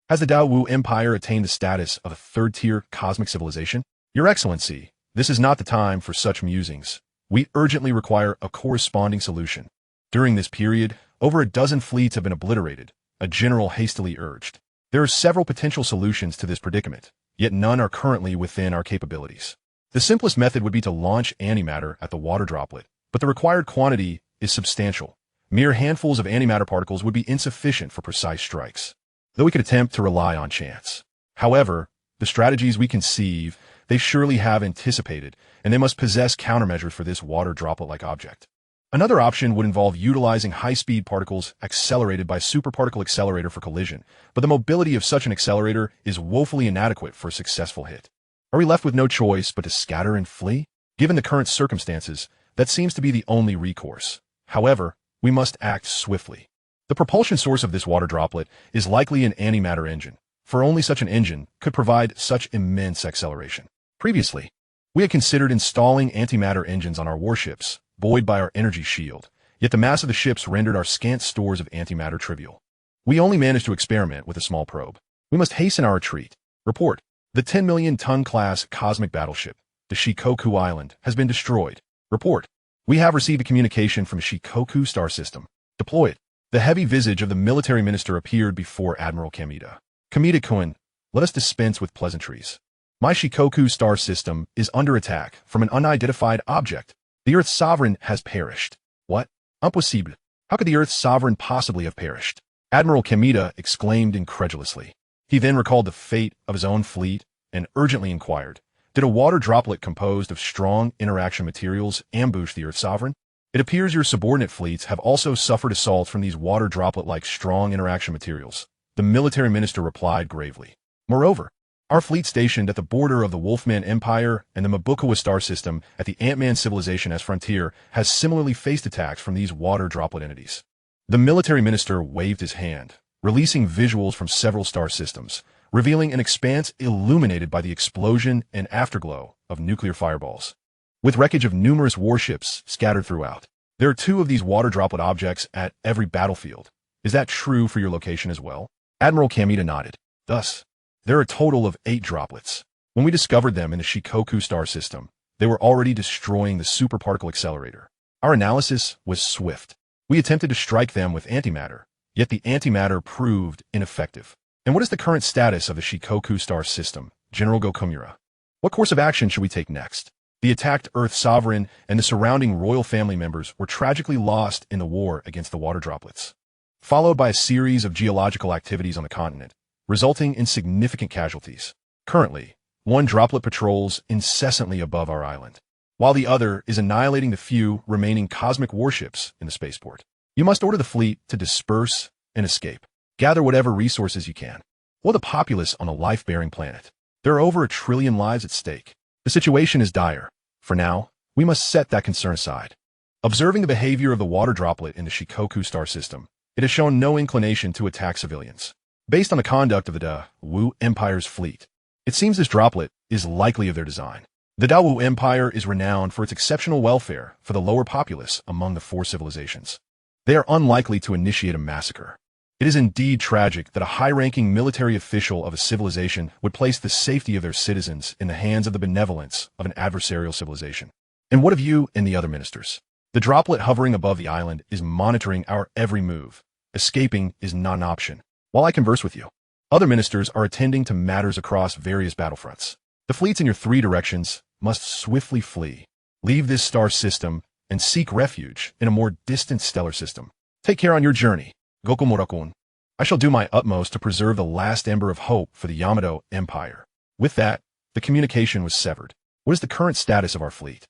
Has the Dao Wu Empire attained the status of a third-tier cosmic civilization? Your Excellency, this is not the time for such musings. We urgently require a corresponding solution. During this period, over a dozen fleets have been obliterated, a general hastily urged. There are several potential solutions to this predicament, yet none are currently within our capabilities. The simplest method would be to launch antimatter at the water droplet, but the required quantity is substantial. Mere handfuls of antimatter particles would be insufficient for precise strikes, though we could attempt to rely on chance. However, the strategies we conceive, they surely have anticipated, and they must possess countermeasures for this water droplet-like object. Another option would involve utilizing high-speed particles accelerated by superparticle accelerator for collision, but the mobility of such an accelerator is woefully inadequate for a successful hit. Are we left with no choice but to scatter and flee? Given the current circumstances, that seems to be the only recourse. However, we must act swiftly. The propulsion source of this water droplet is likely an antimatter engine, for only such an engine could provide such immense acceleration. Previously, we had considered installing antimatter engines on our warships, buoyed by our energy shield, yet the mass of the ships rendered our scant stores of antimatter trivial. We only managed to experiment with a small probe. We must hasten our retreat. Report. The 10 million ton class cosmic battleship, the Shikoku Island, has been destroyed. Report. We have received a communication from Shikoku star system. Deploy it. The heavy visage of the military minister appeared before Admiral Kamita. Kamita-kun, let us dispense with pleasantries. My Shikoku star system is under attack from an unidentified object. The Earth's sovereign has perished. What? Impossible. How could the Earth's sovereign possibly have perished? Admiral Kamita exclaimed incredulously. He then recalled the fate of his own fleet and urgently inquired, did a water droplet composed of strong interaction materials ambush the Earth's sovereign? It appears your subordinate fleets have also suffered assaults from these water droplet-like strong interaction materials. The military minister replied gravely. Moreover, our fleet stationed at the border of the Wolfman Empire and the Mabukawa star system at the Ant-Man civilization as frontier has similarly faced attacks from these water droplet entities. The military minister waved his hand, releasing visuals from several star systems, revealing an expanse illuminated by the explosion and afterglow of nuclear fireballs, with wreckage of numerous warships scattered throughout. There are 2 of these water droplet objects at every battlefield. Is that true for your location as well? Admiral Kamita nodded. Thus, there are a total of 8 droplets. When we discovered them in the Shikoku star system, they were already destroying the superparticle accelerator. Our analysis was swift. We attempted to strike them with antimatter, yet the antimatter proved ineffective. And what is the current status of the Shikoku star system, General Gokumura? What course of action should we take next? The attacked Earth sovereign and the surrounding royal family members were tragically lost in the war against the water droplets, followed by a series of geological activities on the continent, resulting in significant casualties. Currently, 1 droplet patrols incessantly above our island, while the other is annihilating the few remaining cosmic warships in the spaceport. You must order the fleet to disperse and escape. Gather whatever resources you can. What a populace on a life-bearing planet. There are over 1 trillion lives at stake. The situation is dire. For now, we must set that concern aside. Observing the behavior of the water droplet in the Shikoku star system, it has shown no inclination to attack civilians. Based on the conduct of the Wu Empire's fleet, it seems this droplet is likely of their design. The Dawu Empire is renowned for its exceptional welfare for the lower populace among the four civilizations. They are unlikely to initiate a massacre. It is indeed tragic that a high-ranking military official of a civilization would place the safety of their citizens in the hands of the benevolence of an adversarial civilization. And what of you and the other ministers? The droplet hovering above the island is monitoring our every move. Escaping is not an option. While I converse with you, other ministers are attending to matters across various battlefronts. The fleets in your three directions must swiftly flee. Leave this star system and seek refuge in a more distant stellar system. Take care on your journey, Goku Morakun. I shall do my utmost to preserve the last ember of hope for the Yamato Empire. With that, the communication was severed. What is the current status of our fleet?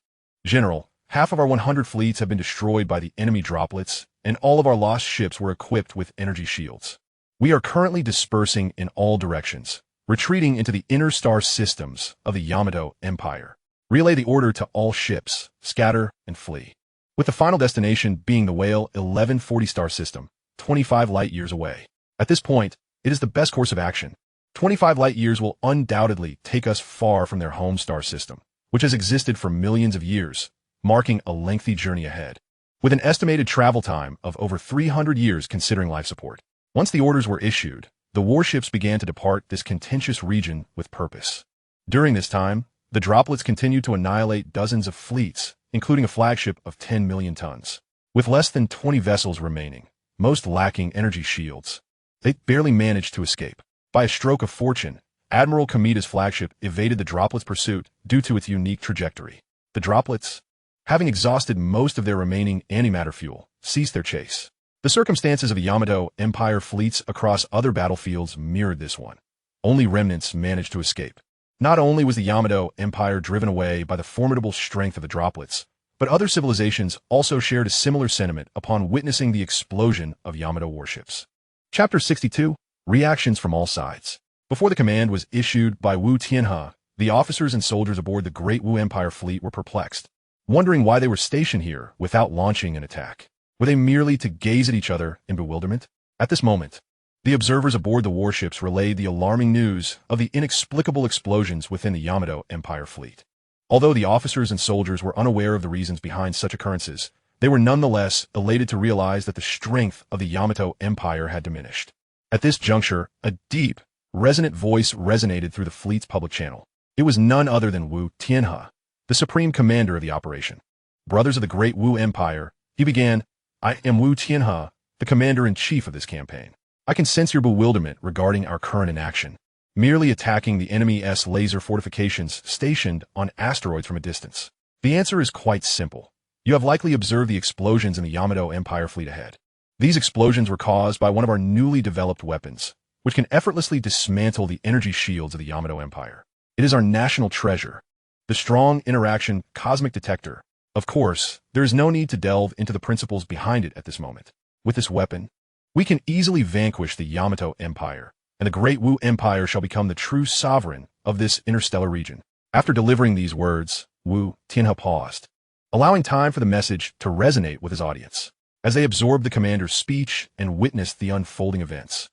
General, half of our 100 fleets have been destroyed by the enemy droplets, and all of our lost ships were equipped with energy shields. We are currently dispersing in all directions, retreating into the inner star systems of the Yamato Empire. Relay the order to all ships, scatter and flee. With the final destination being the Whale 1140 star system, 25 light-years away. At this point, it is the best course of action. 25 light-years will undoubtedly take us far from their home star system, which has existed for millions of years, marking a lengthy journey ahead. With an estimated travel time of over 300 years considering life support. Once the orders were issued, the warships began to depart this contentious region with purpose. During this time, the droplets continued to annihilate dozens of fleets, including a flagship of 10 million tons. With less than 20 vessels remaining, most lacking energy shields, they barely managed to escape. By a stroke of fortune, Admiral Kamida's flagship evaded the droplets' pursuit due to its unique trajectory. The droplets, having exhausted most of their remaining antimatter fuel, ceased their chase. The circumstances of the Yamato Empire fleets across other battlefields mirrored this one. Only remnants managed to escape. Not only was the Yamato Empire driven away by the formidable strength of the droplets, but other civilizations also shared a similar sentiment upon witnessing the explosion of Yamato warships. Chapter 62, Reactions from All Sides. Before the command was issued by Wu Tianhe, the officers and soldiers aboard the Great Wu Empire fleet were perplexed, wondering why they were stationed here without launching an attack. Were they merely to gaze at each other in bewilderment? At this moment, the observers aboard the warships relayed the alarming news of the inexplicable explosions within the Yamato Empire fleet. Although the officers and soldiers were unaware of the reasons behind such occurrences, they were nonetheless elated to realize that the strength of the Yamato Empire had diminished. At this juncture, a deep, resonant voice resonated through the fleet's public channel. It was none other than Wu Tianhe, the supreme commander of the operation. Brothers of the Great Wu Empire, he began, I am Wu Tianhe, the commander-in-chief of this campaign. I can sense your bewilderment regarding our current inaction, merely attacking the enemy's laser fortifications stationed on asteroids from a distance. The answer is quite simple. You have likely observed the explosions in the Yamato Empire fleet ahead. These explosions were caused by one of our newly developed weapons, which can effortlessly dismantle the energy shields of the Yamato Empire. It is our national treasure, the strong interaction cosmic detector. Of course, there is no need to delve into the principles behind it at this moment. With this weapon, we can easily vanquish the Yamato Empire, and the Great Wu Empire shall become the true sovereign of this interstellar region. After delivering these words, Wu Tianhe paused, allowing time for the message to resonate with his audience. As they absorbed the commander's speech and witnessed the unfolding events,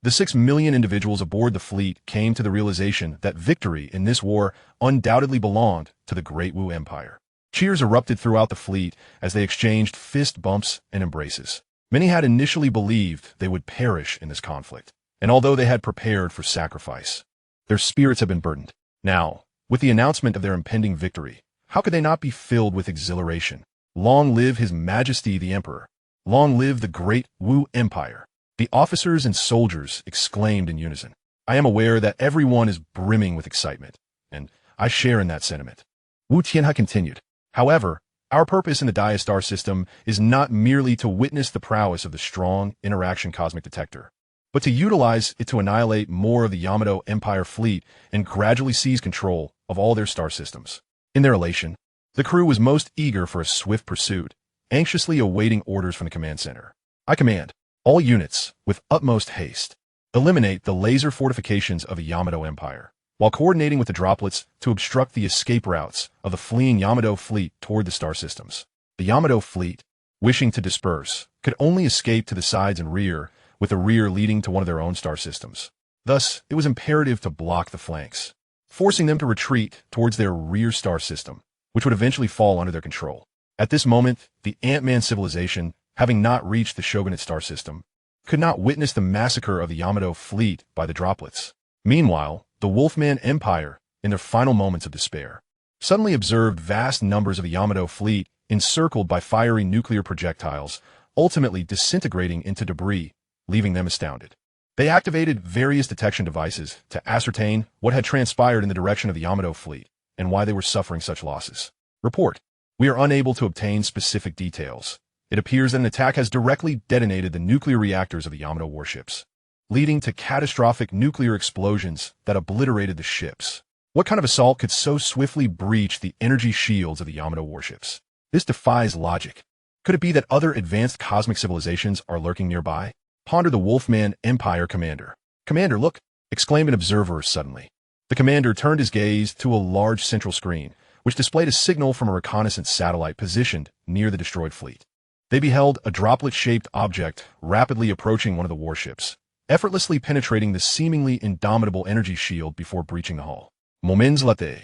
the 6 million individuals aboard the fleet came to the realization that victory in this war undoubtedly belonged to the Great Wu Empire. Cheers erupted throughout the fleet as they exchanged fist bumps and embraces. Many had initially believed they would perish in this conflict, and although they had prepared for sacrifice, their spirits had been burdened. Now, with the announcement of their impending victory, how could they not be filled with exhilaration? Long live His Majesty the Emperor! Long live the Great Wu Empire! The officers and soldiers exclaimed in unison. I am aware that everyone is brimming with excitement, and I share in that sentiment. Wu Tianhe continued. However, our purpose in the Dia star system is not merely to witness the prowess of the strong interaction cosmic detector, but to utilize it to annihilate more of the Yamato Empire fleet and gradually seize control of all their star systems. In their elation, the crew was most eager for a swift pursuit, anxiously awaiting orders from the command center. I command all units, with utmost haste, eliminate the laser fortifications of the Yamato Empire, while coordinating with the droplets to obstruct the escape routes of the fleeing Yamato fleet toward the star systems. The Yamato fleet, wishing to disperse, could only escape to the sides and rear, with the rear leading to one of their own star systems. Thus, it was imperative to block the flanks. forcing them to retreat towards their rear star system, which would eventually fall under their control. At this moment, the Ant-Man civilization, having not reached the Shogunate star system, could not witness the massacre of the Yamato fleet by the droplets. Meanwhile, the Wolfman Empire, in their final moments of despair, suddenly observed vast numbers of the Yamato fleet encircled by fiery nuclear projectiles, ultimately disintegrating into debris, leaving them astounded. They activated various detection devices to ascertain what had transpired in the direction of the Yamato fleet and why they were suffering such losses. Report: we are unable to obtain specific details. It appears that an attack has directly detonated the nuclear reactors of the Yamato warships, leading to catastrophic nuclear explosions that obliterated the ships. What kind of assault could so swiftly breach the energy shields of the Yamato warships? This defies logic. Could it be that other advanced cosmic civilizations are lurking nearby? Pondered the Wolfman Empire commander. Commander, look! Exclaimed an observer suddenly. The commander turned his gaze to a large central screen, which displayed a signal from a reconnaissance satellite positioned near the destroyed fleet. They beheld a droplet-shaped object rapidly approaching one of the warships, effortlessly penetrating the seemingly indomitable energy shield before breaching the hull. Moments later,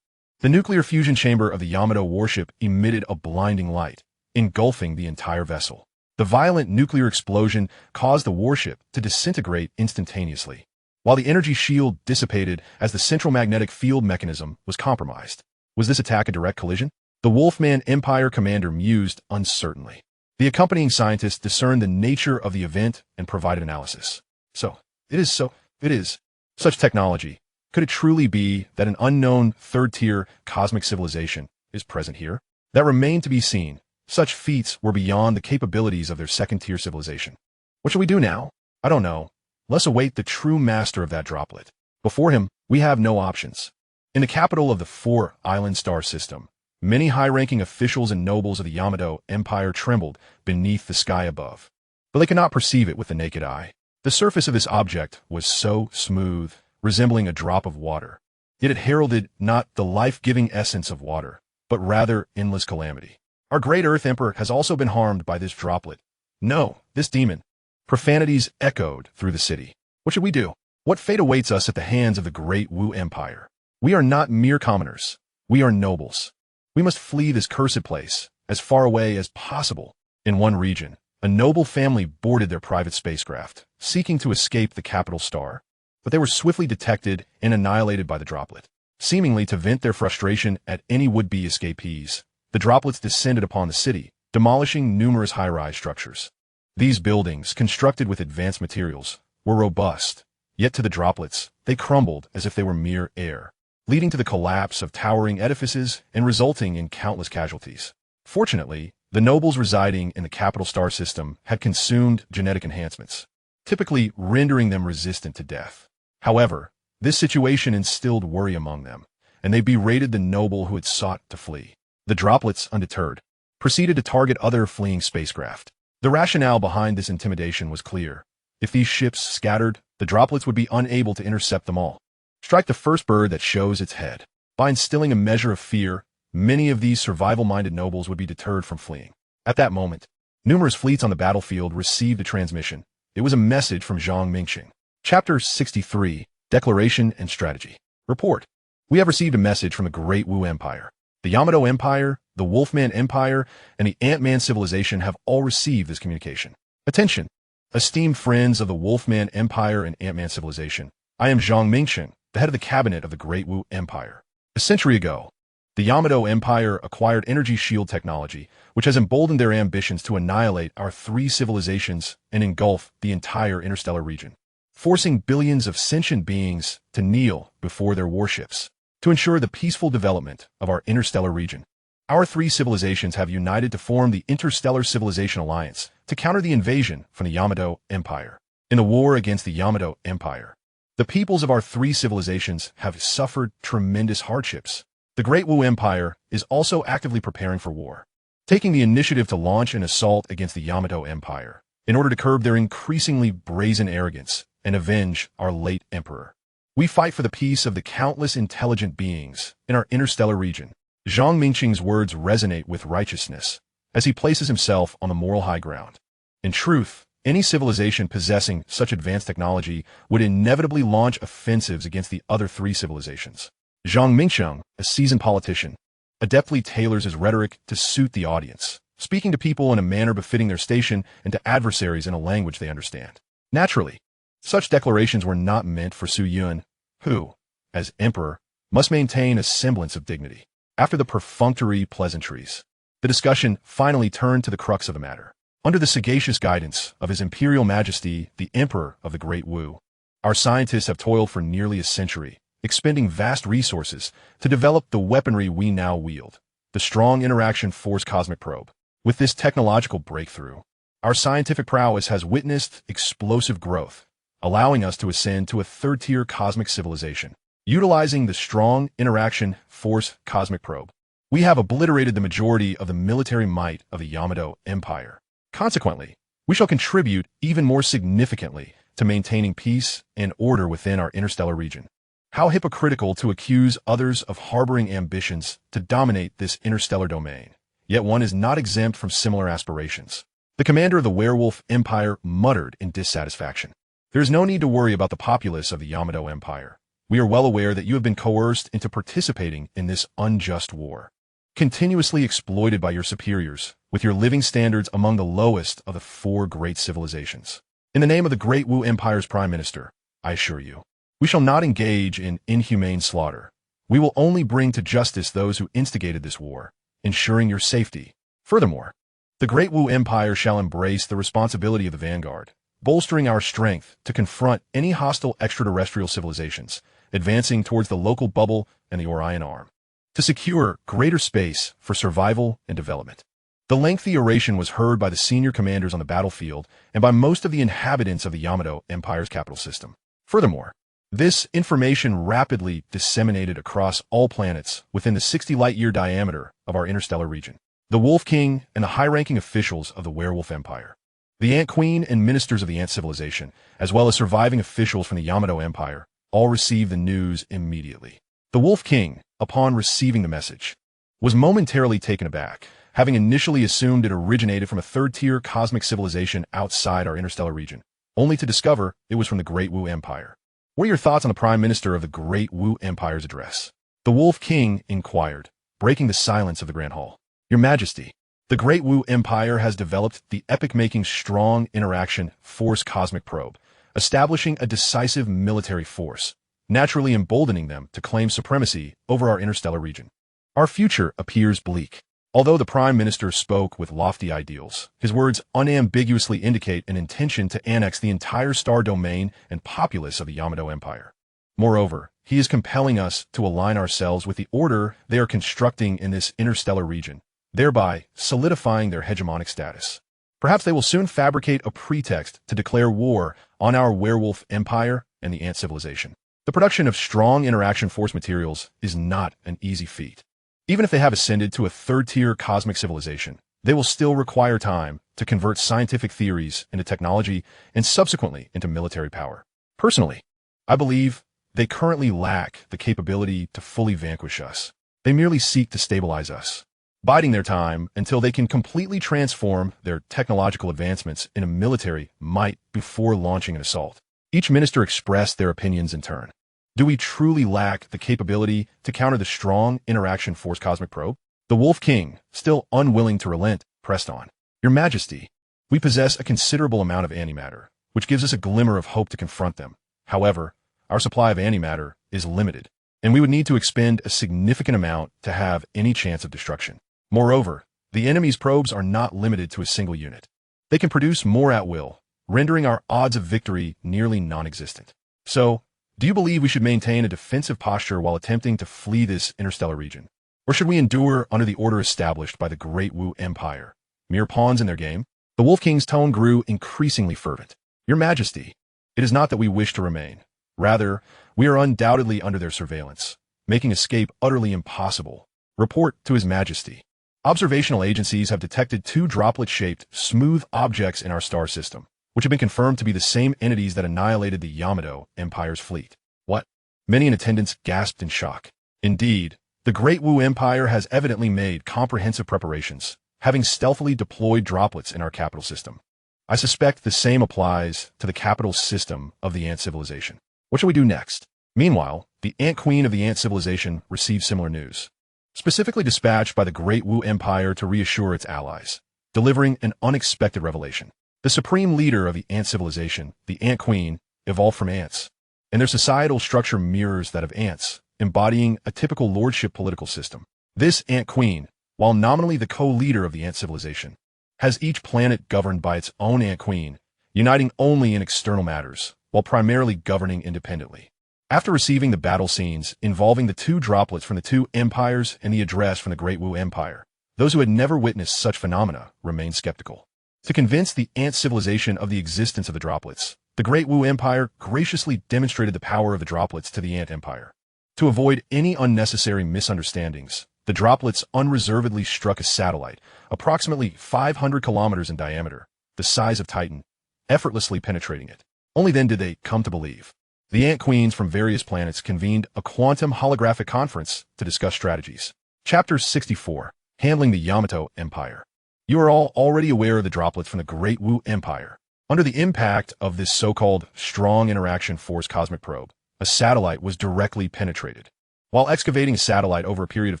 the nuclear fusion chamber of the Yamato warship emitted a blinding light, engulfing the entire vessel. The violent nuclear explosion caused the warship to disintegrate instantaneously, while the energy shield dissipated as the central magnetic field mechanism was compromised. Was this attack a direct collision? The Wolfman Empire commander mused uncertainly. The accompanying scientists discerned the nature of the event and provided analysis. So, it is. Such technology. Could it truly be that an unknown third-tier cosmic civilization is present here? That remained to be seen. Such feats were beyond the capabilities of their second-tier civilization. What shall we do now? I don't know. Let's await the true master of that droplet. Before him, we have no options. In the capital of the four-island star system, many high-ranking officials and nobles of the Yamato Empire trembled beneath the sky above, but they could not perceive it with the naked eye. The surface of this object was so smooth, resembling a drop of water, yet it heralded not the life-giving essence of water, but rather endless calamity. Our great Earth Emperor has also been harmed by this droplet. No, this demon. Profanities echoed through the city. What should we do? What fate awaits us at the hands of the great Wu Empire? We are not mere commoners. We are nobles. We must flee this cursed place, as far away as possible. In one region, a noble family boarded their private spacecraft, seeking to escape the capital star. But they were swiftly detected and annihilated by the droplet. Seemingly to vent their frustration at any would-be escapees, the droplets descended upon the city, demolishing numerous high-rise structures. These buildings, constructed with advanced materials, were robust, yet to the droplets, they crumbled as if they were mere air, leading to the collapse of towering edifices and resulting in countless casualties. Fortunately, the nobles residing in the capital star system had consumed genetic enhancements, typically rendering them resistant to death. However, this situation instilled worry among them, and they berated the noble who had sought to flee. The droplets, undeterred, proceeded to target other fleeing spacecraft. The rationale behind this intimidation was clear. If these ships scattered, the droplets would be unable to intercept them all. Strike the first bird that shows its head. By instilling a measure of fear, many of these survival-minded nobles would be deterred from fleeing. At that moment, numerous fleets on the battlefield received a transmission. It was a message from Zhang Mingqing. Chapter 63, Declaration and Strategy. Report: we have received a message from the Great Wu Empire. The Yamato Empire, the Wolfman Empire, and the Ant-Man civilization have all received this communication. Attention! Esteemed friends of the Wolfman Empire and Ant-Man civilization, I am Zhang Mingqing, the head of the cabinet of the Great Wu Empire. A century ago, the Yamato Empire acquired energy shield technology, which has emboldened their ambitions to annihilate our three civilizations and engulf the entire interstellar region, forcing billions of sentient beings to kneel before their warships to ensure the peaceful development of our interstellar region. Our three civilizations have united to form the Interstellar Civilization Alliance to counter the invasion from the Yamato Empire. In the war against the Yamato Empire, the peoples of our three civilizations have suffered tremendous hardships. The Great Wu Empire is also actively preparing for war, taking the initiative to launch an assault against the Yamato Empire in order to curb their increasingly brazen arrogance and avenge our late emperor. We fight for the peace of the countless intelligent beings in our interstellar region. Zhang Mingqing's words resonate with righteousness as he places himself on the moral high ground. In truth, any civilization possessing such advanced technology would inevitably launch offensives against the other three civilizations. Zhang Mingsheng, a seasoned politician, adeptly tailors his rhetoric to suit the audience, speaking to people in a manner befitting their station and to adversaries in a language they understand. Naturally, such declarations were not meant for Su Yun, who, as emperor, must maintain a semblance of dignity. After the perfunctory pleasantries, the discussion finally turned to the crux of the matter. Under the sagacious guidance of His Imperial Majesty, the Emperor of the Great Wu, our scientists have toiled for nearly a century, expending vast resources to develop the weaponry we now wield, the Strong Interaction Force Cosmic Probe. With this technological breakthrough, our scientific prowess has witnessed explosive growth, allowing us to ascend to a third-tier cosmic civilization. Utilizing the Strong Interaction Force Cosmic Probe, we have obliterated the majority of the military might of the Yamato Empire. Consequently, we shall contribute even more significantly to maintaining peace and order within our interstellar region. How hypocritical to accuse others of harboring ambitions to dominate this interstellar domain, yet one is not exempt from similar aspirations. The commander of the Werewolf Empire muttered in dissatisfaction. There is no need to worry about the populace of the Yamato Empire. We are well aware that you have been coerced into participating in this unjust war, continuously exploited by your superiors, with your living standards among the lowest of the four great civilizations. In the name of the Great Wu Empire's Prime Minister, I assure you, we shall not engage in inhumane slaughter. We will only bring to justice those who instigated this war, ensuring your safety. Furthermore, the Great Wu Empire shall embrace the responsibility of the vanguard, bolstering our strength to confront any hostile extraterrestrial civilizations, advancing towards the local bubble and the Orion Arm, to secure greater space for survival and development. The lengthy oration was heard by the senior commanders on the battlefield and by most of the inhabitants of the Yamato Empire's capital system. Furthermore, this information rapidly disseminated across all planets within the 60 light-year diameter of our interstellar region. The Wolf King and the high-ranking officials of the Werewolf Empire, the Ant Queen and ministers of the Ant Civilization, as well as surviving officials from the Yamato Empire, all received the news immediately. The Wolf King, upon receiving the message, was momentarily taken aback, having initially assumed it originated from a third-tier cosmic civilization outside our interstellar region, only to discover it was from the Great Wu Empire. What are your thoughts on the Prime Minister of the Great Wu Empire's address? The Wolf King inquired, breaking the silence of the Grand Hall. Your Majesty, the Great Wu Empire has developed the epic-making Strong Interaction Force Cosmic Probe, establishing a decisive military force, naturally emboldening them to claim supremacy over our interstellar region. Our future appears bleak. Although the Prime Minister spoke with lofty ideals, his words unambiguously indicate an intention to annex the entire star domain and populace of the Yamato Empire. Moreover, he is compelling us to align ourselves with the order they are constructing in this interstellar region, thereby solidifying their hegemonic status. Perhaps they will soon fabricate a pretext to declare war on our Werewolf Empire and the Ant Civilization. The production of Strong Interaction Force materials is not an easy feat. Even if they have ascended to a third-tier cosmic civilization, they will still require time to convert scientific theories into technology and subsequently into military power. Personally, I believe they currently lack the capability to fully vanquish us. They merely seek to stabilize us, biding their time until they can completely transform their technological advancements into military might before launching an assault. Each minister expressed their opinions in turn. Do we truly lack the capability to counter the Strong Interaction Force Cosmic Probe? The Wolf King, still unwilling to relent, pressed on. Your Majesty, we possess a considerable amount of antimatter, which gives us a glimmer of hope to confront them. However, our supply of antimatter is limited, and we would need to expend a significant amount to have any chance of destruction. Moreover, the enemy's probes are not limited to a single unit. They can produce more at will, rendering our odds of victory nearly non-existent. So, do you believe we should maintain a defensive posture while attempting to flee this interstellar region? Or should we endure under the order established by the Great Wu Empire, mere pawns in their game? The Wolf King's tone grew increasingly fervent. Your Majesty, it is not that we wish to remain. Rather, we are undoubtedly under their surveillance, making escape utterly impossible. Report to His Majesty. Observational agencies have detected two droplet-shaped, smooth objects in our star system, which have been confirmed to be the same entities that annihilated the Yamato Empire's fleet. What? Many in attendance gasped in shock. Indeed, the Great Wu Empire has evidently made comprehensive preparations, having stealthily deployed droplets in our capital system. I suspect the same applies to the capital system of the Ant Civilization. What shall we do next? Meanwhile, the Ant Queen of the Ant civilization received similar news, specifically dispatched by the Great Wu Empire to reassure its allies, delivering an unexpected revelation. The supreme leader of the Ant civilization, the Ant Queen, evolved from ants, and their societal structure mirrors that of ants, embodying a typical lordship political system. This Ant Queen, while nominally the co-leader of the Ant civilization, has each planet governed by its own Ant Queen, uniting only in external matters, while primarily governing independently. After receiving the battle scenes involving the two droplets from the two empires and the address from the Great Wu Empire, those who had never witnessed such phenomena remained skeptical. To convince the Ant civilization of the existence of the droplets, the Great Wu Empire graciously demonstrated the power of the droplets to the Ant Empire. To avoid any unnecessary misunderstandings, the droplets unreservedly struck a satellite, approximately 500 kilometers in diameter, the size of Titan, effortlessly penetrating it. Only then did they come to believe. The Ant Queens from various planets convened a quantum holographic conference to discuss strategies. Chapter 64, Handling the Yamato Empire. You are all already aware of the droplets from the Great Wu Empire. Under the impact of this so-called strong interaction force cosmic probe, a satellite was directly penetrated. While excavating a satellite over a period of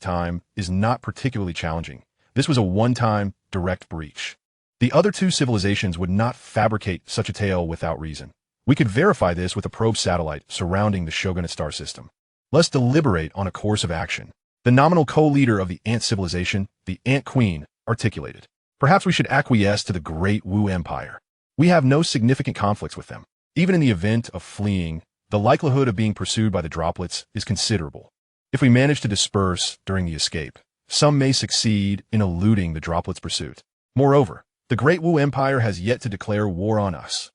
time is not particularly challenging, this was a one-time, direct breach. The other two civilizations would not fabricate such a tale without reason. We could verify this with a probe satellite surrounding the Shogunate star system. Let's deliberate on a course of action. The nominal co-leader of the Ant civilization, the Ant Queen, articulated. Perhaps we should acquiesce to the Great Wu Empire. We have no significant conflicts with them. Even in the event of fleeing, the likelihood of being pursued by the droplets is considerable. If we manage to disperse during the escape, some may succeed in eluding the droplets' pursuit. Moreover, the Great Wu Empire has yet to declare war on us.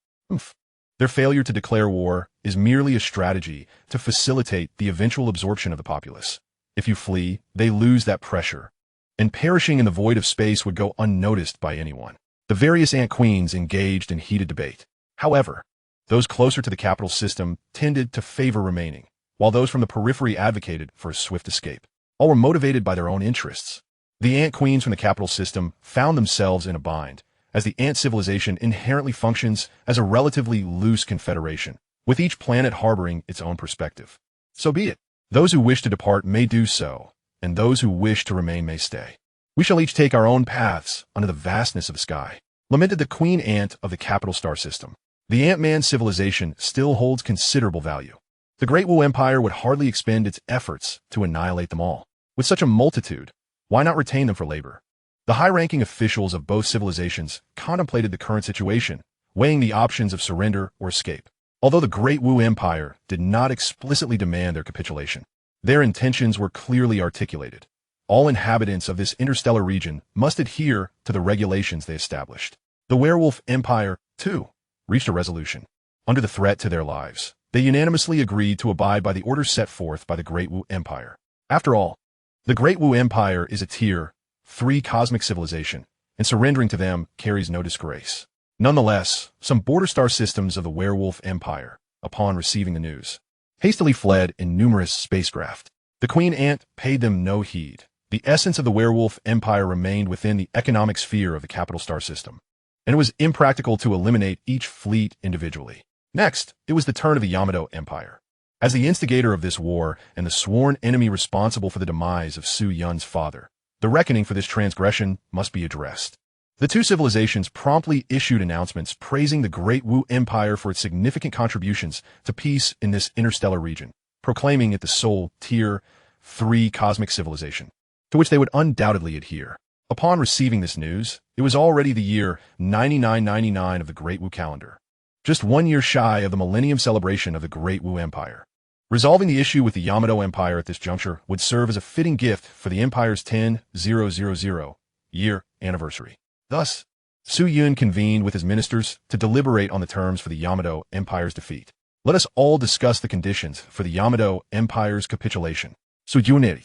Their failure to declare war is merely a strategy to facilitate the eventual absorption of the populace. If you flee, they lose that pressure, and perishing in the void of space would go unnoticed by anyone. The various Ant Queens engaged in heated debate. However, those closer to the capital system tended to favor remaining, while those from the periphery advocated for a swift escape. All were motivated by their own interests. The Ant Queens from the capital system found themselves in a bind, as the Ant civilization inherently functions as a relatively loose confederation, with each planet harboring its own perspective. So be it. Those who wish to depart may do so, and those who wish to remain may stay. We shall each take our own paths under the vastness of the sky, lamented the Queen Ant of the capital star system. The Ant-Man civilization still holds considerable value. The Great Wu Empire would hardly expend its efforts to annihilate them all. With such a multitude, why not retain them for labor? The high-ranking officials of both civilizations contemplated the current situation, weighing the options of surrender or escape. Although the Great Wu Empire did not explicitly demand their capitulation, their intentions were clearly articulated. All inhabitants of this interstellar region must adhere to the regulations they established. The Werewolf Empire, too, reached a resolution. Under the threat to their lives, they unanimously agreed to abide by the orders set forth by the Great Wu Empire. After all, the Great Wu Empire is a Tier 3 cosmic civilization, and surrendering to them carries no disgrace. Nonetheless, some border star systems of the Werewolf Empire, upon receiving the news, hastily fled in numerous spacecraft. The Queen Ant paid them no heed. The essence of the Werewolf Empire remained within the economic sphere of the capital star system, and it was impractical to eliminate each fleet individually. Next, it was the turn of the Yamato Empire. As the instigator of this war and the sworn enemy responsible for the demise of Su Yun's father, the reckoning for this transgression must be addressed. The two civilizations promptly issued announcements praising the Great Wu Empire for its significant contributions to peace in this interstellar region, proclaiming it the sole Tier 3 cosmic civilization, to which they would undoubtedly adhere. Upon receiving this news, it was already the year 9999 of the Great Wu calendar, just 1 year shy of the millennium celebration of the Great Wu Empire. Resolving the issue with the Yamato Empire at this juncture would serve as a fitting gift for the Empire's 10,000 year anniversary. Thus, Su Yun convened with his ministers to deliberate on the terms for the Yamato Empire's defeat. Let us all discuss the conditions for the Yamato Empire's capitulation. Su Yun,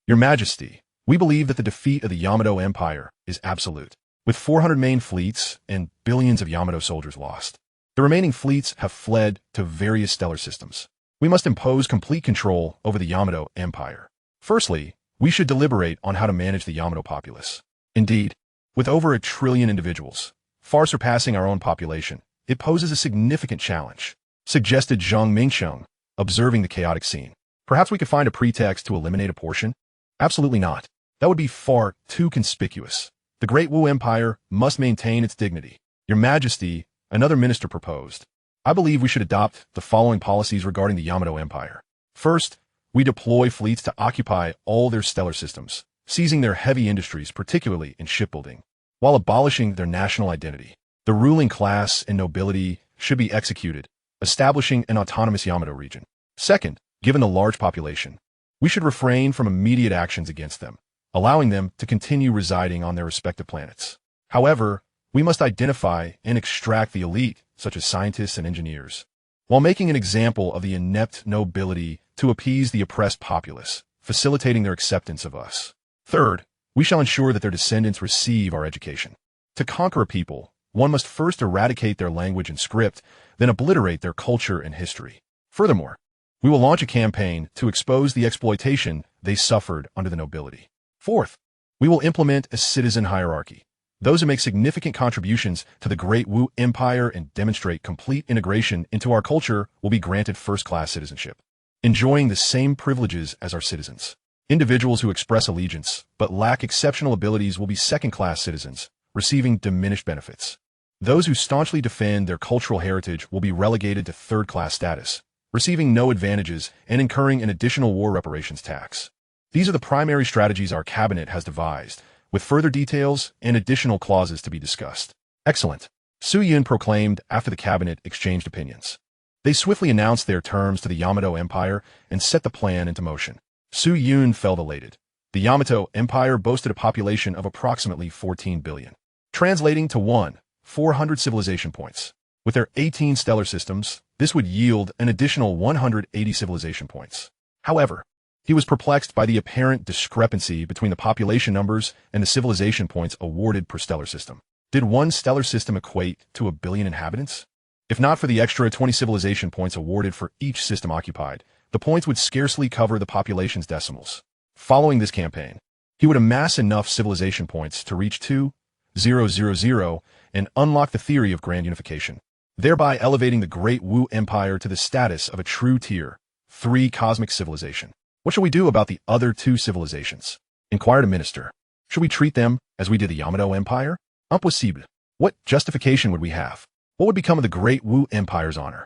Your Majesty, we believe that the defeat of the Yamato Empire is absolute, with 400 main fleets and billions of Yamato soldiers lost. The remaining fleets have fled to various stellar systems. We must impose complete control over the Yamato Empire. Firstly, we should deliberate on how to manage the Yamato populace. Indeed, with over 1 trillion individuals, far surpassing our own population, it poses a significant challenge, suggested Zhang Mingsheng, observing the chaotic scene. Perhaps we could find a pretext to eliminate a portion? Absolutely not. That would be far too conspicuous. The Great Wu Empire must maintain its dignity. Your Majesty, another minister proposed. I believe we should adopt the following policies regarding the Yamato Empire. First, we deploy fleets to occupy all their stellar systems, seizing their heavy industries, particularly in shipbuilding, while abolishing their national identity. The ruling class and nobility should be executed, establishing an autonomous Yamato region. Second, given the large population, we should refrain from immediate actions against them, allowing them to continue residing on their respective planets. However, we must identify and extract the elite, such as scientists and engineers, while making an example of the inept nobility to appease the oppressed populace, facilitating their acceptance of us. Third, we shall ensure that their descendants receive our education. To conquer a people, one must first eradicate their language and script, then obliterate their culture and history. Furthermore, we will launch a campaign to expose the exploitation they suffered under the nobility. Fourth, we will implement a citizen hierarchy. Those who make significant contributions to the Great Wu Empire and demonstrate complete integration into our culture will be granted first-class citizenship, enjoying the same privileges as our citizens. Individuals who express allegiance but lack exceptional abilities will be second-class citizens, receiving diminished benefits. Those who staunchly defend their cultural heritage will be relegated to third-class status, receiving no advantages and incurring an additional war reparations tax. These are the primary strategies our cabinet has devised, with further details and additional clauses to be discussed. Excellent, Su Yun proclaimed after the cabinet exchanged opinions. They swiftly announced their terms to the Yamato Empire and set the plan into motion. Su Yun felt elated. The Yamato Empire boasted a population of approximately 14 billion, translating to 400 civilization points. With their 18 stellar systems, this would yield an additional 180 civilization points. However, he was perplexed by the apparent discrepancy between the population numbers and the civilization points awarded per stellar system. Did one stellar system equate to 1 billion inhabitants? If not for the extra 20 civilization points awarded for each system occupied, the points would scarcely cover the population's decimals. Following this campaign, he would amass enough civilization points to reach 2,000 and unlock the theory of grand unification, thereby elevating the Great Wu Empire to the status of a true Tier 3 cosmic civilization. What shall we do about the other 2 civilizations? Inquired a minister. Should we treat them as we did the Yamato Empire? Impossible. What justification would we have? What would become of the Great Wu Empire's honor?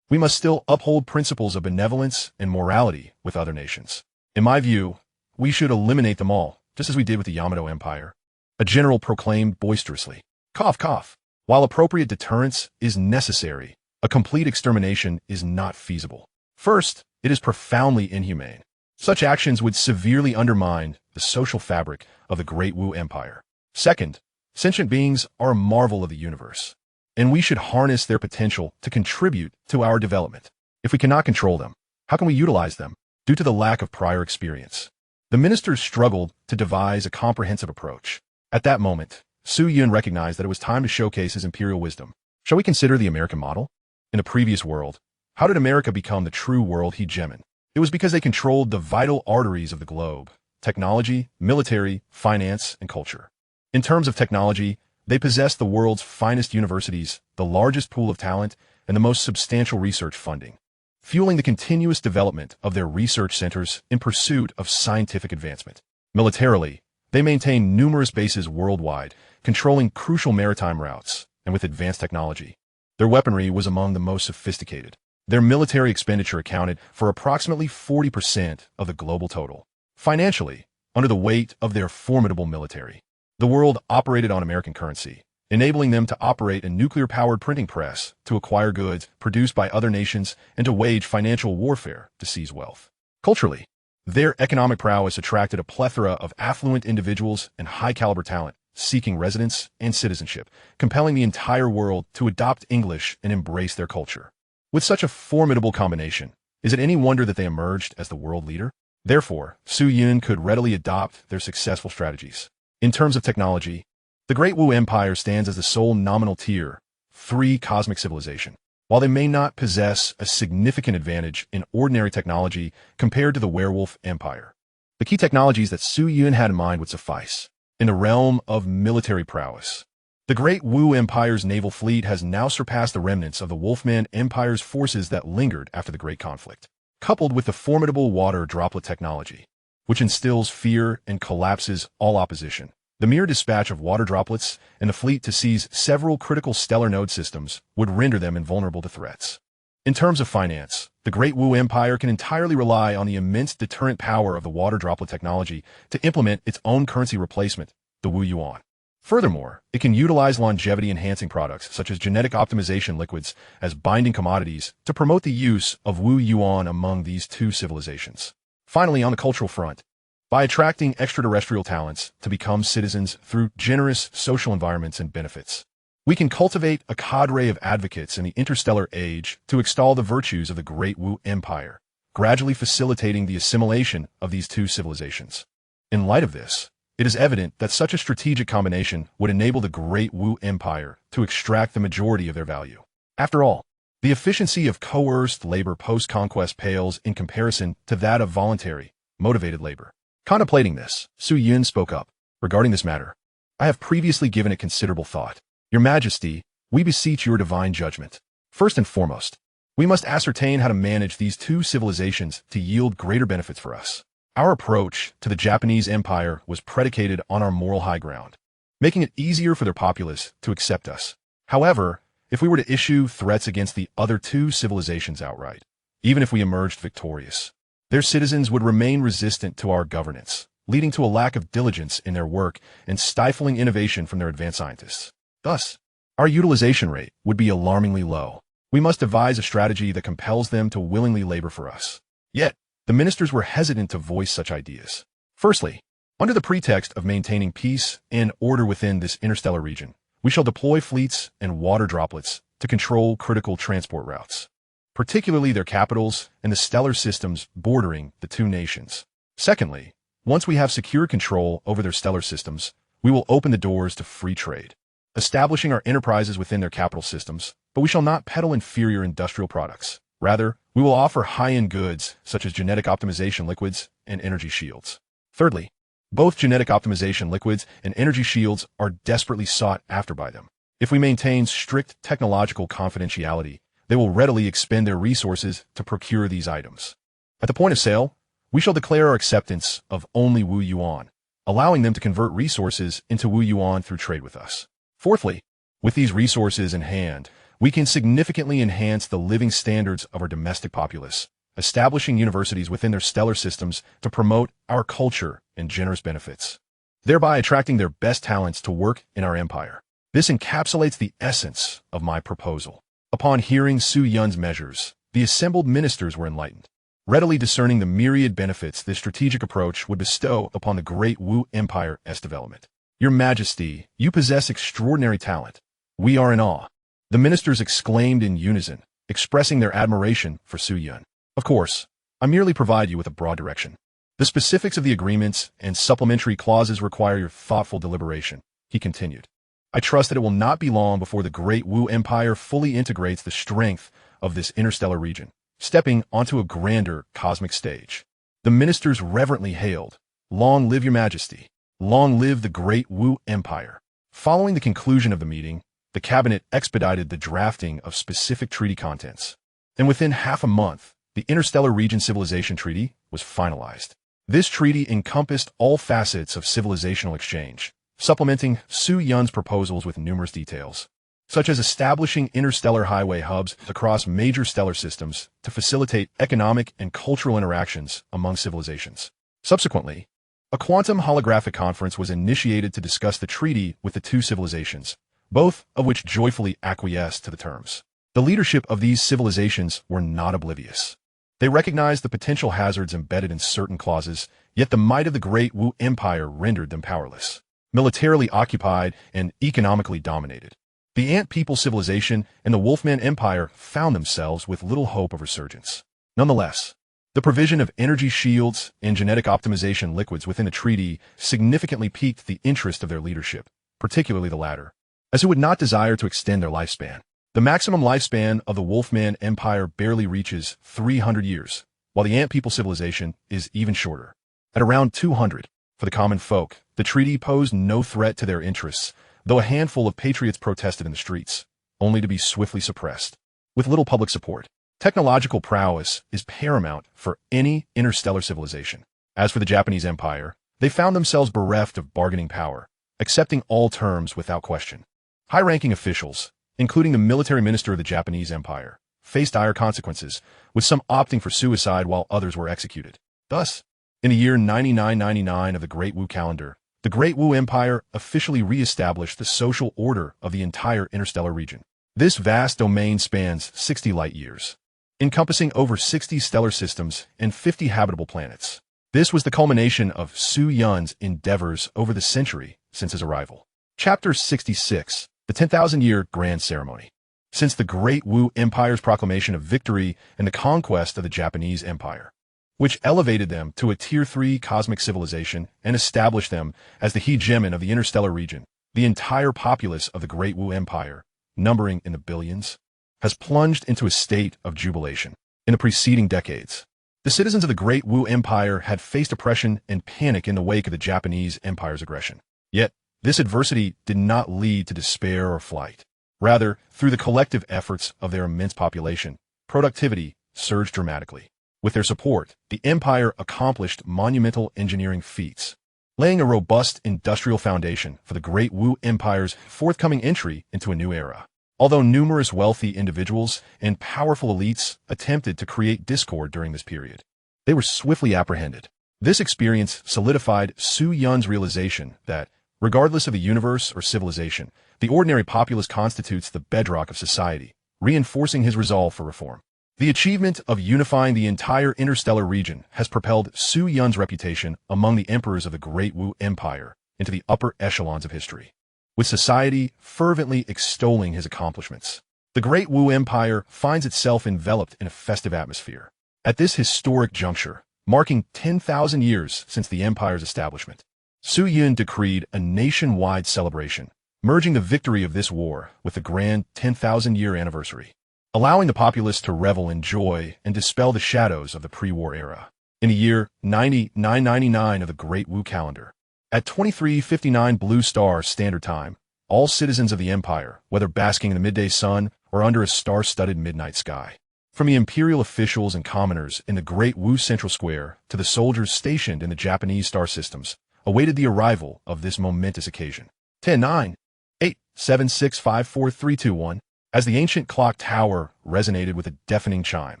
We must still uphold principles of benevolence and morality with other nations. In my view, we should eliminate them all, just as we did with the Yamato Empire. A general proclaimed boisterously. Cough, cough. While appropriate deterrence is necessary, a complete extermination is not feasible. First, it is profoundly inhumane. Such actions would severely undermine the social fabric of the Great Wu Empire. Second, sentient beings are a marvel of the universe, and we should harness their potential to contribute to our development. If we cannot control them, how can we utilize them? Due to the lack of prior experience, the ministers struggled to devise a comprehensive approach. At that moment, Su Yun recognized that it was time to showcase his imperial wisdom. Shall we consider the American model? In a previous world, how did America become the true world hegemon? It was because they controlled the vital arteries of the globe: technology, military, finance, and culture. In terms of technology, they possessed the world's finest universities, the largest pool of talent, and the most substantial research funding, fueling the continuous development of their research centers in pursuit of scientific advancement. Militarily, they maintained numerous bases worldwide, controlling crucial maritime routes, and with advanced technology, their weaponry was among the most sophisticated. Their military expenditure accounted for approximately 40% of the global total. Financially, under the weight of their formidable military, the world operated on American currency, enabling them to operate a nuclear-powered printing press to acquire goods produced by other nations and to wage financial warfare to seize wealth. Culturally, their economic prowess attracted a plethora of affluent individuals and high-caliber talent seeking residence and citizenship, compelling the entire world to adopt English and embrace their culture. With such a formidable combination, is it any wonder that they emerged as the world leader? Therefore, Su Yun could readily adopt their successful strategies. In terms of technology, the Great Wu Empire stands as the sole nominal Tier 3 cosmic civilization. While they may not possess a significant advantage in ordinary technology compared to the Werewolf Empire, the key technologies that Su Yun had in mind would suffice. In the realm of military prowess, the Great Wu Empire's naval fleet has now surpassed the remnants of the Wolfman Empire's forces that lingered after the Great Conflict. coupled with the formidable water droplet technology, which instills fear and collapses all opposition. The mere dispatch of water droplets and the fleet to seize several critical stellar node systems would render them invulnerable to threats. In terms of finance, the Great Wu Empire can entirely rely on the immense deterrent power of the water droplet technology to implement its own currency replacement, the Wu Yuan. Furthermore, it can utilize longevity-enhancing products such as genetic optimization liquids as binding commodities to promote the use of Wu Yuan among these two civilizations. Finally, on the cultural front, by attracting extraterrestrial talents to become citizens through generous social environments and benefits, we can cultivate a cadre of advocates in the interstellar age to extol the virtues of the Great Wu Empire, gradually facilitating the assimilation of these two civilizations. In light of this, it is evident that such a strategic combination would enable the Great Wu Empire to extract the majority of their value. After all, the efficiency of coerced labor post-conquest pales in comparison to that of voluntary, motivated labor. Contemplating this, Su Yun spoke up. Regarding this matter, I have previously given it considerable thought. Your Majesty, we beseech your divine judgment. First and foremost, we must ascertain how to manage these two civilizations to yield greater benefits for us. Our approach to the Japanese Empire was predicated on our moral high ground, making it easier for their populace to accept us. However, if we were to issue threats against the other two civilizations outright, even if we emerged victorious, their citizens would remain resistant to our governance, leading to a lack of diligence in their work and stifling innovation from their advanced scientists. Thus, our utilization rate would be alarmingly low. We must devise a strategy that compels them to willingly labor for us. Yet, the ministers were hesitant to voice such ideas. Firstly, under the pretext of maintaining peace and order within this interstellar region, we shall deploy fleets and water droplets to control critical transport routes, particularly their capitals and the stellar systems bordering the two nations. Secondly, once we have secure control over their stellar systems, we will open the doors to free trade, establishing our enterprises within their capital systems, but we shall not peddle inferior industrial products. Rather, we will offer high-end goods such as genetic optimization liquids and energy shields. Thirdly, both genetic optimization liquids and energy shields are desperately sought after by them. If we maintain strict technological confidentiality, they will readily expend their resources to procure these items. At the point of sale, we shall declare our acceptance of only Wu Yuan, allowing them to convert resources into Wu Yuan through trade with us. Fourthly, with these resources in hand, we can significantly enhance the living standards of our domestic populace, establishing universities within their stellar systems to promote our culture and generous benefits, thereby attracting their best talents to work in our empire. This encapsulates the essence of my proposal. Upon hearing Su Yun's measures, the assembled ministers were enlightened, readily discerning the myriad benefits this strategic approach would bestow upon the Great Wu Empire's development. Your Majesty, you possess extraordinary talent. We are in awe. The ministers exclaimed in unison, expressing their admiration for Su Yun. Of course, I merely provide you with a broad direction. The specifics of the agreements and supplementary clauses require your thoughtful deliberation, he continued. I trust that it will not be long before the Great Wu Empire fully integrates the strength of this interstellar region, stepping onto a grander cosmic stage. The ministers reverently hailed, "Long live your Majesty! Long live the Great Wu Empire!" Following the conclusion of the meeting, the cabinet expedited the drafting of specific treaty contents, and within half a month, the Interstellar Region Civilization Treaty was finalized. This treaty encompassed all facets of civilizational exchange, supplementing Su Yun's proposals with numerous details, such as establishing interstellar highway hubs across major stellar systems to facilitate economic and cultural interactions among civilizations. Subsequently, a quantum holographic conference was initiated to discuss the treaty with the two civilizations, both of which joyfully acquiesced to the terms. The leadership of these civilizations were not oblivious. They recognized the potential hazards embedded in certain clauses, yet the might of the Great Wu Empire rendered them powerless, militarily occupied and economically dominated. The Ant People civilization and the Wolfman Empire found themselves with little hope of resurgence. Nonetheless, the provision of energy shields and genetic optimization liquids within the treaty significantly piqued the interest of their leadership, particularly the latter, as who would not desire to extend their lifespan. The maximum lifespan of the Wolfman Empire barely reaches 300 years, while the Ant People civilization is even shorter, at around 200. For the common folk, the treaty posed no threat to their interests, though a handful of patriots protested in the streets, only to be swiftly suppressed. With little public support, Technological prowess is paramount for any interstellar civilization. As for the Japanese Empire, they found themselves bereft of bargaining power, accepting all terms without question. High-ranking officials, including the military minister of the Japanese Empire, faced dire consequences, with some opting for suicide while others were executed. Thus, in the year 9999 of the Great Wu calendar, the Great Wu Empire officially re-established the social order of the entire interstellar region. This vast domain spans 60 light-years, encompassing over 60 stellar systems and 50 habitable planets. This was the culmination of Su Yun's endeavors over the century since his arrival. Chapter 66, the 10,000-year Grand Ceremony. Since the Great Wu Empire's proclamation of victory and the conquest of the Japanese Empire, which elevated them to a Tier 3 cosmic civilization and established them as the hegemon of the interstellar region, the entire populace of the Great Wu Empire, numbering in the billions, has plunged into a state of jubilation. In the preceding decades, the citizens of the Great Wu Empire had faced oppression and panic in the wake of the Japanese Empire's aggression. Yet, this adversity did not lead to despair or flight. Rather, through the collective efforts of their immense population, productivity surged dramatically. With their support, the empire accomplished monumental engineering feats, laying a robust industrial foundation for the Great Wu Empire's forthcoming entry into a new era. Although numerous wealthy individuals and powerful elites attempted to create discord during this period, they were swiftly apprehended. This experience solidified Su Yun's realization that, regardless of the universe or civilization, the ordinary populace constitutes the bedrock of society, reinforcing his resolve for reform. The achievement of unifying the entire interstellar region has propelled Su Yun's reputation among the emperors of the Great Wu Empire into the upper echelons of history, with society fervently extolling his accomplishments. The Great Wu Empire finds itself enveloped in a festive atmosphere. At this historic juncture, marking 10,000 years since the empire's establishment, Su Yun decreed a nationwide celebration, merging the victory of this war with the grand 10,000-year anniversary, allowing the populace to revel in joy and dispel the shadows of the pre-war era. In the year 9999 of the Great Wu calendar, at 23:59 Blue Star Standard Time, all citizens of the empire, whether basking in the midday sun or under a star-studded midnight sky, from the imperial officials and commoners in the Great Wu Central Square to the soldiers stationed in the Japanese star systems, awaited the arrival of this momentous occasion. 10, 9, 8, 7, 6, 5, 4, 3, 2, 1. As the ancient clock tower resonated with a deafening chime,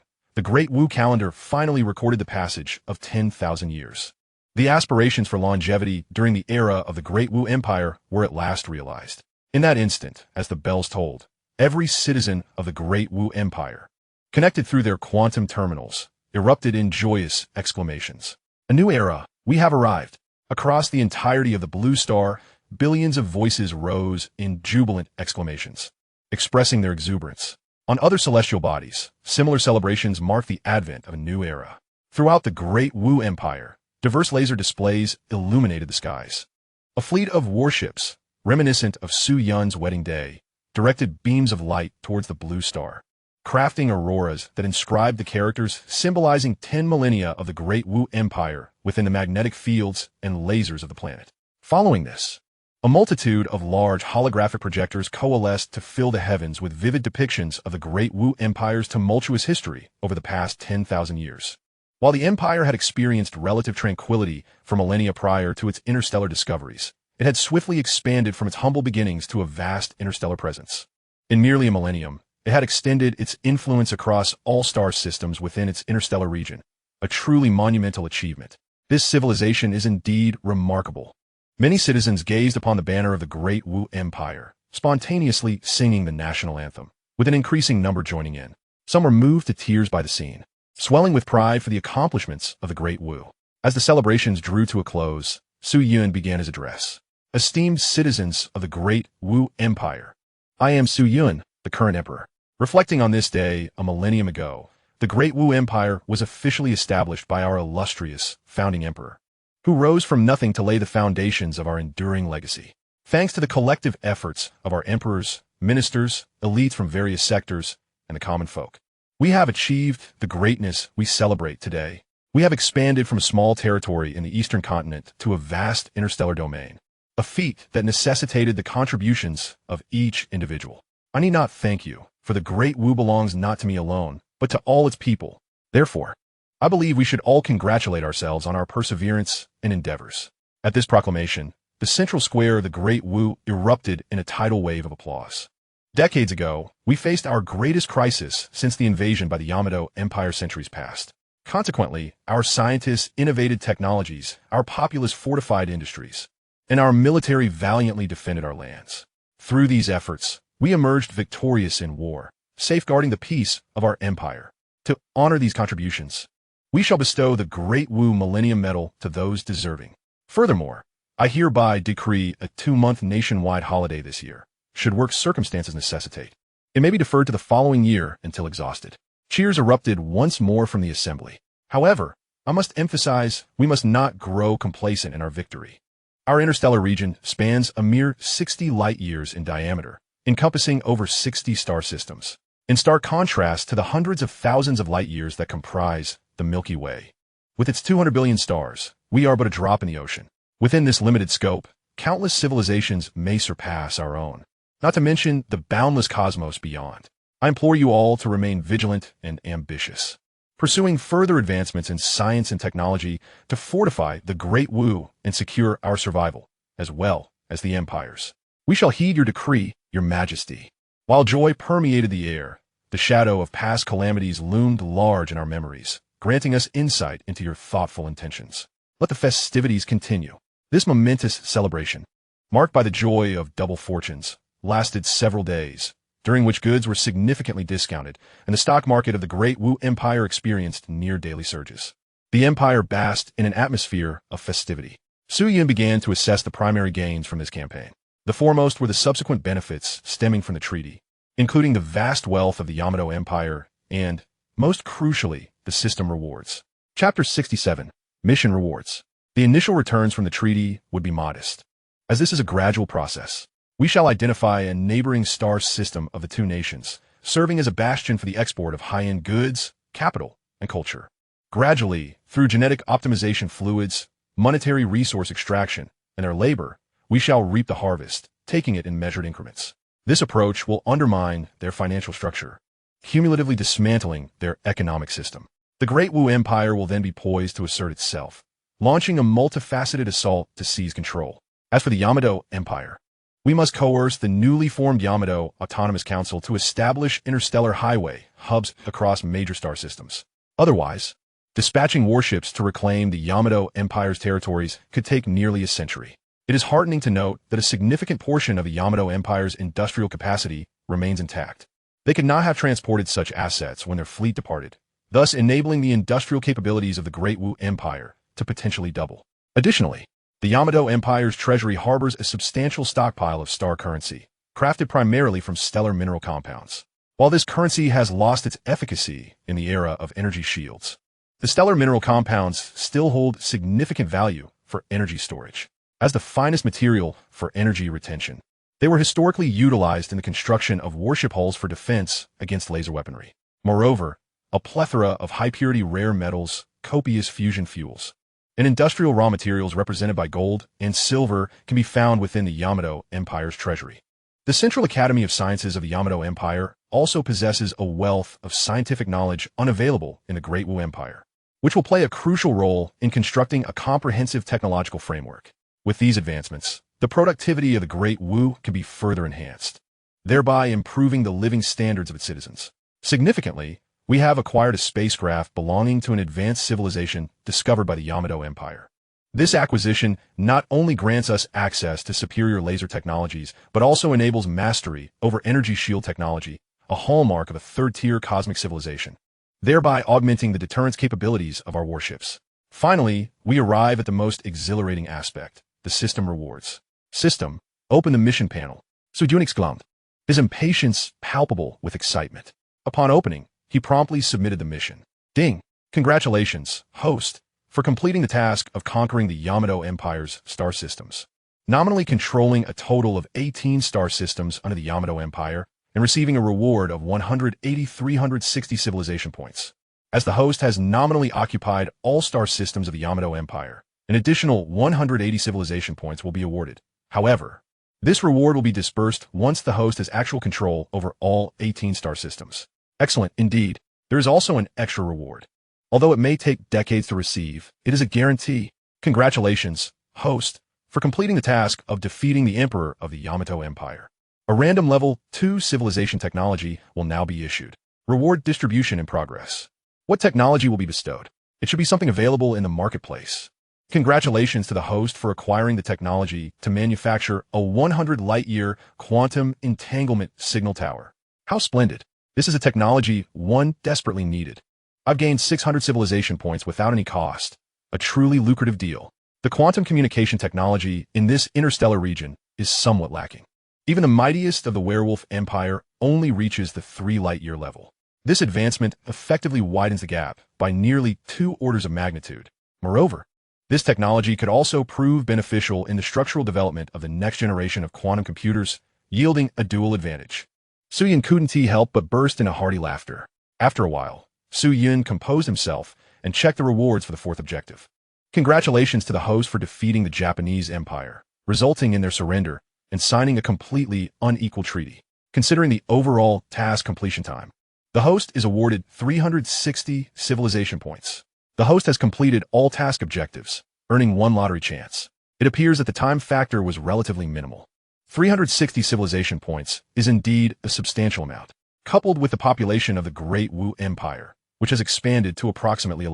the Great Wu calendar finally recorded the passage of 10,000 years. The aspirations for longevity during the era of the Great Wu Empire were at last realized. In that instant, as the bells tolled, every citizen of the Great Wu Empire, connected through their quantum terminals, erupted in joyous exclamations. A new era, we have arrived. Across the entirety of the Blue Star, billions of voices rose in jubilant exclamations, expressing their exuberance. On other celestial bodies, similar celebrations mark the advent of a new era. Throughout the Great Wu Empire, diverse laser displays illuminated the skies. A fleet of warships, reminiscent of Su Yun's wedding day, directed beams of light towards the Blue Star, crafting auroras that inscribed the characters symbolizing 10 millennia of the Great Wu Empire within the magnetic fields and lasers of the planet. Following this, a multitude of large holographic projectors coalesced to fill the heavens with vivid depictions of the Great Wu Empire's tumultuous history over the past 10,000 years. While the empire had experienced relative tranquility for millennia prior to its interstellar discoveries, it had swiftly expanded from its humble beginnings to a vast interstellar presence. In merely a millennium, it had extended its influence across all star systems within its interstellar region, a truly monumental achievement. This civilization is indeed remarkable. Many citizens gazed upon the banner of the Great Wu Empire, spontaneously singing the national anthem, with an increasing number joining in. Some were moved to tears by the scene, swelling with pride for the accomplishments of the Great Wu. As the celebrations drew to a close, Su Yun began his address. Esteemed citizens of the Great Wu Empire, I am Su Yun, the current emperor. Reflecting on this day a millennium ago, the Great Wu Empire was officially established by our illustrious founding emperor, who rose from nothing to lay the foundations of our enduring legacy. Thanks to the collective efforts of our emperors, ministers, elites from various sectors, and the common folk, we have achieved the greatness we celebrate today. We have expanded from a small territory in the eastern continent to a vast interstellar domain, a feat that necessitated the contributions of each individual. I need not thank you, for the Great Wu belongs not to me alone, but but to all its people. Therefore, I believe we should all congratulate ourselves on our perseverance and endeavors. At this proclamation, the central square of the Great Wu erupted in a tidal wave of applause. Decades ago, we faced our greatest crisis since the invasion by the Yamato Empire centuries past. Consequently, our scientists innovated technologies, our populace fortified industries, and our military valiantly defended our lands. Through these efforts, we emerged victorious in war, safeguarding the peace of our empire. To honor these contributions, we shall bestow the Great Wu Millennium Medal to those deserving. Furthermore, I hereby decree a 2-month nationwide holiday this year, should work circumstances necessitate. It may be deferred to the following year until exhausted. Cheers erupted once more from the assembly. However, I must emphasize we must not grow complacent in our victory. Our interstellar region spans a mere 60 light-years in diameter, encompassing over 60 star systems, in stark contrast to the hundreds of thousands of light-years that comprise the Milky Way. With its 200 billion stars, we are but a drop in the ocean. Within this limited scope, countless civilizations may surpass our own, not to mention the boundless cosmos beyond. I implore you all to remain vigilant and ambitious, pursuing further advancements in science and technology to fortify the Great Wu and secure our survival, as well as the Empire's. We shall heed your decree, your majesty. While joy permeated the air, the shadow of past calamities loomed large in our memories, granting us insight into your thoughtful intentions. Let the festivities continue. This momentous celebration, marked by the joy of double fortunes, lasted several days, during which goods were significantly discounted, and the stock market of the Great Wu Empire experienced near-daily surges. The empire basked in an atmosphere of festivity. Su Yun began to assess the primary gains from this campaign. The foremost were the subsequent benefits stemming from the treaty, including the vast wealth of the Yamato Empire and, most crucially, the system rewards. Chapter 67. Mission Rewards. The initial returns from the treaty would be modest, as this is a gradual process. We shall identify a neighboring star system of the two nations, serving as a bastion for the export of high-end goods, capital, and culture. Gradually, through genetic optimization fluids, monetary resource extraction, and their labor, we shall reap the harvest, taking it in measured increments. This approach will undermine their financial structure, cumulatively dismantling their economic system. The Great Wu Empire will then be poised to assert itself, launching a multifaceted assault to seize control. As for the Yamato Empire, we must coerce the newly formed Yamato Autonomous Council to establish interstellar highway hubs across major star systems. Otherwise, dispatching warships to reclaim the Yamato Empire's territories could take nearly a century. It is heartening to note that a significant portion of the Yamato Empire's industrial capacity remains intact. They could not have transported such assets when their fleet departed, thus enabling the industrial capabilities of the Great Wu Empire to potentially double. Additionally, the Yamato Empire's treasury harbors a substantial stockpile of star currency, crafted primarily from stellar mineral compounds. While this currency has lost its efficacy in the era of energy shields, the stellar mineral compounds still hold significant value for energy storage. As the finest material for energy retention, they were historically utilized in the construction of warship hulls for defense against laser weaponry. Moreover, a plethora of high-purity rare metals, copious fusion fuels, and industrial raw materials represented by gold and silver can be found within the Yamato Empire's treasury. The Central Academy of Sciences of the Yamato Empire also possesses a wealth of scientific knowledge unavailable in the Great Wu Empire, which will play a crucial role in constructing a comprehensive technological framework. With these advancements, the productivity of the Great Wu can be further enhanced, thereby improving the living standards of its citizens. Significantly, we have acquired a spacecraft belonging to an advanced civilization discovered by the Yamato Empire. This acquisition not only grants us access to superior laser technologies, but also enables mastery over energy shield technology, a hallmark of a third-tier cosmic civilization, thereby augmenting the deterrence capabilities of our warships. Finally, we arrive at the most exhilarating aspect, the system rewards. System, open the mission panel. Su Jun exclaimed, his impatience palpable with excitement. Upon opening, he promptly submitted the mission. Ding! Congratulations, host, for completing the task of conquering the Yamato Empire's star systems. Nominally controlling a total of 18 star systems under the Yamato Empire and receiving a reward of 180,360 civilization points. As the host has nominally occupied all star systems of the Yamato Empire, an additional 180 civilization points will be awarded. However, this reward will be dispersed once the host has actual control over all 18 star systems. Excellent indeed. There is also an extra reward. Although it may take decades to receive, it is a guarantee. Congratulations, host, for completing the task of defeating the Emperor of the Yamato Empire. A random level 2 civilization technology will now be issued. Reward distribution in progress. What technology will be bestowed? It should be something available in the marketplace. Congratulations to the host for acquiring the technology to manufacture a 100 light-year quantum entanglement signal tower. How splendid. This is a technology one desperately needed. I've gained 600 civilization points without any cost. A truly lucrative deal. The quantum communication technology in this interstellar region is somewhat lacking. Even the mightiest of the werewolf empire only reaches the 3 light-year level. This advancement effectively widens the gap by nearly 2 orders of magnitude. Moreover, this technology could also prove beneficial in the structural development of the next generation of quantum computers, yielding a dual advantage. Su Yun couldn't help but burst into hearty laughter. After a while, Su Yun composed himself and checked the rewards for the 4th objective. Congratulations to the host for defeating the Japanese Empire, resulting in their surrender and signing a completely unequal treaty. Considering the overall task completion time, the host is awarded 360 civilization points. The host has completed all task objectives, earning 1 lottery chance. It appears that the time factor was relatively minimal. 360 civilization points is indeed a substantial amount, coupled with the population of the Great Wu Empire, which has expanded to approximately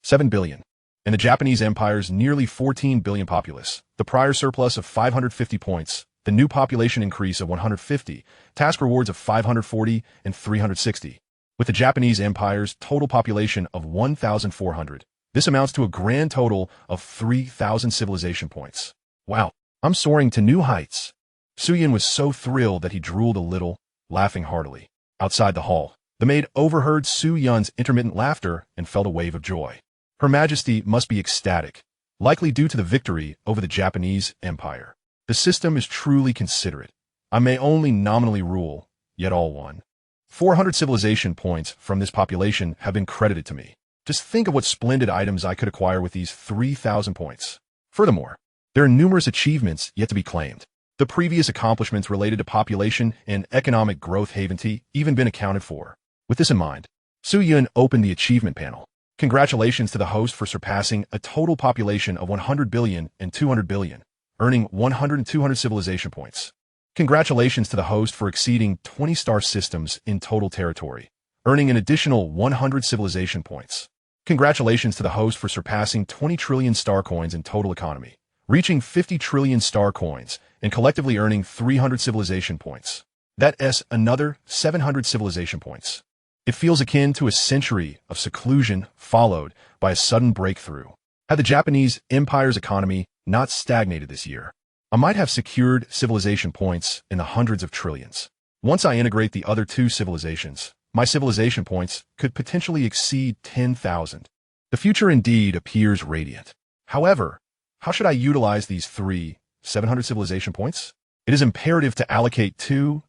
7 billion, and the Japanese Empire's nearly 14 billion populace, the prior surplus of 550 points, the new population increase of 150, task rewards of 540 and 360. With the Japanese Empire's total population of 1,400, this amounts to a grand total of 3,000 civilization points. Wow, I'm soaring to new heights. Su Yun was so thrilled that he drooled a little, laughing heartily. Outside the hall, the maid overheard Su Yun's intermittent laughter and felt a wave of joy. Her Majesty must be ecstatic, likely due to the victory over the Japanese Empire. The system is truly considerate. I may only nominally rule, yet all won. 400 civilization points from this population have been credited to me. Just think of what splendid items I could acquire with these 3,000 points. Furthermore, there are numerous achievements yet to be claimed. The previous accomplishments related to population and economic growth haven't even been accounted for. With this in mind, Su Yun opened the achievement panel. Congratulations to the host for surpassing a total population of 100 billion and 200 billion, earning 100 and 200 civilization points. Congratulations to the host for exceeding 20 star systems in total territory, earning an additional 100 civilization points. Congratulations to the host for surpassing 20 trillion star coins in total economy, reaching 50 trillion star coins and collectively earning 300 civilization points. That's another 700 civilization points. It feels akin to a century of seclusion followed by a sudden breakthrough. Had the Japanese Empire's economy not stagnated this year, I might have secured civilization points in the hundreds of trillions. Once I integrate the other 2 civilizations, my civilization points could potentially exceed 10,000. The future indeed appears radiant. However, how should I utilize these 700 civilization points? It is imperative to allocate 2,000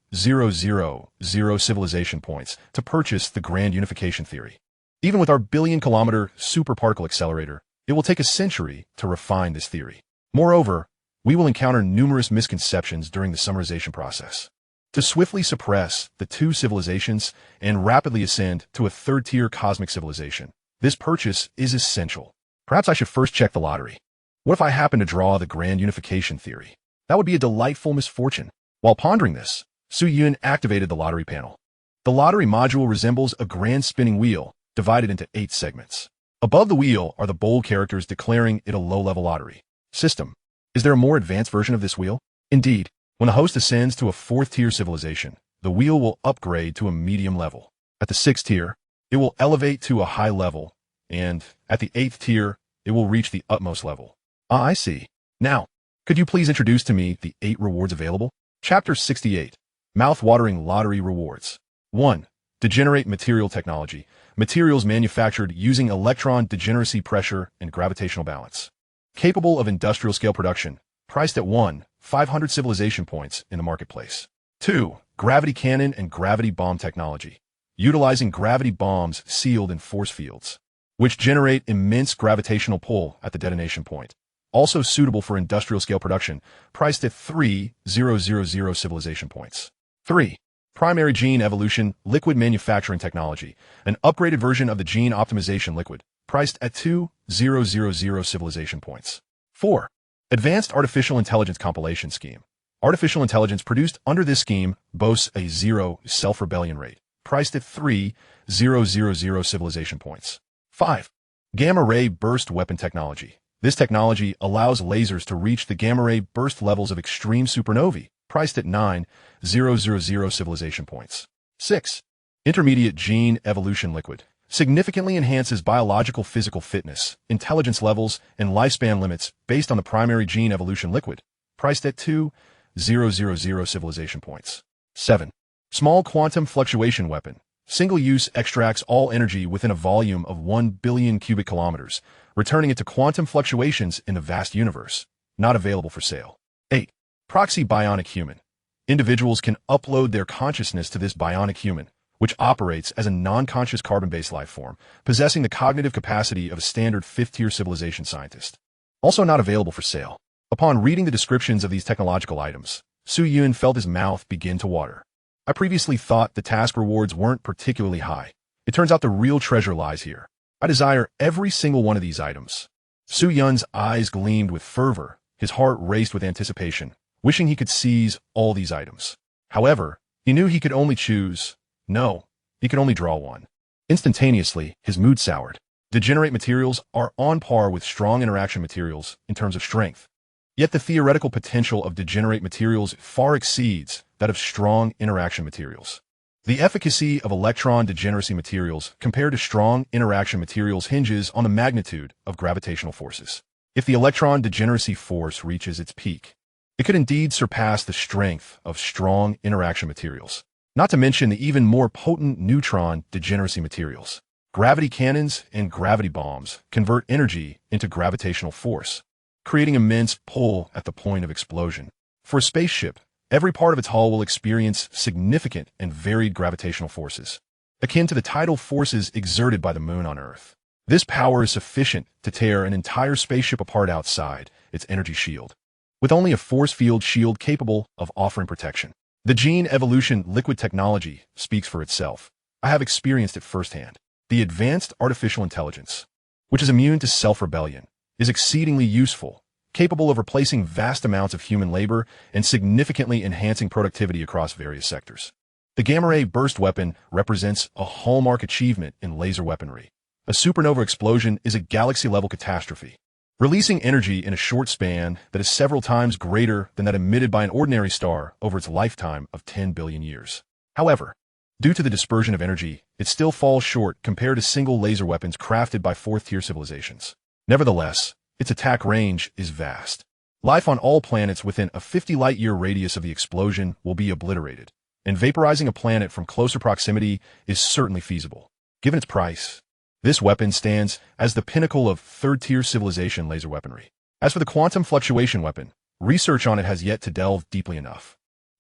civilization points to purchase the grand unification theory. Even with our billion-kilometer superparticle accelerator, it will take a century to refine this theory. Moreover, we will encounter numerous misconceptions during the summarization process. To swiftly suppress the 2 civilizations and rapidly ascend to a 3rd-tier cosmic civilization, this purchase is essential. Perhaps I should first check the lottery. What if I happen to draw the grand unification theory? That would be a delightful misfortune. While pondering this, Su Yun activated the lottery panel. The lottery module resembles a grand spinning wheel divided into 8 segments. Above the wheel are the bold characters declaring it a low-level lottery. System. Is there a more advanced version of this wheel? Indeed, when the host ascends to a 4th-tier civilization, the wheel will upgrade to a medium level. At the 6th tier, it will elevate to a high level, and at the 8th tier, it will reach the utmost level. Ah, I see. Now, could you please introduce to me the 8 rewards available? Chapter 68. Mouth-watering lottery rewards. 1. Degenerate material technology. Materials manufactured using electron degeneracy pressure and gravitational balance. Capable of industrial-scale production, priced at 500 civilization points in the marketplace. 2. Gravity cannon and gravity bomb technology. Utilizing gravity bombs sealed in force fields, which generate immense gravitational pull at the detonation point. Also suitable for industrial-scale production, priced at 3,000 civilization points. 3. Primary gene evolution liquid manufacturing technology, an upgraded version of the gene optimization liquid, priced at 2,000 civilization points. 4. Advanced artificial intelligence compilation scheme. Artificial intelligence produced under this scheme boasts a 0 self-rebellion rate, priced at 3,000 civilization points. 5. Gamma-ray burst weapon technology. This technology allows lasers to reach the gamma-ray burst levels of extreme supernovae, priced at 9,000 civilization points. 6. Intermediate gene evolution liquid. Significantly enhances biological physical fitness, intelligence levels, and lifespan limits based on the primary gene evolution liquid, priced at 2,000 civilization points. 7. Small quantum fluctuation weapon. Single-use extracts all energy within a volume of 1 billion cubic kilometers, returning it to quantum fluctuations in the vast universe. Not available for sale. 8. Proxy bionic human. Individuals can upload their consciousness to this bionic human, which operates as a non-conscious carbon-based life form, possessing the cognitive capacity of a standard fifth-tier civilization scientist. Also not available for sale. Upon reading the descriptions of these technological items, Su Yun felt his mouth begin to water. I previously thought the task rewards weren't particularly high. It turns out the real treasure lies here. I desire every single one of these items. Su Yun's eyes gleamed with fervor, his heart raced with anticipation, wishing he could seize all these items. However, he knew he could only choose. No, he could only draw one. Instantaneously, his mood soured. Degenerate materials are on par with strong interaction materials in terms of strength. Yet the theoretical potential of degenerate materials far exceeds that of strong interaction materials. The efficacy of electron degeneracy materials compared to strong interaction materials hinges on the magnitude of gravitational forces. If the electron degeneracy force reaches its peak, it could indeed surpass the strength of strong interaction materials, not to mention the even more potent neutron degeneracy materials. Gravity cannons and gravity bombs convert energy into gravitational force, creating immense pull at the point of explosion. For a spaceship, every part of its hull will experience significant and varied gravitational forces, akin to the tidal forces exerted by the moon on Earth. This power is sufficient to tear an entire spaceship apart outside its energy shield, with only a force field shield capable of offering protection. The gene evolution liquid technology speaks for itself. I have experienced it firsthand. The advanced artificial intelligence, which is immune to self-rebellion, is exceedingly useful, capable of replacing vast amounts of human labor and significantly enhancing productivity across various sectors. The gamma-ray burst weapon represents a hallmark achievement in laser weaponry. A supernova explosion is a galaxy-level catastrophe, releasing energy in a short span that is several times greater than that emitted by an ordinary star over its lifetime of 10 billion years. However, due to the dispersion of energy, it still falls short compared to single laser weapons crafted by fourth-tier civilizations. Nevertheless, its attack range is vast. Life on all planets within a 50 light-year radius of the explosion will be obliterated, and vaporizing a planet from closer proximity is certainly feasible. Given its price, this weapon stands as the pinnacle of third-tier civilization laser weaponry. As for the quantum fluctuation weapon, research on it has yet to delve deeply enough.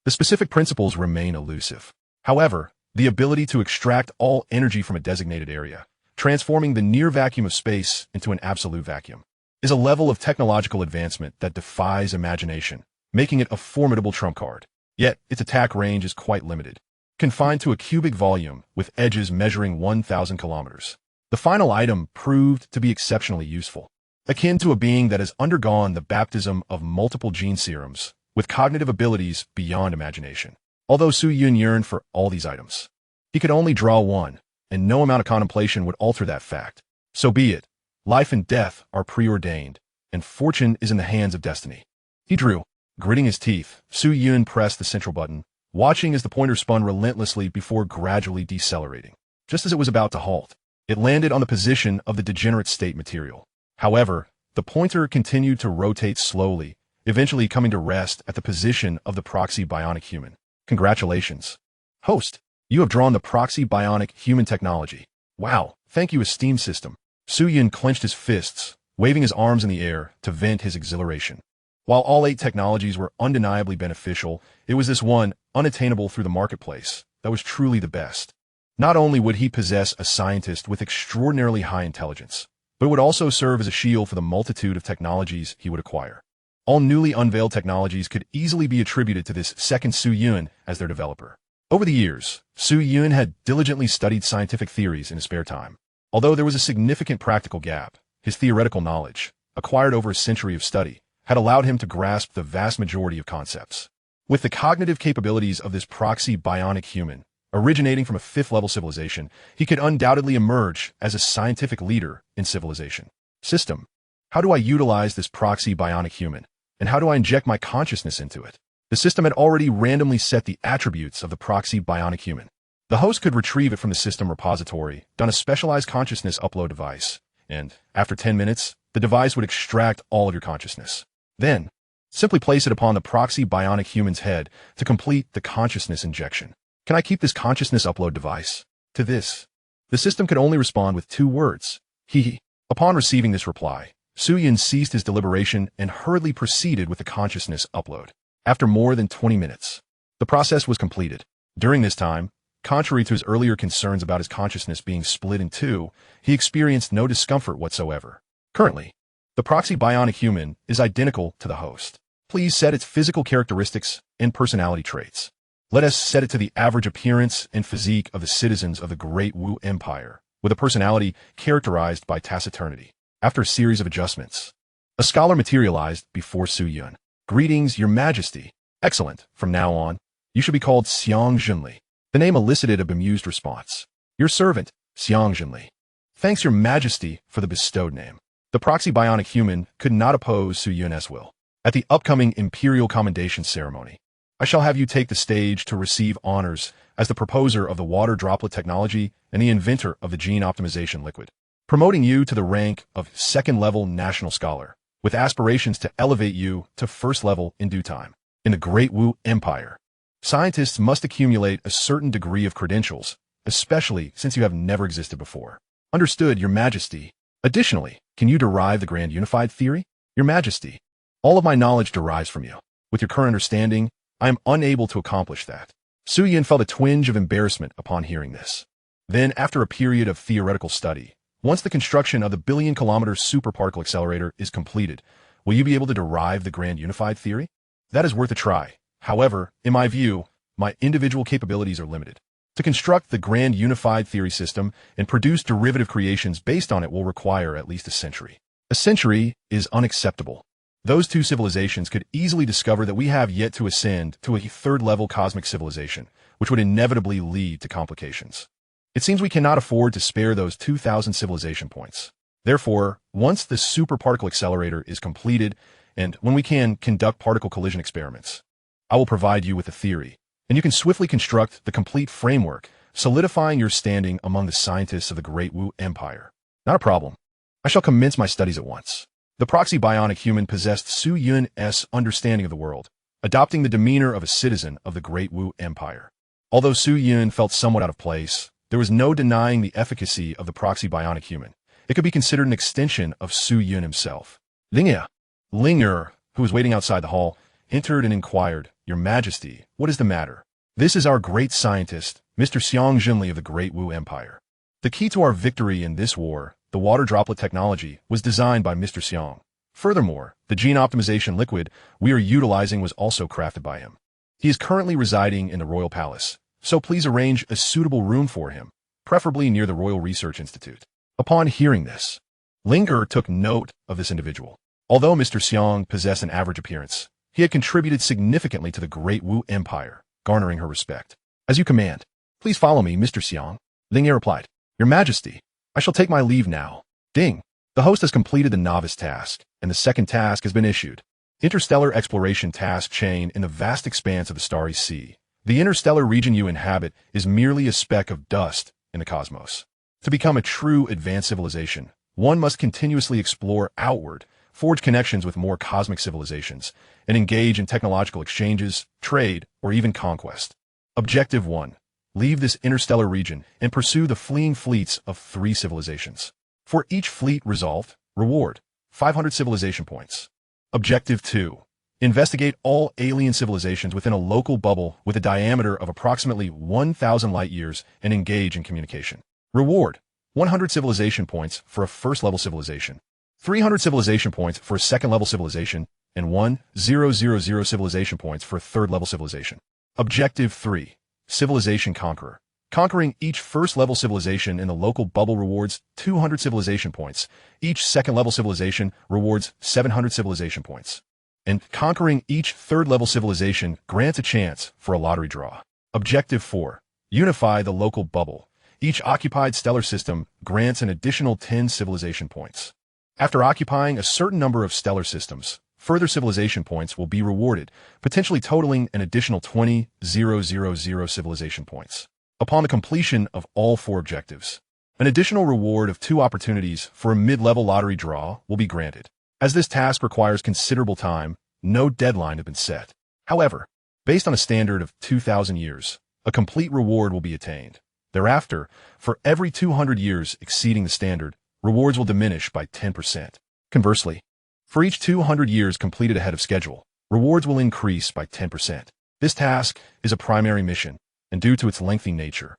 The specific principles remain elusive. However, the ability to extract all energy from a designated area, transforming the near vacuum of space into an absolute vacuum, is a level of technological advancement that defies imagination, making it a formidable trump card. Yet, its attack range is quite limited, confined to a cubic volume with edges measuring 1,000 kilometers. The final item proved to be exceptionally useful, akin to a being that has undergone the baptism of multiple gene serums, with cognitive abilities beyond imagination. Although Su Yun yearned for all these items, he could only draw one, and no amount of contemplation would alter that fact. So be it. Life and death are preordained, and fortune is in the hands of destiny. He drew. Gritting his teeth, Su Yun pressed the central button, watching as the pointer spun relentlessly before gradually decelerating. Just as it was about to halt, it landed on the position of the degenerate state material. However, the pointer continued to rotate slowly, eventually coming to rest at the position of the proxy bionic human. Congratulations. Host, you have drawn the proxy bionic human technology. Wow, thank you, esteemed system. Su Yun clenched his fists, waving his arms in the air to vent his exhilaration. While all 8 technologies were undeniably beneficial, it was this one, unattainable through the marketplace, that was truly the best. Not only would he possess a scientist with extraordinarily high intelligence, but it would also serve as a shield for the multitude of technologies he would acquire. All newly unveiled technologies could easily be attributed to this second Su Yun as their developer. Over the years, Su Yun had diligently studied scientific theories in his spare time. Although there was a significant practical gap, his theoretical knowledge, acquired over a century of study, had allowed him to grasp the vast majority of concepts. With the cognitive capabilities of this proxy bionic human, originating from a fifth-level civilization, he could undoubtedly emerge as a scientific leader in civilization. System. How do I utilize this proxy bionic human? And how do I inject my consciousness into it? The system had already randomly set the attributes of the proxy bionic human. The host could retrieve it from the system repository, done a specialized consciousness upload device, and, after 10 minutes, the device would extract all of your consciousness. Then, simply place it upon the proxy bionic human's head to complete the consciousness injection. Can I keep this consciousness upload device? To this, the system could only respond with 2 words. He. Upon receiving this reply, Su Yun ceased his deliberation and hurriedly proceeded with the consciousness upload. After more than 20 minutes, the process was completed. During this time, contrary to his earlier concerns about his consciousness being split in 2, he experienced no discomfort whatsoever. Currently, the proxy bionic human is identical to the host. Please set its physical characteristics and personality traits. Let us set it to the average appearance and physique of the citizens of the Great Wu Empire, with a personality characterized by taciturnity. After a series of adjustments, a scholar materialized before Su Yun. Greetings, Your Majesty. Excellent. From now on, you should be called Xiang Junli. The name elicited a bemused response. Your servant, Xiang Junli. Thanks, Your Majesty, for the bestowed name. The proxy bionic human could not oppose Su Yun's will. At the upcoming imperial commendation ceremony, I shall have you take the stage to receive honors as the proposer of the water droplet technology and the inventor of the gene optimization liquid, promoting you to the rank of second-level national scholar, with aspirations to elevate you to first level in due time. In the Great Wu Empire, scientists must accumulate a certain degree of credentials, especially since you have never existed before. Understood, Your Majesty. Additionally, can you derive the grand unified theory? Your Majesty, all of my knowledge derives from you. With your current understanding, I am unable to accomplish that. Su Yun felt a twinge of embarrassment upon hearing this. Then, after a period of theoretical study, once the construction of the billion-kilometer superparticle accelerator is completed, will you be able to derive the grand unified theory? That is worth a try. However, in my view, my individual capabilities are limited. To construct the grand unified theory system and produce derivative creations based on it will require at least a century. A century is unacceptable. Those 2 civilizations could easily discover that we have yet to ascend to a third-level cosmic civilization, which would inevitably lead to complications. It seems we cannot afford to spare those 2,000 civilization points. Therefore, once the superparticle accelerator is completed and when we can conduct particle collision experiments, I will provide you with a theory, and you can swiftly construct the complete framework, solidifying your standing among the scientists of the Great Wu Empire. Not a problem. I shall commence my studies at once. The proxy bionic human possessed Su Yun's understanding of the world, adopting the demeanor of a citizen of the Great Wu Empire. Although Su Yun felt somewhat out of place, there was no denying the efficacy of the proxy bionic human. It could be considered an extension of Su Yun himself. Ling, who was waiting outside the hall, entered and inquired, Your Majesty, what is the matter? This is our great scientist, Mr. Xiang Junli of the Great Wu Empire. The key to our victory in this war, the water droplet technology, was designed by Mr. Xiang. Furthermore, the gene optimization liquid we are utilizing was also crafted by him. He is currently residing in the Royal Palace, so please arrange a suitable room for him, preferably near the Royal Research Institute. Upon hearing this, Ling took note of this individual. Although Mr. Xiang possessed an average appearance, he had contributed significantly to the Great Wu Empire, garnering her respect. As you command. Please follow me, Mr. Xiang. Ling replied. Your Majesty, I shall take my leave now. Ding. The host has completed the novice task, and the second task has been issued. Interstellar exploration task chain in the vast expanse of the starry sea. The interstellar region you inhabit is merely a speck of dust in the cosmos. To become a true advanced civilization, one must continuously explore outward, forge connections with more cosmic civilizations, and engage in technological exchanges, trade, or even conquest. Objective 1. Leave this interstellar region and pursue the fleeing fleets of 3 civilizations. For each fleet resolved, reward 500 civilization points. Objective 2. Investigate all alien civilizations within a local bubble with a diameter of approximately 1,000 light-years and engage in communication. Reward 100 civilization points for a first-level civilization, 300 civilization points for a second-level civilization, and 1,000 civilization points for a third-level civilization. Objective 3. Civilization Conqueror. Conquering each first-level civilization in the local bubble rewards 200 civilization points. Each second-level civilization rewards 700 civilization points. And conquering each third-level civilization grants a chance for a lottery draw. Objective 4. Unify the local bubble. Each occupied stellar system grants an additional 10 civilization points. After occupying a certain number of stellar systems, further civilization points will be rewarded, potentially totaling an additional 20,000 civilization points. Upon the completion of all 4 objectives, an additional reward of 2 opportunities for a mid-level lottery draw will be granted. As this task requires considerable time, no deadline has been set. However, based on a standard of 2,000 years, a complete reward will be attained. Thereafter, for every 200 years exceeding the standard, rewards will diminish by 10%. Conversely, for each 200 years completed ahead of schedule, rewards will increase by 10%. This task is a primary mission, and due to its lengthy nature,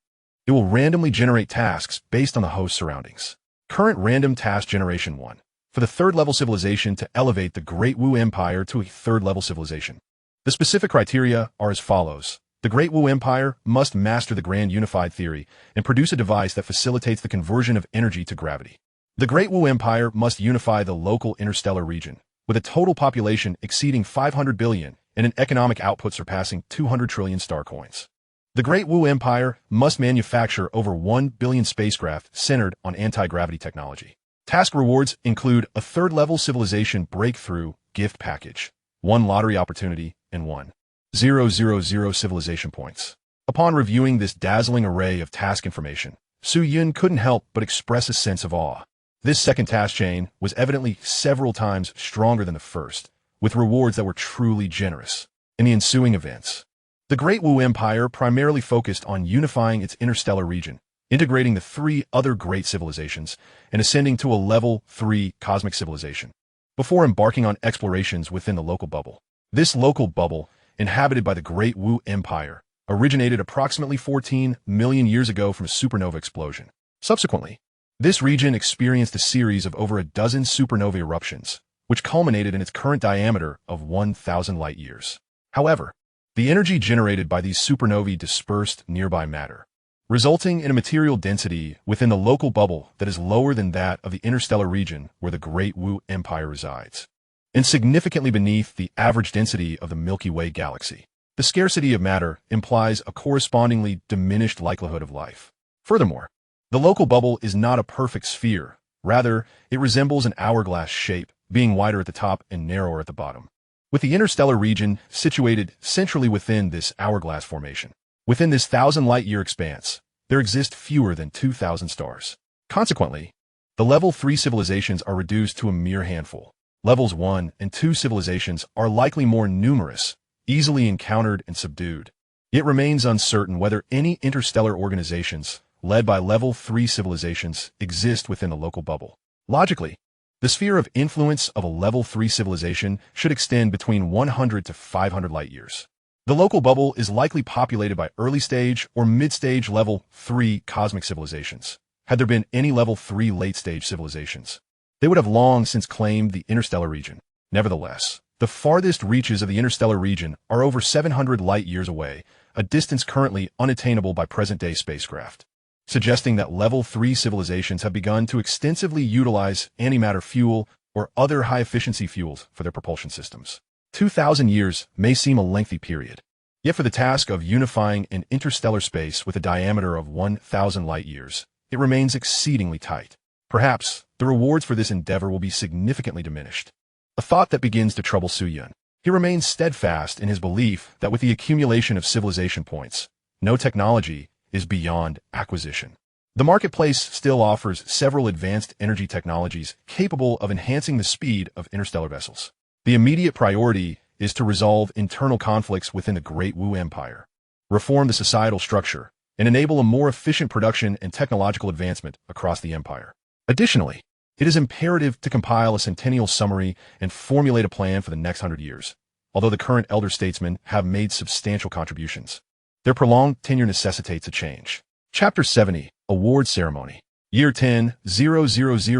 it will randomly generate tasks based on the host surroundings. Current random task generation 1. For the third-level civilization to elevate the Great Wu Empire to a third-level civilization. The specific criteria are as follows. The Great Wu Empire must master the Grand Unified Theory and produce a device that facilitates the conversion of energy to gravity. The Great Wu Empire must unify the local interstellar region, with a total population exceeding 500 billion and an economic output surpassing 200 trillion star coins. The Great Wu Empire must manufacture over 1 billion spacecraft centered on anti-gravity technology. Task rewards include a third-level civilization breakthrough gift package, 1 lottery opportunity, and 1,000 civilization points. Upon reviewing this dazzling array of task information, Su Yun couldn't help but express a sense of awe. This second task chain was evidently several times stronger than the first, with rewards that were truly generous. In the ensuing events, the Great Wu Empire primarily focused on unifying its interstellar region, integrating the 3 other great civilizations, and ascending to a level 3 cosmic civilization, before embarking on explorations within the local bubble. This local bubble, inhabited by the Great Wu Empire, originated approximately 14 million years ago from a supernova explosion. Subsequently, this region experienced a series of over a dozen supernova eruptions, which culminated in its current diameter of 1,000 light-years. However, the energy generated by these supernovae dispersed nearby matter, resulting in a material density within the local bubble that is lower than that of the interstellar region where the Great Wu Empire resides, and significantly beneath the average density of the Milky Way galaxy. The scarcity of matter implies a correspondingly diminished likelihood of life. Furthermore, the local bubble is not a perfect sphere. Rather, it resembles an hourglass shape, being wider at the top and narrower at the bottom, with the interstellar region situated centrally within this hourglass formation. Within this 1,000 light-year expanse, there exist fewer than 2,000 stars. Consequently, the level 3 civilizations are reduced to a mere handful. Levels 1 and 2 civilizations are likely more numerous, easily encountered and subdued. It remains uncertain whether any interstellar organizations, led by level 3 civilizations, exist within the local bubble. Logically, the sphere of influence of a level 3 civilization should extend between 100 to 500 light-years. The local bubble is likely populated by early-stage or mid-stage level 3 cosmic civilizations. Had there been any level 3 late-stage civilizations, they would have long since claimed the interstellar region. Nevertheless, the farthest reaches of the interstellar region are over 700 light-years away, a distance currently unattainable by present-day spacecraft, suggesting that level 3 civilizations have begun to extensively utilize antimatter fuel or other high-efficiency fuels for their propulsion systems. 2,000 years may seem a lengthy period, yet for the task of unifying an interstellar space with a diameter of 1,000 light-years, it remains exceedingly tight. Perhaps the rewards for this endeavor will be significantly diminished, a thought that begins to trouble Su Yun. He remains steadfast in his belief that with the accumulation of civilization points, no technology is beyond acquisition. The marketplace still offers several advanced energy technologies capable of enhancing the speed of interstellar vessels. The immediate priority is to resolve internal conflicts within the Great Wu Empire, reform the societal structure, and enable a more efficient production and technological advancement across the empire. Additionally, it is imperative to compile a centennial summary and formulate a plan for the next 100 years. Although the current elder statesmen have made substantial contributions, their prolonged tenure necessitates a change. Chapter 70, Award Ceremony. Year 10,000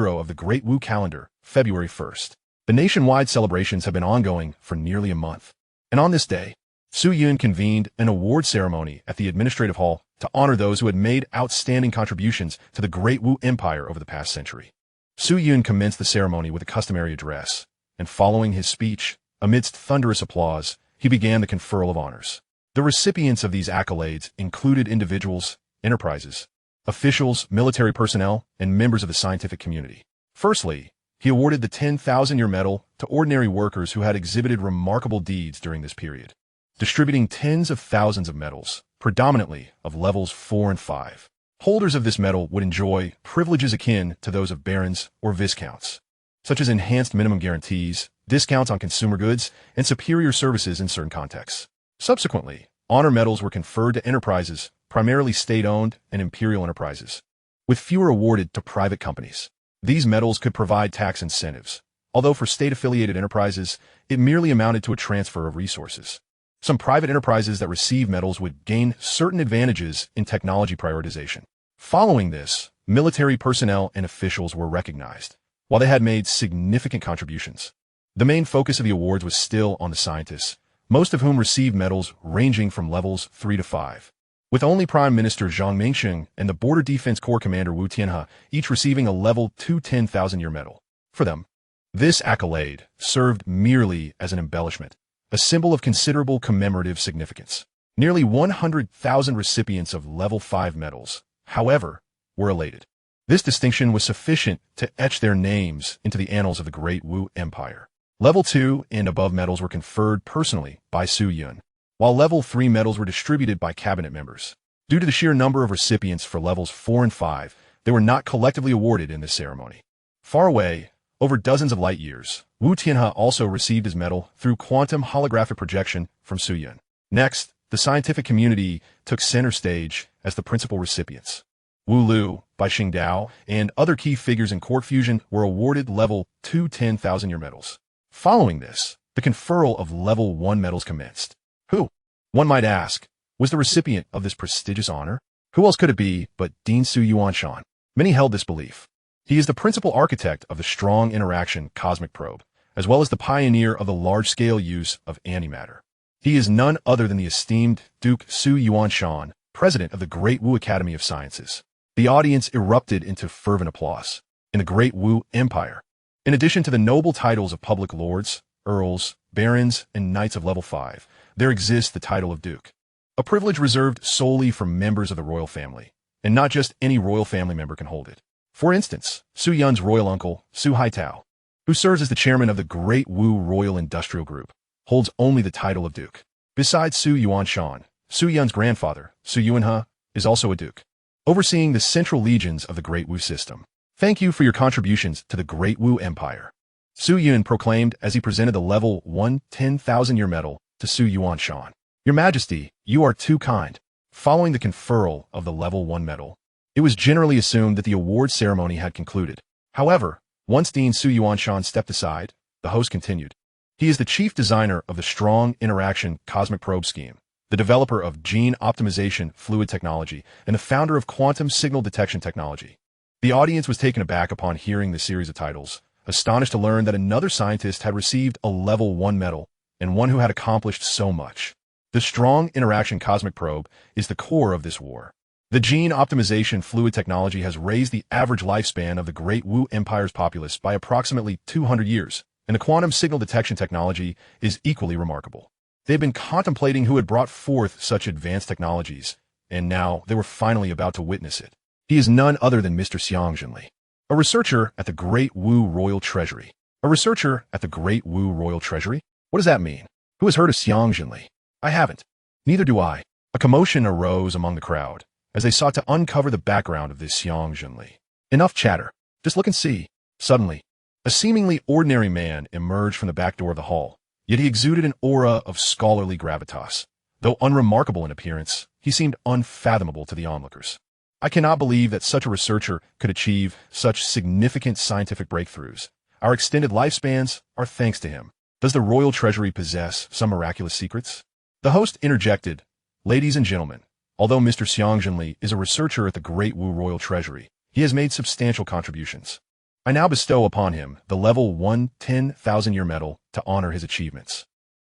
of the Great Wu Calendar, February 1st. The nationwide celebrations have been ongoing for nearly a month. And on this day, Su Yun convened an award ceremony at the administrative hall to honor those who had made outstanding contributions to the Great Wu Empire over the past century. Su Yun commenced the ceremony with a customary address, and following his speech, amidst thunderous applause, he began the conferral of honors. The recipients of these accolades included individuals, enterprises, officials, military personnel, and members of the scientific community. Firstly, he awarded the 10,000-year medal to ordinary workers who had exhibited remarkable deeds during this period, distributing tens of thousands of medals, predominantly of levels 4 and 5. Holders of this medal would enjoy privileges akin to those of barons or viscounts, such as enhanced minimum guarantees, discounts on consumer goods, and superior services in certain contexts. Subsequently, honor medals were conferred to enterprises, primarily state-owned and imperial enterprises, with fewer awarded to private companies. These medals could provide tax incentives, although for state-affiliated enterprises, it merely amounted to a transfer of resources. Some private enterprises that received medals would gain certain advantages in technology prioritization. Following this, military personnel and officials were recognized, while they had made significant contributions. The main focus of the awards was still on the scientists, most of whom received medals ranging from levels 3 to 5, with only Prime Minister Zhang Mingsheng and the Border Defense Corps Commander Wu Tianhe each receiving a level 2 10,000-year medal. For them, this accolade served merely as an embellishment, a symbol of considerable commemorative significance. Nearly 100,000 recipients of level 5 medals, however, were elated. This distinction was sufficient to etch their names into the annals of the Great Wu Empire. Level 2 and above medals were conferred personally by Su Yun, while level 3 medals were distributed by cabinet members. Due to the sheer number of recipients for levels 4 and 5, they were not collectively awarded in this ceremony. Far away, over dozens of light years, Wu Tianhe also received his medal through quantum holographic projection from Su Yun. Next, the scientific community took center stage as the principal recipients. Wu Lu, Bai Xingdao, and other key figures in court fusion were awarded level 2 10,000-year medals. Following this, the conferral of level 1 medals commenced. Who, one might ask, was the recipient of this prestigious honor? Who else could it be but Dean Su Yuanshan? Many held this belief. He is the principal architect of the strong interaction cosmic probe, as well as the pioneer of the large-scale use of antimatter. He is none other than the esteemed Duke Su Yuanshan, president of the Great Wu Academy of Sciences. The audience erupted into fervent applause. In the Great Wu Empire, in addition to the noble titles of public lords, earls, barons, and knights of level 5, there exists the title of Duke, a privilege reserved solely for members of the royal family, and not just any royal family member can hold it. For instance, Su Yun's royal uncle, Su Haitao, who serves as the chairman of the Great Wu Royal Industrial Group, holds only the title of Duke. Besides Su Yuanshan, Su Yun's grandfather, Su Yuanhe, is also a duke, overseeing the central legions of the Great Wu system. Thank you for your contributions to the Great Wu Empire, Su Yun proclaimed as he presented the level 1 10,000-year medal to Su Yuanshan. Your Majesty, you are too kind. Following the conferral of the level 1 medal, it was generally assumed that the award ceremony had concluded. However, once Dean Su Yuanshan stepped aside, the host continued. He is the chief designer of the Strong Interaction Cosmic Probe Scheme, the developer of gene optimization fluid technology, and the founder of quantum signal detection technology. The audience was taken aback upon hearing the series of titles, astonished to learn that another scientist had received a level 1 medal, and one who had accomplished so much. The Strong Interaction Cosmic Probe is the core of this war. The gene optimization fluid technology has raised the average lifespan of the Great Wu Empire's populace by approximately 200 years, and the quantum signal detection technology is equally remarkable. They've been contemplating who had brought forth such advanced technologies, and now they were finally about to witness it. He is none other than Mr. Xiang Zhenli, a researcher at the Great Wu Royal Treasury. A researcher at the Great Wu Royal Treasury? What does that mean? Who has heard of Xiang Zhenli? I haven't. Neither do I. A commotion arose among the crowd as they sought to uncover the background of this Xiang Zhenli. Enough chatter. Just look and see. Suddenly, a seemingly ordinary man emerged from the back door of the hall, yet he exuded an aura of scholarly gravitas. Though unremarkable in appearance, he seemed unfathomable to the onlookers. I cannot believe that such a researcher could achieve such significant scientific breakthroughs. Our extended lifespans are thanks to him. Does the Royal Treasury possess some miraculous secrets? The host interjected, Ladies and gentlemen, although Mr. Xiang Zhenli is a researcher at the Great Wu Royal Treasury, he has made substantial contributions. I now bestow upon him the level 1 10,000-year medal to honor his achievements.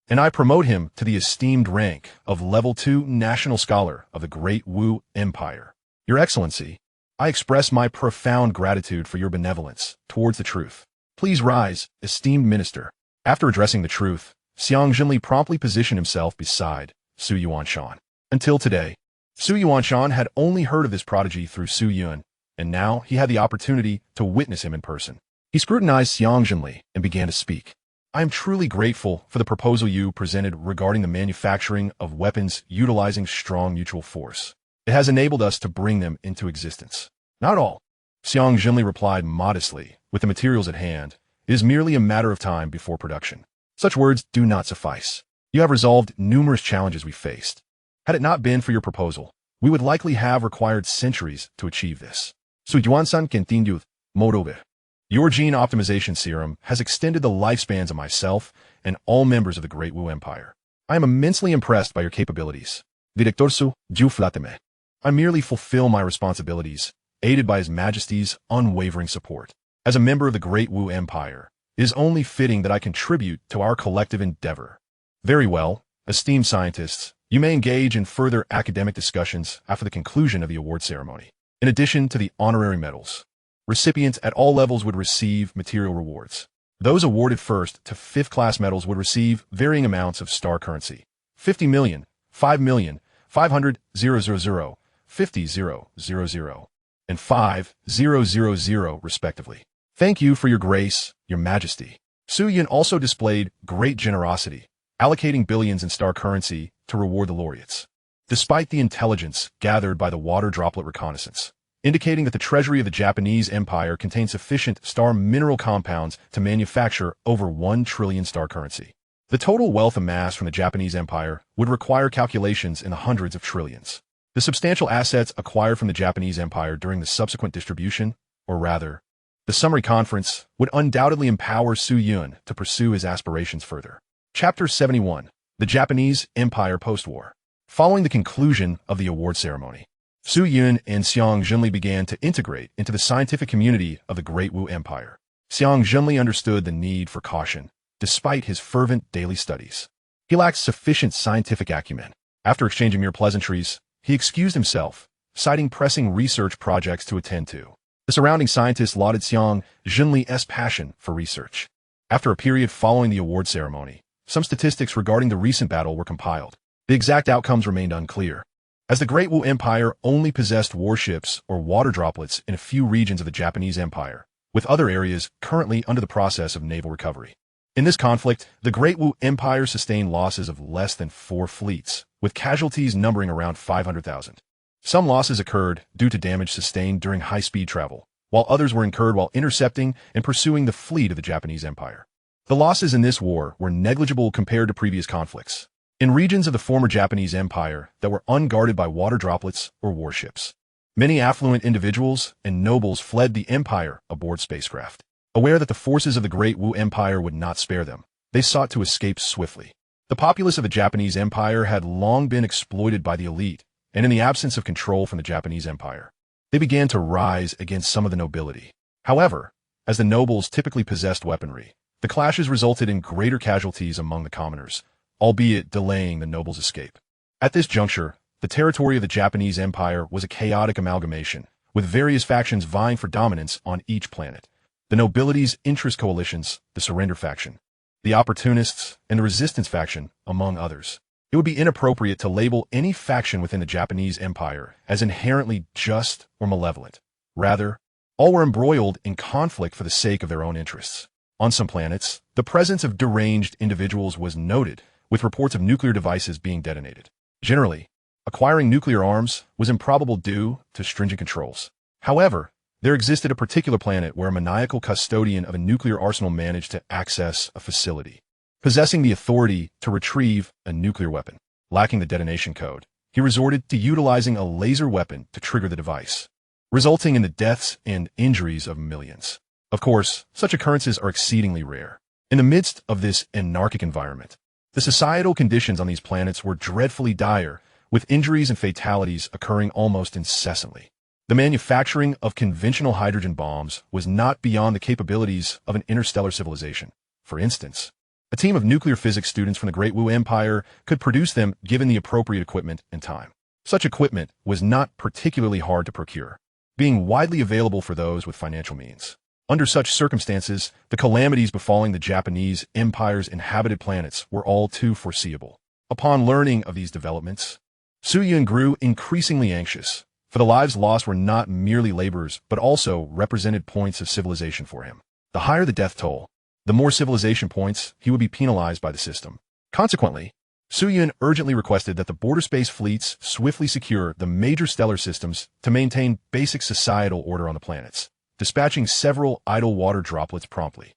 and I promote him to the esteemed rank of Level 2 National Scholar of the Great Wu Empire. Your Excellency, I express my profound gratitude for your benevolence towards the truth. Please rise, esteemed minister. After addressing the truth, Xiang Zhenli promptly positioned himself beside Su Yuanshan. Until today, Su Yuanshan had only heard of this prodigy through Su Yun, and now he had the opportunity to witness him in person. He scrutinized Xiang Zhenli and began to speak. I am truly grateful for the proposal you presented regarding the manufacturing of weapons utilizing strong mutual force. It has enabled us to bring them into existence. Not all. Xiang Zhenli replied modestly. With the materials at hand, it is merely a matter of time before production. Such words do not suffice. You have resolved numerous challenges we faced. Had it not been for your proposal, we would likely have required centuries to achieve this. Su Yuansan continued, moreover, your gene optimization serum has extended the lifespans of myself and all members of the Great Wu Empire. I am immensely impressed by your capabilities. Director Su Ju Flateme. I merely fulfill my responsibilities, aided by His Majesty's unwavering support. As a member of the Great Wu Empire, it is only fitting that I contribute to our collective endeavor. Very well, esteemed scientists, you may engage in further academic discussions after the conclusion of the award ceremony. In addition to the honorary medals, recipients at all levels would receive material rewards. Those awarded first to 5th class medals would receive varying amounts of star currency, 50 million, 5 million, 500,000, 50,000, and 5,000 respectively. Thank you for your grace, your majesty. Su Yun also displayed great generosity, allocating billions in star currency to reward the laureates. Despite the intelligence gathered by the water droplet reconnaissance, indicating that the treasury of the Japanese Empire contained sufficient star mineral compounds to manufacture over 1 trillion star currency. The total wealth amassed from the Japanese Empire would require calculations in the hundreds of trillions. The substantial assets acquired from the Japanese Empire during the subsequent distribution, or rather, the summary conference, would undoubtedly empower Su Yun to pursue his aspirations further. Chapter 71. The Japanese Empire Post-War. Following the conclusion of the award ceremony, Su Yun and Xiang Zhenli began to integrate into the scientific community of the Great Wu Empire. Xiang Zhenli understood the need for caution, despite his fervent daily studies. He lacked sufficient scientific acumen. After exchanging mere pleasantries, he excused himself, citing pressing research projects to attend to. The surrounding scientists lauded Xiang Zhenli's passion for research. After a period following the award ceremony, some statistics regarding the recent battle were compiled. The exact outcomes remained unclear, as the Great Wu Empire only possessed warships or water droplets in a few regions of the Japanese Empire, with other areas currently under the process of naval recovery. In this conflict, the Great Wu Empire sustained losses of less than 4 fleets, with casualties numbering around 500,000. Some losses occurred due to damage sustained during high-speed travel, while others were incurred while intercepting and pursuing the fleet of the Japanese Empire. The losses in this war were negligible compared to previous conflicts, in regions of the former Japanese Empire that were unguarded by water droplets or warships. Many affluent individuals and nobles fled the empire aboard spacecraft. Aware that the forces of the Great Wu Empire would not spare them, they sought to escape swiftly. The populace of the Japanese Empire had long been exploited by the elite, and in the absence of control from the Japanese Empire, they began to rise against some of the nobility. However, as the nobles typically possessed weaponry, the clashes resulted in greater casualties among the commoners, albeit delaying the nobles' escape. At this juncture, the territory of the Japanese Empire was a chaotic amalgamation, with various factions vying for dominance on each planet. The nobility's interest coalitions, the surrender faction, the opportunists, and the resistance faction, among others. It would be inappropriate to label any faction within the Japanese Empire as inherently just or malevolent. Rather, all were embroiled in conflict for the sake of their own interests. On some planets, the presence of deranged individuals was noted, with reports of nuclear devices being detonated. Generally, acquiring nuclear arms was improbable due to stringent controls. However, there existed a particular planet where a maniacal custodian of a nuclear arsenal managed to access a facility, possessing the authority to retrieve a nuclear weapon. Lacking the detonation code, he resorted to utilizing a laser weapon to trigger the device, resulting in the deaths and injuries of millions. Of course, such occurrences are exceedingly rare. In the midst of this anarchic environment, the societal conditions on these planets were dreadfully dire, with injuries and fatalities occurring almost incessantly. The manufacturing of conventional hydrogen bombs was not beyond the capabilities of an interstellar civilization. For instance, A team of nuclear physics students from the Great Wu Empire could produce them given the appropriate equipment and time. Such equipment was not particularly hard to procure, being widely available for those with financial means. Under such circumstances, the calamities befalling the Japanese Empire's inhabited planets were all too foreseeable. Upon learning of these developments, Su Yun grew increasingly anxious, for the lives lost were not merely labors but also represented points of civilization for him. The higher the death toll, the more civilization points he would be penalized by the system. Consequently, Su Yun urgently requested that the border space fleets swiftly secure the major stellar systems to maintain basic societal order on the planets, dispatching several idle water droplets promptly.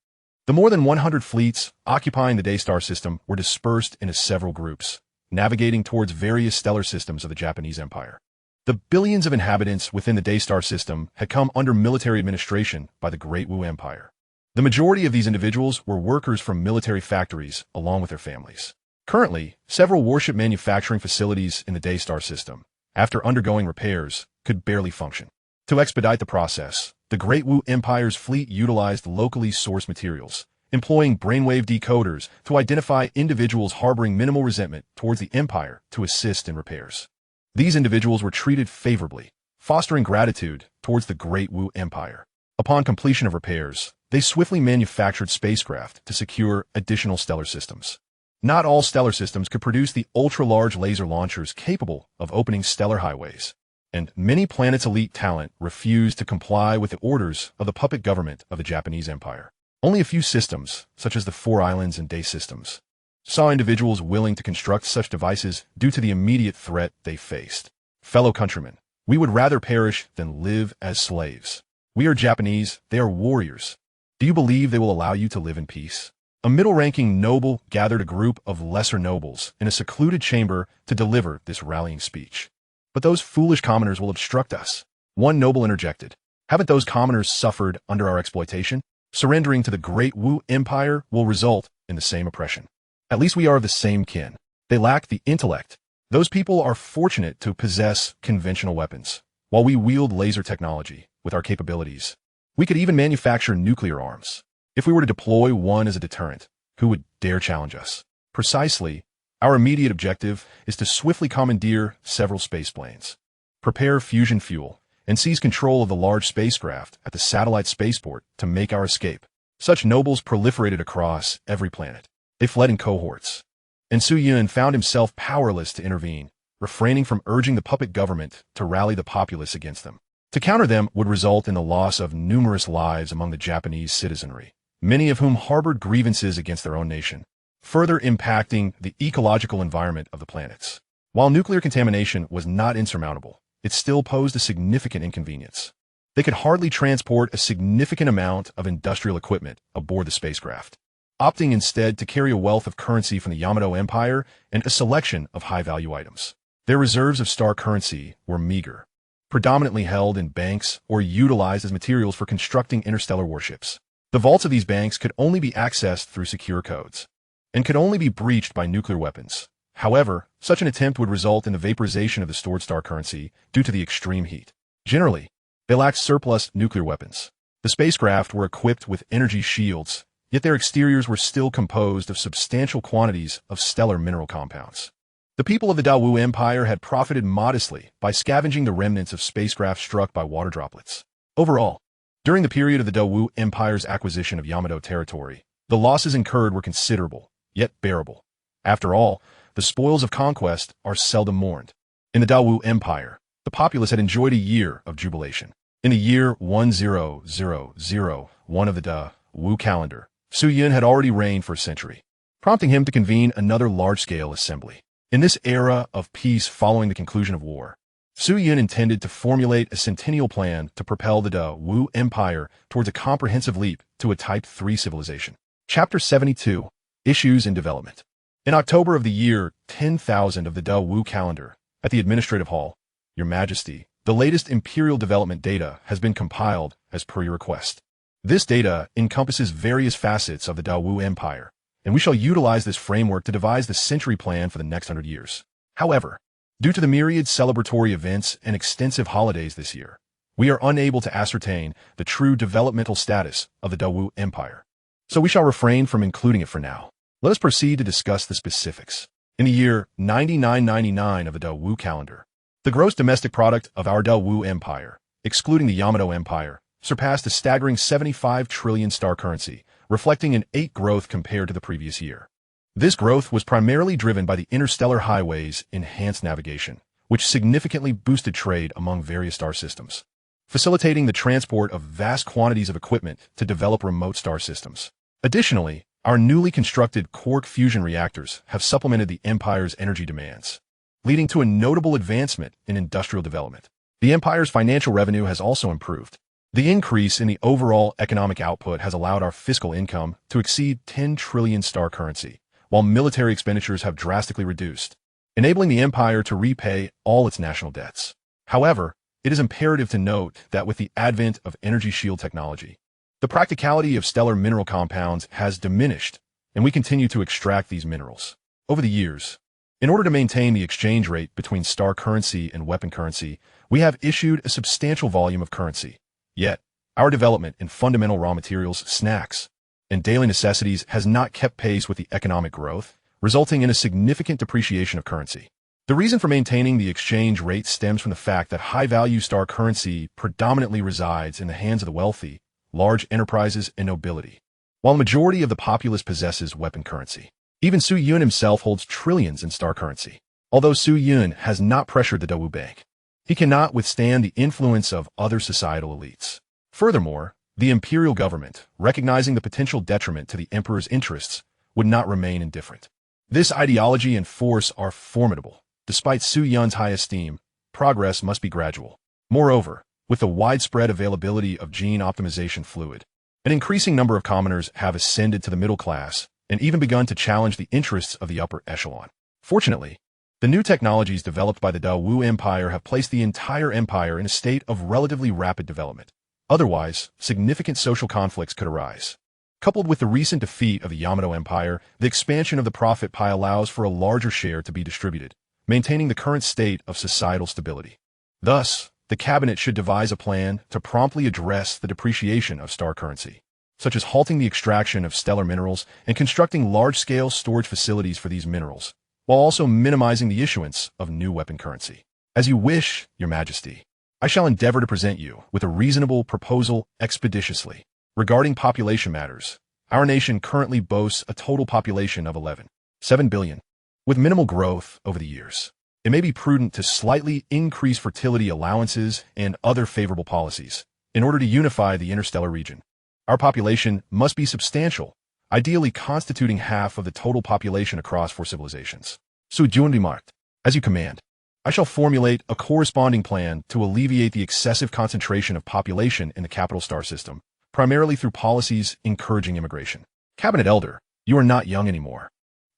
The more than 100 fleets occupying the Daystar system were dispersed into several groups, navigating towards various stellar systems of the Japanese Empire. The billions of inhabitants within the Daystar system had come under military administration by the Great Wu Empire. The majority of these individuals were workers from military factories along with their families. Currently, several warship manufacturing facilities in the Daystar system, after undergoing repairs, could barely function. To expedite the process, the Great Wu Empire's fleet utilized locally sourced materials, employing brainwave decoders to identify individuals harboring minimal resentment towards the Empire to assist in repairs. These individuals were treated favorably, fostering gratitude towards the Great Wu Empire. Upon completion of repairs, they swiftly manufactured spacecraft to secure additional stellar systems. Not all stellar systems could produce the ultra-large laser launchers capable of opening stellar highways, and many planets' elite talent refused to comply with the orders of the puppet government of the Japanese Empire. Only a few systems, such as the Four Islands and Day systems, saw individuals willing to construct such devices due to the immediate threat they faced. Fellow countrymen, we would rather perish than live as slaves. We are Japanese, they are warriors. Do you believe they will allow you to live in peace? A middle-ranking noble gathered a group of lesser nobles in a secluded chamber to deliver this rallying speech. But those foolish commoners will obstruct us. One noble interjected. Haven't those commoners suffered under our exploitation? Surrendering to the Great Wu Empire will result in the same oppression. At least we are of the same kin. They lack the intellect. Those people are fortunate to possess conventional weapons, while we wield laser technology with our capabilities. We could even manufacture nuclear arms. If we were to deploy one as a deterrent, who would dare challenge us? Precisely, our immediate objective is to swiftly commandeer several spaceplanes, prepare fusion fuel, and seize control of the large spacecraft at the satellite spaceport to make our escape. Such nobles proliferated across every planet. They fled in cohorts, and Su Yun found himself powerless to intervene, refraining from urging the puppet government to rally the populace against them. To counter them would result in the loss of numerous lives among the Japanese citizenry, many of whom harbored grievances against their own nation, further impacting the ecological environment of the planets. While nuclear contamination was not insurmountable, it still posed a significant inconvenience. They could hardly transport a significant amount of industrial equipment aboard the spacecraft, opting instead to carry a wealth of currency from the Yamato Empire and a selection of high-value items. Their reserves of star currency were meager, predominantly held in banks or utilized as materials for constructing interstellar warships. The vaults of these banks could only be accessed through secure codes, and could only be breached by nuclear weapons. However, such an attempt would result in the vaporization of the stored star currency due to the extreme heat. Generally, they lacked surplus nuclear weapons. The spacecraft were equipped with energy shields, yet their exteriors were still composed of substantial quantities of stellar mineral compounds. The people of the Dawu Empire had profited modestly by scavenging the remnants of spacecraft struck by water droplets. Overall, during the period of the Dawu Empire's acquisition of Yamato territory, the losses incurred were considerable, yet bearable. After all, the spoils of conquest are seldom mourned. In the Dawu Empire, the populace had enjoyed a year of jubilation. In the year 1001 of the Dawu calendar, Su Yun had already reigned for a century, prompting him to convene another large-scale assembly. In this era of peace following the conclusion of war, Su Yun intended to formulate a centennial plan to propel the Dawu Empire towards a comprehensive leap to a Type 3 civilization. Chapter 72. Issues in Development. In October of the year 10,000 of the Dawu calendar, at the Administrative Hall, Your Majesty, the latest imperial development data has been compiled as per your request. This data encompasses various facets of the Dawu Empire, and we shall utilize this framework to devise the century plan for the next 100 years. However, due to the myriad celebratory events and extensive holidays this year, we are unable to ascertain the true developmental status of the Dawu Empire, so we shall refrain from including it for now. Let us proceed to discuss the specifics. In the year 9999 of the Da Wu calendar, the gross domestic product of our Da Wu Empire, excluding the Yamato Empire, surpassed a staggering 75 trillion star currency, reflecting an 8% growth compared to the previous year. This growth was primarily driven by the interstellar highways' enhanced navigation, which significantly boosted trade among various star systems, facilitating the transport of vast quantities of equipment to develop remote star systems. Additionally, our newly constructed quark fusion reactors have supplemented the Empire's energy demands, leading to a notable advancement in industrial development. The Empire's financial revenue has also improved. The increase in the overall economic output has allowed our fiscal income to exceed 10 trillion star currency, while military expenditures have drastically reduced, enabling the Empire to repay all its national debts. However, it is imperative to note that with the advent of energy shield technology, the practicality of stellar mineral compounds has diminished, and we continue to extract these minerals. Over the years, in order to maintain the exchange rate between star currency and weapon currency, we have issued a substantial volume of currency. Yet, our development in fundamental raw materials, snacks, and daily necessities has not kept pace with the economic growth, resulting in a significant depreciation of currency. The reason for maintaining the exchange rate stems from the fact that high-value star currency predominantly resides in the hands of the wealthy, large enterprises, and nobility, while the majority of the populace possesses weapon currency. Even Su Yun himself holds trillions in star currency. Although Su Yun has not pressured the Dawu Bank, he cannot withstand the influence of other societal elites. Furthermore, the imperial government, recognizing the potential detriment to the emperor's interests, would not remain indifferent. This ideology and force are formidable. Despite Su Yun's high esteem, progress must be gradual. Moreover, with the widespread availability of gene optimization fluid, an increasing number of commoners have ascended to the middle class and even begun to challenge the interests of the upper echelon. Fortunately, the new technologies developed by the Da Wu Empire have placed the entire empire in a state of relatively rapid development. Otherwise, significant social conflicts could arise. Coupled with the recent defeat of the Yamato Empire, the expansion of the profit pie allows for a larger share to be distributed, maintaining the current state of societal stability. Thus, the cabinet should devise a plan to promptly address the depreciation of star currency, such as halting the extraction of stellar minerals and constructing large-scale storage facilities for these minerals, while also minimizing the issuance of new weapon currency. As you wish, Your Majesty, I shall endeavor to present you with a reasonable proposal expeditiously. Regarding population matters, our nation currently boasts a total population of 11.7 billion, with minimal growth over the years. It may be prudent to slightly increase fertility allowances and other favorable policies in order to unify the interstellar region. Our population must be substantial, ideally constituting half of the total population across 4 civilizations. Su Jun remarked, as you command, I shall formulate a corresponding plan to alleviate the excessive concentration of population in the capital star system, primarily through policies encouraging immigration. Cabinet Elder, you are not young anymore.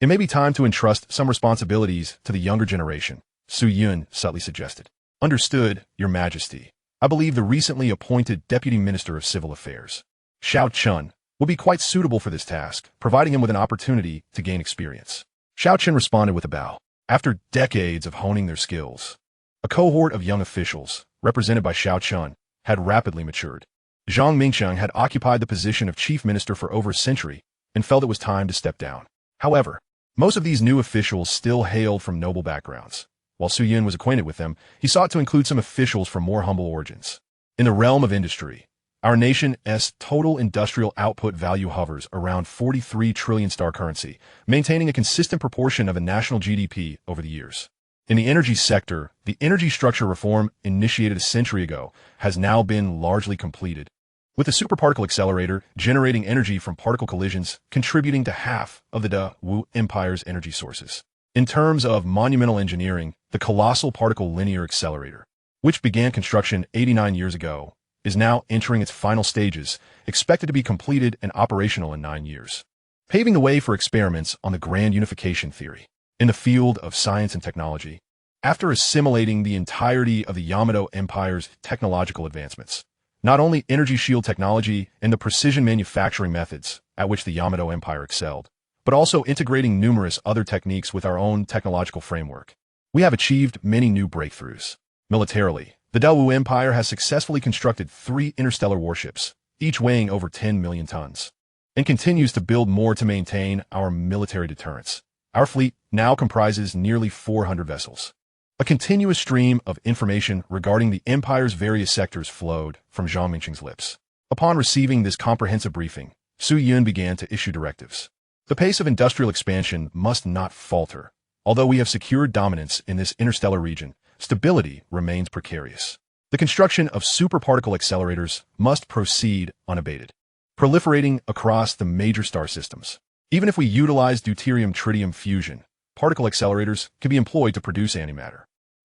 It may be time to entrust some responsibilities to the younger generation, Su Yun subtly suggested. Understood, Your Majesty. I believe the recently appointed Deputy Minister of Civil Affairs, Xiao Chun, will be quite suitable for this task, providing him with an opportunity to gain experience. Xiao Chun responded with a bow. After decades of honing their skills, a cohort of young officials, represented by Xiao Chun, had rapidly matured. Zhang Mingcheng had occupied the position of chief minister for over a century and felt it was time to step down. However, most of these new officials still hailed from noble backgrounds. While Su Yun was acquainted with them, he sought to include some officials from more humble origins. In the realm of industry, our nation's total industrial output value hovers around 43 trillion star currency, maintaining a consistent proportion of the national GDP over the years. In the energy sector, the energy structure reform initiated a century ago has now been largely completed, with the superparticle accelerator generating energy from particle collisions contributing to half of the Da Wu Empire's energy sources. In terms of monumental engineering, the colossal particle linear accelerator, which began construction 89 years ago, is now entering its final stages, expected to be completed and operational in 9 years, paving the way for experiments on the grand unification theory. In the field of science and technology, after assimilating the entirety of the Yamato Empire's technological advancements, not only energy shield technology and the precision manufacturing methods at which the Yamato Empire excelled, but also integrating numerous other techniques with our own technological framework, we have achieved many new breakthroughs. Militarily, the Da Wu Empire has successfully constructed 3 interstellar warships, each weighing over 10 million tons. and continues to build more to maintain our military deterrence. Our fleet now comprises nearly 400 vessels. A continuous stream of information regarding the Empire's various sectors flowed from Zhang Mingqing's lips. Upon receiving this comprehensive briefing, Su Yun began to issue directives. The pace of industrial expansion must not falter. Although we have secured dominance in this interstellar region, stability remains precarious. The construction of superparticle accelerators must proceed unabated, proliferating across the major star systems. Even if we utilize deuterium-tritium fusion, particle accelerators can be employed to produce antimatter.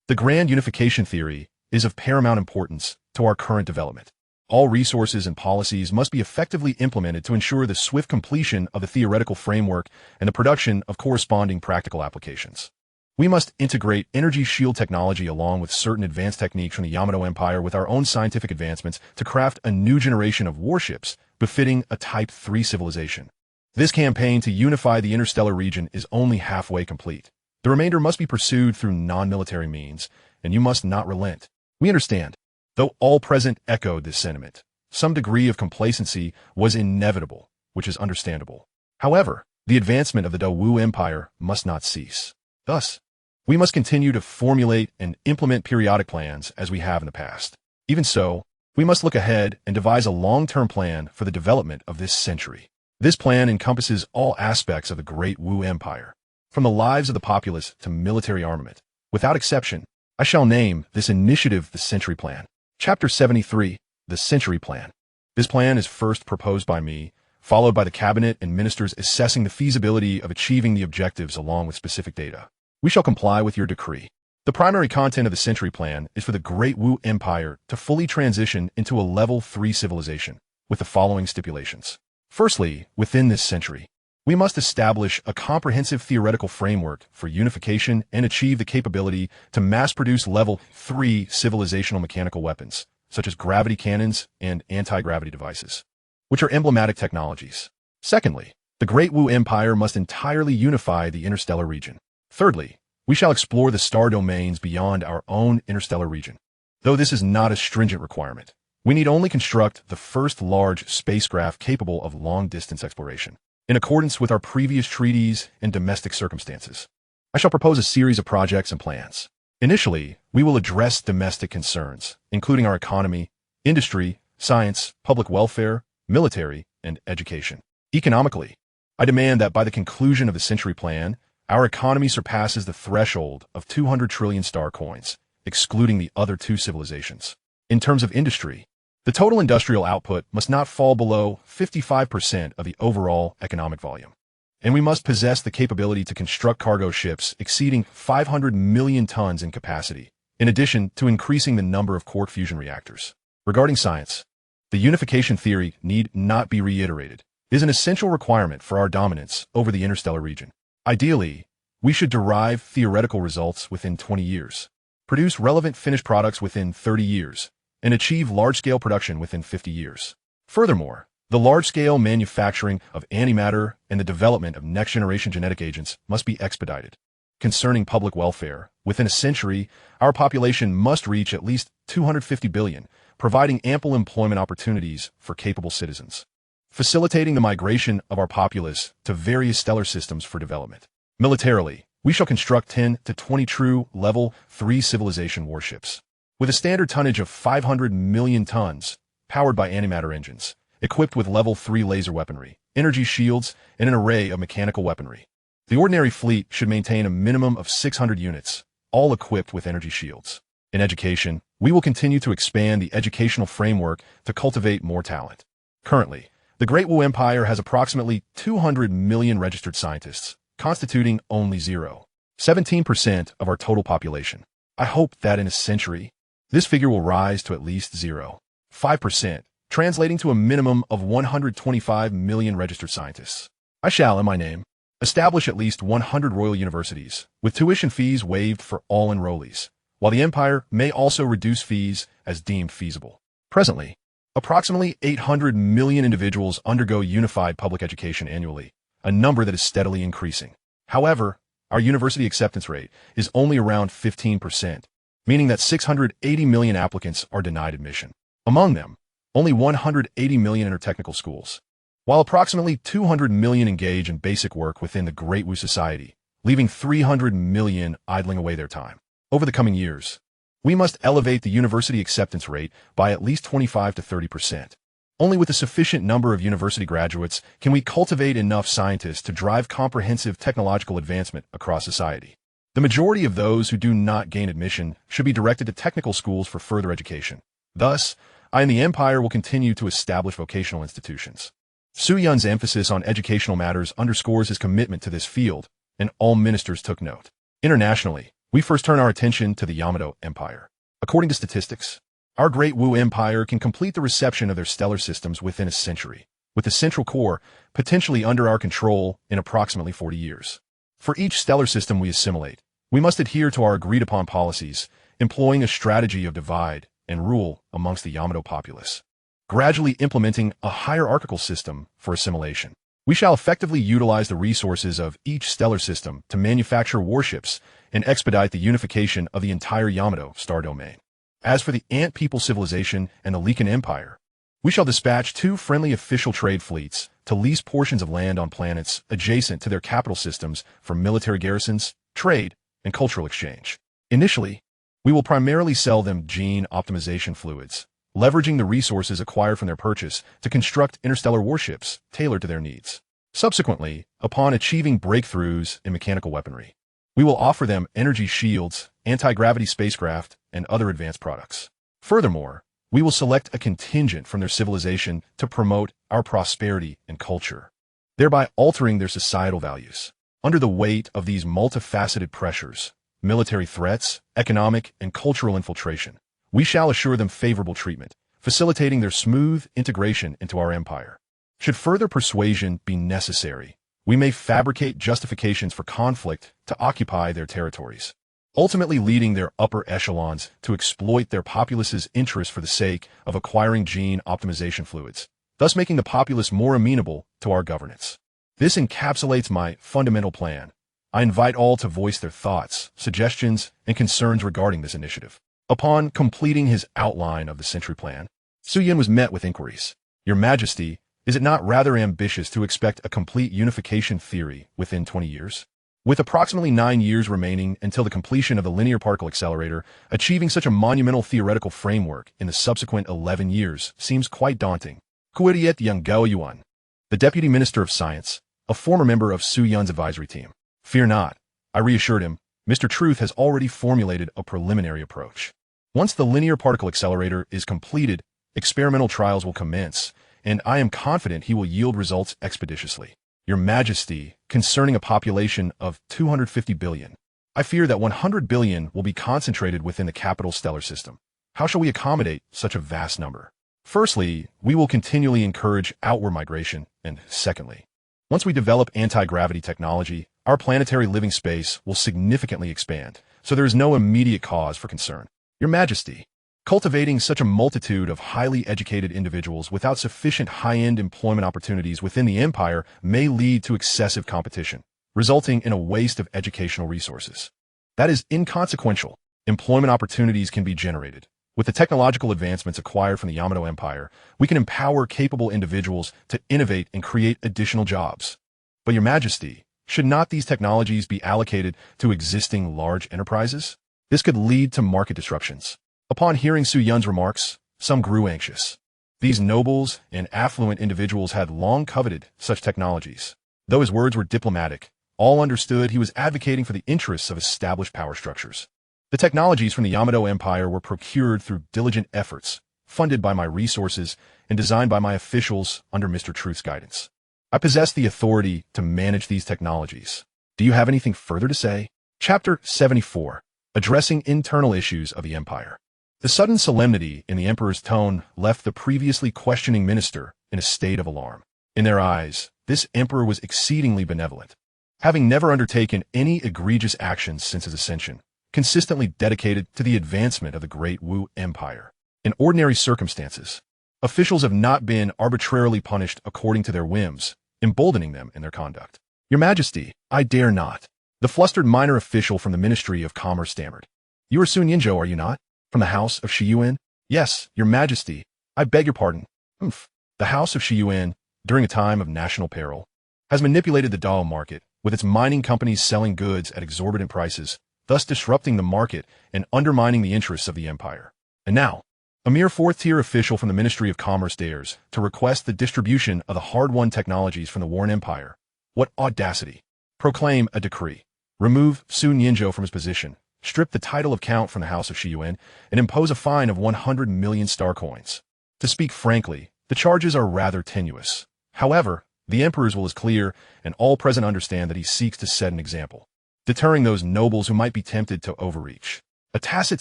The grand unification theory is of paramount importance to our current development. All resources and policies must be effectively implemented to ensure the swift completion of the theoretical framework and the production of corresponding practical applications. We must integrate energy shield technology along with certain advanced techniques from the Yamato Empire with our own scientific advancements to craft a new generation of warships befitting a Type 3 civilization. This campaign to unify the interstellar region is only halfway complete. The remainder must be pursued through non-military means, and you must not relent. We understand. Though all present echoed this sentiment, some degree of complacency was inevitable, which is understandable. However, the advancement of the Dawu Empire must not cease. Thus, we must continue to formulate and implement periodic plans as we have in the past. Even so, we must look ahead and devise a long-term plan for the development of this century. This plan encompasses all aspects of the Great Wu Empire, from the lives of the populace to military armament. Without exception, I shall name this initiative the Century Plan. Chapter 73, the Century Plan. This plan is first proposed by me, followed by the cabinet and ministers assessing the feasibility of achieving the objectives along with specific data. We shall comply with your decree. The primary content of the Century Plan is for the Great Wu Empire to fully transition into a Level 3 civilization, with the following stipulations. Firstly, within this century, we must establish a comprehensive theoretical framework for unification and achieve the capability to mass-produce Level 3 civilizational mechanical weapons, such as gravity cannons and anti-gravity devices, which are emblematic technologies. Secondly, the Great Wu Empire must entirely unify the interstellar region. Thirdly, we shall explore the star domains beyond our own interstellar region. Though this is not a stringent requirement, we need only construct the first large spacecraft capable of long-distance exploration, in accordance with our previous treaties and domestic circumstances. I shall propose a series of projects and plans. Initially, we will address domestic concerns, including our economy, industry, science, public welfare, military, and education. Economically, I demand that by the conclusion of the Century Plan, our economy surpasses the threshold of 200 trillion star coins, excluding the other two civilizations. In terms of industry, the total industrial output must not fall below 55% of the overall economic volume, and we must possess the capability to construct cargo ships exceeding 500 million tons in capacity, in addition to increasing the number of quark fusion reactors. Regarding science, the unification theory need not be reiterated. It is an essential requirement for our dominance over the interstellar region. Ideally, we should derive theoretical results within 20 years, produce relevant finished products within 30 years, and achieve large-scale production within 50 years. Furthermore, the large-scale manufacturing of antimatter and the development of next-generation genetic agents must be expedited. Concerning public welfare, within a century, our population must reach at least 250 billion, providing ample employment opportunities for capable citizens, facilitating the migration of our populace to various stellar systems for development. Militarily, we shall construct 10 to 20 true Level 3 civilization warships, with a standard tonnage of 500 million tons, powered by antimatter engines, equipped with Level 3 laser weaponry, energy shields, and an array of mechanical weaponry. The ordinary fleet should maintain a minimum of 600 units, all equipped with energy shields. In education, we will continue to expand the educational framework to cultivate more talent. Currently, the Great Wu Empire has approximately 200 million registered scientists, constituting only 0.17% of our total population. I hope that in a century, this figure will rise to at least 0.5%, translating to a minimum of 125 million registered scientists. I shall, in my name, establish at least 100 royal universities, with tuition fees waived for all enrollees, while the empire may also reduce fees as deemed feasible. Presently, approximately 800 million individuals undergo unified public education annually, a number that is steadily increasing. However, our university acceptance rate is only around 15%, meaning that 680 million applicants are denied admission. Among them, only 180 million enter technical schools. while approximately 200 million engage in basic work within the Great Wu Society, leaving 300 million idling away their time. Over the coming years, we must elevate the university acceptance rate by at least 25 to 30%. Only with a sufficient number of university graduates can we cultivate enough scientists to drive comprehensive technological advancement across society. The majority of those who do not gain admission should be directed to technical schools for further education. Thus, I and the Empire will continue to establish vocational institutions. Su Yun's emphasis on educational matters underscores his commitment to this field, and all ministers took note. Internationally, we first turn our attention to the Yamato Empire. According to statistics, our Great Wu Empire can complete the reception of their stellar systems within a century, with the central core potentially under our control in approximately 40 years. For each stellar system we assimilate, we must adhere to our agreed-upon policies, employing a strategy of divide and rule amongst the Yamato populace, gradually implementing a hierarchical system for assimilation. We shall effectively utilize the resources of each stellar system to manufacture warships and expedite the unification of the entire Yamato star domain. As for the Ant People civilization and the Leakan Empire, we shall dispatch 2 friendly official trade fleets to lease portions of land on planets adjacent to their capital systems for military garrisons, trade, and cultural exchange. Initially, we will primarily sell them gene optimization fluids, leveraging the resources acquired from their purchase to construct interstellar warships tailored to their needs. Subsequently, upon achieving breakthroughs in mechanical weaponry, we will offer them energy shields, anti-gravity spacecraft, and other advanced products. Furthermore, we will select a contingent from their civilization to promote our prosperity and culture, thereby altering their societal values. Under the weight of these multifaceted pressures, military threats, economic and cultural infiltration, we shall assure them favorable treatment, facilitating their smooth integration into our empire. Should further persuasion be necessary, we may fabricate justifications for conflict to occupy their territories, ultimately leading their upper echelons to exploit their populace's interest for the sake of acquiring gene optimization fluids, thus making the populace more amenable to our governance. This encapsulates my fundamental plan. I invite all to voice their thoughts, suggestions, and concerns regarding this initiative. Upon completing his outline of the century plan, Su Yun was met with inquiries. Your Majesty, is it not rather ambitious to expect a complete unification theory within 20 years? With approximately 9 years remaining until the completion of the linear particle accelerator, achieving such a monumental theoretical framework in the subsequent 11 years seems quite daunting. Kuidiet Yang Gao Yuan, the Deputy Minister of Science, a former member of Su Yun's advisory team. Fear not, I reassured him, Mr. Truth has already formulated a preliminary approach. Once the linear particle accelerator is completed, experimental trials will commence, and I am confident he will yield results expeditiously. Your Majesty, concerning a population of 250 billion, I fear that 100 billion will be concentrated within the capital stellar system. How shall we accommodate such a vast number? Firstly, we will continually encourage outward migration, and secondly, once we develop anti-gravity technology, our planetary living space will significantly expand, so there is no immediate cause for concern. Your Majesty, cultivating such a multitude of highly educated individuals without sufficient high-end employment opportunities within the empire may lead to excessive competition, resulting in a waste of educational resources. That is inconsequential. Employment opportunities can be generated. With the technological advancements acquired from the Yamato Empire, we can empower capable individuals to innovate and create additional jobs. But Your Majesty, should not these technologies be allocated to existing large enterprises? This could lead to market disruptions. Upon hearing Su Yun's remarks, some grew anxious. These nobles and affluent individuals had long coveted such technologies. Though his words were diplomatic, all understood he was advocating for the interests of established power structures. The technologies from the Yamato Empire were procured through diligent efforts, funded by my resources, and designed by my officials under Mr. Truth's guidance. I possess the authority to manage these technologies. Do you have anything further to say? Chapter 74. Addressing Internal Issues of the Empire. The sudden solemnity in the Emperor's tone left the previously questioning minister in a state of alarm. In their eyes, this Emperor was exceedingly benevolent. Having never undertaken any egregious actions since his ascension, consistently dedicated to the advancement of the Great Wu Empire. In ordinary circumstances, officials have not been arbitrarily punished according to their whims, emboldening them in their conduct. Your Majesty, I dare not. The flustered minor official from the Ministry of Commerce stammered. You are Sun Yinzhou, are you not? From the House of Shiyuan? Yes, Your Majesty. I beg your pardon. The House of Shiyuan, during a time of national peril, has manipulated the Dao market, with its mining companies selling goods at exorbitant prices, thus disrupting the market and undermining the interests of the empire. And now, a mere fourth-tier official from the Ministry of Commerce dares to request the distribution of the hard-won technologies from the Warren Empire. What audacity! Proclaim a decree. Remove Su Nianzhou from his position, strip the title of Count from the House of Shiyuan, and impose a fine of 100 million star coins. To speak frankly, the charges are rather tenuous. However, the emperor's will is clear, and all present understand that he seeks to set an example, deterring those nobles who might be tempted to overreach. A tacit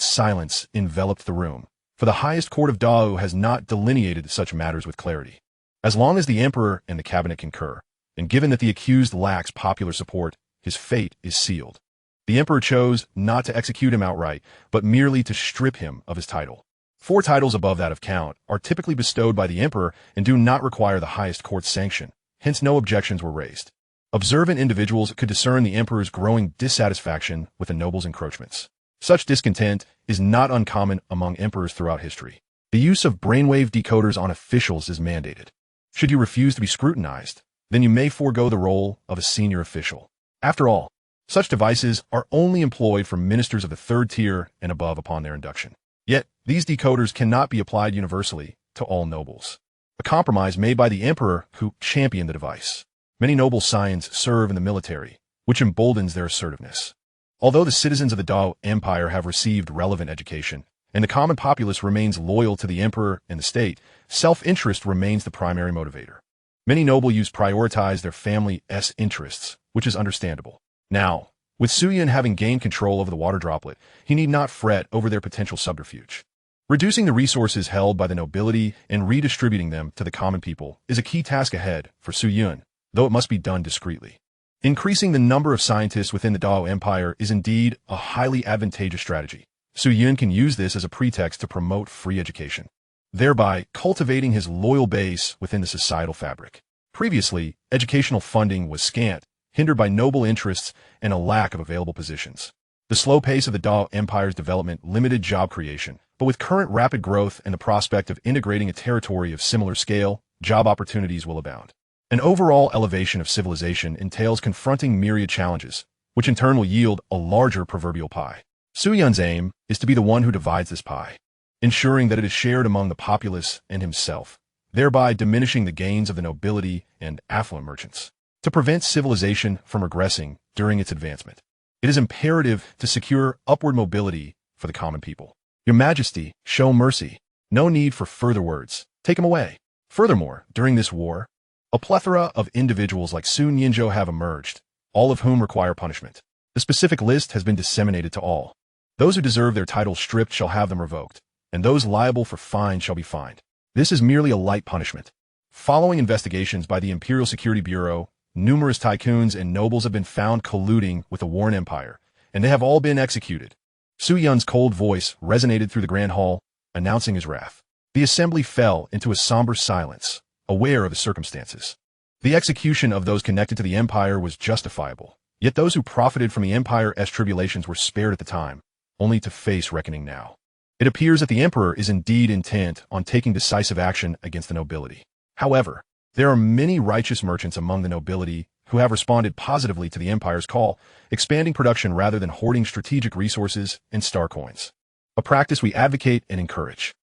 silence enveloped the room, for the highest court of Dao has not delineated such matters with clarity. As long as the emperor and the cabinet concur, and given that the accused lacks popular support, his fate is sealed. The emperor chose not to execute him outright, but merely to strip him of his title. 4 titles above that of Count are typically bestowed by the emperor and do not require the highest court's sanction, hence no objections were raised. Observant individuals could discern the emperor's growing dissatisfaction with the nobles' encroachments. Such discontent is not uncommon among emperors throughout history. The use of brainwave decoders on officials is mandated. Should you refuse to be scrutinized, then you may forego the role of a senior official. After all, such devices are only employed for ministers of the 3rd tier and above upon their induction. Yet, these decoders cannot be applied universally to all nobles. A compromise made by the emperor who championed the device. Many noble scions serve in the military, which emboldens their assertiveness. Although the citizens of the Dao Empire have received relevant education, and the common populace remains loyal to the emperor and the state, self-interest remains the primary motivator. Many noble youths prioritize their family's interests, which is understandable. Now, with Su Yun having gained control over the water droplet, he need not fret over their potential subterfuge. Reducing the resources held by the nobility and redistributing them to the common people is a key task ahead for Su Yun, though it must be done discreetly. Increasing the number of scientists within the Dao Empire is indeed a highly advantageous strategy. Su Yun can use this as a pretext to promote free education, thereby cultivating his loyal base within the societal fabric. Previously, educational funding was scant, hindered by noble interests and a lack of available positions. The slow pace of the Dao Empire's development limited job creation, but with current rapid growth and the prospect of integrating a territory of similar scale, job opportunities will abound. An overall elevation of civilization entails confronting myriad challenges, which in turn will yield a larger proverbial pie. Su Yun's aim is to be the one who divides this pie, ensuring that it is shared among the populace and himself, thereby diminishing the gains of the nobility and affluent merchants. To prevent civilization from regressing during its advancement, it is imperative to secure upward mobility for the common people. Your Majesty, show mercy. No need for further words. Take him away. Furthermore, during this war, a plethora of individuals like Su Nianzhou have emerged, all of whom require punishment. The specific list has been disseminated to all. Those who deserve their titles stripped shall have them revoked, and those liable for fines shall be fined. This is merely a light punishment. Following investigations by the Imperial Security Bureau, numerous tycoons and nobles have been found colluding with the Warren Empire, and they have all been executed. Su Yun's cold voice resonated through the Grand Hall, announcing his wrath. The assembly fell into a somber silence, aware of the circumstances. The execution of those connected to the empire was justifiable, yet those who profited from the empire's tribulations were spared at the time, only to face reckoning now. It appears that the emperor is indeed intent on taking decisive action against the nobility. However, there are many righteous merchants among the nobility who have responded positively to the empire's call, expanding production rather than hoarding strategic resources and star coins. A practice we advocate and encourage.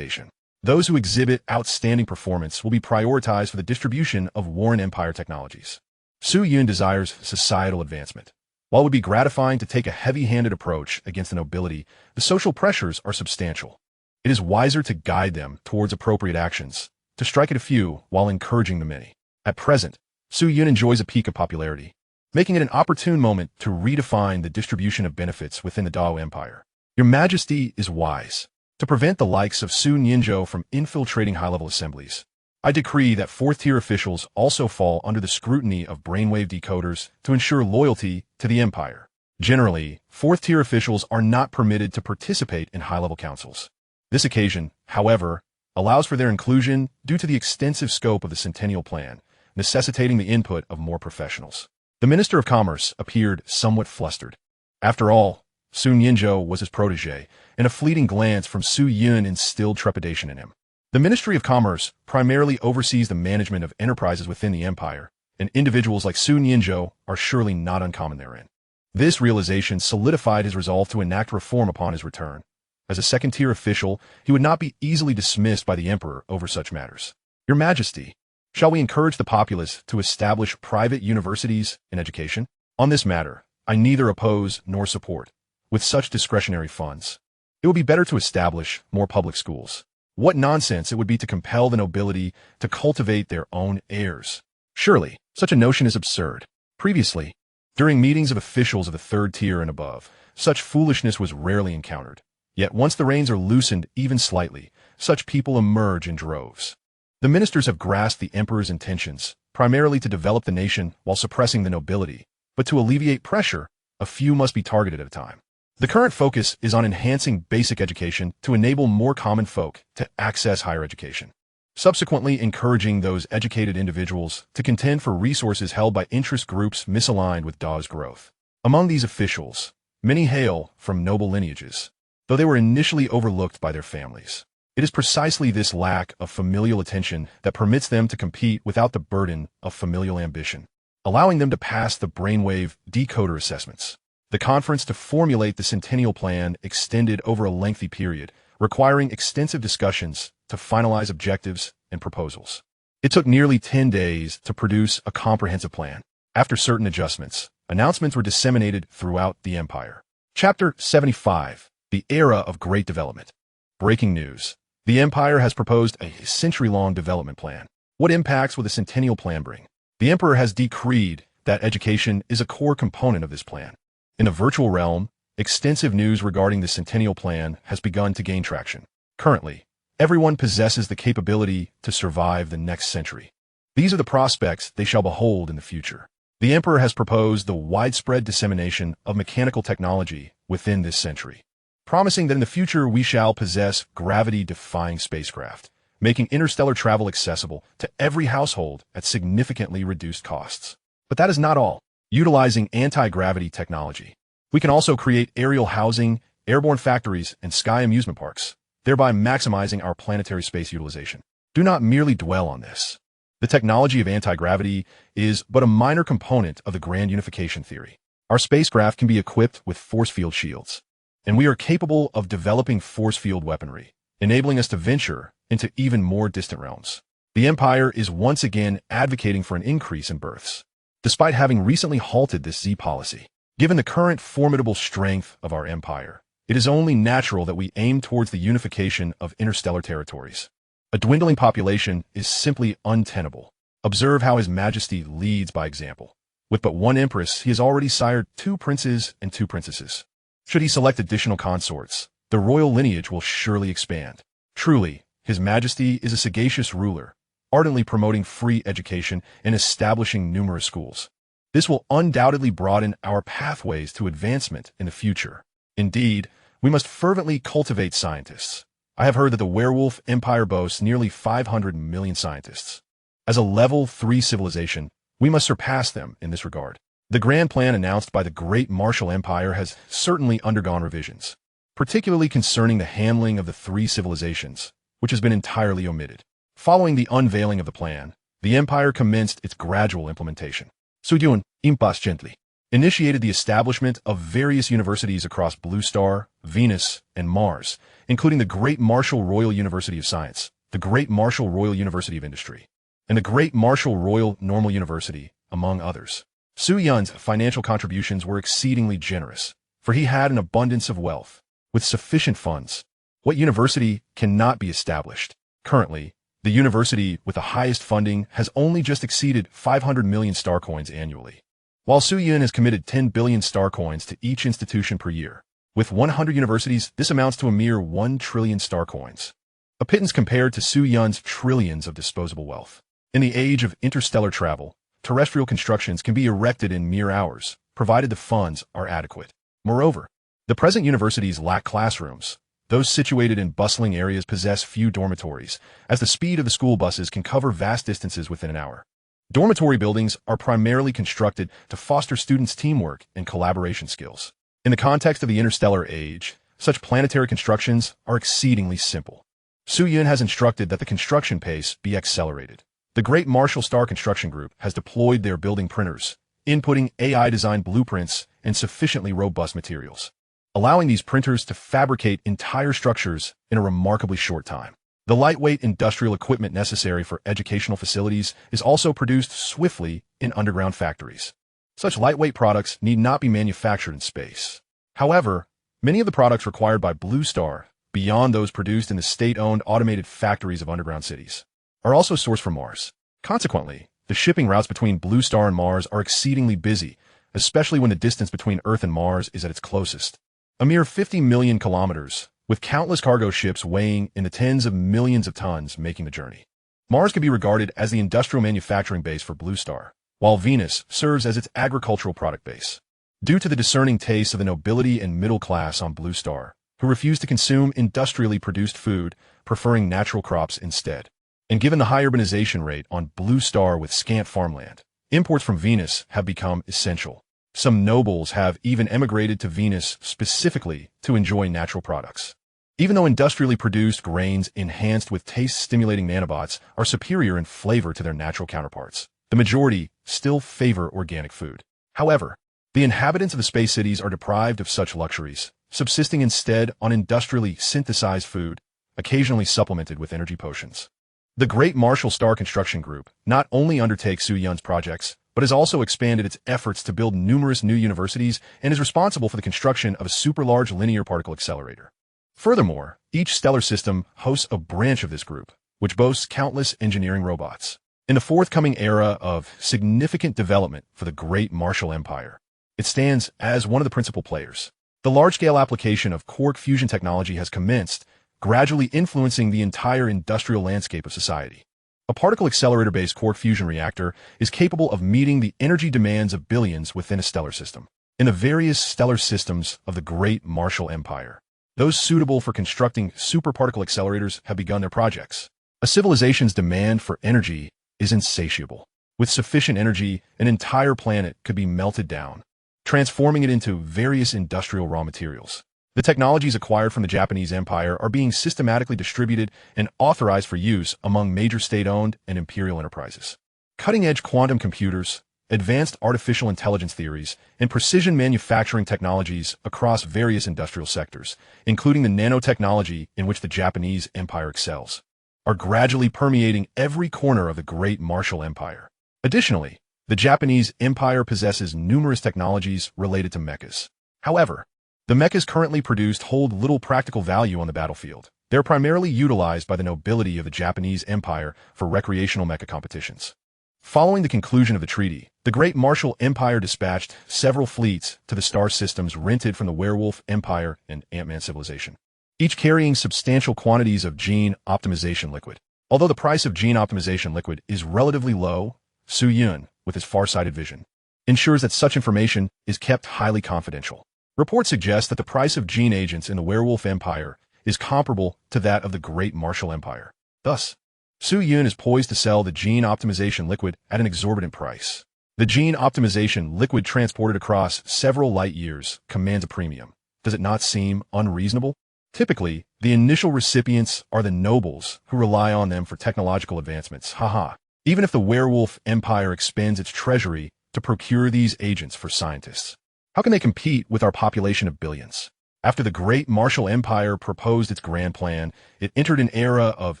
Those who exhibit outstanding performance will be prioritized for the distribution of Warren Empire technologies. Su Yun desires societal advancement. While it would be gratifying to take a heavy-handed approach against the nobility, the social pressures are substantial. It is wiser to guide them towards appropriate actions, to strike at a few while encouraging the many. At present, Su Yun enjoys a peak of popularity, making it an opportune moment to redefine the distribution of benefits within the Dao Empire. Your Majesty is wise. To prevent the likes of Su Nianzhou from infiltrating high-level assemblies, I decree that 4th-tier officials also fall under the scrutiny of brainwave decoders to ensure loyalty to the empire. Generally, 4th-tier officials are not permitted to participate in high-level councils. This occasion, however, allows for their inclusion due to the extensive scope of the Centennial Plan, necessitating the input of more professionals. The Minister of Commerce appeared somewhat flustered. After all, Su Nianzhou was his protege, and a fleeting glance from Su Yun instilled trepidation in him. The Ministry of Commerce primarily oversees the management of enterprises within the empire, and individuals like Su Nianzhou are surely not uncommon therein. This realization solidified his resolve to enact reform upon his return. As a second-tier official, he would not be easily dismissed by the emperor over such matters. Your Majesty, shall we encourage the populace to establish private universities and education? On this matter, I neither oppose nor support. With such discretionary funds, it would be better to establish more public schools. What nonsense it would be to compel the nobility to cultivate their own heirs. Surely, such a notion is absurd. Previously, during meetings of officials of the third tier and above, such foolishness was rarely encountered. Yet once the reins are loosened even slightly, such people emerge in droves. The ministers have grasped the emperor's intentions, primarily to develop the nation while suppressing the nobility, but to alleviate pressure, a few must be targeted at a time. The current focus is on enhancing basic education to enable more common folk to access higher education, subsequently encouraging those educated individuals to contend for resources held by interest groups misaligned with Da's growth. Among these officials, many hail from noble lineages, though they were initially overlooked by their families. It is precisely this lack of familial attention that permits them to compete without the burden of familial ambition, allowing them to pass the brainwave decoder assessments. The conference to formulate the Centennial Plan extended over a lengthy period, requiring extensive discussions to finalize objectives and proposals. It took nearly 10 days to produce a comprehensive plan. After certain adjustments, announcements were disseminated throughout the empire. Chapter 75. The Era of Great Development. Breaking news. The empire has proposed a century-long development plan. What impacts will the Centennial Plan bring? The emperor has decreed that education is a core component of this plan. In the virtual realm, extensive news regarding the Centennial Plan has begun to gain traction. Currently, everyone possesses the capability to survive the next century. These are the prospects they shall behold in the future. The emperor has proposed the widespread dissemination of mechanical technology within this century, promising that in the future we shall possess gravity-defying spacecraft, making interstellar travel accessible to every household at significantly reduced costs. But that is not all. Utilizing anti-gravity technology, we can also create aerial housing, airborne factories, and sky amusement parks, thereby maximizing our planetary space utilization. Do not merely dwell on this. The technology of anti-gravity is but a minor component of the grand unification theory. Our spacecraft can be equipped with force field shields, and we are capable of developing force field weaponry, enabling us to venture into even more distant realms. The Empire is once again advocating for an increase in births, despite having recently halted this Z policy. Given the current formidable strength of our empire, it is only natural that we aim towards the unification of interstellar territories. A dwindling population is simply untenable. Observe how His Majesty leads by example. With but one empress, he has already sired 2 princes and 2 princesses. Should he select additional consorts, the royal lineage will surely expand. Truly, His Majesty is a sagacious ruler, ardently promoting free education and establishing numerous schools. This will undoubtedly broaden our pathways to advancement in the future. Indeed, we must fervently cultivate scientists. I have heard that the werewolf empire boasts nearly 500 million scientists. As a level 3 civilization, we must surpass them in this regard. The grand plan announced by the great martial empire has certainly undergone revisions, particularly concerning the handling of the 3 civilizations, which has been entirely omitted. Following the unveiling of the plan, the empire commenced its gradual implementation. Suyun, impatiently, initiated the establishment of various universities across Blue Star, Venus, and Mars, including the Great Martial Royal University of Science, the Great Martial Royal University of Industry, and the Great Martial Royal Normal University, among others. Su Yun's financial contributions were exceedingly generous, for he had an abundance of wealth. With sufficient funds, what university cannot be established? Currently, the university with the highest funding has only just exceeded 500 million star coins annually, while Su Yun has committed 10 billion star coins to each institution per year. With 100 universities, this amounts to a mere 1 trillion star coins, a pittance compared to Su Yun's trillions of disposable wealth. In the age of interstellar travel, terrestrial constructions can be erected in mere hours, provided the funds are adequate. Moreover, the present universities lack classrooms. Those situated in bustling areas possess few dormitories, as the speed of the school buses can cover vast distances within an hour. Dormitory buildings are primarily constructed to foster students' teamwork and collaboration skills. In the context of the interstellar age, such planetary constructions are exceedingly simple. Su Yun has instructed that the construction pace be accelerated. The Great Marshall Star Construction Group has deployed their building printers, inputting AI-designed blueprints and sufficiently robust materials, allowing these printers to fabricate entire structures in a remarkably short time. The lightweight industrial equipment necessary for educational facilities is also produced swiftly in underground factories. Such lightweight products need not be manufactured in space. However, many of the products required by Blue Star, beyond those produced in the state-owned automated factories of underground cities, are also sourced from Mars. Consequently, the shipping routes between Blue Star and Mars are exceedingly busy, especially when the distance between Earth and Mars is at its closest. A mere 50 million kilometers, with countless cargo ships weighing in the tens of millions of tons making the journey. Mars can be regarded as the industrial manufacturing base for Blue Star, while Venus serves as its agricultural product base. Due to the discerning tastes of the nobility and middle class on Blue Star, who refuse to consume industrially produced food, preferring natural crops instead. And given the high urbanization rate on Blue Star with scant farmland, imports from Venus have become essential. Some nobles have even emigrated to Venus specifically to enjoy natural products. Even though industrially produced grains enhanced with taste-stimulating nanobots are superior in flavor to their natural counterparts, the majority still favor organic food. However, the inhabitants of the space cities are deprived of such luxuries, subsisting instead on industrially synthesized food, occasionally supplemented with energy potions. The Great Marshall Star Construction Group not only undertakes Su Yun's projects, but has also expanded its efforts to build numerous new universities and is responsible for the construction of a super-large linear particle accelerator. Furthermore, each stellar system hosts a branch of this group, which boasts countless engineering robots. In the forthcoming era of significant development for the Great Marshall Empire, it stands as one of the principal players. The large-scale application of quark fusion technology has commenced, gradually influencing the entire industrial landscape of society. A particle accelerator-based quark fusion reactor is capable of meeting the energy demands of billions within a stellar system. In the various stellar systems of the Great Marshall Empire, those suitable for constructing superparticle accelerators have begun their projects. A civilization's demand for energy is insatiable. With sufficient energy, an entire planet could be melted down, transforming it into various industrial raw materials. The technologies acquired from the Japanese Empire are being systematically distributed and authorized for use among major state-owned and imperial enterprises. Cutting-edge quantum computers, advanced artificial intelligence theories, and precision manufacturing technologies across various industrial sectors, including the nanotechnology in which the Japanese Empire excels, are gradually permeating every corner of the Great Marshall Empire. Additionally, the Japanese Empire possesses numerous technologies related to mechas. However, the mechas currently produced hold little practical value on the battlefield. They're primarily utilized by the nobility of the Japanese Empire for recreational mecha competitions. Following the conclusion of the treaty, the Great Marshall Empire dispatched several fleets to the star systems rented from the Werewolf Empire and Ant-Man civilization, each carrying substantial quantities of gene optimization liquid. Although the price of gene optimization liquid is relatively low, Su Yun, with his far-sighted vision, ensures that such information is kept highly confidential. Reports suggest that the price of gene agents in the Werewolf Empire is comparable to that of the Great Marshall Empire. Thus, Su Yun is poised to sell the gene optimization liquid at an exorbitant price. The gene optimization liquid transported across several light years commands a premium. Does it not seem unreasonable? Typically, the initial recipients are the nobles who rely on them for technological advancements. Haha. Even if the Werewolf Empire expends its treasury to procure these agents for scientists, how can they compete with our population of billions? After the Great Marshall Empire proposed its grand plan, it entered an era of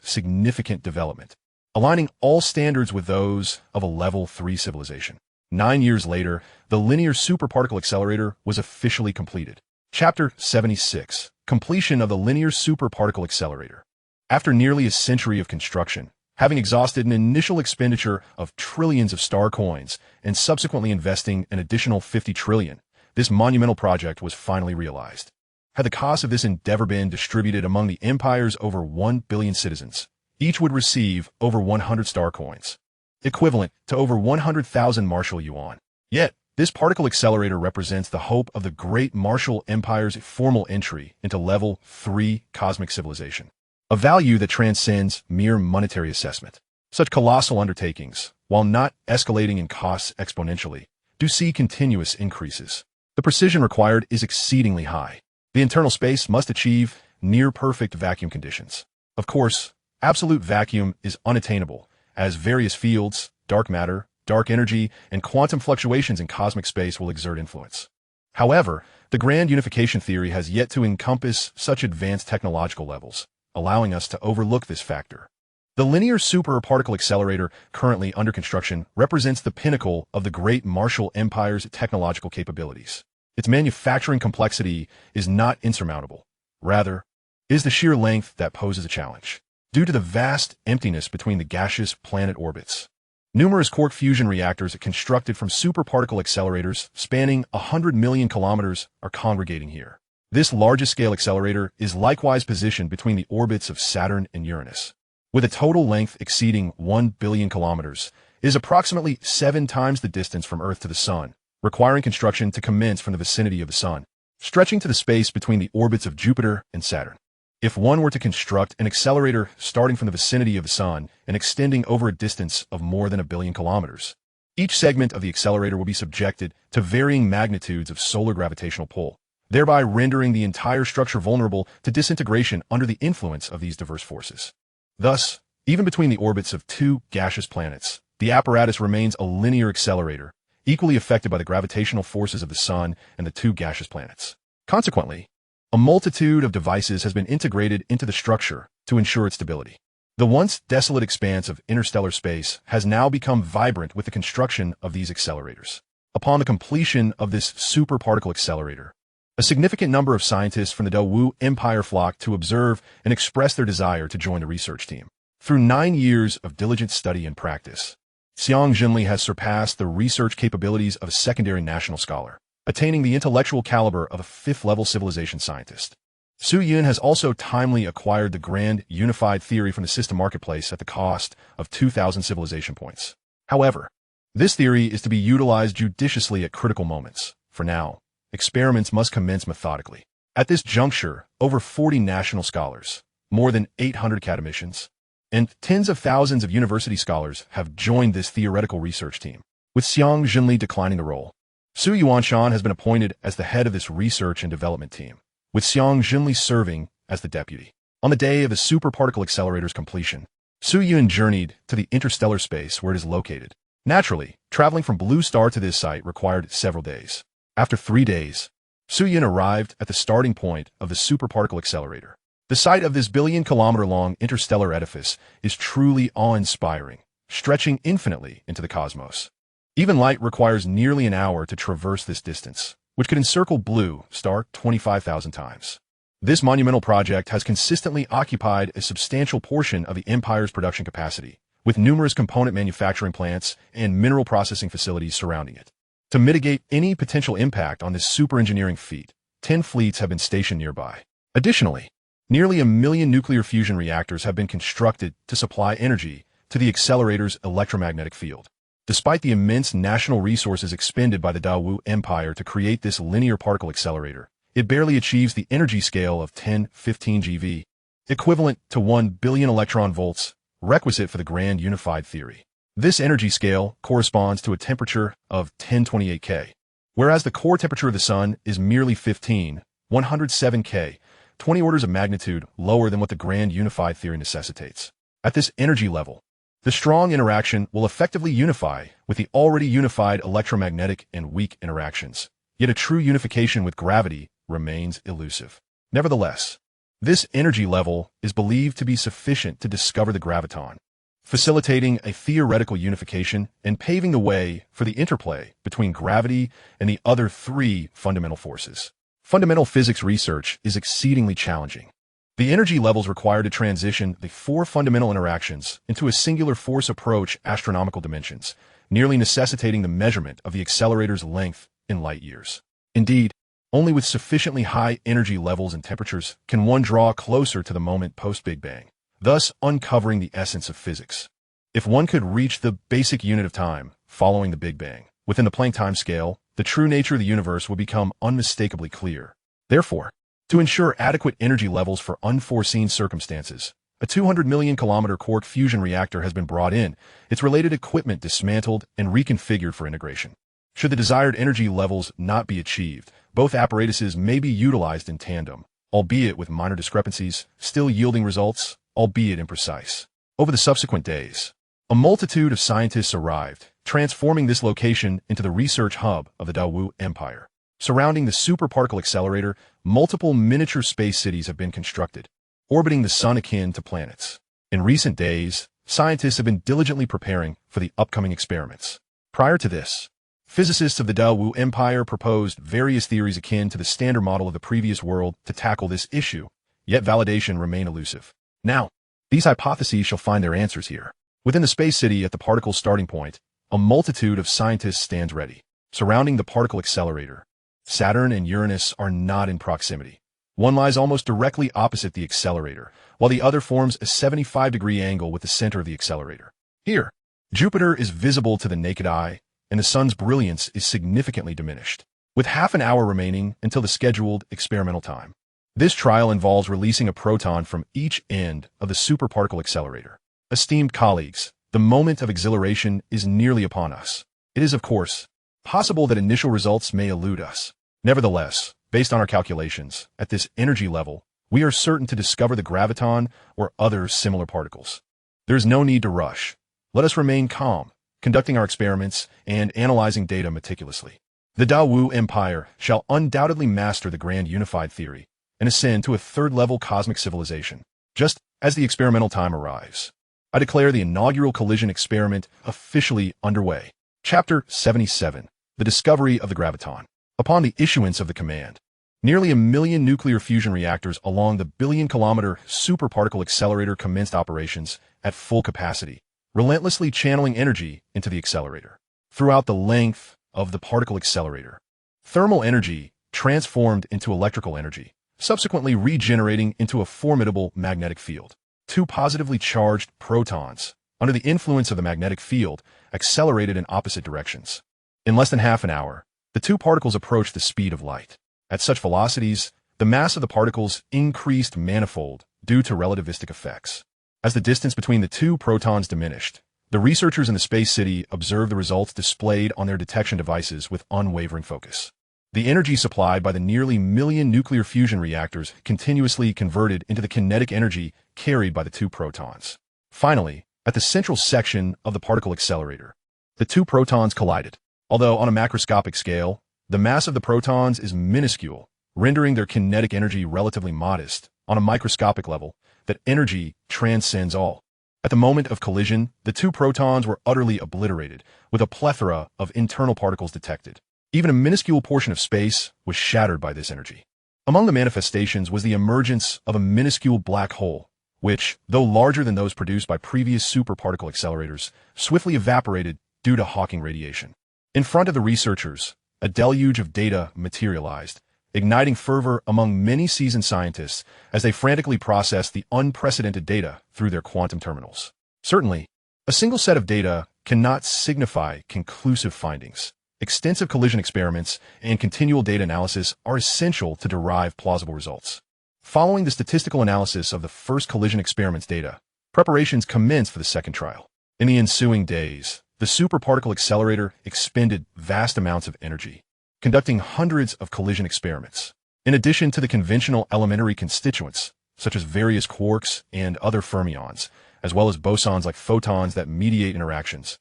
significant development, aligning all standards with those of a Level 3 civilization. 9 years later, the linear superparticle accelerator was officially completed. Chapter 76. Completion of the linear superparticle accelerator. After nearly a century of construction, having exhausted an initial expenditure of trillions of star coins and subsequently investing an additional 50 trillion, this monumental project was finally realized. Had the cost of this endeavor been distributed among the Empire's over 1 billion citizens, each would receive over 100 star coins, equivalent to over 100,000 Marshall yuan. Yet, this particle accelerator represents the hope of the Great Marshall Empire's formal entry into Level 3 cosmic civilization, a value that transcends mere monetary assessment. Such colossal undertakings, while not escalating in costs exponentially, do see continuous increases. The precision required is exceedingly high. The internal space must achieve near-perfect vacuum conditions. Of course, absolute vacuum is unattainable, as various fields, dark matter, dark energy, and quantum fluctuations in cosmic space will exert influence. However, the grand unification theory has yet to encompass such advanced technological levels, allowing us to overlook this factor. The linear superparticle accelerator currently under construction represents the pinnacle of the great Marshall Empire's technological capabilities. Its manufacturing complexity is not insurmountable. Rather, it is the sheer length that poses a challenge. Due to the vast emptiness between the gaseous planet orbits, numerous quark fusion reactors constructed from superparticle accelerators spanning 100 million kilometers are congregating here. This largest-scale accelerator is likewise positioned between the orbits of Saturn and Uranus. With a total length exceeding 1 billion kilometers, it is approximately 7 times the distance from Earth to the Sun, requiring construction to commence from the vicinity of the Sun, stretching to the space between the orbits of Jupiter and Saturn. If one were to construct an accelerator starting from the vicinity of the Sun and extending over a distance of more than 1 billion kilometers, each segment of the accelerator will be subjected to varying magnitudes of solar gravitational pull, thereby rendering the entire structure vulnerable to disintegration under the influence of these diverse forces. Thus, even between the orbits of 2 gaseous planets, the apparatus remains a linear accelerator, equally affected by the gravitational forces of the Sun and the 2 gaseous planets. Consequently, a multitude of devices has been integrated into the structure to ensure its stability. The once desolate expanse of interstellar space has now become vibrant with the construction of these accelerators. Upon the completion of this superparticle accelerator, a significant number of scientists from the Dawu Empire flocked to observe and express their desire to join the research team. Through 9 years of diligent study and practice, Xiang Zhenli has surpassed the research capabilities of a secondary national scholar, attaining the intellectual caliber of a 5th-level civilization scientist. Su Yun has also timely acquired the grand unified theory from the system marketplace at the cost of 2,000 civilization points. However, this theory is to be utilized judiciously at critical moments. For now, experiments must commence methodically. At this juncture, over 40 national scholars, more than 800 academicians, and tens of thousands of university scholars have joined this theoretical research team, with Xiang Zhenli declining the role. Su Yuanshan has been appointed as the head of this research and development team, with Xiang Zhenli serving as the deputy. On the day of the superparticle accelerator's completion, Su Yun journeyed to the interstellar space where it is located. Naturally, traveling from Blue Star to this site required several days. After 3 days, Su Yun arrived at the starting point of the superparticle accelerator. The site of this billion-kilometer-long interstellar edifice is truly awe-inspiring, stretching infinitely into the cosmos. Even light requires nearly an hour to traverse this distance, which could encircle Blue Star 25,000 times. This monumental project has consistently occupied a substantial portion of the Empire's production capacity, with numerous component manufacturing plants and mineral processing facilities surrounding it. To mitigate any potential impact on this super-engineering feat, 10 fleets have been stationed nearby. Additionally, nearly 1 million nuclear fusion reactors have been constructed to supply energy to the accelerator's electromagnetic field. Despite the immense national resources expended by the Dawu Empire to create this linear particle accelerator, it barely achieves the energy scale of 10-15 GeV, equivalent to 1 billion electron volts, requisite for the grand unified theory. This energy scale corresponds to a temperature of 1028 K, whereas the core temperature of the Sun is merely 107 K, 20 orders of magnitude lower than what the grand unified theory necessitates. At this energy level, the strong interaction will effectively unify with the already unified electromagnetic and weak interactions, yet a true unification with gravity remains elusive. Nevertheless, this energy level is believed to be sufficient to discover the graviton, facilitating a theoretical unification and paving the way for the interplay between gravity and the other 3 fundamental forces. Fundamental physics research is exceedingly challenging. The energy levels required to transition the 4 fundamental interactions into a singular force approach astronomical dimensions, nearly necessitating the measurement of the accelerator's length in light years. Indeed, only with sufficiently high energy levels and temperatures can one draw closer to the moment post-Big Bang, thus uncovering the essence of physics. If one could reach the basic unit of time following the Big Bang within the Planck time scale, the true nature of the universe would become unmistakably clear. Therefore, to ensure adequate energy levels for unforeseen circumstances, a 200 million kilometer quark fusion reactor has been brought in, its related equipment dismantled and reconfigured for integration. Should the desired energy levels not be achieved, both apparatuses may be utilized in tandem, albeit with minor discrepancies, still yielding results albeit imprecise. Over the subsequent days, a multitude of scientists arrived, transforming this location into the research hub of the Dawu Empire. Surrounding the superparticle accelerator, multiple miniature space cities have been constructed, orbiting the sun akin to planets. In recent days, scientists have been diligently preparing for the upcoming experiments. Prior to this, physicists of the Dawu Empire proposed various theories akin to the standard model of the previous world to tackle this issue, yet validation remained elusive. Now, these hypotheses shall find their answers here. Within the space city at the particle's starting point, a multitude of scientists stands ready. Surrounding the particle accelerator, Saturn and Uranus are not in proximity. One lies almost directly opposite the accelerator, while the other forms a 75-degree angle with the center of the accelerator. Here, Jupiter is visible to the naked eye, and the sun's brilliance is significantly diminished, with half an hour remaining until the scheduled experimental time. This trial involves releasing a proton from each end of the superparticle accelerator. Esteemed colleagues, the moment of exhilaration is nearly upon us. It is, of course, possible that initial results may elude us. Nevertheless, based on our calculations, at this energy level, we are certain to discover the graviton or other similar particles. There is no need to rush. Let us remain calm, conducting our experiments and analyzing data meticulously. The Dawu Empire shall undoubtedly master the grand unified theory and ascend to a third-level cosmic civilization, just as the experimental time arrives. I declare the inaugural collision experiment officially underway. Chapter 77. The Discovery of the Graviton. Upon the issuance of the command, nearly 1 million nuclear fusion reactors along the billion-kilometer superparticle accelerator commenced operations at full capacity, relentlessly channeling energy into the accelerator. Throughout the length of the particle accelerator, thermal energy transformed into electrical energy, subsequently regenerating into a formidable magnetic field. Two positively charged protons, under the influence of the magnetic field, accelerated in opposite directions. In less than half an hour, the two particles approached the speed of light. At such velocities, the mass of the particles increased manifold due to relativistic effects. As the distance between the two protons diminished, the researchers in the space city observed the results displayed on their detection devices with unwavering focus. The energy supplied by the nearly 1 million nuclear fusion reactors continuously converted into the kinetic energy carried by the two protons. Finally, at the central section of the particle accelerator, the two protons collided. Although on a macroscopic scale, the mass of the protons is minuscule, rendering their kinetic energy relatively modest. On a microscopic level, that energy transcends all. At the moment of collision, the two protons were utterly obliterated, with a plethora of internal particles detected. Even a minuscule portion of space was shattered by this energy. Among the manifestations was the emergence of a minuscule black hole, which, though larger than those produced by previous superparticle accelerators, swiftly evaporated due to Hawking radiation. In front of the researchers, a deluge of data materialized, igniting fervor among many seasoned scientists as they frantically processed the unprecedented data through their quantum terminals. Certainly, a single set of data cannot signify conclusive findings. Extensive collision experiments and continual data analysis are essential to derive plausible results. Following the statistical analysis of the first collision experiment's data, preparations commenced for the second trial. In the ensuing days, the superparticle accelerator expended vast amounts of energy, conducting hundreds of collision experiments. In addition to the conventional elementary constituents, such as various quarks and other fermions, as well as bosons like photons that mediate interactions,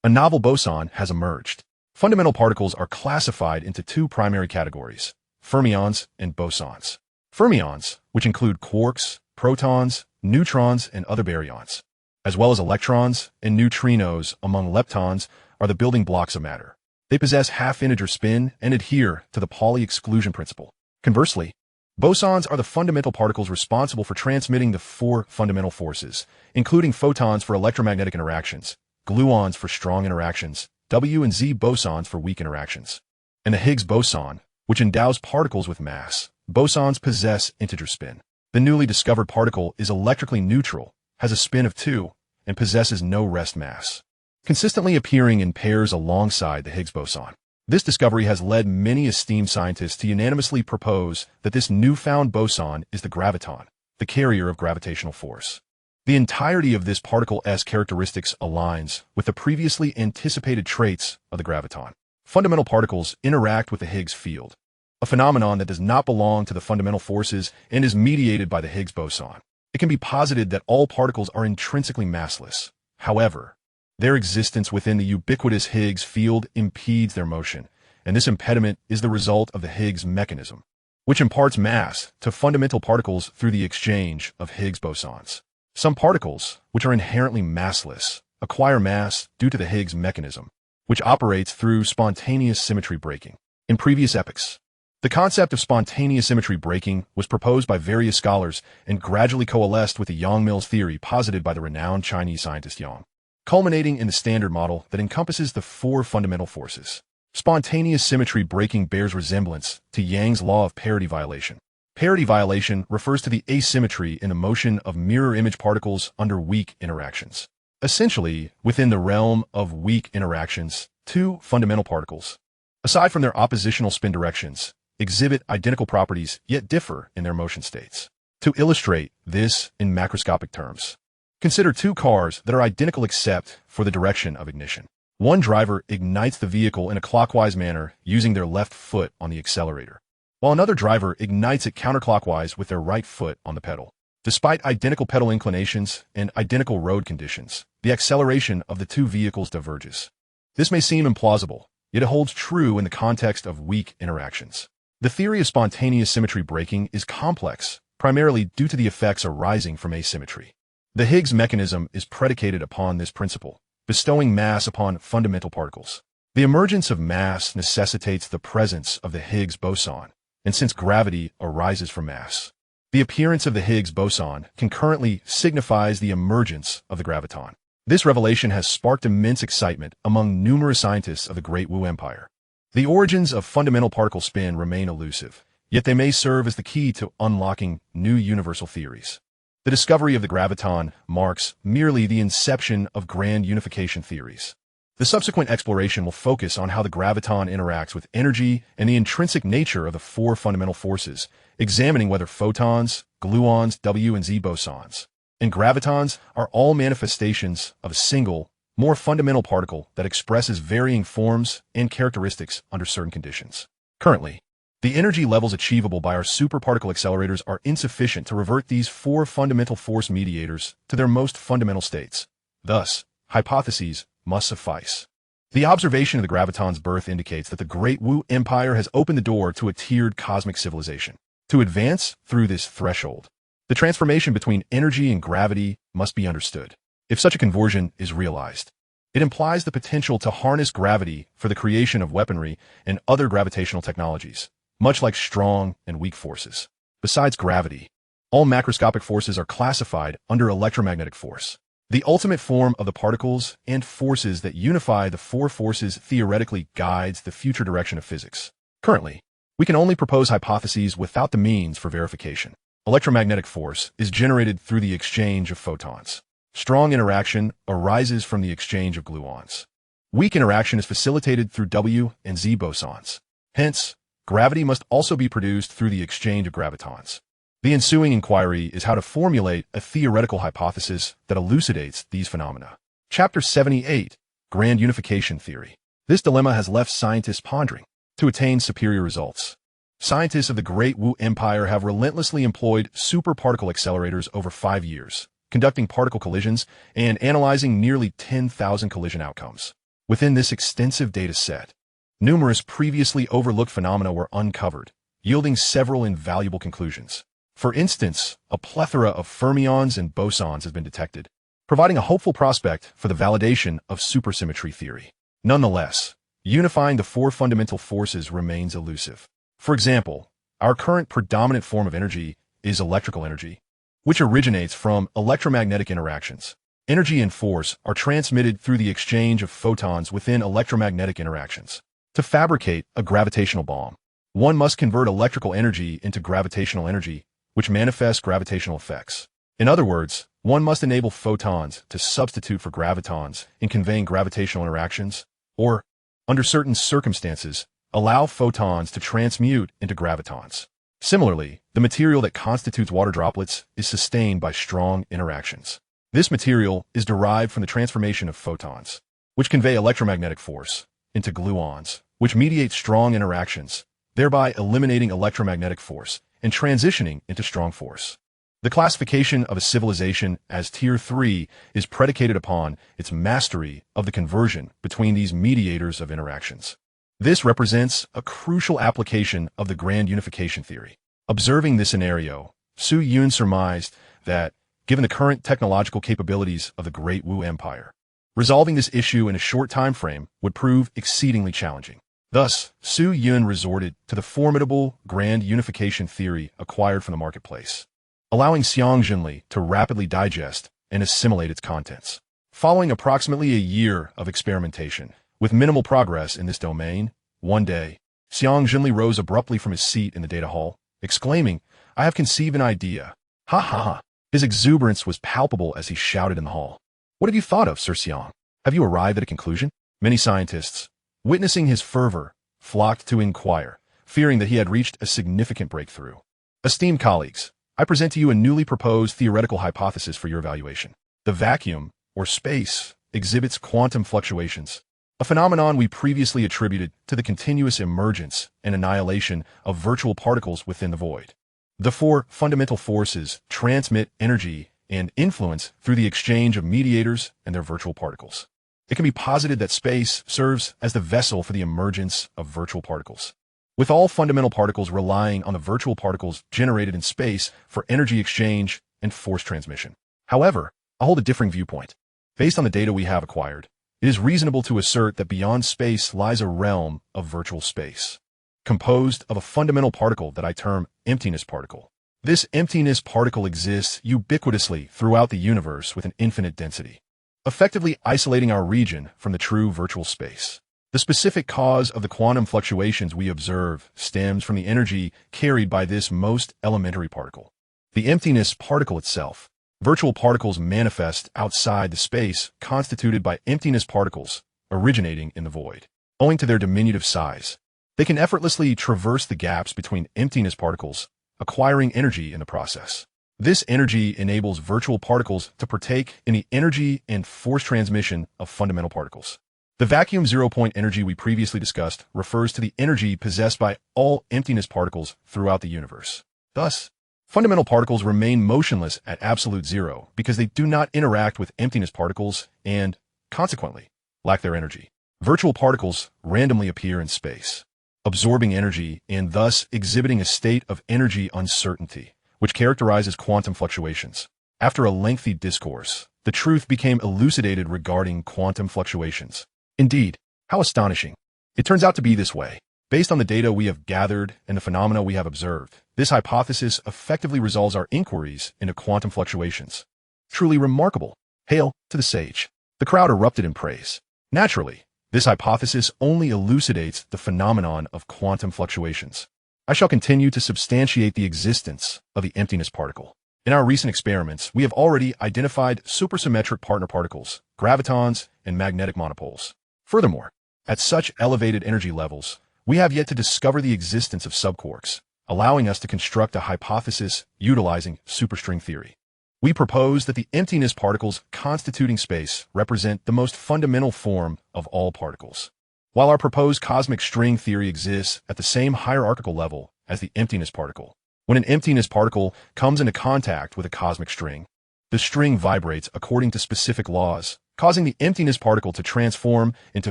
a novel boson has emerged. Fundamental particles are classified into two primary categories: fermions and bosons. Fermions, which include quarks, protons, neutrons, and other baryons, as well as electrons and neutrinos among leptons, are the building blocks of matter. They possess half-integer spin and adhere to the Pauli exclusion principle. Conversely, bosons are the fundamental particles responsible for transmitting the four fundamental forces, including photons for electromagnetic interactions, gluons for strong interactions, W and Z bosons for weak interactions, and the Higgs boson, which endows particles with mass. Bosons possess integer spin. The newly discovered particle is electrically neutral, has a spin of 2, and possesses no rest mass, consistently appearing in pairs alongside the Higgs boson. This discovery has led many esteemed scientists to unanimously propose that this newfound boson is the graviton, the carrier of gravitational force. The entirety of this particle's characteristics aligns with the previously anticipated traits of the graviton. Fundamental particles interact with the Higgs field, a phenomenon that does not belong to the fundamental forces and is mediated by the Higgs boson. it can be posited that all particles are intrinsically massless. However, their existence within the ubiquitous Higgs field impedes their motion, and this impediment is the result of the Higgs mechanism, which imparts mass to fundamental particles through the exchange of Higgs bosons. Some particles, which are inherently massless, acquire mass due to the Higgs mechanism, which operates through spontaneous symmetry breaking. In previous epochs, the concept of spontaneous symmetry breaking was proposed by various scholars and gradually coalesced with the Yang-Mills theory posited by the renowned Chinese scientist Yang, culminating in the Standard Model that encompasses the four fundamental forces. Spontaneous symmetry breaking bears resemblance to Yang's law of parity violation. Parity violation refers to the asymmetry in the motion of mirror image particles under weak interactions. Essentially, within the realm of weak interactions, two fundamental particles, aside from their oppositional spin directions, exhibit identical properties yet differ in their motion states. To illustrate this in macroscopic terms, consider two cars that are identical except for the direction of ignition. One driver ignites the vehicle in a clockwise manner using their left foot on the accelerator, while another driver ignites it counterclockwise with their right foot on the pedal. Despite identical pedal inclinations and identical road conditions, the acceleration of the two vehicles diverges. This may seem implausible, yet it holds true in the context of weak interactions. The theory of spontaneous symmetry breaking is complex, primarily due to the effects arising from asymmetry. The Higgs mechanism is predicated upon this principle, bestowing mass upon fundamental particles. The emergence of mass necessitates the presence of the Higgs boson, and since gravity arises from mass, the appearance of the Higgs boson concurrently signifies the emergence of the graviton. This revelation has sparked immense excitement among numerous scientists of the Great Wu Empire. The origins of fundamental particle spin remain elusive, yet they may serve as the key to unlocking new universal theories. The discovery of the graviton marks merely the inception of grand unification theories. The subsequent exploration will focus on how the graviton interacts with energy and the intrinsic nature of the four fundamental forces, examining whether photons, gluons, W and Z bosons, and gravitons are all manifestations of a single, more fundamental particle that expresses varying forms and characteristics under certain conditions. Currently, the energy levels achievable by our superparticle accelerators are insufficient to revert these four fundamental force mediators to their most fundamental states. Thus, hypotheses must suffice. The observation of the graviton's birth indicates that the Great Wu Empire has opened the door to a tiered cosmic civilization. To advance through this threshold, the transformation between energy and gravity must be understood. If such a conversion is realized, it implies the potential to harness gravity for the creation of weaponry and other gravitational technologies, much like strong and weak forces. Besides gravity, all macroscopic forces are classified under electromagnetic force. The ultimate form of the particles and forces that unify the four forces theoretically guides the future direction of physics. Currently, we can only propose hypotheses without the means for verification. Electromagnetic force is generated through the exchange of photons. Strong interaction arises from the exchange of gluons. Weak interaction is facilitated through W and Z bosons. Hence, gravity must also be produced through the exchange of gravitons. The ensuing inquiry is how to formulate a theoretical hypothesis that elucidates these phenomena. Chapter 78, Grand Unification Theory. This dilemma has left scientists pondering. To attain superior results, scientists of the Great Wu Empire have relentlessly employed superparticle accelerators over 5 years, conducting particle collisions and analyzing nearly 10,000 collision outcomes. Within this extensive data set, numerous previously overlooked phenomena were uncovered, yielding several invaluable conclusions. For instance, a plethora of fermions and bosons has been detected, providing a hopeful prospect for the validation of supersymmetry theory. Nonetheless, unifying the four fundamental forces remains elusive. For example, our current predominant form of energy is electrical energy, which originates from electromagnetic interactions. Energy and force are transmitted through the exchange of photons within electromagnetic interactions. To fabricate a gravitational bomb, one must convert electrical energy into gravitational energy, which manifests gravitational effects. In other words, one must enable photons to substitute for gravitons in conveying gravitational interactions, or, under certain circumstances, allow photons to transmute into gravitons. Similarly, the material that constitutes water droplets is sustained by strong interactions. This material is derived from the transformation of photons, which convey electromagnetic force, into gluons, which mediate strong interactions, thereby eliminating electromagnetic force and transitioning into strong force. The classification of a civilization as Tier 3 is predicated upon its mastery of the conversion between these mediators of interactions. This represents a crucial application of the grand unification theory. Observing this scenario, Su Yun surmised that, given the current technological capabilities of the Great Wu Empire, resolving this issue in a short time frame would prove exceedingly challenging. Thus, Su Yun resorted to the formidable grand unification theory acquired from the marketplace, allowing Xiang Junli to rapidly digest and assimilate its contents. Following approximately a year of experimentation, with minimal progress in this domain, one day, Xiang Junli rose abruptly from his seat in the data hall, exclaiming, "I have conceived an idea." Ha ha ha. His exuberance was palpable as he shouted in the hall. "What have you thought of, Sir Xiang? Have you arrived at a conclusion?" Many scientists, witnessing his fervor, flocked to inquire, fearing that he had reached a significant breakthrough. Esteemed colleagues, I present to you a newly proposed theoretical hypothesis for your evaluation. The vacuum, or space, exhibits quantum fluctuations, a phenomenon we previously attributed to the continuous emergence and annihilation of virtual particles within the void. The four fundamental forces transmit energy and influence through the exchange of mediators and their virtual particles. It can be posited that space serves as the vessel for the emergence of virtual particles, with all fundamental particles relying on the virtual particles generated in space for energy exchange and force transmission. However, I hold a differing viewpoint. Based on the data we have acquired, it is reasonable to assert that beyond space lies a realm of virtual space, composed of a fundamental particle that I term emptiness particle. This emptiness particle exists ubiquitously throughout the universe with an infinite density, effectively isolating our region from the true virtual space. The specific cause of the quantum fluctuations we observe stems from the energy carried by this most elementary particle, the emptiness particle itself. Virtual particles manifest outside the space constituted by emptiness particles originating in the void. Owing to their diminutive size, they can effortlessly traverse the gaps between emptiness particles, acquiring energy in the process. This energy enables virtual particles to partake in the energy and force transmission of fundamental particles. The vacuum zero-point energy we previously discussed refers to the energy possessed by all emptiness particles throughout the universe. Thus, fundamental particles remain motionless at absolute zero because they do not interact with emptiness particles and, consequently, lack their energy. Virtual particles randomly appear in space, absorbing energy and thus exhibiting a state of energy uncertainty, which characterizes quantum fluctuations. After a lengthy discourse, the truth became elucidated regarding quantum fluctuations. Indeed, how astonishing. It turns out to be this way. Based on the data we have gathered and the phenomena we have observed, this hypothesis effectively resolves our inquiries into quantum fluctuations. Truly remarkable. Hail to the sage. The crowd erupted in praise. Naturally, this hypothesis only elucidates the phenomenon of quantum fluctuations. I shall continue to substantiate the existence of the emptiness particle. In our recent experiments, we have already identified supersymmetric partner particles, gravitons, and magnetic monopoles. Furthermore, at such elevated energy levels, we have yet to discover the existence of subquarks, allowing us to construct a hypothesis utilizing superstring theory. We propose that the emptiness particles constituting space represent the most fundamental form of all particles. While our proposed cosmic string theory exists at the same hierarchical level as the emptiness particle, when an emptiness particle comes into contact with a cosmic string, the string vibrates according to specific laws, causing the emptiness particle to transform into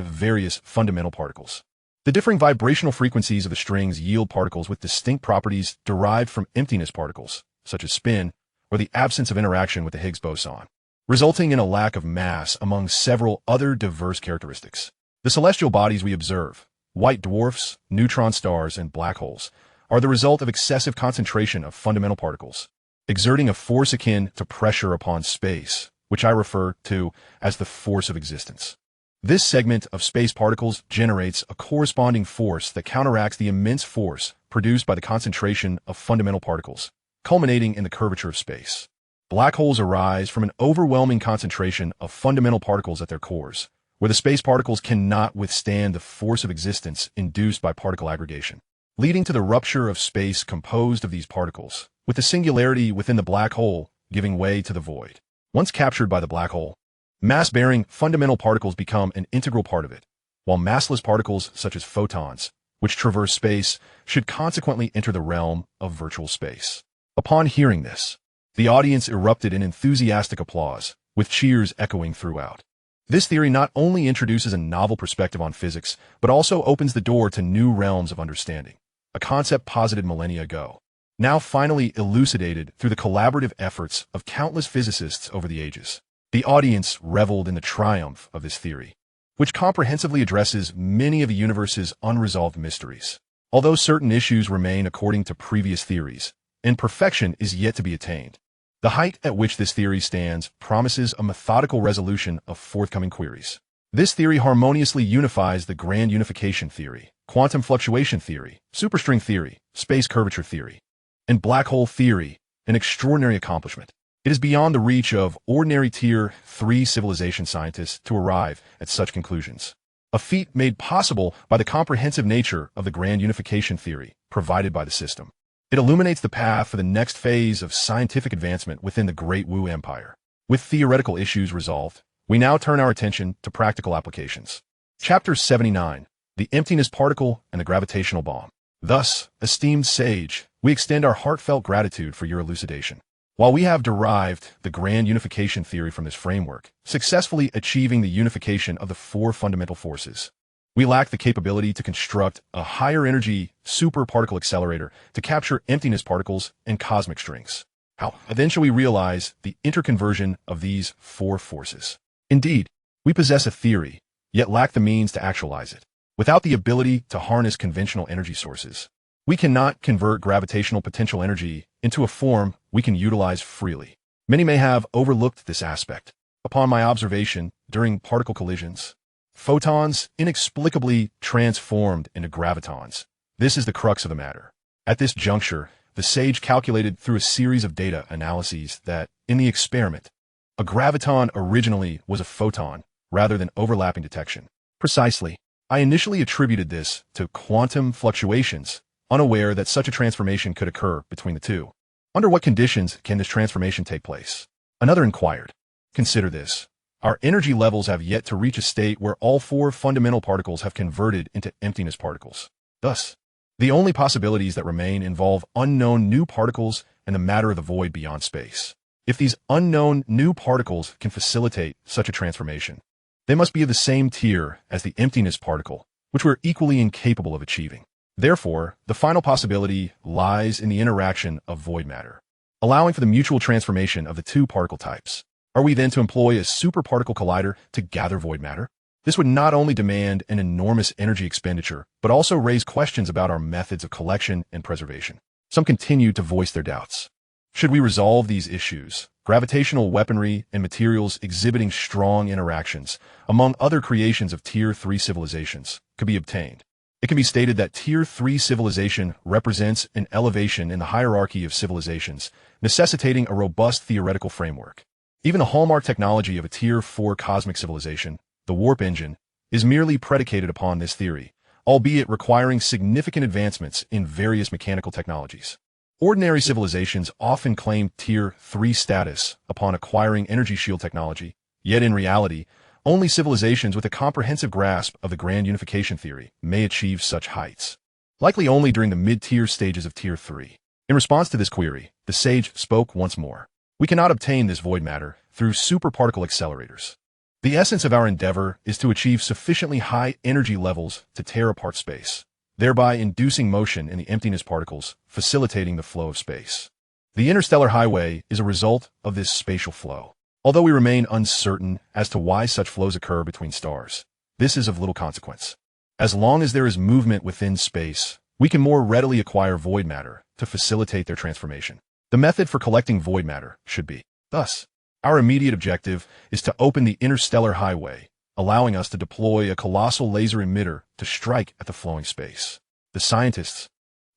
various fundamental particles. The differing vibrational frequencies of the strings yield particles with distinct properties derived from emptiness particles, such as spin, or the absence of interaction with the Higgs boson, resulting in a lack of mass among several other diverse characteristics. The celestial bodies we observe, white dwarfs, neutron stars, and black holes, are the result of excessive concentration of fundamental particles, exerting a force akin to pressure upon space, which I refer to as the force of existence. This segment of space particles generates a corresponding force that counteracts the immense force produced by the concentration of fundamental particles, culminating in the curvature of space. Black holes arise from an overwhelming concentration of fundamental particles at their cores, where the space particles cannot withstand the force of existence induced by particle aggregation, leading to the rupture of space composed of these particles, with the singularity within the black hole giving way to the void. Once captured by the black hole, mass-bearing fundamental particles become an integral part of it, while massless particles such as photons, which traverse space, should consequently enter the realm of virtual space. Upon hearing this, The audience erupted in enthusiastic applause, with cheers echoing throughout. This theory not only introduces a novel perspective on physics, but also opens the door to new realms of understanding, a concept posited millennia ago, now finally elucidated through the collaborative efforts of countless physicists over the ages. The audience reveled in the triumph of this theory, which comprehensively addresses many of the universe's unresolved mysteries. Although certain issues remain according to previous theories, and perfection is yet to be attained, the height at which this theory stands promises a methodical resolution of forthcoming queries. This theory harmoniously unifies the grand unification theory, quantum fluctuation theory, superstring theory, space curvature theory, and black hole theory, an extraordinary accomplishment. It is beyond the reach of ordinary Tier 3 civilization scientists to arrive at such conclusions, a feat made possible by the comprehensive nature of the grand unification theory provided by the system. It illuminates the path for the next phase of scientific advancement within the Great Wu Empire. With theoretical issues resolved, we now turn our attention to practical applications. Chapter 79, The Emptiness Particle and the Gravitational Bomb. Thus, esteemed sage, we extend our heartfelt gratitude for your elucidation. While we have derived the grand unification theory from this framework, successfully achieving the unification of the four fundamental forces, we lack the capability to construct a higher energy superparticle accelerator to capture emptiness particles and cosmic strings. How then shall we realize the interconversion of these four forces? Indeed, we possess a theory, yet lack the means to actualize it. Without the ability to harness conventional energy sources, we cannot convert gravitational potential energy into a form we can utilize freely. Many may have overlooked this aspect. Upon my observation, during particle collisions, photons inexplicably transformed into gravitons. This is the crux of the matter. At this juncture, the sage calculated through a series of data analyses that, in the experiment, a graviton originally was a photon rather than overlapping detection. Precisely. I initially attributed this to quantum fluctuations, unaware that such a transformation could occur between the two. Under what conditions can this transformation take place? Another inquired. Consider this. Our energy levels have yet to reach a state where all four fundamental particles have converted into emptiness particles. Thus, the only possibilities that remain involve unknown new particles and the matter of the void beyond space. If these unknown new particles can facilitate such a transformation, they must be of the same tier as the emptiness particle, which we're equally incapable of achieving. Therefore, the final possibility lies in the interaction of void matter, allowing for the mutual transformation of the two particle types. Are we then to employ a superparticle collider to gather void matter? This would not only demand an enormous energy expenditure, but also raise questions about our methods of collection and preservation. Some continue to voice their doubts. Should we resolve these issues, gravitational weaponry and materials exhibiting strong interactions, among other creations of Tier 3 civilizations, could be obtained. It can be stated that Tier 3 civilization represents an elevation in the hierarchy of civilizations, necessitating a robust theoretical framework. Even the hallmark technology of a Tier 4 cosmic civilization, the warp engine, is merely predicated upon this theory, albeit requiring significant advancements in various mechanical technologies. Ordinary civilizations often claim Tier 3 status upon acquiring energy shield technology, yet in reality, only civilizations with a comprehensive grasp of the grand unification theory may achieve such heights, likely only during the mid-tier stages of Tier 3. In response to this query, the sage spoke once more. We cannot obtain this void matter through superparticle accelerators. The essence of our endeavor is to achieve sufficiently high energy levels to tear apart space, thereby inducing motion in the emptiness particles, facilitating the flow of space. The interstellar highway is a result of this spatial flow. Although we remain uncertain as to why such flows occur between stars, this is of little consequence. As long as there is movement within space, we can more readily acquire void matter to facilitate their transformation. The method for collecting void matter should be, thus, our immediate objective is to open the interstellar highway, allowing us to deploy a colossal laser emitter to strike at the flowing space. The scientists,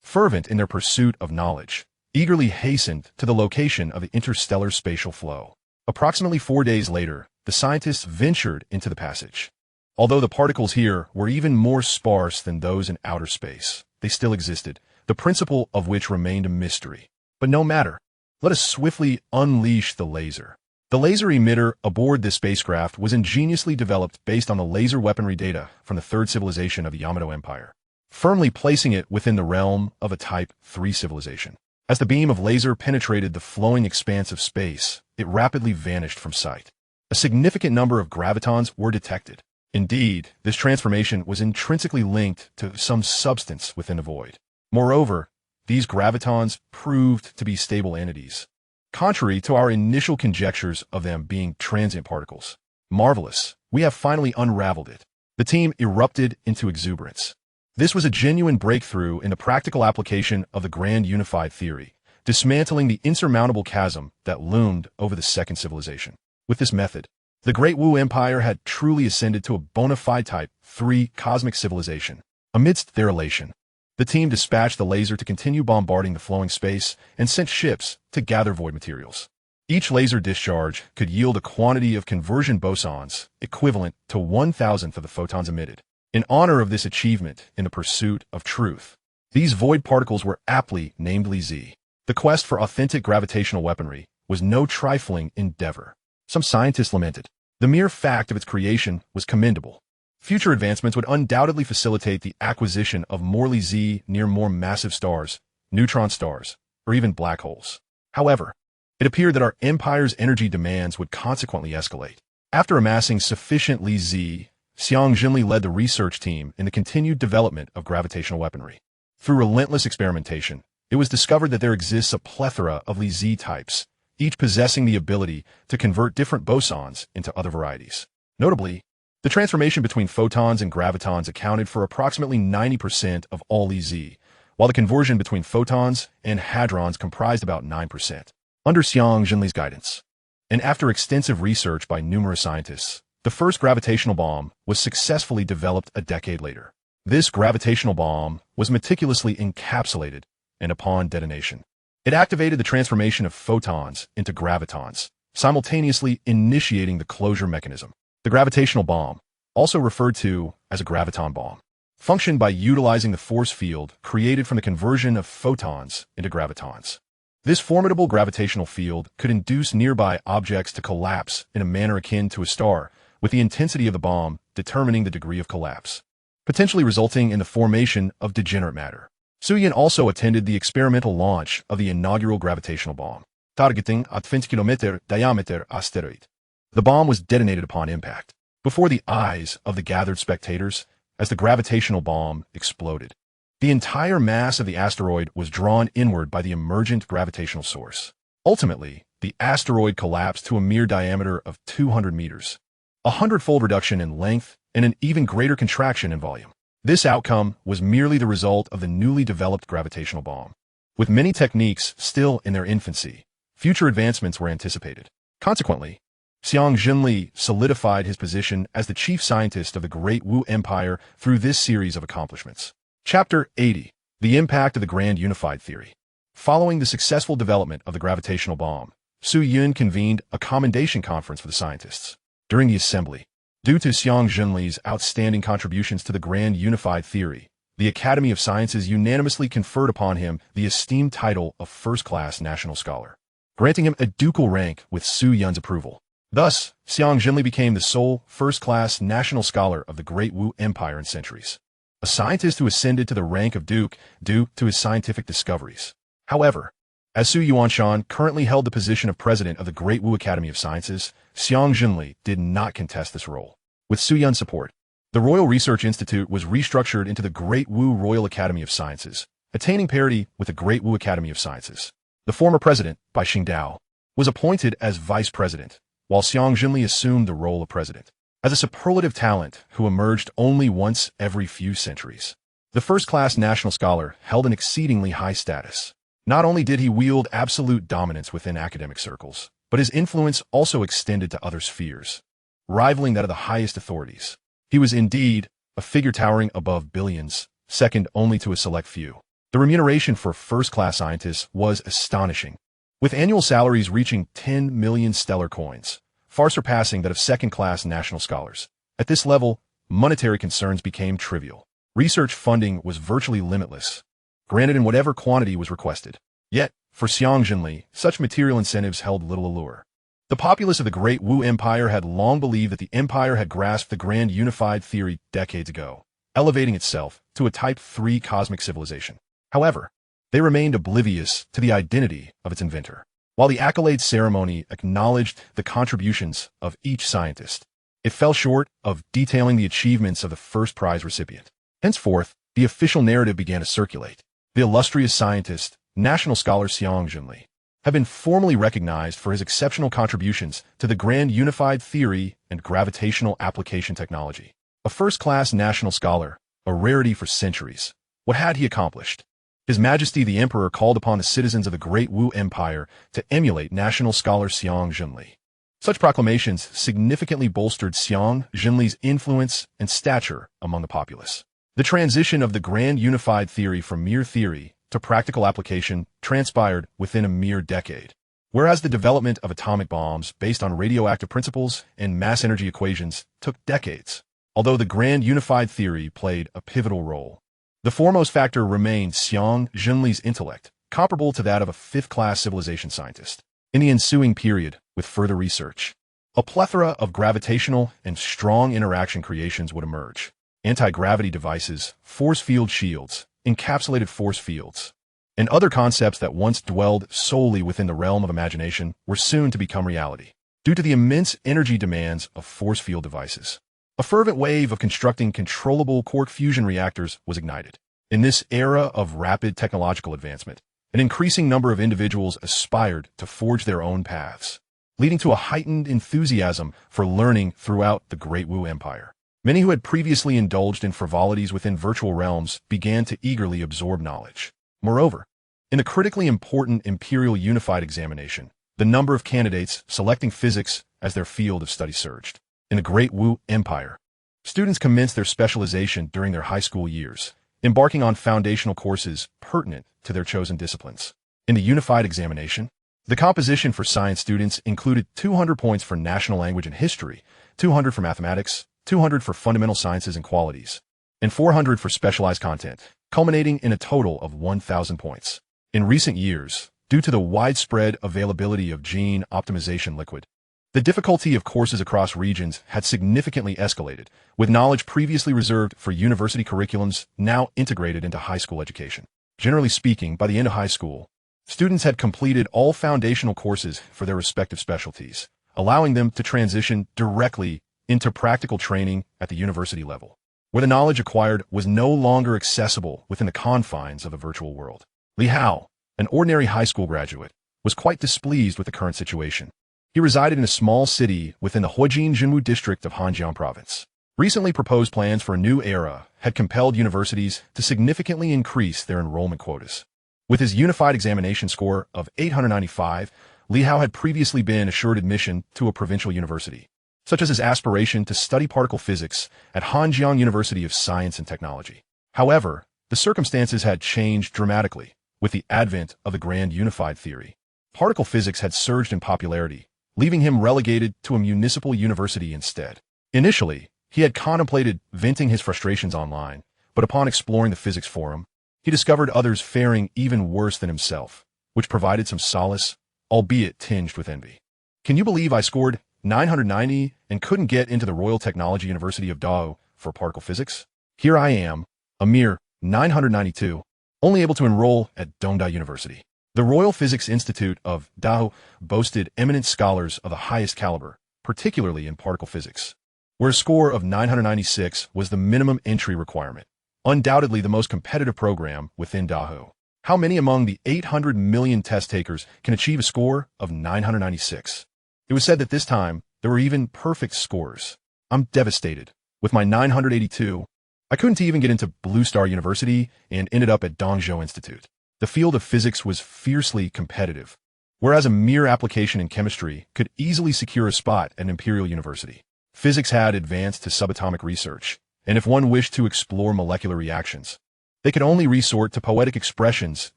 fervent in their pursuit of knowledge, eagerly hastened to the location of the interstellar spatial flow. Approximately 4 days later, the scientists ventured into the passage. Although the particles here were even more sparse than those in outer space, they still existed, the principle of which remained a mystery. But no matter. Let us swiftly unleash the laser. The laser emitter aboard this spacecraft was ingeniously developed based on the laser weaponry data from the third civilization of the Yamato Empire, firmly placing it within the realm of a Type 3 civilization. As the beam of laser penetrated the flowing expanse of space, it rapidly vanished from sight. A significant number of gravitons were detected. Indeed, this transformation was intrinsically linked to some substance within the void. Moreover, these gravitons proved to be stable entities, contrary to our initial conjectures of them being transient particles. Marvelous, we have finally unraveled it. The team erupted into exuberance. This was a genuine breakthrough in the practical application of the grand unified theory, dismantling the insurmountable chasm that loomed over the second civilization. With this method, the Great Wu Empire had truly ascended to a bona fide Type 3 cosmic civilization. Amidst their elation, the team dispatched the laser to continue bombarding the flowing space and sent ships to gather void materials. Each laser discharge could yield a quantity of conversion bosons equivalent to 1,000th of the photons emitted. In honor of this achievement in the pursuit of truth, these void particles were aptly named LZ. The quest for authentic gravitational weaponry was no trifling endeavor. Some scientists lamented. The mere fact of its creation was commendable. Future advancements would undoubtedly facilitate the acquisition of more LZ near more massive stars, neutron stars, or even black holes. However, it appeared that our empire's energy demands would consequently escalate. After amassing sufficient LZ, Xiang Jinli led the research team in the continued development of gravitational weaponry. Through relentless experimentation, it was discovered that there exists a plethora of LZ types, each possessing the ability to convert different bosons into other varieties. Notably, the transformation between photons and gravitons accounted for approximately 90% of all LZ, while the conversion between photons and hadrons comprised about 9%. Under Xiang Jinli's guidance, and after extensive research by numerous scientists, the first gravitational bomb was successfully developed a decade later. This gravitational bomb was meticulously encapsulated, and upon detonation, it activated the transformation of photons into gravitons, simultaneously initiating the closure mechanism. The gravitational bomb, also referred to as a graviton bomb, functioned by utilizing the force field created from the conversion of photons into gravitons. This formidable gravitational field could induce nearby objects to collapse in a manner akin to a star, with the intensity of the bomb determining the degree of collapse, potentially resulting in the formation of degenerate matter. Su Yan also attended the experimental launch of the inaugural gravitational bomb, targeting a 20-kilometer diameter asteroid. The bomb was detonated upon impact, before the eyes of the gathered spectators, as the gravitational bomb exploded. The entire mass of the asteroid was drawn inward by the emergent gravitational source. Ultimately, the asteroid collapsed to a mere diameter of 200 meters, a 100-fold reduction in length and an even greater contraction in volume. This outcome was merely the result of the newly developed gravitational bomb. With many techniques still in their infancy, future advancements were anticipated. Consequently, Xiang Jinli solidified his position as the chief scientist of the Great Wu Empire through this series of accomplishments. Chapter 80. The Impact of the Grand Unified Theory. Following the successful development of the gravitational bomb, Su Yun convened a commendation conference for the scientists. During the assembly, due to Xiang Jinli's outstanding contributions to the Grand Unified Theory, the Academy of Sciences unanimously conferred upon him the esteemed title of First-Class National Scholar, granting him a ducal rank with Su Yun's approval. Thus, Xiang Jinli became the sole first-class national scholar of the Great Wu Empire in centuries, a scientist who ascended to the rank of Duke due to his scientific discoveries. However, as Su Yuanshan currently held the position of president of the Great Wu Academy of Sciences, Xiang Jinli did not contest this role. With Su Yun's support, the Royal Research Institute was restructured into the Great Wu Royal Academy of Sciences, attaining parity with the Great Wu Academy of Sciences. The former president, Bai Xingdao, was appointed as vice president, while Xiang Jinli assumed the role of president. As a superlative talent who emerged only once every few centuries, the first-class national scholar held an exceedingly high status. Not only did he wield absolute dominance within academic circles, but his influence also extended to other spheres, rivaling that of the highest authorities. He was indeed a figure towering above billions, second only to a select few. The remuneration for first-class scientists was astonishing, with annual salaries reaching 10 million stellar coins, far surpassing that of second-class national scholars. At this level, monetary concerns became trivial. Research funding was virtually limitless, granted in whatever quantity was requested. Yet, for Xiang Jinli, such material incentives held little allure. The populace of the Great Wu Empire had long believed that the empire had grasped the grand unified theory decades ago, elevating itself to a Type 3 cosmic civilization. However, They remained oblivious to the identity of its inventor. While the accolade ceremony acknowledged the contributions of each scientist, it fell short of detailing the achievements of the first prize recipient. Henceforth, the official narrative began to circulate. The illustrious scientist, national scholar Xiang Junli, had been formally recognized for his exceptional contributions to the grand unified theory and gravitational application technology. A first-class national scholar, a rarity for centuries. What had he accomplished? His Majesty the Emperor called upon the citizens of the Great Wu Empire to emulate national scholar Xiang Junli. Such proclamations significantly bolstered Xiang Junli's influence and stature among the populace. The transition of the grand unified theory from mere theory to practical application transpired within a mere decade. Whereas the development of atomic bombs based on radioactive principles and mass energy equations took decades, although the grand unified theory played a pivotal role. The foremost factor remained Xiang Junli's intellect, comparable to that of a fifth-class civilization scientist. In the ensuing period, with further research, a plethora of gravitational and strong interaction creations would emerge. Anti-gravity devices, force field shields, encapsulated force fields, and other concepts that once dwelled solely within the realm of imagination were soon to become reality. Due to the immense energy demands of force field devices, a fervent wave of constructing controllable quark fusion reactors was ignited. In this era of rapid technological advancement, an increasing number of individuals aspired to forge their own paths, leading to a heightened enthusiasm for learning throughout the Great Wu Empire. Many who had previously indulged in frivolities within virtual realms began to eagerly absorb knowledge. Moreover, in the critically important imperial unified examination, the number of candidates selecting physics as their field of study surged. In the Great Wu Empire, students commenced their specialization during their high school years, embarking on foundational courses pertinent to their chosen disciplines. In the unified examination, the composition for science students included 200 points for national language and history, 200 for mathematics, 200 for fundamental sciences and qualities, and 400 for specialized content, culminating in a total of 1,000 points. In recent years, due to the widespread availability of gene optimization liquid, the difficulty of courses across regions had significantly escalated, with knowledge previously reserved for university curriculums now integrated into high school education. Generally speaking, by the end of high school, students had completed all foundational courses for their respective specialties, allowing them to transition directly into practical training at the university level, where the knowledge acquired was no longer accessible within the confines of a virtual world. Li Hao, an ordinary high school graduate, was quite displeased with the current situation. He resided in a small city within the Huijin Jinwu district of Hanjiang province. Recently proposed plans for a new era had compelled universities to significantly increase their enrollment quotas. With his unified examination score of 895, Li Hao had previously been assured admission to a provincial university, such as his aspiration to study particle physics at Hanjiang University of Science and Technology. However, the circumstances had changed dramatically with the advent of the grand unified theory. Particle physics had surged in popularity, leaving him relegated to a municipal university instead. Initially, he had contemplated venting his frustrations online, but upon exploring the physics forum, he discovered others faring even worse than himself, which provided some solace, albeit tinged with envy. Can you believe I scored 990 and couldn't get into the Royal Technology University of Dao for particle physics? Here I am, a mere 992, only able to enroll at Dongda University. The Royal Physics Institute of Dao boasted eminent scholars of the highest caliber, particularly in particle physics, where a score of 996 was the minimum entry requirement, undoubtedly the most competitive program within Dao. How many among the 800 million test takers can achieve a score of 996? It was said that this time, there were even perfect scores. I'm devastated. With my 982, I couldn't even get into Blue Star University and ended up at Dongzhou Institute. The field of physics was fiercely competitive, whereas a mere application in chemistry could easily secure a spot at an imperial university. Physics had advanced to subatomic research, and if one wished to explore molecular reactions, they could only resort to poetic expressions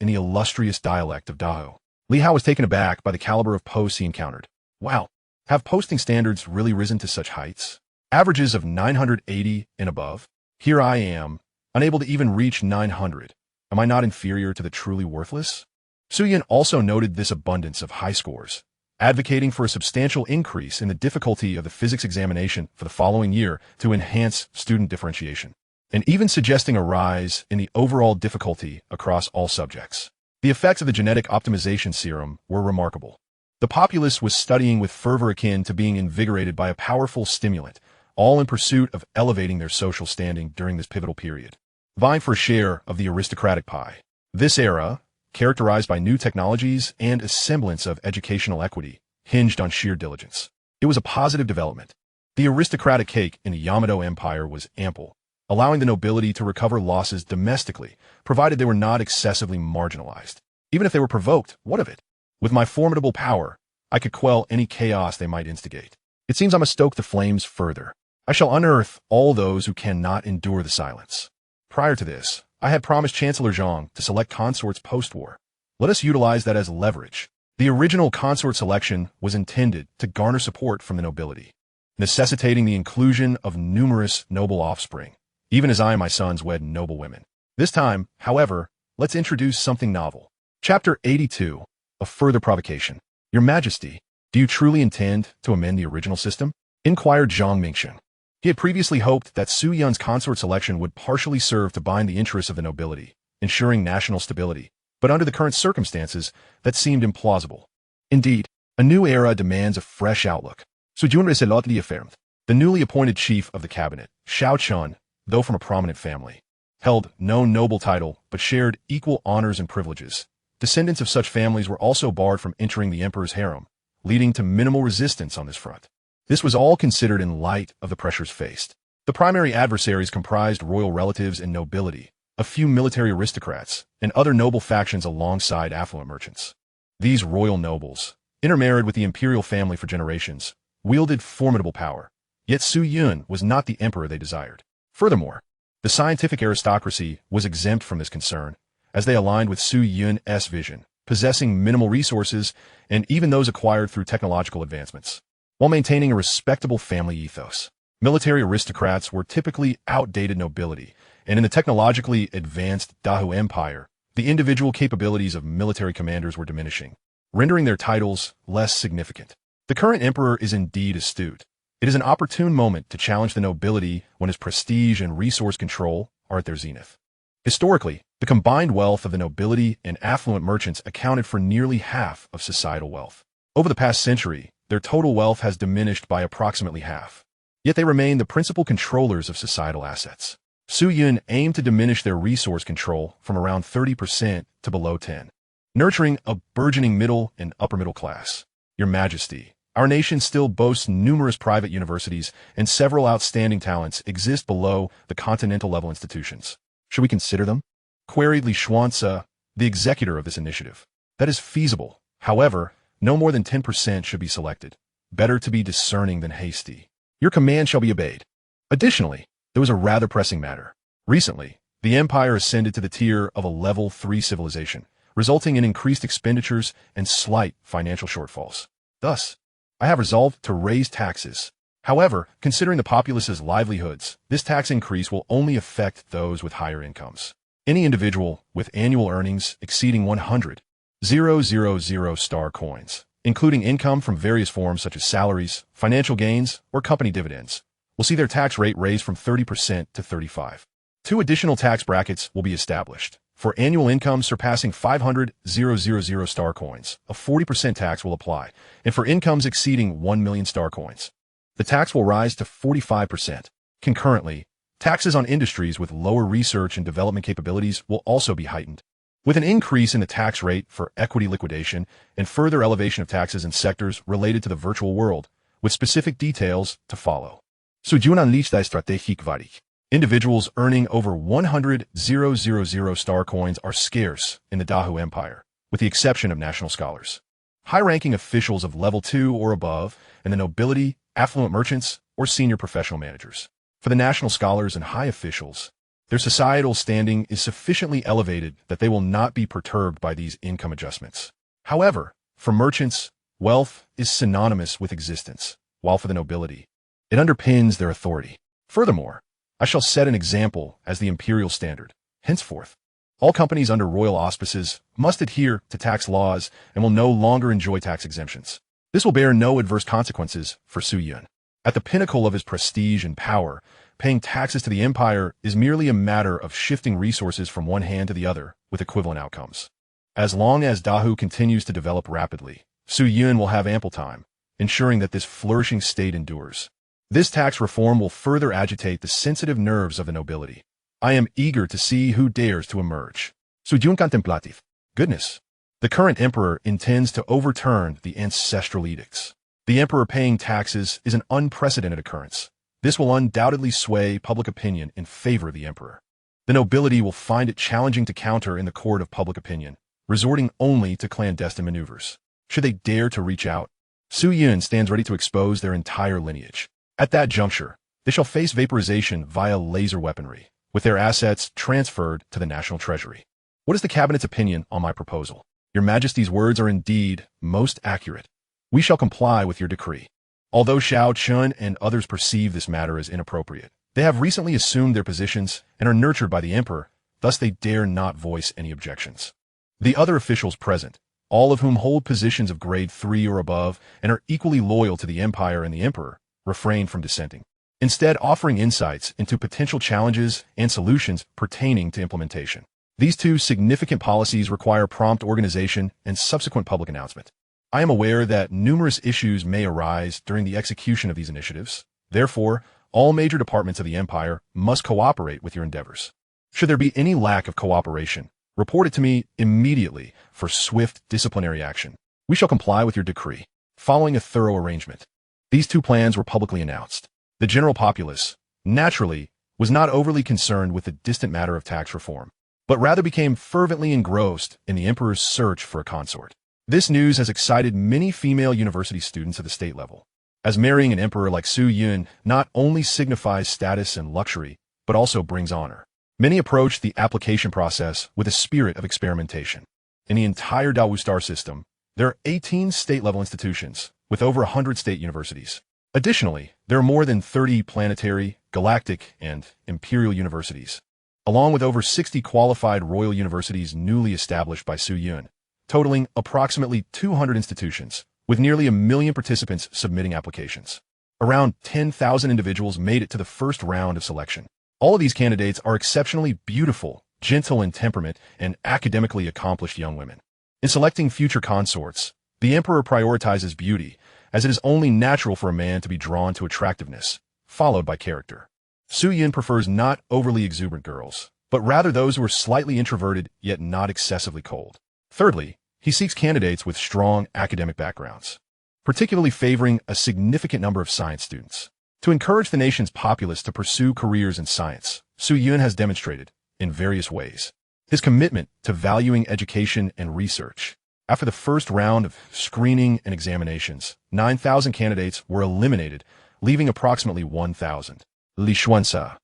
in the illustrious dialect of Dao. Li Hao was taken aback by the caliber of posts he encountered. Wow, have posting standards really risen to such heights? Averages of 980 and above? Here I am, unable to even reach 900. Am I not inferior to the truly worthless? Su Yan also noted this abundance of high scores, advocating for a substantial increase in the difficulty of the physics examination for the following year to enhance student differentiation, and even suggesting a rise in the overall difficulty across all subjects. The effects of the genetic optimization serum were remarkable. The populace was studying with fervor akin to being invigorated by a powerful stimulant, all in pursuit of elevating their social standing during this pivotal period, vying for a share of the aristocratic pie. This era, characterized by new technologies and a semblance of educational equity, hinged on sheer diligence. It was a positive development. The aristocratic cake in the Yamato Empire was ample, allowing the nobility to recover losses domestically, provided they were not excessively marginalized. Even if they were provoked, what of it? With my formidable power, I could quell any chaos they might instigate. It seems I must stoke the flames further. I shall unearth all those who cannot endure the silence. Prior to this, I had promised Chancellor Zhang to select consorts post-war. Let us utilize that as leverage. The original consort selection was intended to garner support from the nobility, necessitating the inclusion of numerous noble offspring, even as I and my sons wed noble women. This time, however, let's introduce something novel. Chapter 82, A Further Provocation. Your Majesty, do you truly intend to amend the original system? Inquired Zhang Mingxian. He had previously hoped that Su Yun's consort selection would partially serve to bind the interests of the nobility, ensuring national stability, but under the current circumstances, that seemed implausible. Indeed, a new era demands a fresh outlook. Su Yun resolutely affirmed. The newly appointed chief of the cabinet, Xiao Chun, though from a prominent family, held no noble title but shared equal honors and privileges. Descendants of such families were also barred from entering the emperor's harem, leading to minimal resistance on this front. This was all considered in light of the pressures faced. The primary adversaries comprised royal relatives and nobility, a few military aristocrats, and other noble factions alongside affluent merchants. These royal nobles, intermarried with the imperial family for generations, wielded formidable power, yet Su Yun was not the emperor they desired. Furthermore, the scientific aristocracy was exempt from this concern, as they aligned with Su Yun's vision, possessing minimal resources and even those acquired through technological advancements, while maintaining a respectable family ethos. Military aristocrats were typically outdated nobility, and in the technologically advanced Dahu Empire, the individual capabilities of military commanders were diminishing, rendering their titles less significant. The current emperor is indeed astute. It is an opportune moment to challenge the nobility when his prestige and resource control are at their zenith. Historically, the combined wealth of the nobility and affluent merchants accounted for nearly half of societal wealth. Over the past century, their total wealth has diminished by approximately half. Yet they remain the principal controllers of societal assets. Su Yun aimed to diminish their resource control from around 30% to below 10%, nurturing a burgeoning middle and upper middle class. Your Majesty, our nation still boasts numerous private universities, and several outstanding talents exist below the continental-level institutions. Should we consider them? Queried Li Xuanze, the executor of this initiative. That is feasible. However, no more than 10% should be selected. Better to be discerning than hasty. Your command shall be obeyed. Additionally, there was a rather pressing matter. Recently, the empire ascended to the tier of a level 3 civilization, resulting in increased expenditures and slight financial shortfalls. Thus, I have resolved to raise taxes. However, considering the populace's livelihoods, this tax increase will only affect those with higher incomes. Any individual with annual earnings exceeding 100,000 star coins, including income from various forms such as salaries, financial gains, or company dividends, will see their tax rate raised from 30% to 35%. 2 additional tax brackets will be established. For annual income surpassing 500,000 star coins, a 40% tax will apply, and for incomes exceeding 1 million star coins, the tax will rise to 45%. Concurrently, taxes on industries with lower research and development capabilities will also be heightened, with an increase in the tax rate for equity liquidation and further elevation of taxes in sectors related to the virtual world, with specific details to follow. Sujunan lista strategic varig. Individuals earning over 100,000 star coins are scarce in the Dahu Empire, with the exception of national scholars, high-ranking officials of level 2 or above, and the nobility, affluent merchants, or senior professional managers. For the national scholars and high officials, their societal standing is sufficiently elevated that they will not be perturbed by these income adjustments. However, for merchants, wealth is synonymous with existence, while for the nobility, it underpins their authority. Furthermore, I shall set an example as the imperial standard. Henceforth, all companies under royal auspices must adhere to tax laws and will no longer enjoy tax exemptions. This will bear no adverse consequences for Su Yun. At the pinnacle of his prestige and power, paying taxes to the empire is merely a matter of shifting resources from one hand to the other with equivalent outcomes. As long as Dahu continues to develop rapidly, Su Yun will have ample time, ensuring that this flourishing state endures. This tax reform will further agitate the sensitive nerves of the nobility. I am eager to see who dares to emerge. Su Yun contemplative. Goodness. The current emperor intends to overturn the ancestral edicts. The emperor paying taxes is an unprecedented occurrence. This will undoubtedly sway public opinion in favor of the emperor. The nobility will find it challenging to counter in the court of public opinion, resorting only to clandestine maneuvers. Should they dare to reach out, Su Yun stands ready to expose their entire lineage. At that juncture, they shall face vaporization via laser weaponry, with their assets transferred to the national treasury. What is the cabinet's opinion on my proposal? Your Majesty's words are indeed most accurate. We shall comply with your decree. Although Xiao Chun and others perceive this matter as inappropriate, they have recently assumed their positions and are nurtured by the emperor, thus they dare not voice any objections. The other officials present, all of whom hold positions of grade 3 or above and are equally loyal to the empire and the emperor, refrain from dissenting, instead offering insights into potential challenges and solutions pertaining to implementation. These two significant policies require prompt organization and subsequent public announcement. I am aware that numerous issues may arise during the execution of these initiatives. Therefore, all major departments of the empire must cooperate with your endeavors. Should there be any lack of cooperation, report it to me immediately for swift disciplinary action. We shall comply with your decree, following a thorough arrangement. These two plans were publicly announced. The general populace, naturally, was not overly concerned with the distant matter of tax reform, but rather became fervently engrossed in the emperor's search for a consort. This news has excited many female university students at the state level, as marrying an emperor like Su Yun not only signifies status and luxury, but also brings honor. Many approach the application process with a spirit of experimentation. In the entire Dawu star system, there are 18 state-level institutions, with over 100 state universities. Additionally, there are more than 30 planetary, galactic, and imperial universities, along with over 60 qualified royal universities newly established by Su Yun, totaling approximately 200 institutions, with nearly 1 million participants submitting applications. Around 10,000 individuals made it to the first round of selection. All of these candidates are exceptionally beautiful, gentle in temperament, and academically accomplished young women. In selecting future consorts, the emperor prioritizes beauty, as it is only natural for a man to be drawn to attractiveness, followed by character. Su Yun prefers not overly exuberant girls, but rather those who are slightly introverted yet not excessively cold. Thirdly, he seeks candidates with strong academic backgrounds, particularly favoring a significant number of science students. To encourage the nation's populace to pursue careers in science, Su Yun has demonstrated, in various ways, his commitment to valuing education and research. After the first round of screening and examinations, 9,000 candidates were eliminated, leaving approximately 1,000. Li Xuansa,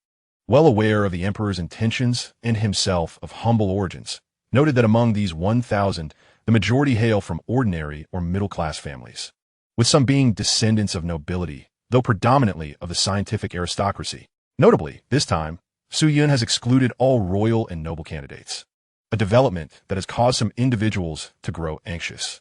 well aware of the emperor's intentions and himself of humble origins, noted that among these 1,000, the majority hail from ordinary or middle-class families, with some being descendants of nobility, though predominantly of the scientific aristocracy. Notably, this time, Su Yun has excluded all royal and noble candidates, a development that has caused some individuals to grow anxious.